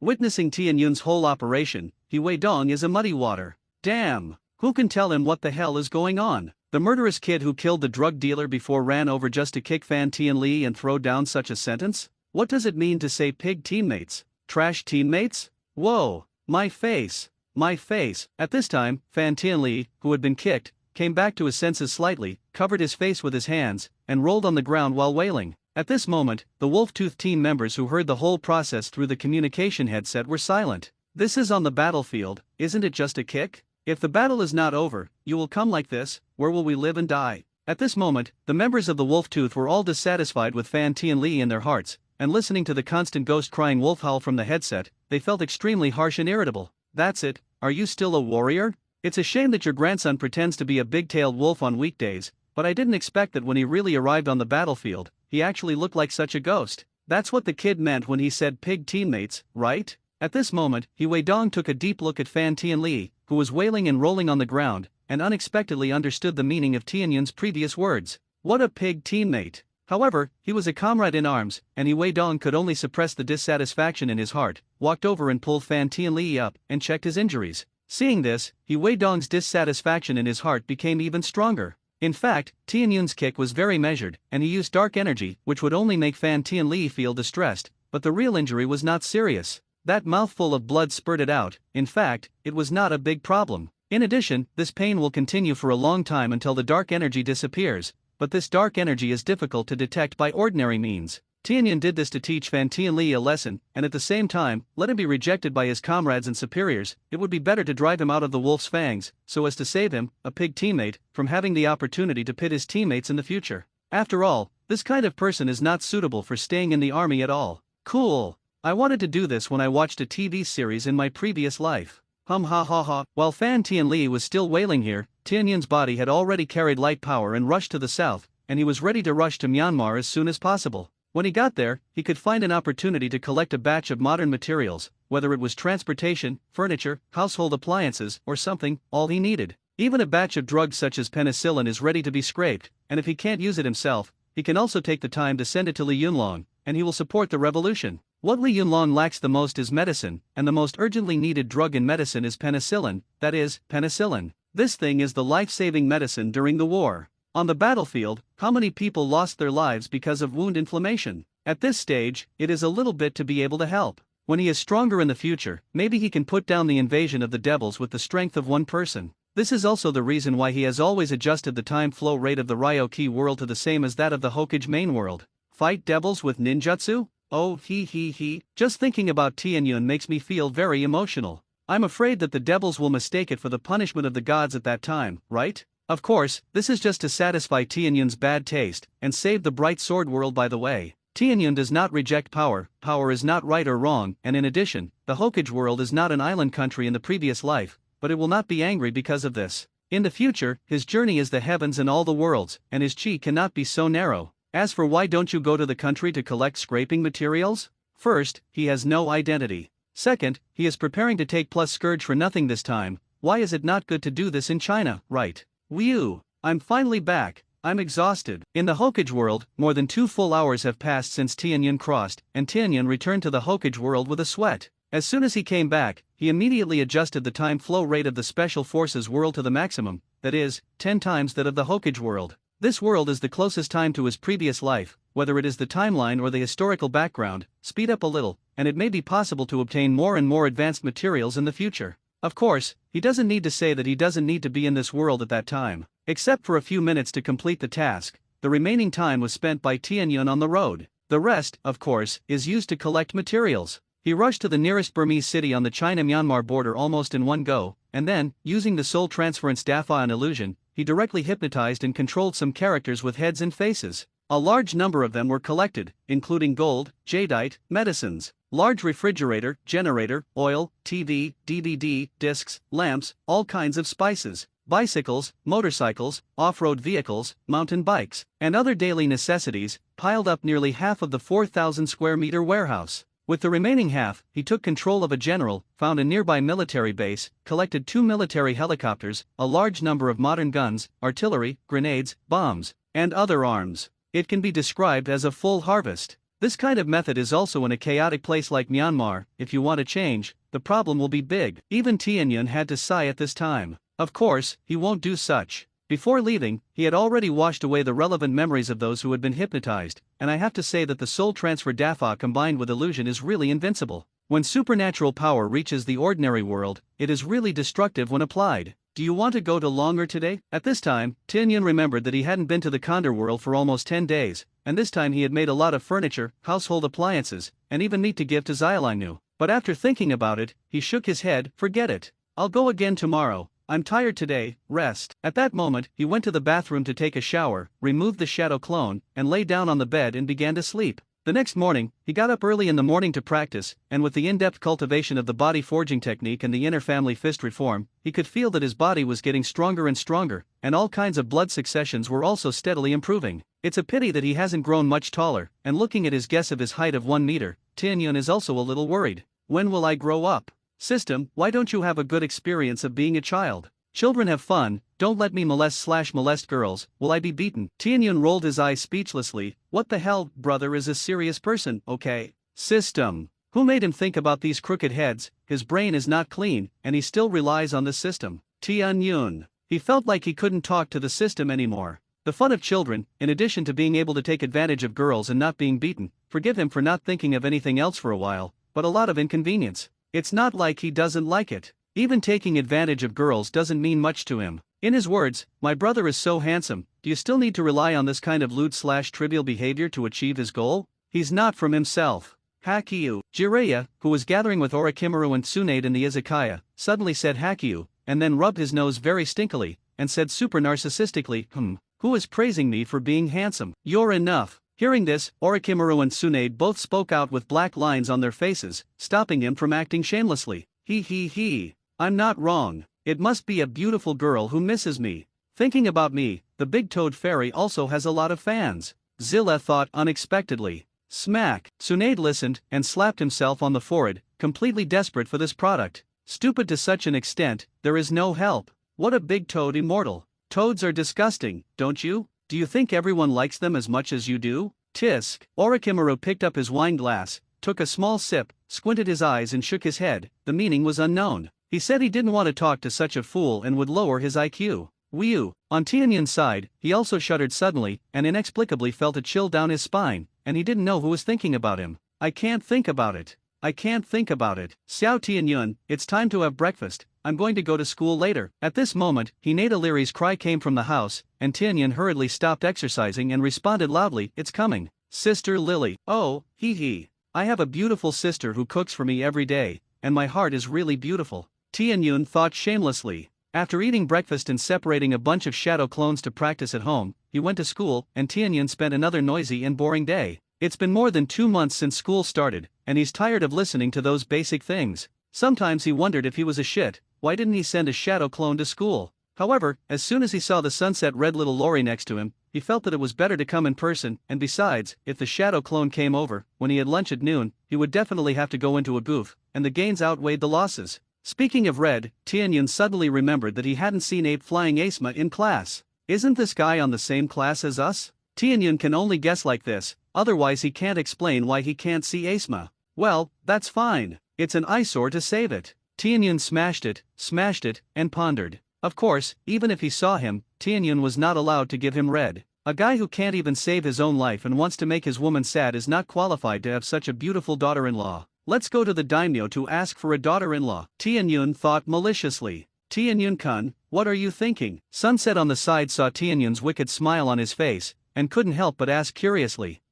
Speaker 1: Witnessing Tianyun's whole operation, He Weidong is a muddy water. Damn! Who can tell him what the hell is going on? The murderous kid who killed the drug dealer before ran over just to kick Fan Tianli and throw down such a sentence? What does it mean to say pig teammates? Trash teammates? Whoa! My face! My face! At this time, Fan Tianli, who had been kicked, came back to his senses slightly, covered his face with his hands, and rolled on the ground while wailing. At this moment, the Wolf-Tooth team members who heard the whole process through the communication headset were silent. This is on the battlefield, isn't it just a kick? If the battle is not over, you will come like this, where will we live and die? At this moment, the members of the Wolf-Tooth were all dissatisfied with Fan Tianli in their hearts, and listening to the constant ghost-crying wolf howl from the headset, they felt extremely harsh and irritable. That's it, are you still a warrior? It's a shame that your grandson pretends to be a big-tailed wolf on weekdays, but I didn't expect that when he really arrived on the battlefield, he actually looked like such a ghost. That's what the kid meant when he said pig teammates, right? At this moment, He Weidong took a deep look at Fan Tianli, who was wailing and rolling on the ground, and unexpectedly understood the meaning of Tianyun's previous words. What a pig teammate! However, he was a comrade in arms, and He Weidong could only suppress the dissatisfaction in his heart, walked over and pulled Fan Tianli up, and checked his injuries. Seeing this, He Weidong's dissatisfaction in his heart became even stronger. In fact, Tianyun's kick was very measured, and he used dark energy, which would only make Fan Tianli feel distressed, but the real injury was not serious. That mouthful of blood spurted out. In fact, it was not a big problem. In addition, this pain will continue for a long time until the dark energy disappears, but this dark energy is difficult to detect by ordinary means. Tianyun did this to teach Fan Tianli a lesson, and at the same time, let him be rejected by his comrades and superiors. It would be better to drive him out of the wolf's fangs, so as to save him, a pig teammate, from having the opportunity to pit his teammates in the future. After all, this kind of person is not suitable for staying in the army at all. Cool. I wanted to do this when I watched a TV series in my previous life. Ha ha ha. While Fan Tianli was still wailing here, Tianyun's body had already carried light power and rushed to the south, and he was ready to rush to Myanmar as soon as possible. When he got there, he could find an opportunity to collect a batch of modern materials, whether it was transportation, furniture, household appliances, or something, all he needed. Even a batch of drugs such as penicillin is ready to be scraped, and if he can't use it himself, he can also take the time to send it to Li Yunlong, and he will support the revolution. What Li Yunlong lacks the most is medicine, and the most urgently needed drug in medicine is penicillin, that is, penicillin. This thing is the life-saving medicine during the war. On the battlefield, how many people lost their lives because of wound inflammation? At this stage, it is a little bit to be able to help. When he is stronger in the future, maybe he can put down the invasion of the devils with the strength of one person. This is also the reason why he has always adjusted the time flow rate of the Ryoki world to the same as that of the Hokage main world. Fight devils with ninjutsu? Oh he. Just thinking about Tianyun makes me feel very emotional. I'm afraid that the devils will mistake it for the punishment of the gods at that time, right? Of course, this is just to satisfy Tianyun's bad taste, and save the bright sword world by the way. Tianyun does not reject power, power is not right or wrong, and in addition, the Hokage world is not an island country in the previous life, but it will not be angry because of this. In the future, his journey is the heavens and all the worlds, and his chi cannot be so narrow. As for why don't you go to the country to collect scraping materials? First, he has no identity. Second, he is preparing to take plus Scourge for nothing this time. Why is it not good to do this in China, right? Whew, I'm finally back. I'm exhausted. In the Hokage world, more than 2 full hours have passed since Tianyun crossed, and Tianyun returned to the Hokage world with a sweat. As soon as he came back, he immediately adjusted the time flow rate of the Special Forces world to the maximum, that is, 10 times that of the Hokage world. This world is the closest time to his previous life, whether it is the timeline or the historical background. Speed up a little, and it may be possible to obtain more and more advanced materials in the future. Of course, he doesn't need to say that he doesn't need to be in this world at that time. Except for a few minutes to complete the task, the remaining time was spent by Tianyun on the road. The rest, of course, is used to collect materials. He rushed to the nearest Burmese city on the China-Myanmar border almost in one go, and then, using the soul transference Dafa and illusion, he directly hypnotized and controlled some characters with heads and faces. A large number of them were collected, including gold, jadeite, medicines, large refrigerator, generator, oil, TV, DVD, discs, lamps, all kinds of spices, bicycles, motorcycles, off-road vehicles, mountain bikes, and other daily necessities, piled up nearly half of the 4,000 square meter warehouse. With the remaining half, he took control of a general, found a nearby military base, collected 2 military helicopters, a large number of modern guns, artillery, grenades, bombs, and other arms. It can be described as a full harvest. This kind of method is also in a chaotic place like Myanmar. If you want to change, the problem will be big. Even Tianyun had to sigh at this time. Of course, he won't do such. Before leaving, he had already washed away the relevant memories of those who had been hypnotized, and I have to say that the soul transfer Dafa combined with illusion is really invincible. When supernatural power reaches the ordinary world, it is really destructive when applied. Do you want to go to longer today? At this time, Tianyun remembered that he hadn't been to the Condor world for almost 10 days, and this time he had made a lot of furniture, household appliances, and even meat to give to Xiaolinu. But after thinking about it, he shook his head. Forget it. I'll go again tomorrow. I'm tired today, rest. At that moment, he went to the bathroom to take a shower, removed the shadow clone, and lay down on the bed and began to sleep. The next morning, he got up early in the morning to practice, and with the in-depth cultivation of the body forging technique and the inner family fist reform, he could feel that his body was getting stronger and stronger, and all kinds of blood successions were also steadily improving. It's a pity that he hasn't grown much taller, and looking at his guess of his height of 1 meter, Tianyun is also a little worried. When will I grow up? System, why don't you have a good experience of being a child? Children have fun, don't let me molest girls, will I be beaten? Tianyun rolled his eyes speechlessly. What the hell, brother is a serious person, okay? System. Who made him think about these crooked heads? His brain is not clean, and he still relies on the system. Tianyun. He felt like he couldn't talk to the system anymore. The fun of children, in addition to being able to take advantage of girls and not being beaten, forgive him for not thinking of anything else for a while, but a lot of inconvenience. It's not like he doesn't like it. Even taking advantage of girls doesn't mean much to him. In his words, my brother is so handsome, do you still need to rely on this kind of lewd/trivial behavior to achieve his goal? He's not from himself. Hakiyu. Jiraiya, who was gathering with Orochimaru and Tsunade in the izakaya, suddenly said Hakiyu, and then rubbed his nose very stinkily, and said super narcissistically, who is praising me for being handsome? You're enough. Hearing this, Orochimaru and Tsunade both spoke out with black lines on their faces, stopping him from acting shamelessly. He. I'm not wrong. It must be a beautiful girl who misses me. Thinking about me, the big toad fairy also has a lot of fans. Zilla thought unexpectedly. Smack. Tsunade listened and slapped himself on the forehead, completely desperate for this product. Stupid to such an extent, there is no help. What a big toad immortal. Toads are disgusting, don't you? Do you think everyone likes them as much as you do? Tisk. Orochimaru picked up his wine glass, took a small sip, squinted his eyes and shook his head. The meaning was unknown. He said he didn't want to talk to such a fool and would lower his IQ. Whew. On Tianyun's side, he also shuddered suddenly and inexplicably felt a chill down his spine, and he didn't know who was thinking about him. I can't think about it. I can't think about it. Xiao Tianyun, it's time to have breakfast. I'm going to go to school later. At this moment, Hinata Leary's cry came from the house, and Tianyun hurriedly stopped exercising and responded loudly, "It's coming. Sister Lily." "Oh, hee hee. I have a beautiful sister who cooks for me every day, and my heart is really beautiful," Tianyun thought shamelessly. After eating breakfast and separating a bunch of shadow clones to practice at home, he went to school, and Tianyun spent another noisy and boring day. It's been more than 2 months since school started, and he's tired of listening to those basic things. Sometimes he wondered if he was a shit, why didn't he send a shadow clone to school? However, as soon as he saw the sunset red little Lori next to him, he felt that it was better to come in person, and besides, if the shadow clone came over, when he had lunch at noon, he would definitely have to go into a booth, and the gains outweighed the losses. Speaking of red, Tianyun suddenly remembered that he hadn't seen Ape Flying Asma in class. Isn't this guy on the same class as us? Tianyun can only guess like this, otherwise he can't explain why he can't see Asma. Well, that's fine. It's an eyesore to save it. Tianyun smashed it, and pondered. Of course, even if he saw him, Tianyun was not allowed to give him red. A guy who can't even save his own life and wants to make his woman sad is not qualified to have such a beautiful daughter-in-law. Let's go to the daimyo to ask for a daughter-in-law, Tianyun thought maliciously. Tianyun-kun, what are you thinking? Sunset on the side saw Tianyun's wicked smile on his face, and couldn't help but ask curiously.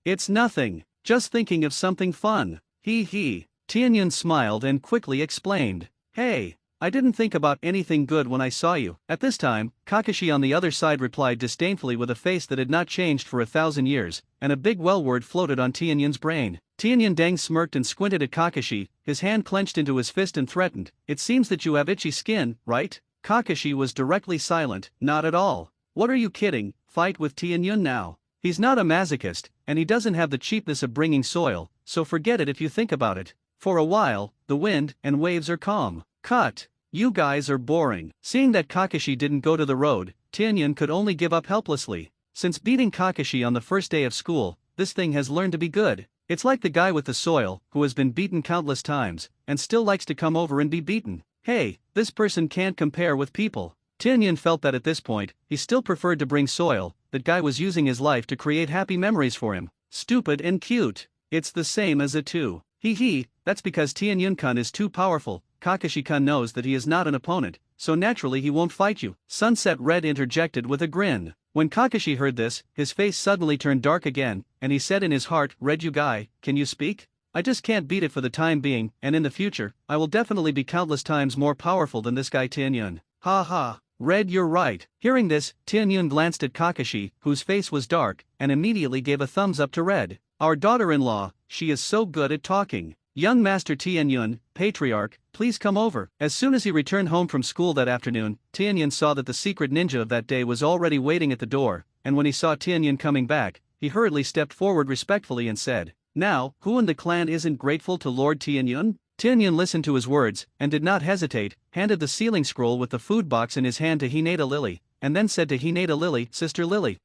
Speaker 1: It's nothing. Just thinking of something fun. Hee hee. Tianyun smiled and quickly explained. Hey, I didn't think about anything good when I saw you. At this time, Kakashi on the other side replied disdainfully with a face that had not changed for 1,000 years, and a big well word floated on Tianyun's brain. Tianyun Deng smirked and squinted at Kakashi, his hand clenched into his fist and threatened, "It seems that you have itchy skin, right?" Kakashi was directly silent, "Not at all. What are you kidding? Fight with Tianyun now. He's not a masochist, and he doesn't have the cheapness of bringing soil, so forget it if you think about it. For a while, the wind and waves are calm." Cut. You guys are boring. Seeing that Kakashi didn't go to the road, Tianyun could only give up helplessly. Since beating Kakashi on the first day of school, this thing has learned to be good. It's like the guy with the soil, who has been beaten countless times, and still likes to come over and be beaten. Hey, this person can't compare with people. Tianyun felt that at this point, he still preferred to bring soil. That guy was using his life to create happy memories for him. Stupid and cute. It's the same as a two. Hee hee, that's because Tianyun-kun is too powerful. Kakashi-kun knows that he is not an opponent, so naturally he won't fight you. Sunset Red interjected with a grin. When Kakashi heard this, his face suddenly turned dark again, and he said in his heart, "Red, you guy, can you speak? I just can't beat it for the time being, and in the future, I will definitely be countless times more powerful than this guy Tianyun." Ha ha. Red, you're right. Hearing this, Tianyun glanced at Kakashi, whose face was dark, and immediately gave a thumbs up to Red. Our daughter-in-law, she is so good at talking. Young Master Tianyun, Patriarch, please come over. As soon as he returned home from school that afternoon, Tianyun saw that the secret ninja of that day was already waiting at the door, and when he saw Tianyun coming back, he hurriedly stepped forward respectfully and said, "Now, who in the clan isn't grateful to Lord Tianyun?" Tianyun listened to his words, and did not hesitate, handed the sealing scroll with the food box in his hand to Hinata Lily, and then said to Hinata Lily, "Sister Lily,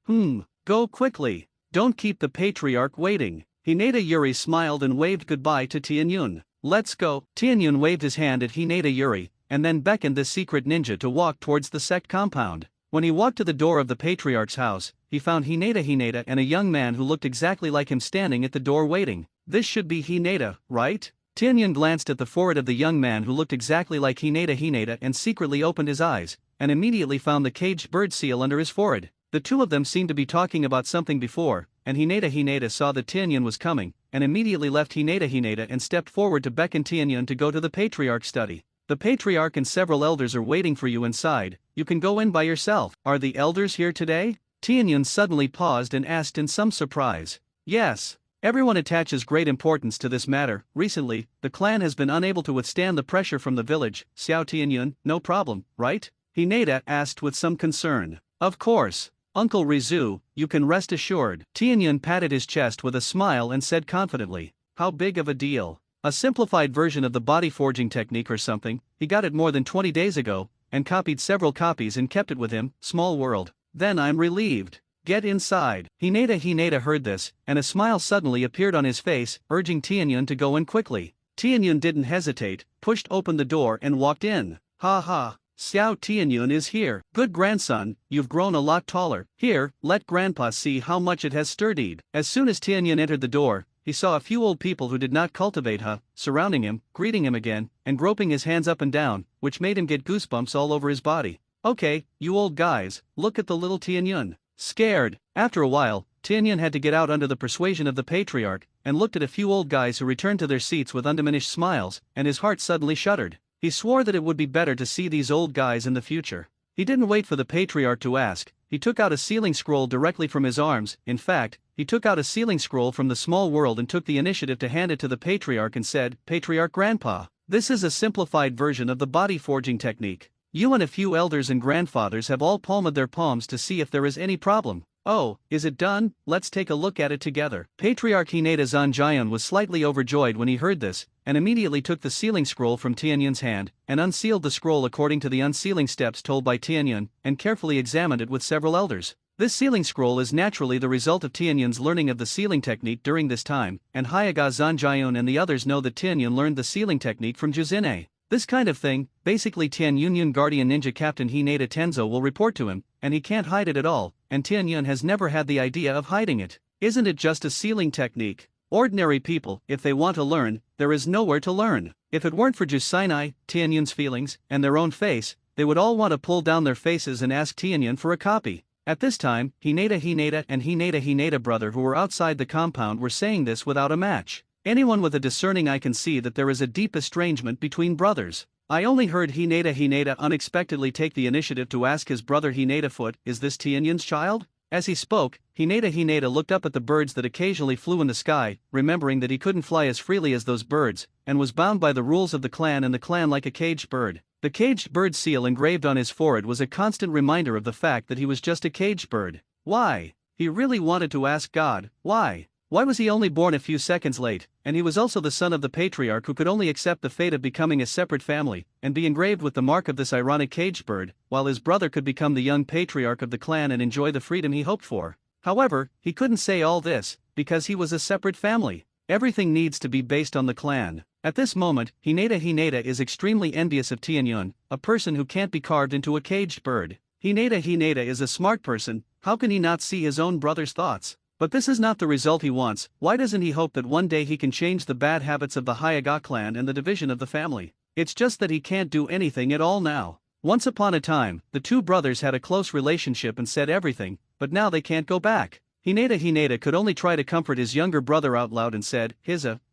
Speaker 1: go quickly. Don't keep the Patriarch waiting." Hinata Yuri smiled and waved goodbye to Tianyun. "Let's go." Tianyun waved his hand at Hinata Yuri, and then beckoned the secret ninja to walk towards the sect compound. When he walked to the door of the Patriarch's house, he found Hinata and a young man who looked exactly like him standing at the door waiting. This should be Hinata, right? Tianyun glanced at the forehead of the young man who looked exactly like Hinata and secretly opened his eyes, and immediately found the caged bird seal under his forehead. The two of them seemed to be talking about something before, and Hinata saw that Tianyun was coming, and immediately left Hinata and stepped forward to beckon Tianyun to go to the Patriarch's study. "The Patriarch and several elders are waiting for you inside, you can go in by yourself." "Are the elders here today?" Tianyun suddenly paused and asked in some surprise. "Yes. Everyone attaches great importance to this matter. Recently, the clan has been unable to withstand the pressure from the village." Xiao Tianyun, no problem, right? Hinata asked with some concern. "Of course. Uncle Rizu, you can rest assured." Tianyun patted his chest with a smile and said confidently, "How big of a deal? A simplified version of the body forging technique or something. He got it more than 20 days ago, and copied several copies and kept it with him. Small world." "Then I'm relieved. Get inside." Hinata heard this, and a smile suddenly appeared on his face, urging Tianyun to go in quickly. Tianyun didn't hesitate, pushed open the door and walked in. "Ha ha. Xiao Tianyun is here. Good grandson, you've grown a lot taller. Here, let grandpa see how much it has sturdied." As soon as Tianyun entered the door, he saw a few old people who did not cultivate surrounding him, greeting him again, and groping his hands up and down, which made him get goosebumps all over his body. Okay, you old guys, look at the little Tianyun. Scared. After a while, Tianyun had to get out under the persuasion of the patriarch, and looked at a few old guys who returned to their seats with undiminished smiles, and his heart suddenly shuddered. He swore that it would be better to see these old guys in the future. He didn't wait for the patriarch to ask, he took out a sealing scroll directly from his arms. In fact, he took out a sealing scroll from the small world and took the initiative to hand it to the patriarch and said, "Patriarch Grandpa, this is a simplified version of the body forging technique. You and a few elders and grandfathers have all palmed their palms to see if there is any problem. Oh, is it done? Let's take a look at it together." Patriarch Hinata Zanjian was slightly overjoyed when he heard this, and immediately took the sealing scroll from Tianyun's hand, and unsealed the scroll according to the unsealing steps told by Tianyun, and carefully examined it with several elders. This sealing scroll is naturally the result of Tianyun's learning of the sealing technique during this time, and Hyaga Zanjian and the others know that Tianyun learned the sealing technique from Juzine. This kind of thing, basically Tianyun Guardian Ninja Captain Hinata Tenzo will report to him, and he can't hide it at all, and Tianyun has never had the idea of hiding it. Isn't it just a sealing technique? Ordinary people, if they want to learn, there is nowhere to learn. If it weren't for Jusinai, Tianyun's feelings, and their own face, they would all want to pull down their faces and ask Tianyun for a copy. At this time, Hinata and Hinata brother who were outside the compound were saying this without a match. Anyone with a discerning eye can see that there is a deep estrangement between brothers. I only heard Hinata unexpectedly take the initiative to ask his brother Hinata, "Is this Tianyun's child?" As he spoke, Hinata looked up at the birds that occasionally flew in the sky, remembering that he couldn't fly as freely as those birds, and was bound by the rules of the clan and the clan like a caged bird. The caged bird seal engraved on his forehead was a constant reminder of the fact that he was just a caged bird. Why? He really wanted to ask God, why? Why was he only born a few seconds late, and he was also the son of the patriarch who could only accept the fate of becoming a separate family, and be engraved with the mark of this ironic caged bird, while his brother could become the young patriarch of the clan and enjoy the freedom he hoped for. However, he couldn't say all this, because he was a separate family. Everything needs to be based on the clan. At this moment, Hinata is extremely envious of Tianyun, a person who can't be carved into a caged bird. Hinata is a smart person, how can he not see his own brother's thoughts? But this is not the result he wants. Why doesn't he hope that one day he can change the bad habits of the Hyaga clan and the division of the family? It's just that he can't do anything at all now. Once upon a time, the two brothers had a close relationship and said everything, but now they can't go back. Hinata could only try to comfort his younger brother out loud and said,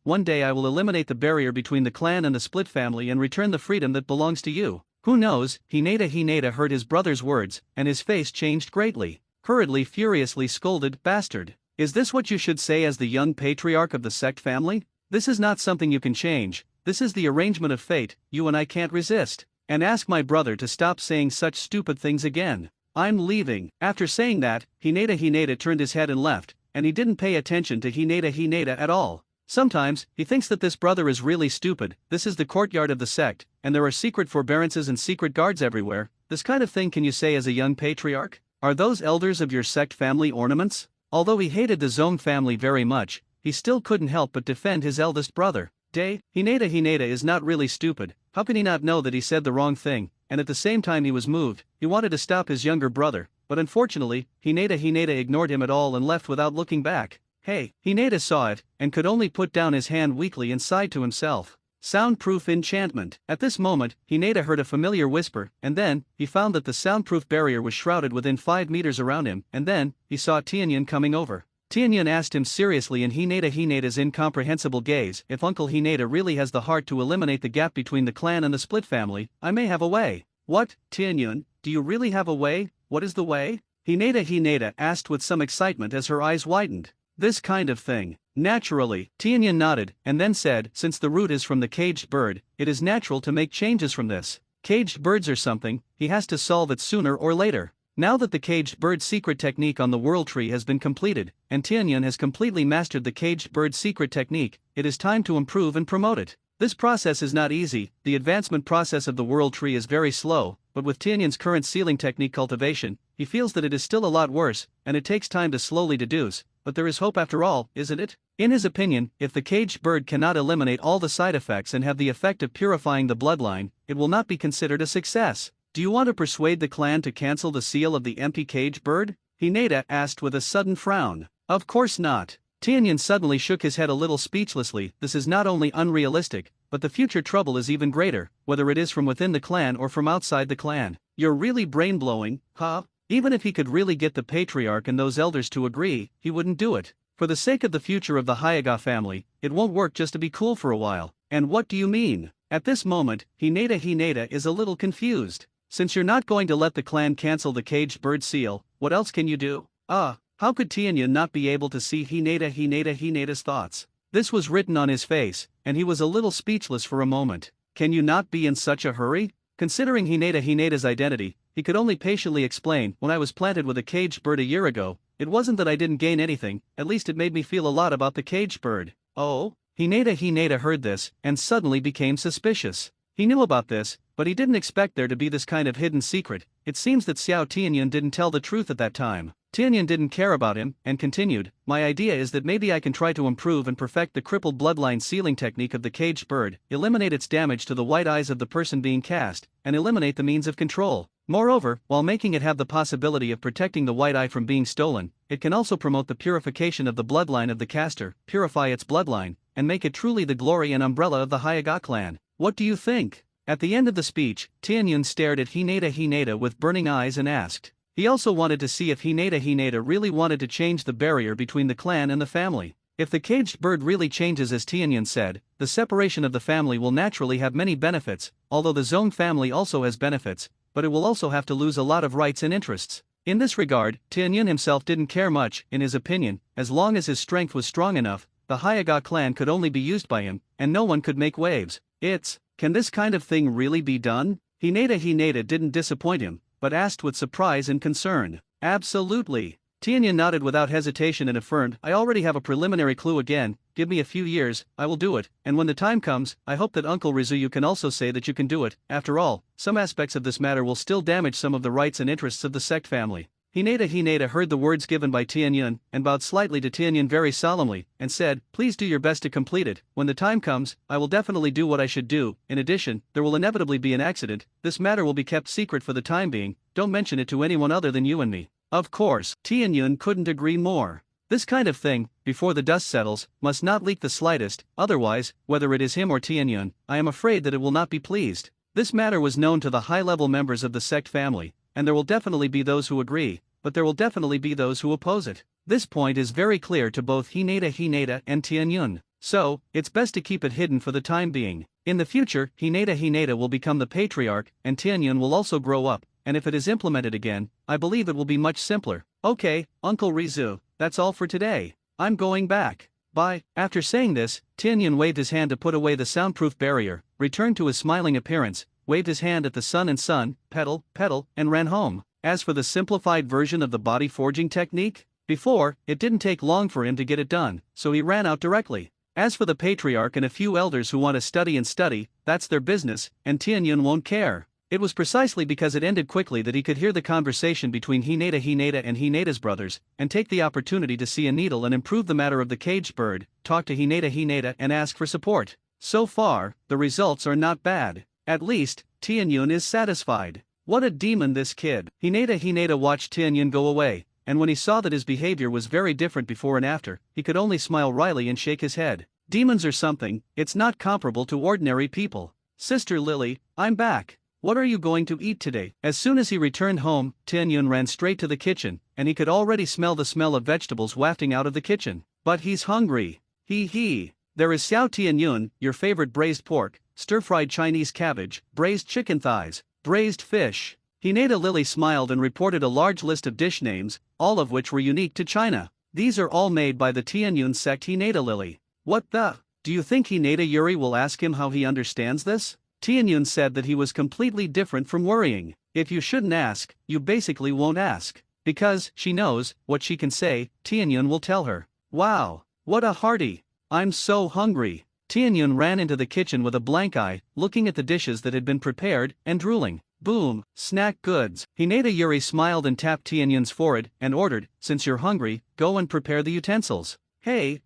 Speaker 1: "One day I will eliminate the barrier between the clan and the split family and return the freedom that belongs to you." Who knows? Hinata heard his brother's words, and his face changed greatly. Hurriedly, furiously scolded, "Bastard! Is this what you should say as the young patriarch of the sect family? This is not something you can change, this is the arrangement of fate, you and I can't resist. And ask my brother to stop saying such stupid things again. I'm leaving." After saying that, Hinata turned his head and left, and he didn't pay attention to Hinata at all. Sometimes, he thinks that this brother is really stupid. This is the courtyard of the sect, and there are secret forbearances and secret guards everywhere. This kind of thing can you say as a young patriarch? Are those elders of your sect family ornaments? Although he hated the Zong family very much, he still couldn't help but defend his eldest brother. Hinata is not really stupid, how can he not know that he said the wrong thing, and at the same time he was moved, he wanted to stop his younger brother, but unfortunately, Hinata ignored him at all and left without looking back. Hinata saw it, and could only put down his hand weakly and sighed to himself. Soundproof enchantment. At this moment, Hinata heard a familiar whisper, and then, he found that the soundproof barrier was shrouded within 5 meters around him, and then, he saw Tianyun coming over. Tianyun asked him seriously in Hinata's incomprehensible gaze, "If Uncle Hinata really has the heart to eliminate the gap between the clan and the split family, I may have a way." "What, Tianyun, do you really have a way? What is the way?" Hinata asked with some excitement as her eyes widened. "This kind of thing." Naturally, Tianyun nodded, and then said, "Since the root is from the caged bird, it is natural to make changes from this. Caged birds are something, he has to solve it sooner or later. Now that the caged bird secret technique on the world tree has been completed, and Tianyun has completely mastered the caged bird secret technique, it is time to improve and promote it. This process is not easy, the advancement process of the world tree is very slow, but with Tianyun's current sealing technique cultivation, he feels that it is still a lot worse, and it takes time to slowly deduce, but there is hope after all, isn't it?" In his opinion, if the caged bird cannot eliminate all the side effects and have the effect of purifying the bloodline, it will not be considered a success. "Do you want to persuade the clan to cancel the seal of the empty caged bird?" Hinata asked with a sudden frown. "Of course not. Tianyan suddenly shook his head a little speechlessly. This is not only unrealistic, but the future trouble is even greater, whether it is from within the clan or from outside the clan. You're really brain-blowing, huh? Even if he could really get the patriarch and those elders to agree, he wouldn't do it. For the sake of the future of the Hyaga family, it won't work just to be cool for a while. And what do you mean? At this moment, Hinata is a little confused. Since you're not going to let the clan cancel the caged bird seal, what else can you do? How could Tianyan not be able to see Hinata's thoughts? This was written on his face, and he was a little speechless for a moment. Can you not be in such a hurry? Considering Hinata's identity, he could only patiently explain, when I was planted with a caged bird a year ago, it wasn't that I didn't gain anything, at least it made me feel a lot about the caged bird. Oh? Hinata heard this, and suddenly became suspicious. He knew about this, but he didn't expect there to be this kind of hidden secret. It seems that Xiao Tianyan didn't tell the truth at that time. Tianyan didn't care about him, and continued, my idea is that maybe I can try to improve and perfect the crippled bloodline sealing technique of the caged bird, eliminate its damage to the white eyes of the person being cast, and eliminate the means of control. Moreover, while making it have the possibility of protecting the white eye from being stolen, it can also promote the purification of the bloodline of the caster, purify its bloodline, and make it truly the glory and umbrella of the Hyaga clan. What do you think? At the end of the speech, Tianyan stared at Hinata with burning eyes and asked. He also wanted to see if Hinata really wanted to change the barrier between the clan and the family. If the caged bird really changes as Tianyan said, the separation of the family will naturally have many benefits, although the Zhong family also has benefits, but it will also have to lose a lot of rights and interests. In this regard, Tianyan himself didn't care much, in his opinion, as long as his strength was strong enough, the Hyaga clan could only be used by him, and no one could make waves. Can this kind of thing really be done? Hinata didn't disappoint him, but asked with surprise and concern. Absolutely. Tianyan nodded without hesitation and affirmed, I already have a preliminary clue again, give me a few years, I will do it, and when the time comes, I hope that Uncle Rizuyu can also say that you can do it. After all, some aspects of this matter will still damage some of the rights and interests of the sect family. Hinata heard the words given by Tianyan, and bowed slightly to Tianyan very solemnly, and said, please do your best to complete it. When the time comes, I will definitely do what I should do. In addition, there will inevitably be an accident. This matter will be kept secret for the time being, don't mention it to anyone other than you and me. Of course, Tianyan couldn't agree more. This kind of thing, before the dust settles, must not leak the slightest, otherwise, whether it is him or Tianyan, I am afraid that it will not be pleased. This matter was known to the high-level members of the sect family, and there will definitely be those who agree, but there will definitely be those who oppose it. This point is very clear to both Hinata and Tianyan. So, it's best to keep it hidden for the time being. In the future, Hinata will become the patriarch, and Tianyan will also grow up, and if it is implemented again, I believe it will be much simpler. Okay, Uncle Rizu, that's all for today. I'm going back. Bye. After saying this, Tianyan waved his hand to put away the soundproof barrier, returned to his smiling appearance, waved his hand at the sun and sun, petal, and ran home. As for the simplified version of the body forging technique, before, it didn't take long for him to get it done, so he ran out directly. As for the patriarch and a few elders who want to study, that's their business, and Tianyan won't care. It was precisely because it ended quickly that he could hear the conversation between Hinata and Hinata's brothers, and take the opportunity to see a needle and improve the matter of the caged bird, talk to Hinata and ask for support. So far, the results are not bad. At least, Tianyan is satisfied. What a demon this kid. Hinata watched Tianyan go away, and when he saw that his behavior was very different before and after, he could only smile wryly and shake his head. Demons or something, it's not comparable to ordinary people. Sister Lily, I'm back. What are you going to eat today? As soon as he returned home, Tianyan ran straight to the kitchen, and he could already smell the smell of vegetables wafting out of the kitchen. But he's hungry. Hee. There is Xiao Tianyun, your favorite braised pork, stir-fried Chinese cabbage, braised chicken thighs, braised fish. Hinata Lily smiled and reported a large list of dish names, all of which were unique to China. These are all made by the Tianyun sect. Hinata Lily. What the? Do you think Hinata Yuri will ask him how he understands this? Tianyun said that he was completely different from worrying. If you shouldn't ask, you basically won't ask. Because, she knows, what she can say, Tianyun will tell her. Wow, what a hearty. I'm so hungry. Tianyun ran into the kitchen with a blank eye, looking at the dishes that had been prepared, and drooling. Boom, snack goods. Hinata Yuri smiled and tapped Tianyun's forehead, and ordered, since you're hungry, go and prepare the utensils. Hey,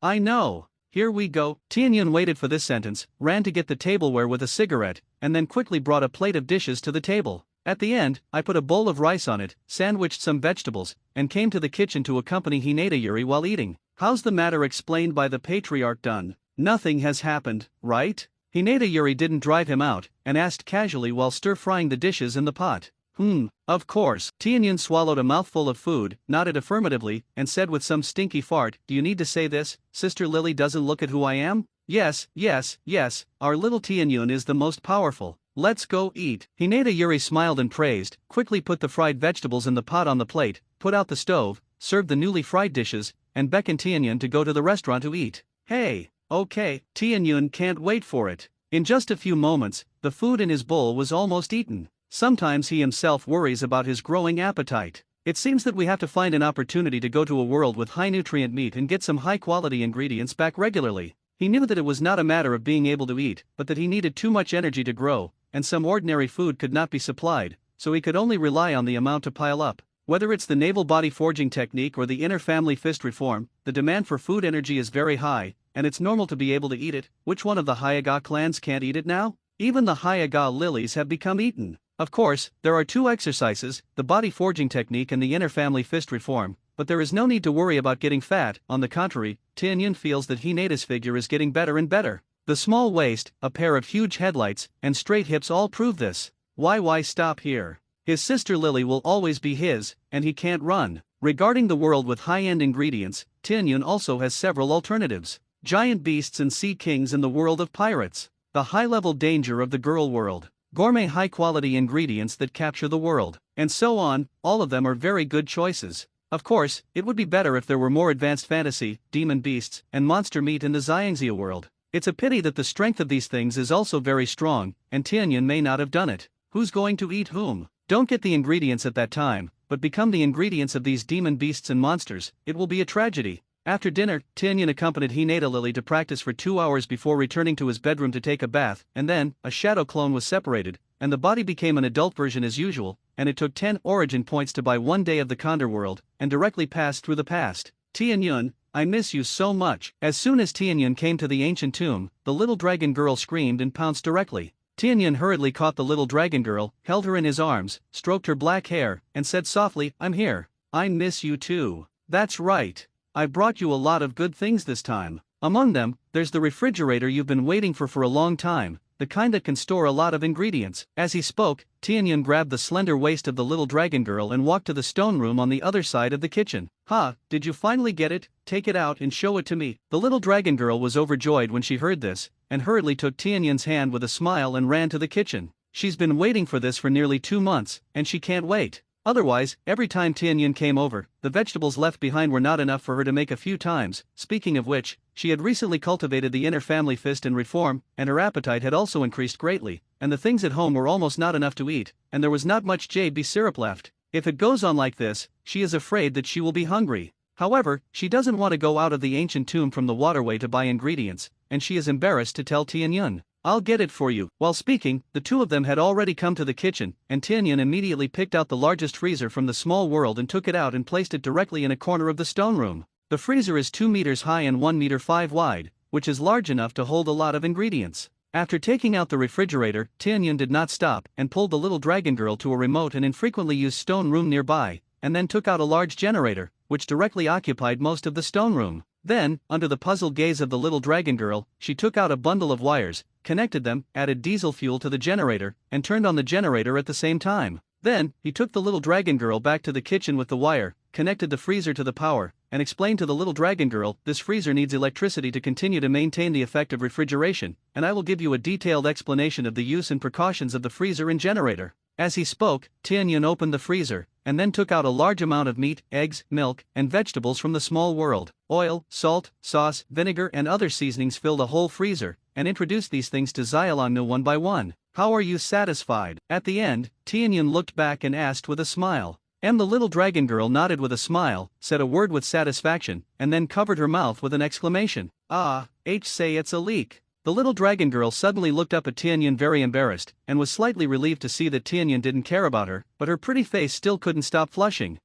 Speaker 1: I know. Here we go. Tianyun waited for this sentence, ran to get the tableware with a cigarette, and then quickly brought a plate of dishes to the table. At the end, I put a bowl of rice on it, sandwiched some vegetables, and came to the kitchen to accompany Hinata Yuri while eating. How's the matter explained by the patriarch done? Nothing has happened, right? Hinata Yuri didn't drive him out, and asked casually while stir-frying the dishes in the pot. Of course. Tianyun swallowed a mouthful of food, nodded affirmatively, and said with some stinky fart, do you need to say this? Sister Lily doesn't look at who I am? Yes, our little Tianyun is the most powerful. Let's go eat. Hinata Yuri smiled and praised, quickly put the fried vegetables in the pot on the plate, put out the stove, served the newly fried dishes, and beckoned Tianyun to go to the restaurant to eat. Hey, okay, Tianyun can't wait for it. In just a few moments, the food in his bowl was almost eaten. Sometimes he himself worries about his growing appetite. It seems that we have to find an opportunity to go to a world with high-nutrient meat and get some high-quality ingredients back regularly. He knew that it was not a matter of being able to eat, but that he needed too much energy to grow, and some ordinary food could not be supplied, so he could only rely on the amount to pile up. Whether it's the naval body forging technique or the inner family fist reform, the demand for food energy is very high, and it's normal to be able to eat it. Which one of the Hyaga clans can't eat it now? Even the Hyaga lilies have become eaten. Of course, there are two exercises, the body forging technique and the inner family fist reform, but there is no need to worry about getting fat. On the contrary, Tianyun feels that Hinata's figure is getting better and better. The small waist, a pair of huge headlights, and straight hips all prove this. Why stop here? His sister Lily will always be his, and he can't run. Regarding the world with high-end ingredients, Tianyun also has several alternatives. Giant beasts and sea kings in the world of pirates. The high-level danger of the girl world. Gourmet high-quality ingredients that capture the world. And so on, all of them are very good choices. Of course, it would be better if there were more advanced fantasy, demon beasts, and monster meat in the Xiangxia world. It's a pity that the strength of these things is also very strong, and Tianyun may not have done it. Who's going to eat whom? Don't get the ingredients at that time, but become the ingredients of these demon beasts and monsters. It will be a tragedy. After dinner, Tianyun accompanied Hinata Lily to practice for 2 hours before returning to his bedroom to take a bath, and then, a shadow clone was separated, and the body became an adult version as usual, and it took 10 origin points to buy 1 day of the Condor world, and directly pass through the past. Tianyun, I miss you so much. As soon as Tianyun came to the ancient tomb, the little dragon girl screamed and pounced directly. Tianyun hurriedly caught the little dragon girl, held her in his arms, stroked her black hair, and said softly, I'm here. I miss you too. That's right. I brought you a lot of good things this time. Among them, there's the refrigerator you've been waiting for a long time, the kind that can store a lot of ingredients. As he spoke, Tianyun grabbed the slender waist of the little dragon girl and walked to the stone room on the other side of the kitchen. Did you finally get it? Take it out and show it to me. The little dragon girl was overjoyed when she heard this, and hurriedly took Tianyun's hand with a smile and ran to the kitchen. She's been waiting for this for nearly 2 months, and she can't wait. Otherwise, every time Tianyun came over, the vegetables left behind were not enough for her to make a few times. Speaking of which, she had recently cultivated the inner family fist and reform, and her appetite had also increased greatly, and the things at home were almost not enough to eat, and there was not much JB syrup left. If it goes on like this, she is afraid that she will be hungry. However, she doesn't want to go out of the ancient tomb from the waterway to buy ingredients, and she is embarrassed to tell Tianyun. I'll get it for you. While speaking, the two of them had already come to the kitchen, and Tianyun immediately picked out the largest freezer from the small world and took it out and placed it directly in a corner of the stone room. The freezer is 2 meters high and 1 meter 5 wide, which is large enough to hold a lot of ingredients. After taking out the refrigerator, Tianyun did not stop and pulled the little dragon girl to a remote and infrequently used stone room nearby, and then took out a large generator, which directly occupied most of the stone room. Then, under the puzzled gaze of the little dragon girl, she took out a bundle of wires, connected them, added diesel fuel to the generator, and turned on the generator at the same time. Then, he took the little dragon girl back to the kitchen with the wire, connected the freezer to the power, and explained to the little dragon girl, this freezer needs electricity to continue to maintain the effect of refrigeration, and I will give you a detailed explanation of the use and precautions of the freezer and generator. As he spoke, Tianyun opened the freezer, and then took out a large amount of meat, eggs, milk, and vegetables from the small world. Oil, salt, sauce, vinegar and other seasonings filled a whole freezer, and introduced these things to Xiaolongnu one by one. How are you satisfied? At the end, Tianyun looked back and asked with a smile. And the little dragon girl nodded with a smile, said a word with satisfaction, and then covered her mouth with an exclamation. Say it's a leak. The little dragon girl suddenly looked up at Tianyun very embarrassed, and was slightly relieved to see that Tianyun didn't care about her, but her pretty face still couldn't stop flushing.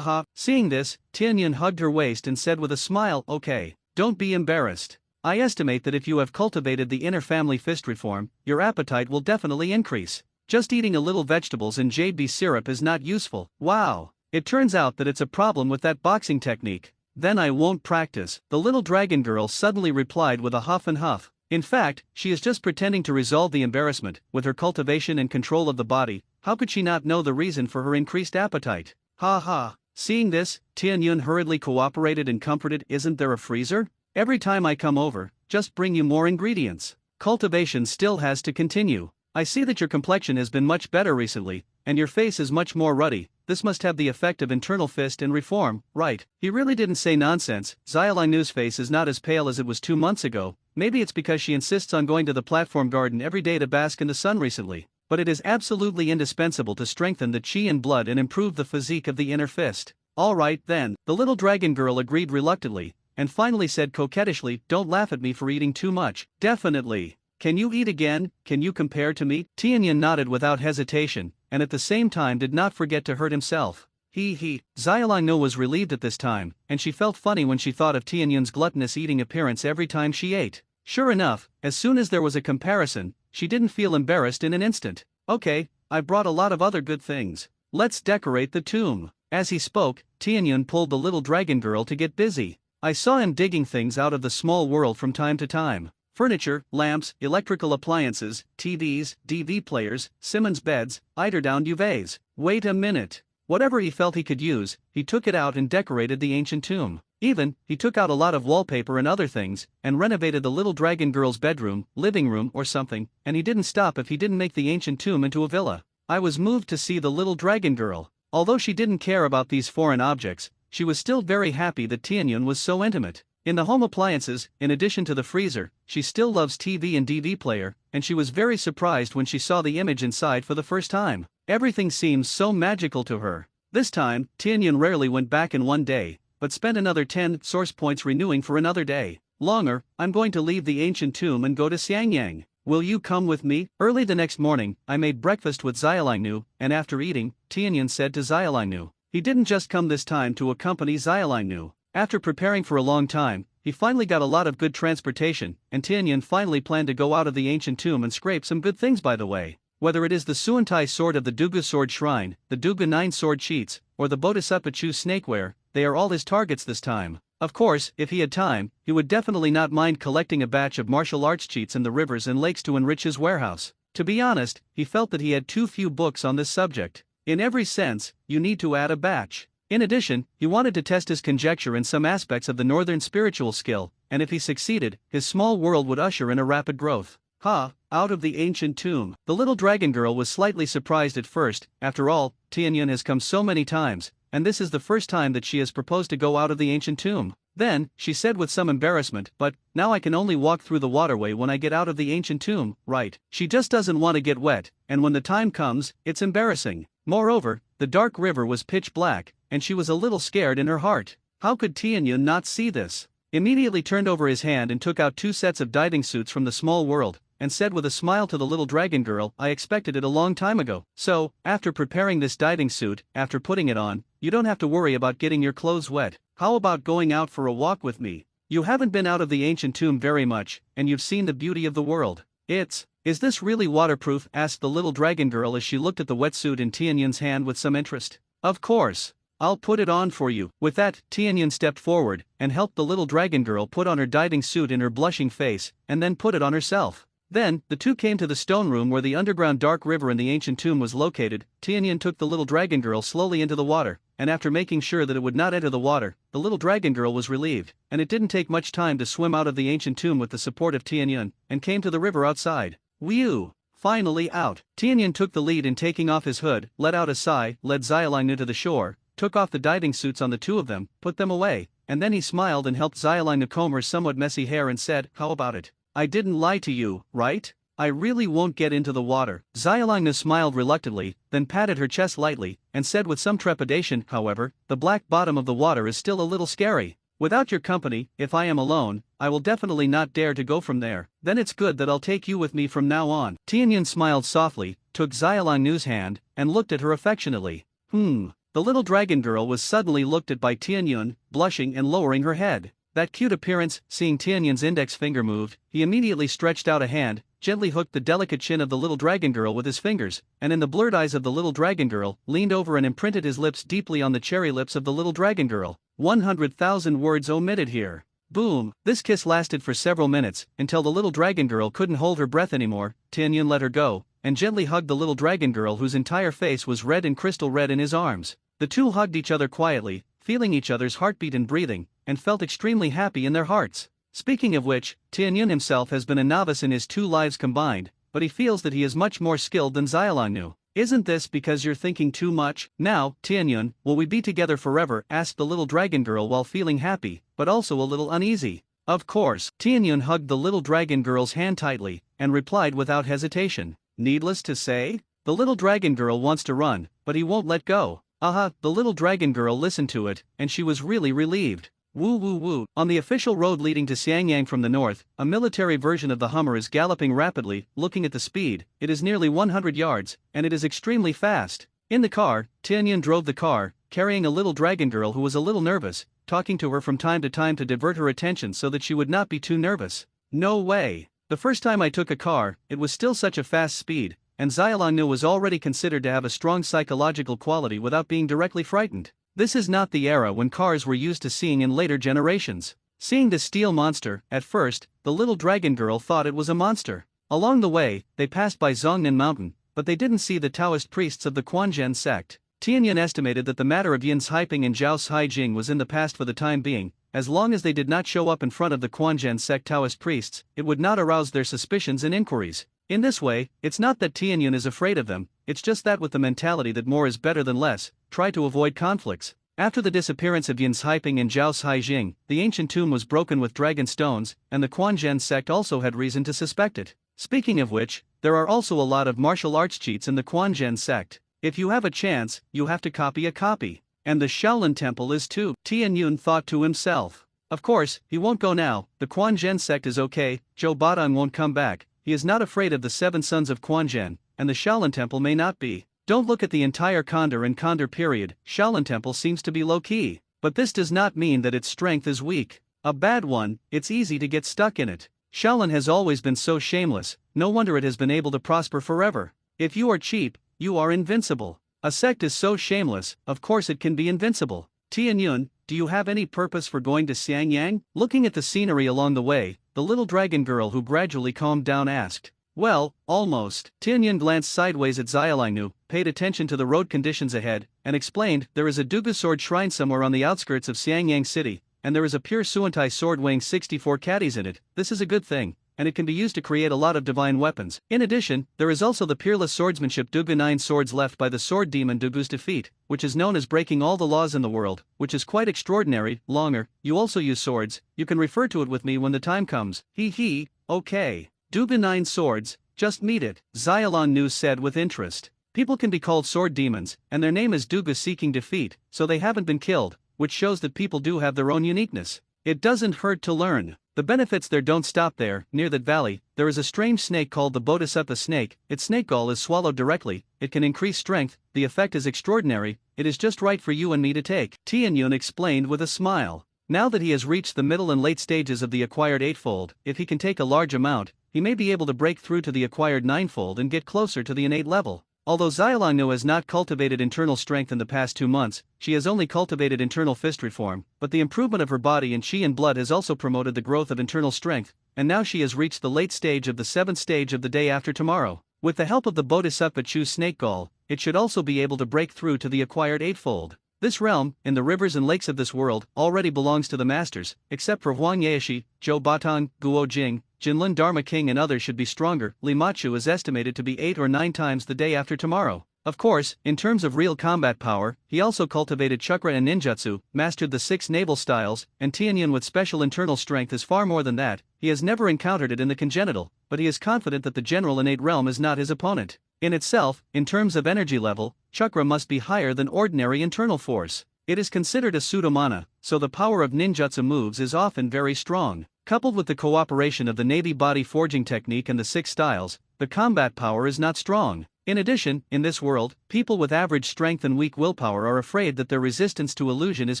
Speaker 1: Seeing this, Tianyun hugged her waist and said with a smile, okay, don't be embarrassed. I estimate that if you have cultivated the inner family fist reform, your appetite will definitely increase. Just eating a little vegetables and JB syrup is not useful. Wow. It turns out that it's a problem with that boxing technique. Then I won't practice, the little dragon girl suddenly replied with a huff and huff. In fact, she is just pretending to resolve the embarrassment. With her cultivation and control of the body, how could she not know the reason for her increased appetite? Ha ha. Seeing this, Tianyun hurriedly cooperated and comforted. Isn't there a freezer? Every time I come over, just bring you more ingredients. Cultivation still has to continue. I see that your complexion has been much better recently, and your face is much more ruddy. This must have the effect of internal fist and reform, right? He really didn't say nonsense. Xiaolingnu's face is not as pale as it was 2 months ago. Maybe it's because she insists on going to the platform garden every day to bask in the sun recently. But it is absolutely indispensable to strengthen the qi and blood and improve the physique of the inner fist. Alright then, the little dragon girl agreed reluctantly, and finally said coquettishly, don't laugh at me for eating too much. Definitely. Can you eat again? Can you compare to me? Tianyun nodded without hesitation, and at the same time did not forget to hurt himself. Xiaolingnu was relieved at this time, and she felt funny when she thought of Tianyun's gluttonous eating appearance every time she ate. Sure enough, as soon as there was a comparison, she didn't feel embarrassed in an instant. Okay, I brought a lot of other good things. Let's decorate the tomb. As he spoke, Tianyun pulled the little dragon girl to get busy. I saw him digging things out of the small world from time to time. Furniture, lamps, electrical appliances, TVs, DV players, Simmons beds, eiderdown duvets. Wait a minute. Whatever he felt he could use, he took it out and decorated the ancient tomb. Even, he took out a lot of wallpaper and other things, and renovated the little dragon girl's bedroom, living room or something, and he didn't stop if he didn't make the ancient tomb into a villa. I was moved to see the little dragon girl. Although she didn't care about these foreign objects, she was still very happy that Tianyun was so intimate. In the home appliances, in addition to the freezer, she still loves TV and DV player, and she was very surprised when she saw the image inside for the first time. Everything seems so magical to her. This time, Tianyun rarely went back in one day, but spent another 10 source points renewing for another day. Longer, I'm going to leave the ancient tomb and go to Xiangyang. Will you come with me? Early the next morning, I made breakfast with Xiaolingnu, and after eating, Tianyun said to Xiaolingnu. He didn't just come this time to accompany Xiaolingnu. After preparing for a long time, he finally got a lot of good transportation, and Tianyun finally planned to go out of the ancient tomb and scrape some good things by the way. Whether it is the Suantai sword of the Dugu sword shrine, the Dugu 9 sword sheets, or the Bodhisattva Chu snakeware, they are all his targets this time. Of course, if he had time, he would definitely not mind collecting a batch of martial arts cheats in the rivers and lakes to enrich his warehouse. To be honest, he felt that he had too few books on this subject. In every sense, you need to add a batch. In addition, he wanted to test his conjecture in some aspects of the northern spiritual skill, and if he succeeded, his small world would usher in a rapid growth. Out of the ancient tomb. The little dragon girl was slightly surprised at first. After all, Tianyun has come so many times, and this is the first time that she has proposed to go out of the ancient tomb. Then, she said with some embarrassment, but, now I can only walk through the waterway when I get out of the ancient tomb, right? She just doesn't want to get wet, and when the time comes, it's embarrassing. Moreover, the dark river was pitch black, and she was a little scared in her heart. How could Tianyun not see this? Immediately turned over his hand and took out 2 sets of diving suits from the small world, and said with a smile to the little dragon girl, I expected it a long time ago. So, after preparing this diving suit, after putting it on, you don't have to worry about getting your clothes wet. How about going out for a walk with me? You haven't been out of the ancient tomb very much, and you've seen the beauty of the world. Is this really waterproof? Asked the little dragon girl as she looked at the wetsuit in Tianyun's hand with some interest. Of course. I'll put it on for you. With that, Tianyun stepped forward, and helped the little dragon girl put on her diving suit in her blushing face, and then put it on herself. Then, the two came to the stone room where the underground dark river in the ancient tomb was located. Tianyun took the little dragon girl slowly into the water, and after making sure that it would not enter the water, the little dragon girl was relieved, and it didn't take much time to swim out of the ancient tomb with the support of Tianyun, and came to the river outside. Whew! Finally out. Tianyun took the lead in taking off his hood, let out a sigh, led Xiaolingnu to the shore, took off the diving suits on the two of them, put them away, and then he smiled and helped Xiaolingnu comb her somewhat messy hair and said, how about it? I didn't lie to you, right? I really won't get into the water. Xiaolingnu smiled reluctantly, then patted her chest lightly, and said with some trepidation, however, the black bottom of the water is still a little scary. Without your company, if I am alone, I will definitely not dare to go from there. Then it's good that I'll take you with me from now on. Tianyun smiled softly, took Xiaolingnu's hand, and looked at her affectionately. The little dragon girl was suddenly looked at by Tianyun, blushing and lowering her head. That cute appearance, seeing Tianyun's index finger moved, he immediately stretched out a hand, gently hooked the delicate chin of the little dragon girl with his fingers, and in the blurred eyes of the little dragon girl, leaned over and imprinted his lips deeply on the cherry lips of the little dragon girl. 100,000 words omitted here. Boom! This kiss lasted for several minutes, until the little dragon girl couldn't hold her breath anymore. Tianyun let her go, and gently hugged the little dragon girl whose entire face was red and crystal red in his arms. The two hugged each other quietly, feeling each other's heartbeat and breathing, and felt extremely happy in their hearts. Speaking of which, Tianyun himself has been a novice in his 2 lives combined, but he feels that he is much more skilled than Xiaolong. Isn't this because you're thinking too much? Now, Tianyun, will we be together forever? Asked the little dragon girl while feeling happy, but also a little uneasy. Of course. Tianyun hugged the little dragon girl's hand tightly, and replied without hesitation. Needless to say, the little dragon girl wants to run, but he won't let go. Aha, the little dragon girl listened to it, and she was really relieved. Woo woo woo. On the official road leading to Xiangyang from the north, a military version of the Hummer is galloping rapidly. Looking at the speed, it is nearly 100 yards, and it is extremely fast. In the car, Tianyun drove the car, carrying a little dragon girl who was a little nervous, talking to her from time to divert her attention so that she would not be too nervous. No way. The first time I took a car, it was still such a fast speed, and Xiaolong was already considered to have a strong psychological quality without being directly frightened. This is not the era when cars were used to seeing in later generations. Seeing the steel monster, at first, the little dragon girl thought it was a monster. Along the way, they passed by Zhongnan Mountain, but they didn't see the Taoist priests of the Quanzhen sect. Tianyun estimated that the matter of Yin's Haiping and Zhao's Haijing was in the past for the time being. As long as they did not show up in front of the Quanzhen sect Taoist priests, it would not arouse their suspicions and inquiries. In this way, it's not that Tianyun is afraid of them, it's just that with the mentality that more is better than less, try to avoid conflicts. After the disappearance of Yin's Haiping and Zhao's Haijing, the ancient tomb was broken with dragon stones, and the Quanzhen sect also had reason to suspect it. Speaking of which, there are also a lot of martial arts cheats in the Quanzhen sect. If you have a chance, you have to copy a copy. And the Shaolin temple is too, Tianyun thought to himself. Of course, he won't go now. The Quanzhen sect is okay, Zhou Batang won't come back. He is not afraid of the 7 sons of Quanzhen, and the Shaolin temple may not be. Don't look at the entire Condor and Condor period. Shaolin temple seems to be low-key, but this does not mean that its strength is weak. A bad one, it's easy to get stuck in it. Shaolin has always been so shameless, no wonder it has been able to prosper forever. If you are cheap, you are invincible. A sect is so shameless, of course it can be invincible. Tianyun, do you have any purpose for going to Xiangyang? Looking at the scenery along the way, the little dragon girl who gradually calmed down asked. Well, almost. Tianyun glanced sideways at Xiaolong, paid attention to the road conditions ahead, and explained, there is a Dugu sword shrine somewhere on the outskirts of Xiangyang city, and there is a pure Suantai sword weighing 64 caddies in it. This is a good thing, and it can be used to create a lot of divine weapons. In addition, there is also the peerless swordsmanship Dugu 9 swords left by the sword demon Dugu's defeat, which is known as breaking all the laws in the world, which is quite extraordinary. Longer, you also use swords, you can refer to it with me when the time comes. Hee, okay. Dugu 9 swords, just meet it, Xiaolong said with interest. People can be called sword demons, and their name is Dugu seeking defeat, so they haven't been killed, which shows that people do have their own uniqueness. It doesn't hurt to learn. The benefits there don't stop there. Near that valley, there is a strange snake called the Bodhisattva snake. Its snake gall is swallowed directly, it can increase strength, the effect is extraordinary, it is just right for you and me to take, Tianyun explained with a smile. Now that he has reached the middle and late stages of the acquired eightfold, if he can take a large amount, he may be able to break through to the acquired ninefold and get closer to the innate level. Although Xiaolong has not cultivated internal strength in the past 2 months, she has only cultivated internal fist reform, but the improvement of her body and chi and blood has also promoted the growth of internal strength, and now she has reached the late stage of the 7th stage of the day after tomorrow. With the help of the Bodhisattva Chu snake gall, it should also be able to break through to the acquired eightfold. This realm, in the rivers and lakes of this world, already belongs to the masters, except for Huang Yaeshi, Zhou Batang, Guo Jing, Jinlin Dharma King and others should be stronger. Li Machu is estimated to be 8 or 9 times the day after tomorrow. Of course, in terms of real combat power, he also cultivated chakra and ninjutsu, mastered the 6 naval styles, and Tianyun with special internal strength is far more than that. He has never encountered it in the congenital, but he is confident that the general innate realm is not his opponent. In itself, in terms of energy level, chakra must be higher than ordinary internal force. It is considered a pseudomana, so the power of ninjutsu moves is often very strong. Coupled with the cooperation of the Navy body forging technique and the 6 styles, the combat power is not strong. In addition, in this world, people with average strength and weak willpower are afraid that their resistance to illusion is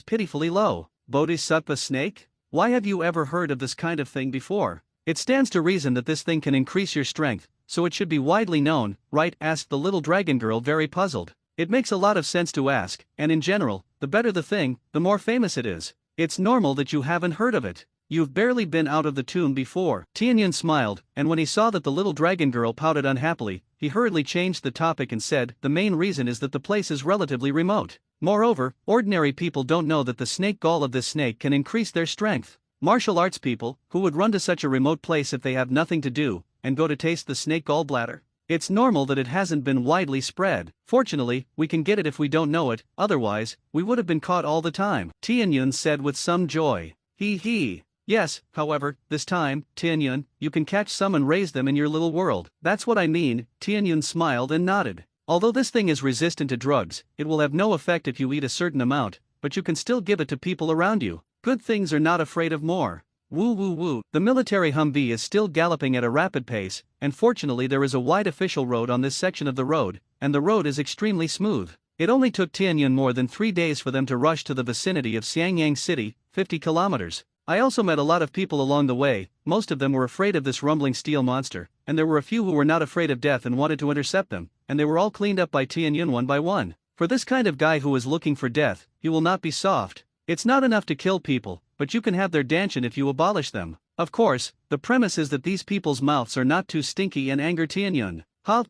Speaker 1: pitifully low. Bodhisattva snake? Why have you ever heard of this kind of thing before? It stands to reason that this thing can increase your strength, so it should be widely known, right? Asked the little dragon girl very puzzled. It makes a lot of sense to ask, and in general, the better the thing, the more famous it is. It's normal that you haven't heard of it. You've barely been out of the tomb before. Tianyun smiled, and when he saw that the little dragon girl pouted unhappily, he hurriedly changed the topic and said, the main reason is that the place is relatively remote. Moreover, ordinary people don't know that the snake gall of this snake can increase their strength. Martial arts people, who would run to such a remote place if they have nothing to do, and go to taste the snake gallbladder? It's normal that it hasn't been widely spread. Fortunately, we can get it if we don't know it, otherwise, we would have been caught all the time, Tianyun said with some joy. Hee. Yes, however, this time, Tianyun, you can catch some and raise them in your little world. That's what I mean, Tianyun smiled and nodded. Although this thing is resistant to drugs, it will have no effect if you eat a certain amount, but you can still give it to people around you. Good things are not afraid of more. Woo. The military Humvee is still galloping at a rapid pace, and fortunately there is a wide official road on this section of the road, and the road is extremely smooth. It only took Tianyun more than 3 days for them to rush to the vicinity of Xiangyang City, 50 kilometers. I also met a lot of people along the way. Most of them were afraid of this rumbling steel monster, and there were a few who were not afraid of death and wanted to intercept them, and they were all cleaned up by Tianyun one by one. For this kind of guy who is looking for death, he will not be soft. It's not enough to kill people, but you can have their danchin if you abolish them. Of course, the premise is that these people's mouths are not too stinky and anger Tianyun.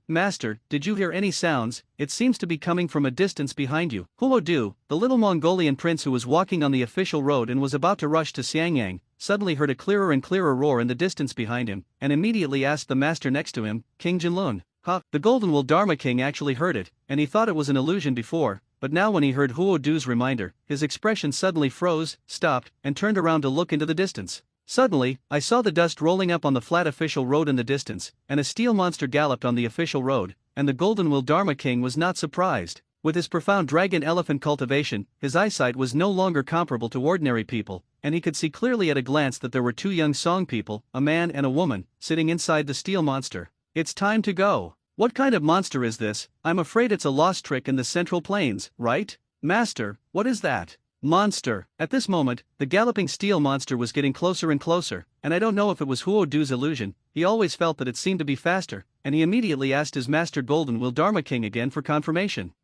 Speaker 1: Master, did you hear any sounds? It seems to be coming from a distance behind you. Huodu, the little Mongolian prince who was walking on the official road and was about to rush to Xiangyang, suddenly heard a clearer and clearer roar in the distance behind him, and immediately asked the master next to him, King Jinlun. The Golden Will Dharma King actually heard it, and he thought it was an illusion before, but now when he heard Huodu's reminder, his expression suddenly froze, stopped, and turned around to look into the distance. Suddenly, I saw the dust rolling up on the flat official road in the distance, and a steel monster galloped on the official road, and the Golden Will Dharma King was not surprised. With his profound dragon-elephant cultivation, his eyesight was no longer comparable to ordinary people, and he could see clearly at a glance that there were 2 young Song people, a man and a woman, sitting inside the steel monster. It's time to go. What kind of monster is this? I'm afraid it's a lost trick in the Central Plains, right? Master, what is that? Monster. At this moment, the galloping steel monster was getting closer and closer, and I don't know if it was Huodu's illusion, he always felt that it seemed to be faster, and he immediately asked his master Golden Will Dharma King again for confirmation.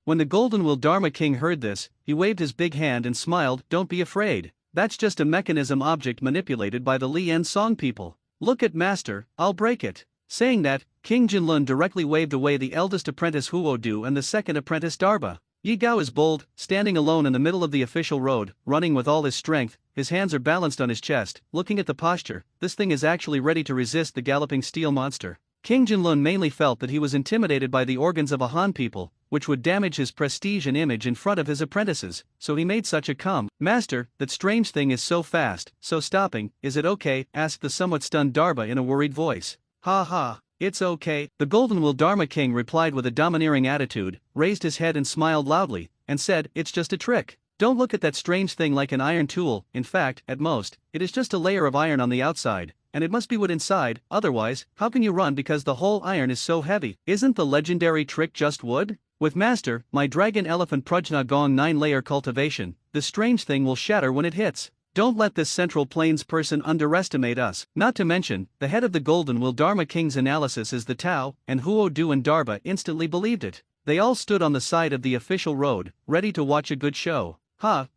Speaker 1: When the Golden Will Dharma King heard this, he waved his big hand and smiled, don't be afraid. That's just a mechanism object manipulated by the Lian Song people. Look at master, I'll break it. Saying that, King Jinlun directly waved away the eldest apprentice Huodu and the second apprentice Darba. Yi Gao is bold, standing alone in the middle of the official road, running with all his strength, his hands are balanced on his chest, looking at the posture, this thing is actually ready to resist the galloping steel monster. King Jinlun mainly felt that he was intimidated by the organs of a Han people, which would damage his prestige and image in front of his apprentices, so he made such a come. Master, that strange thing is so fast, so stopping, is it okay? Asked the somewhat stunned Darba in a worried voice. It's okay, the Golden Will Dharma King replied with a domineering attitude, raised his head and smiled loudly, and said, it's just a trick. Don't look at that strange thing like an iron tool, in fact, at most, it is just a layer of iron on the outside, and it must be wood inside, otherwise, how can you run because the whole iron is so heavy? Isn't the legendary trick just wood? With Master, my Dragon Elephant Prajna Gong 9-layer cultivation, this strange thing will shatter when it hits. Don't let this Central Plains person underestimate us. Not to mention, the head of the Golden Will Dharma King's analysis is the Tao, and Huodu and Darba instantly believed it. They all stood on the side of the official road, ready to watch a good show.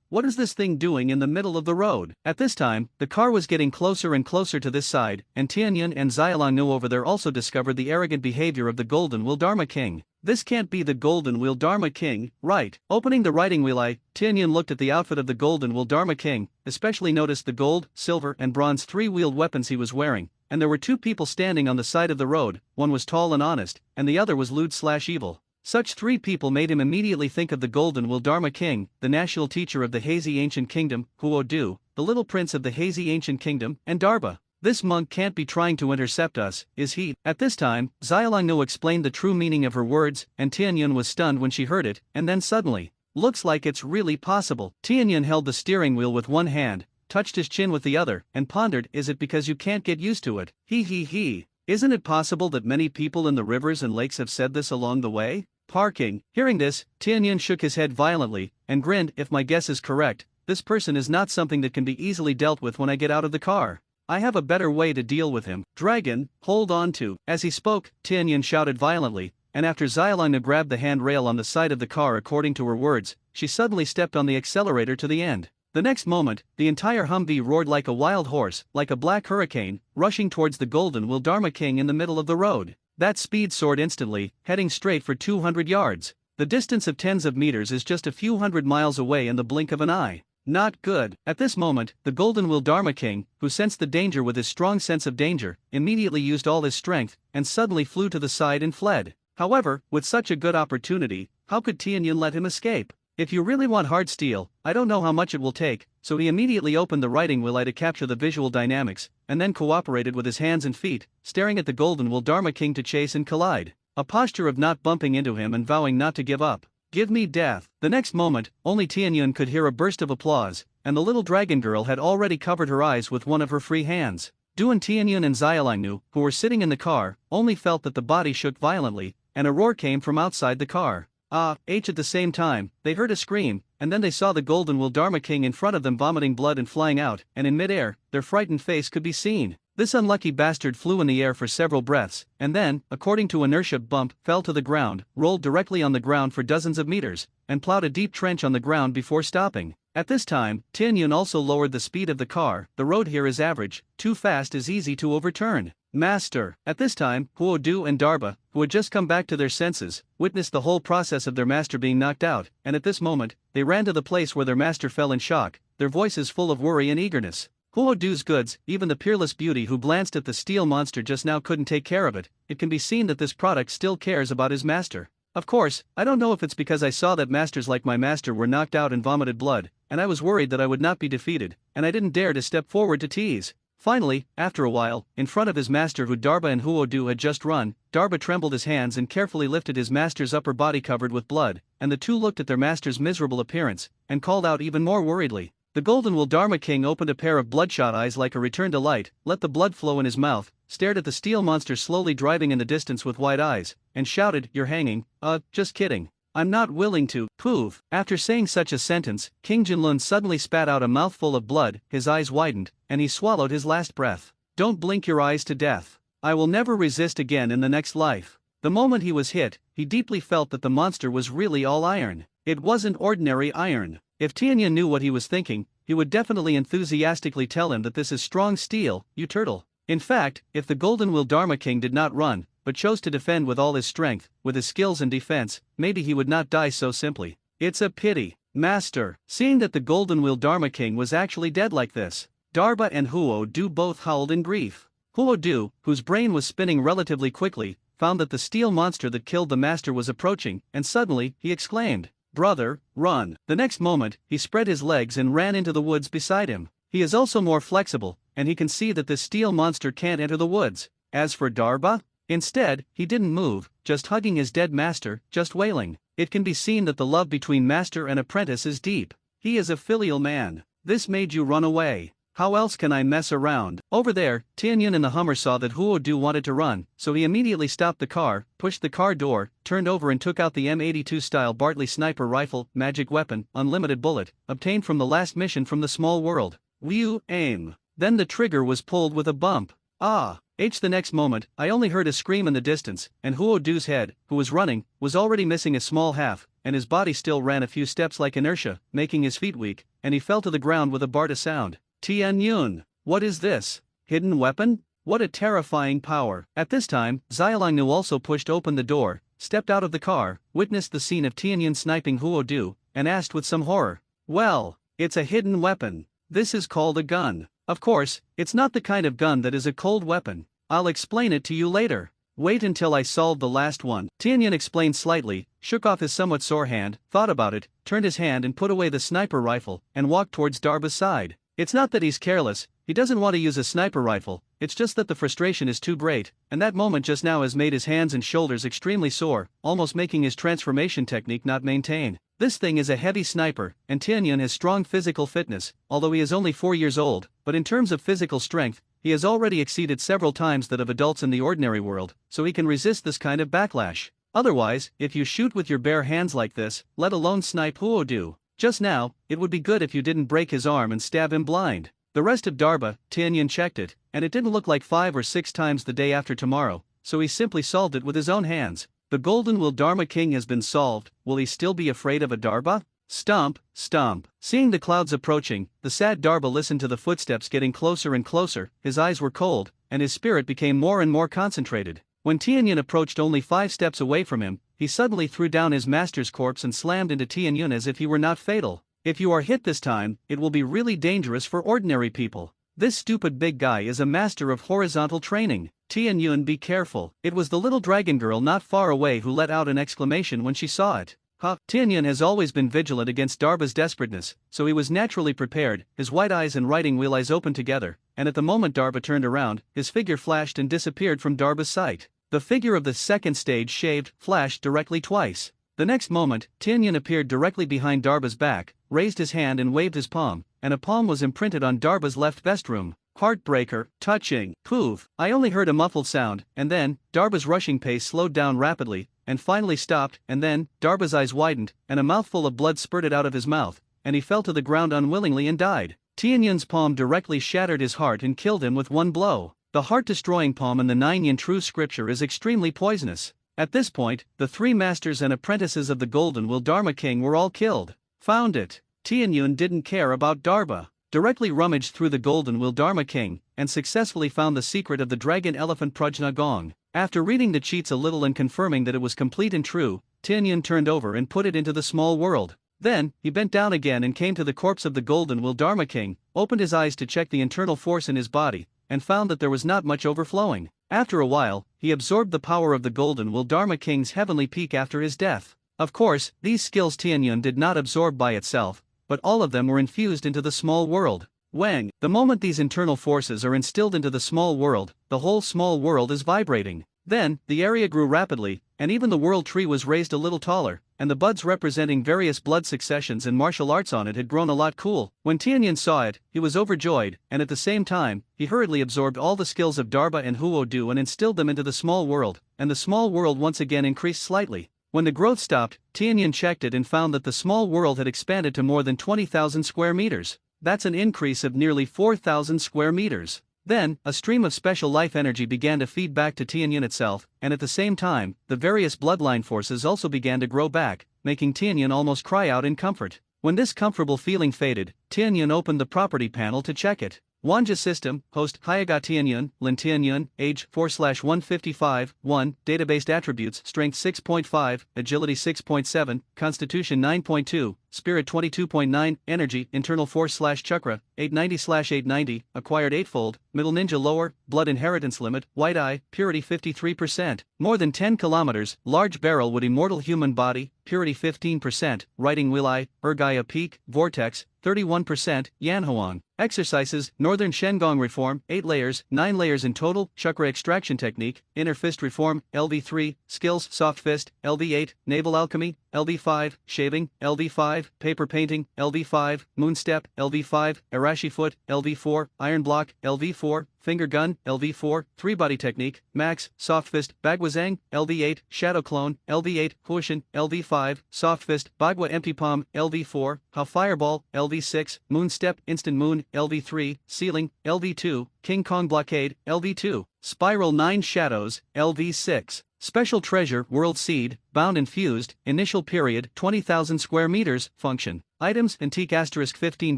Speaker 1: What is this thing doing in the middle of the road? At this time, the car was getting closer and closer to this side, and Tianyun and Xiaolongnu over there also discovered the arrogant behavior of the Golden Will Dharma King. This can't be the Golden Will Dharma King, right? Opening the riding wheel, Tianyun looked at the outfit of the Golden Will Dharma King, especially noticed the gold, silver, and bronze 3-wheeled weapons he was wearing, and there were 2 people standing on the side of the road, one was tall and honest, and the other was lewd/evil. Such 3 people made him immediately think of the Golden Will Dharma King, the national teacher of the hazy ancient kingdom, Huodu, the little prince of the hazy ancient kingdom, and Darba. This monk can't be trying to intercept us, is he? At this time, Xiaolongnu explained the true meaning of her words, and Tianyun was stunned when she heard it, and then suddenly, looks like it's really possible. Tianyun held the steering wheel with one hand, touched his chin with the other, and pondered, is it because you can't get used to it? Isn't it possible that many people in the rivers and lakes have said this along the way? Parking. Hearing this, Tianyun shook his head violently, and grinned, if my guess is correct, this person is not something that can be easily dealt with when I get out of the car. I have a better way to deal with him. Dragon, hold on to. As he spoke, Tianyun shouted violently, and after Xiaolongnu grabbed the handrail on the side of the car according to her words, she suddenly stepped on the accelerator to the end. The next moment, the entire Humvee roared like a wild horse, like a black hurricane, rushing towards the Golden Will Dharma King in the middle of the road. That speed soared instantly, heading straight for 200 yards. The distance of tens of meters is just a few hundred miles away in the blink of an eye. Not good. At this moment, the Golden Will Dharma King, who sensed the danger with his strong sense of danger, immediately used all his strength, and suddenly flew to the side and fled. However, with such a good opportunity, how could Tianyun let him escape? If you really want hard steel, I don't know how much it will take, so he immediately opened the writing will to capture the visual dynamics, and then cooperated with his hands and feet, staring at the Golden Will Dharma King to chase and collide. A posture of not bumping into him and vowing not to give up. Give me death. The next moment, only Tianyun could hear a burst of applause, and the little dragon girl had already covered her eyes with one of her free hands. Duan Tianyun and Xiaolangnu, who were sitting in the car, only felt that the body shook violently, and a roar came from outside the car. At the same time, they heard a scream, and then they saw the Golden Will Dharma King in front of them vomiting blood and flying out, and in midair, their frightened face could be seen. This unlucky bastard flew in the air for several breaths, and then, according to inertia bump, fell to the ground, rolled directly on the ground for dozens of meters, and plowed a deep trench on the ground before stopping. At this time, Tianyun also lowered the speed of the car. The road here is average, too fast is easy to overturn. Master. At this time, Huo Du and Darba, who had just come back to their senses, witnessed the whole process of their master being knocked out, and at this moment, they ran to the place where their master fell in shock, their voices full of worry and eagerness. Huo Du's goods, even the peerless beauty who glanced at the steel monster just now couldn't take care of it. It can be seen that this product still cares about his master. Of course, I don't know if it's because I saw that masters like my master were knocked out and vomited blood, and I was worried that I would not be defeated, and I didn't dare to step forward to tease. Finally, after a while, in front of his master who Darba and Huo Du had just run, Darba trembled his hands and carefully lifted his master's upper body covered with blood, and the two looked at their master's miserable appearance, and called out even more worriedly. The Golden Will Dharma King opened a pair of bloodshot eyes like a return to light, let the blood flow in his mouth, stared at the steel monster slowly driving in the distance with wide eyes, and shouted, "You're hanging." Just kidding. I'm not willing to." Poof. After saying such a sentence, King Jinlun suddenly spat out a mouthful of blood, his eyes widened, and he swallowed his last breath. "Don't blink your eyes to death. I will never resist again in the next life." The moment he was hit, he deeply felt that the monster was really all iron. It wasn't ordinary iron. If Tianyun knew what he was thinking, he would definitely enthusiastically tell him that this is strong steel, you turtle. In fact, if the Golden Will Dharma King did not run, but chose to defend with all his strength, with his skills in defense, maybe he would not die so simply. It's a pity. Master. Seeing that the Golden Will Dharma King was actually dead like this, Darba and Huo Du both howled in grief. Huo Du, whose brain was spinning relatively quickly, found that the steel monster that killed the master was approaching, and suddenly, he exclaimed, "Brother, run." The next moment, he spread his legs and ran into the woods beside him. He is also more flexible, and he can see that this steel monster can't enter the woods. As for Darba, instead, he didn't move, just hugging his dead master, just wailing. It can be seen that the love between master and apprentice is deep. He is a filial man. This made you run away. How else can I mess around? Over there, Tianyun in the Hummer saw that Huo Du wanted to run, so he immediately stopped the car, pushed the car door, turned over and took out the M82 style Bartley sniper rifle, magic weapon, unlimited bullet, obtained from the last mission from the small world. Whew, aim. Then the trigger was pulled with a bump. The next moment, I only heard a scream in the distance, and Huo Du's head, who was running, was already missing a small half, and his body still ran a few steps like inertia, making his feet weak, and he fell to the ground with a barda sound. Tianyun, what is this? Hidden weapon? What a terrifying power. At this time, Xiaolangnu also pushed open the door, stepped out of the car, witnessed the scene of Tianyun sniping Huo Du, and asked with some horror, "Well, it's a hidden weapon. This is called a gun. Of course, it's not the kind of gun that is a cold weapon. I'll explain it to you later. Wait until I solve the last one." Tianyun explained slightly, shook off his somewhat sore hand, thought about it, turned his hand and put away the sniper rifle, and walked towards Darba's side. It's not that he's careless, he doesn't want to use a sniper rifle, it's just that the frustration is too great, and that moment just now has made his hands and shoulders extremely sore, almost making his transformation technique not maintain. This thing is a heavy sniper, and Tianyun has strong physical fitness, although he is only 4 years old, but in terms of physical strength, he has already exceeded several times that of adults in the ordinary world, so he can resist this kind of backlash. Otherwise, if you shoot with your bare hands like this, let alone snipe Huo Du, just now, it would be good if you didn't break his arm and stab him blind. The rest of Darba, Tianyun checked it, and it didn't look like 5 or 6 times the day after tomorrow, so he simply solved it with his own hands. The Golden Will Dharma King has been solved. Will he still be afraid of a Darba? Stomp, stomp. Seeing the clouds approaching, the sad Darba listened to the footsteps getting closer and closer, his eyes were cold, and his spirit became more and more concentrated. When Tianyun approached only 5 steps away from him, he suddenly threw down his master's corpse and slammed into Tianyun as if he were not fatal. If you are hit this time, it will be really dangerous for ordinary people. This stupid big guy is a master of horizontal training. Tianyun, be careful. It was the little dragon girl not far away who let out an exclamation when she saw it. Tianyun has always been vigilant against Darba's desperateness, so he was naturally prepared, his white eyes and writing wheel eyes opened together, and at the moment Darba turned around, his figure flashed and disappeared from Darba's sight. The figure of the second stage shaved, flashed directly twice. The next moment, Tianyun appeared directly behind Darba's back, raised his hand and waved his palm, and a palm was imprinted on Darba's left vestrum. Heartbreaker, touching, poof. I only heard a muffled sound, and then, Darba's rushing pace slowed down rapidly, and finally stopped, and then, Darba's eyes widened, and a mouthful of blood spurted out of his mouth, and he fell to the ground unwillingly and died. Tianyun's palm directly shattered his heart and killed him with one blow. The heart-destroying palm in the 9-yin true scripture is extremely poisonous. At this point, the 3 masters and apprentices of the Golden Will Dharma King were all killed. Found it. Tianyun didn't care about Darba. Directly rummaged through the Golden Will Dharma King, and successfully found the secret of the Dragon Elephant Prajna Gong. After reading the cheats a little and confirming that it was complete and true, Tianyun turned over and put it into the small world. Then, he bent down again and came to the corpse of the Golden Will Dharma King, opened his eyes to check the internal force in his body, and found that there was not much overflowing. After a while, he absorbed the power of the Golden Will Dharma King's heavenly peak after his death. Of course, these skills Tianyun did not absorb by itself, but all of them were infused into the small world. Wang, the moment these internal forces are instilled into the small world, the whole small world is vibrating. Then, the area grew rapidly, and even the world tree was raised a little taller, and the buds representing various blood successions and martial arts on it had grown a lot cool. When Tianyun saw it, he was overjoyed, and at the same time, he hurriedly absorbed all the skills of Darba and Huo Du and instilled them into the small world, and the small world once again increased slightly. When the growth stopped, Tianyun checked it and found that the small world had expanded to more than 20,000 square meters. That's an increase of nearly 4,000 square meters. Then, a stream of special life energy began to feed back to Tianyun itself, and at the same time, the various bloodline forces also began to grow back, making Tianyun almost cry out in comfort. When this comfortable feeling faded, Tianyun opened the property panel to check it. Wanja system, host Hyaga Tianyun, Lin Tianyun, age 4/155, 1, database attributes, strength 6.5, agility 6.7, constitution 9.2, spirit 22.9, energy, internal force/chakra, 890/890, acquired 8-fold, middle ninja lower, blood inheritance limit, white eye, purity 53%, more than 10 kilometers, large barrel wood immortal human body, purity 15%, writing wheel eye, Ergaya peak, vortex, 31%, Yanhuang. Exercises, Northern Shengong Reform, 8 layers, 9 layers in total, Chakra Extraction Technique, Inner Fist Reform, LV3, Skills, Soft Fist, LV8, Naval Alchemy, LV5, Shaving, LV5, Paper Painting, LV5, Moonstep, LV5, Arashi Foot, LV4, Iron Block, LV4, Finger Gun, LV4, 3-Body Technique, Max, Soft Fist, Bagwazang, LV8, Shadow Clone, LV8, Huishin, LV5, Soft Fist, Bagua Empty Palm, LV4, Ha Fireball, LV6, Moonstep, Instant Moon, LV3, Ceiling, LV2, King Kong Blockade, LV2, Spiral 9 Shadows, LV6. Special Treasure, World Seed, Bound and Fused, Initial Period, 20,000 square meters, Function. Items, Antique * 15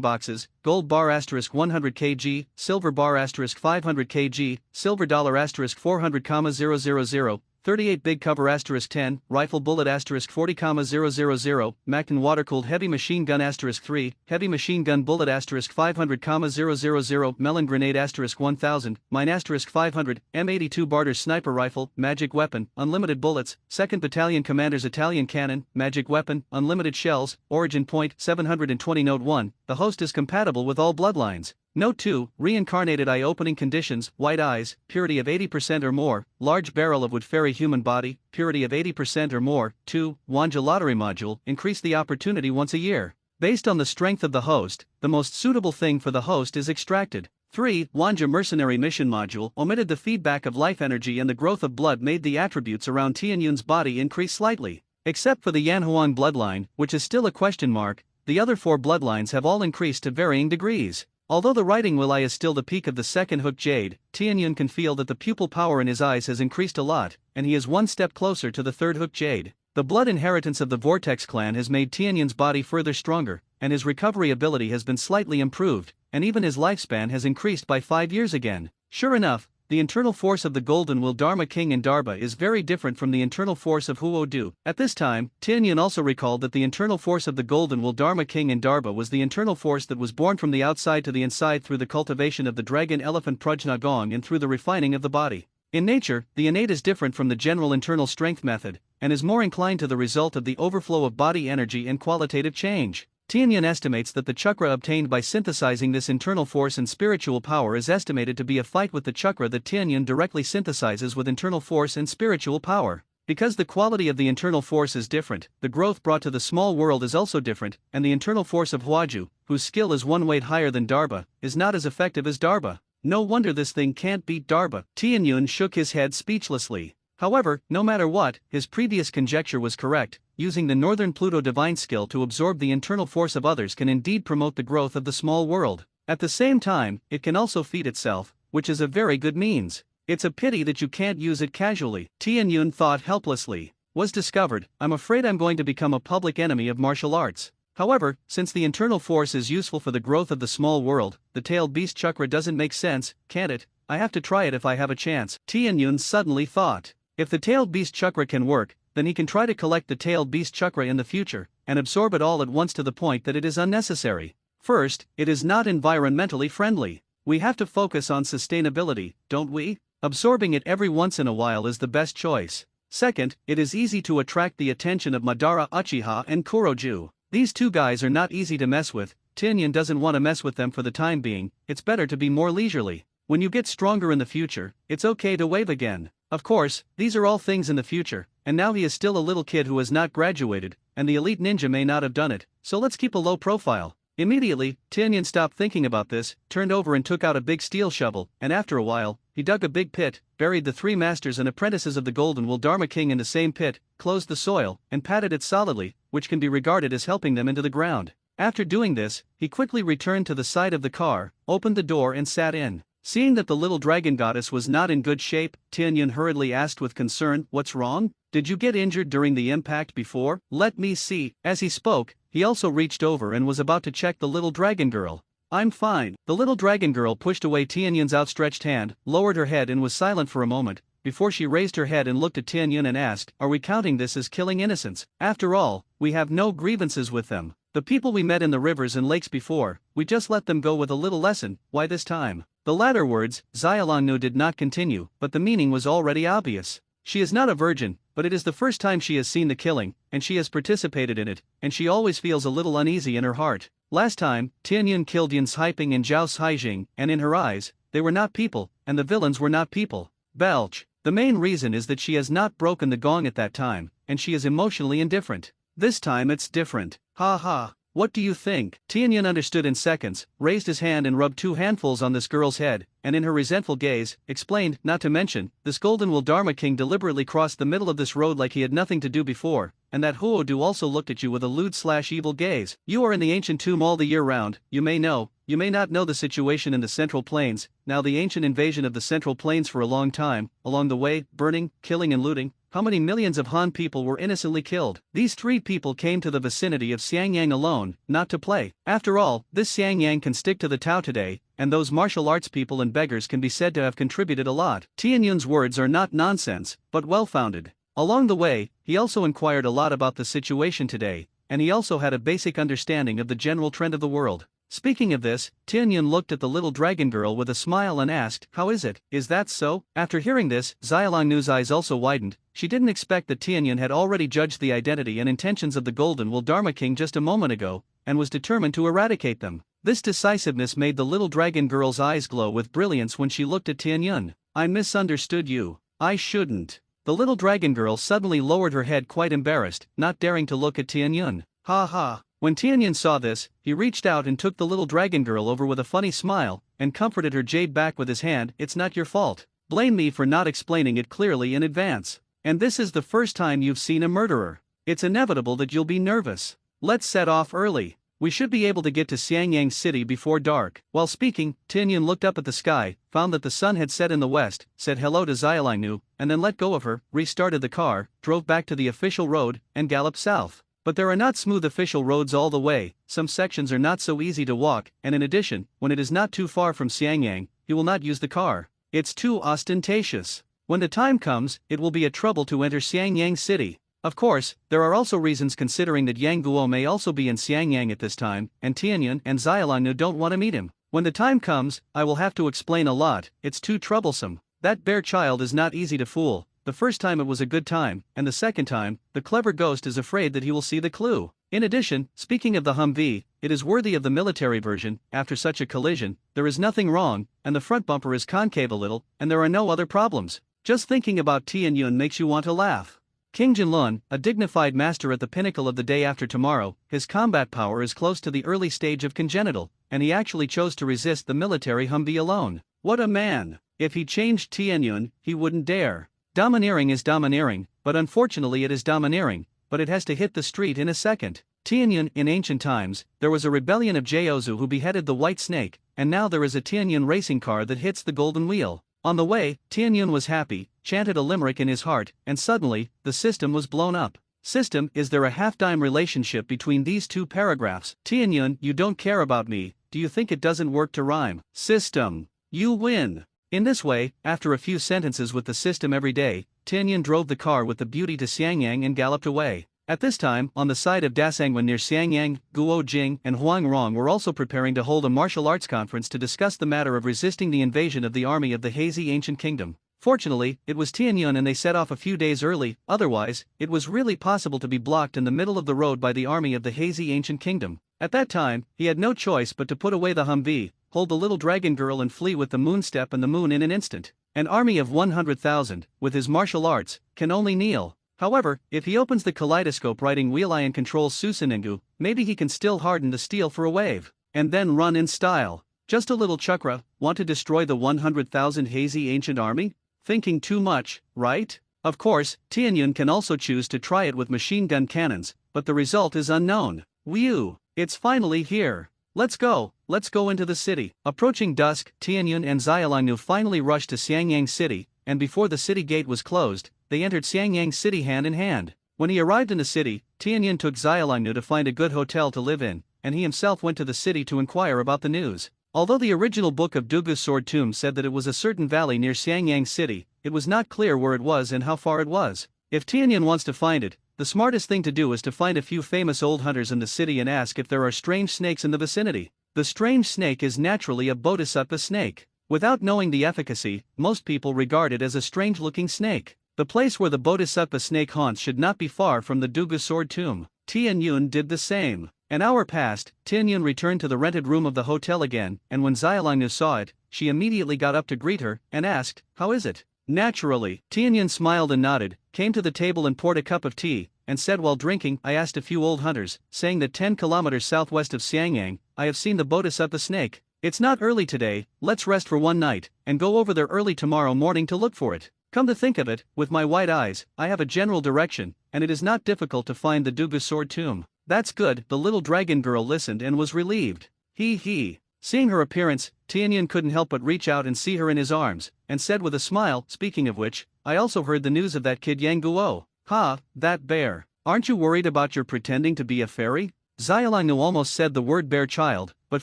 Speaker 1: boxes, Gold bar * 100 kg, Silver bar * 500 kg, Silver dollar * 400,000, 38 big cover * 10, rifle bullet * 40,000, Macton water-cooled heavy machine gun * 3, heavy machine gun bullet * 500,000, melon grenade * 1000, mine * 500, M82 Barter sniper rifle, magic weapon, unlimited bullets, 2nd Battalion Commander's Italian cannon, magic weapon, unlimited shells, origin point 720. Note 1, the host is compatible with all bloodlines. Note 2, reincarnated eye opening conditions, white eyes, purity of 80% or more, large barrel of wood fairy human body, purity of 80% or more. 2, Wanja lottery module, increase the opportunity once a year. Based on the strength of the host, the most suitable thing for the host is extracted. 3, Wanja mercenary mission module, omitted the feedback of life energy and the growth of blood made the attributes around Tianyun's body increase slightly. Except for the Yanhuang bloodline, which is still a question mark, the other 4 bloodlines have all increased to varying degrees. Although the writing wheel eye is still the peak of the 2nd hook jade, Tianyun can feel that the pupil power in his eyes has increased a lot, and he is one step closer to the 3rd hook jade. The blood inheritance of the Vortex clan has made Tianyun's body further stronger, and his recovery ability has been slightly improved, and even his lifespan has increased by 5 years again. Sure enough, the internal force of the Golden Will Dharma King and Darba is very different from the internal force of Huo Du. At this time, Tianyun also recalled that the internal force of the Golden Will Dharma King and Darba was the internal force that was born from the outside to the inside through the cultivation of the dragon elephant Prajna Gong and through the refining of the body. In nature, the innate is different from the general internal strength method, and is more inclined to the result of the overflow of body energy and qualitative change. Tianyun estimates that the chakra obtained by synthesizing this internal force and spiritual power is estimated to be a fight with the chakra that Tianyun directly synthesizes with internal force and spiritual power. Because the quality of the internal force is different, the growth brought to the small world is also different, and the internal force of Huaju, whose skill is one weight higher than Darba, is not as effective as Darba. No wonder this thing can't beat Darba. Tianyun shook his head speechlessly. However, no matter what, his previous conjecture was correct. Using the Northern Pluto divine skill to absorb the internal force of others can indeed promote the growth of the small world. At the same time, it can also feed itself, which is a very good means. It's a pity that you can't use it casually. Tianyun thought helplessly. Was discovered, I'm afraid I'm going to become a public enemy of martial arts. However, since the internal force is useful for the growth of the small world, the tailed beast chakra doesn't make sense, can't it? I have to try it if I have a chance. Tianyun suddenly thought. If the tailed beast chakra can work, then he can try to collect the tailed beast chakra in the future, and absorb it all at once to the point that it is unnecessary. First, it is not environmentally friendly. We have to focus on sustainability, don't we? Absorbing it every once in a while is the best choice. Second, it is easy to attract the attention of Madara Uchiha and Kuroju. These two guys are not easy to mess with. Tianyun doesn't want to mess with them for the time being. It's better to be more leisurely. When you get stronger in the future, it's okay to wave again. Of course, these are all things in the future, and now he is still a little kid who has not graduated, and the elite ninja may not have done it, so let's keep a low profile. Immediately, Tianyun stopped thinking about this, turned over and took out a big steel shovel, and after a while, he dug a big pit, buried the 3 masters and apprentices of the Golden Will Dharma King in the same pit, closed the soil, and patted it solidly, which can be regarded as helping them into the ground. After doing this, he quickly returned to the side of the car, opened the door and sat in. Seeing that the little dragon goddess was not in good shape, Tianyun hurriedly asked with concern, "What's wrong? Did you get injured during the impact before? Let me see." As he spoke, he also reached over and was about to check the little dragon girl. "I'm fine." The little dragon girl pushed away Tianyun's outstretched hand, lowered her head and was silent for a moment, before she raised her head and looked at Tianyun and asked, "Are we counting this as killing innocents? After all, we have no grievances with them. The people we met in the rivers and lakes before, we just let them go with a little lesson. Why this time?" The latter words, Xiaolongnu did not continue, but the meaning was already obvious. She is not a virgin, but it is the first time she has seen the killing, and she has participated in it, and she always feels a little uneasy in her heart. Last time, Tianyun killed Yan Haiping and Zhao Haijing, and in her eyes, they were not people, and the villains were not people. Belch. The main reason is that she has not broken the gong at that time, and she is emotionally indifferent. This time it's different. Ha ha. What do you think? Tianyun understood in seconds, raised his hand and rubbed 2 handfuls on this girl's head, and in her resentful gaze, explained, "Not to mention, this Golden Will Dharma King deliberately crossed the middle of this road like he had nothing to do before, and that Huodu also looked at you with a lewd/evil gaze. You are in the ancient tomb all the year round, you may know, you may not know the situation in the Central Plains, now the ancient invasion of the Central Plains for a long time, along the way, burning, killing and looting. How many millions of Han people were innocently killed? These 3 people came to the vicinity of Xiangyang alone, not to play. After all, this Xiangyang can stick to the Tao today, and those martial arts people and beggars can be said to have contributed a lot." Tianyun's words are not nonsense, but well-founded. Along the way, he also inquired a lot about the situation today, and he also had a basic understanding of the general trend of the world. Speaking of this, Tianyun looked at the little dragon girl with a smile and asked, "How is it? Is that so?" After hearing this, Xiaolongnu's eyes also widened. She didn't expect that Tianyun had already judged the identity and intentions of the Golden Will Dharma King just a moment ago, and was determined to eradicate them. This decisiveness made the little dragon girl's eyes glow with brilliance when she looked at Tianyun. "I misunderstood you. I shouldn't." The little dragon girl suddenly lowered her head quite embarrassed, not daring to look at Tianyun. Ha ha. When Tianyun saw this, he reached out and took the little dragon girl over with a funny smile, and comforted her jade back with his hand. "It's not your fault. Blame me for not explaining it clearly in advance. And this is the first time you've seen a murderer. It's inevitable that you'll be nervous. Let's set off early." We should be able to get to Xiangyang City before dark. While speaking, Tianyun looked up at the sky, found that the sun had set in the west, said hello to Xiaolingnu, and then let go of her, restarted the car, drove back to the official road, and galloped south. But there are not smooth official roads all the way, some sections are not so easy to walk, and in addition, when it is not too far from Xiangyang, he will not use the car. It's too ostentatious. When the time comes, it will be a trouble to enter Xiangyang City. Of course, there are also reasons considering that Yang Guo may also be in Xiangyang at this time, and Tianyun and Xiaolingnu don't want to meet him. When the time comes, I will have to explain a lot, it's too troublesome. That bear child is not easy to fool. The first time it was a good time, and the second time, the clever ghost is afraid that he will see the clue. In addition, speaking of the Humvee, it is worthy of the military version. After such a collision, there is nothing wrong, and the front bumper is concave a little, and there are no other problems. Just thinking about Tianyun makes you want to laugh. King Jinlun, a dignified master at the pinnacle of the day after tomorrow, his combat power is close to the early stage of congenital, and he actually chose to resist the military Humvee alone. What a man! If he changed Tianyun, he wouldn't dare. Domineering is domineering, but unfortunately it is domineering, but it has to hit the street in a second. Tianyun, in ancient times, there was a rebellion of Jiaozu who beheaded the white snake, and now there is a Tianyun racing car that hits the golden wheel. On the way, Tianyun was happy, chanted a limerick in his heart, and suddenly, the system was blown up. System, is there a half-dime relationship between these two paragraphs? Tianyun, you don't care about me, do you think it doesn't work to rhyme? System, you win. In this way, after a few sentences with the system every day, Tianyun drove the car with the beauty to Xiangyang and galloped away. At this time, on the side of Dasangwan near Xiangyang, Guo Jing and Huang Rong were also preparing to hold a martial arts conference to discuss the matter of resisting the invasion of the army of the hazy ancient kingdom. Fortunately, it was Tianyun and they set off a few days early, otherwise, it was really possible to be blocked in the middle of the road by the army of the hazy ancient kingdom. At that time, he had no choice but to put away the Humvee, hold the little dragon girl and flee with the moon step and the moon in an instant. An army of 100,000, with his martial arts, can only kneel. However, if he opens the kaleidoscope riding wheel eye and controls Susanengu, maybe he can still harden the steel for a wave, and then run in style. Just a little chakra, want to destroy the 100,000 hazy ancient army? Thinking too much, right? Of course, Tianyun can also choose to try it with machine gun cannons, but the result is unknown. Whew, it's finally here. Let's go into the city. Approaching dusk, Tianyun and Xiaolingnu finally rushed to Xiangyang City, and before the city gate was closed, they entered Xiangyang City hand in hand. When he arrived in the city, Tianyun took Xiaolingnu to find a good hotel to live in, and he himself went to the city to inquire about the news. Although the original book of Dugu's sword tomb said that it was a certain valley near Xiangyang City, it was not clear where it was and how far it was. If Tianyun wants to find it, the smartest thing to do is to find a few famous old hunters in the city and ask if there are strange snakes in the vicinity. The strange snake is naturally a bodhisattva snake. Without knowing the efficacy, most people regard it as a strange-looking snake. The place where the bodhisattva snake haunts should not be far from the Dugu sword tomb. Tianyun did the same. An hour passed, Tianyun returned to the rented room of the hotel again, and when Xiaolingnu saw it, she immediately got up to greet her, and asked, "How is it?" Naturally, Tianyun smiled and nodded, came to the table and poured a cup of tea, and said while drinking, "I asked a few old hunters, saying that 10 kilometers southwest of Xiangyang, I have seen the bodhisattva snake. It's not early today, let's rest for one night, and go over there early tomorrow morning to look for it. Come to think of it, with my white eyes, I have a general direction, and it is not difficult to find the Dugu sword tomb." That's good, the little dragon girl listened and was relieved. He. Seeing her appearance, Tianyun couldn't help but reach out and see her in his arms, and said with a smile, "Speaking of which, I also heard the news of that kid Yang Guo. Ha, that bear. Aren't you worried about your pretending to be a fairy?" Xiaolingnu almost said the word bear child, but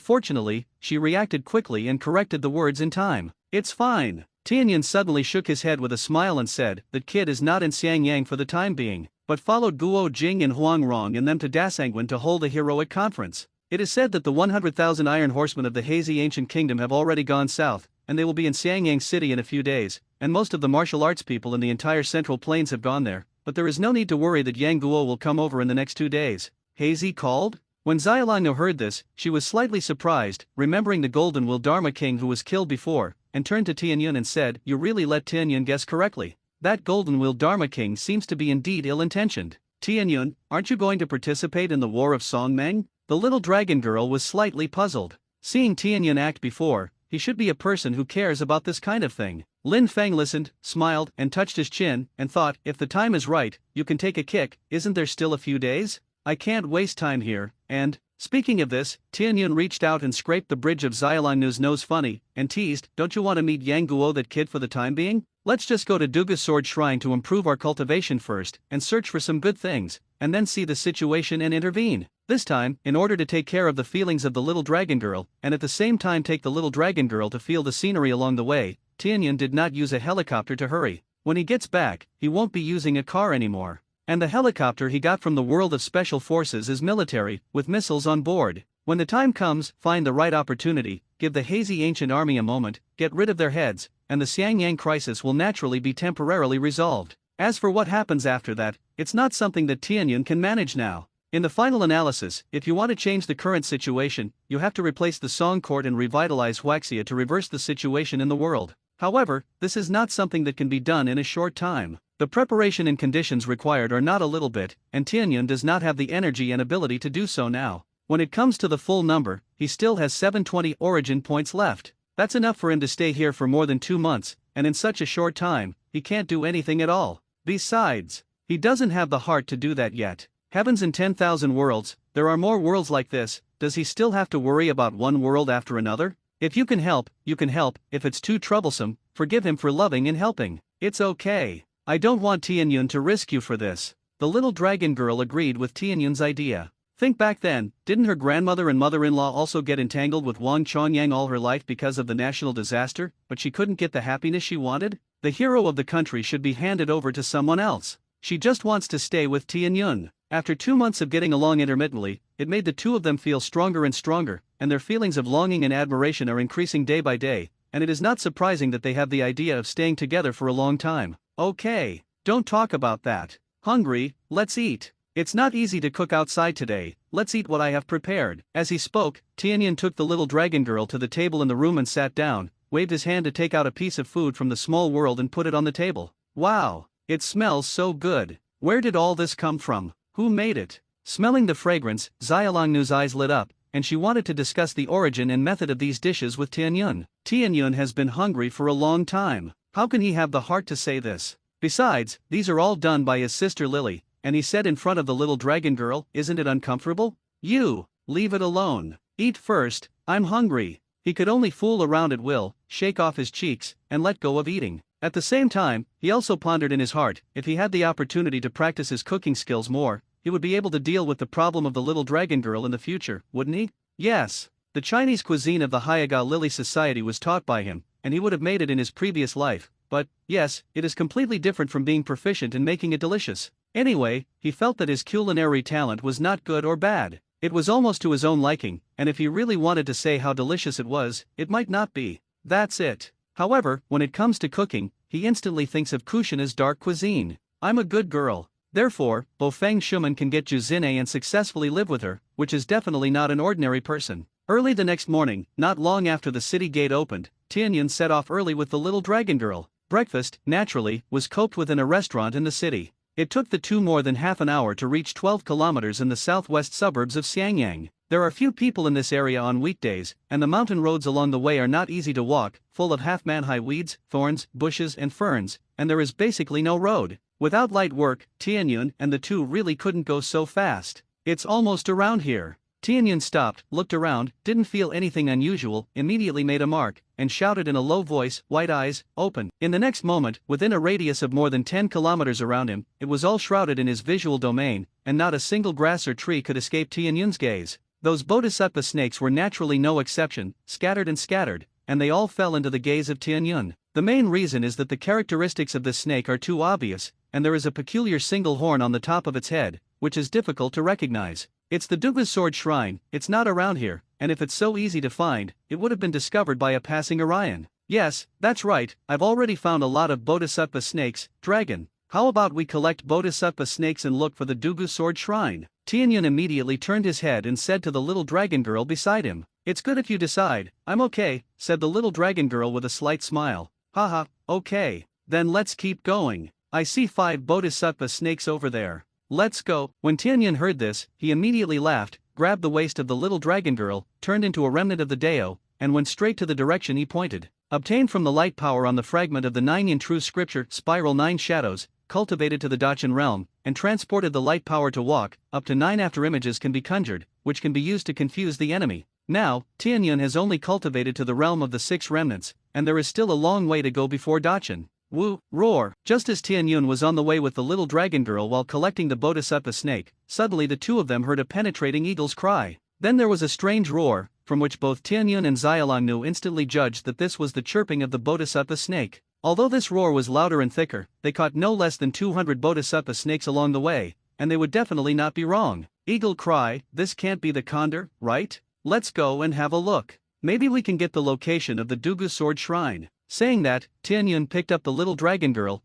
Speaker 1: fortunately, she reacted quickly and corrected the words in time. "It's fine." Tianyun suddenly shook his head with a smile and said, "That kid is not in Xiangyang for the time being," but followed Guo Jing and Huang Rong and them to Dasangwan to hold a heroic conference. It is said that the 100,000 iron horsemen of the hazy ancient kingdom have already gone south, and they will be in Xiangyang City in a few days, and most of the martial arts people in the entire central plains have gone there, but there is no need to worry that Yang Guo will come over in the next 2 days. Hazy called? When Xiaolingnu heard this, she was slightly surprised, remembering the Golden Will Dharma King who was killed before, and turned to Tianyun and said, "You really let Tianyun guess correctly. That Golden Will Dharma King seems to be indeed ill-intentioned. Tianyun, aren't you going to participate in the War of Songmeng?" The little dragon girl was slightly puzzled. Seeing Tianyun act before, he should be a person who cares about this kind of thing. Lin Feng listened, smiled, and touched his chin, and thought, if the time is right, you can take a kick, isn't there still a few days? I can't waste time here, and Speaking of this, Tianyun reached out and scraped the bridge of Xiaolangnu's nose funny, and teased, "Don't you want to meet Yang Guo, that kid, for the time being? Let's just go to Duga's sword shrine to improve our cultivation first, and search for some good things, and then see the situation and intervene." This time, in order to take care of the feelings of the little dragon girl, and at the same time take the little dragon girl to feel the scenery along the way, Tianyun did not use a helicopter to hurry. When he gets back, he won't be using a car anymore. And the helicopter he got from the world of special forces is military, with missiles on board. When the time comes, find the right opportunity, give the hazy ancient army a moment, get rid of their heads, and the Xiangyang crisis will naturally be temporarily resolved. As for what happens after that, it's not something that Tianyun can manage now. In the final analysis, if you want to change the current situation, you have to replace the Song Court and revitalize Huaxia to reverse the situation in the world. However, this is not something that can be done in a short time. The preparation and conditions required are not a little bit, and Tianyun does not have the energy and ability to do so now. When it comes to the full number, he still has 720 origin points left. That's enough for him to stay here for more than 2 months, and in such a short time, he can't do anything at all. Besides, he doesn't have the heart to do that yet. Heavens and 10,000 worlds, there are more worlds like this. Does he still have to worry about one world after another? If you can help, you can help. If it's too troublesome, forgive him for loving and helping. It's okay. I don't want Tianyun to risk you for this. The little dragon girl agreed with Tianyun's idea. Think back then, didn't her grandmother and mother-in-law also get entangled with Wang Chongyang all her life because of the national disaster, but she couldn't get the happiness she wanted? The hero of the country should be handed over to someone else. She just wants to stay with Tianyun. After 2 months of getting along intermittently, it made the two of them feel stronger and stronger, and their feelings of longing and admiration are increasing day by day, and it is not surprising that they have the idea of staying together for a long time. Okay, don't talk about that. Hungry, let's eat. It's not easy to cook outside today, let's eat what I have prepared. As he spoke, Tianyun took the little dragon girl to the table in the room and sat down, waved his hand to take out a piece of food from the small world and put it on the table. Wow, it smells so good. Where did all this come from? Who made it? Smelling the fragrance, Xiaolangnu's eyes lit up, and she wanted to discuss the origin and method of these dishes with Tianyun. Tianyun has been hungry for a long time. How can he have the heart to say this? Besides, these are all done by his sister Lily, and he said in front of the little dragon girl, "Isn't it uncomfortable? You, leave it alone. Eat first, I'm hungry." He could only fool around at will, shake off his cheeks, and let go of eating. At the same time, he also pondered in his heart, if he had the opportunity to practice his cooking skills more, he would be able to deal with the problem of the little dragon girl in the future, wouldn't he? Yes, the Chinese cuisine of the Hyaga Lily Society was taught by him, and he would have made it in his previous life, but, yes, it is completely different from being proficient in making it delicious. Anyway, he felt that his culinary talent was not good or bad. It was almost to his own liking, and if he really wanted to say how delicious it was, it might not be. That's it. However, when it comes to cooking, he instantly thinks of Kushina's dark cuisine. I'm a good girl. Therefore, Bofeng Shuman can get Juzine and successfully live with her, which is definitely not an ordinary person. Early the next morning, not long after the city gate opened, Tianyun set off early with the little dragon girl. Breakfast, naturally, was cooked within a restaurant in the city. It took the two more than half an hour to reach 12 kilometers in the southwest suburbs of Xiangyang. There are few people in this area on weekdays, and the mountain roads along the way are not easy to walk, full of half-man-high weeds, thorns, bushes and ferns, and there is basically no road. Without light work, Tianyun and the two really couldn't go so fast. It's almost around here. Tianyun stopped, looked around, didn't feel anything unusual, immediately made a mark, and shouted in a low voice, "White eyes, open." In the next moment, within a radius of more than 10 kilometers around him, it was all shrouded in his visual domain, and not a single grass or tree could escape Tianyun's gaze. Those bodhisattva snakes were naturally no exception, scattered, and they all fell into the gaze of Tianyun. The main reason is that the characteristics of this snake are too obvious, and there is a peculiar single horn on the top of its head, which is difficult to recognize. It's the Duga's sword shrine, it's not around here, and if it's so easy to find, it would have been discovered by a passing Orion. Yes, that's right, I've already found a lot of bodhisattva snakes, dragon. How about we collect bodhisattva snakes and look for the Duga's sword shrine? Tianyun immediately turned his head and said to the little dragon girl beside him, "It's good if you decide." "I'm okay," said the little dragon girl with a slight smile. "Haha, okay. Then let's keep going. I see 5 bodhisattva snakes over there. Let's go." When Tianyun heard this, he immediately laughed, grabbed the waist of the little dragon girl, turned into a remnant of the Dao, and went straight to the direction he pointed. Obtained from the light power on the fragment of the Nine Yin True Scripture, Spiral 9 Shadows, cultivated to the Dachan realm, and transported the light power to walk. Up to 9 after images can be conjured, which can be used to confuse the enemy. Now, Tianyun has only cultivated to the realm of the 6 remnants, and there is still a long way to go before Dachan. Woo, roar! Just as Tianyun was on the way with the little dragon girl while collecting the bodhisattva snake, suddenly the two of them heard a penetrating eagle's cry. Then there was a strange roar, from which both Tianyun and Xiaolongnu instantly judged that this was the chirping of the bodhisattva snake. Although this roar was louder and thicker, they caught no less than 200 bodhisattva snakes along the way, and they would definitely not be wrong. Eagle cry, this can't be the condor, right? Let's go and have a look. Maybe we can get the location of the Dugu Sword Shrine. Saying that, Tianyun picked up the little dragon girl,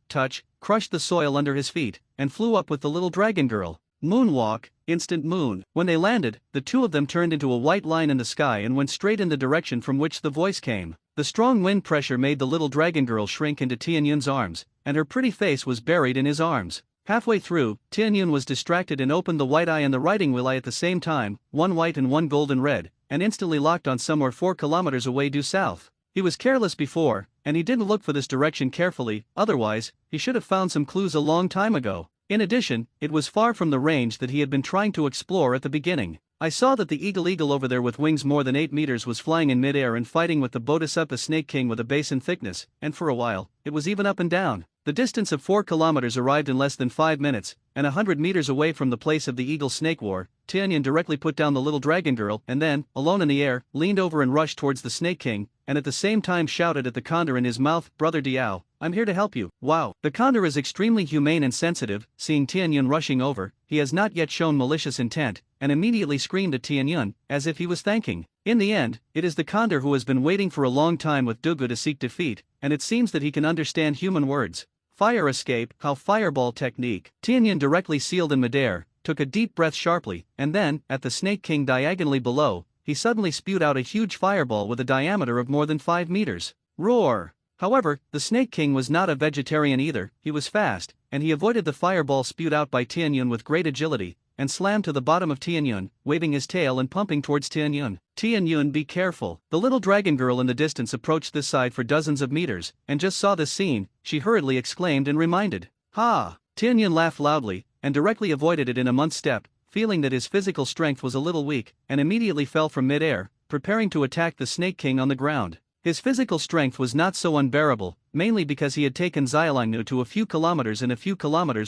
Speaker 1: crushed the soil under his feet, and flew up with the little dragon girl. Moonwalk, instant moon. When they landed, the two of them turned into a white line in the sky and went straight in the direction from which the voice came. The strong wind pressure made the little dragon girl shrink into Tianyun's arms, and her pretty face was buried in his arms. Halfway through, Tianyun was distracted and opened the white eye and the writing wheel eye at the same time, one white and one golden red, and instantly locked on somewhere 4 kilometers away due south. He was careless before, and he didn't look for this direction carefully, otherwise, he should have found some clues a long time ago. In addition, it was far from the range that he had been trying to explore at the beginning. I saw that the eagle over there with wings more than 8 meters was flying in midair and fighting with the Bodhisattva Snake King with a base in thickness, and for a while, it was even up and down. The distance of 4 kilometers arrived in less than 5 minutes, and 100 meters away from the place of the eagle-snake war, Tianyun directly put down the little dragon girl and then, alone in the air, leaned over and rushed towards the Snake King, and at the same time shouted at the condor in his mouth, "Brother Diao, I'm here to help you." Wow. The condor is extremely humane and sensitive. Seeing Tianyun rushing over, he has not yet shown malicious intent, and immediately screamed at Tianyun, as if he was thanking. In the end, it is the condor who has been waiting for a long time with Dugu to seek defeat, and it seems that he can understand human words. Fire escape, how fireball technique. Tianyun directly sealed in midair, took a deep breath sharply, and then, at the Snake King diagonally below, he suddenly spewed out a huge fireball with a diameter of more than 5 meters. Roar! However, the Snake King was not a vegetarian either. He was fast, and he avoided the fireball spewed out by Tianyun with great agility, and slammed to the bottom of Tianyun, waving his tail and pumping towards Tianyun. Tianyun, be careful. The little dragon girl in the distance approached this side for dozens of meters, and just saw this scene. She hurriedly exclaimed and reminded. Ha! Tianyun laughed loudly, and directly avoided it in a month's step, feeling that his physical strength was a little weak, and immediately fell from mid-air, preparing to attack the Snake King on the ground. His physical strength was not so unbearable, mainly because he had taken Xiaolongnu to a few kilometers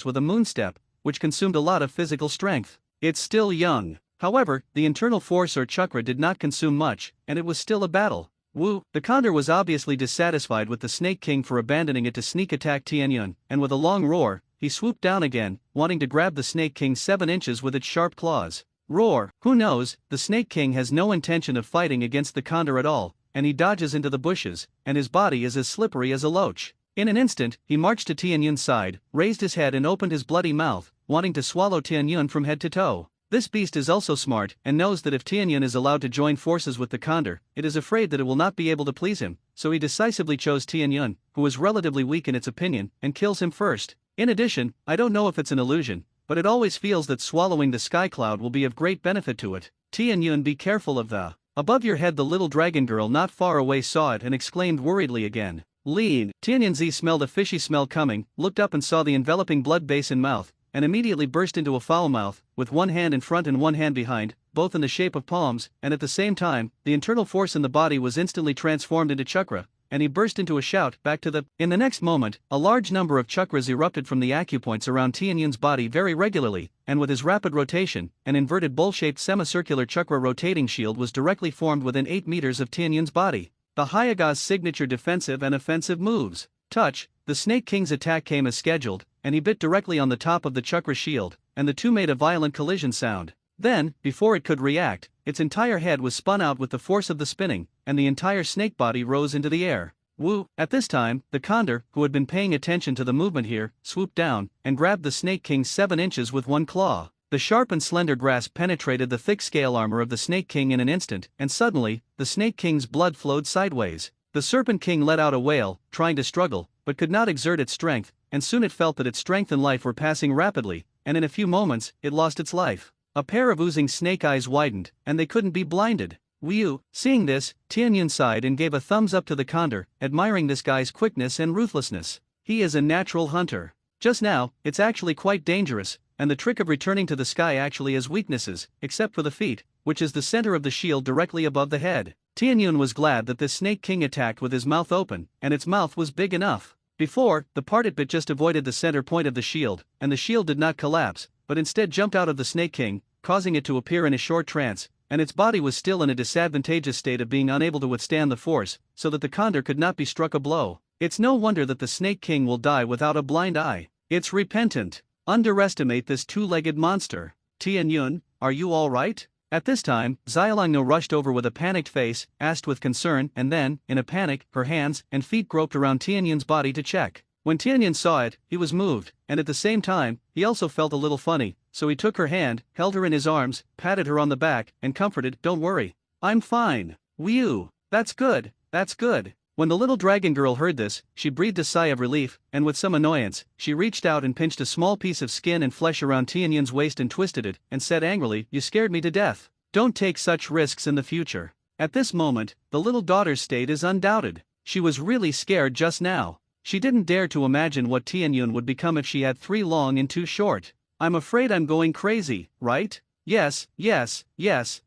Speaker 1: with a moon step, which consumed a lot of physical strength. It's still young. However, the internal force or chakra did not consume much, and it was still a battle. Woo! The condor was obviously dissatisfied with the Snake King for abandoning it to sneak attack Tianyun, and with a long roar, he swooped down again, wanting to grab the Snake King 7 inches with its sharp claws. Roar! Who knows, the Snake King has no intention of fighting against the condor at all, and he dodges into the bushes, and his body is as slippery as a loach. In an instant, he marched to Tianyun's side, raised his head and opened his bloody mouth, wanting to swallow Tianyun from head to toe. This beast is also smart, and knows that if Tianyun is allowed to join forces with the condor, it is afraid that it will not be able to please him, so he decisively chose Tianyun, who is relatively weak in its opinion, and kills him first. In addition, I don't know if it's an illusion, but it always feels that swallowing the sky cloud will be of great benefit to it. Tianyun, be careful of the... Above your head. The little dragon girl not far away saw it and exclaimed worriedly again. Lean. Tianyun smelled a fishy smell coming, looked up and saw the enveloping blood basin mouth, and immediately burst into a foul mouth, with one hand in front and one hand behind, both in the shape of palms, and at the same time, the internal force in the body was instantly transformed into chakra, and he burst into a shout back to the... In the next moment, a large number of chakras erupted from the acupoints around Tianyun's body very regularly, and with his rapid rotation, an inverted bowl-shaped semicircular chakra rotating shield was directly formed within 8 meters of Tianyun's body. The Hyaga's signature defensive and offensive moves. Touch. The Snake King's attack came as scheduled, and he bit directly on the top of the chakra shield, and the two made a violent collision sound. Then, before it could react, its entire head was spun out with the force of the spinning, and the entire snake body rose into the air. Woo! At this time, the condor, who had been paying attention to the movement here, swooped down, and grabbed the Snake King 7 inches with one claw. The sharp and slender grasp penetrated the thick scale armor of the Snake King in an instant, and suddenly, the Snake King's blood flowed sideways. The Serpent King let out a wail, trying to struggle, but could not exert its strength, and soon it felt that its strength and life were passing rapidly, and in a few moments, it lost its life. A pair of oozing snake eyes widened, and they couldn't be blinded. Whew! Seeing this, Tianyun sighed and gave a thumbs up to the condor, admiring this guy's quickness and ruthlessness. He is a natural hunter. Just now, it's actually quite dangerous, and the trick of returning to the sky actually has weaknesses, except for the feet, which is the center of the shield directly above the head. Tianyun was glad that this Snake King attacked with his mouth open, and its mouth was big enough. Before, the parted bit just avoided the center point of the shield, and the shield did not collapse, but instead jumped out of the Snake King, causing it to appear in a short trance, and its body was still in a disadvantageous state of being unable to withstand the force, so that the condor could not be struck a blow. It's no wonder that the Snake King will die without a blind eye. It's repentant. Underestimate this two-legged monster. Tianyun, are you all right? At this time, Xiaolongnu rushed over with a panicked face, asked with concern, and then, in a panic, her hands and feet groped around Tianyun's body to check. When Tianyun saw it, he was moved, and at the same time, he also felt a little funny, so he took her hand, held her in his arms, patted her on the back, and comforted, "Don't worry. I'm fine. Whew. That's good, that's good." When the little dragon girl heard this, she breathed a sigh of relief, and with some annoyance, she reached out and pinched a small piece of skin and flesh around Tianyun's waist and twisted it, and said angrily, "You scared me to death. Don't take such risks in the future." At this moment, the little daughter's state is undoubted. She was really scared just now. She didn't dare to imagine what Tianyun would become if she had 3 long and 2 short. "I'm afraid I'm going crazy, right?" Yes,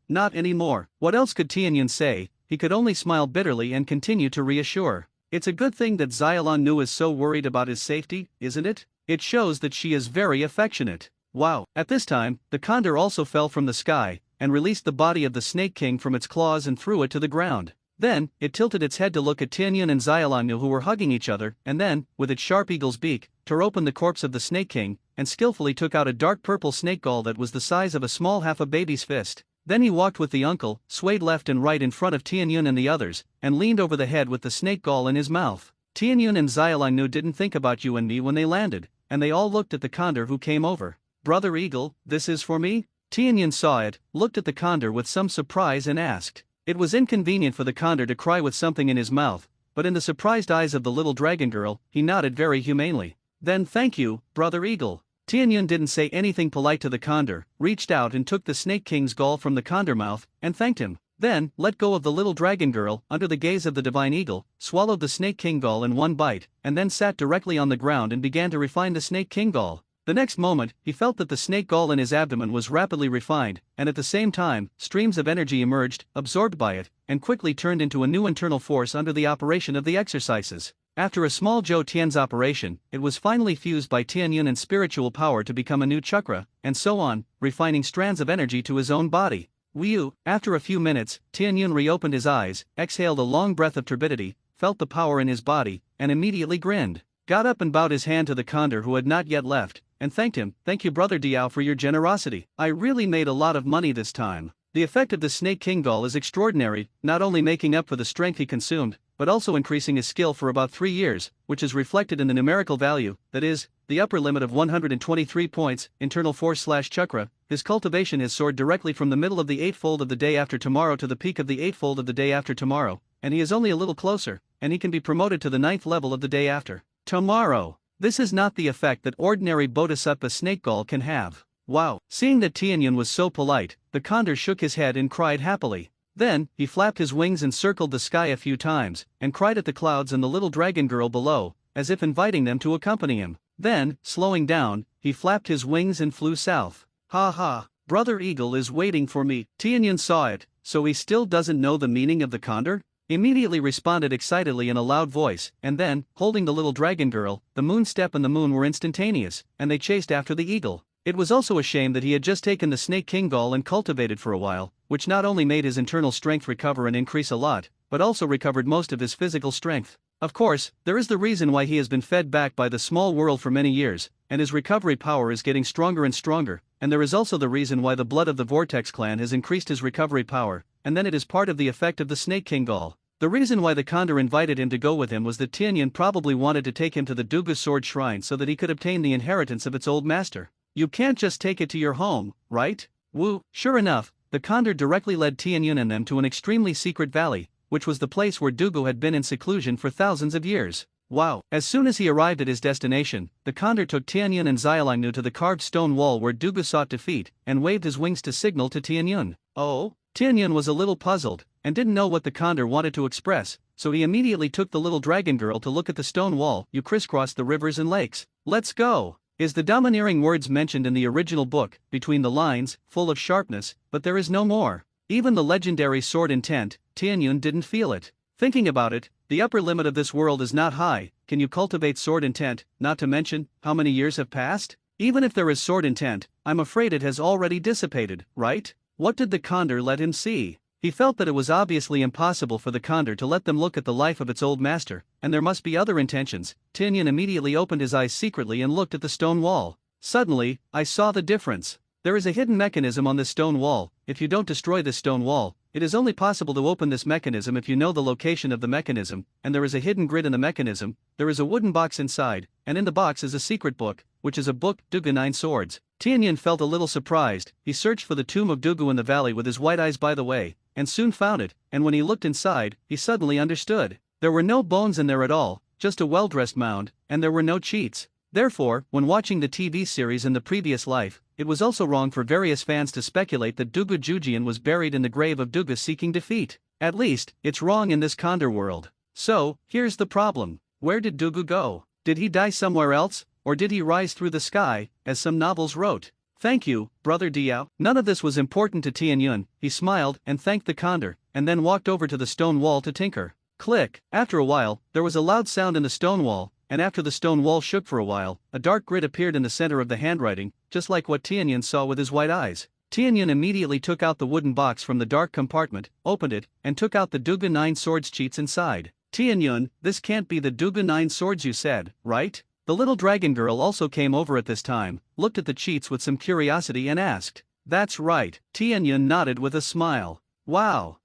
Speaker 1: not anymore." What else could Tianyun say? He could only smile bitterly and continue to reassure. It's a good thing that Xiaolongnu is so worried about his safety, isn't it? It shows that she is very affectionate. Wow. At this time, the condor also fell from the sky, and released the body of the Snake King from its claws and threw it to the ground. Then, it tilted its head to look at Tianyun and Xiaolongnu, who were hugging each other, and then, with its sharp eagle's beak, tore open the corpse of the Snake King, and skillfully took out a dark purple snake gall that was the size of a small half a baby's fist. Then he walked with the uncle, swayed left and right in front of Tianyun and the others, and leaned over the head with the snake gall in his mouth. Tianyun and Xiaolongnu didn't think about you and me when they landed, and they all looked at the condor who came over. "Brother Eagle, this is for me?" Tianyun saw it, looked at the condor with some surprise and asked. It was inconvenient for the condor to cry with something in his mouth, but in the surprised eyes of the little dragon girl, he nodded very humanely. "Then thank you, Brother Eagle." Tianyun didn't say anything polite to the condor, reached out and took the Snake King's gall from the condor mouth, and thanked him. Then, let go of the little dragon girl, under the gaze of the divine eagle, swallowed the Snake King gall in one bite, and then sat directly on the ground and began to refine the Snake King gall. The next moment, he felt that the snake gall in his abdomen was rapidly refined, and at the same time, streams of energy emerged, absorbed by it, and quickly turned into a new internal force under the operation of the exercises. After a small Zhou Tian's operation, it was finally fused by Tianyun and spiritual power to become a new chakra, and so on, refining strands of energy to his own body. Whew. After a few minutes, Tianyun reopened his eyes, exhaled a long breath of turbidity, felt the power in his body, and immediately grinned. Got up and bowed his hand to the condor who had not yet left, and thanked him. "Thank you, Brother Diao, for your generosity. I really made a lot of money this time." The effect of the Snake King gall is extraordinary, not only making up for the strength he consumed, but also increasing his skill for about 3 years, which is reflected in the numerical value, that is, the upper limit of 123 points, internal force/chakra. His cultivation has soared directly from the middle of the eightfold of the day after tomorrow to the peak of the eightfold of the day after tomorrow, and he is only a little closer, and he can be promoted to the 9th level of the day after tomorrow. This is not the effect that ordinary Bodhisattva snake gall can have. Wow. Seeing that Tianyun was so polite, the condor shook his head and cried happily. Then, he flapped his wings and circled the sky a few times, and cried at the clouds and the little dragon girl below, as if inviting them to accompany him. Then, slowing down, he flapped his wings and flew south. "Ha ha, Brother Eagle is waiting for me." Tianyun saw it, so he still doesn't know the meaning of the condor? Immediately responded excitedly in a loud voice, and then, holding the little dragon girl, the moon step and the moon were instantaneous, and they chased after the eagle. It was also a shame that he had just taken the Snake King gall and cultivated for a while, which not only made his internal strength recover and increase a lot, but also recovered most of his physical strength. Of course, there is the reason why he has been fed back by the small world for many years, and his recovery power is getting stronger and stronger, and there is also the reason why the blood of the Vortex clan has increased his recovery power, and then it is part of the effect of the Snake King gall. The reason why the condor invited him to go with him was that Tianyun probably wanted to take him to the Dugu Sword Shrine so that he could obtain the inheritance of its old master. You can't just take it to your home, right? Woo. Sure enough, the condor directly led Tianyun and them to an extremely secret valley, which was the place where Dugu had been in seclusion for thousands of years. Wow. As soon as he arrived at his destination, the condor took Tianyun and Xiaolongnu to the carved stone wall where Dugu sought defeat, and waved his wings to signal to Tianyun. Oh? Tianyun was a little puzzled, and didn't know what the condor wanted to express, so he immediately took the little dragon girl to look at the stone wall. "You crisscrossed the rivers and lakes. Let's go." is the domineering words mentioned in the original book, between the lines, full of sharpness, but there is no more. Even the legendary sword intent, Tianyun didn't feel it. Thinking about it, the upper limit of this world is not high. Can you cultivate sword intent, not to mention, how many years have passed? Even if there is sword intent, I'm afraid it has already dissipated, right? What did the condor let him see? He felt that it was obviously impossible for the condor to let them look at the life of its old master, and there must be other intentions. Tianyun immediately opened his eyes secretly and looked at the stone wall. Suddenly, I saw the difference. There is a hidden mechanism on this stone wall. If you don't destroy this stone wall, it is only possible to open this mechanism if you know the location of the mechanism, and there is a hidden grid in the mechanism. There is a wooden box inside, and in the box is a secret book, which is a book, Dugu 9 Swords. Tianyun felt a little surprised. He searched for the tomb of Dugu in the valley with his white eyes by the way, and soon found it, and when he looked inside, he suddenly understood. There were no bones in there at all, just a well-dressed mound, and there were no cheats. Therefore, when watching the TV series in the previous life, it was also wrong for various fans to speculate that Dugu Jujian was buried in the grave of Dugu seeking defeat. At least, it's wrong in this condor world. So, here's the problem. Where did Dugu go? Did he die somewhere else, or did he rise through the sky, as some novels wrote? Thank you, Brother Diao. None of this was important to Tianyun. He smiled and thanked the condor, and then walked over to the stone wall to tinker. Click. After a while, there was a loud sound in the stone wall, and after the stone wall shook for a while, a dark grid appeared in the center of the handwriting, just like what Tianyun saw with his white eyes. Tianyun immediately took out the wooden box from the dark compartment, opened it, and took out the Dugu 9 Swords cheats inside. Tianyun, this can't be the Dugu 9 Swords you said, right? The little dragon girl also came over at this time, looked at the cheats with some curiosity and asked. That's right. Tianyun nodded with a smile. Wow.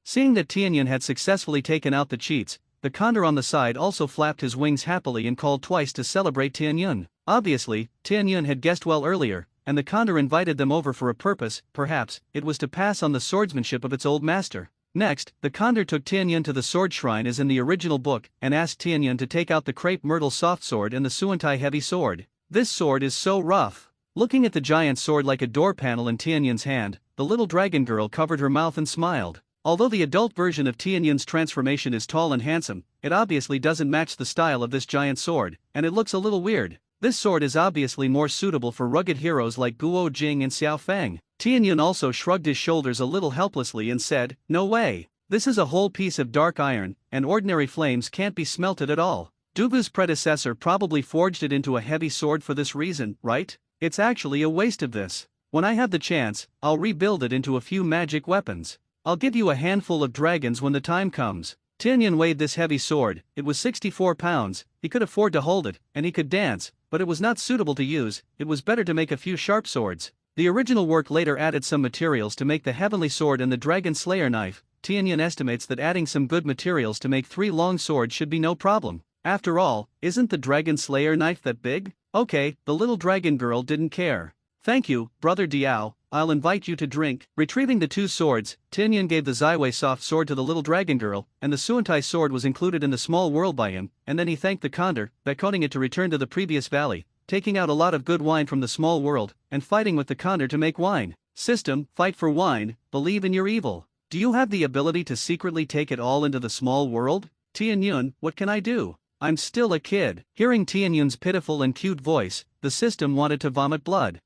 Speaker 1: Seeing that Tianyun had successfully taken out the cheats, the condor on the side also flapped his wings happily and called twice to celebrate Tianyun. Obviously, Tianyun had guessed well earlier, and the condor invited them over for a purpose. Perhaps it was to pass on the swordsmanship of its old master. Next, the condor took Tianyun to the sword shrine as in the original book, and asked Tianyun to take out the crepe myrtle soft sword and the suantai heavy sword. This sword is so rough. Looking at the giant sword like a door panel in Tianyun's hand, the little dragon girl covered her mouth and smiled. Although the adult version of Tianyun's transformation is tall and handsome, it obviously doesn't match the style of this giant sword, and it looks a little weird. This sword is obviously more suitable for rugged heroes like Guo Jing and Xiao Feng. Tianyun also shrugged his shoulders a little helplessly and said, no way. This is a whole piece of dark iron, and ordinary flames can't be smelted at all. Dugu's predecessor probably forged it into a heavy sword for this reason, right? It's actually a waste of this. When I have the chance, I'll rebuild it into a few magic weapons. I'll give you a handful of dragons when the time comes. Tianyun weighed this heavy sword. It was 64 pounds, he could afford to hold it, and he could dance, but it was not suitable to use. It was better to make a few sharp swords. The original work later added some materials to make the heavenly sword and the dragon slayer knife. Tianyun estimates that adding some good materials to make 3 long swords should be no problem. After all, isn't the dragon slayer knife that big? Okay, the little dragon girl didn't care. Thank you, Brother Diao, I'll invite you to drink. Retrieving the 2 swords, Tianyun gave the Zaiwei soft sword to the little dragon girl, and the Suantai sword was included in the small world by him, and then he thanked the condor, beckoning it to return to the previous valley, taking out a lot of good wine from the small world, and fighting with the condor to make wine. System, fight for wine, believe in your evil. Do you have the ability to secretly take it all into the small world? Tianyun, what can I do? I'm still a kid. Hearing Tianyun's pitiful and cute voice, the system wanted to vomit blood.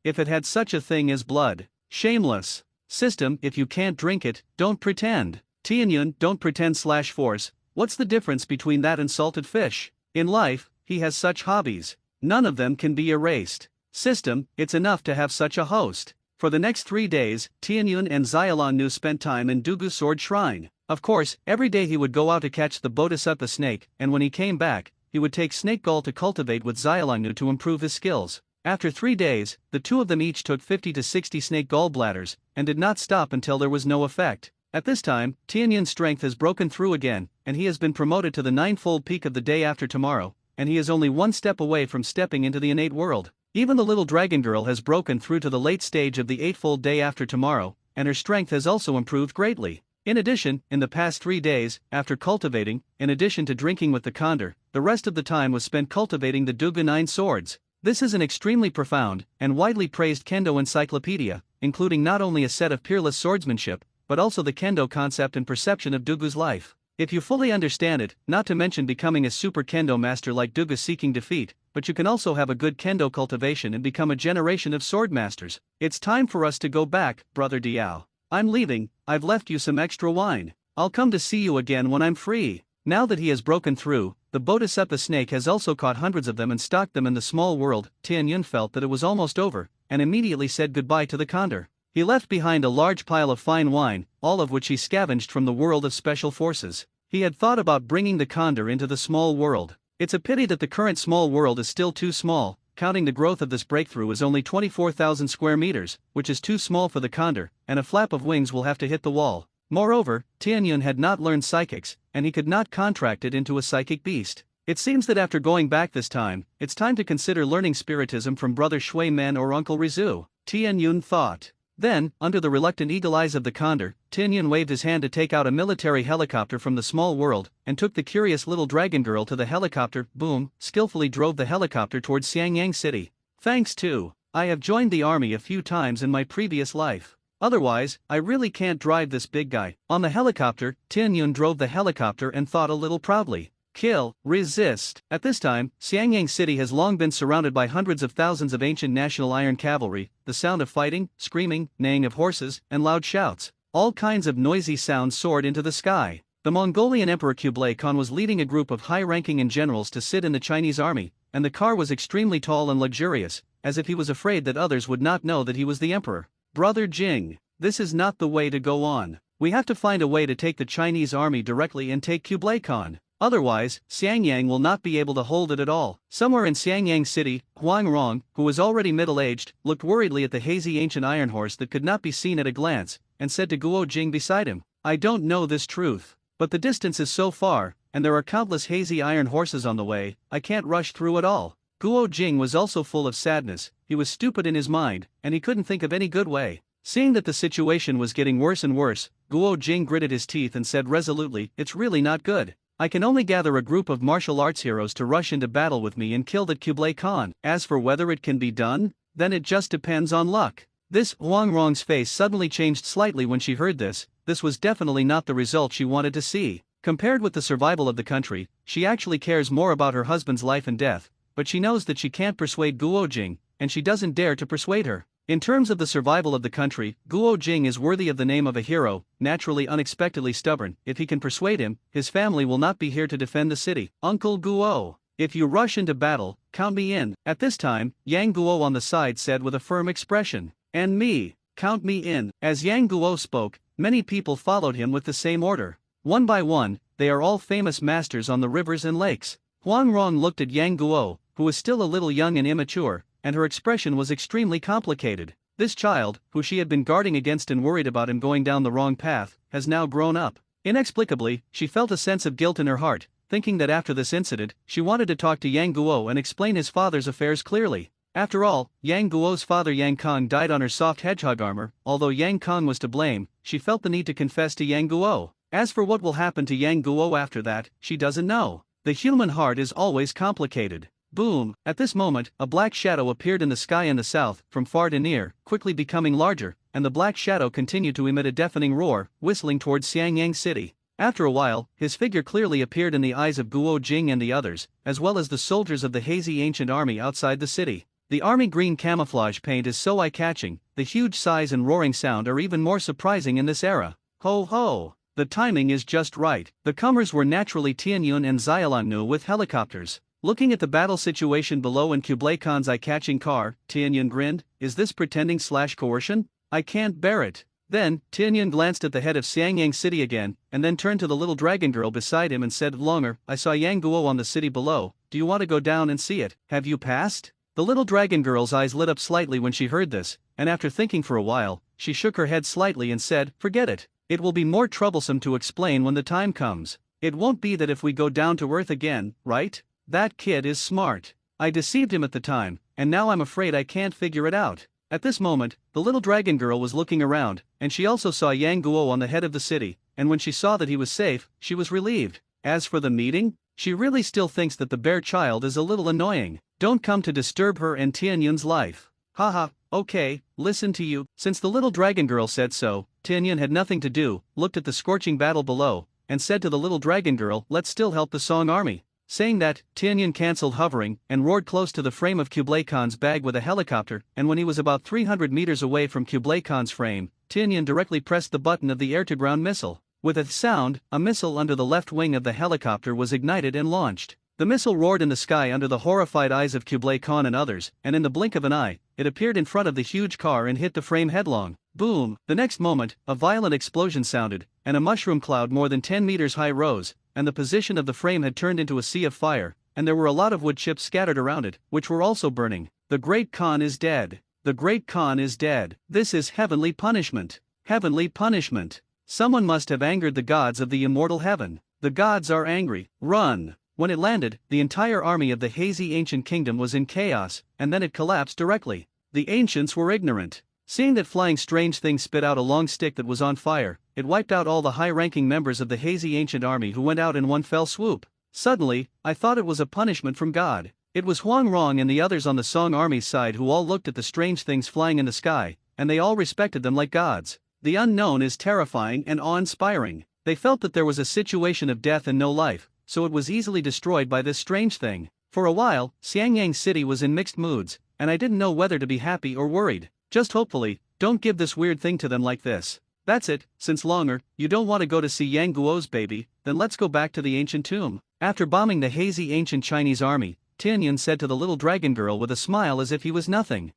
Speaker 1: If it had such a thing as blood. Shameless. System, if you can't drink it, don't pretend. Tianyun, don't pretend / force. What's the difference between that and salted fish? In life, he has such hobbies. None of them can be erased. System, it's enough to have such a host. For the next 3 days, Tianyun and Xiaolanu spent time in Dugu Sword Shrine. Of course, every day he would go out to catch the Bodhisattva snake, and when he came back, he would take snake gall to cultivate with Xiaolanu to improve his skills. After 3 days, the 2 of them each took 50 to 60 snake gall bladders, and did not stop until there was no effect. At this time, Tianyun's strength has broken through again, and he has been promoted to the 9-fold peak of the day after tomorrow, and he is only 1 step away from stepping into the innate world. Even the little dragon girl has broken through to the late stage of the 8-fold day after tomorrow, and her strength has also improved greatly. In addition, in the past 3 days, after cultivating, in addition to drinking with the condor, the rest of the time was spent cultivating the Dugu 9 swords. This is an extremely profound and widely praised kendo encyclopedia, including not only a set of peerless swordsmanship, but also the kendo concept and perception of Dugu's life. If you fully understand it, not to mention becoming a super kendo master like Dugu seeking defeat, but you can also have a good kendo cultivation and become a generation of swordmasters. It's time for us to go back, Brother Diao. I'm leaving, I've left you some extra wine. I'll come to see you again when I'm free. Now that he has broken through, the Bodhisattva snake has also caught hundreds of them and stocked them in the small world. Tianyun felt that it was almost over, and immediately said goodbye to the condor. He left behind a large pile of fine wine, all of which he scavenged from the world of special forces. He had thought about bringing the condor into the small world. It's a pity that the current small world is still too small. Counting the growth of this breakthrough is only 24,000 square meters, which is too small for the condor, and a flap of wings will have to hit the wall. Moreover, Tianyun had not learned psychics, and he could not contract it into a psychic beast. It seems that after going back this time, it's time to consider learning spiritism from Brother Shui Men or Uncle Rizu, Tianyun thought. Then, under the reluctant eagle eyes of the condor, Tianyun waved his hand to take out a military helicopter from the small world, and took the curious little dragon girl to the helicopter. Boom, skillfully drove the helicopter towards Xiangyang City. Thanks to, I have joined the army a few times in my previous life. Otherwise, I really can't drive this big guy. On the helicopter, Tianyun drove the helicopter and thought a little proudly. Kill, resist. At this time, Xiangyang City has long been surrounded by hundreds of thousands of ancient national iron cavalry. The sound of fighting, screaming, neighing of horses, and loud shouts. All kinds of noisy sounds soared into the sky. The Mongolian Emperor Kublai Khan was leading a group of high-ranking and generals to sit in the Chinese army, and the car was extremely tall and luxurious, as if he was afraid that others would not know that he was the emperor. Brother Jing, this is not the way to go on. We have to find a way to take the Chinese army directly and take Kublai Khan. Otherwise, Xiangyang will not be able to hold it at all. Somewhere in Xiangyang City, Huang Rong, who was already middle-aged, looked worriedly at the hazy ancient iron horse that could not be seen at a glance, and said to Guo Jing beside him, I don't know this truth, but the distance is so far, and there are countless hazy iron horses on the way, I can't rush through it all. Guo Jing was also full of sadness. He was stupid in his mind, and he couldn't think of any good way. Seeing that the situation was getting worse and worse, Guo Jing gritted his teeth and said resolutely, it's really not good. I can only gather a group of martial arts heroes to rush into battle with me and kill that Kublai Khan. As for whether it can be done, then it just depends on luck. This Huang Rong's face suddenly changed slightly when she heard this. This was definitely not the result she wanted to see. Compared with the survival of the country, she actually cares more about her husband's life and death, but she knows that she can't persuade Guo Jing, and she doesn't dare to persuade her. In terms of the survival of the country, Guo Jing is worthy of the name of a hero, naturally unexpectedly stubborn. If he can persuade him, his family will not be here to defend the city. Uncle Guo, if you rush into battle, count me in. At this time, Yang Guo on the side said with a firm expression. And me, count me in. As Yang Guo spoke, many people followed him with the same order. One by one, they are all famous masters on the rivers and lakes. Huang Rong looked at Yang Guo, who was still a little young and immature, and her expression was extremely complicated. This child, who she had been guarding against and worried about him going down the wrong path, has now grown up. Inexplicably, she felt a sense of guilt in her heart, thinking that after this incident, she wanted to talk to Yang Guo and explain his father's affairs clearly. After all, Yang Guo's father Yang Kong died on her soft hedgehog armor. Although Yang Kong was to blame, she felt the need to confess to Yang Guo. As for what will happen to Yang Guo after that, she doesn't know. The human heart is always complicated. Boom! At this moment, a black shadow appeared in the sky in the south, from far to near, quickly becoming larger, and the black shadow continued to emit a deafening roar, whistling towards Xiangyang City. After a while, his figure clearly appeared in the eyes of Guo Jing and the others, as well as the soldiers of the hazy ancient army outside the city. The army green camouflage paint is so eye-catching, the huge size and roaring sound are even more surprising in this era. Ho ho! The timing is just right. The comers were naturally Tianyun and Xiaolanu with helicopters. Looking at the battle situation below and Kublai Khan's eye-catching car, Tianyun grinned, is this pretending/coercion? I can't bear it. Then, Tianyun glanced at the head of Xiangyang City again, and then turned to the little dragon girl beside him and said longer, I saw Yang Guo on the city below, do you want to go down and see it? Have you passed? The little dragon girl's eyes lit up slightly when she heard this, and after thinking for a while, she shook her head slightly and said, forget it. It will be more troublesome to explain when the time comes. It won't be that if we go down to earth again, right? That kid is smart. I deceived him at the time, and now I'm afraid I can't figure it out. At this moment, the little dragon girl was looking around, and she also saw Yang Guo on the head of the city, and when she saw that he was safe, she was relieved. As for the meeting, she really still thinks that the bear child is a little annoying. Don't come to disturb her and Tianyun's life. Haha, okay, listen to you. Since the little dragon girl said so, Tianyun had nothing to do, looked at the scorching battle below, and said to the little dragon girl, let's still help the Song army. Saying that, Tianyan cancelled hovering and roared close to the frame of Kublai Khan's bag with a helicopter, and when he was about 300 meters away from Kublai Khan's frame, Tianyan directly pressed the button of the air-to-ground missile. With a sound, a missile under the left wing of the helicopter was ignited and launched. The missile roared in the sky under the horrified eyes of Kublai Khan and others, and in the blink of an eye, it appeared in front of the huge car and hit the frame headlong. Boom! The next moment, a violent explosion sounded, and a mushroom cloud more than 10 meters high rose, and the position of the frame had turned into a sea of fire, and there were a lot of wood chips scattered around it, which were also burning. The great Khan is dead. The great Khan is dead. This is heavenly punishment. Heavenly punishment. Someone must have angered the gods of the immortal heaven. The gods are angry. Run! When it landed, the entire army of the hazy ancient kingdom was in chaos, and then it collapsed directly. The ancients were ignorant. Seeing that flying strange thing spit out a long stick that was on fire, it wiped out all the high-ranking members of the hazy ancient army who went out in one fell swoop. Suddenly, I thought it was a punishment from God. It was Huang Rong and the others on the Song army's side who all looked at the strange things flying in the sky, and they all respected them like gods. The unknown is terrifying and awe-inspiring. They felt that there was a situation of death and no life, so it was easily destroyed by this strange thing. For a while, Xiangyang City was in mixed moods, and I didn't know whether to be happy or worried. Just hopefully, don't give this weird thing to them like this. That's it, since longer, you don't want to go to see Yang Guo's baby, then let's go back to the ancient tomb. After bombing the hazy ancient Chinese army, Tianyan said to the little dragon girl with a smile as if he was nothing.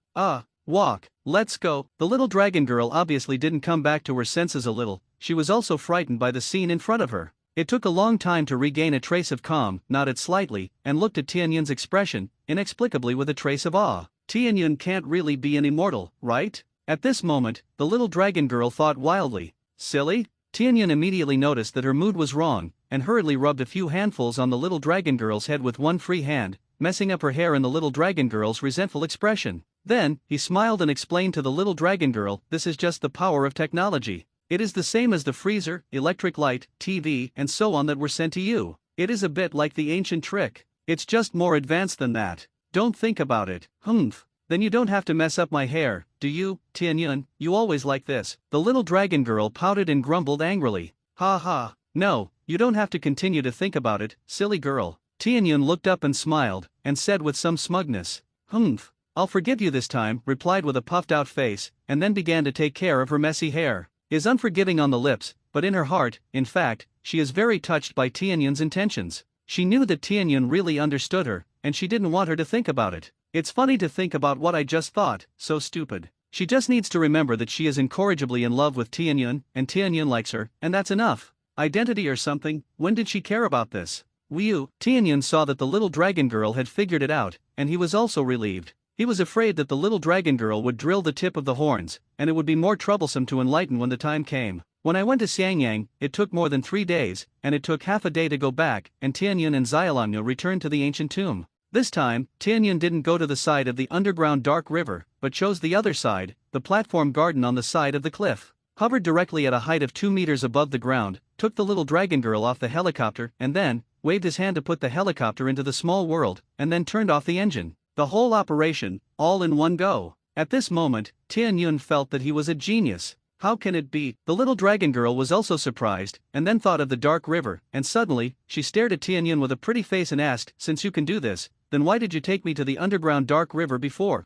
Speaker 1: Walk, let's go. The little dragon girl obviously didn't come back to her senses a little, she was also frightened by the scene in front of her. It took a long time to regain a trace of calm, nodded slightly, and looked at Tianyan's expression, inexplicably with a trace of awe. Tianyan can't really be an immortal, right? At this moment, the little dragon girl thought wildly. Silly? Tianyan immediately noticed that her mood was wrong, and hurriedly rubbed a few handfuls on the little dragon girl's head with one free hand, messing up her hair in the little dragon girl's resentful expression. Then, he smiled and explained to the little dragon girl, this is just the power of technology. It is the same as the freezer, electric light, TV, and so on that were sent to you. It is a bit like the ancient trick. It's just more advanced than that. Don't think about it. Humph. Then you don't have to mess up my hair, do you, Tianyan? You always like this. The little dragon girl pouted and grumbled angrily. Ha ha. No, you don't have to continue to think about it, silly girl. Tianyan looked up and smiled, and said with some smugness. Humph. I'll forgive you this time, replied with a puffed-out face, and then began to take care of her messy hair. Is unforgiving on the lips, but in her heart, in fact, she is very touched by Tianyan's intentions. She knew that Tianyan really understood her, and she didn't want her to think about it. It's funny to think about what I just thought, so stupid. She just needs to remember that she is incorrigibly in love with Tianyan, and Tianyan likes her, and that's enough. Identity or something, when did she care about this? Tianyan saw that the little dragon girl had figured it out, and he was also relieved. He was afraid that the little dragon girl would drill the tip of the horns, and it would be more troublesome to enlighten when the time came. When I went to Xiangyang, it took more than 3 days, and it took half a day to go back, and Tianyan and Xiaolangnu returned to the ancient tomb. This time, Tianyan didn't go to the side of the underground dark river, but chose the other side, the platform garden on the side of the cliff. Hovered directly at a height of 2 meters above the ground, took the little dragon girl off the helicopter, and then waved his hand to put the helicopter into the small world, and then turned off the engine. The whole operation, all in one go. At this moment, Tianyan felt that he was a genius. How can it be? The little dragon girl was also surprised, and then thought of the dark river, and suddenly, she stared at Tianyan with a pretty face and asked, since you can do this, then why did you take me to the underground dark river before?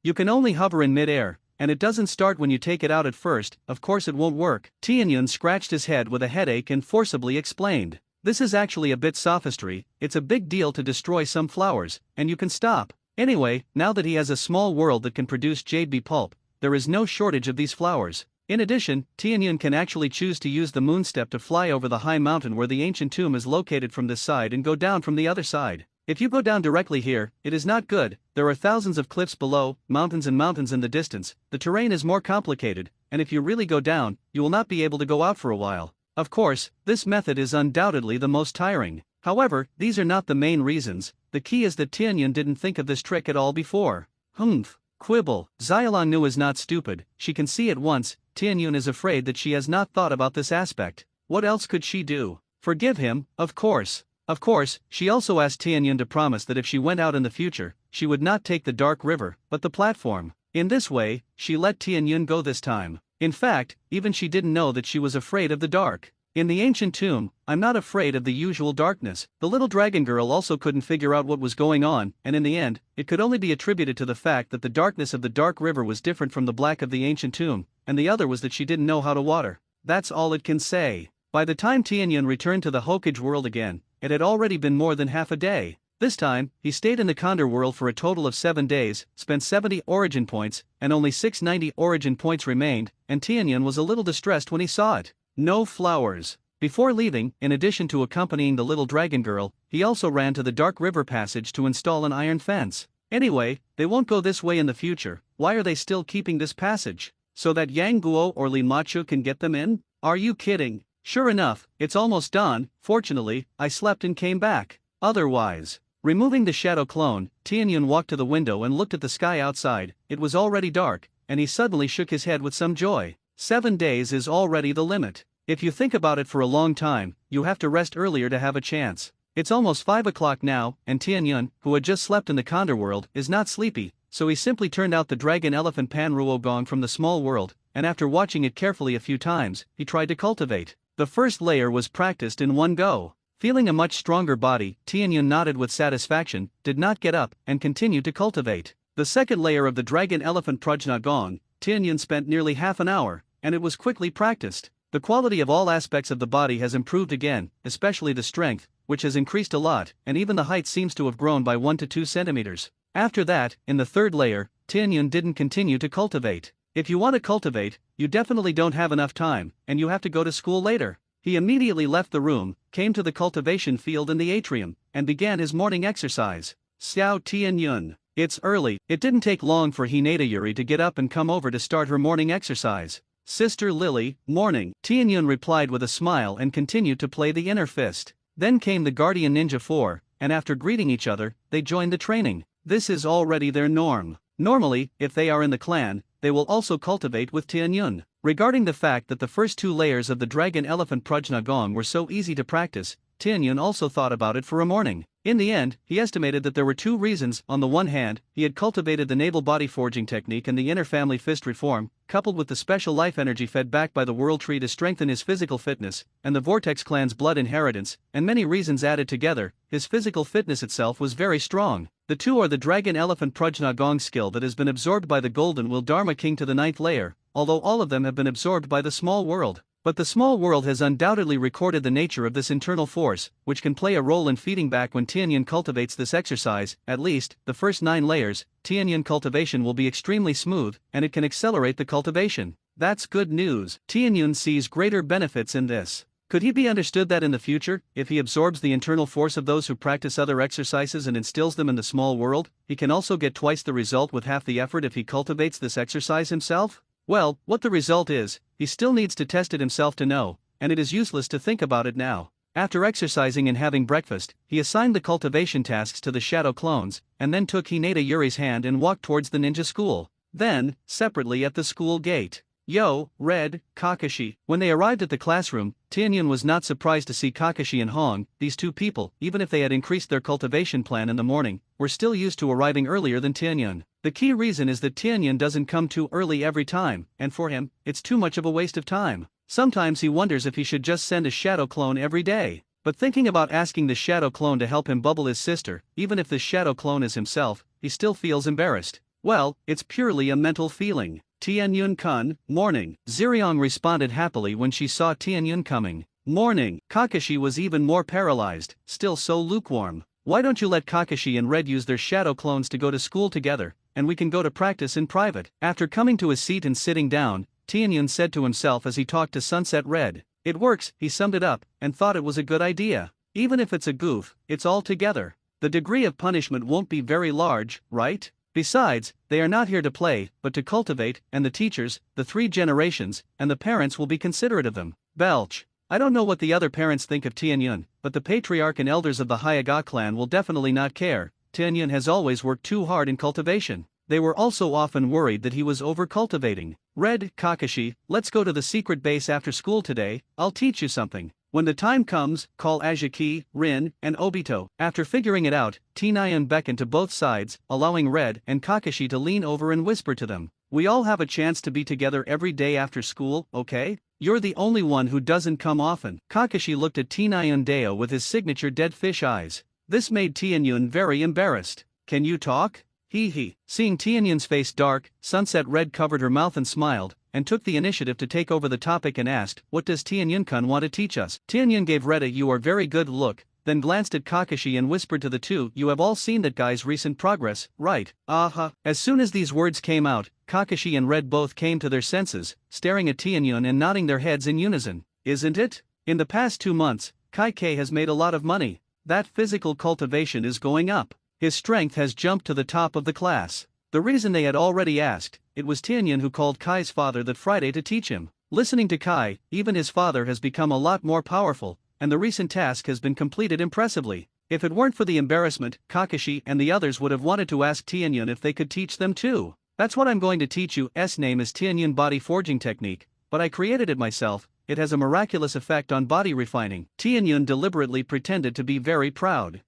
Speaker 1: You can only hover in mid-air, and it doesn't start when you take it out at first, of course it won't work. Tianyan scratched his head with a headache and forcibly explained. This is actually a bit sophistry, it's a big deal to destroy some flowers, and you can stop. Anyway, now that he has a small world that can produce jade bee pulp, there is no shortage of these flowers. In addition, Tianyan can actually choose to use the moonstep to fly over the high mountain where the ancient tomb is located from this side and go down from the other side. If you go down directly here, it is not good, there are thousands of cliffs below, mountains in the distance, the terrain is more complicated, and if you really go down, you will not be able to go out for a while. Of course, this method is undoubtedly the most tiring. However, these are not the main reasons, the key is that Tianyan didn't think of this trick at all before. Quibble. Xiaolangnu is not stupid, she can see at once, Tianyan is afraid that she has not thought about this aspect. What else could she do? Forgive him, of course. Of course, she also asked Tianyan to promise that if she went out in the future, she would not take the dark river, but the platform. In this way, she let Tianyan go this time. In fact, even she didn't know that she was afraid of the dark. In the ancient tomb, I'm not afraid of the usual darkness. The little dragon girl also couldn't figure out what was going on, and in the end, it could only be attributed to the fact that the darkness of the dark river was different from the black of the ancient tomb, and the other was that she didn't know how to water. That's all it can say. By the time Tianyun returned to the Hokage world again, it had already been more than half a day. This time, he stayed in the Condor world for a total of 7 days, spent 70 origin points, and only 690 origin points remained, and Tianyun was a little distressed when he saw it. No flowers. Before leaving, in addition to accompanying the little dragon girl, he also ran to the Dark River passage to install an iron fence. Anyway, they won't go this way in the future. Why are they still keeping this passage? So that Yang Guo or Lin Machu can get them in? Are you kidding? Sure enough, it's almost dawn. Fortunately, I slept and came back. Otherwise, removing the shadow clone, Tianyun walked to the window and looked at the sky outside. It was already dark, and he suddenly shook his head with some joy. 7 days is already the limit. If you think about it for a long time, you have to rest earlier to have a chance. It's almost 5 o'clock now, and Tianyun, who had just slept in the Condor world, is not sleepy, so he simply turned out the dragon elephant Panruo Gong from the small world, and after watching it carefully a few times, he tried to cultivate. The first layer was practiced in one go. Feeling a much stronger body, Tianyun nodded with satisfaction, did not get up, and continued to cultivate. The second layer of the dragon elephant Prajna Gong, Tianyun spent nearly half an hour, and it was quickly practiced. The quality of all aspects of the body has improved again, especially the strength, which has increased a lot, and even the height seems to have grown by 1 to 2 centimeters. After that, in the third layer, Tianyun didn't continue to cultivate. If you want to cultivate, you definitely don't have enough time, and you have to go to school later. He immediately left the room, came to the cultivation field in the atrium, and began his morning exercise. Xiao Tianyun. It's early. It didn't take long for Hinata Yuri to get up and come over to start her morning exercise. Sister Lily, morning. Tianyun replied with a smile and continued to play the inner fist. Then came the Guardian Ninja 4, and after greeting each other, they joined the training. This is already their norm. Normally, if they are in the clan, they will also cultivate with Tianyun. Regarding the fact that the first 2 layers of the Dragon Elephant Prajna Gong were so easy to practice, Tianyun also thought about it for a morning. In the end, he estimated that there were 2 reasons. On the one hand, he had cultivated the naval body forging technique and the inner family fist reform, coupled with the special life energy fed back by the World Tree to strengthen his physical fitness, and the Vortex clan's blood inheritance, and many reasons added together, his physical fitness itself was very strong. The 2 are the Dragon Elephant Prajna Gong skill that has been absorbed by the Golden Will Dharma King to the 9th layer, although all of them have been absorbed by the small world. But the small world has undoubtedly recorded the nature of this internal force, which can play a role in feeding back when Tianyun cultivates this exercise. At least, the first 9 layers, Tianyun cultivation will be extremely smooth, and it can accelerate the cultivation. That's good news. Tianyun sees greater benefits in this. Could he be understood that in the future, if he absorbs the internal force of those who practice other exercises and instills them in the small world, he can also get twice the result with half the effort if he cultivates this exercise himself? Well, what the result is, he still needs to test it himself to know, and it is useless to think about it now. After exercising and having breakfast, he assigned the cultivation tasks to the shadow clones, and then took Hinata Yuri's hand and walked towards the ninja school. Then, separately at the school gate. Yo, Red, Kakashi. When they arrived at the classroom, Tianyun was not surprised to see Kakashi and Hong. These 2 people, even if they had increased their cultivation plan in the morning, were still used to arriving earlier than Tianyun. The key reason is that Tianyun doesn't come too early every time, and for him, it's too much of a waste of time. Sometimes he wonders if he should just send a shadow clone every day. But thinking about asking the shadow clone to help him bubble his sister, even if the shadow clone is himself, he still feels embarrassed. Well, it's purely a mental feeling. Tianyun-kun, morning. Ziriong responded happily when she saw Tianyun coming. Morning. Kakashi was even more paralyzed, still so lukewarm. Why don't you let Kakashi and Red use their shadow clones to go to school together, and we can go to practice in private? After coming to his seat and sitting down, Tianyun said to himself as he talked to Sunset Red. It works, he summed it up, and thought it was a good idea. Even if it's a goof, it's all together. The degree of punishment won't be very large, right? Besides, they are not here to play, but to cultivate, and the teachers, the 3 generations, and the parents will be considerate of them. Belch. I don't know what the other parents think of Tianyun, but the patriarch and elders of the Hyaga clan will definitely not care. Tianyun has always worked too hard in cultivation. They were also often worried that he was over-cultivating. Red, Kakashi, let's go to the secret base after school today. I'll teach you something. When the time comes, call Ajaki, Rin, and Obito. After figuring it out, Tianyun beckoned to both sides, allowing Red and Kakashi to lean over and whisper to them. We all have a chance to be together every day after school, okay? You're the only one who doesn't come often. Kakashi looked at Tianyun with his signature dead fish eyes. This made Tianyun very embarrassed. Can you talk? Hee hee. Seeing Tianyun's face dark, Sunset Red covered her mouth and smiled, and took the initiative to take over the topic and asked, what does Tianyun-kun want to teach us? Tianyun gave Red a "you are very good" look, then glanced at Kakashi and whispered to the two, you have all seen that guy's recent progress, right? Aha. As soon as these words came out, Kakashi and Red both came to their senses, staring at Tianyun and nodding their heads in unison. Isn't it? In the past 2 months, Kai-Kei has made a lot of money. That physical cultivation is going up. His strength has jumped to the top of the class. The reason they had already asked, it was Tianyun who called Kai's father that Friday to teach him. Listening to Kai, even his father has become a lot more powerful, and the recent task has been completed impressively. If it weren't for the embarrassment, Kakashi and the others would have wanted to ask Tianyun if they could teach them too. That's what I'm going to teach you. S name is Tianyun Body Forging Technique, but I created it myself. It has a miraculous effect on body refining. Tianyun deliberately pretended to be very proud.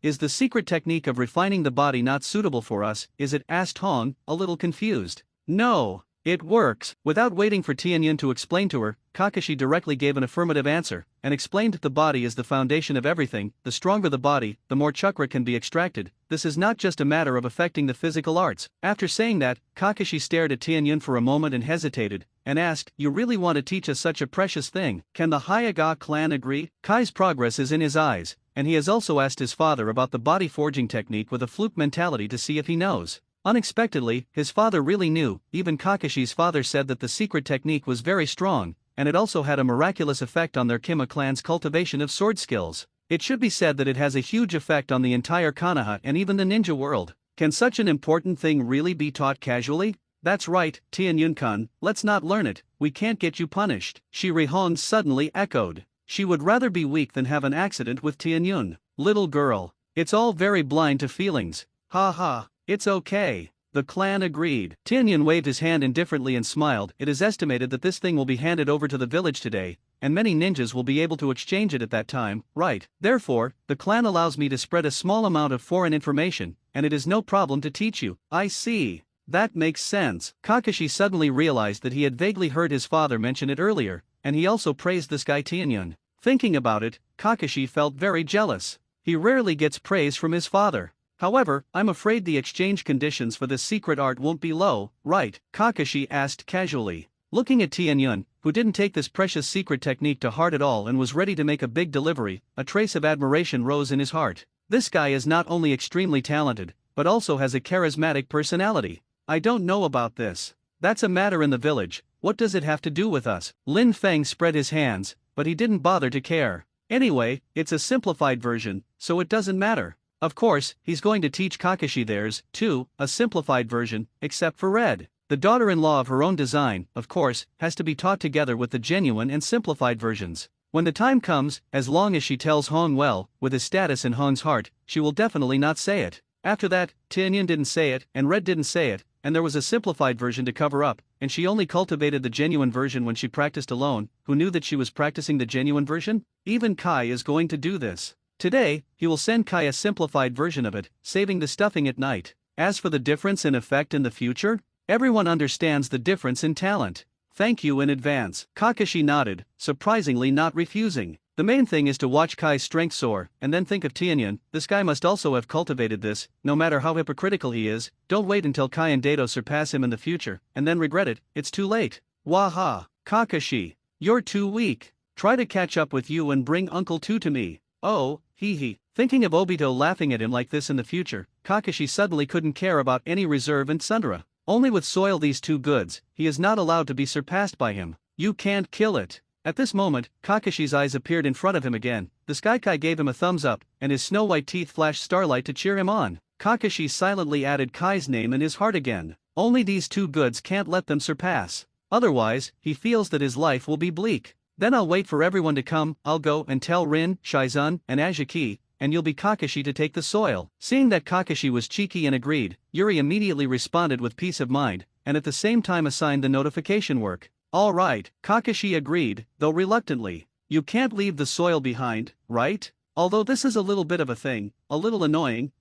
Speaker 1: Is the secret technique of refining the body not suitable for us, is it? Asked Hong, a little confused. No, it works. Without waiting for Tianyun to explain to her, Kakashi directly gave an affirmative answer, and explained the body is the foundation of everything. The stronger the body, the more chakra can be extracted. This is not just a matter of affecting the physical arts. After saying that, Kakashi stared at Tianyun for a moment and hesitated, and asked, you really want to teach us such a precious thing? Can the Hyaga clan agree? Kai's progress is in his eyes, and he has also asked his father about the body forging technique with a fluke mentality to see if he knows. Unexpectedly, his father really knew. Even Kakashi's father said that the secret technique was very strong, and it also had a miraculous effect on their Kima clan's cultivation of sword skills. It should be said that it has a huge effect on the entire Konoha and even the ninja world. Can such an important thing really be taught casually? That's right, Tianyun-kun, let's not learn it, we can't get you punished. Shirihon suddenly echoed. She would rather be weak than have an accident with Tianyun. Little girl, it's all very blind to feelings. Ha ha, it's okay. The clan agreed. Tianyun waved his hand indifferently and smiled. It is estimated that this thing will be handed over to the village today, and many ninjas will be able to exchange it at that time, right? Therefore, the clan allows me to spread a small amount of foreign information, and it is no problem to teach you. I see. That makes sense. Kakashi suddenly realized that he had vaguely heard his father mention it earlier, and he also praised this guy Tianyun. Thinking about it, Kakashi felt very jealous. He rarely gets praise from his father. However, I'm afraid the exchange conditions for this secret art won't be low, right? Kakashi asked casually. Looking at Tianyun, who didn't take this precious secret technique to heart at all and was ready to make a big delivery, a trace of admiration rose in his heart. This guy is not only extremely talented, but also has a charismatic personality. I don't know about this. That's a matter in the village. What does it have to do with us? Lin Feng spread his hands, but he didn't bother to care. Anyway, it's a simplified version, so it doesn't matter. Of course, he's going to teach Kakashi theirs, too, a simplified version, except for Red. The daughter-in-law of her own design, of course, has to be taught together with the genuine and simplified versions. When the time comes, as long as she tells Hong well, with his status in Hong's heart, she will definitely not say it. After that, Tianyun didn't say it, and Red didn't say it, and there was a simplified version to cover up, and she only cultivated the genuine version when she practiced alone. Who knew that she was practicing the genuine version? Even Kai is going to do this. Today, he will send Kai a simplified version of it, saving the stuffing at night. As for the difference in effect in the future, everyone understands the difference in talent. Thank you in advance. Kakashi nodded, surprisingly not refusing. The main thing is to watch Kai's strength soar, and then think of Tianyun. This guy must also have cultivated this. No matter how hypocritical he is, don't wait until Kai and Dato surpass him in the future, and then regret it. It's too late. Waha, Kakashi, you're too weak. Try to catch up with you and bring Uncle 2 to me. Oh, hee hee. Thinking of Obito laughing at him like this in the future, Kakashi suddenly couldn't care about any reserve and Sundara. Only with Soil these two goods, he is not allowed to be surpassed by him. You can't kill it. At this moment, Kakashi's eyes appeared in front of him again. The Sky Kai gave him a thumbs up, and his snow-white teeth flashed starlight to cheer him on. Kakashi silently added Kai's name in his heart again. Only these two goods can't let them surpass. Otherwise, he feels that his life will be bleak. Then I'll wait for everyone to come. I'll go and tell Rin, Shizun, and Ajaki, and you'll be Kakashi to take the soil. Seeing that Kakashi was cheeky and agreed, Yuri immediately responded with peace of mind, and at the same time assigned the notification work. All right, Kakashi agreed, though reluctantly. You can't leave the soil behind, right? Although this is a little bit of a thing, a little annoying.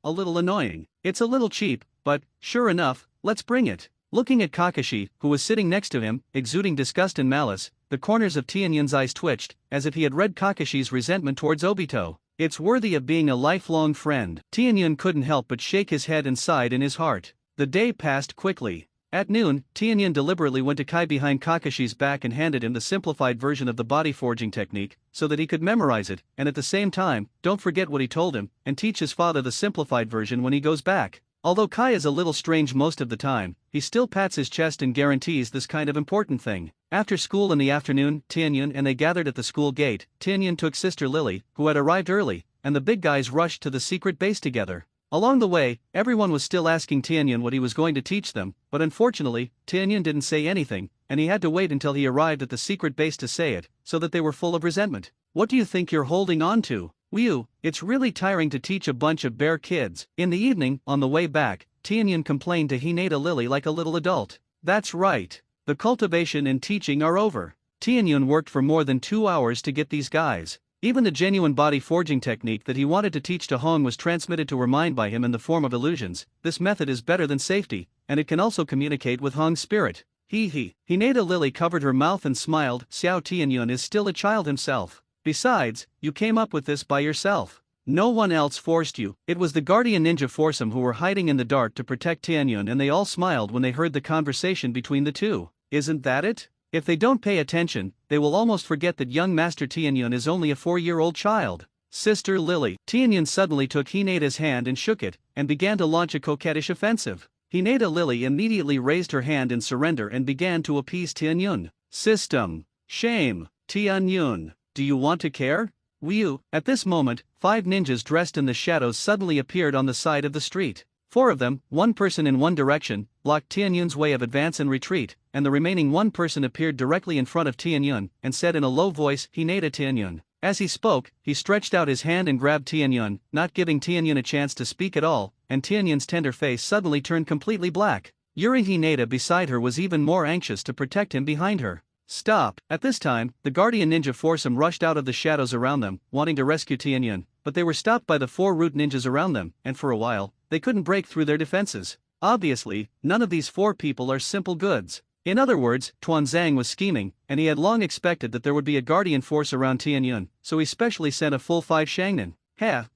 Speaker 1: It's a little cheap, but, sure enough, let's bring it. Looking at Kakashi, who was sitting next to him, exuding disgust and malice, the corners of Tianyun's eyes twitched, as if he had read Kakashi's resentment towards Obito. It's worthy of being a lifelong friend. Tianyun couldn't help but shake his head and sighed in his heart. The day passed quickly. At noon, Tianyun deliberately went to Kai behind Kakashi's back and handed him the simplified version of the body forging technique, so that he could memorize it, and at the same time, don't forget what he told him, and teach his father the simplified version when he goes back. Although Kai is a little strange most of the time, he still pats his chest and guarantees this kind of important thing. After school in the afternoon, Tianyun and they gathered at the school gate. Tianyun took Sister Lily, who had arrived early, and the big guys rushed to the secret base together. Along the way, everyone was still asking Tianyun what he was going to teach them, but unfortunately, Tianyun didn't say anything, and he had to wait until he arrived at the secret base to say it, so that they were full of resentment. What do you think you're holding on to? Whew, it's really tiring to teach a bunch of bare kids. In the evening, on the way back, Tianyun complained to Hinata Lily like a little adult. That's right. The cultivation and teaching are over. Tianyun worked for more than 2 hours to get these guys. Even the genuine body forging technique that he wanted to teach to Hong was transmitted to her mind by him in the form of illusions. This method is better than safety, and it can also communicate with Hong's spirit. Hinata Lily covered her mouth and smiled. Xiao Tianyun is still a child himself. Besides, you came up with this by yourself. No one else forced you. It was the guardian ninja foursome who were hiding in the dark to protect Tianyun, and they all smiled when they heard the conversation between the two. Isn't that it? If they don't pay attention, they will almost forget that young Master Tianyun is only a 4-year-old child. Sister Lily. Tianyun suddenly took Hinata's hand and shook it, and began to launch a coquettish offensive. Hinata Lily immediately raised her hand in surrender and began to appease Tianyun. System. Shame. Tianyun. Do you want to care? Whew. At this moment, 5 ninjas dressed in the shadows suddenly appeared on the side of the street. 4 of them, 1 person in one direction, blocked Tianyun's way of advance and retreat, and the remaining 1 person appeared directly in front of Tianyun, and said in a low voice, Hinata Tianyun. As he spoke, he stretched out his hand and grabbed Tianyun, not giving Tianyun a chance to speak at all, and Tianyun's tender face suddenly turned completely black. Yuri Hinata beside her was even more anxious to protect him behind her. Stop! At this time, the guardian ninja foursome rushed out of the shadows around them, wanting to rescue Tianyun, but they were stopped by the 4 root ninjas around them, and for a while, they couldn't break through their defenses. Obviously, none of these 4 people are simple goods. In other words, Tuanzang was scheming, and he had long expected that there would be a guardian force around Tianyun, so he specially sent a full 5 Shangnan.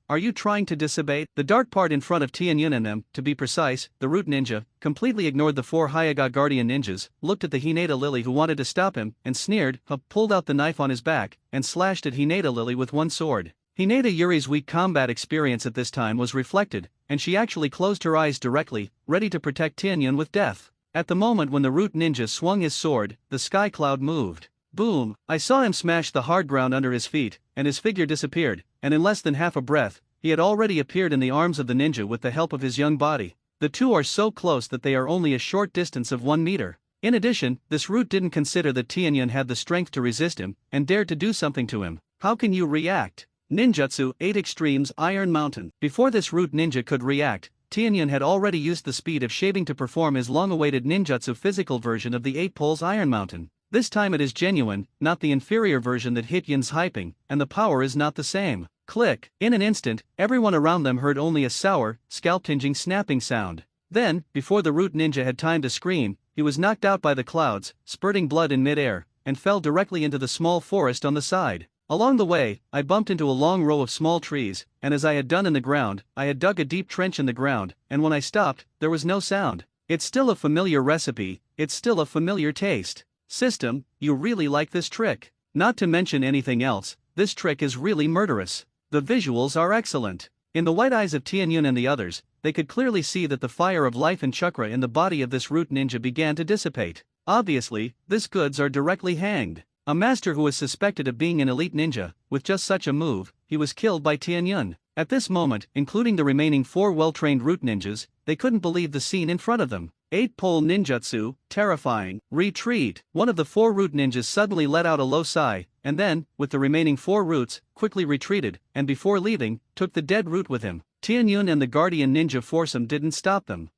Speaker 1: Are you trying to disobey? The dark part in front of Tianyun and them, to be precise, the root ninja, completely ignored the 4 Hyaga guardian ninjas, looked at the Hinata Lily who wanted to stop him, and sneered, pulled out the knife on his back, and slashed at Hinata Lily with 1 sword. Hinata Yuri's weak combat experience at this time was reflected, and she actually closed her eyes directly, ready to protect Tianyun with death. At the moment when the root ninja swung his sword, the sky cloud moved. Boom! I saw him smash the hard ground under his feet, and his figure disappeared, and in less than half a breath, he had already appeared in the arms of the ninja with the help of his young body. The two are so close that they are only a short distance of 1 meter. In addition, this root didn't consider that Tianyun had the strength to resist him, and dared to do something to him. How can you react? Ninjutsu 8 Extremes Iron Mountain. Before this root ninja could react, Tianyun had already used the speed of shaving to perform his long-awaited ninjutsu physical version of the 8 Poles Iron Mountain. This time it is genuine, not the inferior version that Hityun's hyping, and the power is not the same. Click. In an instant, everyone around them heard only a sour, scalp-tinging snapping sound. Then, before the root ninja had time to scream, he was knocked out by the clouds, spurting blood in mid-air, and fell directly into the small forest on the side. Along the way, I bumped into a long row of small trees, and as I had done in the ground, I had dug a deep trench in the ground, and when I stopped, there was no sound. It's still a familiar recipe, it's still a familiar taste. System, you really like this trick. Not to mention anything else, this trick is really murderous. The visuals are excellent. In the white eyes of Tianyun and the others, they could clearly see that the fire of life and chakra in the body of this root ninja began to dissipate. Obviously, these goods are directly hanged. A master who was suspected of being an elite ninja, with just such a move, he was killed by Tianyun. At this moment, including the remaining 4 well-trained root ninjas, they couldn't believe the scene in front of them. 8-pole ninjutsu, terrifying, retreat. One of the 4 root ninjas suddenly let out a low sigh, and then, with the remaining 4 roots, quickly retreated, and before leaving, took the dead root with him. Tianyun and the guardian ninja foursome didn't stop them.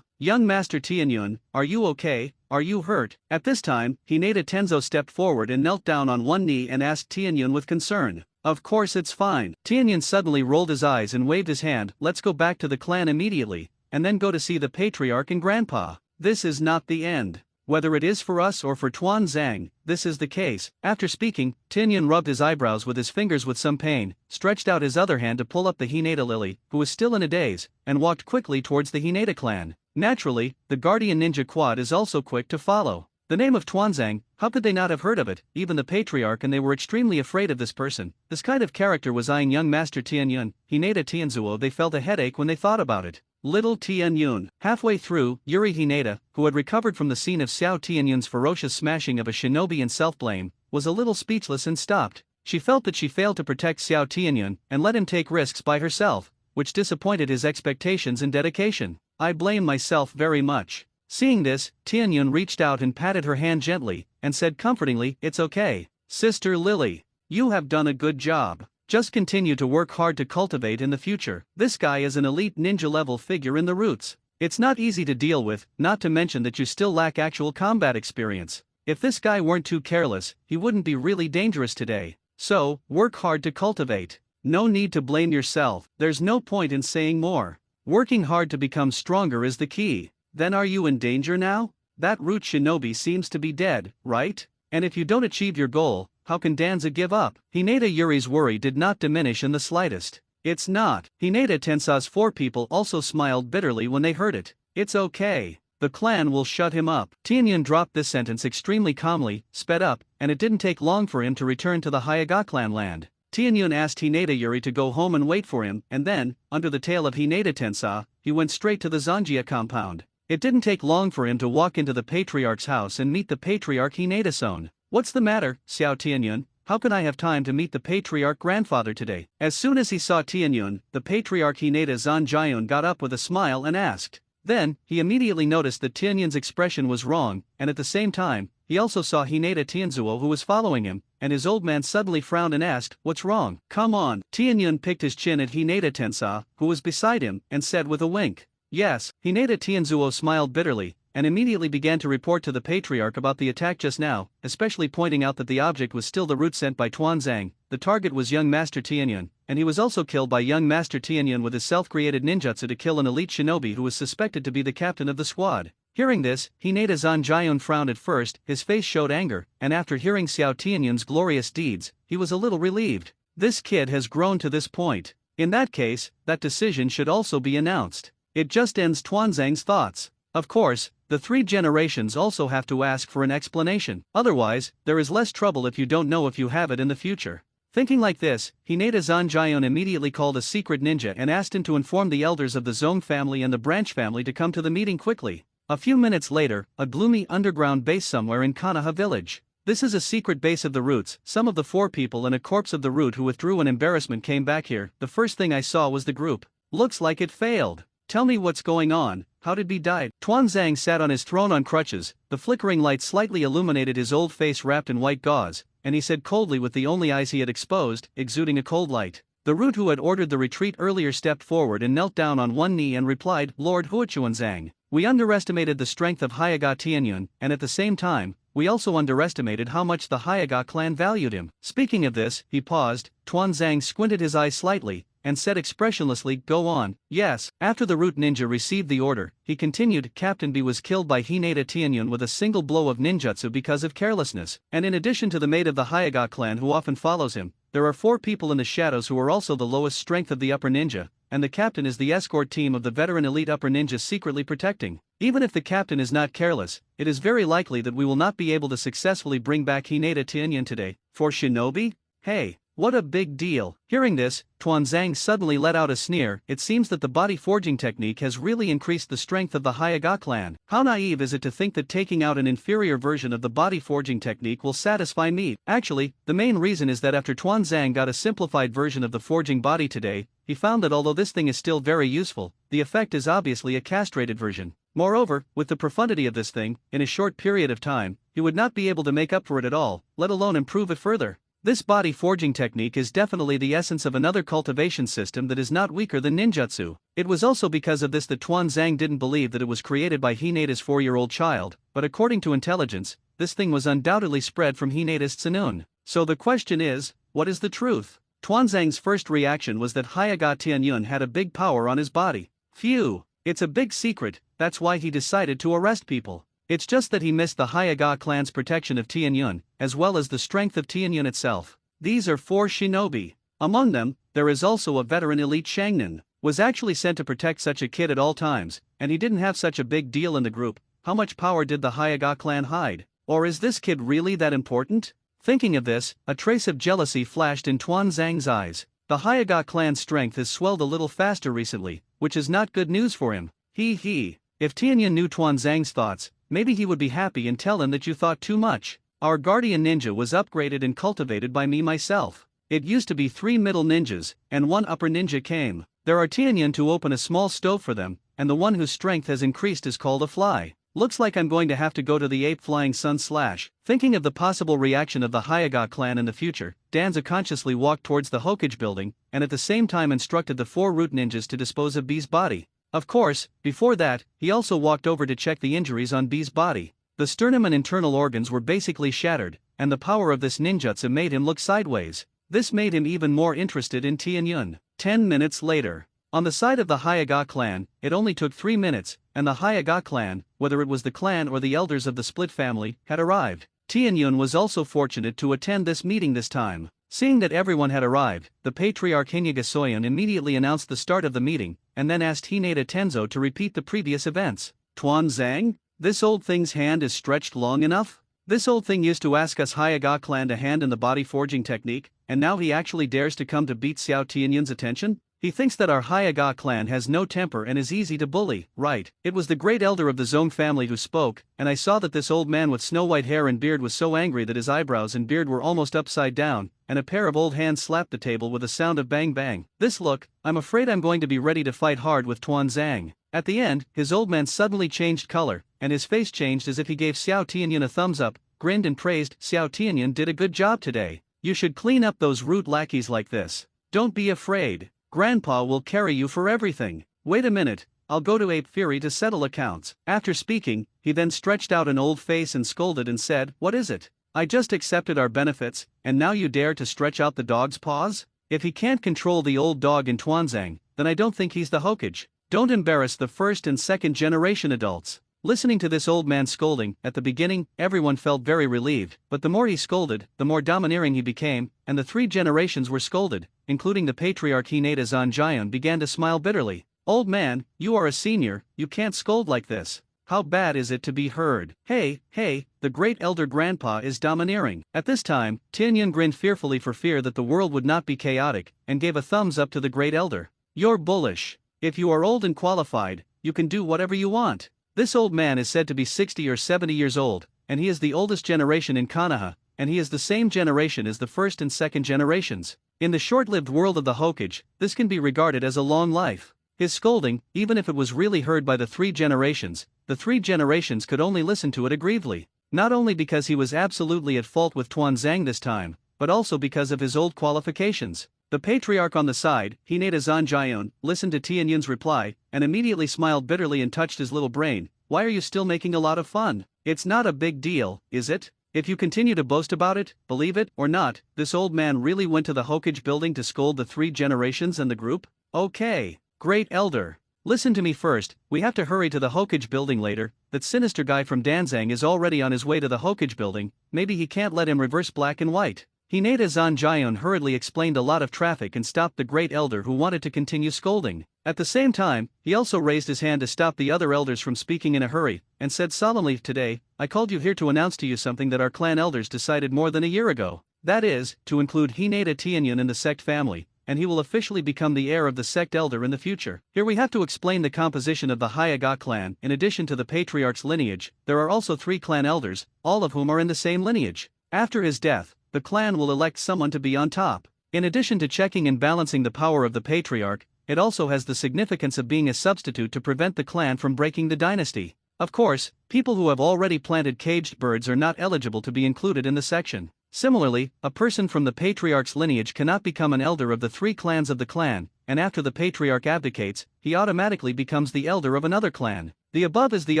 Speaker 1: Young Master Tianyun, are you okay? Are you hurt? At this time, Hinata Tenzo stepped forward and knelt down on 1 knee and asked Tianyun with concern. Of course it's fine. Tianyun suddenly rolled his eyes and waved his hand. Let's go back to the clan immediately, and then go to see the patriarch and grandpa. This is not the end. Whether it is for us or for Tuan Zhang, this is the case. After speaking, Tianyun rubbed his eyebrows with his fingers with some pain, stretched out his other hand to pull up the Hinata lily, who was still in a daze, and walked quickly towards the Hinata clan. Naturally, the guardian ninja quad is also quick to follow. The name of Tuanzang, how could they not have heard of it? Even the patriarch and they were extremely afraid of this person. This kind of character was eyeing young master Tianyun, Hinata Tianzuo. They felt a headache when they thought about it. Little Tianyun. Halfway through, Yuri Hinata, who had recovered from the scene of Xiao Tianyun's ferocious smashing of a shinobi and self-blame, was a little speechless and stopped. She felt that she failed to protect Xiao Tianyun and let him take risks by herself, which disappointed his expectations and dedication. I blame myself very much. Seeing this, Tianyun reached out and patted her hand gently, and said comfortingly, "It's okay. Sister Lily. You have done a good job. Just continue to work hard to cultivate in the future. This guy is an elite ninja-level figure in the roots. It's not easy to deal with, not to mention that you still lack actual combat experience. If this guy weren't too careless, he wouldn't be really dangerous today. So, work hard to cultivate. No need to blame yourself, there's no point in saying more. Working hard to become stronger is the key. Then are you in danger now? That root shinobi seems to be dead, right? And if you don't achieve your goal, how can Danza give up?" Hinata Yuri's worry did not diminish in the slightest. "It's not." Hinata Tensa's 4 people also smiled bitterly when they heard it. "It's okay. The clan will shut him up." Tianyun dropped this sentence extremely calmly, sped up, and it didn't take long for him to return to the Hyaga clan land. Tianyun asked Hinata Yuri to go home and wait for him, and then, under the tail of Hinata Tensa, he went straight to the Zanjia compound. It didn't take long for him to walk into the patriarch's house and meet the patriarch Hinata-san. "What's the matter, Xiao Tianyun? How can I have time to meet the patriarch grandfather today?" As soon as he saw Tianyun, the patriarch Hinata Zanjian got up with a smile and asked. Then, he immediately noticed that Tianyun's expression was wrong, and at the same time, he also saw Hinata Tianzuo who was following him, and his old man suddenly frowned and asked, "What's wrong?" "Come on." Tianyun picked his chin at Hinata Tensa, who was beside him, and said with a wink, "Yes." Hinata Tianzuo smiled bitterly, and immediately began to report to the patriarch about the attack just now, especially pointing out that the object was still the root sent by Tuanzang. The target was young Master Tianyun, and he was also killed by young Master Tianyun with his self-created ninjutsu to kill an elite shinobi who was suspected to be the captain of the squad. Hearing this, Hinata Zanjian frowned at first, his face showed anger, and after hearing Xiao Tianyun's glorious deeds, he was a little relieved. This kid has grown to this point. In that case, that decision should also be announced. It just ends Tuanzang's thoughts. Of course, the 3 generations also have to ask for an explanation. Otherwise, there is less trouble if you don't know if you have it in the future. Thinking like this, Hinata Zanjian immediately called a secret ninja and asked him to inform the elders of the Zong family and the Branch family to come to the meeting quickly. A few minutes later, a gloomy underground base somewhere in Konoha village. This is a secret base of the roots. Some of the 4 people and a corpse of the root who withdrew in embarrassment came back here. The first thing I saw was the group. Looks like it failed. Tell me what's going on. How did he die? Tuanzang sat on his throne on crutches, the flickering light slightly illuminated his old face wrapped in white gauze, and he said coldly with the only eyes he had exposed, exuding a cold light. The root who had ordered the retreat earlier stepped forward and knelt down on one knee and replied, "Lord Huachuanzang, we underestimated the strength of Hyaga Tianyun, and at the same time, we also underestimated how much the Hyaga clan valued him." Speaking of this, he paused, Tuanzang squinted his eyes slightly, and said expressionlessly, "Go on." "Yes." After the root ninja received the order, he continued, Captain B was killed by Hinata Tianyun with a single blow of ninjutsu because of carelessness, and in addition to the mate of the Hyaga clan who often follows him, there are 4 people in the shadows who are also the lowest strength of the upper ninja, and the captain is the escort team of the veteran elite upper ninja secretly protecting. Even if the captain is not careless, it is very likely that we will not be able to successfully bring back Hinata Tianyun today. For shinobi? Hey, what a big deal. Hearing this, Tuanzang suddenly let out a sneer. It seems that the body forging technique has really increased the strength of the Hyaga clan. How naive is it to think that taking out an inferior version of the body forging technique will satisfy me? Actually, the main reason is that after Tuanzang got a simplified version of the forging body today, he found that although this thing is still very useful, the effect is obviously a castrated version. Moreover, with the profundity of this thing, in a short period of time, he would not be able to make up for it at all, let alone improve it further. This body forging technique is definitely the essence of another cultivation system that is not weaker than ninjutsu. It was also because of this that Tuanzang didn't believe that it was created by Hinata's 4-year-old child, but according to intelligence, this thing was undoubtedly spread from Hinata's Tsunun. So the question is, what is the truth? Tuanzang's first reaction was that Hyaga Tianyun had a big power on his body. Phew! It's a big secret, that's why he decided to arrest people. It's just that he missed the Hyaga clan's protection of Tianyun, as well as the strength of Tianyun itself. These are 4 shinobi. Among them, there is also a veteran elite Shangnan, was actually sent to protect such a kid at all times, and he didn't have such a big deal in the group. How much power did the Hyaga clan hide? Or is this kid really that important? Thinking of this, a trace of jealousy flashed in Tuan Zhang's eyes. The Hyaga clan's strength has swelled a little faster recently, which is not good news for him. If Tianyun knew Tuan Zhang's thoughts, maybe he would be happy and tell him that you thought too much. Our guardian ninja was upgraded and cultivated by me myself. It used to be 3 middle ninjas, and 1 upper ninja came. There are Tianyun to open a small stove for them, and the one whose strength has increased is called a fly. Looks like I'm going to have to go to the ape flying sun / Thinking of the possible reaction of the Hyaga clan in the future, Danza consciously walked towards the Hokage building, and at the same time instructed the 4 root ninjas to dispose of B's body. Of course, before that, he also walked over to check the injuries on B's body. The sternum and internal organs were basically shattered, and the power of this ninjutsu made him look sideways. This made him even more interested in Tianyun. 10 minutes later. On the side of the Hyaga clan, it only took 3 minutes, and the Hyaga clan, whether it was the clan or the elders of the split family, had arrived. Tianyun was also fortunate to attend this meeting this time. Seeing that everyone had arrived, the patriarch Hinyaga Soyan immediately announced the start of the meeting, and then asked Hinata Tenzo to repeat the previous events. Tuan Zhang? This old thing's hand is stretched long enough? This old thing used to ask us Hyaga clan a hand in the body forging technique, and now he actually dares to come to beat Xiao Tianyun's attention? He thinks that our Hyaga clan has no temper and is easy to bully, right? It was the great elder of the Zong family who spoke, and I saw that this old man with snow-white hair and beard was so angry that his eyebrows and beard were almost upside down, and a pair of old hands slapped the table with a sound of bang bang. This look, I'm afraid I'm going to be ready to fight hard with Tuan Zhang. At the end, his old man suddenly changed color, and his face changed as if he gave Xiao Tianyun a thumbs up, grinned and praised, Xiao Tianyun did a good job today. You should clean up those root lackeys like this. Don't be afraid. Grandpa will carry you for everything. Wait a minute, I'll go to Ape Fury to settle accounts. After speaking, he then stretched out an old face and scolded and said, "What is it? I just accepted our benefits, and now you dare to stretch out the dog's paws? If he can't control the old dog in Tuanzang, then I don't think he's the Hokage. Don't embarrass the first and second generation adults." Listening to this old man scolding, at the beginning, everyone felt very relieved, but the more he scolded, the more domineering he became, and the 3 generations were scolded, including the patriarch Hinata Zanjian began to smile bitterly. "Old man, you are a senior, you can't scold like this. How bad is it to be heard? Hey, the great elder grandpa is domineering." At this time, Tianyun grinned fearfully for fear that the world would not be chaotic, and gave a thumbs up to the great elder. "You're bullish. If you are old and qualified, you can do whatever you want." This old man is said to be 60 or 70 years old, and he is the oldest generation in Konoha, and he is the same generation as the first and second generations. In the short-lived world of the Hokage, this can be regarded as a long life. His scolding, even if it was really heard by the 3 generations, the 3 generations could only listen to it aggrievely. Not only because he was absolutely at fault with Tuanzang this time, but also because of his old qualifications. The patriarch on the side, Hinata Zanjian, listened to Tianyun's reply, and immediately smiled bitterly and touched his little brain. "Why are you still making a lot of fun? It's not a big deal, is it? If you continue to boast about it, believe it or not, this old man really went to the Hokage building to scold the 3 generations and the group? Okay, great elder. Listen to me first, we have to hurry to the Hokage building later. That sinister guy from Danzang is already on his way to the Hokage building, maybe he can't let him reverse black and white." Hinata Zanjian hurriedly explained a lot of traffic and stopped the great elder who wanted to continue scolding. At the same time, he also raised his hand to stop the other elders from speaking in a hurry, and said solemnly, "Today, I called you here to announce to you something that our clan elders decided more than a year ago. That is, to include Hinata Tianyun in the sect family, and he will officially become the heir of the sect elder in the future." Here we have to explain the composition of the Hyaga clan. In addition to the patriarch's lineage, there are also 3 clan elders, all of whom are in the same lineage. After his death, the clan will elect someone to be on top. In addition to checking and balancing the power of the patriarch, it also has the significance of being a substitute to prevent the clan from breaking the dynasty. Of course, people who have already planted caged birds are not eligible to be included in the section. Similarly, a person from the patriarch's lineage cannot become an elder of the 3 clans of the clan, and after the patriarch abdicates, he automatically becomes the elder of another clan. The above is the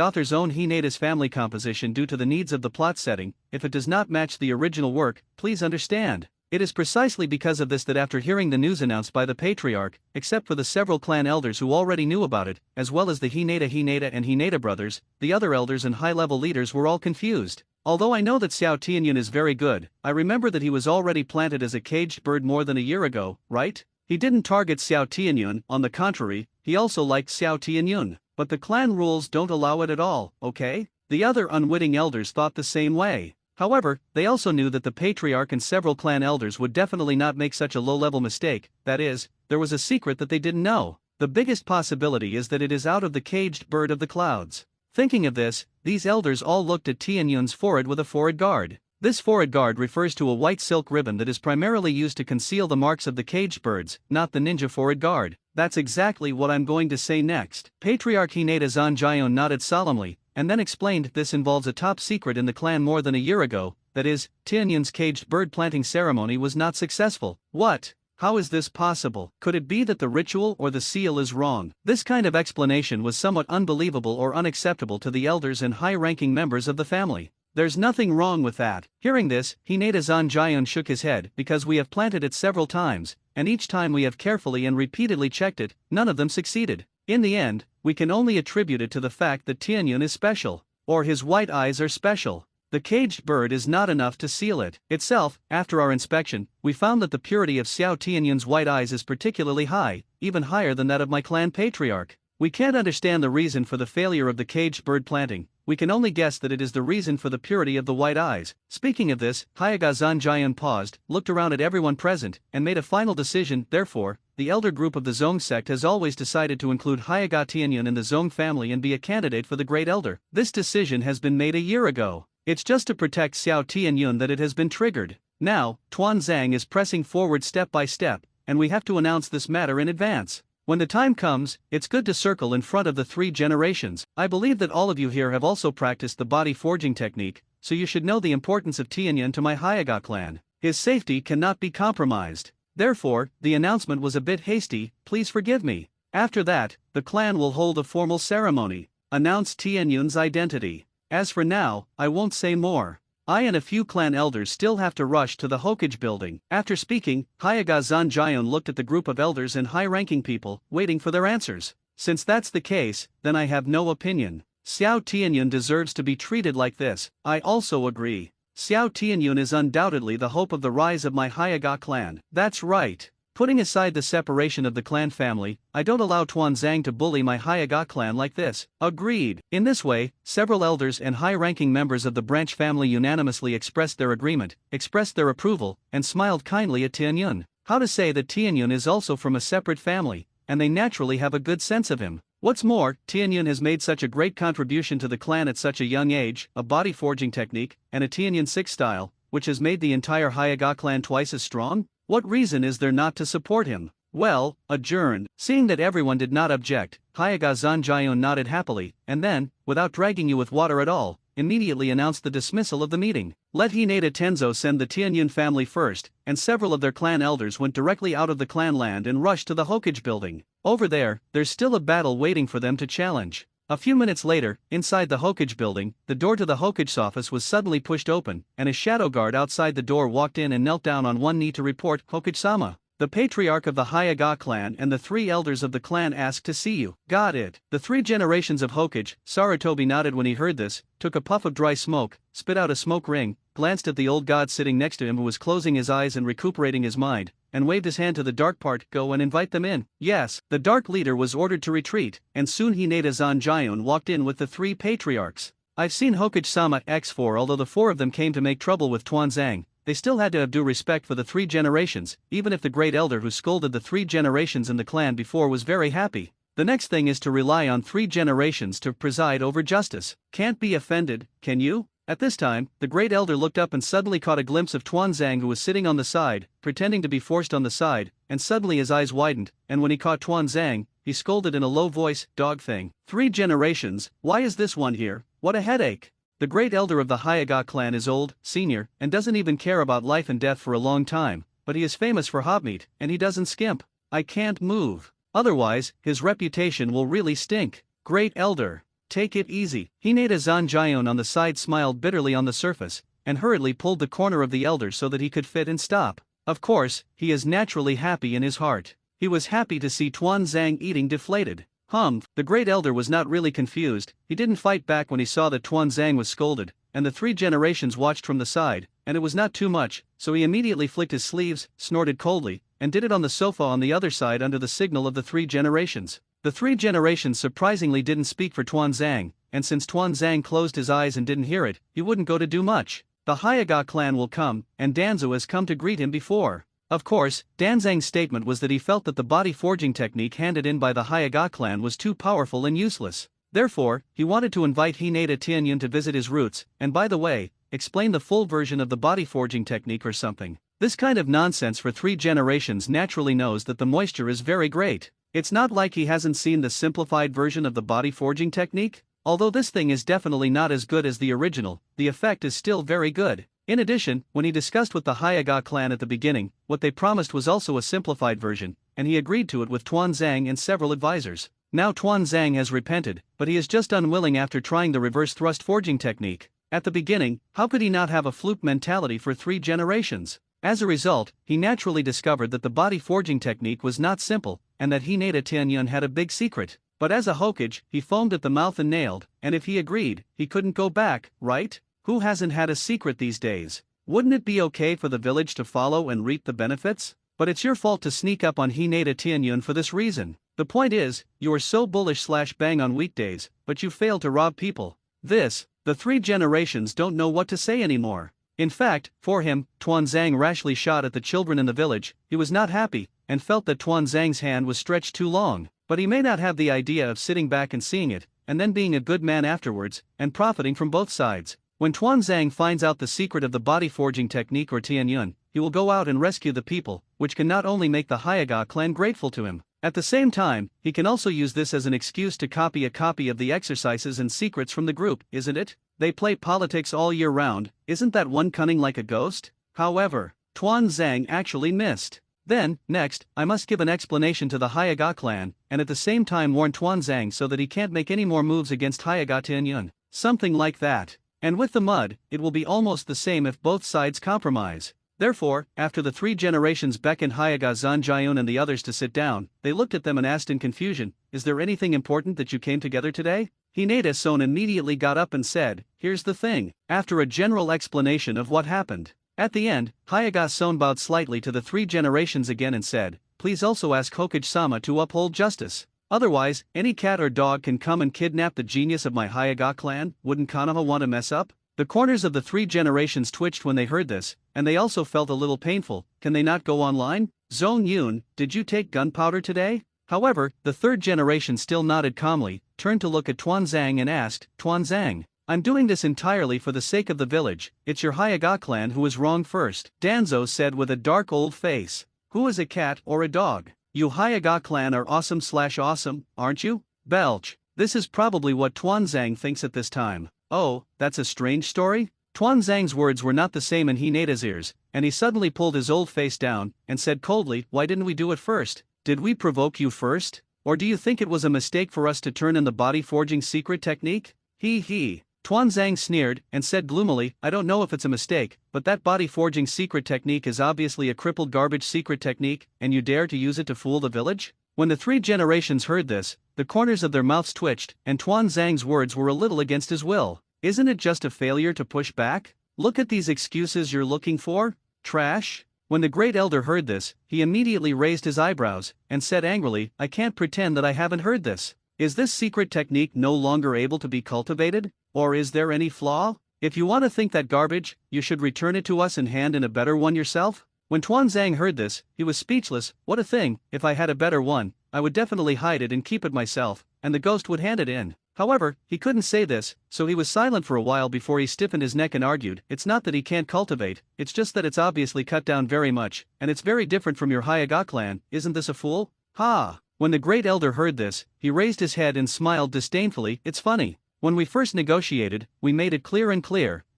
Speaker 1: author's own Hinata's family composition due to the needs of the plot setting. If it does not match the original work, please understand. It is precisely because of this that after hearing the news announced by the patriarch, except for the several clan elders who already knew about it, as well as the Hinata and Hinata brothers, the other elders and high-level leaders were all confused. Although I know that Xiao Tianyun is very good, I remember that he was already planted as a caged bird more than a year ago, right? He didn't target Xiao Tianyun, on the contrary, he also liked Xiao Tianyun, but the clan rules don't allow it at all, okay? The other unwitting elders thought the same way. However, they also knew that the patriarch and several clan elders would definitely not make such a low-level mistake, that is, there was a secret that they didn't know. The biggest possibility is that it is out of the caged bird of the clouds. Thinking of this, these elders all looked at Tianyun's forehead with a forehead guard. This forehead guard refers to a white silk ribbon that is primarily used to conceal the marks of the caged birds, not the ninja forehead guard. That's exactly what I'm going to say next. Patriarch Hinata Zanjion nodded solemnly, and then explained this involves a top secret in the clan more than a year ago, that is, Tianyun's caged bird planting ceremony was not successful. What? How is this possible? Could it be that the ritual or the seal is wrong? This kind of explanation was somewhat unbelievable or unacceptable to the elders and high-ranking members of the family. There's nothing wrong with that. Hearing this, Hinata Zanjion shook his head because we have planted it several times, and each time we have carefully and repeatedly checked it, none of them succeeded. In the end, we can only attribute it to the fact that Tianyun is special, or his white eyes are special. The caged bird is not enough to seal it. Itself, after our inspection, we found that the purity of Xiao Tianyun's white eyes is particularly high, even higher than that of my clan patriarch. We can't understand the reason for the failure of the caged bird planting, we can only guess that it is the reason for the purity of the white eyes. Speaking of this, Hyaga Zanjian paused, looked around at everyone present, and made a final decision. Therefore, the elder group of the Zong sect has always decided to include Hyaga Tianyun in the Zong family and be a candidate for the Great Elder. This decision has been made a year ago. It's just to protect Xiao Tianyun that it has been triggered. Now, Tuan Zhang is pressing forward step by step, and we have to announce this matter in advance. When the time comes, it's good to circle in front of the 3 generations. I believe that all of you here have also practiced the body forging technique, so you should know the importance of Tianyun to my Hyaga clan. His safety cannot be compromised. Therefore, the announcement was a bit hasty, please forgive me. After that, the clan will hold a formal ceremony, announce Tianyun's identity. As for now, I won't say more. I and a few clan elders still have to rush to the Hokage building. After speaking, Hyaga Zanjion looked at the group of elders and high-ranking people, waiting for their answers. Since that's the case, then I have no opinion. Xiao Tianyun deserves to be treated like this. I also agree. Xiao Tianyun is undoubtedly the hope of the rise of my Hyaga clan. That's right. Putting aside the separation of the clan family, I don't allow Tuan Zhang to bully my Hyaga clan like this. Agreed. In this way, several elders and high-ranking members of the branch family unanimously expressed their agreement, expressed their approval, and smiled kindly at Tianyun. How to say that Tianyun is also from a separate family, and they naturally have a good sense of him. What's more, Tianyun has made such a great contribution to the clan at such a young age, a body forging technique, and a Tianyun 6 style, which has made the entire Hyaga clan twice as strong? What reason is there not to support him? Well, adjourned. Seeing that everyone did not object, Hyaga Zanjion nodded happily, and then, without dragging you with water at all, immediately announced the dismissal of the meeting. Let Hinata Tenzo send the Tianyun family first, and several of their clan elders went directly out of the clan land and rushed to the Hokage building. Over there, there's still a battle waiting for them to challenge. A few minutes later, inside the Hokage building, the door to the Hokage's office was suddenly pushed open, and a shadow guard outside the door walked in and knelt down on one knee to report, Hokage-sama. The patriarch of the Hyaga clan and the 3 elders of the clan asked to see you. Got it. The 3 generations of Hokage. Sarutobi nodded when he heard this, took a puff of dry smoke, spit out a smoke ring, glanced at the old god sitting next to him who was closing his eyes and recuperating his mind, and waved his hand to the dark part. Go and invite them in. Yes, the dark leader was ordered to retreat, and soon Hinata Zanjion walked in with the 3 patriarchs. I've seen Hokage-sama X4. Although the 4 of them came to make trouble with Tuan Zhang, they still had to have due respect for the 3 generations, even if the great elder who scolded the 3 generations in the clan before was very happy. The next thing is to rely on 3 generations to preside over justice. Can't be offended, can you? At this time, the great elder looked up and suddenly caught a glimpse of Tuan Zhang, who was sitting on the side, pretending to be forced on the side, and suddenly his eyes widened, and when he caught Tuan Zhang, he scolded in a low voice, "Dog thing. 3 generations, why is this one here? What a headache." The great elder of the Hyaga clan is old, senior, and doesn't even care about life and death for a long time, but he is famous for hobmeat, and he doesn't skimp. I can't move. Otherwise, his reputation will really stink. Great elder, take it easy. Hinata Zanjion on the side smiled bitterly on the surface, and hurriedly pulled the corner of the elder so that he could fit and stop. Of course, he is naturally happy in his heart. He was happy to see Tuan Zhang eating deflated. The great elder was not really confused. He didn't fight back when he saw that Tuan Zhang was scolded, and the 3 generations watched from the side, and it was not too much, so he immediately flicked his sleeves, snorted coldly, and did it on the sofa on the other side under the signal of the 3 generations. The 3 generations surprisingly didn't speak for Tuan Zhang, and since Tuan Zhang closed his eyes and didn't hear it, he wouldn't go to do much. The Hyaga clan will come, and Danzo has come to greet him before. Of course, Danzang's statement was that he felt that the body forging technique handed in by the Hyaga clan was too powerful and useless. Therefore, he wanted to invite Hinata Tianyun to visit his roots, and by the way, explain the full version of the body forging technique or something. This kind of nonsense for 3 generations naturally knows that the moisture is very great. It's not like he hasn't seen the simplified version of the body forging technique. Although this thing is definitely not as good as the original, the effect is still very good. In addition, when he discussed with the Hyaga clan at the beginning, what they promised was also a simplified version, and he agreed to it with Tuan Zhang and several advisors. Now Tuan Zhang has repented, but he is just unwilling after trying the reverse thrust forging technique. At the beginning, how could he not have a fluke mentality for 3 generations? As a result, he naturally discovered that the body forging technique was not simple, and that Hinata Tianyun had a big secret. But as a Hokage, he foamed at the mouth and nailed, and if he agreed, he couldn't go back, right? Who hasn't had a secret these days? Wouldn't it be okay for the village to follow and reap the benefits? But it's your fault to sneak up on Hinata Tianyun for this reason. The point is, you are so bullish/bang on weekdays, but you fail to rob people. The 3 generations don't know what to say anymore. In fact, for him, Tuan Zhang rashly shot at the children in the village. He was not happy, and felt that Tuan Zhang's hand was stretched too long. But he may not have the idea of sitting back and seeing it, and then being a good man afterwards, and profiting from both sides. When Tuan Zhang finds out the secret of the body forging technique or Tianyun, he will go out and rescue the people, which can not only make the Hyaga clan grateful to him. At the same time, he can also use this as an excuse to copy a copy of the exercises and secrets from the group, isn't it? They play politics all year round, isn't that one cunning like a ghost? However, Tuan Zhang actually missed. Then, next, I must give an explanation to the Hyaga clan, and at the same time warn Tuan Zhang so that he can't make any more moves against Hyaga Tianyun. Something like that. And with the mud, it will be almost the same if both sides compromise. Therefore, after the 3 generations beckoned Hyaga Zanjiun and the others to sit down, they looked at them and asked in confusion, "Is there anything important that you came together today?" Hinata Son immediately got up and said, "Here's the thing," after a general explanation of what happened. At the end, Hyaga Son bowed slightly to the 3 generations again and said, "Please also ask Hokage-sama to uphold justice. Otherwise, any cat or dog can come and kidnap the genius of my Hyaga clan. Wouldn't Konoha want to mess up?" The corners of the 3 generations twitched when they heard this, and they also felt a little painful. Can they not go online? Zhong Yun, did you take gunpowder today? However, the 3rd generation still nodded calmly, turned to look at Tuan Zhang and asked, "Tuan Zhang, I'm doing this entirely for the sake of the village. It's your Hyaga clan who is wrong first," Danzo said with a dark old face. "Who is a cat or a dog? You Hyaga clan are awesome/awesome, aren't you?" Belch. This is probably what Tuan Zhang thinks at this time. Oh, that's a strange story? Tuan Zhang's words were not the same in Hinata's ears, and he suddenly pulled his old face down, and said coldly, "Why didn't we do it first? Did we provoke you first? Or do you think it was a mistake for us to turn in the body forging secret technique?" He. Tuan Zhang sneered, and said gloomily, "I don't know if it's a mistake, but that body forging secret technique is obviously a crippled garbage secret technique, and you dare to use it to fool the village?" When the 3 generations heard this, the corners of their mouths twitched, and Tuan Zhang's words were a little against his will. Isn't it just a failure to push back? Look at these excuses you're looking for? Trash? When the great elder heard this, he immediately raised his eyebrows, and said angrily, "I can't pretend that I haven't heard this. Is this secret technique no longer able to be cultivated? Or is there any flaw? If you want to think that garbage, you should return it to us and hand in a better one yourself." When Tuan Zhang heard this, he was speechless. What a thing! If I had a better one, I would definitely hide it and keep it myself, and the ghost would hand it in. However, he couldn't say this, so he was silent for a while before he stiffened his neck and argued, "It's not that he can't cultivate, it's just that it's obviously cut down very much, and it's very different from your Hyaga clan. Isn't this a fool?" Ha! When the great elder heard this, he raised his head and smiled disdainfully. "It's funny. When we first negotiated, we made it clear,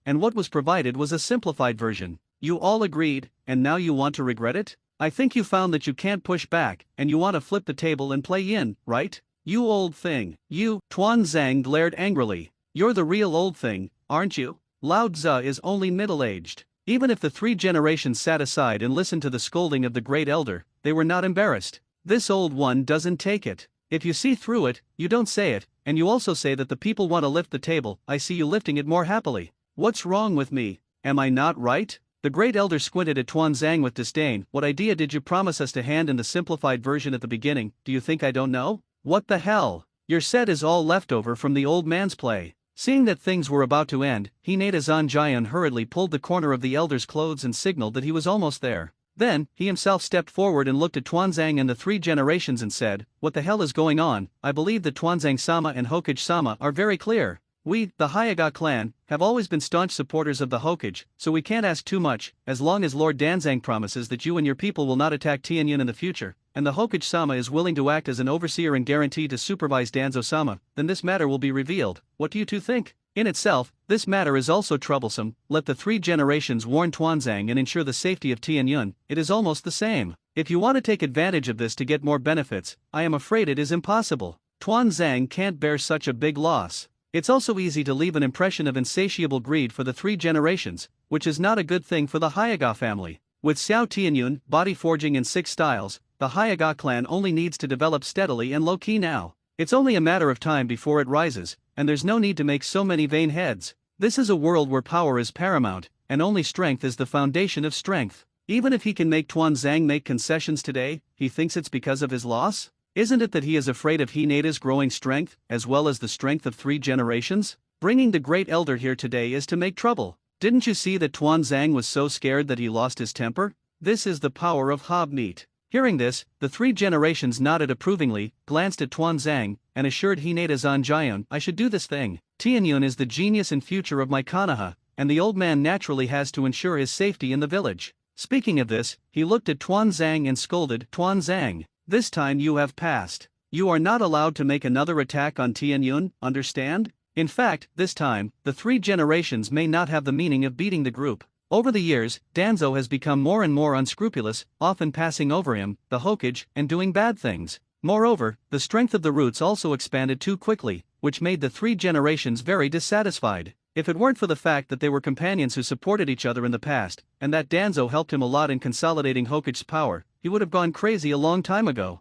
Speaker 1: and what was provided was a simplified version. You all agreed, and now you want to regret it? I think you found that you can't push back, and you want to flip the table and play in, right? You old thing, you." Tuan Zhang glared angrily. "You're the real old thing, aren't you? Lao Tzu is only middle-aged. Even if the 3 generations sat aside and listened to the scolding of the great elder, they were not embarrassed. This old one doesn't take it. If you see through it, you don't say it, and you also say that the people want to lift the table. I see you lifting it more happily. What's wrong with me? Am I not right? The great elder squinted at Tuanzang with disdain. What idea did you promise us to hand in the simplified version at the beginning? Do you think I don't know? What the hell? Your set is all leftover from the old man's play. Seeing that things were about to end, Hinata Zanjian hurriedly pulled the corner of the elder's clothes and signaled that he was almost there. Then, he himself stepped forward and looked at Tuanzang and the 3 generations and said, "What the hell is going on? I believe that Tuanzang-sama and Hokage-sama are very clear. We, the Hyaga clan, have always been staunch supporters of the Hokage, so we can't ask too much, as long as Lord Danzang promises that you and your people will not attack Tianyun in the future, and the Hokage-sama is willing to act as an overseer and guarantee to supervise Danzo-sama, then this matter will be revealed. What do you two think? In itself, this matter is also troublesome. Let the 3 generations warn Tuanzang and ensure the safety of Tianyun. It is almost the same. If you want to take advantage of this to get more benefits, I am afraid it is impossible. Tuanzang can't bear such a big loss. It's also easy to leave an impression of insatiable greed for the 3 generations, which is not a good thing for the Hyaga family. With Xiao Tianyun, body forging in 6 styles, the Hyaga clan only needs to develop steadily and low-key now. It's only a matter of time before it rises, and there's no need to make so many vain heads. This is a world where power is paramount, and only strength is the foundation of strength. Even if he can make Tuanzang make concessions today, he thinks it's because of his loss? Isn't it that he is afraid of Hinata's growing strength, as well as the strength of 3 generations? Bringing the great elder here today is to make trouble. Didn't you see that Tuanzang was so scared that he lost his temper? This is the power of Hobmeat. Hearing this, the 3 generations nodded approvingly, glanced at Tuanzang, and assured Hinata Zanjian, "I should do this thing. Tianyun is the genius and future of my Konoha, and the old man naturally has to ensure his safety in the village." Speaking of this, he looked at Tuanzang and scolded, "Tuanzang, this time you have passed. You are not allowed to make another attack on Tianyun, understand? In fact, this time, the 3 generations may not have the meaning of beating the group. Over the years, Danzo has become more and more unscrupulous, often passing over him, the Hokage, and doing bad things. Moreover, the strength of the roots also expanded too quickly, which made the 3 generations very dissatisfied. If it weren't for the fact that they were companions who supported each other in the past, and that Danzo helped him a lot in consolidating Hokage's power, he would have gone crazy a long time ago."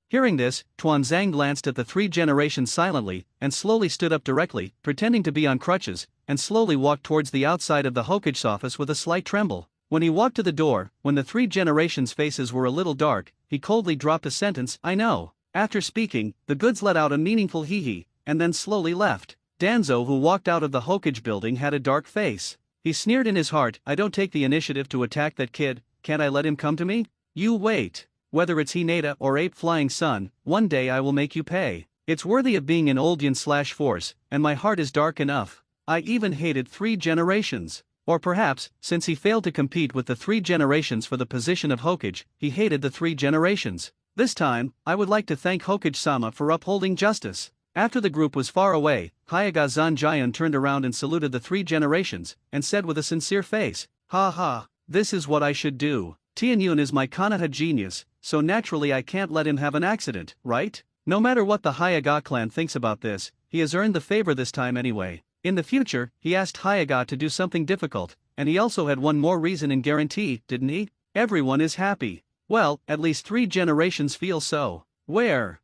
Speaker 1: Hearing this, Tuanzang glanced at the 3 generations silently, and slowly stood up directly, pretending to be on crutches, and slowly walked towards the outside of the Hokage's office with a slight tremble. When he walked to the door, when the 3 generations' faces were a little dark, he coldly dropped a sentence, "I know." After speaking, the goods let out a meaningful hee-hee, and then slowly left. Danzo, who walked out of the Hokage building, had a dark face. He sneered in his heart, "I don't take the initiative to attack that kid, can't I let him come to me? You wait. Whether it's Hinata or Ape Flying Sun, one day I will make you pay. It's worthy of being an Oldian/Force, and my heart is dark enough. I even hated 3 generations. Or perhaps, since he failed to compete with the 3 generations for the position of Hokage, he hated the 3 generations. This time, I would like to thank Hokage-sama for upholding justice." After the group was far away, Hyaga Zanjian turned around and saluted the 3 generations, and said with a sincere face, "Ha ha, this is what I should do. Tianyun is my Konoha genius, so naturally I can't let him have an accident, right? No matter what the Hyaga clan thinks about this, he has earned the favor this time anyway." In the future, he asked Hyaga to do something difficult, and he also had one more reason and guarantee, didn't he? Everyone is happy. Well, at least 3 generations feel so. Where?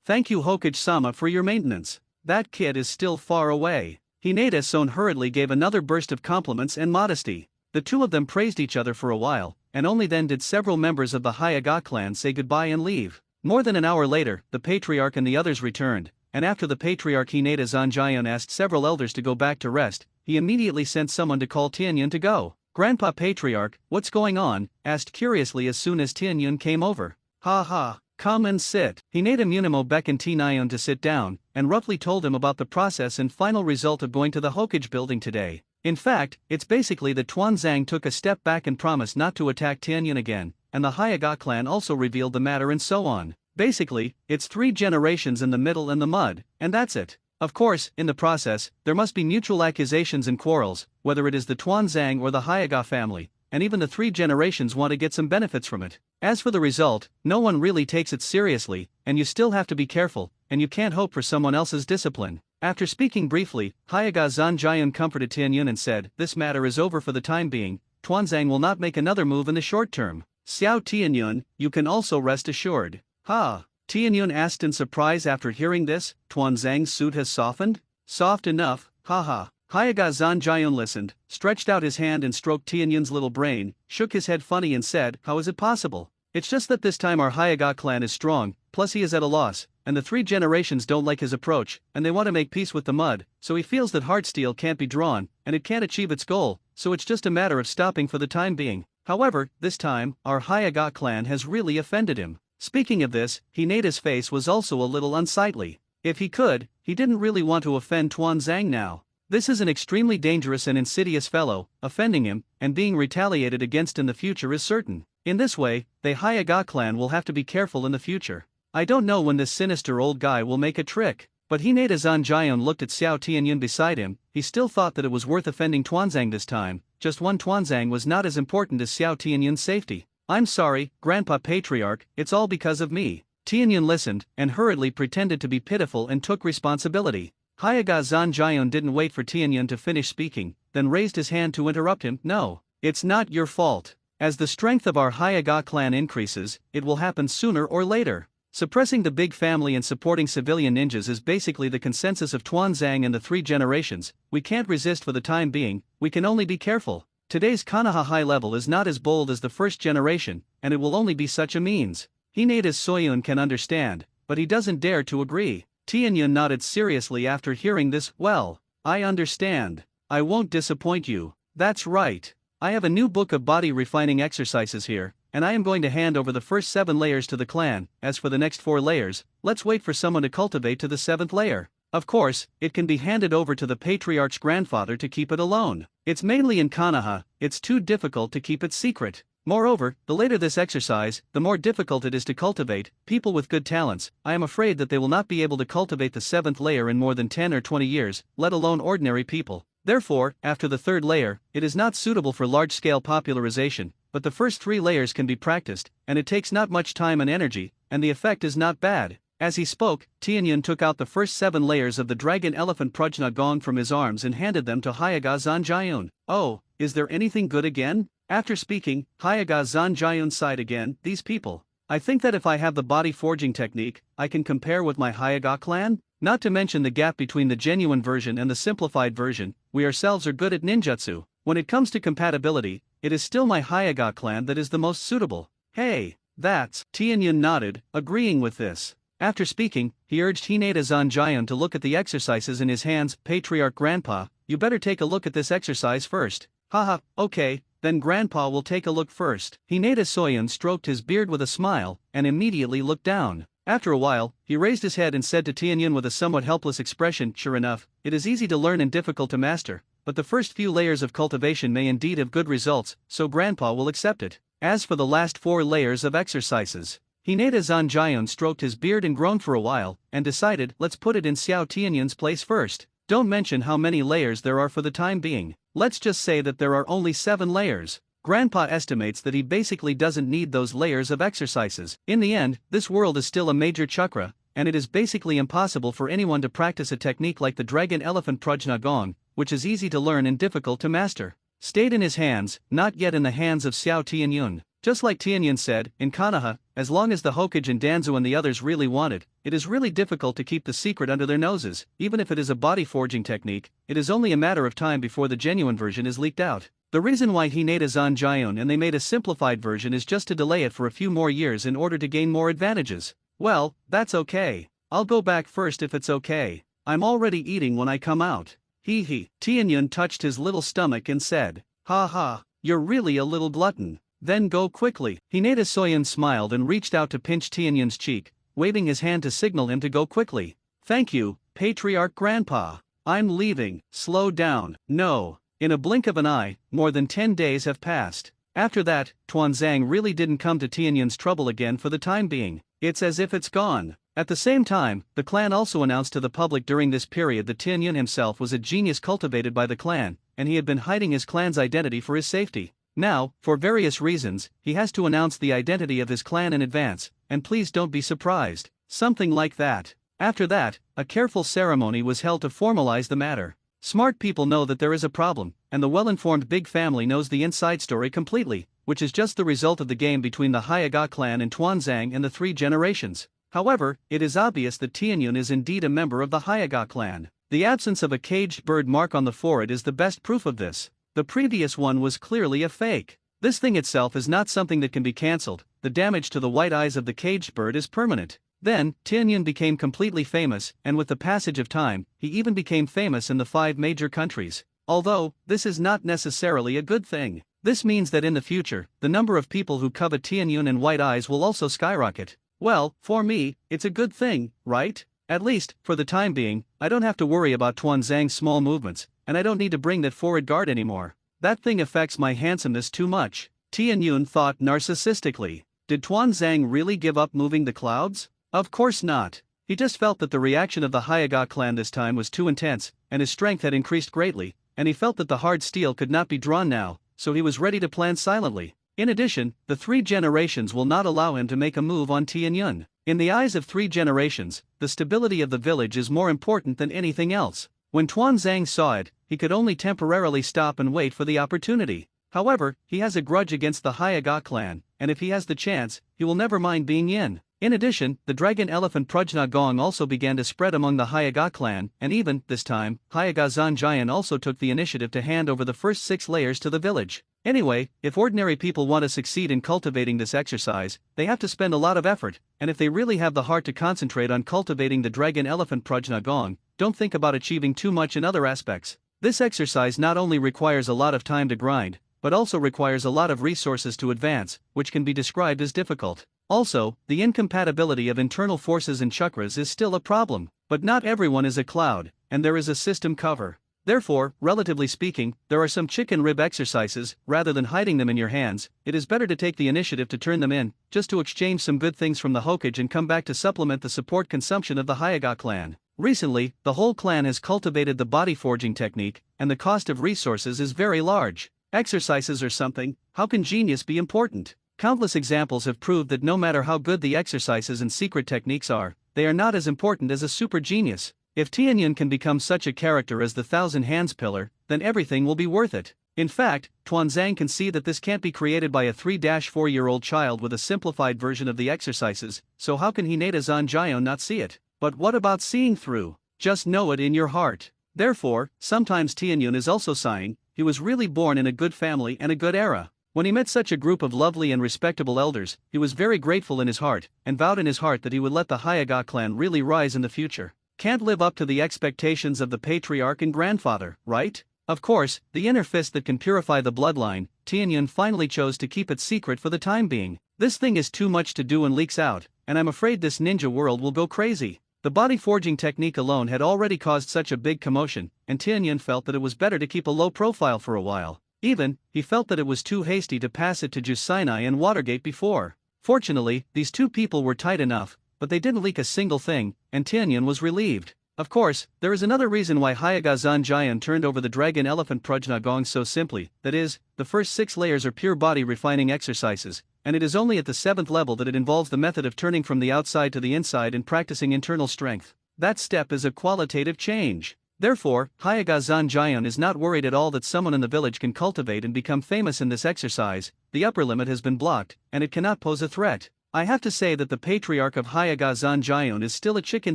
Speaker 1: Thank you Hokage-sama for your maintenance. That kid is still far away. Hinata-san hurriedly gave another burst of compliments and modesty. The two of them praised each other for a while, and only then did several members of the Hyaga clan say goodbye and leave. More than an hour later, the patriarch and the others returned, and after the patriarch Hinata Zanjian asked several elders to go back to rest, he immediately sent someone to call Tianyun to go. Grandpa Patriarch, what's going on? Asked curiously as soon as Tianyun came over. "Ha ha, come and sit." Hinata Munimo beckoned Tianyun to sit down, and roughly told him about the process and final result of going to the Hokage building today. In fact, it's basically that Tuanzang took a step back and promised not to attack Tianyun again, and the Hyaga clan also revealed the matter and so on. Basically, it's 3 generations in the middle and the mud, and that's it. Of course, in the process, there must be mutual accusations and quarrels, whether it is the Tuanzang or the Hyaga family, and even the 3 generations want to get some benefits from it. As for the result, no one really takes it seriously, and you still have to be careful, and you can't hope for someone else's discipline. After speaking briefly, Hyaga Zanjian comforted Tianyun and said, "This matter is over for the time being. Tuanzang will not make another move in the short term. Xiao Tianyun, you can also rest assured." Ha! Tianyun asked in surprise after hearing this. Tuanzang's suit has softened? Soft enough, haha. Hyaga Zanjian listened, stretched out his hand and stroked Tianyun's little brain, shook his head funny and said, "How is it possible? It's just that this time our Hyaga clan is strong, plus he is at a loss, and the 3 generations don't like his approach, and they want to make peace with the mud, so he feels that Heartsteel can't be drawn, and it can't achieve its goal, so it's just a matter of stopping for the time being. However, this time, our Hyaga clan has really offended him." Speaking of this, Hinata's face was also a little unsightly. If he could, he didn't really want to offend Tuanzang now. This is an extremely dangerous and insidious fellow. Offending him, and being retaliated against in the future is certain. In this way, the Hyaga clan will have to be careful in the future. I don't know when this sinister old guy will make a trick. But Hinata Zanjian looked at Xiao Tianyun beside him. He still thought that it was worth offending Tuanzang this time. Just one Tuanzang was not as important as Xiao Tianyun's safety. "I'm sorry, Grandpa Patriarch, it's all because of me." Tianyun listened, and hurriedly pretended to be pitiful and took responsibility. Hyaga Zanjian didn't wait for Tianyun to finish speaking, then raised his hand to interrupt him. "No, it's not your fault. As the strength of our Hyaga clan increases, it will happen sooner or later. Suppressing the big family and supporting civilian ninjas is basically the consensus of Tuanzang and the 3 generations. We can't resist for the time being, we can only be careful. Today's Konoha high level is not as bold as the first generation, and it will only be such a means." Hinata's Soyun can understand, but he doesn't dare to agree. Tianyun nodded seriously after hearing this. "Well, I understand. I won't disappoint you. That's right. I have a new book of body refining exercises here, and I am going to hand over the first 7 layers to the clan. As for the next 4 layers, let's wait for someone to cultivate to the 7th layer. Of course, it can be handed over to the Patriarch's grandfather to keep it alone. It's mainly in Konoha, it's too difficult to keep it secret. Moreover, the later this exercise, the more difficult it is to cultivate. People with good talents, I am afraid that they will not be able to cultivate the 7th layer in more than 10 or 20 years, let alone ordinary people. Therefore, after the 3rd layer, it is not suitable for large-scale popularization, but the first 3 layers can be practiced, and it takes not much time and energy, and the effect is not bad." As he spoke, Tianyun took out the first 7 layers of the dragon elephant Prajna Gong from his arms and handed them to Hyaga Zanjian. "Oh, is there anything good again?" After speaking, Hyaga Zanjian sighed again. "These people. I think that if I have the body forging technique, I can compare with my Hyaga clan? Not to mention the gap between the genuine version and the simplified version, we ourselves are good at ninjutsu. When it comes to compatibility, it is still my Hyaga clan that is the most suitable." "Hey, that's..." Tianyun nodded, agreeing with this. After speaking, he urged Hinata Zanjian to look at the exercises in his hands. "Patriarch Grandpa, you better take a look at this exercise first." "Haha, okay, then Grandpa will take a look first." Hinata Soyun stroked his beard with a smile, and immediately looked down. After a while, he raised his head and said to Tianyun with a somewhat helpless expression, "Sure enough, it is easy to learn and difficult to master, but the first few layers of cultivation may indeed have good results, so Grandpa will accept it. As for the last 4 layers of exercises..." Hinata Zanjian stroked his beard and groaned for a while, and decided, "Let's put it in Xiao Tianyun's place first. Don't mention how many layers there are for the time being. Let's just say that there are only 7 layers. Grandpa estimates that he basically doesn't need those layers of exercises. In the end, this world is still a major chakra, and it is basically impossible for anyone to practice a technique like the dragon elephant Prajna Gong, which is easy to learn and difficult to master. Stayed in his hands, not yet in the hands of Xiao Tianyun." Just like Tianyun said, in Konoha, as long as the Hokage and Danzo and the others really want it, it is really difficult to keep the secret under their noses. Even if it is a body forging technique, it is only a matter of time before the genuine version is leaked out. The reason why Hinata Zanjian and they made a simplified version is just to delay it for a few more years in order to gain more advantages. "Well, that's okay. I'll go back first if it's okay. I'm already eating when I come out." Hee. Tianyun touched his little stomach and said, "Ha ha, you're really a little glutton. Then go quickly." Hinata Soyun smiled and reached out to pinch Tianyun's cheek, waving his hand to signal him to go quickly. "Thank you, Patriarch Grandpa. I'm leaving." "Slow down." "No." In a blink of an eye, more than 10 days have passed. After that, Tuanzang really didn't come to Tianyun's trouble again for the time being. It's as if it's gone. At the same time, the clan also announced to the public during this period that Tianyun himself was a genius cultivated by the clan, and he had been hiding his clan's identity for his safety. Now, for various reasons, he has to announce the identity of his clan in advance, and please don't be surprised. Something like that. After that, a careful ceremony was held to formalize the matter. Smart people know that there is a problem, and the well-informed big family knows the inside story completely, which is just the result of the game between the Hyaga clan and Tuanzang and the three generations. However, it is obvious that Tianyun is indeed a member of the Hyaga clan. The absence of a caged bird mark on the forehead is the best proof of this. The previous one was clearly a fake. This thing itself is not something that can be cancelled. The damage to the white eyes of the caged bird is permanent. Then, Tianyun became completely famous, and with the passage of time, he even became famous in the 5 major countries. Although, this is not necessarily a good thing. This means that in the future, the number of people who covet Tianyun and white eyes will also skyrocket. Well, for me, it's a good thing, right? At least, for the time being, I don't have to worry about Tuanzang's small movements, and I don't need to bring that forward guard anymore. That thing affects my handsomeness too much. Tianyun thought narcissistically. Did Tuanzang really give up moving the clouds? Of course not. He just felt that the reaction of the Hyaga clan this time was too intense, and his strength had increased greatly, and he felt that the hard steel could not be drawn now, so he was ready to plan silently. In addition, the 3 generations will not allow him to make a move on Tianyun. In the eyes of 3 generations, the stability of the village is more important than anything else. When Tuanzang saw it, he could only temporarily stop and wait for the opportunity. However, he has a grudge against the Hyaga clan, and if he has the chance, he will never mind being in. In addition, the dragon elephant Prajna Gong also began to spread among the Hyaga clan, and even, this time, Hyaga Zanjian also took the initiative to hand over the first 6 layers to the village. Anyway, if ordinary people want to succeed in cultivating this exercise, they have to spend a lot of effort, and if they really have the heart to concentrate on cultivating the dragon elephant Prajna Gong, don't think about achieving too much in other aspects. This exercise not only requires a lot of time to grind, but also requires a lot of resources to advance, which can be described as difficult. Also, the incompatibility of internal forces and chakras is still a problem, but not everyone is a cloud, and there is a system cover. Therefore, relatively speaking, there are some chicken rib exercises. Rather than hiding them in your hands, it is better to take the initiative to turn them in, just to exchange some good things from the Hokage and come back to supplement the support consumption of the Hyaga clan. Recently, the whole clan has cultivated the body forging technique, and the cost of resources is very large. Exercises or something, how can genius be important? Countless examples have proved that no matter how good the exercises and secret techniques are, they are not as important as a super genius. If Tianyun can become such a character as the Thousand Hands Pillar, then everything will be worth it. In fact, Tuanzang can see that this can't be created by a 3-4-year-old child with a simplified version of the exercises, so how can Hinata Zanjian not see it? But what about seeing through? Just know it in your heart. Therefore, sometimes Tianyun is also sighing. He was really born in a good family and a good era. When he met such a group of lovely and respectable elders, he was very grateful in his heart, and vowed in his heart that he would let the Hyaga clan really rise in the future. Can't live up to the expectations of the patriarch and grandfather, right? Of course, the inner fist that can purify the bloodline, Tianyun finally chose to keep it secret for the time being. This thing is too much to do and leaks out, and I'm afraid this ninja world will go crazy. The body forging technique alone had already caused such a big commotion, and Tianyun felt that it was better to keep a low profile for a while. Even, he felt that it was too hasty to pass it to Jusinai and Watergate before. Fortunately, these 2 people were tight enough, but they didn't leak a single thing, and Tianyun was relieved. Of course, there is another reason why Hyaga Zanjian turned over the dragon elephant Prajna Gong so simply, that is, the first 6 layers are pure body refining exercises, and it is only at the 7th level that it involves the method of turning from the outside to the inside and practicing internal strength. That step is a qualitative change. Therefore, Hyaga Zanjian is not worried at all that someone in the village can cultivate and become famous in this exercise. The upper limit has been blocked, and it cannot pose a threat. I have to say that the patriarch of Hyaga Zanjian is still a chicken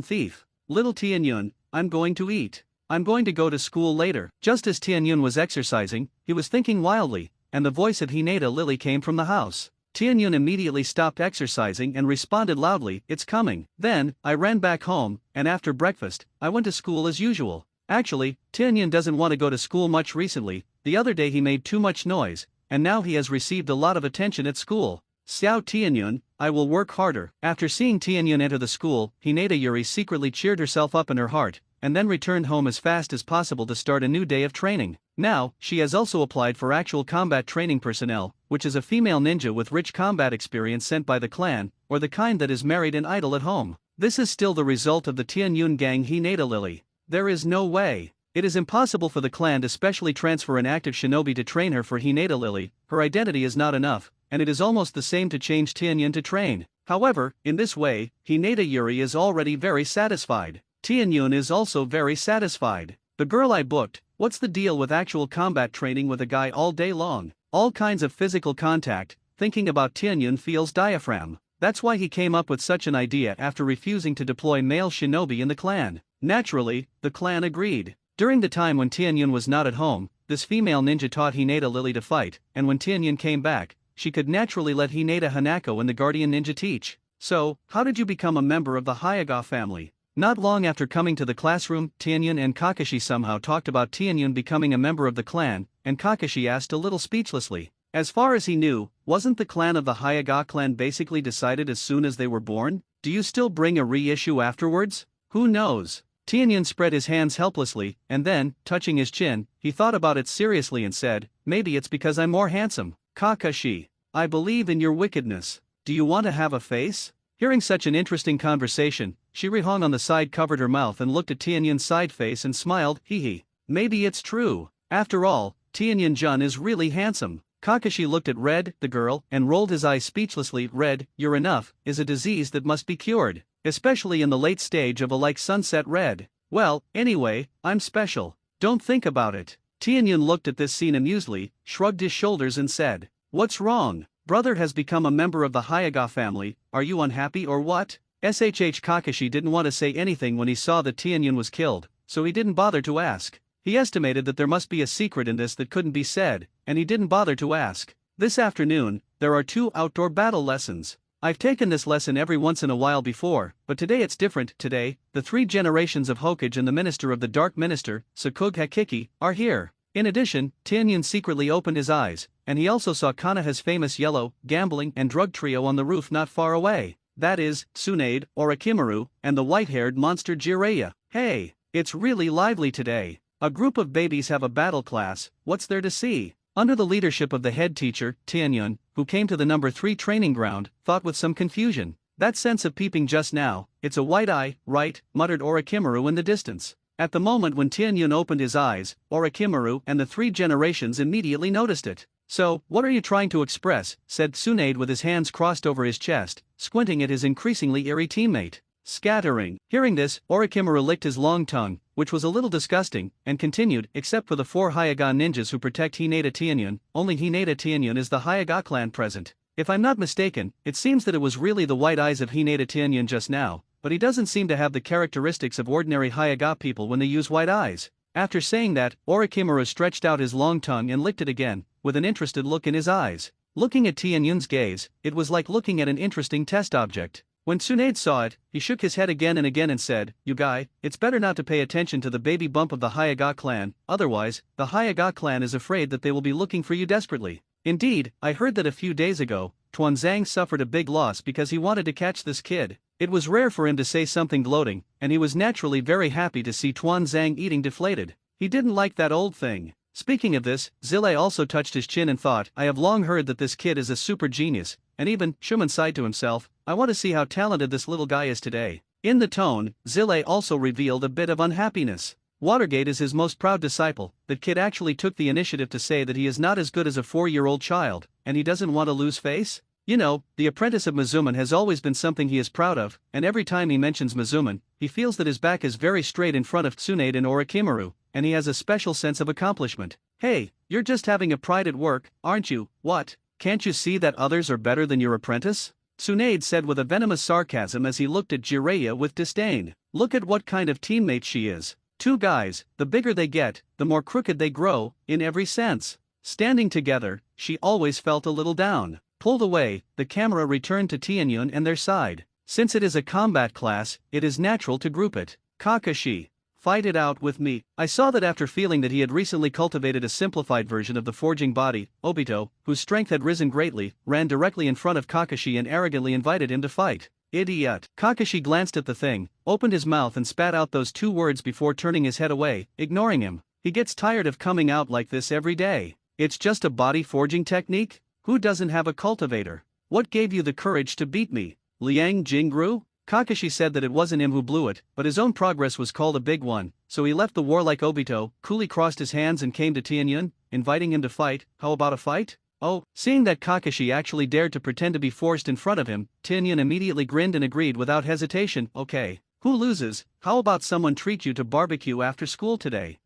Speaker 1: thief. Little Tianyun, I'm going to eat. I'm going to go to school later. Just as Tianyun was exercising, he was thinking wildly, and the voice of Hinata Lily came from the house. Tianyun immediately stopped exercising and responded loudly, "It's coming." Then, I ran back home, and after breakfast, I went to school as usual. Actually, Tianyun doesn't want to go to school much recently. The other day he made too much noise, and now he has received a lot of attention at school. Xiao Tianyun, I will work harder. After seeing Tianyun enter the school, Hinata Yuri secretly cheered herself up in her heart, and then returned home as fast as possible to start a new day of training. Now, she has also applied for actual combat training personnel, which is a female ninja with rich combat experience sent by the clan, or the kind that is married and idle at home. This is still the result of the Tianyun gang Hinata Lily. There is no way. It is impossible for the clan to specially transfer an active shinobi to train her for Hinata Lily. Her identity is not enough, and it is almost the same to change Tianyun to train. However, in this way, Hinata Yuri is already very satisfied. Tianyun is also very satisfied. The girl I booked, what's the deal with actual combat training with a guy all day long? All kinds of physical contact. Thinking about Tianyun feels diaphragm. That's why he came up with such an idea after refusing to deploy male shinobi in the clan. Naturally, the clan agreed. During the time when Tianyun was not at home, this female ninja taught Hinata Lily to fight, and when Tianyun came back, she could naturally let Hinata Hanako and the guardian ninja teach. So, how did you become a member of the Hayaga family? Not long after coming to the classroom, Tianyun and Kakashi somehow talked about Tianyun becoming a member of the clan, and Kakashi asked a little speechlessly. As far as he knew, wasn't the clan of the Hayaga clan basically decided as soon as they were born? Do you still bring a reissue afterwards? Who knows? Tianyun spread his hands helplessly, and then, touching his chin, he thought about it seriously and said, maybe it's because I'm more handsome. Kakashi, I believe in your wickedness. Do you want to have a face? Hearing such an interesting conversation, Shirihong on the side covered her mouth and looked at Tianyun's side face and smiled, hee. Maybe it's true. After all, Tianyun-jun is really handsome. Kakashi looked at Red, the girl, and rolled his eyes speechlessly. Red, you're enough, is a disease that must be cured, especially in the late stage of a like sunset red. Well, anyway, I'm special. Don't think about it. Tianyun looked at this scene amusedly, shrugged his shoulders and said, what's wrong? Brother has become a member of the Hayaga family, are you unhappy or what? Kakashi didn't want to say anything when he saw that Tianyun was killed, so he didn't bother to ask. He estimated that there must be a secret in this that couldn't be said, and he didn't bother to ask. This afternoon, there are 2 outdoor battle lessons. I've taken this lesson every once in a while before, but today it's different. Today, the 3 generations of Hokage and the Minister of the Dark Minister, Sakug Hakiki, are here. In addition, Tianyun secretly opened his eyes, and he also saw Konoha's famous yellow, gambling and drug trio on the roof not far away. That is, Tsunade, Orochimaru, and the white-haired monster Jiraiya. Hey, it's really lively today. A group of babies have a battle class, what's there to see? Under the leadership of the head teacher, Tianyun, who came to the number 3 training ground, thought with some confusion. That sense of peeping just now, it's a white eye, right, muttered Orochimaru in the distance. At the moment when Tianyun opened his eyes, Orochimaru and the 3 generations immediately noticed it. So, what are you trying to express? Said Tsunade with his hands crossed over his chest, squinting at his increasingly eerie teammate. Scattering. Hearing this, Orochimaru licked his long tongue, which was a little disgusting, and continued, except for the 4 Hayaga ninjas who protect Hinata Tianyun, only Hinata Tianyun is the Hayaga clan present. If I'm not mistaken, it seems that it was really the white eyes of Hinata Tianyun just now, but he doesn't seem to have the characteristics of ordinary Hayaga people when they use white eyes. After saying that, Orochimaru stretched out his long tongue and licked it again, with an interested look in his eyes. Looking at Tianyun's gaze, it was like looking at an interesting test object. When Tsunade saw it, he shook his head again and said, you guy, it's better not to pay attention to the baby bump of the Hayaga clan, otherwise, the Hayaga clan is afraid that they will be looking for you desperately. Indeed, I heard that a few days ago, Tuanzang suffered a big loss because he wanted to catch this kid. It was rare for him to say something gloating, and he was naturally very happy to see Tuanzang eating deflated. He didn't like that old thing. Speaking of this, Zille also touched his chin and thought, I have long heard that this kid is a super genius, and even, Shuman sighed to himself, I want to see how talented this little guy is today. In the tone, Zille also revealed a bit of unhappiness. Watergate is his most proud disciple. That kid actually took the initiative to say that he is not as good as a 4-year-old child, and he doesn't want to lose face? You know, the apprentice of Mizuman has always been something he is proud of, and every time he mentions Mizuman, he feels that his back is very straight in front of Tsunade and Orochimaru, and he has a special sense of accomplishment. Hey, you're just having a pride at work, aren't you? What? Can't you see that others are better than your apprentice? Tsunade said with a venomous sarcasm as he looked at Jiraiya with disdain. Look at what kind of teammate she is. 2 guys, the bigger they get, the more crooked they grow, in every sense. Standing together, she always felt a little down. Pulled away, the camera returned to Tianyun and their side. Since it is a combat class, it is natural to group it. Kakashi, fight it out with me. I saw that after feeling that he had recently cultivated a simplified version of the forging body, Obito, whose strength had risen greatly, ran directly in front of Kakashi and arrogantly invited him to fight. Idiot. Kakashi glanced at the thing, opened his mouth and spat out those 2 words before turning his head away, ignoring him. He gets tired of coming out like this every day. It's just a body forging technique? Who doesn't have a cultivator? What gave you the courage to beat me? Liang Jingru? Kakashi said that it wasn't him who blew it, but his own progress was called a big one, so he left the warlike Obito, coolly crossed his hands and came to Tianyun, inviting him to fight. How about a fight? Oh, seeing that Kakashi actually dared to pretend to be forced in front of him, Tinyan immediately grinned and agreed without hesitation, okay. Who loses? How about someone treat you to barbecue after school today?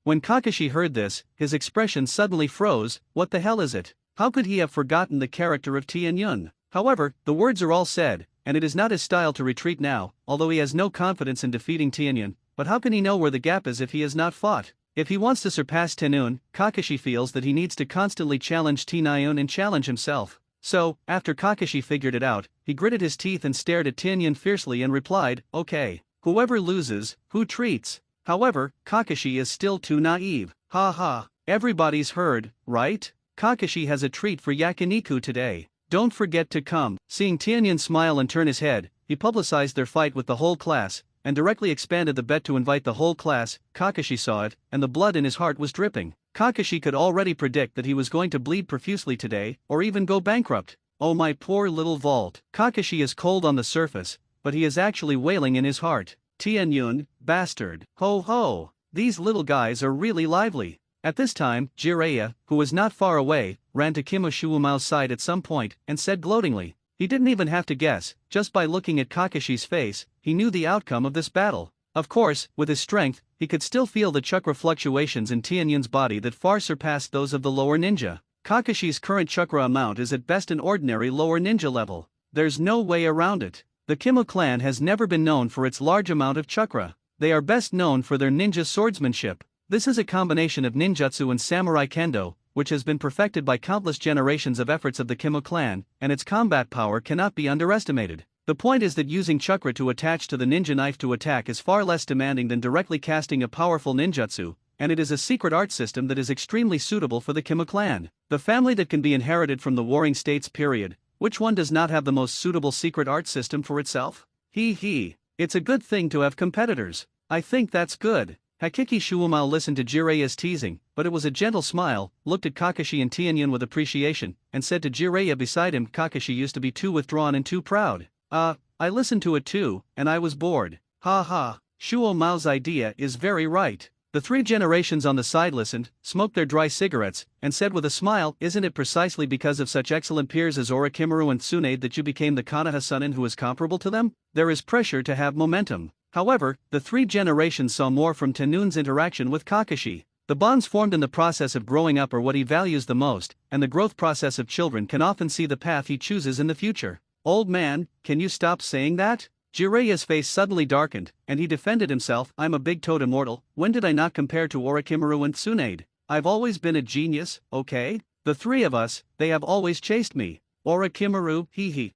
Speaker 1: When Kakashi heard this, his expression suddenly froze. What the hell is it? How could he have forgotten the character of Tianyun? However, the words are all said, and it is not his style to retreat now, although he has no confidence in defeating Tianyun. But how can he know where the gap is if he has not fought? If he wants to surpass Tenun, Kakashi feels that he needs to constantly challenge Tinayun and challenge himself. So, after Kakashi figured it out, he gritted his teeth and stared at Tinyan fiercely and replied, okay. Whoever loses, who treats? However, Kakashi is still too naive. Ha ha, everybody's heard, right? Kakashi has a treat for Yakiniku today. Don't forget to come. Seeing Tianyan smile and turn his head, he publicized their fight with the whole class, and directly expanded the bet to invite the whole class. Kakashi saw it, and the blood in his heart was dripping. Kakashi could already predict that he was going to bleed profusely today, or even go bankrupt. Oh my poor little vault. Kakashi is cold on the surface, but he is actually wailing in his heart. Tianyun, bastard. Ho ho. These little guys are really lively. At this time, Jiraiya, who was not far away, ran to Kimoshuumao's side at some point, and said gloatingly. He didn't even have to guess, just by looking at Kakashi's face, he knew the outcome of this battle. Of course, with his strength, he could still feel the chakra fluctuations in Tianyun's body that far surpassed those of the lower ninja. Kakashi's current chakra amount is at best an ordinary lower ninja level. There's no way around it. The Kimo clan has never been known for its large amount of chakra. They are best known for their ninja swordsmanship. This is a combination of ninjutsu and samurai kendo, which has been perfected by countless generations of efforts of the Kimo clan, and its combat power cannot be underestimated. The point is that using chakra to attach to the ninja knife to attack is far less demanding than directly casting a powerful ninjutsu, and it is a secret art system that is extremely suitable for the Kimo clan. The family that can be inherited from the Warring States period, which one does not have the most suitable secret art system for itself? It's a good thing to have competitors. I think that's good. Hakiki Shuumao listened to Jiraiya's teasing, but it was a gentle smile, looked at Kakashi and Tianyan with appreciation, and said to Jiraiya beside him, Kakashi used to be too withdrawn and too proud. I listened to it too, and I was bored. Ha ha, Shuumao's idea is very right. The three generations on the side listened, smoked their dry cigarettes, and said with a smile, isn't it precisely because of such excellent peers as Orochimaru and Tsunade that you became the Konoha Sunin who is comparable to them? There is pressure to have momentum. However, the three generations saw more from Tenun's interaction with Kakashi. The bonds formed in the process of growing up are what he values the most, and the growth process of children can often see the path he chooses in the future. Old man, can you stop saying that? Jiraiya's face suddenly darkened, and he defended himself. I'm a big toad immortal. When did I not compare to Orochimaru and Tsunade? I've always been a genius, okay? The three of us, they have always chased me. Orochimaru,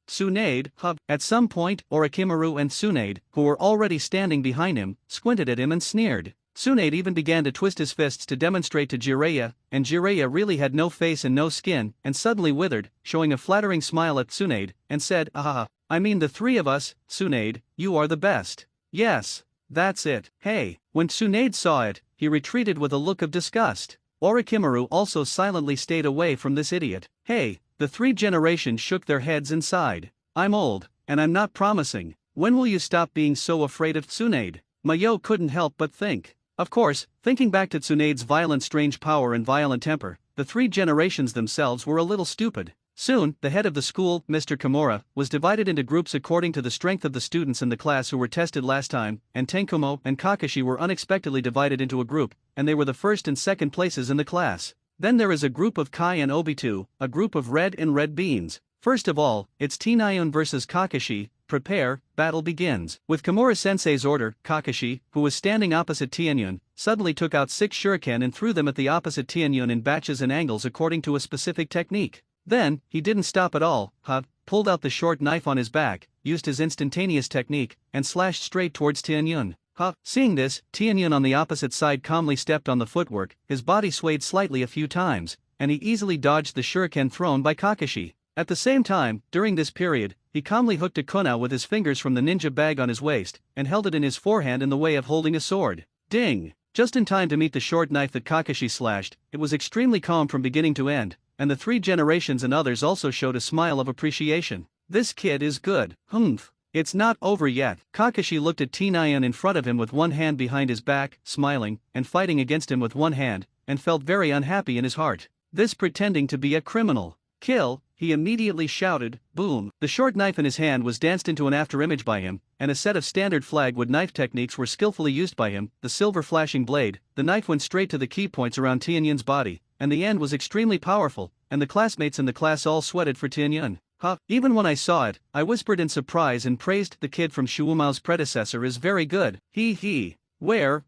Speaker 1: Tsunade, At some point, Orochimaru and Tsunade, who were already standing behind him, squinted at him and sneered. Tsunade even began to twist his fists to demonstrate to Jiraiya, and Jiraiya really had no face and no skin, and suddenly withered, showing a flattering smile at Tsunade, and said, I mean the three of us, Tsunade, you are the best. Yes, that's it. Hey, when Tsunade saw it, he retreated with a look of disgust. Orochimaru also silently stayed away from this idiot. Hey, the three generations shook their heads and sighed. I'm old, and I'm not promising. When will you stop being so afraid of Tsunade? Mayo couldn't help but think. Of course, thinking back to Tsunade's violent strange power and violent temper, the three generations themselves were a little stupid. Soon, the head of the school, Mr. Kimura, was divided into groups according to the strength of the students in the class who were tested last time, and Tenkumo and Kakashi were unexpectedly divided into a group, and they were the first and second places in the class. Then there is a group of Kai and Obitu, a group of red and red beans. First of all, it's Tinayun versus Kakashi. Prepare, battle begins. With Kimura-sensei's order, Kakashi, who was standing opposite Tianyun, suddenly took out 6 shuriken and threw them at the opposite Tianyun in batches and angles according to a specific technique. Then, he didn't stop at all, pulled out the short knife on his back, used his instantaneous technique, and slashed straight towards Tianyun. Seeing this, Tianyun on the opposite side calmly stepped on the footwork, his body swayed slightly a few times, and he easily dodged the shuriken thrown by Kakashi. At the same time, during this period, he calmly hooked a kunai with his fingers from the ninja bag on his waist, and held it in his forehand in the way of holding a sword. Ding! Just in time to meet the short knife that Kakashi slashed, it was extremely calm from beginning to end, and the three generations and others also showed a smile of appreciation. This kid is good. It's not over yet. Kakashi looked at Tinayun in front of him with one hand behind his back, smiling, and fighting against him with one hand, and felt very unhappy in his heart. this pretending to be a criminal. Kill, he immediately shouted, boom. The short knife in his hand was danced into an afterimage by him, and a set of standard flagwood knife techniques were skillfully used by him. The silver flashing blade, the knife went straight to the key points around Tianyun's body, and the end was extremely powerful, and the classmates in the class all sweated for Tianyun. Huh, even when I saw it, I whispered in surprise and praised the kid from Shuumao's predecessor is very good. He. Where?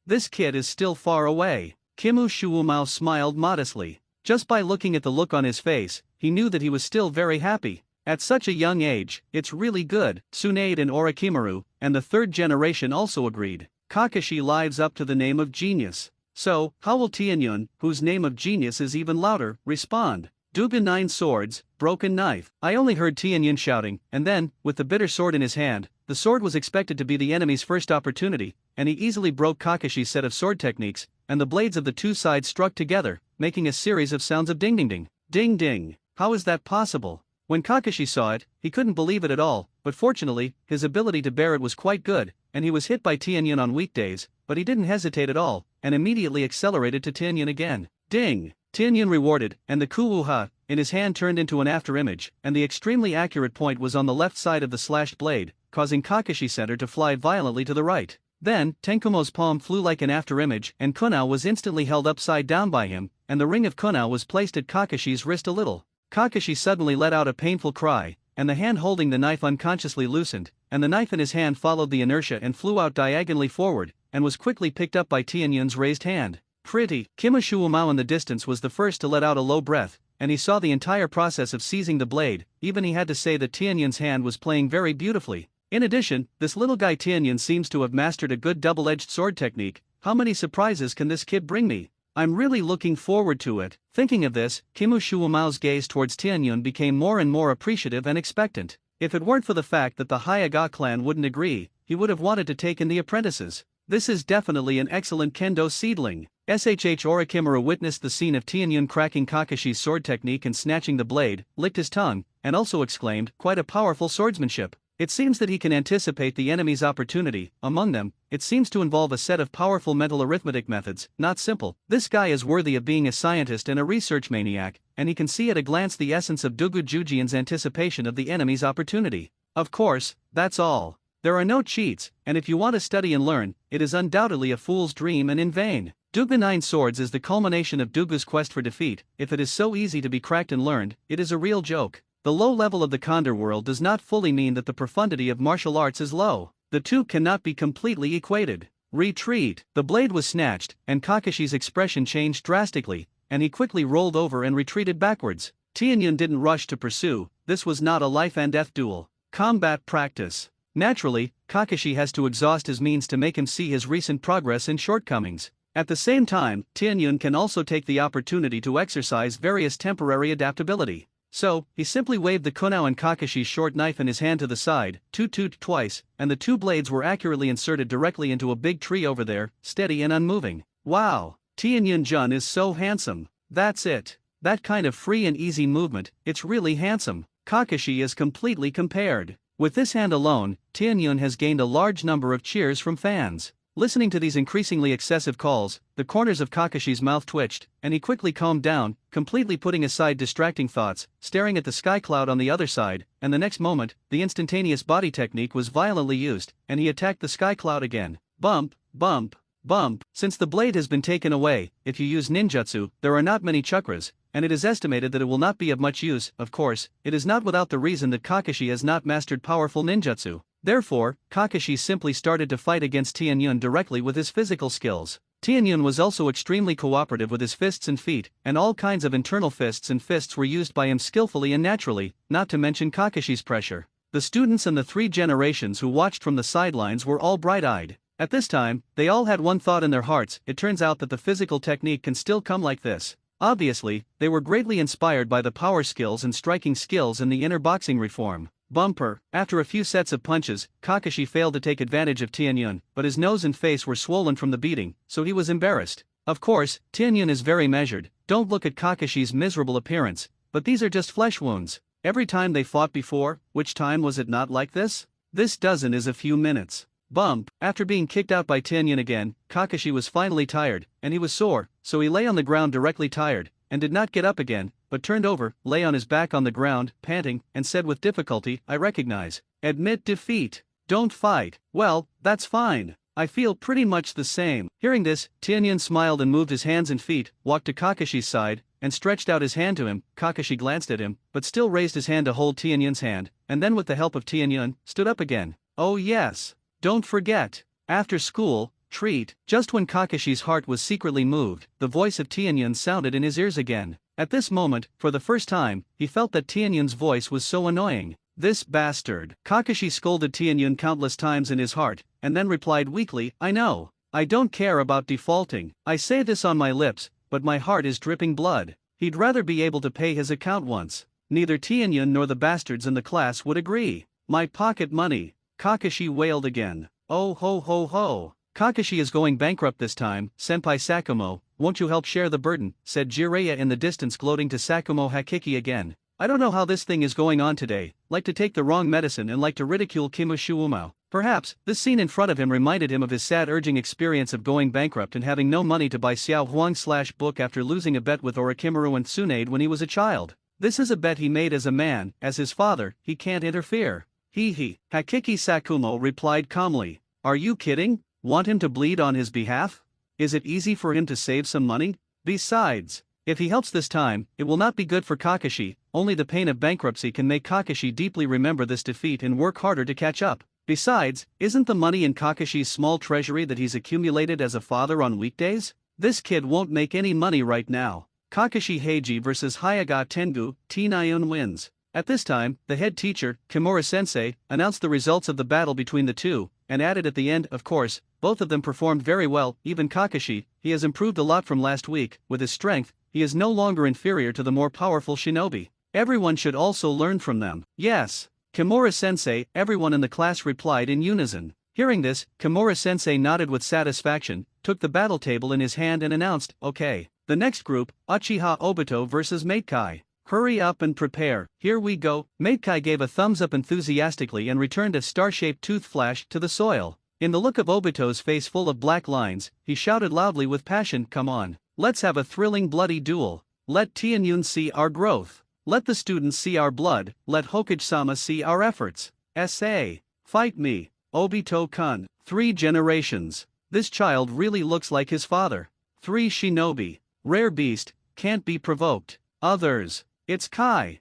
Speaker 1: This kid is still far away. Kimu Shuumao smiled modestly. Just by looking at the look on his face, he knew that he was still very happy. At such a young age, it's really good. Tsunade and Orochimaru, and the third generation also agreed. Kakashi lives up to the name of genius. So, how will Tianyun, whose name of genius is even louder, respond? Duga 9 swords, broken knife. I only heard Tianyun shouting, and then, with the bitter sword in his hand, the sword was expected to be the enemy's first opportunity, and he easily broke Kakashi's set of sword techniques, and the blades of the two sides struck together, making a series of sounds of ding ding ding. Ding ding. How is that possible? When Kakashi saw it, he couldn't believe it at all, but fortunately, his ability to bear it was quite good, and he was hit by Tianyun on weekdays, but he didn't hesitate at all, and immediately accelerated to Tianyun again. Ding! Tianyun rewarded, and the Kuuha in his hand turned into an afterimage, and the extremely accurate point was on the left side of the slashed blade, causing Kakashi Center to fly violently to the right. Then, Tenkumo's palm flew like an afterimage, and Kunao was instantly held upside down by him, and the ring of Kunao was placed at Kakashi's wrist a little. Kakashi suddenly let out a painful cry, and the hand holding the knife unconsciously loosened, and the knife in his hand followed the inertia and flew out diagonally forward, and was quickly picked up by Tianyun's raised hand. Pretty. Kimushuumao in the distance was the first to let out a low breath, and he saw the entire process of seizing the blade. Even he had to say that Tianyun's hand was playing very beautifully. In addition, this little guy Tianyun seems to have mastered a good double-edged sword technique. How many surprises can this kid bring me? I'm really looking forward to it. Thinking of this, Kimushuumao's gaze towards Tianyun became more and more appreciative and expectant. If it weren't for the fact that the Hyaga clan wouldn't agree, he would have wanted to take in the apprentices. This is definitely an excellent kendo seedling. Orochimaru witnessed the scene of Tianyun cracking Kakashi's sword technique and snatching the blade, licked his tongue, and also exclaimed, quite a powerful swordsmanship. It seems that he can anticipate the enemy's opportunity. Among them, it seems to involve a set of powerful mental arithmetic methods, not simple. This guy is worthy of being a scientist and a research maniac, and he can see at a glance the essence of Dugu Jujian's anticipation of the enemy's opportunity. Of course, that's all. There are no cheats, and if you want to study and learn, it is undoubtedly a fool's dream and in vain. Duga 9 Swords is the culmination of Dugu's quest for defeat. If it is so easy to be cracked and learned, it is a real joke. The low level of the Condor world does not fully mean that the profundity of martial arts is low. The two cannot be completely equated. Retreat. The blade was snatched, and Kakashi's expression changed drastically, and he quickly rolled over and retreated backwards. Tianyun didn't rush to pursue. This was not a life and death duel. Combat practice. Naturally, Kakashi has to exhaust his means to make him see his recent progress and shortcomings. At the same time, Tianyun can also take the opportunity to exercise various temporary adaptability. So, he simply waved the Kunao and Kakashi's short knife in his hand to the side, toot twice, and the two blades were accurately inserted directly into a big tree over there, steady and unmoving. Wow! Tianyun-jun is so handsome. That's it. That kind of free and easy movement, it's really handsome. Kakashi is completely compared. With this hand alone, Tianyun has gained a large number of cheers from fans. Listening to these increasingly excessive calls, the corners of Kakashi's mouth twitched, and he quickly calmed down, completely putting aside distracting thoughts, staring at the sky cloud on the other side, and the next moment, the instantaneous body technique was violently used, and he attacked the sky cloud again. Bump, bump, bump. Since the blade has been taken away, if you use ninjutsu, there are not many chakras, and it is estimated that it will not be of much use. Of course, it is not without the reason that Kakashi has not mastered powerful ninjutsu. Therefore, Kakashi simply started to fight against Tianyun directly with his physical skills. Tianyun was also extremely cooperative with his fists and feet, and all kinds of internal fists and fists were used by him skillfully and naturally, not to mention Kakashi's pressure. The students and the three generations who watched from the sidelines were all bright-eyed. At this time, they all had one thought in their hearts: it turns out that the physical technique can still come like this. Obviously, they were greatly inspired by the power skills and striking skills in the inner boxing reform. Bumper. After a few sets of punches, Kakashi failed to take advantage of Tianyun, but his nose and face were swollen from the beating, so he was embarrassed. Of course, Tianyun is very measured. Don't look at Kakashi's miserable appearance, but these are just flesh wounds. Every time they fought before, which time was it not like this? This dozen is a few minutes. Bump. After being kicked out by Tianyun again, Kakashi was finally tired, and he was sore, so he lay on the ground directly tired, and did not get up again, but turned over, lay on his back on the ground, panting, and said with difficulty, I recognize. Admit defeat. Don't fight. Well, that's fine. I feel pretty much the same. Hearing this, Tianyun smiled and moved his hands and feet, walked to Kakashi's side, and stretched out his hand to him. Kakashi glanced at him, but still raised his hand to hold Tianyun's hand, and then with the help of Tianyun, stood up again. Oh yes. Don't forget. After school, treat. Just when Kakashi's heart was secretly moved, the voice of Tianyun sounded in his ears again. At this moment, for the first time, he felt that Tianyun's voice was so annoying. This bastard. Kakashi scolded Tianyun countless times in his heart, and then replied weakly, I know. I don't care about defaulting. I say this on my lips, but my heart is dripping blood. He'd rather be able to pay his account once. Neither Tianyun nor the bastards in the class would agree. My pocket money. Kakashi wailed again. Oh ho ho ho. Kakashi is going bankrupt this time, Senpai Sakumo, won't you help share the burden, said Jiraiya in the distance gloating to Sakumo Hakiki again. I don't know how this thing is going on today, like to take the wrong medicine and like to ridicule Kimushu. Perhaps, this scene in front of him reminded him of his sad urging experience of going bankrupt and having no money to buy Xiao Huang/book after losing a bet with Orochimaru and Tsunade when he was a child. This is a bet he made as a man, as his father, he can't interfere. He. Hakiki Sakumo replied calmly. Are you kidding? Want him to bleed on his behalf? Is it easy for him to save some money? Besides, if he helps this time, it will not be good for Kakashi, only the pain of bankruptcy can make Kakashi deeply remember this defeat and work harder to catch up. Besides, isn't the money in Kakashi's small treasury that he's accumulated as a father on weekdays? This kid won't make any money right now. Kakashi Heiji vs Hyaga Tengu, Tianyun wins. At this time, the head teacher, Kimura-sensei, announced the results of the battle between the two, and added at the end, of course, both of them performed very well, even Kakashi, he has improved a lot from last week, with his strength, he is no longer inferior to the more powerful shinobi. Everyone should also learn from them. Yes. Kimura-sensei, everyone in the class replied in unison. Hearing this, Kimura-sensei nodded with satisfaction, took the battle table in his hand and announced, okay. The next group, Uchiha Obito vs Matekai. Hurry up and prepare, here we go. Matekai gave a thumbs up enthusiastically and returned a star-shaped tooth flash to the soil. In the look of Obito's face full of black lines, he shouted loudly with passion, come on, let's have a thrilling bloody duel. Let Tianyun see our growth. Let the students see our blood, let Hokage-sama see our efforts. S.A. Fight me, Obito-kun. 3 generations. This child really looks like his father. 3 shinobi. Rare beast, can't be provoked. Others. It's Kai.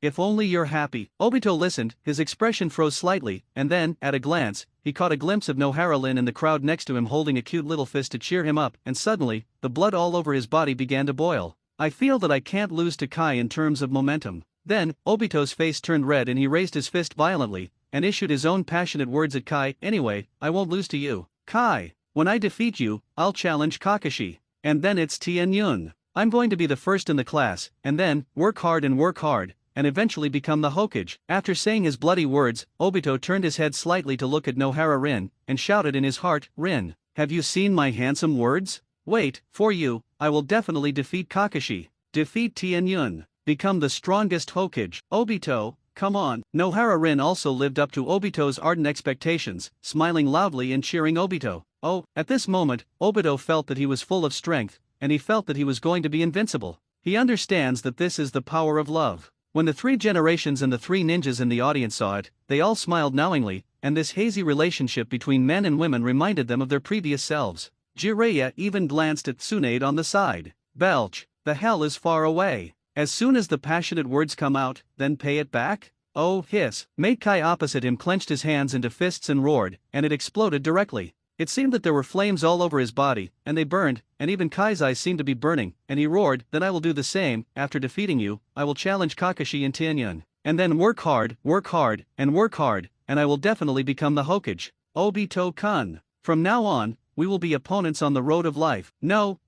Speaker 1: If only you're happy. Obito listened, his expression froze slightly, and then, at a glance, he caught a glimpse of Nohara-Rin in the crowd next to him holding a cute little fist to cheer him up, and suddenly, the blood all over his body began to boil. I feel that I can't lose to Kai in terms of momentum. Then, Obito's face turned red and he raised his fist violently, and issued his own passionate words at Kai, anyway, I won't lose to you. Kai, when I defeat you, I'll challenge Kakashi. And then it's Tianyun. I'm going to be the first in the class, and then, work hard, and eventually become the Hokage. After saying his bloody words, Obito turned his head slightly to look at Nohara-Rin, and shouted in his heart, Rin, have you seen my handsome words? Wait, for you, I will definitely defeat Kakashi. Defeat Tianyun. Become the strongest Hokage. Obito, come on. Nohara-Rin also lived up to Obito's ardent expectations, smiling loudly and cheering Obito. Oh, at this moment, Obito felt that he was full of strength, and he felt that he was going to be invincible. He understands that this is the power of love. When the 3 generations and the 3 ninjas in the audience saw it, they all smiled knowingly, and this hazy relationship between men and women reminded them of their previous selves. Jiraiya even glanced at Tsunade on the side. Belch, the hell is far away. As soon as the passionate words come out, then pay it back? Oh hiss. Matekai opposite him clenched his hands into fists and roared, and it exploded directly. It seemed that there were flames all over his body, and they burned, and even Kai's eyes seemed to be burning, and he roared, then I will do the same, after defeating you, I will challenge Kakashi and Tianyun. And then work hard, and I will definitely become the Hokage. Obito-kun. From now on, we will be opponents on the road of life. No,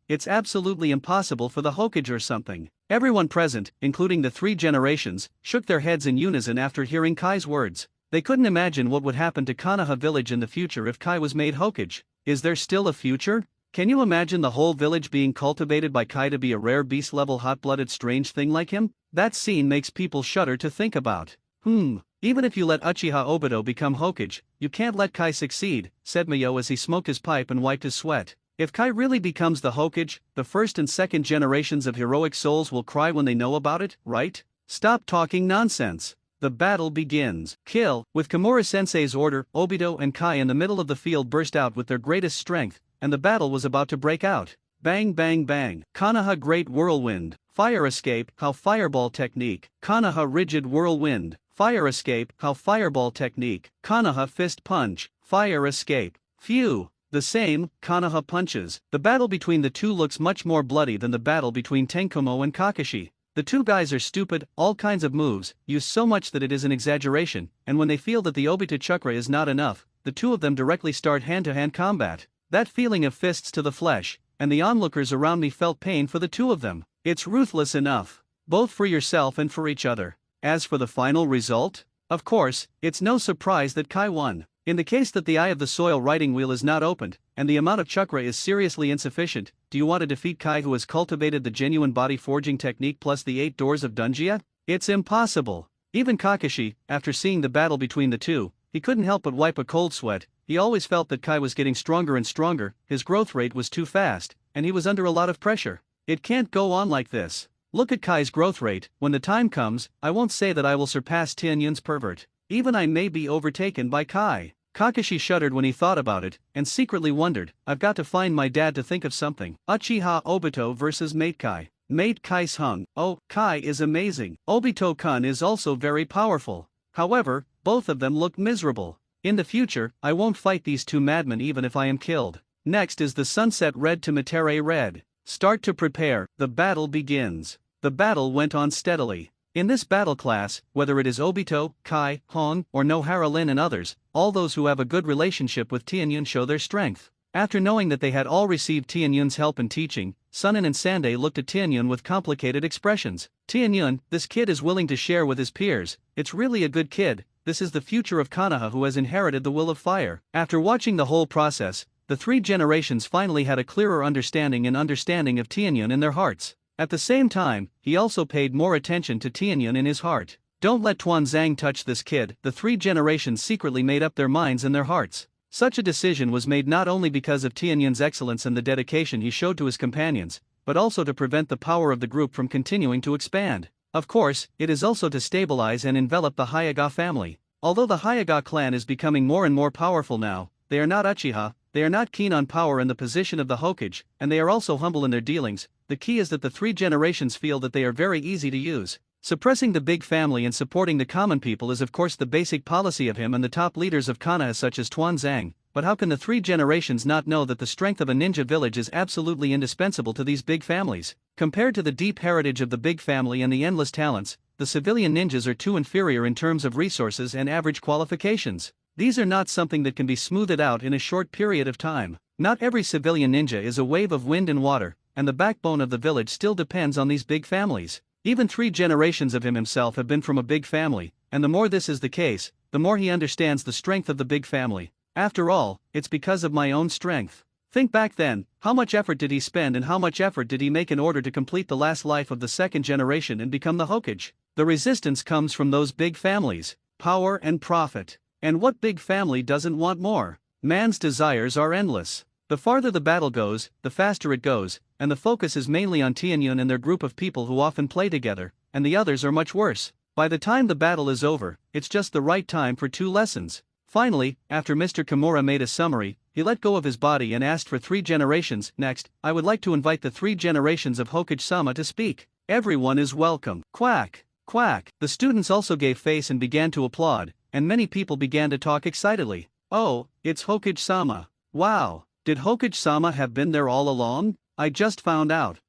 Speaker 1: it's absolutely impossible for the Hokage or something. Everyone present, including the 3 generations, shook their heads in unison after hearing Kai's words. They couldn't imagine what would happen to Konoha village in the future if Kai was made Hokage. Is there still a future? Can you imagine the whole village being cultivated by Kai to be a rare beast-level hot-blooded strange thing like him? That scene makes people shudder to think about. Even if you let Uchiha Obito become Hokage, you can't let Kai succeed, said Mayo as he smoked his pipe and wiped his sweat. If Kai really becomes the Hokage, the first and second generations of heroic souls will cry when they know about it, right? Stop talking nonsense. The battle begins. Kill. With Kimura-sensei's order, Obito and Kai in the middle of the field burst out with their greatest strength, and the battle was about to break out. Bang bang bang. Konoha Great Whirlwind. Fire Escape. How Fireball Technique. Konoha Rigid Whirlwind. Fire Escape. How Fireball Technique. Konoha Fist Punch. Fire Escape. Phew. The same, Konoha punches. The battle between the two looks much more bloody than the battle between Tenkumo and Kakashi. The two guys are stupid, all kinds of moves, used so much that it is an exaggeration, and when they feel that the Obito chakra is not enough, the two of them directly start hand-to-hand combat. That feeling of fists to the flesh, and the onlookers around me felt pain for the two of them. It's ruthless enough, both for yourself and for each other. As for the final result? Of course, it's no surprise that Kai won. In the case that the Eye of the Soil writing wheel is not opened, and the amount of chakra is seriously insufficient, do you want to defeat Kai who has cultivated the genuine body forging technique plus the 8 doors of Dungia? It's impossible. Even Kakashi, after seeing the battle between the two, he couldn't help but wipe a cold sweat. He always felt that Kai was getting stronger and stronger, his growth rate was too fast, and he was under a lot of pressure. It can't go on like this. Look at Kai's growth rate. When the time comes, I won't say that I will surpass Tianyun's pervert. Even I may be overtaken by Kai. Kakashi shuddered when he thought about it, and secretly wondered, I've got to find my dad to think of something. Uchiha Obito versus Mate Kai. Mate Kai's hung. Oh, Kai is amazing. Obito-kun is also very powerful. However, both of them look miserable. In the future, I won't fight these two madmen even if I am killed. Next is the Sunset Red to Matere Red. Start to prepare, the battle begins. The battle went on steadily. In this battle class, whether it is Obito, Kai, Hong, or Nohara Lin and others, all those who have a good relationship with Tianyun show their strength. After knowing that they had all received Tianyun's help and teaching, Sunin and Sandai looked at Tianyun with complicated expressions. Tianyun, this kid is willing to share with his peers, it's really a good kid, this is the future of Konoha who has inherited the will of fire. After watching the whole process, the 3 generations finally had a clearer understanding of Tianyun in their hearts. At the same time, he also paid more attention to Tianyun in his heart. Don't let Tuanzang touch this kid. The 3 generations secretly made up their minds and their hearts. Such a decision was made not only because of Tianyun's excellence and the dedication he showed to his companions, but also to prevent the power of the group from continuing to expand. Of course, it is also to stabilize and envelop the Hyaga family. Although the Hyaga clan is becoming more and more powerful now, they are not Uchiha, they are not keen on power and the position of the Hokage, and they are also humble in their dealings. The key is that the 3 generations feel that they are very easy to use. Suppressing the big family and supporting the common people is of course the basic policy of him and the top leaders of Konoha such as Tuanzang, but how can the 3 generations not know that the strength of a ninja village is absolutely indispensable to these big families? Compared to the deep heritage of the big family and the endless talents, the civilian ninjas are too inferior in terms of resources and average qualifications. These are not something that can be smoothed out in a short period of time. Not every civilian ninja is a wave of wind and water, and the backbone of the village still depends on these big families. Even 3 generations of him himself have been from a big family, and the more this is the case, the more he understands the strength of the big family. After all, it's because of my own strength. Think back then, how much effort did he spend and how much effort did he make in order to complete the last life of the 2nd generation and become the Hokage? The resistance comes from those big families, power and profit. And what big family doesn't want more? Man's desires are endless. The farther the battle goes, the faster it goes, and the focus is mainly on Tianyun and their group of people who often play together, and the others are much worse. By the time the battle is over, it's just the right time for 2 lessons. Finally, after Mr. Kimura made a summary, he let go of his body and asked for 3 generations. Next, I would like to invite the 3 generations of Hokage-sama to speak. Everyone is welcome. Quack, quack. The students also gave face and began to applaud, and many people began to talk excitedly. Oh, it's Hokage-sama. Wow, did Hokage-sama have been there all along? I just found out.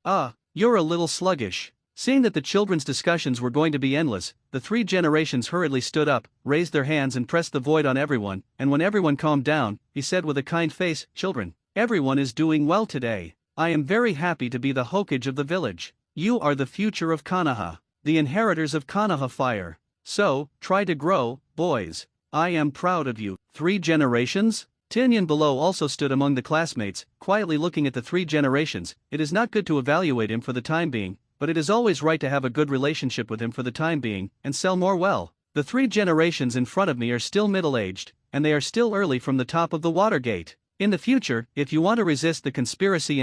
Speaker 1: You're a little sluggish. Seeing that the children's discussions were going to be endless, the 3 generations hurriedly stood up, raised their hands and pressed the void on everyone, and when everyone calmed down, he said with a kind face, Children, everyone is doing well today. I am very happy to be the Hokage of the village. You are the future of Konoha, the inheritors of Konoha fire. So, try to grow, boys. I am proud of you. 3 generations? Tianyun below also stood among the classmates, quietly looking at the 3 generations. It is not good to evaluate him for the time being, but it is always right to have a good relationship with him for the time being, and sell more well. The 3 generations in front of me are still middle-aged, and they are still early from the top of the water gate. In the future, if you want to resist the conspiracy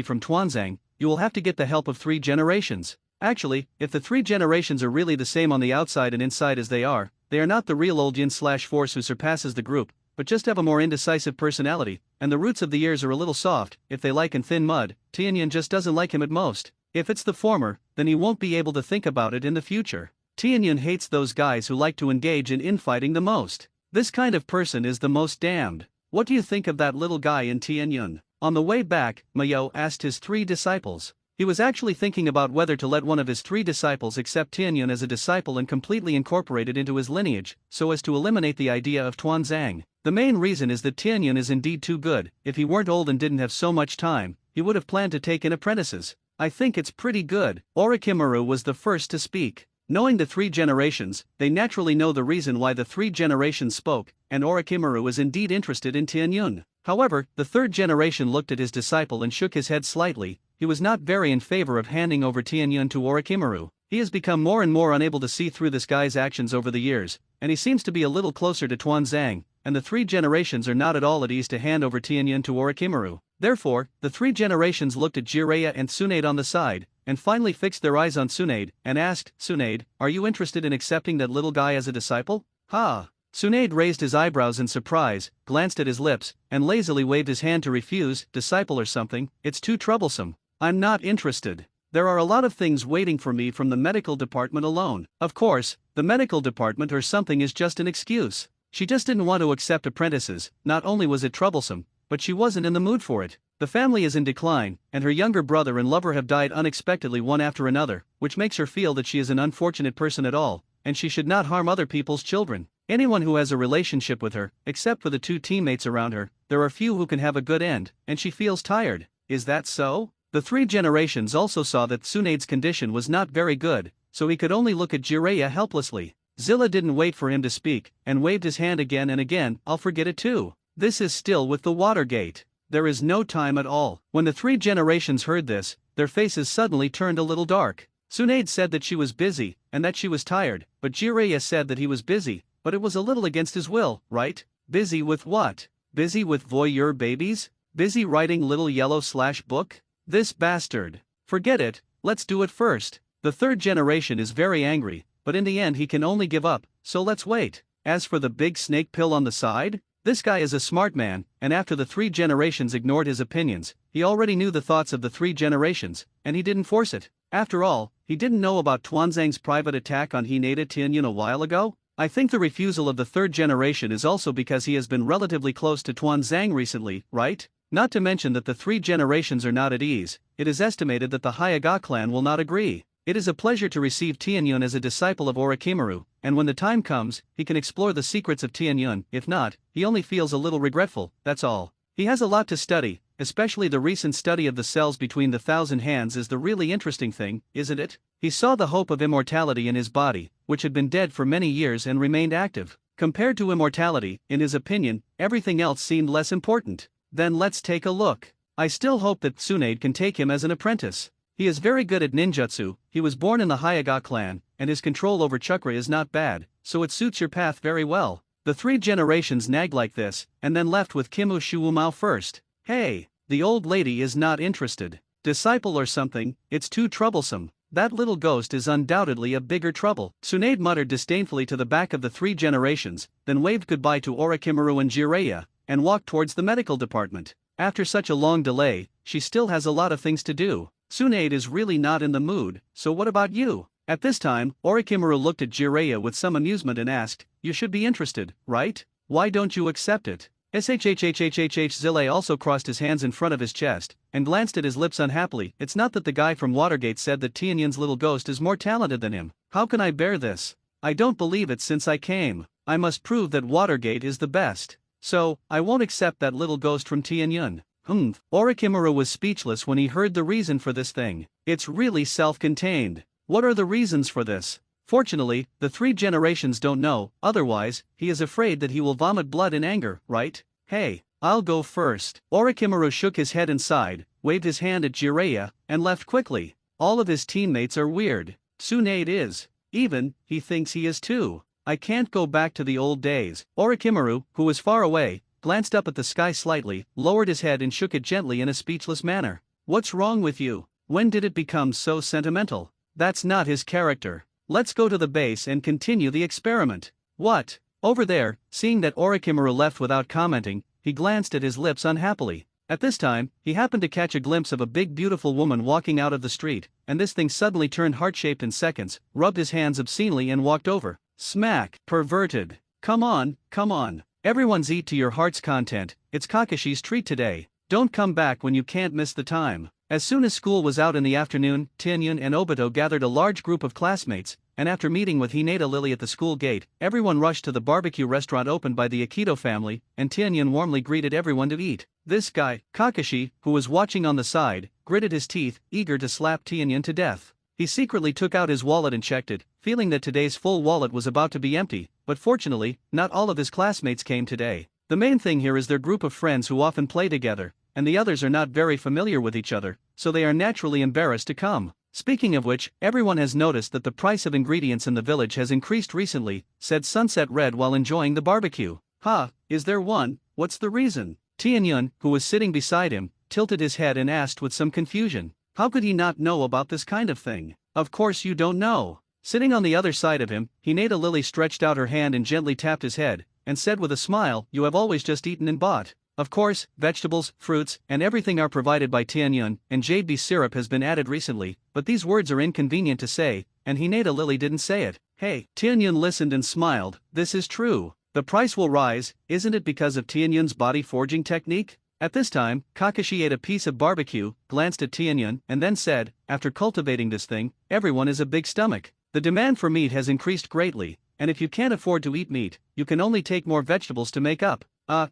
Speaker 1: from Tuanzang, you will have to get the help of 3 generations. Actually, if the 3 generations are really the same on the outside and inside as they are not the real old yin/force who surpasses the group, but just have a more indecisive personality, and the roots of the ears are a little soft, if they like in thin mud. Tianyin just doesn't like him at most. If it's the former, then he won't be able to think about it in the future. Tianyin hates those guys who like to engage in infighting the most. This kind of person is the most damned. What do you think of that little guy in Tianyin? On the way back, Mayo asked his 3 disciples. He was actually thinking about whether to let one of his 3 disciples accept Tianyin as a disciple and completely incorporate it into his lineage, so as to eliminate the idea of Tuanzang. The main reason is that Tianyin is indeed too good. If he weren't old and didn't have so much time, he would have planned to take in apprentices. I think it's pretty good. Orochimaru was the first to speak. Knowing the 3 generations, they naturally know the reason why the 3 generations spoke, and Orochimaru is indeed interested in Tianyin. However, the 3rd generation looked at his disciple and shook his head slightly. He was not very in favor of handing over Tianyin to Orochimaru. He has become more and more unable to see through this guy's actions over the years, and he seems to be a little closer to Tuanzang, and the 3 generations are not at all at ease to hand over Tianyin to Orochimaru. Therefore, the 3 generations looked at Jiraiya and Tsunade on the side, and finally fixed their eyes on Tsunade, and asked, "Tsunade, are you interested in accepting that little guy as a disciple?" "Ha!" Tsunade raised his eyebrows in surprise, glanced at his lips, and lazily waved his hand to refuse. "Disciple or something, it's too troublesome. I'm not interested. There are a lot of things waiting for me from the medical department alone." Of course, the medical department or something is just an excuse. She just didn't want to accept apprentices. Not only was it troublesome, but she wasn't in the mood for it. The family is in decline, and her younger brother and lover have died unexpectedly one after another, which makes her feel that she is an unfortunate person at all, and she should not harm other people's children. Anyone who has a relationship with her, except for the 2 teammates around her, there are few who can have a good end, and she feels tired. Is that so? The 3 generations also saw that Tsunade's condition was not very good, so he could only look at Jiraiya helplessly. Zilla didn't wait for him to speak, and waved his hand again and again. "I'll forget it too. This is still with the Watergate. There is no time at all." When the 3 generations heard this, their faces suddenly turned a little dark. Tsunade said that she was busy, and that she was tired, but Jiraiya said that he was busy, but it was a little against his will, right? Busy with what? Busy with voyeur babies? Busy writing little yellow/book? This bastard. Forget it, let's do it first. The 3rd generation is very angry, but in the end he can only give up, so let's wait. As for the big snake pill on the side? This guy is a smart man, and after the 3 generations ignored his opinions, he already knew the thoughts of the 3 generations, and he didn't force it. After all, he didn't know about Tuanzang's private attack on Hinata Tianyin a while ago? I think the refusal of the 3rd generation is also because he has been relatively close to Tuanzang recently, right? Not to mention that the 3 generations are not at ease. It is estimated that the Hyaga clan will not agree. It is a pleasure to receive Tianyin as a disciple of Orochimaru, and when the time comes, he can explore the secrets of Tianyin. If not, he only feels a little regretful, that's all. He has a lot to study, especially the recent study of the cells between the 1,000 hands is the really interesting thing, isn't it? He saw the hope of immortality in his body, which had been dead for many years and remained active. Compared to immortality, in his opinion, everything else seemed less important. Then let's take a look. I still hope that Tsunade can take him as an apprentice. He is very good at ninjutsu. He was born in the Hyaga clan, and his control over chakra is not bad, so it suits your path very well. The 3 generations nagged like this, and then left with Kimu Shuumao first. Hey, the old lady is not interested. Disciple or something, it's too troublesome. That little ghost is undoubtedly a bigger trouble. Tsunade muttered disdainfully to the back of the 3 generations, then waved goodbye to Orochimaru and Jiraiya, and walked towards the medical department. After such a long delay, she still has a lot of things to do. Tsunade is really not in the mood, so what about you? At this time, Orochimaru looked at Jiraiya with some amusement and asked, "You should be interested, right? Why don't you accept it?" Zille also crossed his hands in front of his chest, and glanced at his lips unhappily. It's not that the guy from Watergate said that Tianyin's little ghost is more talented than him. How can I bear this? I don't believe it since I came. I must prove that Watergate is the best. So, I won't accept that little ghost from Tianyin. Orochimaru was speechless when he heard the reason for this thing. It's really self-contained. What are the reasons for this? Fortunately, the 3 generations don't know, otherwise, he is afraid that he will vomit blood in anger, right? Hey, I'll go first. Orochimaru shook his head and sighed, waved his hand at Jiraiya, and left quickly. All of his teammates are weird. Tsunade is. Even, he thinks he is too. I can't go back to the old days. Orochimaru, who was far away, glanced up at the sky slightly, lowered his head and shook it gently in a speechless manner. What's wrong with you? When did it become so sentimental? That's not his character. Let's go to the base and continue the experiment. What? Over there, seeing that Orochimaru left without commenting, he glanced at his lips unhappily. At this time, he happened to catch a glimpse of a big beautiful woman walking out of the street, and this thing suddenly turned heart-shaped in seconds, rubbed his hands obscenely and walked over. Smack! Perverted! Come on, come on. Everyone's eat to your heart's content, it's Kakashi's treat today. Don't come back when you can't miss the time. As soon as school was out in the afternoon, Tianyun and Obito gathered a large group of classmates, and after meeting with Hinata Lily at the school gate, everyone rushed to the barbecue restaurant opened by the Akito family, and Tianyun warmly greeted everyone to eat. This guy, Kakashi, who was watching on the side, gritted his teeth, eager to slap Tianyun to death. He secretly took out his wallet and checked it, feeling that today's full wallet was about to be empty, but fortunately, not all of his classmates came today. The main thing here is their group of friends who often play together, and the others are not very familiar with each other, so they are naturally embarrassed to come. Speaking of which, everyone has noticed that the price of ingredients in the village has increased recently, said Sunset Red while enjoying the barbecue. Ha, is there one? What's the reason? Tianyun, who was sitting beside him, tilted his head and asked with some confusion. How could he not know about this kind of thing? Of course you don't know. Sitting on the other side of him, Hinata Lily stretched out her hand and gently tapped his head, and said with a smile, you have always just eaten and bought. Of course, vegetables, fruits, and everything are provided by Tianyun, and jade bee syrup has been added recently, but these words are inconvenient to say, and Hinata Lily didn't say it. Hey, Tianyun listened and smiled, this is true. The price will rise, isn't it because of Tianyun's body forging technique? At this time, Kakashi ate a piece of barbecue, glanced at Tianyun, and then said, after cultivating this thing, everyone is a big stomach. The demand for meat has increased greatly, and if you can't afford to eat meat, you can only take more vegetables to make up.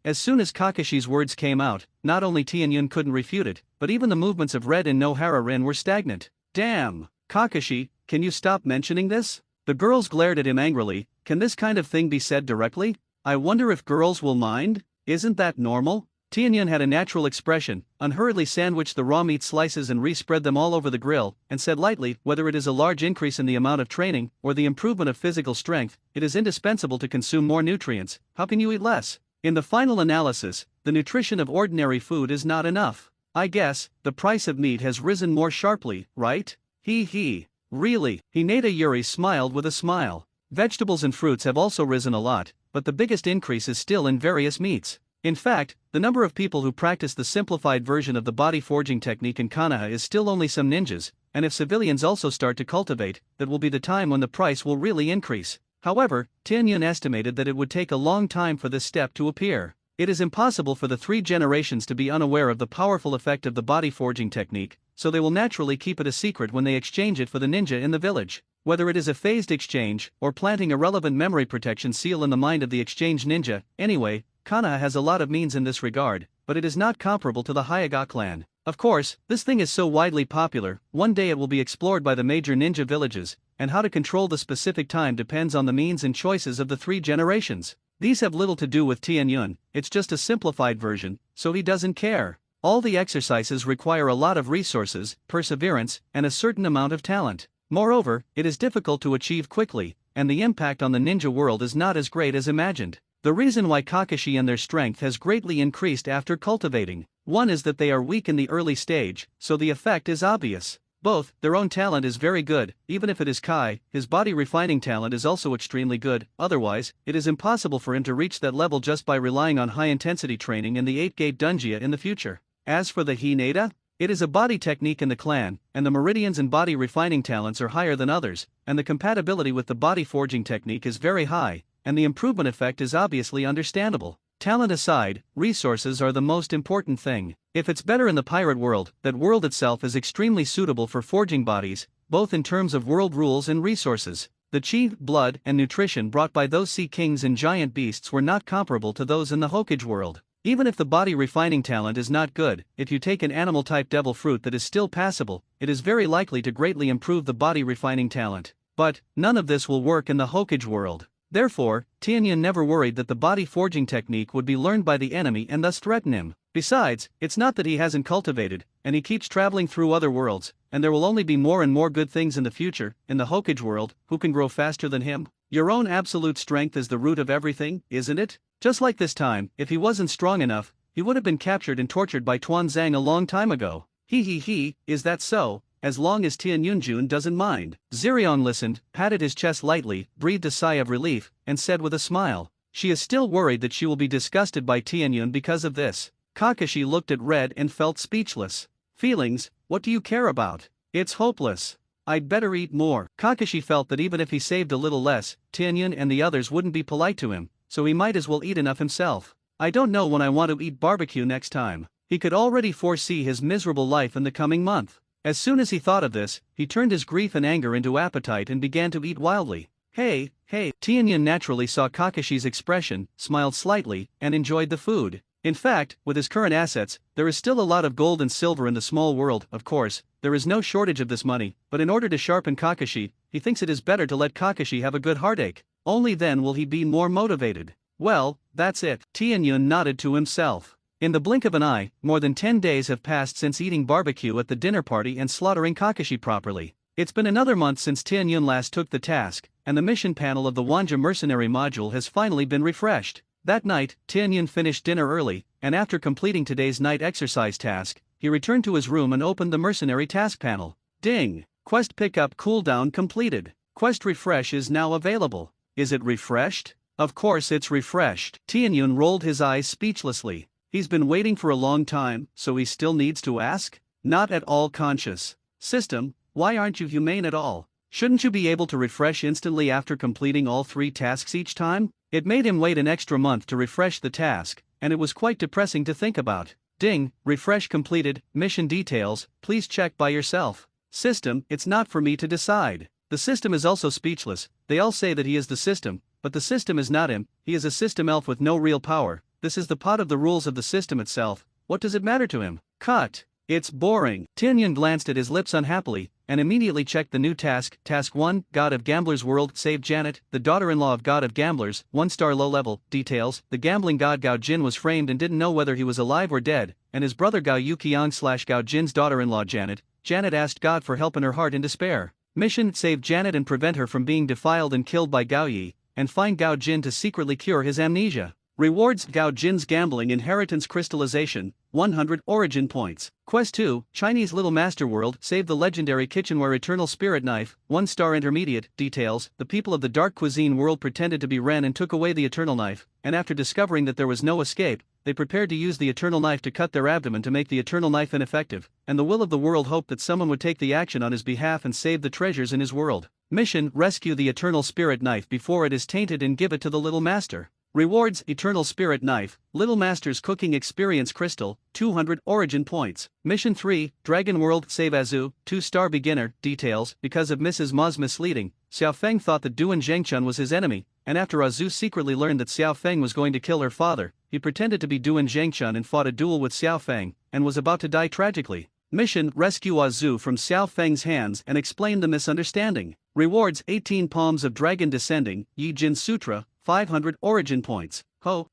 Speaker 1: As soon as Kakashi's words came out, not only Tianyun couldn't refute it, but even the movements of Red and Nohara Rin were stagnant. Damn! Kakashi, can you stop mentioning this? The girls glared at him angrily. Can this kind of thing be said directly? I wonder if girls will mind? Isn't that normal? Tianyun had a natural expression, unhurriedly sandwiched the raw meat slices and re-spread them all over the grill, and said lightly, whether it is a large increase in the amount of training, or the improvement of physical strength, it is indispensable to consume more nutrients. How can you eat less? In the final analysis, the nutrition of ordinary food is not enough. I guess, the price of meat has risen more sharply, right? He. Really? Hinata Yuri smiled with a smile. Vegetables and fruits have also risen a lot, but the biggest increase is still in various meats. In fact, the number of people who practice the simplified version of the body forging technique in Konoha is still only some ninjas, and if civilians also start to cultivate, that will be the time when the price will really increase. However, Tianyun estimated that it would take a long time for this step to appear. It is impossible for the 3 generations to be unaware of the powerful effect of the body forging technique, so they will naturally keep it a secret when they exchange it for the ninja in the village. Whether it is a phased exchange, or planting a relevant memory protection seal in the mind of the exchange ninja, anyway, Konoha has a lot of means in this regard, but it is not comparable to the Hyuga clan. Of course, this thing is so widely popular, one day it will be explored by the major ninja villages, and how to control the specific time depends on the means and choices of the 3 generations. These have little to do with Tianyun, it's just a simplified version, so he doesn't care. All the exercises require a lot of resources, perseverance, and a certain amount of talent. Moreover, it is difficult to achieve quickly, and the impact on the ninja world is not as great as imagined. The reason why Kakashi and their strength has greatly increased after cultivating. One is that they are weak in the early stage, so the effect is obvious. Both, their own talent is very good, even if it is Kai, his body refining talent is also extremely good, otherwise, it is impossible for him to reach that level just by relying on high-intensity training in the 8-gate Dunjia in the future. As for the Hinata, it is a body technique in the clan, and the meridians and body refining talents are higher than others, and the compatibility with the body forging technique is very high, and the improvement effect is obviously understandable. Talent aside, resources are the most important thing. If it's better in the pirate world, that world itself is extremely suitable for forging bodies, both in terms of world rules and resources. The chi, blood, and nutrition brought by those sea kings and giant beasts were not comparable to those in the Hokage world. Even if the body refining talent is not good, if you take an animal-type devil fruit that is still passable, it is very likely to greatly improve the body refining talent. But, none of this will work in the Hokage world. Therefore, Tianyun never worried that the body forging technique would be learned by the enemy and thus threaten him. Besides, it's not that he hasn't cultivated, and he keeps traveling through other worlds, and there will only be more and more good things in the future. In the Hokage world, who can grow faster than him? Your own absolute strength is the root of everything, isn't it? Just like this time, if he wasn't strong enough, he would have been captured and tortured by Tuanzang a long time ago. Is that so? As long as Tian Yunjun doesn't mind. Zirion listened, patted his chest lightly, breathed a sigh of relief, and said with a smile, she is still worried that she will be disgusted by Tianyun because of this. Kakashi looked at Red and felt speechless. Feelings, what do you care about? It's hopeless. I'd better eat more. Kakashi felt that even if he saved a little less, Tianyun and the others wouldn't be polite to him, so he might as well eat enough himself. I don't know when I want to eat barbecue next time. He could already foresee his miserable life in the coming month. As soon as he thought of this, he turned his grief and anger into appetite and began to eat wildly. Hey. Tianyun naturally saw Kakashi's expression, smiled slightly, and enjoyed the food. In fact, with his current assets, there is still a lot of gold and silver in the small world. Of course, there is no shortage of this money, but in order to sharpen Kakashi, he thinks it is better to let Kakashi have a good heartache. Only then will he be more motivated. Well, that's it. Tianyun nodded to himself. In the blink of an eye, more than 10 days have passed since eating barbecue at the dinner party and slaughtering Kakashi properly. It's been another month since Tianyun last took the task, and the mission panel of the Wanja mercenary module has finally been refreshed. That night, Tianyun finished dinner early, and after completing today's night exercise task, he returned to his room and opened the mercenary task panel. Ding! Quest pickup cooldown completed. Quest refresh is now available. Is it refreshed? Of course it's refreshed. Tianyun rolled his eyes speechlessly. He's been waiting for a long time, so he still needs to ask? Not at all conscious. System, why aren't you humane at all? Shouldn't you be able to refresh instantly after completing all 3 tasks each time? It made him wait an extra month to refresh the task, and it was quite depressing to think about. Ding, refresh completed, mission details, please check by yourself. System, it's not for me to decide. The system is also speechless. They all say that he is the system, but the system is not him. He is a system elf with no real power. This is the pot of the rules of the system itself. What does it matter to him? Cut. It's boring. Tianyun glanced at his lips unhappily, and immediately checked the new task. Task 1, God of Gamblers World, save Janet, the daughter-in-law of God of Gamblers, 1-star low level. Details, the gambling god Gao Jin was framed and didn't know whether he was alive or dead, and his brother Gao Yuqiang / Gao Jin's daughter-in-law Janet asked God for help in her heart in despair. Mission, save Janet and prevent her from being defiled and killed by Gao Yi, and find Gao Jin to secretly cure his amnesia. Rewards, Gao Jin's gambling inheritance crystallization, 100 origin points. Quest 2, Chinese Little Master World, save the legendary kitchenware Eternal Spirit Knife, 1-star intermediate. Details, the people of the Dark Cuisine world pretended to be Ren and took away the Eternal Knife, and after discovering that there was no escape, they prepared to use the Eternal Knife to cut their abdomen to make the Eternal Knife ineffective, and the will of the world hoped that someone would take the action on his behalf and save the treasures in his world. Mission, rescue the Eternal Spirit Knife before it is tainted and give it to the Little Master. Rewards, Eternal Spirit Knife, Little Master's Cooking Experience Crystal, 200 origin points. Mission 3, Dragon World, save Azu, 2-star beginner. Details, because of Mrs. Ma's misleading, Xiao Feng thought that Duan Zhengchun was his enemy, and after Azu secretly learned that Xiao Feng was going to kill her father, he pretended to be Duan Zhengchun and fought a duel with Xiao Feng, and was about to die tragically. Mission, rescue Azu from Xiao Feng's hands and explain the misunderstanding. Rewards, 18 Palms of Dragon Descending, Yi Jin Sutra, 500 origin points.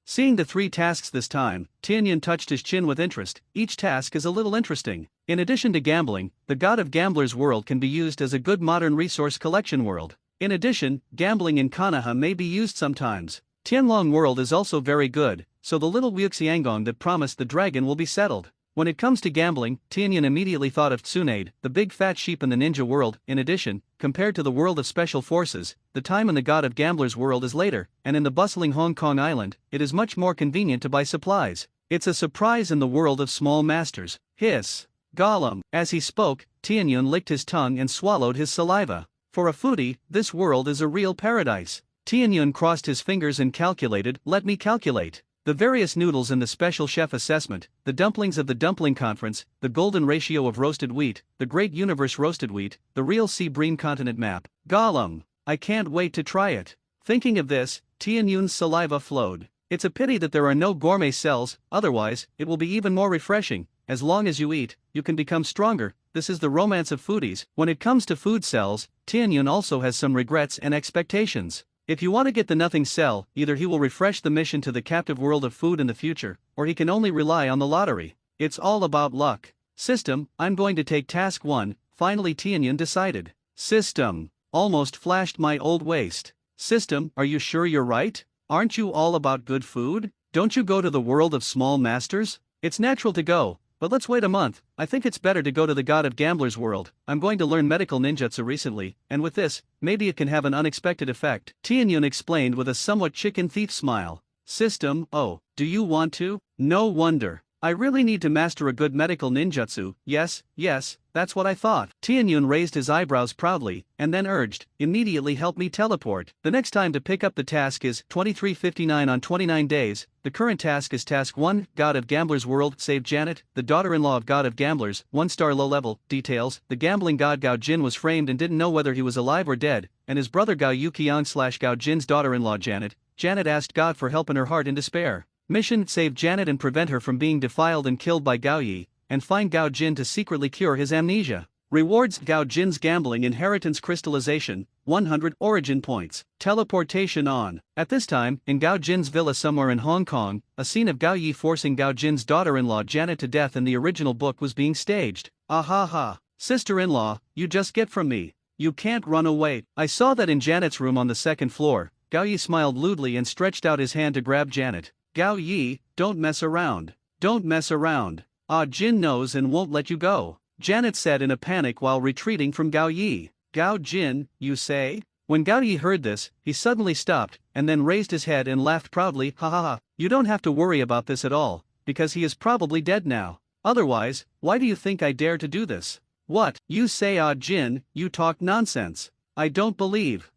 Speaker 1: Seeing the 3 tasks this time, Tianyun touched his chin with interest. Each task is a little interesting. In addition to gambling, the God of Gamblers World can be used as a good modern resource collection world. In addition, gambling in Konoha may be used sometimes. Tianlong World is also very good, so the little Wuxiangong that promised the dragon will be settled. When it comes to gambling, Tianyun immediately thought of Tsunade, the big fat sheep in the ninja world. In addition, compared to the world of special forces, the time in the God of Gamblers world is later, and in the bustling Hong Kong island, it is much more convenient to buy supplies. It's a surprise in the world of small masters. Hiss. Gollum. As he spoke, Tianyun licked his tongue and swallowed his saliva. For a foodie, this world is a real paradise. Tianyun crossed his fingers and calculated. Let me calculate. The various noodles in the special chef assessment, the dumplings of the dumpling conference, the golden ratio of roasted wheat, the great universe roasted wheat, the real sea bream continent map. Gollum. I can't wait to try it. Thinking of this, Tianyun's saliva flowed. It's a pity that there are no gourmet cells, otherwise, it will be even more refreshing. As long as you eat, you can become stronger. This is the romance of foodies. When it comes to food cells, Tianyun also has some regrets and expectations. If you want to get the nothing cell, either he will refresh the mission to the captive world of food in the future, or he can only rely on the lottery. It's all about luck. System, I'm going to take task 1, finally Tianyun decided. System. Almost flashed my old waist. System, are you sure you're right? Aren't you all about good food? Don't you go to the world of small masters? It's natural to go, but let's wait a month. I think it's better to go to the god of gamblers world. I'm going to learn medical ninjutsu recently, and with this, maybe it can have an unexpected effect. Tianyun explained with a somewhat chicken thief smile. System, oh, do you want to? No wonder. I really need to master a good medical ninjutsu. Yes, that's what I thought. Tianyun raised his eyebrows proudly, and then urged, immediately help me teleport. The next time to pick up the task is 2359 on 29 days. The current task is Task 1, God of Gamblers World, save Janet, the daughter-in-law of God of Gamblers, 1-star low level. Details, the gambling god Gao Jin was framed and didn't know whether he was alive or dead, and his brother Gao Yuqiang / Gao Jin's daughter-in-law Janet. Janet asked God for help in her heart in despair. Mission, save Janet and prevent her from being defiled and killed by Gao Yi, and find Gao Jin to secretly cure his amnesia. Rewards, Gao Jin's gambling inheritance crystallization, 100 origin points. Teleportation on. At this time, in Gao Jin's villa somewhere in Hong Kong, a scene of Gao Yi forcing Gao Jin's daughter-in-law Janet to death in the original book was being staged. Ahaha. Sister-in-law, you just get from me. You can't run away. I saw that in Janet's room on the second floor. Gao Yi smiled lewdly and stretched out his hand to grab Janet. Gao Yi, don't mess around. Don't mess around. Ah, Jin knows and won't let you go, Janet said in a panic while retreating from Gao Yi. Gao Jin, you say? When Gao Yi heard this, he suddenly stopped, and then raised his head and laughed proudly. Ha ha ha. You don't have to worry about this at all, because he is probably dead now. Otherwise, why do you think I dare to do this? What, you say? Ah Jin, you talk nonsense. I don't believe.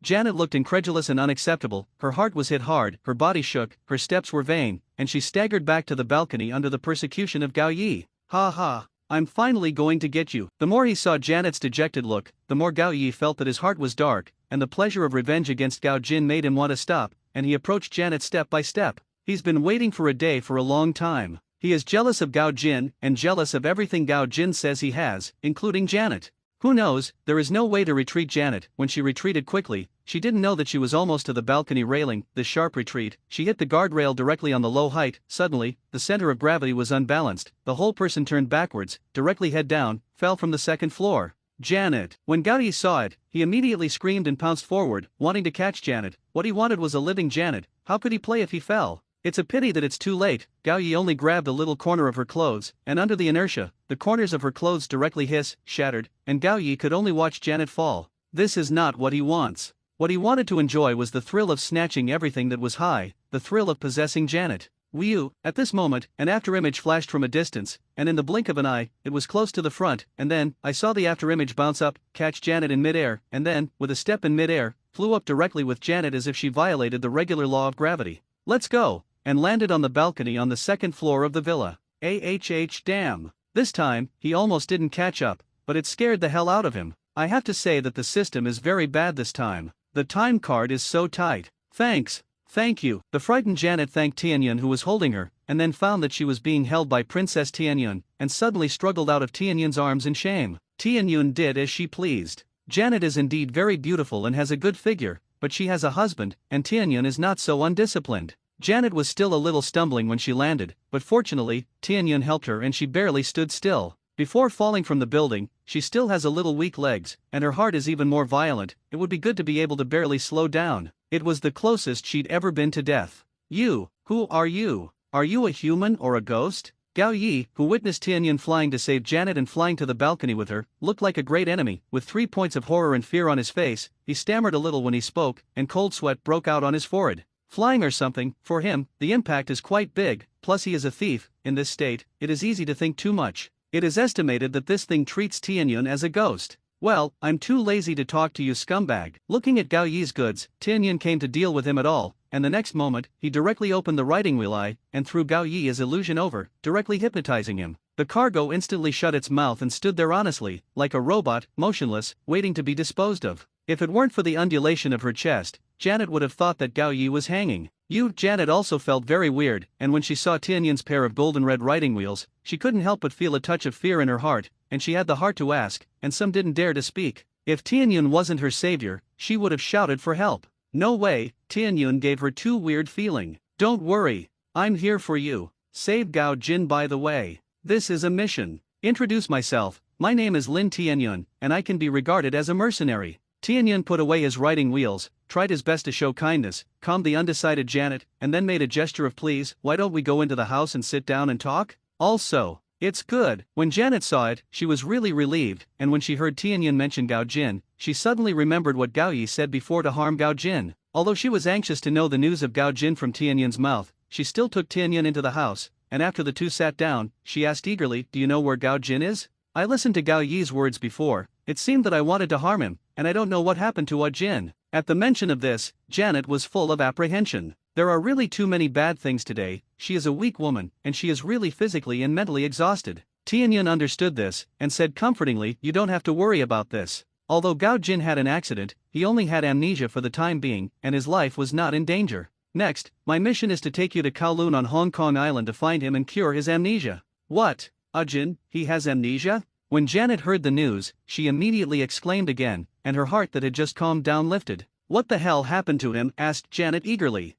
Speaker 1: Janet looked incredulous and unacceptable, her heart was hit hard, her body shook, her steps were vain, and she staggered back to the balcony under the persecution of Gao Yi. Ha ha, I'm finally going to get you. The more he saw Janet's dejected look, the more Gao Yi felt that his heart was dark, and the pleasure of revenge against Gao Jin made him want to stop, and he approached Janet step by step. He's been waiting for a day for a long time. He is jealous of Gao Jin, and jealous of everything Gao Jin says he has, including Janet. Who knows, there is no way to retreat Janet. When she retreated quickly, she didn't know that she was almost to the balcony railing. This sharp retreat, she hit the guardrail directly on the low height. Suddenly, the center of gravity was unbalanced, the whole person turned backwards, directly head down, fell from the second floor. Janet. When Gao Yi saw it, he immediately screamed and pounced forward, wanting to catch Janet. What he wanted was a living Janet. How could he play if he fell? It's a pity that it's too late. Gao Yi only grabbed a little corner of her clothes, and under the inertia, the corners of her clothes directly shattered, and Gao Yi could only watch Janet fall. This is not what he wants. What he wanted to enjoy was the thrill of snatching everything that was high, the thrill of possessing Janet. Whew! At this moment, an afterimage flashed from a distance, and in the blink of an eye, it was close to the front, and then, I saw the afterimage bounce up, catch Janet in midair, and then, with a step in midair, flew up directly with Janet as if she violated the regular law of gravity. Let's go! And landed on the balcony on the second floor of the villa. Damn. This time, he almost didn't catch up, but it scared the hell out of him. I have to say that the system is very bad this time. The time card is so tight. Thanks. Thank you. The frightened Janet thanked Tianyun who was holding her, and then found that she was being held by Princess Tianyun, and suddenly struggled out of Tianyun's arms in shame. Tianyun did as she pleased. Janet is indeed very beautiful and has a good figure, but she has a husband, and Tianyun is not so undisciplined. Janet was still a little stumbling when she landed, but fortunately, Tianyun helped her and she barely stood still. Before falling from the building, she still has a little weak legs, and her heart is even more violent. It would be good to be able to barely slow down. It was the closest she'd ever been to death. You, who are you? Are you a human or a ghost? Gao Yi, who witnessed Tianyun flying to save Janet and flying to the balcony with her, looked like a great enemy. With 3 points of horror and fear on his face, he stammered a little when he spoke, and cold sweat broke out on his forehead. Flying or something, for him, the impact is quite big, plus he is a thief. In this state, it is easy to think too much. It is estimated that this thing treats Tianyun as a ghost. Well, I'm too lazy to talk to you, scumbag. Looking at Gao Yi's goods, Tianyun came to deal with him at all, and the next moment, he directly opened the riding wheel eye, and threw Gao Yi as illusion over, directly hypnotizing him. The cargo instantly shut its mouth and stood there honestly, like a robot, motionless, waiting to be disposed of. If it weren't for the undulation of her chest, Janet would have thought that Gao Yi was hanging. Janet also felt very weird, and when she saw Tianyun's pair of golden red riding wheels, she couldn't help but feel a touch of fear in her heart, and she had the heart to ask, and some didn't dare to speak. If Tianyun wasn't her savior, she would have shouted for help. No way, Tianyun gave her too weird feeling. Don't worry, I'm here for you. Save Gao Jin by the way. This is a mission. Introduce myself, my name is Lin Tianyun, and I can be regarded as a mercenary. Tianyun put away his writing wheels, tried his best to show kindness, calmed the undecided Janet, and then made a gesture of please, why don't we go into the house and sit down and talk? Also, it's good. When Janet saw it, she was really relieved, and when she heard Tianyun mention Gao Jin, she suddenly remembered what Gao Yi said before to harm Gao Jin. Although she was anxious to know the news of Gao Jin from Tianyun's mouth, she still took Tianyun into the house, and after the two sat down, she asked eagerly, do you know where Gao Jin is? I listened to Gao Yi's words before, it seemed that I wanted to harm him, and I don't know what happened to Jin. At the mention of this, Janet was full of apprehension. There are really too many bad things today, she is a weak woman, and she is really physically and mentally exhausted. Tianyun understood this, and said comfortingly, you don't have to worry about this. Although Gao Jin had an accident, he only had amnesia for the time being, and his life was not in danger. Next, my mission is to take you to Kowloon on Hong Kong Island to find him and cure his amnesia. What? Jin, he has amnesia? When Janet heard the news, she immediately exclaimed again, and her heart that had just calmed down lifted. What the hell happened to him? Asked Janet eagerly.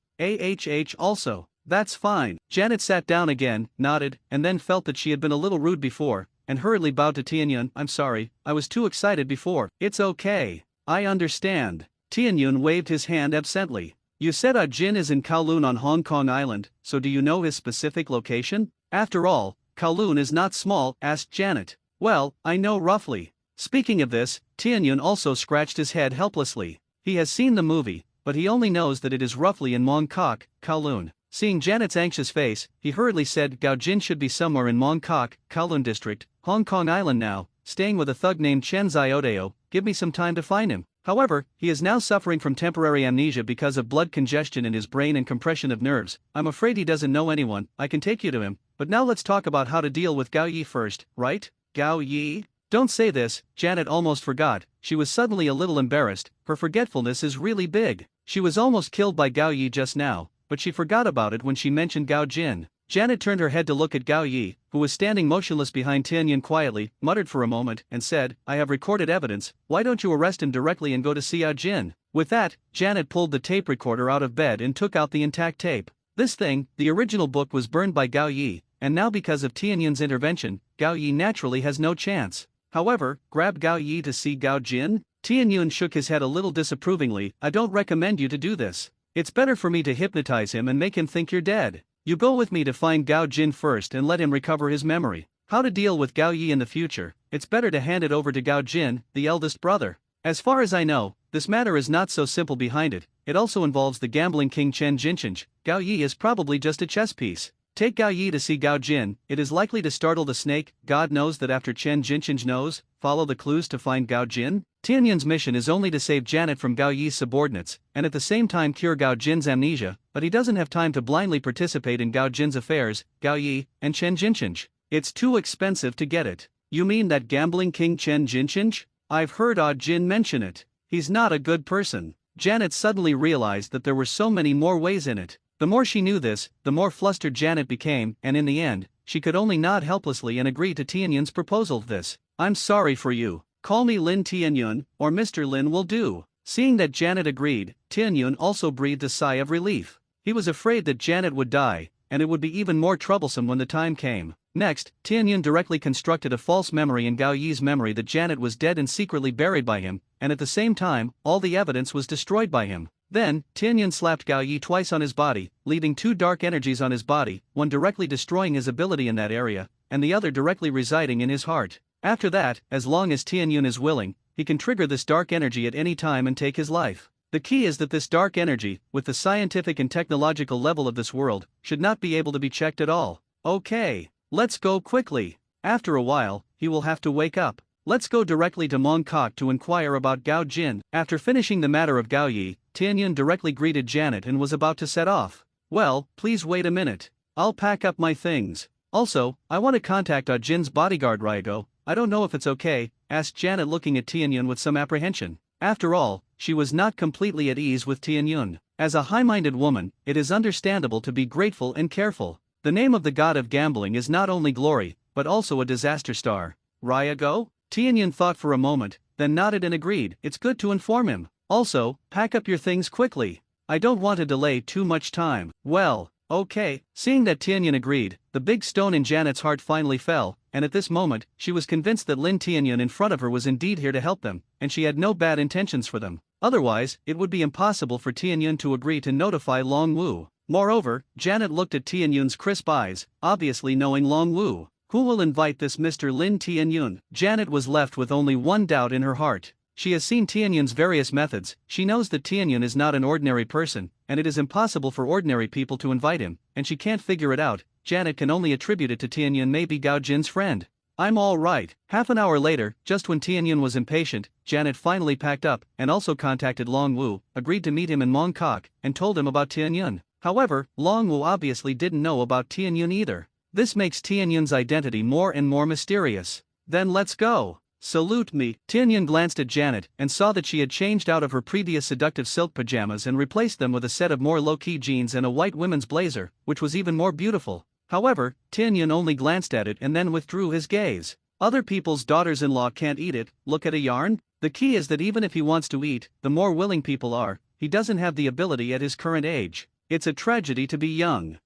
Speaker 1: Also. That's fine. Janet sat down again, nodded, and then felt that she had been a little rude before, and hurriedly bowed to Tianyun. I'm sorry, I was too excited before. It's okay. I understand. Tianyun waved his hand absently. You said Jin is in Kowloon on Hong Kong Island, so do you know his specific location? After all, Kowloon is not small, asked Janet. Well, I know roughly. Speaking of this, Tianyun also scratched his head helplessly. He has seen the movie, but he only knows that it is roughly in Mong Kok, Kowloon. Seeing Janet's anxious face, he hurriedly said Gao Jin should be somewhere in Mong Kok, Kowloon district, Hong Kong Island now, staying with a thug named Chen Xiaodao, give me some time to find him. However, he is now suffering from temporary amnesia because of blood congestion in his brain and compression of nerves. I'm afraid he doesn't know anyone, I can take you to him, but now let's talk about how to deal with Gao Yi first, right? Gao Yi? Don't say this, Janet almost forgot, she was suddenly a little embarrassed, her forgetfulness is really big. She was almost killed by Gao Yi just now, but she forgot about it when she mentioned Gao Jin. Janet turned her head to look at Gao Yi, who was standing motionless behind Tianyun quietly, muttered for a moment, and said, I have recorded evidence, why don't you arrest him directly and go to see Jin? With that, Janet pulled the tape recorder out of bed and took out the intact tape. This thing, the original book was burned by Gao Yi, and now because of Tianyun's intervention, Gao Yi naturally has no chance. However, grab Gao Yi to see Gao Jin? Tianyun shook his head a little disapprovingly, I don't recommend you to do this. It's better for me to hypnotize him and make him think you're dead. You go with me to find Gao Jin first and let him recover his memory. How to deal with Gao Yi in the future, it's better to hand it over to Gao Jin, the eldest brother. As far as I know, this matter is not so simple behind it, it also involves the gambling king Chen Jinchinch. Gao Yi is probably just a chess piece. Take Gao Yi to see Gao Jin, it is likely to startle the snake, God knows that after Chen Jinchinch knows, follow the clues to find Gao Jin? Tianyun's mission is only to save Janet from Gao Yi's subordinates, and at the same time cure Gao Jin's amnesia, but he doesn't have time to blindly participate in Gao Jin's affairs, Gao Yi, and Chen Jinchinch. It's too expensive to get it. You mean that gambling king Chen Jinchinch? I've heard Jin mention it. He's not a good person. Janet suddenly realized that there were so many more ways in it. The more she knew this, the more flustered Janet became, and in the end, she could only nod helplessly and agree to Tianyun's proposal. This. I'm sorry for you. Call me Lin Tianyun, or Mr. Lin will do. Seeing that Janet agreed, Tianyun also breathed a sigh of relief. He was afraid that Janet would die, and it would be even more troublesome when the time came. Next, Tianyun directly constructed a false memory in Gao Yi's memory that Janet was dead and secretly buried by him, and at the same time, all the evidence was destroyed by him. Then, Tianyun slapped Gao Yi twice on his body, leaving two dark energies on his body, one directly destroying his ability in that area, and the other directly residing in his heart. After that, as long as Tianyun is willing, he can trigger this dark energy at any time and take his life. The key is that this dark energy, with the scientific and technological level of this world, should not be able to be checked at all. Okay, let's go quickly. After a while, he will have to wake up. Let's go directly to Mong Kok to inquire about Gao Jin. After finishing the matter of Gao Yi, Tianyun directly greeted Janet and was about to set off. Well, please wait a minute. I'll pack up my things. Also, I want to contact Jin's bodyguard Ryago. I don't know if it's okay, asked Janet looking at Tianyun with some apprehension. After all, she was not completely at ease with Tianyun. As a high-minded woman, it is understandable to be grateful and careful. The name of the god of gambling is not only glory, but also a disaster star. Ryago? Tianyun thought for a moment, then nodded and agreed, it's good to inform him. Also, pack up your things quickly. I don't want to delay too much time. Well, okay. Seeing that Tianyun agreed, the big stone in Janet's heart finally fell, and at this moment, she was convinced that Lin Tianyun in front of her was indeed here to help them, and she had no bad intentions for them. Otherwise, it would be impossible for Tianyun to agree to notify Long Wu. Moreover, Janet looked at Tianyun's crisp eyes, obviously knowing Long Wu. Who will invite this Mr. Lin Tianyun? Janet was left with only one doubt in her heart. She has seen Tianyun's various methods, she knows that Tianyun is not an ordinary person, and it is impossible for ordinary people to invite him, and she can't figure it out. Janet can only attribute it to Tianyun may be Gao Jin's friend. I'm all right. Half an hour later, just when Tianyun was impatient, Janet finally packed up, and also contacted Long Wu, agreed to meet him in Mongkok, and told him about Tianyun. However, Long Wu obviously didn't know about Tianyun either. This makes Tianyun's identity more and more mysterious. Then let's go. Salute me. Tianyun glanced at Janet and saw that she had changed out of her previous seductive silk pajamas and replaced them with a set of more low-key jeans and a white women's blazer, which was even more beautiful. However, Tianyun only glanced at it and then withdrew his gaze. Other people's daughters-in-law can't eat it, look at a yarn? The key is that even if he wants to eat, the more willing people are, he doesn't have the ability at his current age. It's a tragedy to be young.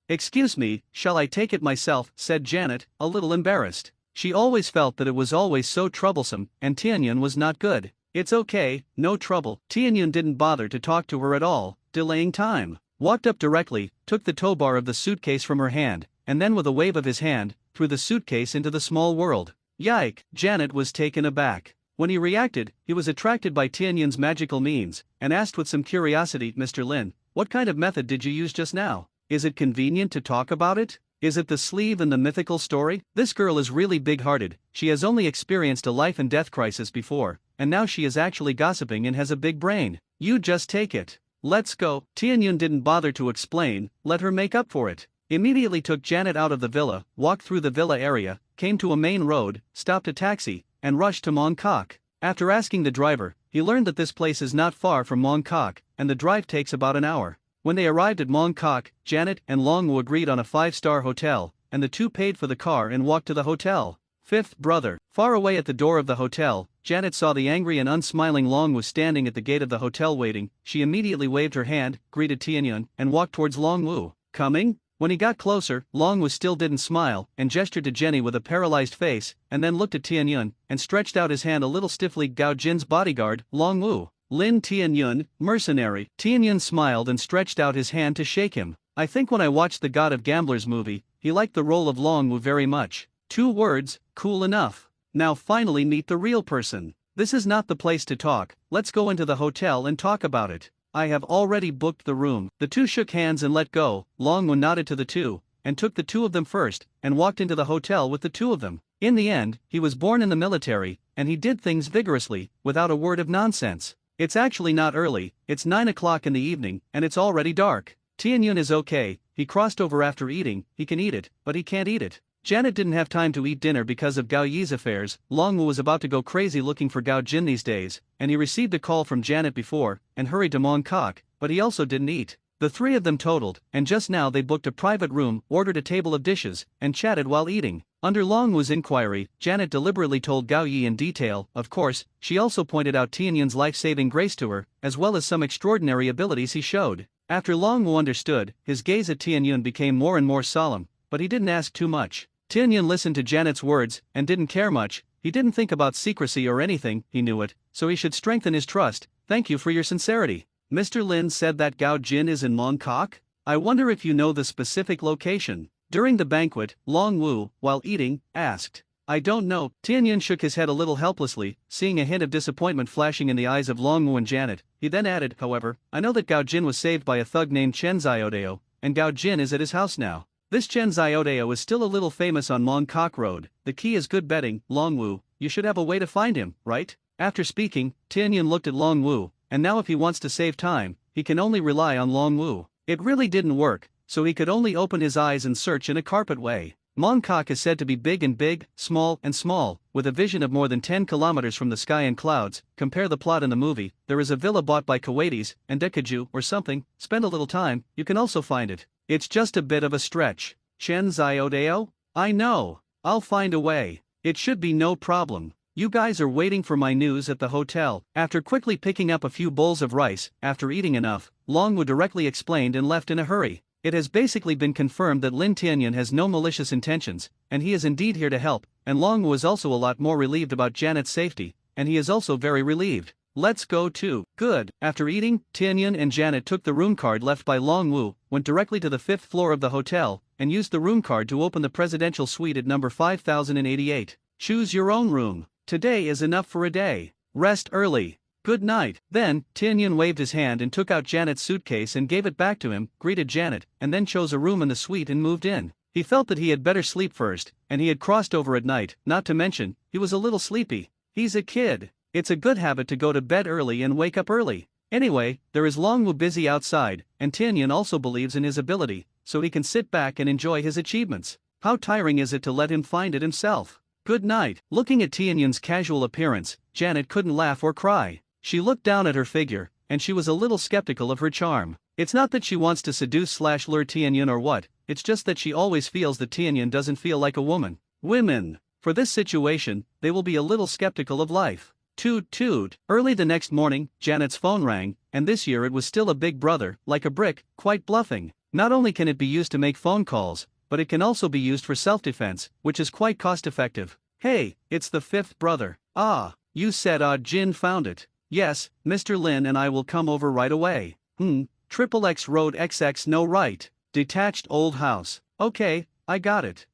Speaker 1: Excuse me, shall I take it myself, said Janet, a little embarrassed. She always felt that it was always so troublesome, and Tianyun was not good. It's okay, no trouble. Tianyun didn't bother to talk to her at all, delaying time. Walked up directly, took the tow bar of the suitcase from her hand, and then with a wave of his hand, threw the suitcase into the small world. Yike! Janet was taken aback. When he reacted, he was attracted by Tianyun's magical means, and asked with some curiosity, Mr. Lin, what kind of method did you use just now? Is it convenient to talk about it? Is it the sleeve in the mythical story? This girl is really big-hearted, she has only experienced a life and death crisis before, and now she is actually gossiping and has a big brain. You just take it. Let's go. Tianyun didn't bother to explain, let her make up for it. Immediately took Janet out of the villa, walked through the villa area, came to a main road, stopped a taxi, and rushed to Mongkok. After asking the driver, he learned that this place is not far from Mongkok, and the drive takes about an hour. When they arrived at Mongkok, Janet and Long Wu agreed on a 5-star hotel, and the two paid for the car and walked to the hotel. Fifth brother. Far away at the door of the hotel, Janet saw the angry and unsmiling Long Wu standing at the gate of the hotel waiting. She immediately waved her hand, greeted Tianyun, and walked towards Long Wu. Coming? When he got closer, Long Wu still didn't smile, and gestured to Jenny with a paralyzed face, and then looked at Tianyun, and stretched out his hand a little stiffly. Gao Jin's bodyguard, Long Wu. Lin Tianyun, mercenary. Tianyun smiled and stretched out his hand to shake him. I think when I watched the God of Gamblers movie, he liked the role of Long Wu very much. 2 words, cool enough. Now finally meet the real person. This is not the place to talk, let's go into the hotel and talk about it. I have already booked the room. The two shook hands and let go. Long Wu nodded to the two, and took the two of them first, and walked into the hotel with the two of them. In the end, he was born in the military, and he did things vigorously, without a word of nonsense. It's actually not early, it's 9 o'clock in the evening, and it's already dark. Tianyun is okay, he crossed over after eating, he can eat it, but he can't eat it. Janet didn't have time to eat dinner because of Gao Yi's affairs. Long Wu was about to go crazy looking for Gao Jin these days, and he received a call from Janet before, and hurried to Mongkok, but he also didn't eat. The three of them totaled, and just now they booked a private room, ordered a table of dishes, and chatted while eating. Under Long Wu's inquiry, Janet deliberately told Gao Yi in detail. Of course, she also pointed out Tianyun's life-saving grace to her, as well as some extraordinary abilities he showed. After Long Wu understood, his gaze at Tianyun became more and more solemn, but he didn't ask too much. Tianyun listened to Janet's words, and didn't care much. He didn't think about secrecy or anything, he knew it, so he should strengthen his trust. Thank you for your sincerity. Mr. Lin said that Gao Jin is in Mongkok? I wonder if you know the specific location. During the banquet, Long Wu, while eating, asked. I don't know. Tianyun shook his head a little helplessly, seeing a hint of disappointment flashing in the eyes of Long Wu and Janet. He then added, however, I know that Gao Jin was saved by a thug named Chen Xiaodao, and Gao Jin is at his house now. This Chen Xiaodao is still a little famous on Mongkok Road. The key is good betting, Long Wu. You should have a way to find him, right? After speaking, Tianyun looked at Long Wu, and now if he wants to save time, he can only rely on Long Wu. It really didn't work, so he could only open his eyes and search in a carpet way. Mongkok is said to be big and big, small and small, with a vision of more than 10 kilometers from the sky and clouds. Compare the plot in the movie. There is a villa bought by Kuwaitis, and Dekaju or something. Spend a little time, you can also find it. It's just a bit of a stretch. Chen Xiaodao? I know. I'll find a way. It should be no problem. You guys are waiting for my news at the hotel. After quickly picking up a few bowls of rice, after eating enough, Long Wu directly explained and left in a hurry. It has basically been confirmed that Lin Tianyan has no malicious intentions, and he is indeed here to help, and Longwu is also a lot more relieved about Janet's safety, and he is also very relieved. Let's go too. Good. After eating, Tianyan and Janet took the room card left by Longwu, went directly to the 5th floor of the hotel, and used the room card to open the presidential suite at number 5088. Choose your own room. Today is enough for a day. Rest early. Good night. Then, Tianyan waved his hand and took out Janet's suitcase and gave it back to him, greeted Janet, and then chose a room in the suite and moved in. He felt that he had better sleep first, and he had crossed over at night, not to mention, he was a little sleepy. He's a kid. It's a good habit to go to bed early and wake up early. Anyway, there is Longwu busy outside, and Tianyan also believes in his ability, so he can sit back and enjoy his achievements. How tiring is it to let him find it himself? Good night. Looking at Tianyan's casual appearance, Janet couldn't laugh or cry. She looked down at her figure, and she was a little skeptical of her charm. It's not that she wants to seduce/lure Tianyan or what, it's just that she always feels that Tianyan doesn't feel like a woman. Women. For this situation, they will be a little skeptical of life. Toot toot. Early the next morning, Janet's phone rang, and this year it was still a big brother, like a brick, quite bluffing. Not only can it be used to make phone calls, but it can also be used for self-defense, which is quite cost-effective. Hey, it's the 5th brother. Ah, you said Jin found it. Yes, Mr. Lin and I will come over right away. XXX Road XX no right. Detached old house. Okay, I got it.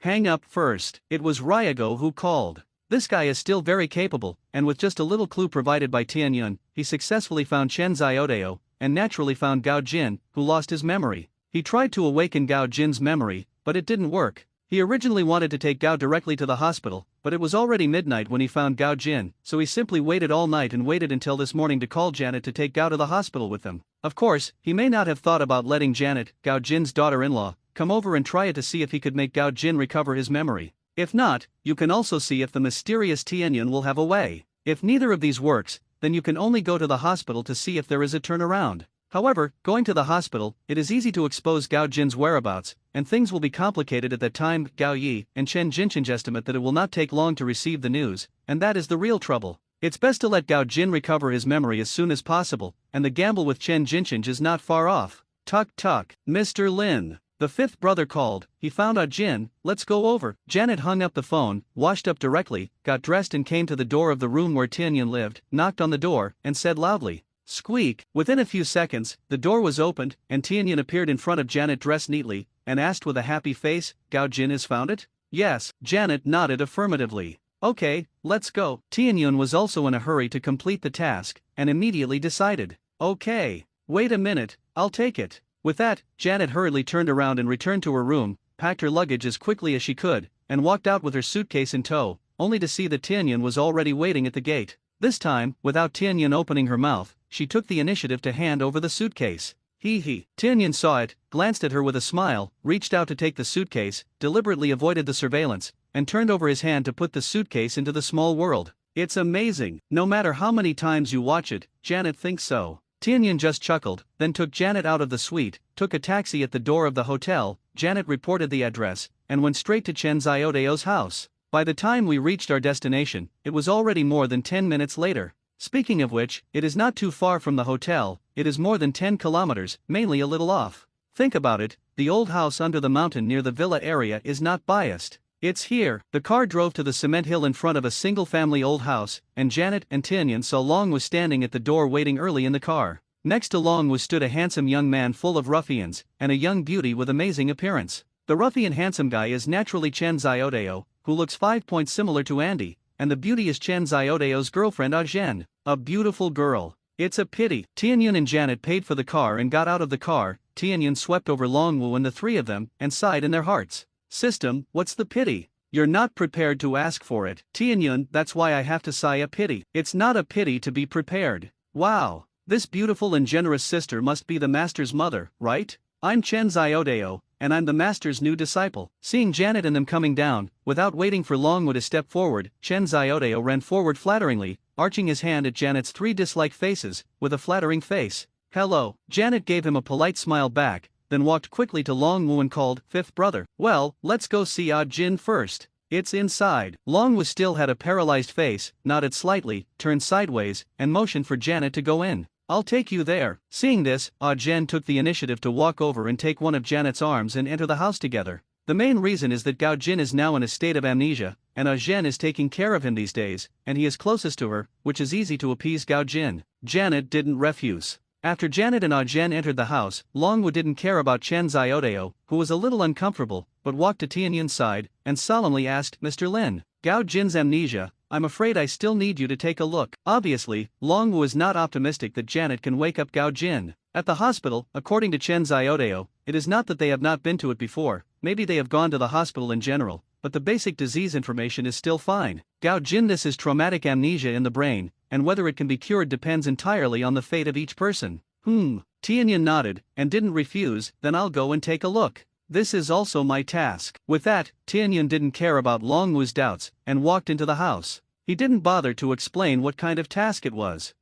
Speaker 1: Hang up first. It was Ryago who called. This guy is still very capable, and with just a little clue provided by Tianyan, he successfully found Chen Xiaodao, and naturally found Gao Jin, who lost his memory. He tried to awaken Gao Jin's memory, but it didn't work. He originally wanted to take Gao directly to the hospital, but it was already midnight when he found Gao Jin, so he simply waited all night and waited until this morning to call Janet to take Gao to the hospital with them. Of course, he may not have thought about letting Janet, Gao Jin's daughter-in-law, come over and try it to see if he could make Gao Jin recover his memory. If not, you can also see if the mysterious Tianyan will have a way. If neither of these works, then you can only go to the hospital to see if there is a turnaround. However, going to the hospital, it is easy to expose Gao Jin's whereabouts, and things will be complicated at that time. Gao Yi and Chen Jinchen's estimate that it will not take long to receive the news, and that is the real trouble. It's best to let Gao Jin recover his memory as soon as possible, and the gamble with Chen Jinchen is not far off. Tuck tuck. Mr. Lin. The 5th brother called. He found Jin. Let's go over. Janet hung up the phone, washed up directly, got dressed and came to the door of the room where Tianyan lived, knocked on the door, and said loudly, "Squeak." Within a few seconds, the door was opened, and Tianyan appeared in front of Janet dressed neatly, and asked with a happy face, "Gao Jin has found it?" Yes. Janet nodded affirmatively. Okay, let's go. Tianyan was also in a hurry to complete the task, and immediately decided, okay, wait a minute, I'll take it. With that, Janet hurriedly turned around and returned to her room, packed her luggage as quickly as she could, and walked out with her suitcase in tow, only to see that Tianyan was already waiting at the gate. This time, without Tianyan opening her mouth, she took the initiative to hand over the suitcase. Hee. Tianyan saw it, glanced at her with a smile, reached out to take the suitcase, deliberately avoided the surveillance, and turned over his hand to put the suitcase into the small world. It's amazing. No matter how many times you watch it, Janet thinks so. Tianyan just chuckled, then took Janet out of the suite, took a taxi at the door of the hotel. Janet reported the address, and went straight to Chen Xiaodao's house. By the time we reached our destination, it was already more than 10 minutes later. Speaking of which, it is not too far from the hotel, it is more than 10 kilometers, mainly a little off. Think about it, the old house under the mountain near the villa area is not biased. It's here. The car drove to the cement hill in front of a single-family old house, and Janet and Tianyan saw Long was standing at the door waiting early in the car. Next to Long was stood a handsome young man full of ruffians, and a young beauty with amazing appearance. The ruffian handsome guy is naturally Chen Xiaodao, who looks 5 points similar to Andy, and the beauty is Chen Xiaodao's girlfriend Zhen. A beautiful girl. It's a pity. Tianyan and Janet paid for the car and got out of the car. Tianyan swept over Longwu and the three of them, and sighed in their hearts. System, what's the pity? You're not prepared to ask for it. Tianyan, that's why I have to sigh a pity. It's not a pity to be prepared. Wow. This beautiful and generous sister must be the master's mother, right? I'm Chen Xiaodao, and I'm the master's new disciple. Seeing Janet and them coming down, without waiting for Longwu to step forward, Chen Xiaodao ran forward flatteringly, arching his hand at Janet's three dislike faces, with a flattering face. Hello. Janet gave him a polite smile back, then walked quickly to Longwu and called, "Fifth brother." Well, let's go see Jin first. It's inside. Longwu still had a paralyzed face, nodded slightly, turned sideways, and motioned for Janet to go in. I'll take you there. Seeing this, Jen took the initiative to walk over and take one of Janet's arms and enter the house together. The main reason is that Gao Jin is now in a state of amnesia, and Jen is taking care of him these days, and he is closest to her, which is easy to appease Gao Jin. Janet didn't refuse. After Janet and Jen entered the house, Longwu didn't care about Chen Xiaodao, who was a little uncomfortable, but walked to Tianyun's side, and solemnly asked, Mr. Lin, Gao Jin's amnesia, I'm afraid I still need you to take a look. Obviously, Longwu is not optimistic that Janet can wake up Gao Jin. At the hospital, according to Chen Xiaodao, it is not that they have not been to it before, maybe they have gone to the hospital in general, but the basic disease information is still fine. Gao Jin, this is traumatic amnesia in the brain, and whether it can be cured depends entirely on the fate of each person. Tianyun nodded, and didn't refuse, then I'll go and take a look. This is also my task. With that, Tianyun didn't care about Longwu's doubts, and walked into the house. He didn't bother to explain what kind of task it was.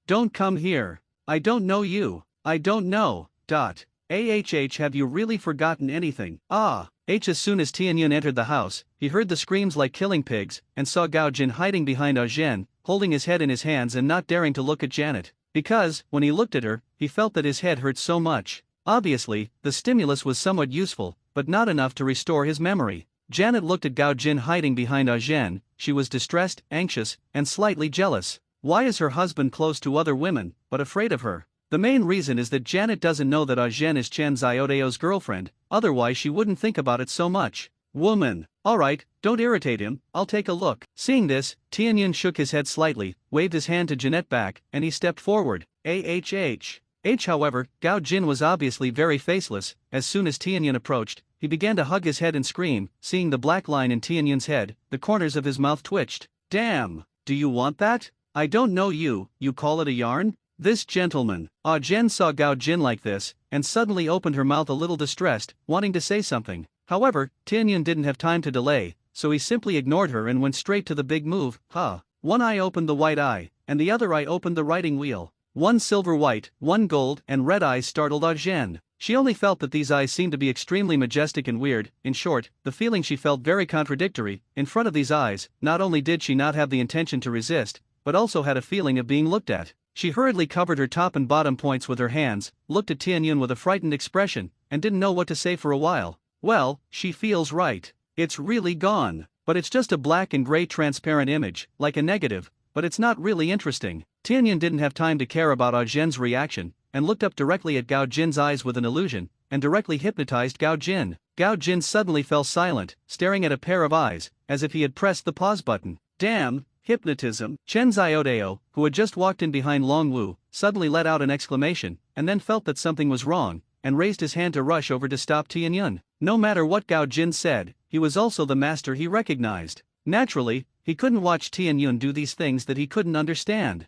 Speaker 1: Don't come here. I don't know you. I don't know. Have you really forgotten anything? As soon as Tianyun entered the house, he heard the screams like killing pigs, and saw Gao Jin hiding behind Jen, holding his head in his hands and not daring to look at Janet. Because, when he looked at her, he felt that his head hurt so much. Obviously, the stimulus was somewhat useful, but not enough to restore his memory. Janet looked at Gao Jin hiding behind Jen. She was distressed, anxious, and slightly jealous. Why is her husband close to other women, but afraid of her? The main reason is that Janet doesn't know that Jen is Chen Xiaodao's girlfriend, otherwise she wouldn't think about it so much. Woman. Alright, don't irritate him, I'll take a look. Seeing this, Tianyun shook his head slightly, waved his hand to Janet back, and he stepped forward. However, Gao Jin was obviously very faceless. As soon as Tianyun approached, he began to hug his head and scream. Seeing the black line in Tianyun's head, the corners of his mouth twitched. Damn, do you want that? I don't know you call it a yarn? This gentleman. Jen saw Gao Jin like this, and suddenly opened her mouth a little distressed, wanting to say something. However, Tianyun didn't have time to delay, so he simply ignored her and went straight to the big move. One eye opened the white eye, and the other eye opened the writing wheel. One silver white, one gold, and red eyes startled Jen. She only felt that these eyes seemed to be extremely majestic and weird. In short, the feeling she felt very contradictory. In front of these eyes, not only did she not have the intention to resist, but also had a feeling of being looked at. She hurriedly covered her top and bottom points with her hands, looked at Tianyun with a frightened expression, and didn't know what to say for a while. Well, she feels right. It's really gone. But it's just a black and gray transparent image, like a negative, but it's not really interesting. Tianyun didn't have time to care about Jen's reaction, and looked up directly at Gao Jin's eyes with an illusion, and directly hypnotized Gao Jin. Gao Jin suddenly fell silent, staring at a pair of eyes, as if he had pressed the pause button. Damn! Hypnotism. Chen Xiaodao, who had just walked in behind Longwu, suddenly let out an exclamation, and then felt that something was wrong, and raised his hand to rush over to stop Tianyun. No matter what Gao Jin said, he was also the master he recognized. Naturally, he couldn't watch Tianyun do these things that he couldn't understand.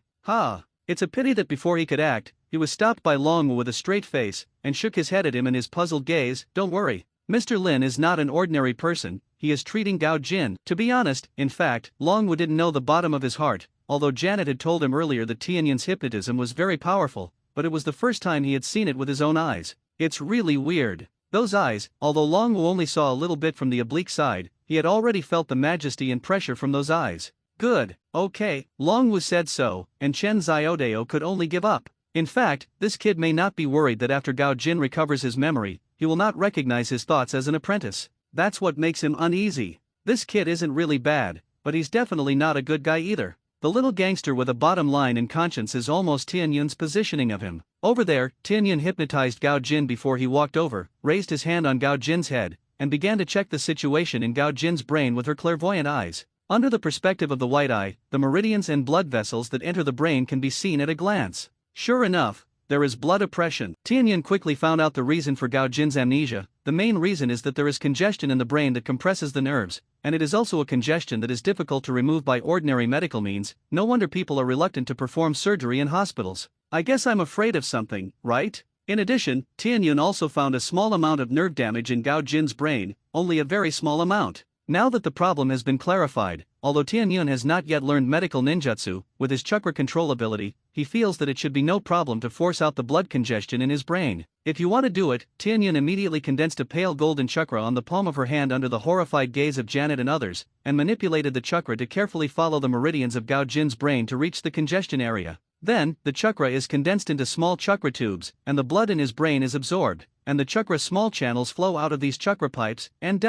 Speaker 1: It's a pity that before he could act, he was stopped by Longwu with a straight face, and shook his head at him in his puzzled gaze. Don't worry. Mr. Lin is not an ordinary person, he is treating Gao Jin. To be honest, in fact, Longwu didn't know the bottom of his heart, although Janet had told him earlier that Tianyun's hypnotism was very powerful, but it was the first time he had seen it with his own eyes. It's really weird. Those eyes, although Longwu only saw a little bit from the oblique side, he had already felt the majesty and pressure from those eyes. Good, okay, Longwu said so, and Chen Xiaodao could only give up. In fact, this kid may not be worried that after Gao Jin recovers his memory, he will not recognize his thoughts as an apprentice. That's what makes him uneasy. This kid isn't really bad, but he's definitely not a good guy either. The little gangster with a bottom line and conscience is almost Tianyun's positioning of him. Over there, Tianyun hypnotized Gao Jin before he walked over, raised his hand on Gao Jin's head, and began to check the situation in Gao Jin's brain with her clairvoyant eyes. Under the perspective of the white eye, the meridians and blood vessels that enter the brain can be seen at a glance. Sure enough, there is blood oppression. Tianyun quickly found out the reason for Gao Jin's amnesia. The main reason is that there is congestion in the brain that compresses the nerves, and it is also a congestion that is difficult to remove by ordinary medical means. No wonder people are reluctant to perform surgery in hospitals. I guess I'm afraid of something, right? In addition, Tianyun also found a small amount of nerve damage in Gao Jin's brain, only a very small amount. Now that the problem has been clarified, although Tianyun has not yet learned medical ninjutsu, with his chakra control ability, he feels that it should be no problem to force out the blood congestion in his brain. If you want to do it, Tianyun immediately condensed a pale golden chakra on the palm of her hand under the horrified gaze of Janet and others, and manipulated the chakra to carefully follow the meridians of Gao Jin's brain to reach the congestion area. Then, the chakra is condensed into small chakra tubes, and the blood in his brain is absorbed, and the chakra small channels flow out of these chakra pipes, and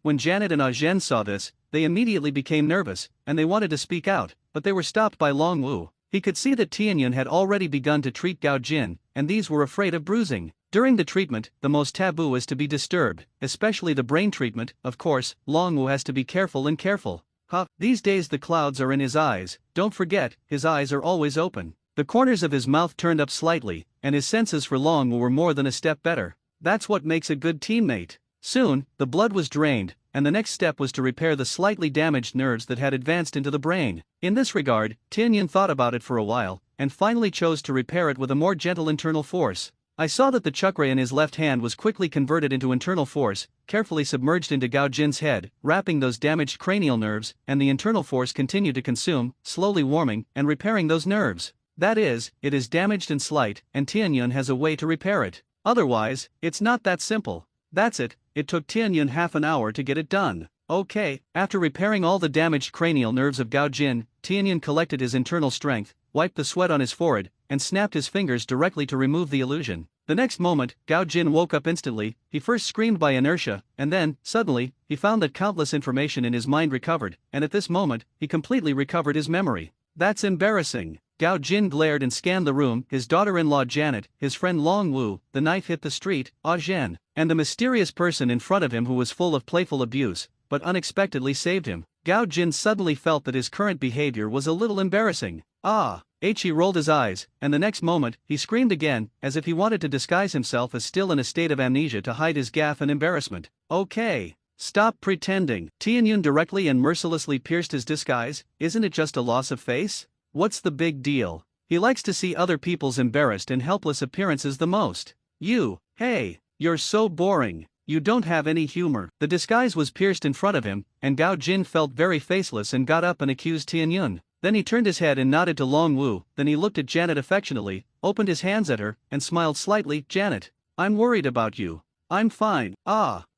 Speaker 1: when Janet and Ajin saw this, they immediately became nervous, and they wanted to speak out, but they were stopped by Long Wu. He could see that Tianyun had already begun to treat Gao Jin, and these were afraid of bruising. During the treatment, the most taboo is to be disturbed, especially the brain treatment. Of course, Long Wu has to be careful and careful. These days the clouds are in his eyes, don't forget, his eyes are always open. The corners of his mouth turned up slightly, and his senses for Long Wu were more than a step better. That's what makes a good teammate. Soon, the blood was drained, and the next step was to repair the slightly damaged nerves that had advanced into the brain. In this regard, Tianyun thought about it for a while, and finally chose to repair it with a more gentle internal force. I saw that the chakra in his left hand was quickly converted into internal force, carefully submerged into Gao Jin's head, wrapping those damaged cranial nerves, and the internal force continued to consume, slowly warming, and repairing those nerves. That is, it is damaged and slight, and Tianyun has a way to repair it. Otherwise, it's not that simple. That's it took Tianyun half an hour to get it done. Okay, after repairing all the damaged cranial nerves of Gao Jin, Tianyun collected his internal strength, wiped the sweat on his forehead, and snapped his fingers directly to remove the illusion. The next moment, Gao Jin woke up instantly. He first screamed by inertia, and then, suddenly, he found that countless information in his mind recovered, and at this moment, he completely recovered his memory. That's embarrassing. Gao Jin glared and scanned the room, his daughter-in-law Janet, his friend Long Wu, the knife hit the street, Zhen, and the mysterious person in front of him who was full of playful abuse, but unexpectedly saved him. Gao Jin suddenly felt that his current behavior was a little embarrassing. He rolled his eyes, and the next moment, he screamed again, as if he wanted to disguise himself as still in a state of amnesia to hide his gaffe and embarrassment. Okay. Stop pretending. Tianyun directly and mercilessly pierced his disguise. Isn't it just a loss of face? What's the big deal? He likes to see other people's embarrassed and helpless appearances the most. You're so boring. You don't have any humor. The disguise was pierced in front of him, and Gao Jin felt very faceless and got up and accused Tianyun. Then he turned his head and nodded to Long Wu, then he looked at Janet affectionately, opened his hands at her, and smiled slightly. Janet, I'm worried about you. I'm fine.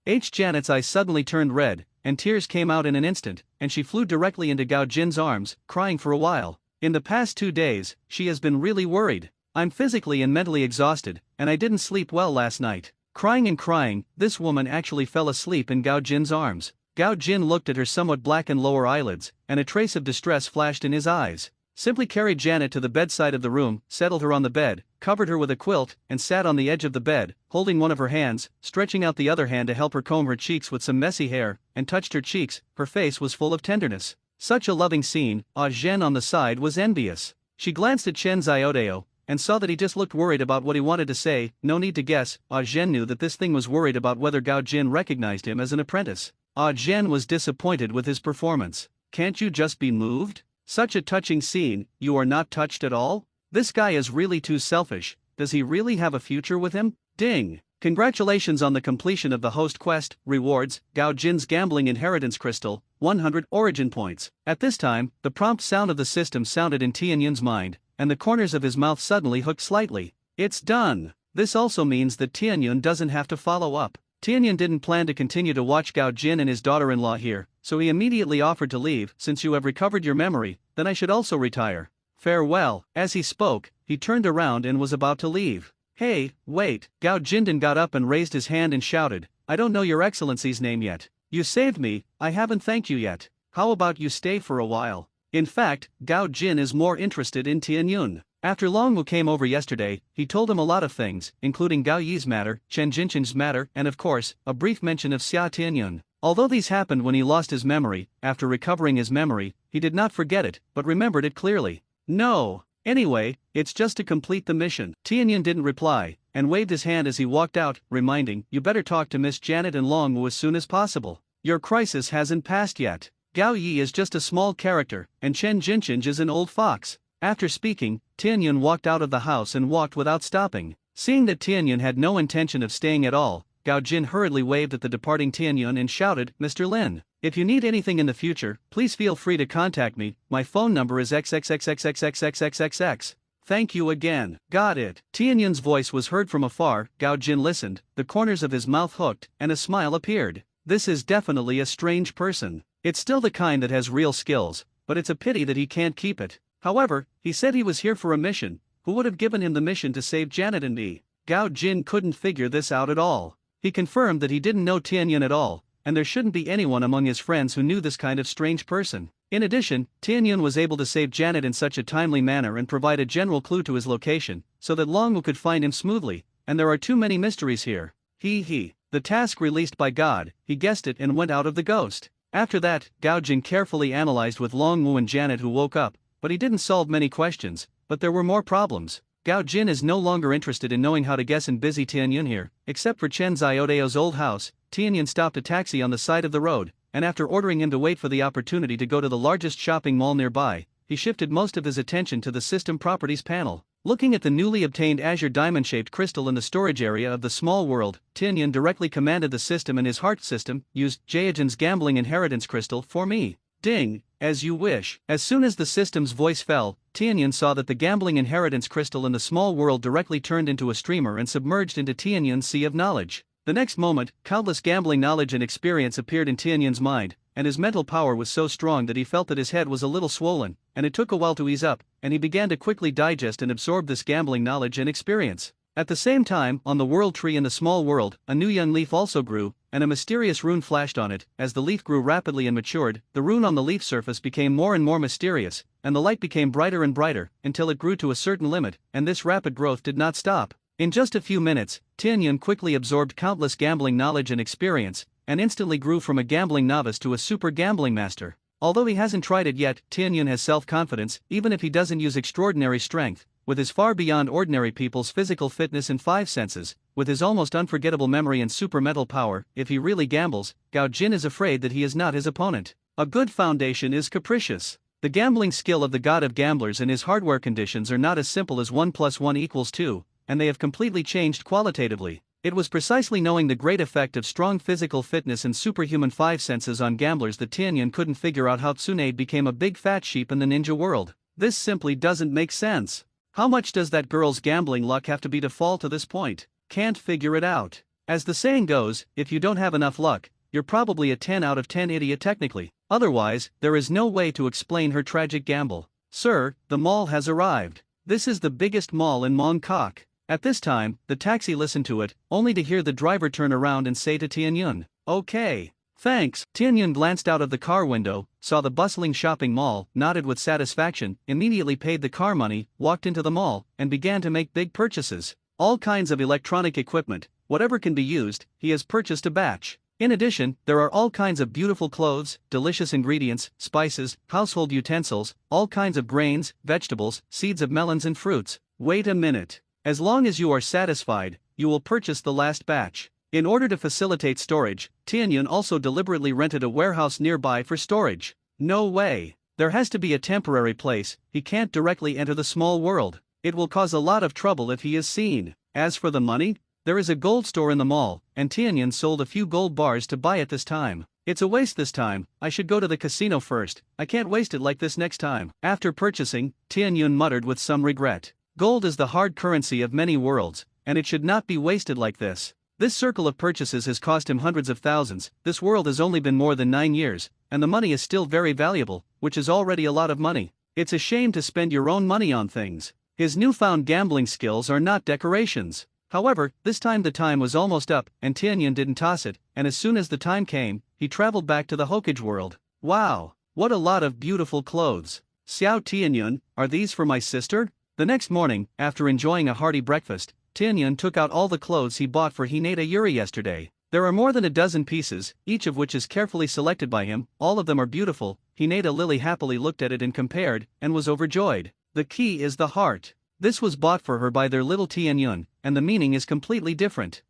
Speaker 1: Janet's eyes suddenly turned red, and tears came out in an instant, and she flew directly into Gao Jin's arms, crying for a while. In the past 2 days, she has been really worried. I'm physically and mentally exhausted, and I didn't sleep well last night. Crying and crying, this woman actually fell asleep in Gao Jin's arms. Gao Jin looked at her somewhat blackened lower eyelids, and a trace of distress flashed in his eyes. Simply carried Janet to the bedside of the room, settled her on the bed, covered her with a quilt, and sat on the edge of the bed, holding one of her hands, stretching out the other hand to help her comb her cheeks with some messy hair, and touched her cheeks. Her face was full of tenderness. Such a loving scene. Zhen on the side was envious. She glanced at Chen Xiaodao, and saw that he just looked worried about what he wanted to say. No need to guess, Zhen knew that this thing was worried about whether Gao Jin recognized him as an apprentice. Zhen was disappointed with his performance. Can't you just be moved? Such a touching scene, you are not touched at all? This guy is really too selfish. Does he really have a future with him? Ding! Congratulations on the completion of the host quest. Rewards: Gao Jin's gambling inheritance crystal, 100 origin points. At this time, the prompt sound of the system sounded in Tianyun's mind, and the corners of his mouth suddenly hooked slightly. It's done! This also means that Tianyun doesn't have to follow up. Tianyun didn't plan to continue to watch Gao Jin and his daughter-in-law here, so he immediately offered to leave. Since you have recovered your memory, then I should also retire. Farewell. As he spoke, he turned around and was about to leave. Hey, wait. Gao Jin got up and raised his hand and shouted, I don't know your excellency's name yet. You saved me, I haven't thanked you yet. How about you stay for a while? In fact, Gao Jin is more interested in Tianyun. After Long Wu came over yesterday, he told him a lot of things, including Gao Yi's matter, Chen Jinchen's matter, and of course, a brief mention of Xia Tianyun. Although these happened when he lost his memory, after recovering his memory, he did not forget it, but remembered it clearly. No. Anyway, it's just to complete the mission. Tianyun didn't reply, and waved his hand as he walked out, reminding, you better talk to Miss Janet and Long Wu as soon as possible. Your crisis hasn't passed yet. Gao Yi is just a small character, and Chen Jinchen is an old fox. After speaking, Tianyun walked out of the house and walked without stopping. Seeing that Tianyun had no intention of staying at all, Gao Jin hurriedly waved at the departing Tianyun and shouted, Mr. Lin, if you need anything in the future, please feel free to contact me. My phone number is XXXXXXXXXXX. Thank you again. Got it. Tianyun's voice was heard from afar. Gao Jin listened, the corners of his mouth hooked, and a smile appeared. This is definitely a strange person. It's still the kind that has real skills, but it's a pity that he can't keep it. However, he said he was here for a mission. Who would have given him the mission to save Janet and me? Gao Jin couldn't figure this out at all. He confirmed that he didn't know Tianyun at all, and there shouldn't be anyone among his friends who knew this kind of strange person. In addition, Tianyun was able to save Janet in such a timely manner and provide a general clue to his location, so that Longwu could find him smoothly, and there are too many mysteries here. The task released by God, he guessed it and went out of the ghost. After that, Gao Jin carefully analyzed with Longwu and Janet who woke up, but he didn't solve many questions, but there were more problems. Gao Jin is no longer interested in knowing how to guess and busy Tianyun here. Except for Chen Ziodeo's old house, Tianyun stopped a taxi on the side of the road, and after ordering him to wait for the opportunity to go to the largest shopping mall nearby, he shifted most of his attention to the system properties panel. Looking at the newly obtained azure diamond-shaped crystal in the storage area of the small world, Tianyun directly commanded the system and his heart system, used Jaejin's gambling inheritance crystal for me. Ding, as you wish. As soon as the system's voice fell, Tianyun saw that the gambling inheritance crystal in the small world directly turned into a streamer and submerged into Tianyun's sea of knowledge. The next moment, countless gambling knowledge and experience appeared in Tianyun's mind, and his mental power was so strong that he felt that his head was a little swollen, and it took a while to ease up, and he began to quickly digest and absorb this gambling knowledge and experience. At the same time, on the world tree in the small world, a new young leaf also grew, and a mysterious rune flashed on it. As the leaf grew rapidly and matured, the rune on the leaf surface became more and more mysterious, and the light became brighter and brighter, until it grew to a certain limit, and this rapid growth did not stop. In just a few minutes, Tianyun quickly absorbed countless gambling knowledge and experience, and instantly grew from a gambling novice to a super gambling master. Although he hasn't tried it yet, Tianyun has self-confidence, even if he doesn't use extraordinary strength. With his far beyond ordinary people's physical fitness and 5 senses, with his almost unforgettable memory and super mental power, if he really gambles, Gao Jin is afraid that he is not his opponent. A good foundation is capricious. The gambling skill of the god of gamblers and his hardware conditions are not as simple as 1 + 1 = 2, and they have completely changed qualitatively. It was precisely knowing the great effect of strong physical fitness and superhuman 5 senses on gamblers that Tianyun couldn't figure out how Tsunade became a big fat sheep in the ninja world. This simply doesn't make sense. How much does that girl's gambling luck have to be to fall to this point? Can't figure it out. As the saying goes, if you don't have enough luck, you're probably a 10 out of 10 idiot technically. Otherwise, there is no way to explain her tragic gamble. Sir, the mall has arrived. This is the biggest mall in Mongkok. At this time, the taxi listened to it, only to hear the driver turn around and say to Tianyun, "Okay. Thanks." Tianyun glanced out of the car window, saw the bustling shopping mall, nodded with satisfaction, immediately paid the car money, walked into the mall, and began to make big purchases. All kinds of electronic equipment, whatever can be used, he has purchased a batch. In addition, there are all kinds of beautiful clothes, delicious ingredients, spices, household utensils, all kinds of grains, vegetables, seeds of melons and fruits. Wait a minute. As long as you are satisfied, you will purchase the last batch. In order to facilitate storage, Tianyun also deliberately rented a warehouse nearby for storage. No way. There has to be a temporary place, he can't directly enter the small world. It will cause a lot of trouble if he is seen. As for the money, there is a gold store in the mall, and Tianyun sold a few gold bars to buy it this time. It's a waste this time, I should go to the casino first, I can't waste it like this next time. After purchasing, Tianyun muttered with some regret. Gold is the hard currency of many worlds, and it should not be wasted like this. This circle of purchases has cost him hundreds of thousands. This world has only been more than 9 years, and the money is still very valuable, which is already a lot of money. It's a shame to spend your own money on things. His newfound gambling skills are not decorations. However, this time the time was almost up, and Tianyun didn't toss it, and as soon as the time came, he traveled back to the Hokage world. Wow, what a lot of beautiful clothes. Xiao Tianyun, are these for my sister? The next morning, after enjoying a hearty breakfast, Tianyun took out all the clothes he bought for Hinata Yuri yesterday. There are more than a dozen pieces, each of which is carefully selected by him, all of them are beautiful. Hinata Lily happily looked at it and compared, and was overjoyed. The key is the heart. This was bought for her by their little Tianyun, and the meaning is completely different.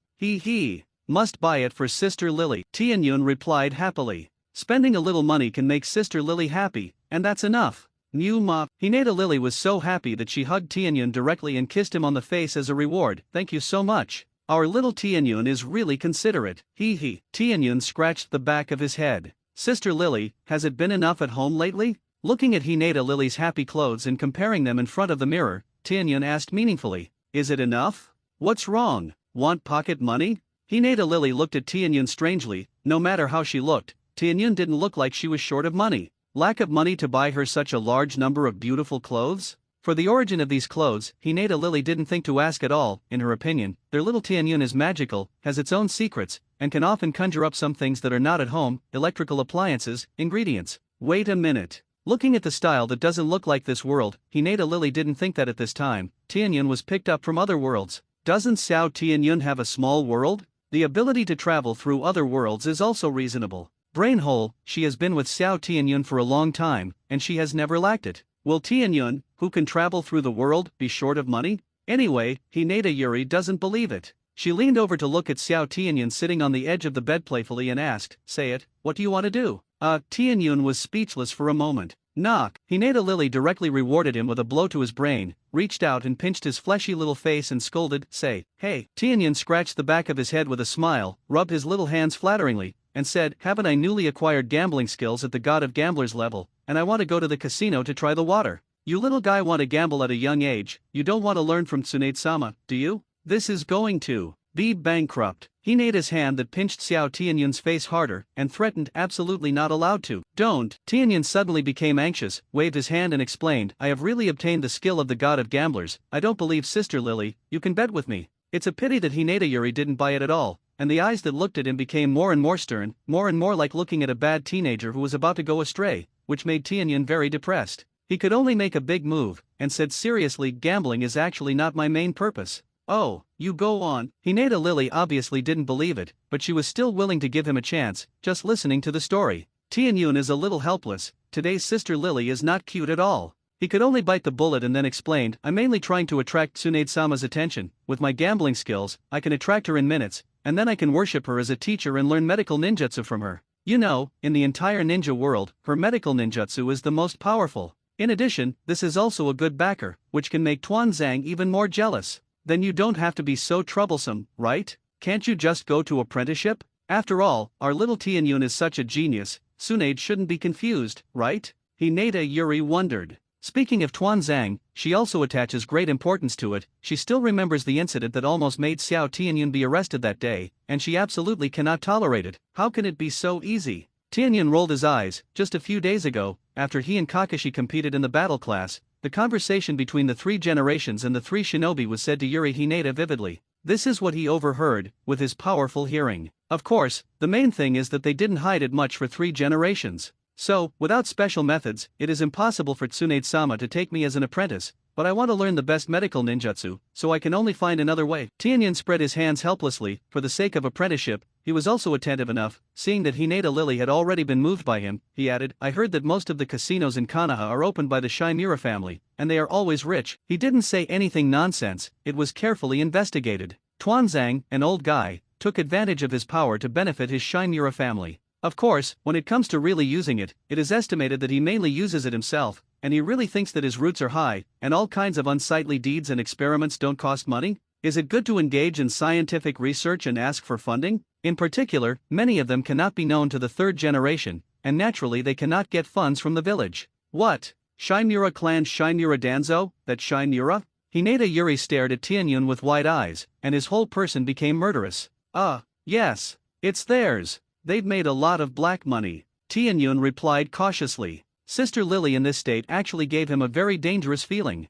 Speaker 1: Must buy it for Sister Lily. Tianyun replied happily. Spending a little money can make Sister Lily happy, and that's enough. Hinata Lily was so happy that she hugged Tianyun directly and kissed him on the face as a reward. Thank you so much. Our little Tianyun is really considerate. Tianyun scratched the back of his head. Sister Lily, has it been enough at home lately? Looking at Hinata Lily's happy clothes and comparing them in front of the mirror, Tianyun asked meaningfully, "Is it enough? What's wrong? Want pocket money?" Hinata Lily looked at Tianyun strangely. No matter how she looked, Tianyun didn't look like she was short of money. Lack of money to buy her such a large number of beautiful clothes? For the origin of these clothes, Hinata Lily didn't think to ask at all. In her opinion, their little Tianyun is magical, has its own secrets, and can often conjure up some things that are not at home, electrical appliances, ingredients. Wait a minute. Looking at the style that doesn't look like this world, Hinata Lily didn't think that at this time, Tianyun was picked up from other worlds. Doesn't Xiao Tianyun have a small world? The ability to travel through other worlds is also reasonable. Brainhole, she has been with Xiao Tianyun for a long time, and she has never lacked it. Will Tianyun, who can travel through the world, be short of money? Anyway, Hinata Yuri doesn't believe it. She leaned over to look at Xiao Tianyun sitting on the edge of the bed playfully and asked, "Say it, what do you want to do?" Tianyun was speechless for a moment. Knock. Hinata Lily directly rewarded him with a blow to his brain, reached out and pinched his fleshy little face and scolded, "Say, hey." Tianyun scratched the back of his head with a smile, rubbed his little hands flatteringly, and said, "Haven't I newly acquired gambling skills at the God of Gamblers level, and I want to go to the casino to try the water. You little guy want to gamble at a young age, you don't want to learn from Tsunade-sama, do you? This is going to be bankrupt." Hinata's hand that pinched Xiao Tianyun's face harder, and threatened, "Absolutely not allowed to. Don't." Tianyun suddenly became anxious, waved his hand and explained, "I have really obtained the skill of the God of Gamblers. I don't believe Sister Lily, you can bet with me." It's a pity that Hinata Yuri didn't buy it at all, and the eyes that looked at him became more and more stern, more and more like looking at a bad teenager who was about to go astray, which made Tianyun very depressed. He could only make a big move, and said seriously, "Gambling is actually not my main purpose." "Oh, you go on." Hinata Lily obviously didn't believe it, but she was still willing to give him a chance, just listening to the story. Tianyun is a little helpless, today's Sister Lily is not cute at all. He could only bite the bullet and then explained, "I'm mainly trying to attract Tsunade-sama's attention. With my gambling skills, I can attract her in minutes, and then I can worship her as a teacher and learn medical ninjutsu from her. You know, in the entire ninja world, her medical ninjutsu is the most powerful. In addition, this is also a good backer, which can make Tuanzang even more jealous. Then you don't have to be so troublesome, right? Can't you just go to apprenticeship? After all, our little Tianyun is such a genius, Tsunade shouldn't be confused, right?" Hinata Yuri wondered. Speaking of Tuanzang, she also attaches great importance to it. She still remembers the incident that almost made Xiao Tianyun be arrested that day, and she absolutely cannot tolerate it. How can it be so easy? Tianyun rolled his eyes. Just a few days ago, after he and Kakashi competed in the battle class, the conversation between the three generations and the three shinobi was said to Yuri Hinata vividly. This is what he overheard, with his powerful hearing. Of course, the main thing is that they didn't hide it much for 3 generations. So, without special methods, it is impossible for Tsunade-sama to take me as an apprentice, but I want to learn the best medical ninjutsu, so I can only find another way. Tianyun spread his hands helplessly. For the sake of apprenticeship, he was also attentive enough. Seeing that Hinata Lily had already been moved by him, he added, "I heard that most of the casinos in Konoha are opened by the Shimura family, and they are always rich." He didn't say anything nonsense, it was carefully investigated. Tuanzang, an old guy, took advantage of his power to benefit his Shimura family. Of course, when it comes to really using it, it is estimated that he mainly uses it himself, and he really thinks that his roots are high, and all kinds of unsightly deeds and experiments don't cost money? Is it good to engage in scientific research and ask for funding? In particular, many of them cannot be known to the 3rd generation, and naturally they cannot get funds from the village. What? Shimura clan Shimura Danzo, that Shimura? Hinata Yuri stared at Tianyun with wide eyes, and his whole person became murderous. Yes. It's theirs. They've made a lot of black money. Tianyun replied cautiously. Sister Lily in this state actually gave him a very dangerous feeling.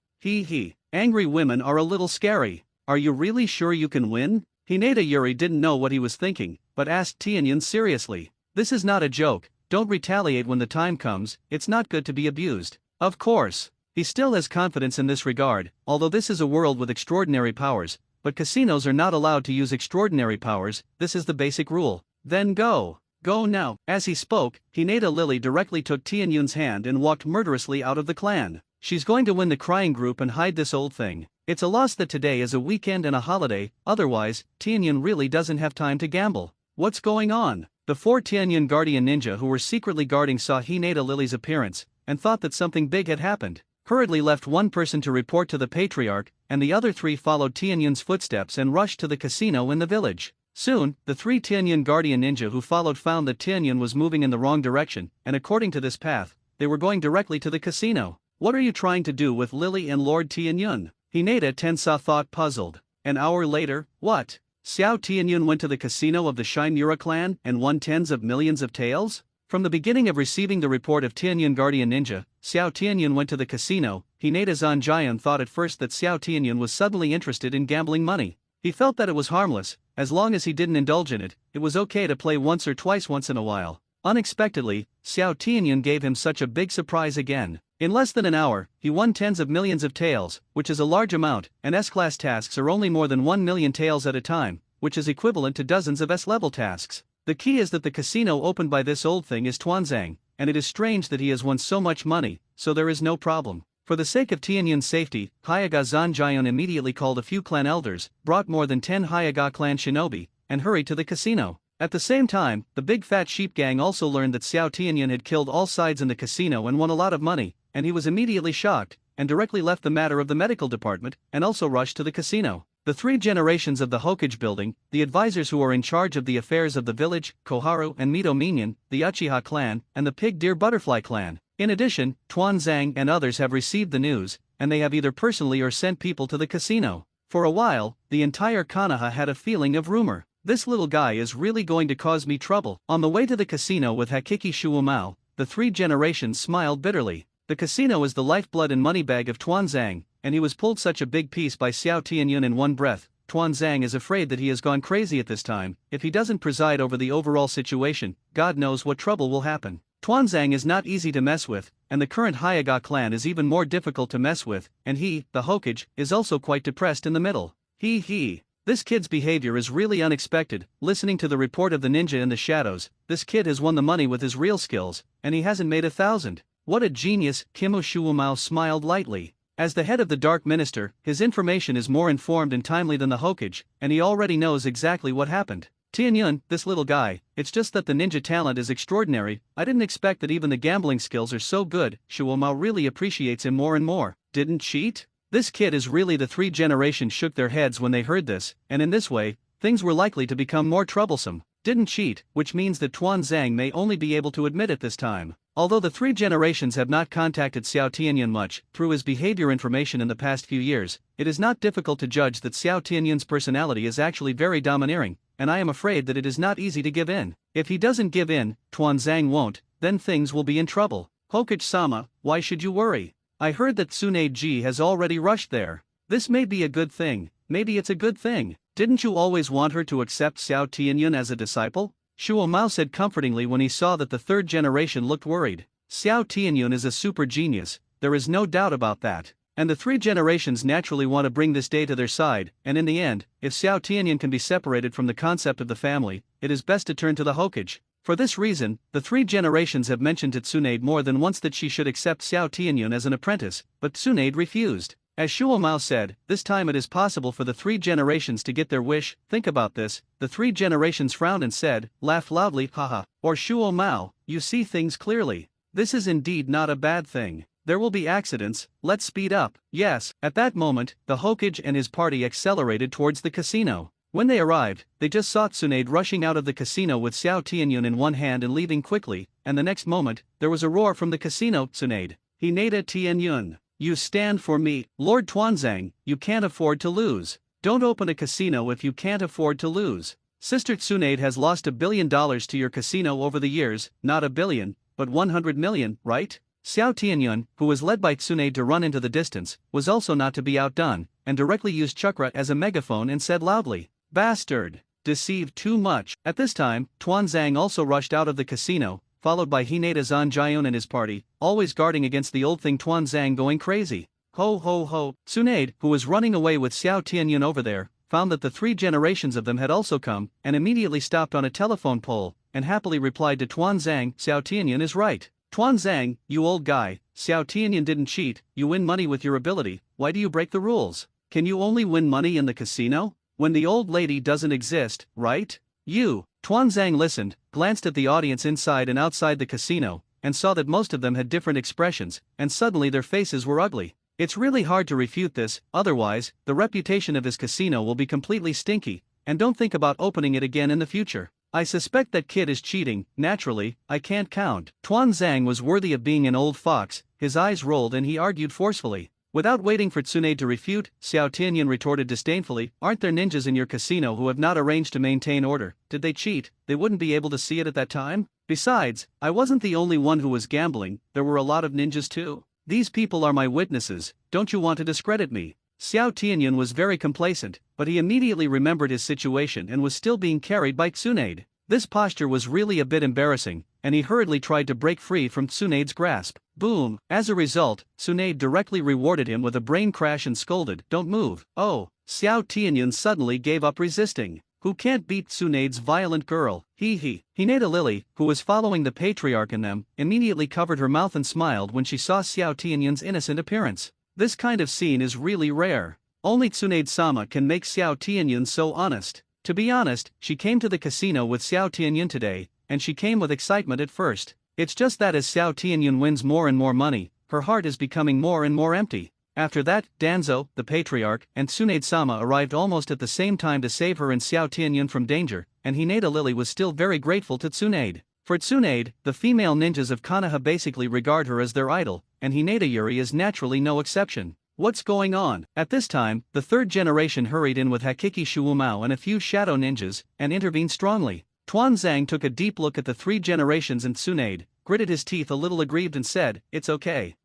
Speaker 1: Angry women are a little scary. Are you really sure you can win? Hinata Yuri didn't know what he was thinking, but asked Tianyun seriously. This is not a joke, don't retaliate when the time comes, it's not good to be abused. Of course. He still has confidence in this regard, although this is a world with extraordinary powers, but casinos are not allowed to use extraordinary powers, this is the basic rule. Then go. Go now. As he spoke, Hinata Lily directly took Tianyun's hand and walked murderously out of the clan. She's going to win the crying group and hide this old thing. It's a loss that today is a weekend and a holiday, otherwise, Tianyun really doesn't have time to gamble. What's going on? The 4 Tianyun guardian ninja who were secretly guarding saw Hinata Lily's appearance, and thought that something big had happened. Hurriedly left one person to report to the patriarch, and the other 3 followed Tianyun's footsteps and rushed to the casino in the village. Soon, the 3 Tianyun guardian ninja who followed found that Tianyun was moving in the wrong direction, and according to this path, they were going directly to the casino. What are you trying to do with Lily and Lord Tianyun? Hinata Tensa thought puzzled. An hour later, what? Xiao Tianyun went to the casino of the Shimura clan and won tens of millions of taels? From the beginning of receiving the report of Tianyun Guardian Ninja, Xiao Tianyun went to the casino. Hinata Zanjian thought at first that Xiao Tianyun was suddenly interested in gambling money. He felt that it was harmless, as long as he didn't indulge in it, it was okay to play once or twice once in a while. Unexpectedly, Xiao Tianyun gave him such a big surprise again. In less than an hour, he won tens of millions of taels, which is a large amount, and S-class tasks are only more than 1 million taels at a time, which is equivalent to dozens of S-level tasks. The key is that the casino opened by this old thing is Tuanzang, and it is strange that he has won so much money, so there is no problem. For the sake of Tianyun's safety, Hyaga Zanjian immediately called a few clan elders, brought more than 10 Hyaga clan shinobi, and hurried to the casino. At the same time, the big fat sheep gang also learned that Xiao Tianyun had killed all sides in the casino and won a lot of money, and he was immediately shocked, and directly left the matter of the medical department, and also rushed to the casino. The 3 generations of the Hokage building, the advisors who are in charge of the affairs of the village, Koharu and Mito Minion, the Uchiha clan, and the Pig Deer Butterfly clan. In addition, Tuanzang and others have received the news, and they have either personally or sent people to the casino. For a while, the entire Konoha had a feeling of rumor. This little guy is really going to cause me trouble. On the way to the casino with Hakiki Shuumao, the 3 generations smiled bitterly. The casino is the lifeblood and money bag of Tuanzang, and he was pulled such a big piece by Xiao Tianyun in one breath. Tuanzang is afraid that he has gone crazy at this time. If he doesn't preside over the overall situation, God knows what trouble will happen. Tuanzang is not easy to mess with, and the current Hyaga clan is even more difficult to mess with, and he, the Hokage, is also quite depressed in the middle. This kid's behavior is really unexpected. Listening to the report of the ninja in the shadows, this kid has won the money with his real skills, and he hasn't made 1,000. What a genius, Kimo Shuumao smiled lightly. As the head of the Dark Minister, his information is more informed and timely than the Hokage, and he already knows exactly what happened. Tianyun, this little guy, it's just that the ninja talent is extraordinary. I didn't expect that even the gambling skills are so good. Shuumao really appreciates him more and more. Didn't cheat? This kid is really the 3 generations shook their heads when they heard this, and in this way, things were likely to become more troublesome. Didn't cheat, which means that Tuanzang may only be able to admit it this time. Although the 3 generations have not contacted Xiao Tianyun much, through his behavior information in the past few years, it is not difficult to judge that Xiao Tianyun's personality is actually very domineering, and I am afraid that it is not easy to give in. If he doesn't give in, Tuanzang won't, then things will be in trouble. Hokage-sama, why should you worry? I heard that Tsunade-ji has already rushed there. This may be a good thing, maybe it's a good thing. Didn't you always want her to accept Xiao Tianyun as a disciple? Shuumao said comfortingly when he saw that the 3rd generation looked worried. Xiao Tianyun is a super genius, there is no doubt about that. And the 3 generations naturally want to bring this day to their side, and in the end, if Xiao Tianyun can be separated from the concept of the family, it is best to turn to the Hokage. For this reason, the 3 generations have mentioned to Tsunade more than once that she should accept Xiao Tianyun as an apprentice, but Tsunade refused. As Shuumao said, this time it is possible for the 3 generations to get their wish. Think about this. The 3 generations frowned and said, laugh loudly, haha. Or Shuumao, you see things clearly. This is indeed not a bad thing. There will be accidents, let's speed up. Yes, at that moment, the Hokage and his party accelerated towards the casino. When they arrived, they just saw Tsunade rushing out of the casino with Xiao Tianyun in one hand and leaving quickly, and the next moment, there was a roar from the casino. Tsunade, Hinata Tianyun, you stand for me. Lord Tuanzang, you can't afford to lose. Don't open a casino if you can't afford to lose. Sister Tsunade has lost $1 billion to your casino over the years, not a billion, but 100 million, right? Xiao Tianyun, who was led by Tsunade to run into the distance, was also not to be outdone, and directly used chakra as a megaphone and said loudly, bastard, deceived too much. At this time, Tuanzang also rushed out of the casino, followed by Hinata Zanjian and his party, always guarding against the old thing Tuanzang going crazy. Ho ho ho. Tsunade, who was running away with Xiao Tianyun over there, found that the 3 generations of them had also come, and immediately stopped on a telephone pole, and happily replied to Tuanzang, Xiao Tianyun is right. Tuanzang, you old guy, Xiao Tianyun didn't cheat, you win money with your ability, why do you break the rules? Can you only win money in the casino? When the old lady doesn't exist, right? Tuanzang listened, glanced at the audience inside and outside the casino, and saw that most of them had different expressions, and suddenly their faces were ugly. It's really hard to refute this, otherwise, the reputation of his casino will be completely stinky, and don't think about opening it again in the future. I suspect that kid is cheating, naturally, I can't count. Tuanzang was worthy of being an old fox, his eyes rolled and he argued forcefully. Without waiting for Tsunade to refute, Xiao Tianyun retorted disdainfully, aren't there ninjas in your casino who have not arranged to maintain order? Did they cheat? They wouldn't be able to see it at that time? Besides, I wasn't the only one who was gambling, there were a lot of ninjas too. These people are my witnesses, don't you want to discredit me? Xiao Tianyun was very complacent, but he immediately remembered his situation and was still being carried by Tsunade. This posture was really a bit embarrassing, and he hurriedly tried to break free from Tsunade's grasp. Boom! As a result, Tsunade directly rewarded him with a brain crash and scolded, "Don't move." Oh! Xiao Tianyun suddenly gave up resisting. Who can't beat Tsunade's violent girl? Hinata Lily, who was following the patriarch in them, immediately covered her mouth and smiled when she saw Xiao Tianyun's innocent appearance. This kind of scene is really rare. Only Tsunade-sama can make Xiao Tianyun so honest. To be honest, she came to the casino with Xiao Tianyun today, and she came with excitement at first. It's just that as Xiao Tianyun wins more and more money, her heart is becoming more and more empty. After that, Danzo, the patriarch, and Tsunade-sama arrived almost at the same time to save her and Xiao Tianyun from danger, and Hinata Lily was still very grateful to Tsunade. For Tsunade, the female ninjas of Konoha basically regard her as their idol, and Hinata Yuri is naturally no exception. What's going on? At this time, the third generation hurried in with Hakiki Shuumao and a few shadow ninjas, and intervened strongly. Tuanzang took a deep look at the three generations and Tsunade, gritted his teeth a little aggrieved and said, "It's okay."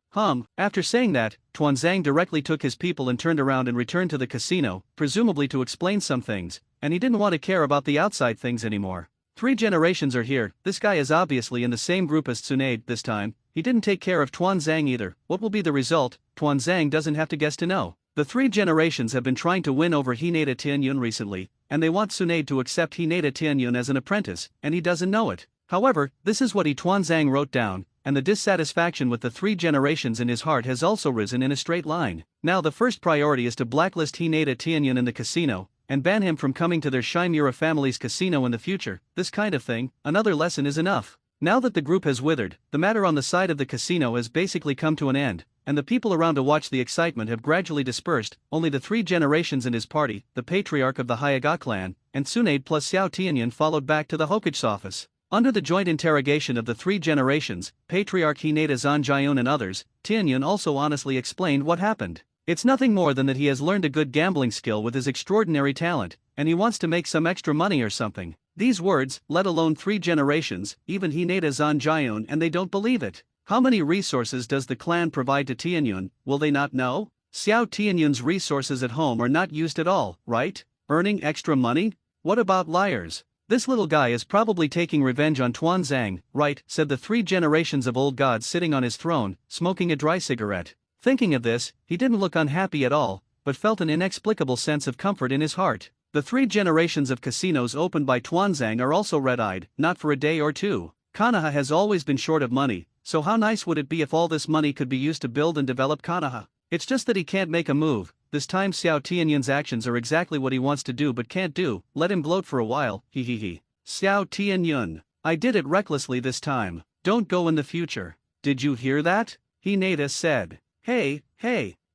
Speaker 1: After saying that, Tuanzang directly took his people and turned around and returned to the casino, presumably to explain some things, and he didn't want to care about the outside things anymore. Three generations are here, this guy is obviously in the same group as Tsunade this time. He didn't take care of Tuanzang either. What will be the result? Tuanzang doesn't have to guess to know. The three generations have been trying to win over Hinata Tianyun recently, and they want Tsunade to accept Hinata Tianyun as an apprentice, and he doesn't know it. However, this is what Tuanzang wrote down, and the dissatisfaction with the three generations in his heart has also risen in a straight line. Now the first priority is to blacklist Hinata Tianyun in the casino, and ban him from coming to their Shimura family's casino in the future. This kind of thing, another lesson is enough. Now that the group has withered, the matter on the side of the casino has basically come to an end, and the people around to watch the excitement have gradually dispersed. Only the three generations and his party, the patriarch of the Hyaga clan, and Tsunade plus Xiao Tianyun followed back to the Hokage's office. Under the joint interrogation of the three generations, Patriarch Hinata Zanjion and others, Tianyun also honestly explained what happened. It's nothing more than that he has learned a good gambling skill with his extraordinary talent, and he wants to make some extra money or something. These words, let alone three generations, even Hinata Zanjion, and they don't believe it. How many resources does the clan provide to Tianyun? Will they not know? Xiao Tianyun's resources at home are not used at all, right? Earning extra money? What about liars? This little guy is probably taking revenge on Tuanzang, right? Said the three generations of old gods sitting on his throne, smoking a dry cigarette. Thinking of this, he didn't look unhappy at all, but felt an inexplicable sense of comfort in his heart. The three generations of casinos opened by Tuanzang are also red-eyed, not for a day or two. Konoha has always been short of money, so how nice would it be if all this money could be used to build and develop Konoha? It's just that he can't make a move. This time Xiao Tianyun's actions are exactly what he wants to do but can't do. Let him gloat for a while, Xiao Tianyun. I did it recklessly this time. Don't go in the future. Did you hear that? Hinata said. Hey,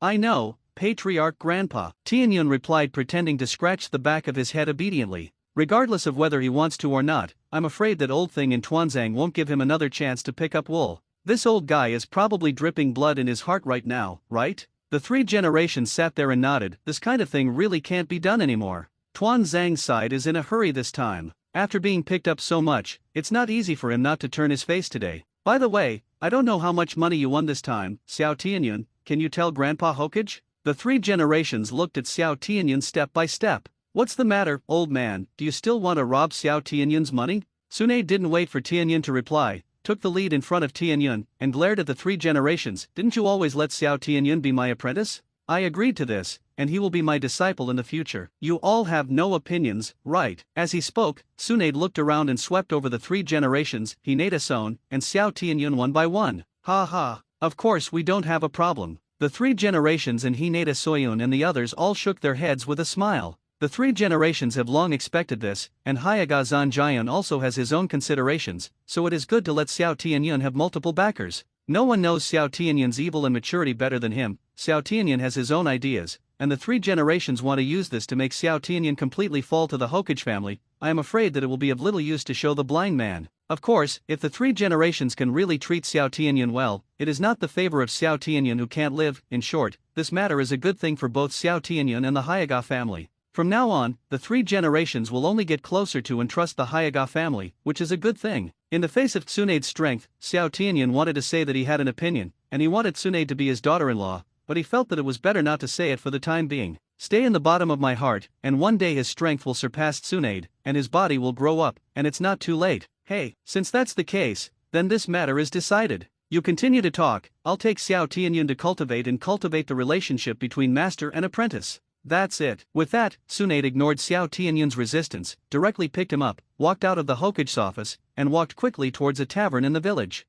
Speaker 1: I know, Patriarch Grandpa. Tianyun replied, pretending to scratch the back of his head obediently. Regardless of whether he wants to or not, I'm afraid that old thing in Tuanzang won't give him another chance to pick up wool. This old guy is probably dripping blood in his heart right now, right? The three generations sat there and nodded. This kind of thing really can't be done anymore. Tuanzang's side is in a hurry this time. After being picked up so much, it's not easy for him not to turn his face today. By the way, I don't know how much money you won this time, Xiao Tianyun, can you tell Grandpa Hokage? The three generations looked at Xiao Tianyun step by step. What's the matter, old man, do you still want to rob Xiao Tianyun's money? Tsunade didn't wait for Tianyun to reply, took the lead in front of Tianyun, and glared at the three generations. Didn't you always let Xiao Tianyun be my apprentice? I agreed to this, and he will be my disciple in the future. You all have no opinions, right? As he spoke, Tsunade looked around and swept over the three generations, Hinata-san, and Xiao Tianyun one by one. Ha, of course we don't have a problem. The three generations and Hinata-soyun and the others all shook their heads with a smile. The three generations have long expected this, and Hyaga Zanjion also has his own considerations, so it is good to let Xiao Tianyun have multiple backers. No one knows Xiao Tianyun's evil and maturity better than him. Xiao Tianyun has his own ideas, and the three generations want to use this to make Xiao Tianyun completely fall to the Hokage family. I am afraid that it will be of little use to show the blind man. Of course, if the three generations can really treat Xiao Tianyun well, it is not the favor of Xiao Tianyun who can't live. In short, this matter is a good thing for both Xiao Tianyun and the Hyaga family. From now on, the three generations will only get closer to and trust the Hyaga family, which is a good thing. In the face of Tsunade's strength, Xiao Tianyan wanted to say that he had an opinion, and he wanted Tsunade to be his daughter-in-law, but he felt that it was better not to say it for the time being. Stay in the bottom of my heart, and one day his strength will surpass Tsunade, and his body will grow up, and it's not too late. Hey, since that's the case, then this matter is decided. You continue to talk, I'll take Xiao Tianyan to cultivate the relationship between master and apprentice. That's it. With that, Tsunade ignored Xiao Tianyan's resistance, directly picked him up, walked out of the Hokage's office, and walked quickly towards a tavern in the village.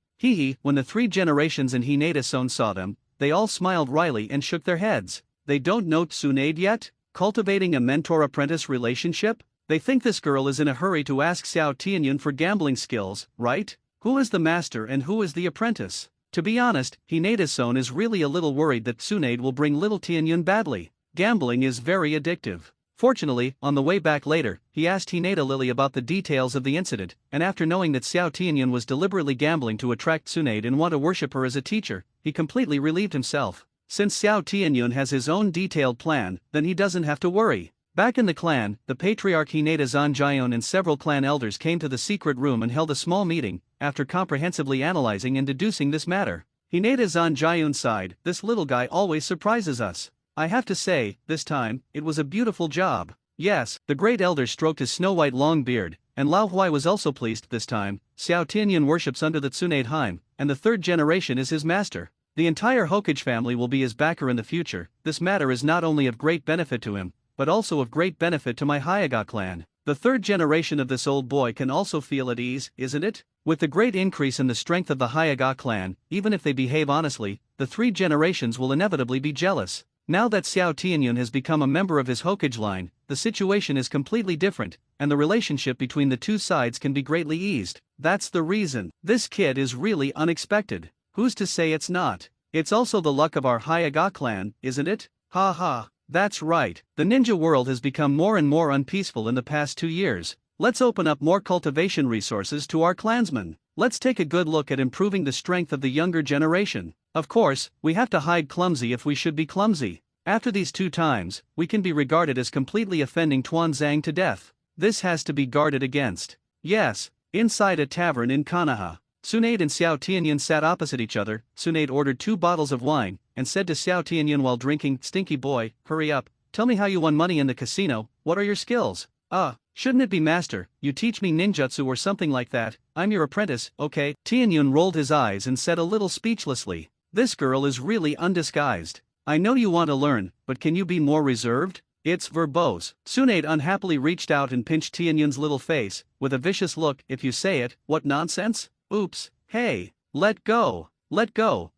Speaker 1: When the three generations and Hinata-san saw them, they all smiled wryly and shook their heads. They don't know Tsunade yet? Cultivating a mentor-apprentice relationship? They think this girl is in a hurry to ask Xiao Tianyan for gambling skills, right? Who is the master and who is the apprentice? To be honest, Hinata-san is really a little worried that Tsunade will bring little Tianyan badly. Gambling is very addictive. Fortunately, on the way back later, he asked Hinata Lily about the details of the incident, and after knowing that Xiao Tianyan was deliberately gambling to attract Tsunade and want to worship her as a teacher, he completely relieved himself. Since Xiao Tianyan has his own detailed plan, then he doesn't have to worry. Back in the clan, the patriarch Hinata Zanjion and several clan elders came to the secret room and held a small meeting. After comprehensively analyzing and deducing this matter, Hinata Zanjion sighed, "This little guy always surprises us. I have to say, this time, it was a beautiful job." Yes, the great elder stroked his snow-white long beard, and Lao Huai was also pleased. This time, Xiao Tianyan worships under the Tsunade Heim, and the third generation is his master. The entire Hokage family will be his backer in the future. This matter is not only of great benefit to him, but also of great benefit to my Hyaga clan. The third generation of this old boy can also feel at ease, isn't it? With the great increase in the strength of the Hyaga clan, even if they behave honestly, the three generations will inevitably be jealous. Now that Xiao Tianyan has become a member of his Hokage line, the situation is completely different, and the relationship between the two sides can be greatly eased. That's the reason. This kid is really unexpected. Who's to say it's not? It's also the luck of our Hyaga clan, isn't it? Ha ha. That's right. The ninja world has become more and more unpeaceful in the past 2 years. Let's open up more cultivation resources to our clansmen. Let's take a good look at improving the strength of the younger generation. Of course, we have to hide clumsy if we should be clumsy. After these 2 times, we can be regarded as completely offending Tuanzang to death. This has to be guarded against. Yes, inside a tavern in Konoha, Tsunade and Xiao Tianyan sat opposite each other. Tsunade ordered 2 bottles of wine, and said to Xiao Tianyan while drinking, "Stinky boy, hurry up, tell me how you won money in the casino. What are your skills?" Shouldn't it be master, you teach me ninjutsu or something like that, I'm your apprentice, okay? Tianyan rolled his eyes and said a little speechlessly, "This girl is really undisguised. I know you want to learn, but can you be more reserved? It's verbose." Tsunade unhappily reached out and pinched Tianyan's little face, with a vicious look. "If you say it, what nonsense? Oops, hey, let go,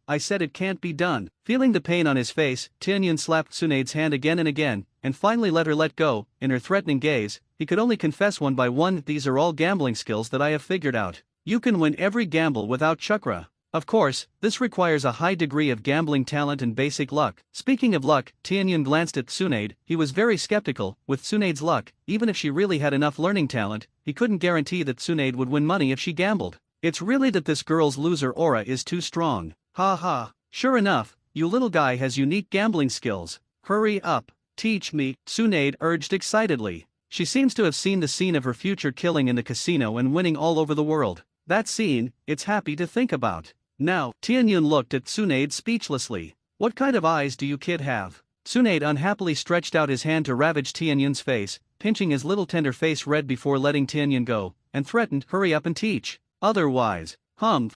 Speaker 1: I said it can't be done." Feeling the pain on his face, Tianyan slapped Tsunade's hand again and again, and finally let her let go. In her threatening gaze, he could only confess one by one, "These are all gambling skills that I have figured out. You can win every gamble without chakra. Of course, this requires a high degree of gambling talent and basic luck." Speaking of luck, Tianyan glanced at Tsunade. He was very skeptical. With Tsunade's luck, even if she really had enough learning talent, he couldn't guarantee that Tsunade would win money if she gambled. It's really that this girl's loser aura is too strong. Ha ha. Sure enough, you little guy has unique gambling skills. Hurry up, teach me, Tsunade urged excitedly. She seems to have seen the scene of her future killing in the casino and winning all over the world. That scene, it's happy to think about. Now, Tianyan looked at Tsunade speechlessly. "What kind of eyes do you kid have?" Tsunade unhappily stretched out his hand to ravage Tianyan's face, pinching his little tender face red before letting Tianyan go, and threatened, "Hurry up and teach. Otherwise,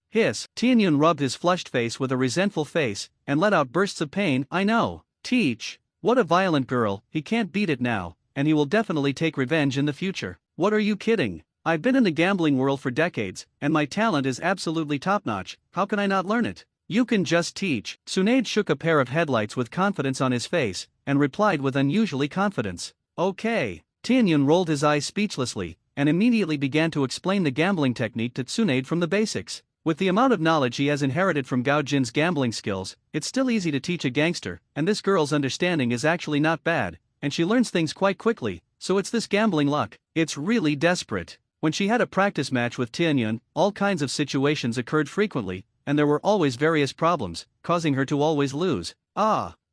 Speaker 1: hiss." Tianyan rubbed his flushed face with a resentful face, and let out bursts of pain. "I know. Teach. What a violent girl, he can't beat it now, and he will definitely take revenge in the future." "What are you kidding? I've been in the gambling world for decades, and my talent is absolutely top-notch. How can I not learn it?" "You can just teach." Tsunade shook a pair of headlights with confidence on his face, and replied with unusually confidence, "Okay." Tianyan rolled his eyes speechlessly, and immediately began to explain the gambling technique to Tsunade from the basics. With the amount of knowledge he has inherited from Gao Jin's gambling skills, it's still easy to teach a gangster, and this girl's understanding is actually not bad, and she learns things quite quickly, so it's this gambling luck. It's really desperate. When she had a practice match with Tianyan, all kinds of situations occurred frequently, and there were always various problems, causing her to always lose.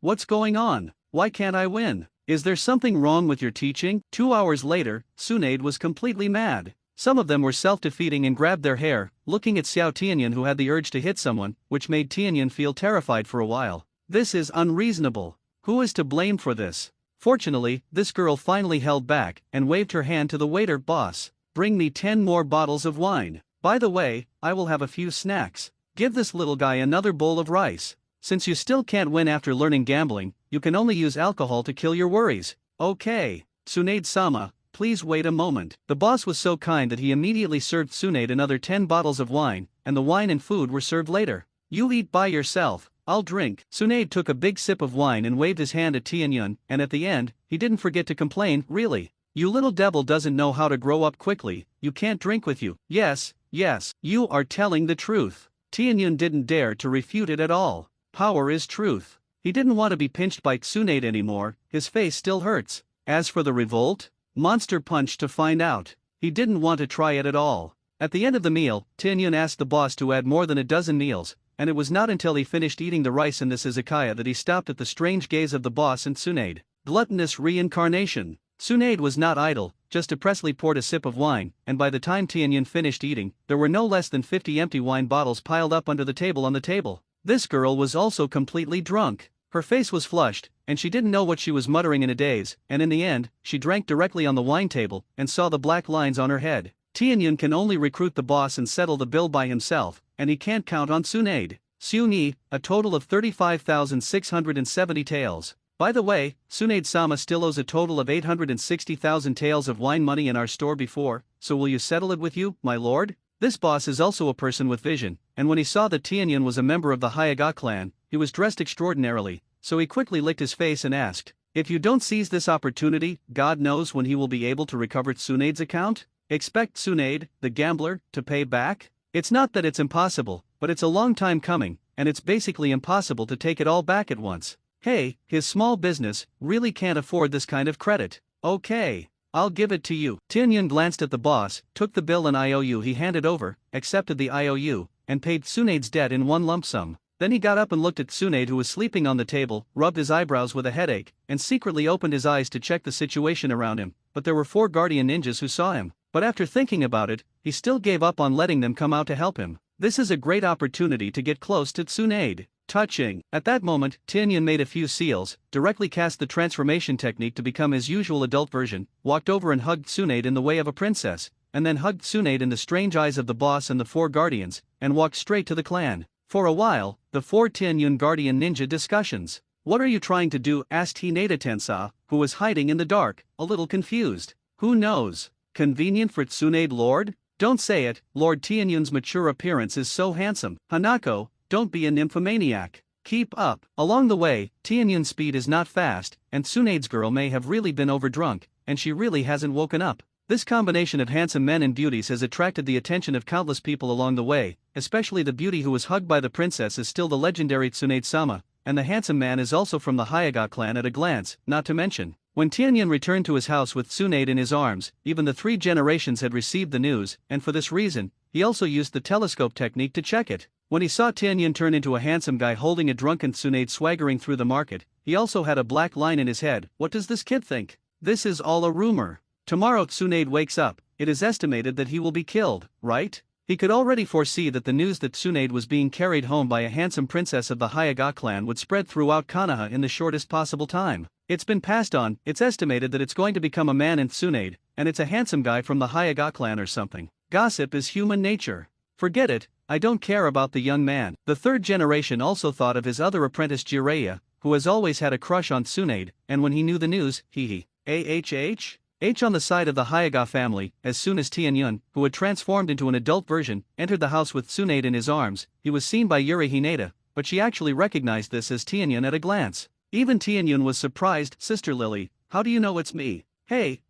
Speaker 1: What's going on? Why can't I win? Is there something wrong with your teaching? 2 hours later, Tsunade was completely mad. Some of them were self-defeating and grabbed their hair, looking at Xiao Tianyan, who had the urge to hit someone, which made Tianyan feel terrified for a while. This is unreasonable. Who is to blame for this? Fortunately, this girl finally held back and waved her hand to the waiter. Boss, bring me 10 more bottles of wine. By the way, I will have a few snacks. Give this little guy another bowl of rice. Since you still can't win after learning gambling, you can only use alcohol to kill your worries. Okay. Tsunade-sama, please wait a moment. The boss was so kind that he immediately served Tsunade another 10 bottles of wine, and the wine and food were served later. You eat by yourself, I'll drink. Tsunade took a big sip of wine and waved his hand at Tianyun, and at the end, he didn't forget to complain, really? You little devil doesn't know how to grow up quickly, you can't drink with you. Yes, you are telling the truth. Tianyun didn't dare to refute it at all. Power is truth. He didn't want to be pinched by Tsunade anymore, his face still hurts. As for the revolt, Monster Punch to find out. He didn't want to try it at all. At the end of the meal, Tianyun asked the boss to add more than a dozen meals, and it was not until he finished eating the rice in this izakaya that he stopped at the strange gaze of the boss and Tsunade. Gluttonous reincarnation. Tsunade was not idle, just depressively poured a sip of wine, and by the time Tianyun finished eating, there were no less than 50 empty wine bottles piled up under the table on the table. This girl was also completely drunk. Her face was flushed, and she didn't know what she was muttering in a daze, and in the end, she drank directly on the wine table and saw the black lines on her head. Tianyun can only recruit the boss and settle the bill by himself, and he can't count on Tsunade. Tsunade, a total of 35,670 taels. By the way, Tsunade-sama still owes a total of 860,000 taels of wine money in our store before, so will you settle it with you, my lord? This boss is also a person with vision, and when he saw that Tianyun was a member of the Hyaga clan, he was dressed extraordinarily, so he quickly licked his face and asked, if you don't seize this opportunity, God knows when he will be able to recover Tsunade's account? Expect Tsunade, the gambler, to pay back? It's not that it's impossible, but it's a long time coming, and it's basically impossible to take it all back at once. Hey, his small business really can't afford this kind of credit. Okay, I'll give it to you. Tianyun glanced at the boss, took the bill and IOU he handed over, accepted the IOU, and paid Tsunade's debt in one lump sum. Then he got up and looked at Tsunade, who was sleeping on the table, rubbed his eyebrows with a headache, and secretly opened his eyes to check the situation around him, but there were 4 guardian ninjas who saw him. But after thinking about it, he still gave up on letting them come out to help him. This is a great opportunity to get close to Tsunade. Touching. At that moment, Tianyun made a few seals, directly cast the transformation technique to become his usual adult version, walked over and hugged Tsunade in the way of a princess, and then hugged Tsunade in the strange eyes of the boss and the 4 guardians, and walked straight to the clan. For a while, the 4 Tianyun guardian ninja discussions. What are you trying to do? Asked Hinata-tensa, who was hiding in the dark, a little confused. Who knows? Convenient for Tsunade, Lord? Don't say it, Lord Tianyun's mature appearance is so handsome. Hanako, don't be a nymphomaniac. Keep up. Along the way, Tianyun's speed is not fast, and Tsunade's girl may have really been overdrunk, and she really hasn't woken up. This combination of handsome men and beauties has attracted the attention of countless people along the way, especially the beauty who was hugged by the princess is still the legendary Tsunade-sama, and the handsome man is also from the Hyaga clan at a glance, not to mention. When Tianyun returned to his house with Tsunade in his arms, even the 3 generations had received the news, and for this reason, he also used the telescope technique to check it. When he saw Tianyun turn into a handsome guy holding a drunken Tsunade swaggering through the market, he also had a black line in his head. What does this kid think? This is all a rumor. Tomorrow Tsunade wakes up, it is estimated that he will be killed, right? He could already foresee that the news that Tsunade was being carried home by a handsome princess of the Hyaga clan would spread throughout Konoha in the shortest possible time. It's been passed on, it's estimated that it's going to become a man in Tsunade, and it's a handsome guy from the Hyaga clan or something. Gossip is human nature. Forget it, I don't care about the young man. The 3rd generation also thought of his other apprentice Jiraiya, who has always had a crush on Tsunade, and when he knew the news, H on the side of the Hyaga family, as soon as Tianyun, who had transformed into an adult version, entered the house with Tsunade in his arms, he was seen by Yuri Hinata, but she actually recognized this as Tianyun at a glance. Even Tianyun was surprised. Sister Lily, how do you know it's me? Hey,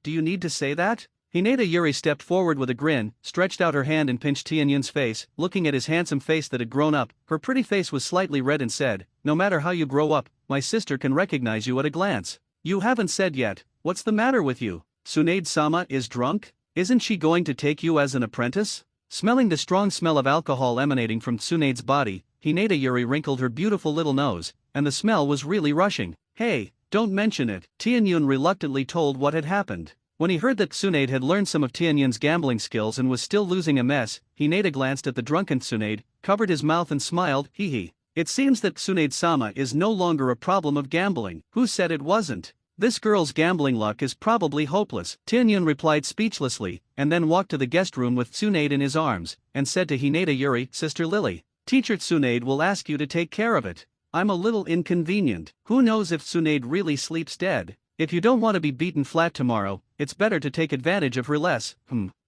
Speaker 1: do you need to say that? Hinata Yuri stepped forward with a grin, stretched out her hand and pinched Tianyun's face, looking at his handsome face that had grown up. Her pretty face was slightly red and said, no matter how you grow up, my sister can recognize you at a glance. You haven't said yet, what's the matter with you? Tsunade-sama is drunk? Isn't she going to take you as an apprentice? Smelling the strong smell of alcohol emanating from Tsunade's body, Hinata Yuri wrinkled her beautiful little nose, and the smell was really rushing. Hey, don't mention it. Tianyun reluctantly told what had happened. When he heard that Tsunade had learned some of Tianyun's gambling skills and was still losing a mess, Hinata glanced at the drunken Tsunade, covered his mouth and smiled, hee hee. It seems that Tsunade-sama is no longer a problem of gambling. Who said it wasn't? This girl's gambling luck is probably hopeless. Tianyun replied speechlessly, and then walked to the guest room with Tsunade in his arms, and said to Hinata Yuri, Sister Lily, Teacher Tsunade will ask you to take care of it. I'm a little inconvenient. Who knows if Tsunade really sleeps dead? If you don't want to be beaten flat tomorrow, it's better to take advantage of her less.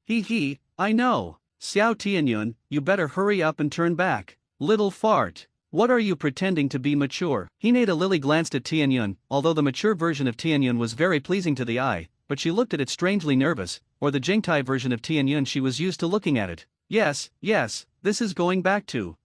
Speaker 1: Hee hee, I know. Xiao Tianyun, you better hurry up and turn back. Little fart. What are you pretending to be mature? Hinata Lily glanced at Tianyun, although the mature version of Tianyun was very pleasing to the eye, but she looked at it strangely nervous, or the Jingtai version of Tianyun she was used to looking at it. Yes, this is going back to.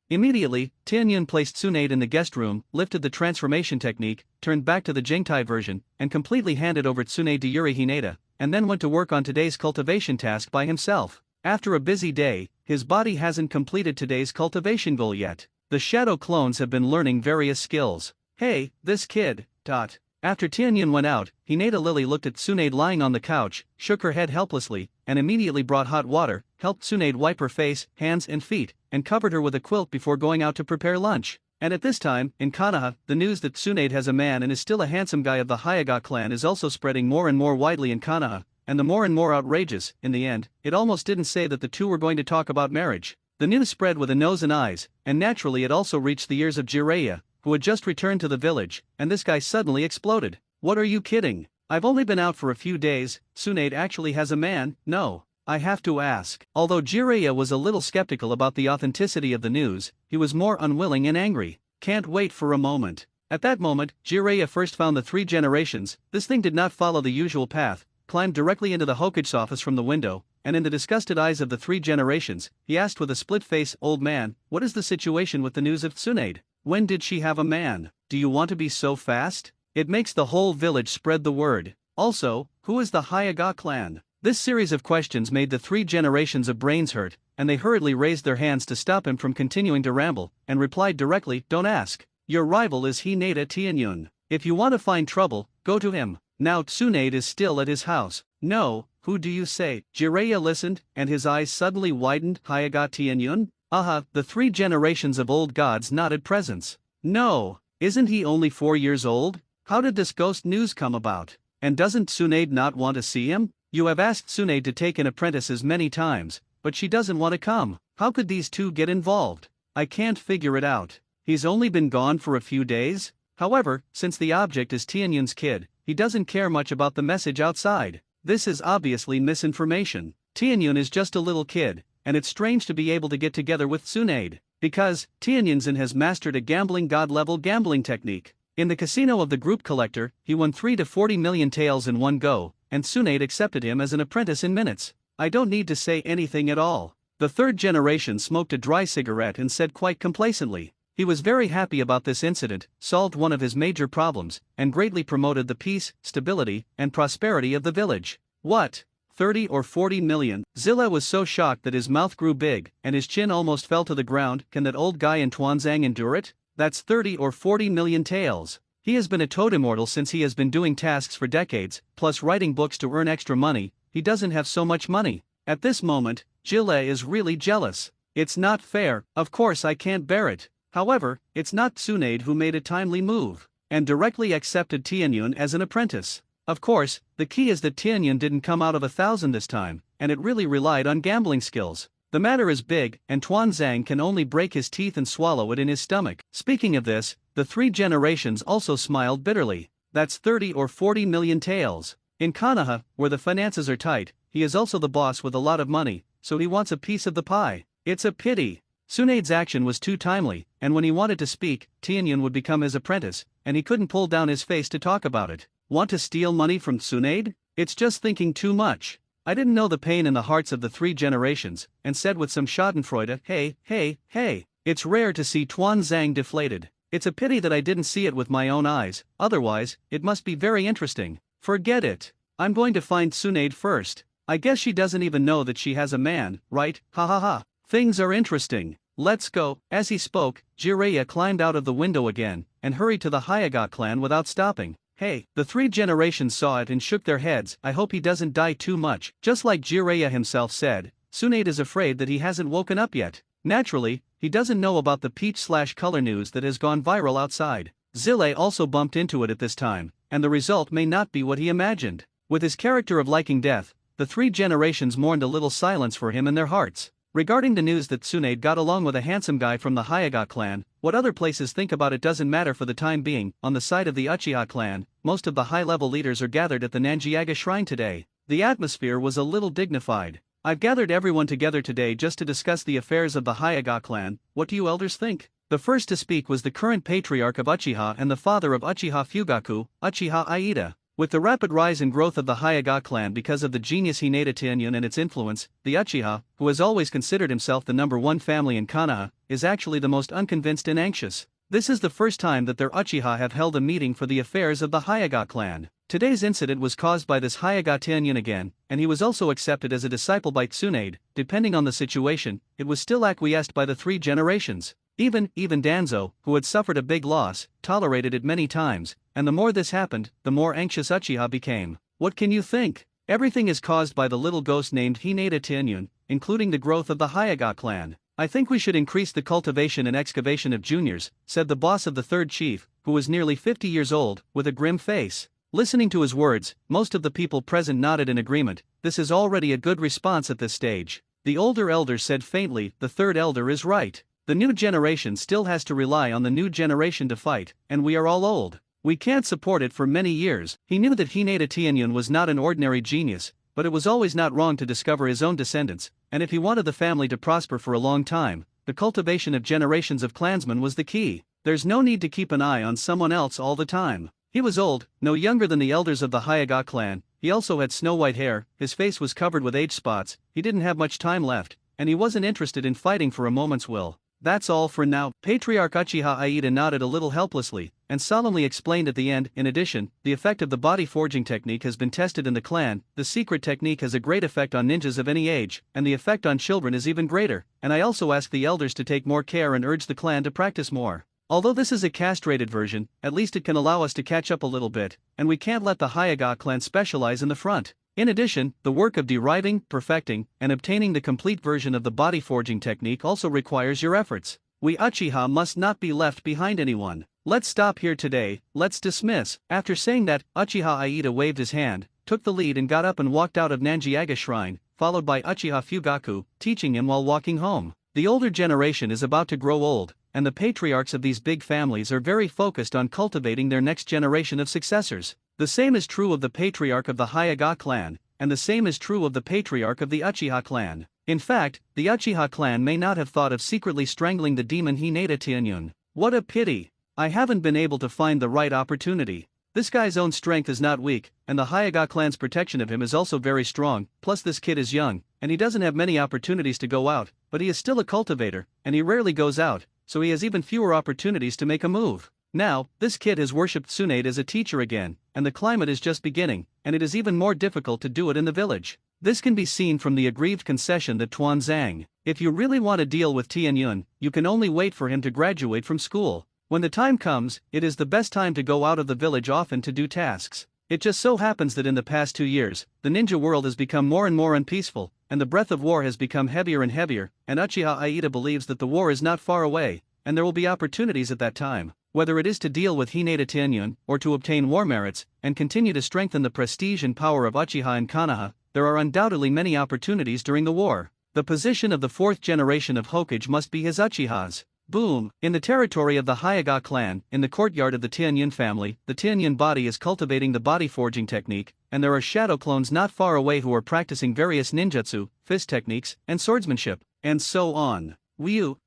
Speaker 1: Immediately, Tianyun placed Tsunade in the guest room, lifted the transformation technique, turned back to the Jingtai version, and completely handed over Tsunade to Yuri Hinata, and then went to work on today's cultivation task by himself. After a busy day, his body hasn't completed today's cultivation goal yet. The shadow clones have been learning various skills. Hey, this kid. After Tianyun went out, Hinata Lily looked at Tsunade lying on the couch, shook her head helplessly, and immediately brought hot water, helped Tsunade wipe her face, hands and feet, and covered her with a quilt before going out to prepare lunch. And at this time, in Konoha, the news that Tsunade has a man and is still a handsome guy of the Hyaga clan is also spreading more and more widely in Konoha, and the more and more outrageous. In the end, it almost didn't say that the two were going to talk about marriage. The news spread with a nose and eyes, and naturally it also reached the ears of Jiraiya, who had just returned to the village, and this guy suddenly exploded. What are you kidding? I've only been out for a few days. Tsunade actually has a man? No. I have to ask. Although Jiraiya was a little skeptical about the authenticity of the news, he was more unwilling and angry. Can't wait for a moment. At that moment, Jiraiya first found the three generations. This thing did not follow the usual path, climbed directly into the Hokage's office from the window, and in the disgusted eyes of the three generations, he asked with a split face, Old man, what is the situation with the news of Tsunade? When did she have a man? Do you want to be so fast? It makes the whole village spread the word. Also, who is the Hyaga clan? This series of questions made the three generations of brains hurt, and they hurriedly raised their hands to stop him from continuing to ramble, and replied directly, Don't ask. Your rival is Hinata Tianyun. If you want to find trouble, go to him. Now Tsunade is still at his house. No, who do you say? Jiraiya listened, and his eyes suddenly widened. Hyaga Tianyun? Aha, the three generations of old gods nodded presence. No, isn't he only 4 years old? How did this ghost news come about? And doesn't Tsunade not want to see him? You have asked Tsunade to take in apprentices many times, but she doesn't want to come. How could these two get involved? I can't figure it out. He's only been gone for a few days? However, since the object is Tianyun's kid, he doesn't care much about the message outside. This is obviously misinformation. Tianyun is just a little kid, and it's strange to be able to get together with Tsunade, because Tianyunzan has mastered a gambling god-level gambling technique. In the casino of the group collector, he won 3 to 40 million taels in one go, and Tsunade accepted him as an apprentice in minutes. I don't need to say anything at all. The third generation smoked a dry cigarette and said quite complacently. He was very happy about this incident, solved one of his major problems, and greatly promoted the peace, stability, and prosperity of the village. What? 30 or 40 million? Zilla was so shocked that his mouth grew big, and his chin almost fell to the ground. Can that old guy in Tuanzang endure it? That's 30 or 40 million taels. He has been a toad immortal since he has been doing tasks for decades, plus writing books to earn extra money. He doesn't have so much money. At this moment, Jile is really jealous. It's not fair. Of course I can't bear it. However, it's not Tsunade who made a timely move, and directly accepted Tianyun as an apprentice. Of course, the key is that Tianyun didn't come out of 1,000 this time, and it really relied on gambling skills. The matter is big, and Tuanzang can only break his teeth and swallow it in his stomach. Speaking of this, the three generations also smiled bitterly. That's 30 or 40 million taels. In Konoha, where the finances are tight, he is also the boss with a lot of money, so he wants a piece of the pie. It's a pity. Tsunade's action was too timely, and when he wanted to speak, Tianyun would become his apprentice, and he couldn't pull down his face to talk about it. Want to steal money from Tsunade? It's just thinking too much. I didn't know the pain in the hearts of the three generations, and said with some schadenfreude, hey. It's rare to see Tuanzang deflated. It's a pity that I didn't see it with my own eyes, otherwise, it must be very interesting. Forget it. I'm going to find Tsunade first. I guess she doesn't even know that she has a man, right? Ha ha ha. Things are interesting. Let's go. As he spoke, Jiraiya climbed out of the window again, and hurried to the Hyaga clan without stopping. Hey, the three generations saw it and shook their heads. I hope he doesn't die too much. Just like Jiraiya himself said, Tsunade is afraid that he hasn't woken up yet. Naturally, he doesn't know about the peach/color news that has gone viral outside. Zille also bumped into it at this time, and the result may not be what he imagined. With his character of liking death, the three generations mourned a little silence for him in their hearts. Regarding the news that Tsunade got along with a handsome guy from the Hyuga clan, what other places think about it doesn't matter for the time being. On the side of the Uchiha clan, most of the high-level leaders are gathered at the Nanjiaga shrine today. The atmosphere was a little dignified. I've gathered everyone together today just to discuss the affairs of the Hyuga clan. What do you elders think? The first to speak was the current patriarch of Uchiha and the father of Uchiha Fugaku, Uchiha Aida. With the rapid rise and growth of the Hyuga clan because of the genius Hinata Tenshin and its influence, the Uchiha, who has always considered himself the #1 family in Konoha, is actually the most unconvinced and anxious. This is the first time that their Uchiha have held a meeting for the affairs of the Hyuga clan. Today's incident was caused by this Hyuga Tenshin again, and he was also accepted as a disciple by Tsunade. Depending on the situation, it was still acquiesced by the three generations. Even Danzo, who had suffered a big loss, tolerated it many times, and the more this happened, the more anxious Uchiha became. What can you think? Everything is caused by the little ghost named Hinata Tenshin, including the growth of the Hyuga clan. I think we should increase the cultivation and excavation of juniors, said the boss of the third chief, who was nearly 50 years old, with a grim face. Listening to his words, most of the people present nodded in agreement. This is already a good response at this stage. The older elder said faintly, the third elder is right. The new generation still has to rely on the new generation to fight, and we are all old. We can't support it for many years. He knew that Hinata Tenshin was not an ordinary genius, but it was always not wrong to discover his own descendants, and if he wanted the family to prosper for a long time, the cultivation of generations of clansmen was the key. There's no need to keep an eye on someone else all the time. He was old, no younger than the elders of the Hyuga clan. He also had snow-white hair, his face was covered with age spots, he didn't have much time left, and he wasn't interested in fighting for a moment's will. That's all for now. Patriarch Uchiha Aida nodded a little helplessly, and solemnly explained at the end. In addition, the effect of the body forging technique has been tested in the clan. The secret technique has a great effect on ninjas of any age, and the effect on children is even greater. And I also ask the elders to take more care and urge the clan to practice more. Although this is a castrated version, at least it can allow us to catch up a little bit, and we can't let the Hyuga clan specialize in the front. In addition, the work of deriving, perfecting, and obtaining the complete version of the body forging technique also requires your efforts. We Uchiha must not be left behind anyone. Let's stop here today, let's dismiss. After saying that, Uchiha Aida waved his hand, took the lead and got up and walked out of Nanjiaga shrine, followed by Uchiha Fugaku, teaching him while walking home. The older generation is about to grow old, and the patriarchs of these big families are very focused on cultivating their next generation of successors. The same is true of the patriarch of the Hyuga clan, and the same is true of the patriarch of the Uchiha clan. In fact, the Uchiha clan may not have thought of secretly strangling the demon Hinata Tenshin. What a pity! I haven't been able to find the right opportunity. This guy's own strength is not weak, and the Hyuga clan's protection of him is also very strong, plus this kid is young, and he doesn't have many opportunities to go out, but he is still a cultivator, and he rarely goes out, so he has even fewer opportunities to make a move. Now, this kid has worshipped Tsunade as a teacher again, and the climate is just beginning, and it is even more difficult to do it in the village. This can be seen from the aggrieved concession that Tuanzang. If you really want to deal with Tianyun, you can only wait for him to graduate from school. When the time comes, it is the best time to go out of the village often to do tasks. It just so happens that in the past 2 years, the ninja world has become more and more unpeaceful, and the breath of war has become heavier and heavier, and Uchiha Aida believes that the war is not far away, and there will be opportunities at that time. Whether it is to deal with Hinata Tenshin, or to obtain war merits, and continue to strengthen the prestige and power of Uchiha in Konoha, there are undoubtedly many opportunities during the war. The position of the fourth generation of Hokage must be his Uchihas. Boom! In the territory of the Hyuga clan, in the courtyard of the Tenshin family, the Tenshin body is cultivating the body forging technique, and there are shadow clones not far away who are practicing various ninjutsu, fist techniques, and swordsmanship, and so on.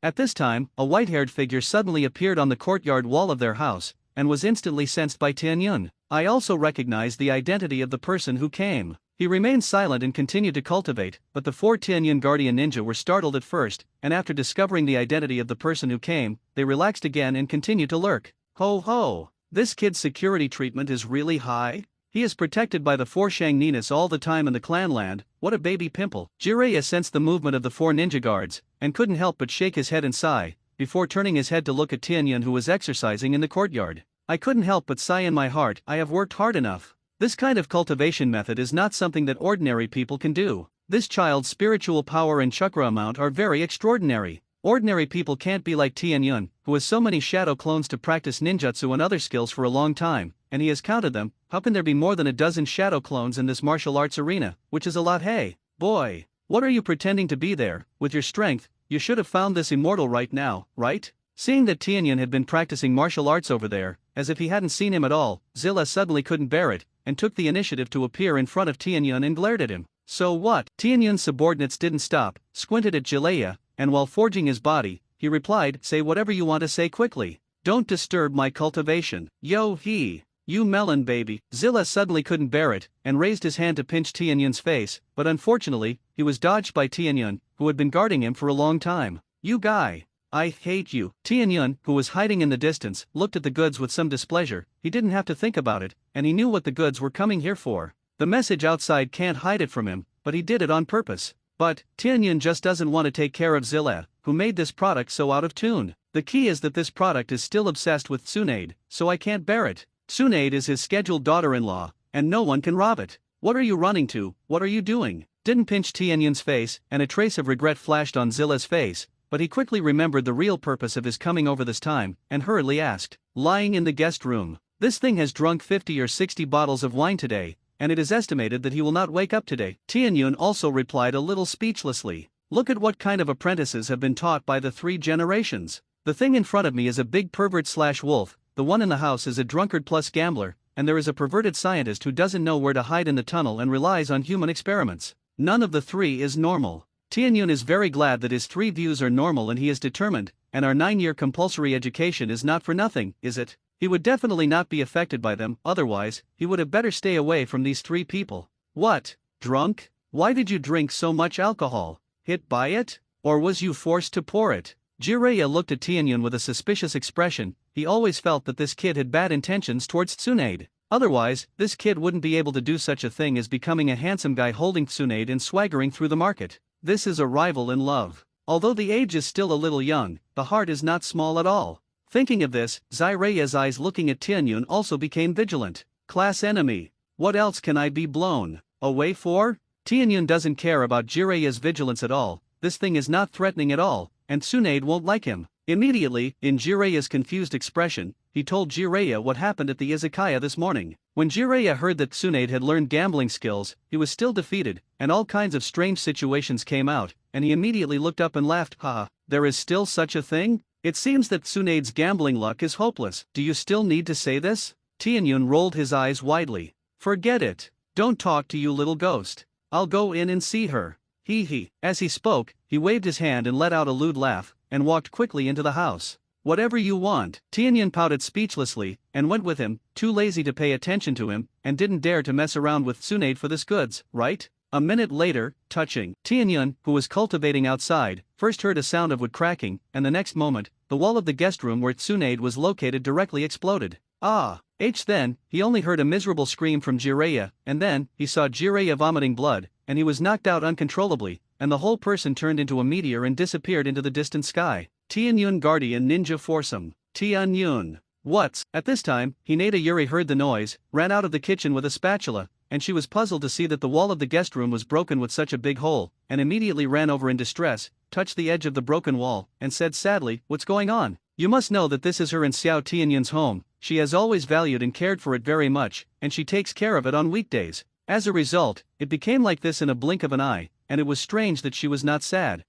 Speaker 1: At this time, a white-haired figure suddenly appeared on the courtyard wall of their house, and was instantly sensed by Tenshin. I also recognized the identity of the person who came. He remained silent and continued to cultivate, but the 4 Tenshin guardian ninja were startled at first, and after discovering the identity of the person who came, they relaxed again and continued to lurk. Ho ho! This kid's security treatment is really high? He is protected by the 4 Shangninas all the time in the clanland. What a baby pimple. Jiraiya sensed the movement of the 4 ninja guards, and couldn't help but shake his head and sigh, before turning his head to look at Tenshin who was exercising in the courtyard. I couldn't help but sigh in my heart. I have worked hard enough. This kind of cultivation method is not something that ordinary people can do. This child's spiritual power and chakra amount are very extraordinary. Ordinary people can't be like Tianyun, who has so many shadow clones to practice ninjutsu and other skills for a long time, and he has counted them. How can there be more than a dozen shadow clones in this martial arts arena, which is a lot? Hey, boy, what are you pretending to be there? With your strength, you should have found this immortal right now, right? Seeing that Tianyun had been practicing martial arts over there, as if he hadn't seen him at all, Zilla suddenly couldn't bear it, and took the initiative to appear in front of Tianyun and glared at him. So what? Tianyun's subordinates didn't stop, squinted at Jalea, and while forging his body, he replied, say whatever you want to say quickly. Don't disturb my cultivation. Yo he. You melon baby. Zilla suddenly couldn't bear it, and raised his hand to pinch Tianyun's face, but unfortunately, he was dodged by Tianyun, who had been guarding him for a long time. You guy. I hate you. Tianyun, who was hiding in the distance, looked at the goods with some displeasure. He didn't have to think about it, and he knew what the goods were coming here for. The message outside can't hide it from him, but he did it on purpose. But Tianyun just doesn't want to take care of Zilla, who made this product so out of tune. The key is that this product is still obsessed with Tsunade, so I can't bear it. Tsunade is his scheduled daughter-in-law, and no one can rob it. What are you running to? What are you doing? Didn't pinch Tianyun's face, and a trace of regret flashed on Zilla's face, but he quickly remembered the real purpose of his coming over this time, and hurriedly asked. Lying in the guest room. This thing has drunk 50 or 60 bottles of wine today, and it is estimated that he will not wake up today. Tianyun also replied a little speechlessly. Look at what kind of apprentices have been taught by the 3 generations. The thing in front of me is a big pervert/wolf, the one in the house is a drunkard plus gambler, and there is a perverted scientist who doesn't know where to hide in the tunnel and relies on human experiments. None of the 3 is normal. Tianyun is very glad that his 3 views are normal, and he is determined, and our 9-year compulsory education is not for nothing, is it? He would definitely not be affected by them, otherwise, he would have better stay away from these 3 people. What? Drunk? Why did you drink so much alcohol? Hit by it? Or was you forced to pour it? Jiraiya looked at Tianyun with a suspicious expression. He always felt that this kid had bad intentions towards Tsunade. Otherwise, this kid wouldn't be able to do such a thing as becoming a handsome guy holding Tsunade and swaggering through the market. This is a rival in love. Although the age is still a little young, the heart is not small at all. Thinking of this, Jiraiya's eyes looking at Tianyun also became vigilant. Class enemy. What else can I be blown away for? Tianyun doesn't care about Jiraiya's vigilance at all. This thing is not threatening at all, and Tsunade won't like him. Immediately, in Jiraiya's confused expression, he told Jiraiya what happened at the izakaya this morning. When Jiraiya heard that Tsunade had learned gambling skills, he was still defeated, and all kinds of strange situations came out, and he immediately looked up and laughed. Ha, there is still such a thing? It seems that Tsunade's gambling luck is hopeless. Do you still need to say this? Tianyun rolled his eyes widely. Forget it. Don't talk to you little ghost. I'll go in and see her. Hee hee. As he spoke, he waved his hand and let out a lewd laugh, and walked quickly into the house. Whatever you want. Tianyun pouted speechlessly, and went with him, too lazy to pay attention to him, and didn't dare to mess around with Tsunade for this goods, right? A minute later, touching. Tianyun, who was cultivating outside, first heard a sound of wood cracking, and the next moment, the wall of the guest room where Tsunade was located directly exploded. Ah! Then, he only heard a miserable scream from Jiraiya, and then, he saw Jiraiya vomiting blood, and he was knocked out uncontrollably, and the whole person turned into a meteor and disappeared into the distant sky. Tianyun Guardian Ninja Foursome. Tianyun. What's? At this time, Hinata Yuri heard the noise, ran out of the kitchen with a spatula, and she was puzzled to see that the wall of the guest room was broken with such a big hole, and immediately ran over in distress, touched the edge of the broken wall, and said sadly, "What's going on? You must know that this is her and Xiao Tianyun's home. She has always valued and cared for it very much, and she takes care of it on weekdays. As a result, it became like this in a blink of an eye, and it was strange that she was not sad."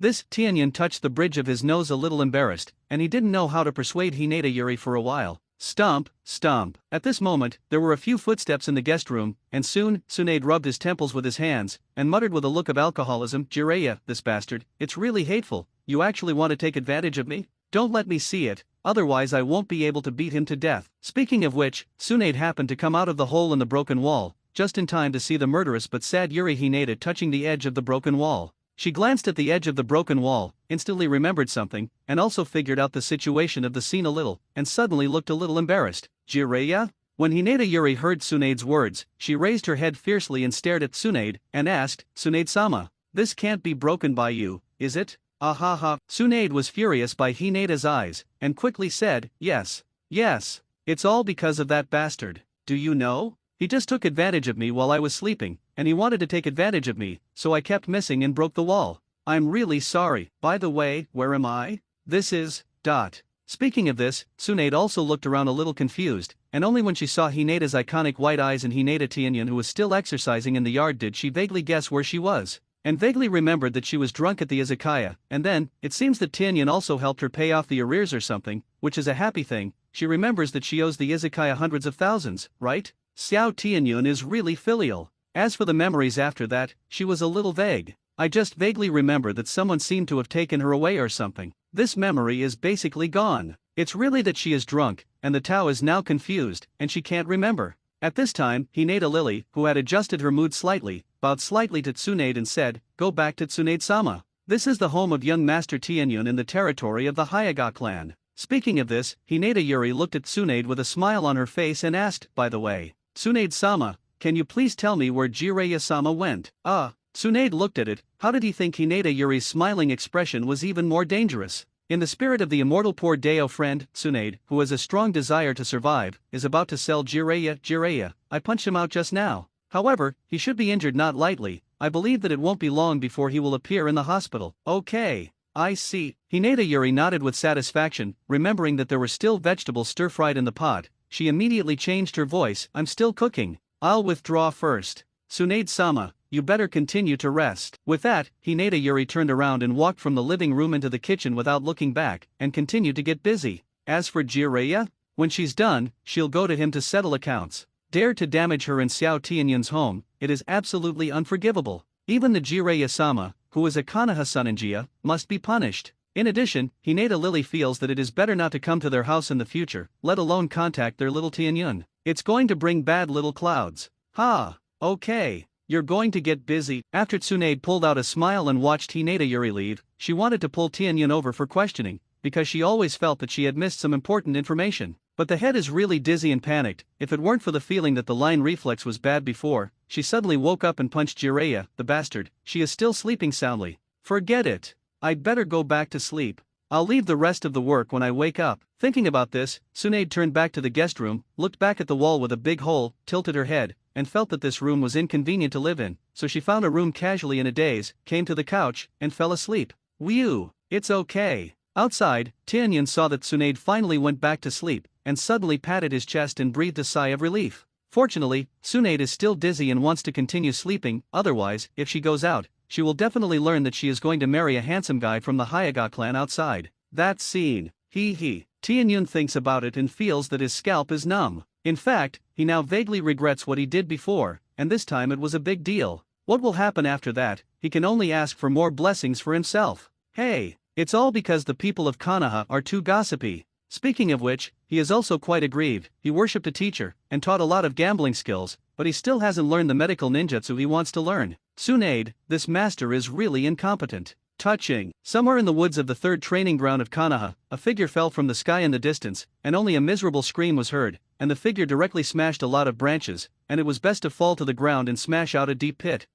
Speaker 1: This. Tianyun touched the bridge of his nose a little embarrassed, and he didn't know how to persuade Hinata Yuri for a while. Stomp, stomp. At this moment, there were a few footsteps in the guest room, and soon, Tsunade rubbed his temples with his hands, and muttered with a look of alcoholism, "Jiraiya, this bastard, it's really hateful. You actually want to take advantage of me? Don't let me see it, otherwise I won't be able to beat him to death." Speaking of which, Tsunade happened to come out of the hole in the broken wall, just in time to see the murderous but sad Yuri Hinata touching the edge of the broken wall. She glanced at the edge of the broken wall, instantly remembered something, and also figured out the situation of the scene a little, and suddenly looked a little embarrassed. "Jiraiya?" When Hinata Yuri heard Tsunade's words, she raised her head fiercely and stared at Tsunade, and asked, "Tsunade-sama, this can't be broken by you, is it?" "Ah ha ha." Tsunade was furious by Hinata's eyes, and quickly said, "Yes. Yes. It's all because of that bastard. Do you know? He just took advantage of me while I was sleeping, and he wanted to take advantage of me, so I kept missing and broke the wall. I'm really sorry. By the way, where am I? This is. Speaking of this, Tsunade also looked around a little confused, and only when she saw Hineda's iconic white eyes and Hineda Tianyan, who was still exercising in the yard, did she vaguely guess where she was, and vaguely remembered that she was drunk at the izakaya. And then, it seems that Tianyan also helped her pay off the arrears or something, which is a happy thing. She remembers that she owes the izakaya hundreds of thousands, right? Xiao Tianyun is really filial. As for the memories after that, she was a little vague. I just vaguely remember that someone seemed to have taken her away or something. This memory is basically gone. It's really that she is drunk, and the Tao is now confused, and she can't remember. At this time, Hineda Lily, who had adjusted her mood slightly, bowed slightly to Tsunade and said, "Go back to Tsunade-sama. This is the home of young Master Tianyun in the territory of the Hyaga clan." Speaking of this, Hineda Yuri looked at Tsunade with a smile on her face and asked, "By the way, Tsunade-sama, can you please tell me where Jiraiya-sama went?" Tsunade looked at it. How did he think Hineda Yuri's smiling expression was even more dangerous? In the spirit of the immortal poor Deo friend, Tsunade, who has a strong desire to survive, is about to sell Jiraiya. I punched him out just now. However, he should be injured not lightly. I believe that it won't be long before he will appear in the hospital. Okay, I see. Hineda Yuri nodded with satisfaction, remembering that there were still vegetables stir-fried in the pot. She immediately changed her voice. "I'm still cooking. I'll withdraw first. Tsunade-sama, you better continue to rest." With that, Hineda Yuri turned around and walked from the living room into the kitchen without looking back, and continued to get busy. As for Jiraiya, when she's done, she'll go to him to settle accounts. Dare to damage her in Xiao Tianyun's home, it is absolutely unforgivable. Even the Jiraiya-sama, who is a Konoha Suninja, must be punished. In addition, Hineda Lily feels that it is better not to come to their house in the future, let alone contact their little Tianyun. It's going to bring bad little clouds. Okay. You're going to get busy. After Tsunade pulled out a smile and watched Hineda Yuri leave, she wanted to pull Tianyun over for questioning, because she always felt that she had missed some important information. But the head is really dizzy and panicked. If it weren't for the feeling that the line reflex was bad before, she suddenly woke up and punched Jiraiya, the bastard. She is still sleeping soundly. Forget it. I'd better go back to sleep. I'll leave the rest of the work when I wake up. Thinking about this, Tsunade turned back to the guest room, looked back at the wall with a big hole, tilted her head, and felt that this room was inconvenient to live in, so she found a room casually in a daze, came to the couch, and fell asleep. Whew, it's okay. Outside, Tianyun saw that Tsunade finally went back to sleep, and suddenly patted his chest and breathed a sigh of relief. Fortunately, Tsunade is still dizzy and wants to continue sleeping, otherwise, if she goes out, she will definitely learn that she is going to marry a handsome guy from the Hyaga clan outside. That scene. Tianyun thinks about it and feels that his scalp is numb. In fact, he now vaguely regrets what he did before, and this time it was a big deal. What will happen after that? He can only ask for more blessings for himself. Hey, it's all because the people of Konoha are too gossipy. Speaking of which, he is also quite aggrieved. He worshipped a teacher, and taught a lot of gambling skills, but he still hasn't learned the medical ninjutsu he wants to learn. Tsunade, this master is really incompetent. Touching. Somewhere in the woods of the third training ground of Konoha, a figure fell from the sky in the distance, and only a miserable scream was heard, and the figure directly smashed a lot of branches, and it was best to fall to the ground and smash out a deep pit.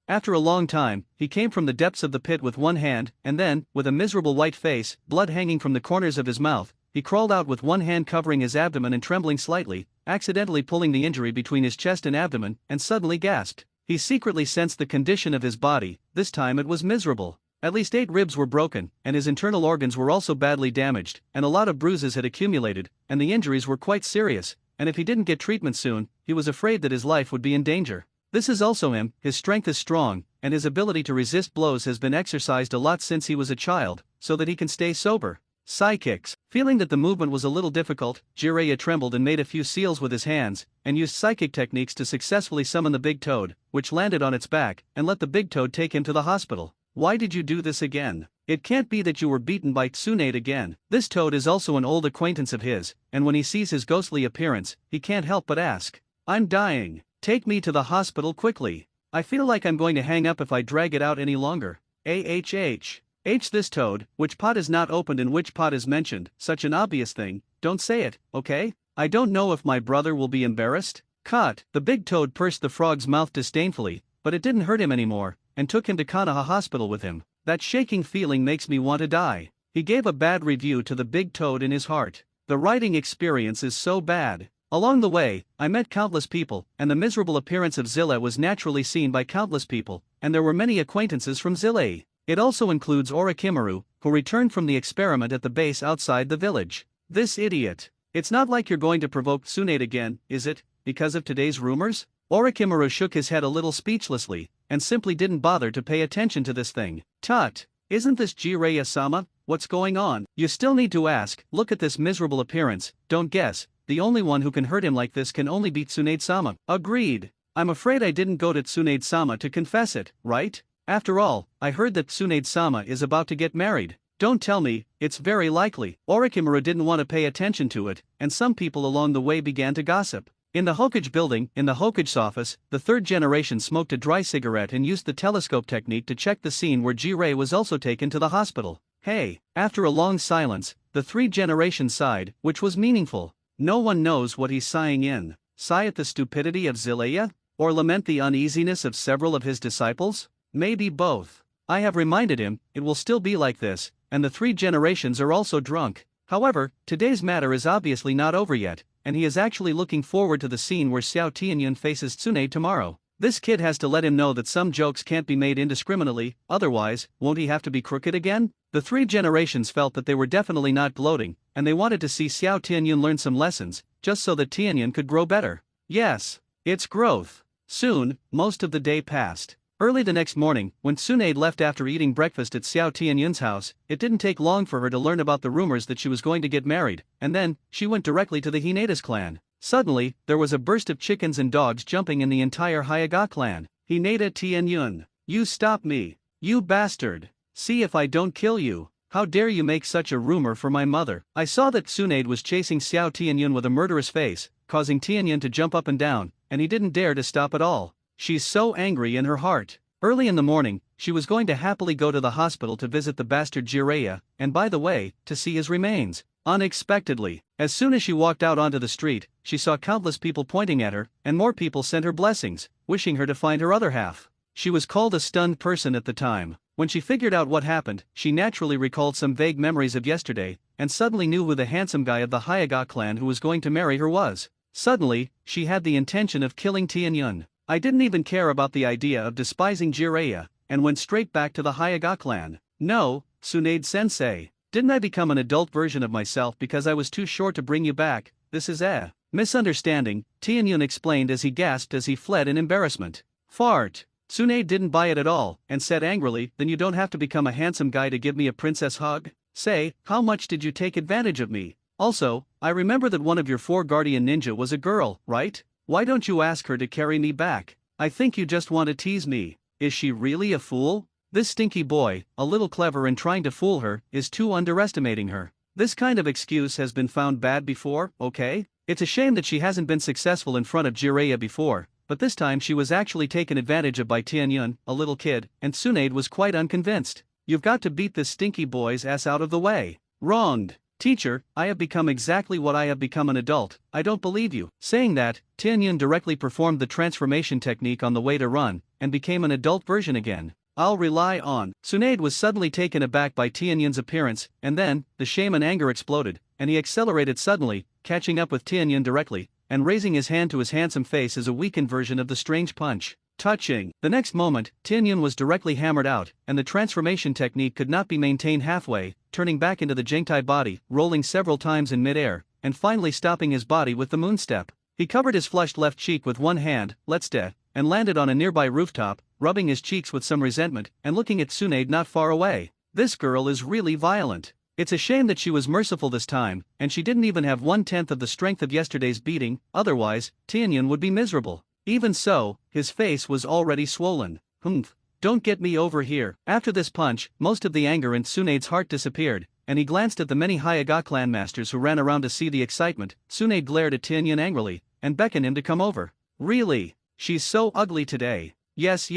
Speaker 1: After a long time, he came from the depths of the pit with one hand, and then, with a miserable white face, blood hanging from the corners of his mouth, he crawled out with one hand covering his abdomen and trembling slightly, accidentally pulling the injury between his chest and abdomen, and suddenly gasped. He secretly sensed the condition of his body. This time it was miserable. At least 8 ribs were broken, and his internal organs were also badly damaged, and a lot of bruises had accumulated, and the injuries were quite serious, and if he didn't get treatment soon, he was afraid that his life would be in danger. This is also him. His strength is strong, and his ability to resist blows has been exercised a lot since he was a child, so that he can stay sober. Psychics. Feeling that the movement was a little difficult, Jiraiya trembled and made a few seals with his hands, and used psychic techniques to successfully summon the big toad, which landed on its back, and let the big toad take him to the hospital. Why did you do this again? It can't be that you were beaten by Tsunade again. This toad is also an old acquaintance of his, and when he sees his ghostly appearance, he can't help but ask, "I'm dying. Take me to the hospital quickly. I feel like I'm going to hang up if I drag it out any longer." This toad, which pot is not opened and which pot is mentioned, such an obvious thing, don't say it, okay? I don't know if my brother will be embarrassed. Cut. The big toad pursed the frog's mouth disdainfully, but it didn't hurt him anymore, and took him to Konoha Hospital with him. That shaking feeling makes me want to die. He gave a bad review to the big toad in his heart. The writing experience is so bad. Along the way, I met countless people, and the miserable appearance of Zilla was naturally seen by countless people, and there were many acquaintances from Zilla. It also includes Orochimaru, who returned from the experiment at the base outside the village. This idiot. It's not like you're going to provoke Tsunade again, is it, because of today's rumors? Orochimaru shook his head a little speechlessly, and simply didn't bother to pay attention to this thing. Tut! Isn't this Jiraiya-sama? What's going on? You still need to ask, look at this miserable appearance, don't guess, the only one who can hurt him like this can only be Tsunade-sama. Agreed. I'm afraid I didn't go to Tsunade-sama to confess it, right? After all, I heard that Tsunade-sama is about to get married. Don't tell me, it's very likely. Orochimaru didn't want to pay attention to it, and some people along the way began to gossip. In the Hokage building, in the Hokage's office, the third generation smoked a dry cigarette and used the telescope technique to check the scene where Jiraiya was also taken to the hospital. Hey, after a long silence, the three generations sighed, which was meaningful. No one knows what he's sighing in. Sigh at the stupidity of Zillaya? Or lament the uneasiness of several of his disciples? Maybe both. I have reminded him, it will still be like this, and the three generations are also drunk. However, today's matter is obviously not over yet, and he is actually looking forward to the scene where Xiao Tianyun faces Tsunade tomorrow. This kid has to let him know that some jokes can't be made indiscriminately, otherwise, won't he have to be crooked again? The three generations felt that they were definitely not gloating, and they wanted to see Xiao Tianyun learn some lessons, just so that Tianyun could grow better. Yes, it's growth. Soon, most of the day passed. Early the next morning, when Tsunade left after eating breakfast at Xiao Tianyun's house, it didn't take long for her to learn about the rumors that she was going to get married, and then, she went directly to the Hinata's clan. Suddenly, there was a burst of chickens and dogs jumping in the entire Hyuga clan. Hinata Tianyun, you stop me, you bastard! See if I don't kill you! How dare you make such a rumor for my mother? I saw that Tsunade was chasing Xiao Tianyun with a murderous face, causing Tianyun to jump up and down, and he didn't dare to stop at all. She's so angry in her heart. Early in the morning, she was going to happily go to the hospital to visit the bastard Jiraiya, and by the way, to see his remains. Unexpectedly, as soon as she walked out onto the street, she saw countless people pointing at her, and more people sent her blessings, wishing her to find her other half. She was called a stunned person at the time. When she figured out what happened, she naturally recalled some vague memories of yesterday, and suddenly knew who the handsome guy of the Hyuga clan who was going to marry her was. Suddenly, she had the intention of killing Tianyun. I didn't even care about the idea of despising Jiraiya, and went straight back to the Hyuga clan. No, Tsunade-sensei, didn't I become an adult version of myself because I was too short to bring you back? This is a misunderstanding, Tianyun explained as he gasped as he fled in embarrassment. Fart. Tsunade didn't buy it at all, and said angrily, then you don't have to become a handsome guy to give me a princess hug? Say, how much did you take advantage of me? Also, I remember that one of your 4 guardian ninja was a girl, right? Why don't you ask her to carry me back? I think you just want to tease me. Is she really a fool? This stinky boy, a little clever in trying to fool her, is too underestimating her. This kind of excuse has been found bad before, okay? It's a shame that she hasn't been successful in front of Jiraiya before, but this time she was actually taken advantage of by Tianyun, a little kid, and Tsunade was quite unconvinced. You've got to beat this stinky boy's ass out of the way. Wronged. Teacher, I have become exactly what I have become, an adult. I don't believe you. Saying that, Tianyun directly performed the transformation technique on the way to run, and became an adult version again. I'll rely on. Tsunade was suddenly taken aback by Tianyun's appearance, and then, the shame and anger exploded, and he accelerated suddenly, catching up with Tianyun directly, and raising his hand to his handsome face as a weakened version of the strange punch. Touching. The next moment, Tianyun was directly hammered out, and the transformation technique could not be maintained halfway, turning back into the Jengtai body, rolling several times in midair, and finally stopping his body with the moon step. He covered his flushed left cheek with one hand, and landed on a nearby rooftop, rubbing his cheeks with some resentment, and looking at Tsunade not far away. This girl is really violent. It's a shame that she was merciful this time, and she didn't even have 1/10 of the strength of yesterday's beating, otherwise, Tianyun would be miserable. Even so, his face was already swollen. Humph. Don't get me over here. After this punch, most of the anger in Tsunade's heart disappeared, and he glanced at the many Hyuga clan masters who ran around to see the excitement. Tsunade glared at Tianyun angrily, and beckoned him to come over. Really? She's so ugly today. Yes.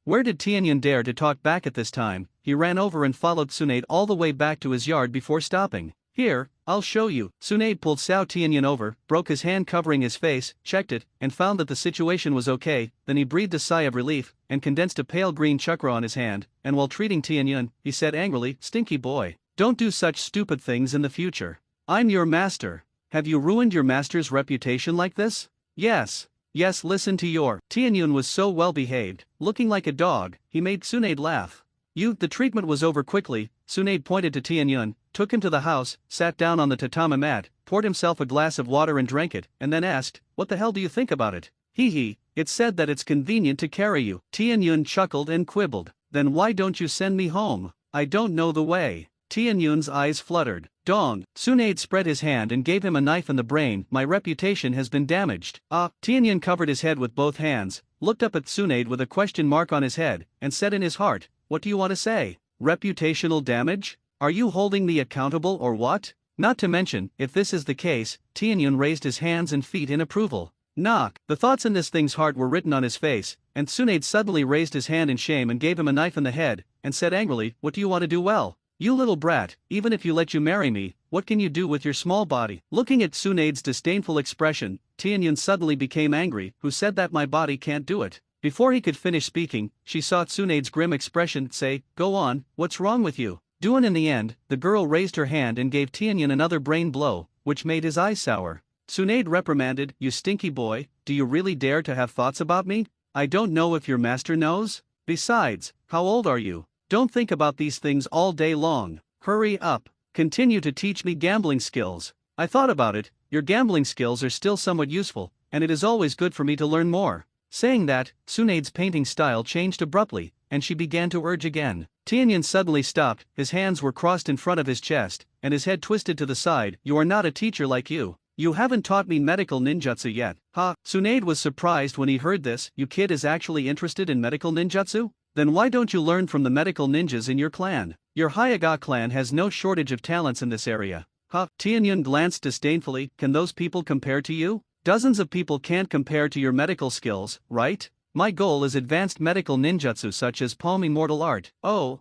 Speaker 1: Where did Tianyun dare to talk back at this time? He ran over and followed Tsunade all the way back to his yard before stopping. Here, I'll show you. Tsunade pulled Xiao Tianyun over, broke his hand covering his face, checked it, and found that the situation was okay. Then he breathed a sigh of relief, and condensed a pale green chakra on his hand, and while treating Tianyun, he said angrily, "Stinky boy, don't do such stupid things in the future. I'm your master. Have you ruined your master's reputation like this? Yes. Yes, listen to your. Tianyun was so well behaved, looking like a dog, he made Tsunade laugh. The treatment was over quickly. Tsunade pointed to Tianyun, took him to the house, sat down on the tatami mat, poured himself a glass of water and drank it, and then asked, "What the hell do you think about it?" Hee, it's said that it's convenient to carry you. Tianyun chuckled and quibbled. Then why don't you send me home? I don't know the way. Tianyun's eyes fluttered. Dong. Tsunade spread his hand and gave him a knife in the brain. My reputation has been damaged. Tianyun covered his head with both hands, looked up at Tsunade with a question mark on his head, and said in his heart, "What do you want to say? Reputational damage? Are you holding me accountable or what?" Not to mention, if this is the case, Tianyun raised his hands and feet in approval. Knock. The thoughts in this thing's heart were written on his face, and Tsunade suddenly raised his hand in shame and gave him a knife in the head, and said angrily, "What do you want to do? Well, you little brat, even if you let you marry me, what can you do with your small body?" Looking at Tsunade's disdainful expression, Tianyun suddenly became angry. "Who said that my body can't do it?" Before he could finish speaking, she saw Tsunade's grim expression, say, "Go on, what's wrong with you?" Doing in the end, the girl raised her hand and gave Tianyun another brain blow, which made his eyes sour. Tsunade reprimanded, "You stinky boy, do you really dare to have thoughts about me? I don't know if your master knows. Besides, how old are you? Don't think about these things all day long. Hurry up. Continue to teach me gambling skills." "I thought about it, your gambling skills are still somewhat useful, and it is always good for me to learn more." Saying that, Tsunade's painting style changed abruptly, and she began to urge again. Tianyun suddenly stopped, his hands were crossed in front of his chest, and his head twisted to the side. "You are not a teacher like you. You haven't taught me medical ninjutsu yet." Tsunade was surprised when he heard this. "You kid is actually interested in medical ninjutsu? Then why don't you learn from the medical ninjas in your clan? Your Hyaga clan has no shortage of talents in this area." Tianyun glanced disdainfully. "Can those people compare to you? Dozens of people can't compare to your medical skills, right? My goal is advanced medical ninjutsu such as palm immortal art." "Oh.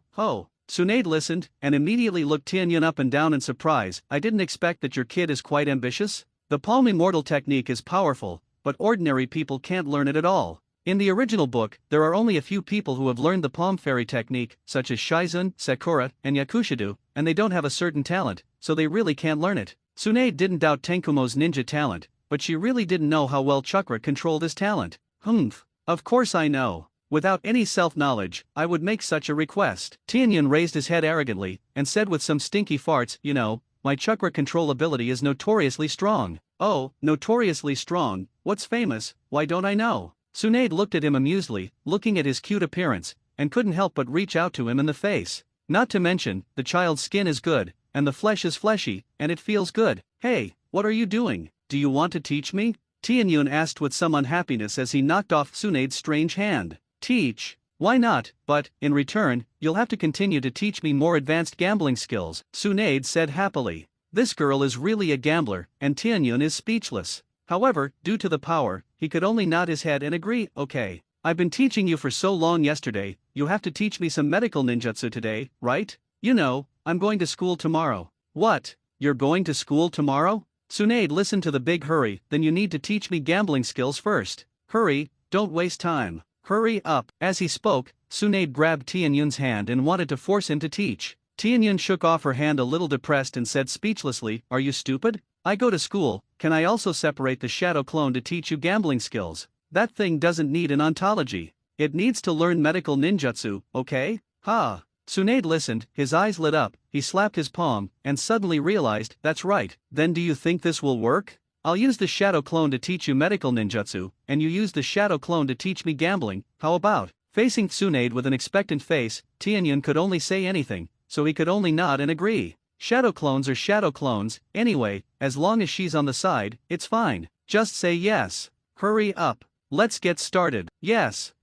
Speaker 1: Tsunade listened, and immediately looked Tianyun up and down in surprise. "I didn't expect that your kid is quite ambitious. The palm immortal technique is powerful, but ordinary people can't learn it at all. In the original book, there are only a few people who have learned the palm fairy technique, such as Shizun, Sakura, and Yakushido, and they don't have a certain talent, so they really can't learn it." Tsunade didn't doubt Tenkumo's ninja talent, but she really didn't know how well Chakra controlled his talent. Of course I know. Without any self-knowledge, I would make such a request." Tianyun raised his head arrogantly, and said with some stinky farts, "You know, my chakra control ability is notoriously strong." "Oh, notoriously strong, what's famous? Why don't I know?" Tsunade looked at him amusedly, looking at his cute appearance, and couldn't help but reach out to him in the face. Not to mention, the child's skin is good, and the flesh is fleshy, and it feels good. "Hey, what are you doing? Do you want to teach me?" Tianyun asked with some unhappiness as he knocked off Tsunade's strange hand. "Teach? Why not, but, in return, you'll have to continue to teach me more advanced gambling skills," Tsunade said happily. This girl is really a gambler, and Tianyun is speechless. However, due to the power, he could only nod his head and agree. "Okay. I've been teaching you for so long yesterday, you have to teach me some medical ninjutsu today, right? You know, I'm going to school tomorrow." "What? You're going to school tomorrow?" Tsunade listened to the big hurry. "Then you need to teach me gambling skills first. Hurry, don't waste time. Hurry up." As he spoke, Tsunade grabbed Tianyun's hand and wanted to force him to teach. Tianyun shook off her hand a little depressed and said speechlessly, "Are you stupid? I go to school, can I also separate the shadow clone to teach you gambling skills? That thing doesn't need an ontology. It needs to learn medical ninjutsu, okay?" Tsunade listened, his eyes lit up, he slapped his palm, and suddenly realized, "That's right. Then do you think this will work? I'll use the shadow clone to teach you medical ninjutsu, and you use the shadow clone to teach me gambling, how about?" Facing Tsunade with an expectant face, Tianyun could only say anything, so he could only nod and agree. Shadow clones are shadow clones, anyway, as long as she's on the side, it's fine. Just say yes. Hurry up. Let's get started. Yes,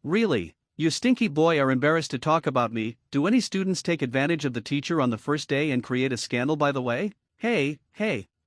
Speaker 1: really. You stinky boy are embarrassed to talk about me. Do any students take advantage of the teacher on the first day and create a scandal by the way? Hey,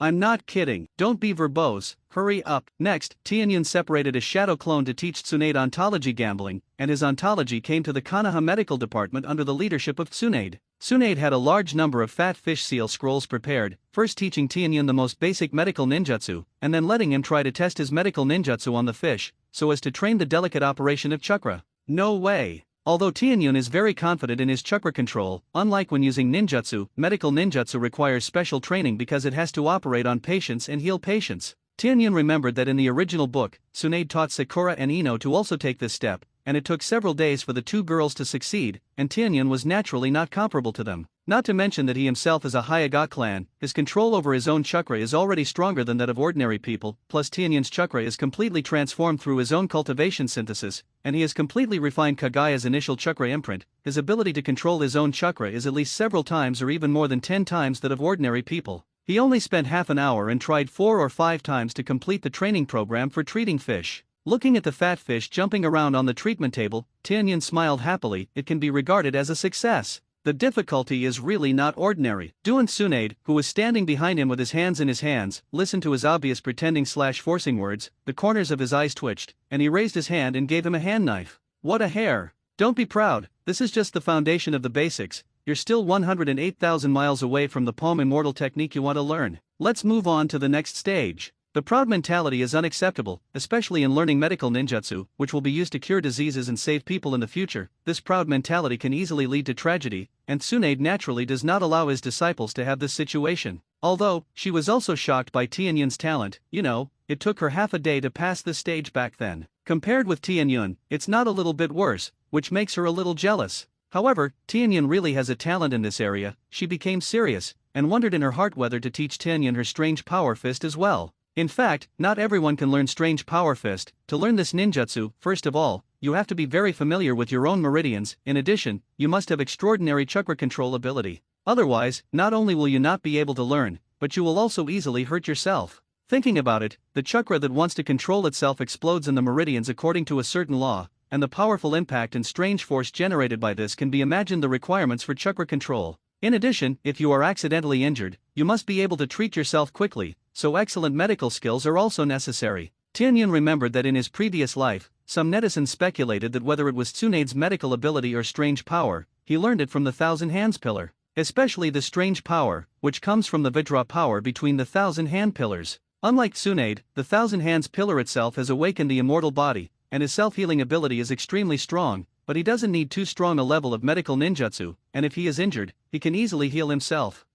Speaker 1: I'm not kidding. Don't be verbose, hurry up. Next, Tianyun separated a shadow clone to teach Tsunade ontology gambling, and his ontology came to the Konoha medical department under the leadership of Tsunade. Tsunade had a large number of fat fish seal scrolls prepared, first teaching Tianyun the most basic medical ninjutsu, and then letting him try to test his medical ninjutsu on the fish, so as to train the delicate operation of chakra. No way. Although Tianyun is very confident in his chakra control, unlike when using ninjutsu, medical ninjutsu requires special training because it has to operate on patients and heal patients. Tianyun remembered that in the original book, Tsunade taught Sakura and Ino to also take this step, and it took several days for the two girls to succeed, and Tianyun was naturally not comparable to them. Not to mention that he himself is a Hyaga clan, his control over his own chakra is already stronger than that of ordinary people, plus Tianyun's chakra is completely transformed through his own cultivation synthesis, and he has completely refined Kagaya's initial chakra imprint. His ability to control his own chakra is at least several times or even more than 10 times that of ordinary people. He only spent half an hour and tried 4 or 5 times to complete the training program for treating fish. Looking at the fat fish jumping around on the treatment table, Tianyun smiled happily. It can be regarded as a success. The difficulty is really not ordinary. Duan Tsunade, who was standing behind him with his hands in his hands, listened to his obvious pretending/forcing words. The corners of his eyes twitched, and he raised his hand and gave him a hand knife. What a hair! Don't be proud, this is just the foundation of the basics. You're still 108,000 miles away from the palm immortal technique you want to learn. Let's move on to the next stage. The proud mentality is unacceptable, especially in learning medical ninjutsu, which will be used to cure diseases and save people in the future. This proud mentality can easily lead to tragedy, and Tsunade naturally does not allow his disciples to have this situation. Although, she was also shocked by Tianyun's talent. It took her half a day to pass this stage back then. Compared with Tianyun, it's not a little bit worse, which makes her a little jealous. However, Tianyun really has a talent in this area. She became serious, and wondered in her heart whether to teach Tianyun her strange power fist as well. In fact, not everyone can learn strange power fist. To learn this ninjutsu, first of all, you have to be very familiar with your own meridians. In addition, you must have extraordinary chakra control ability. Otherwise, not only will you not be able to learn, but you will also easily hurt yourself. Thinking about it, the chakra that wants to control itself explodes in the meridians according to a certain law, and the powerful impact and strange force generated by this can be imagined. The requirements for chakra control. In addition, if you are accidentally injured, you must be able to treat yourself quickly, so excellent medical skills are also necessary. Tianyun remembered that in his previous life, some netizens speculated that whether it was Tsunade's medical ability or strange power, he learned it from the Thousand Hands pillar. Especially the strange power, which comes from the Vajra power between the Thousand Hand pillars. Unlike Tsunade, the Thousand Hands pillar itself has awakened the immortal body, and his self-healing ability is extremely strong, but he doesn't need too strong a level of medical ninjutsu, and if he is injured, he can easily heal himself.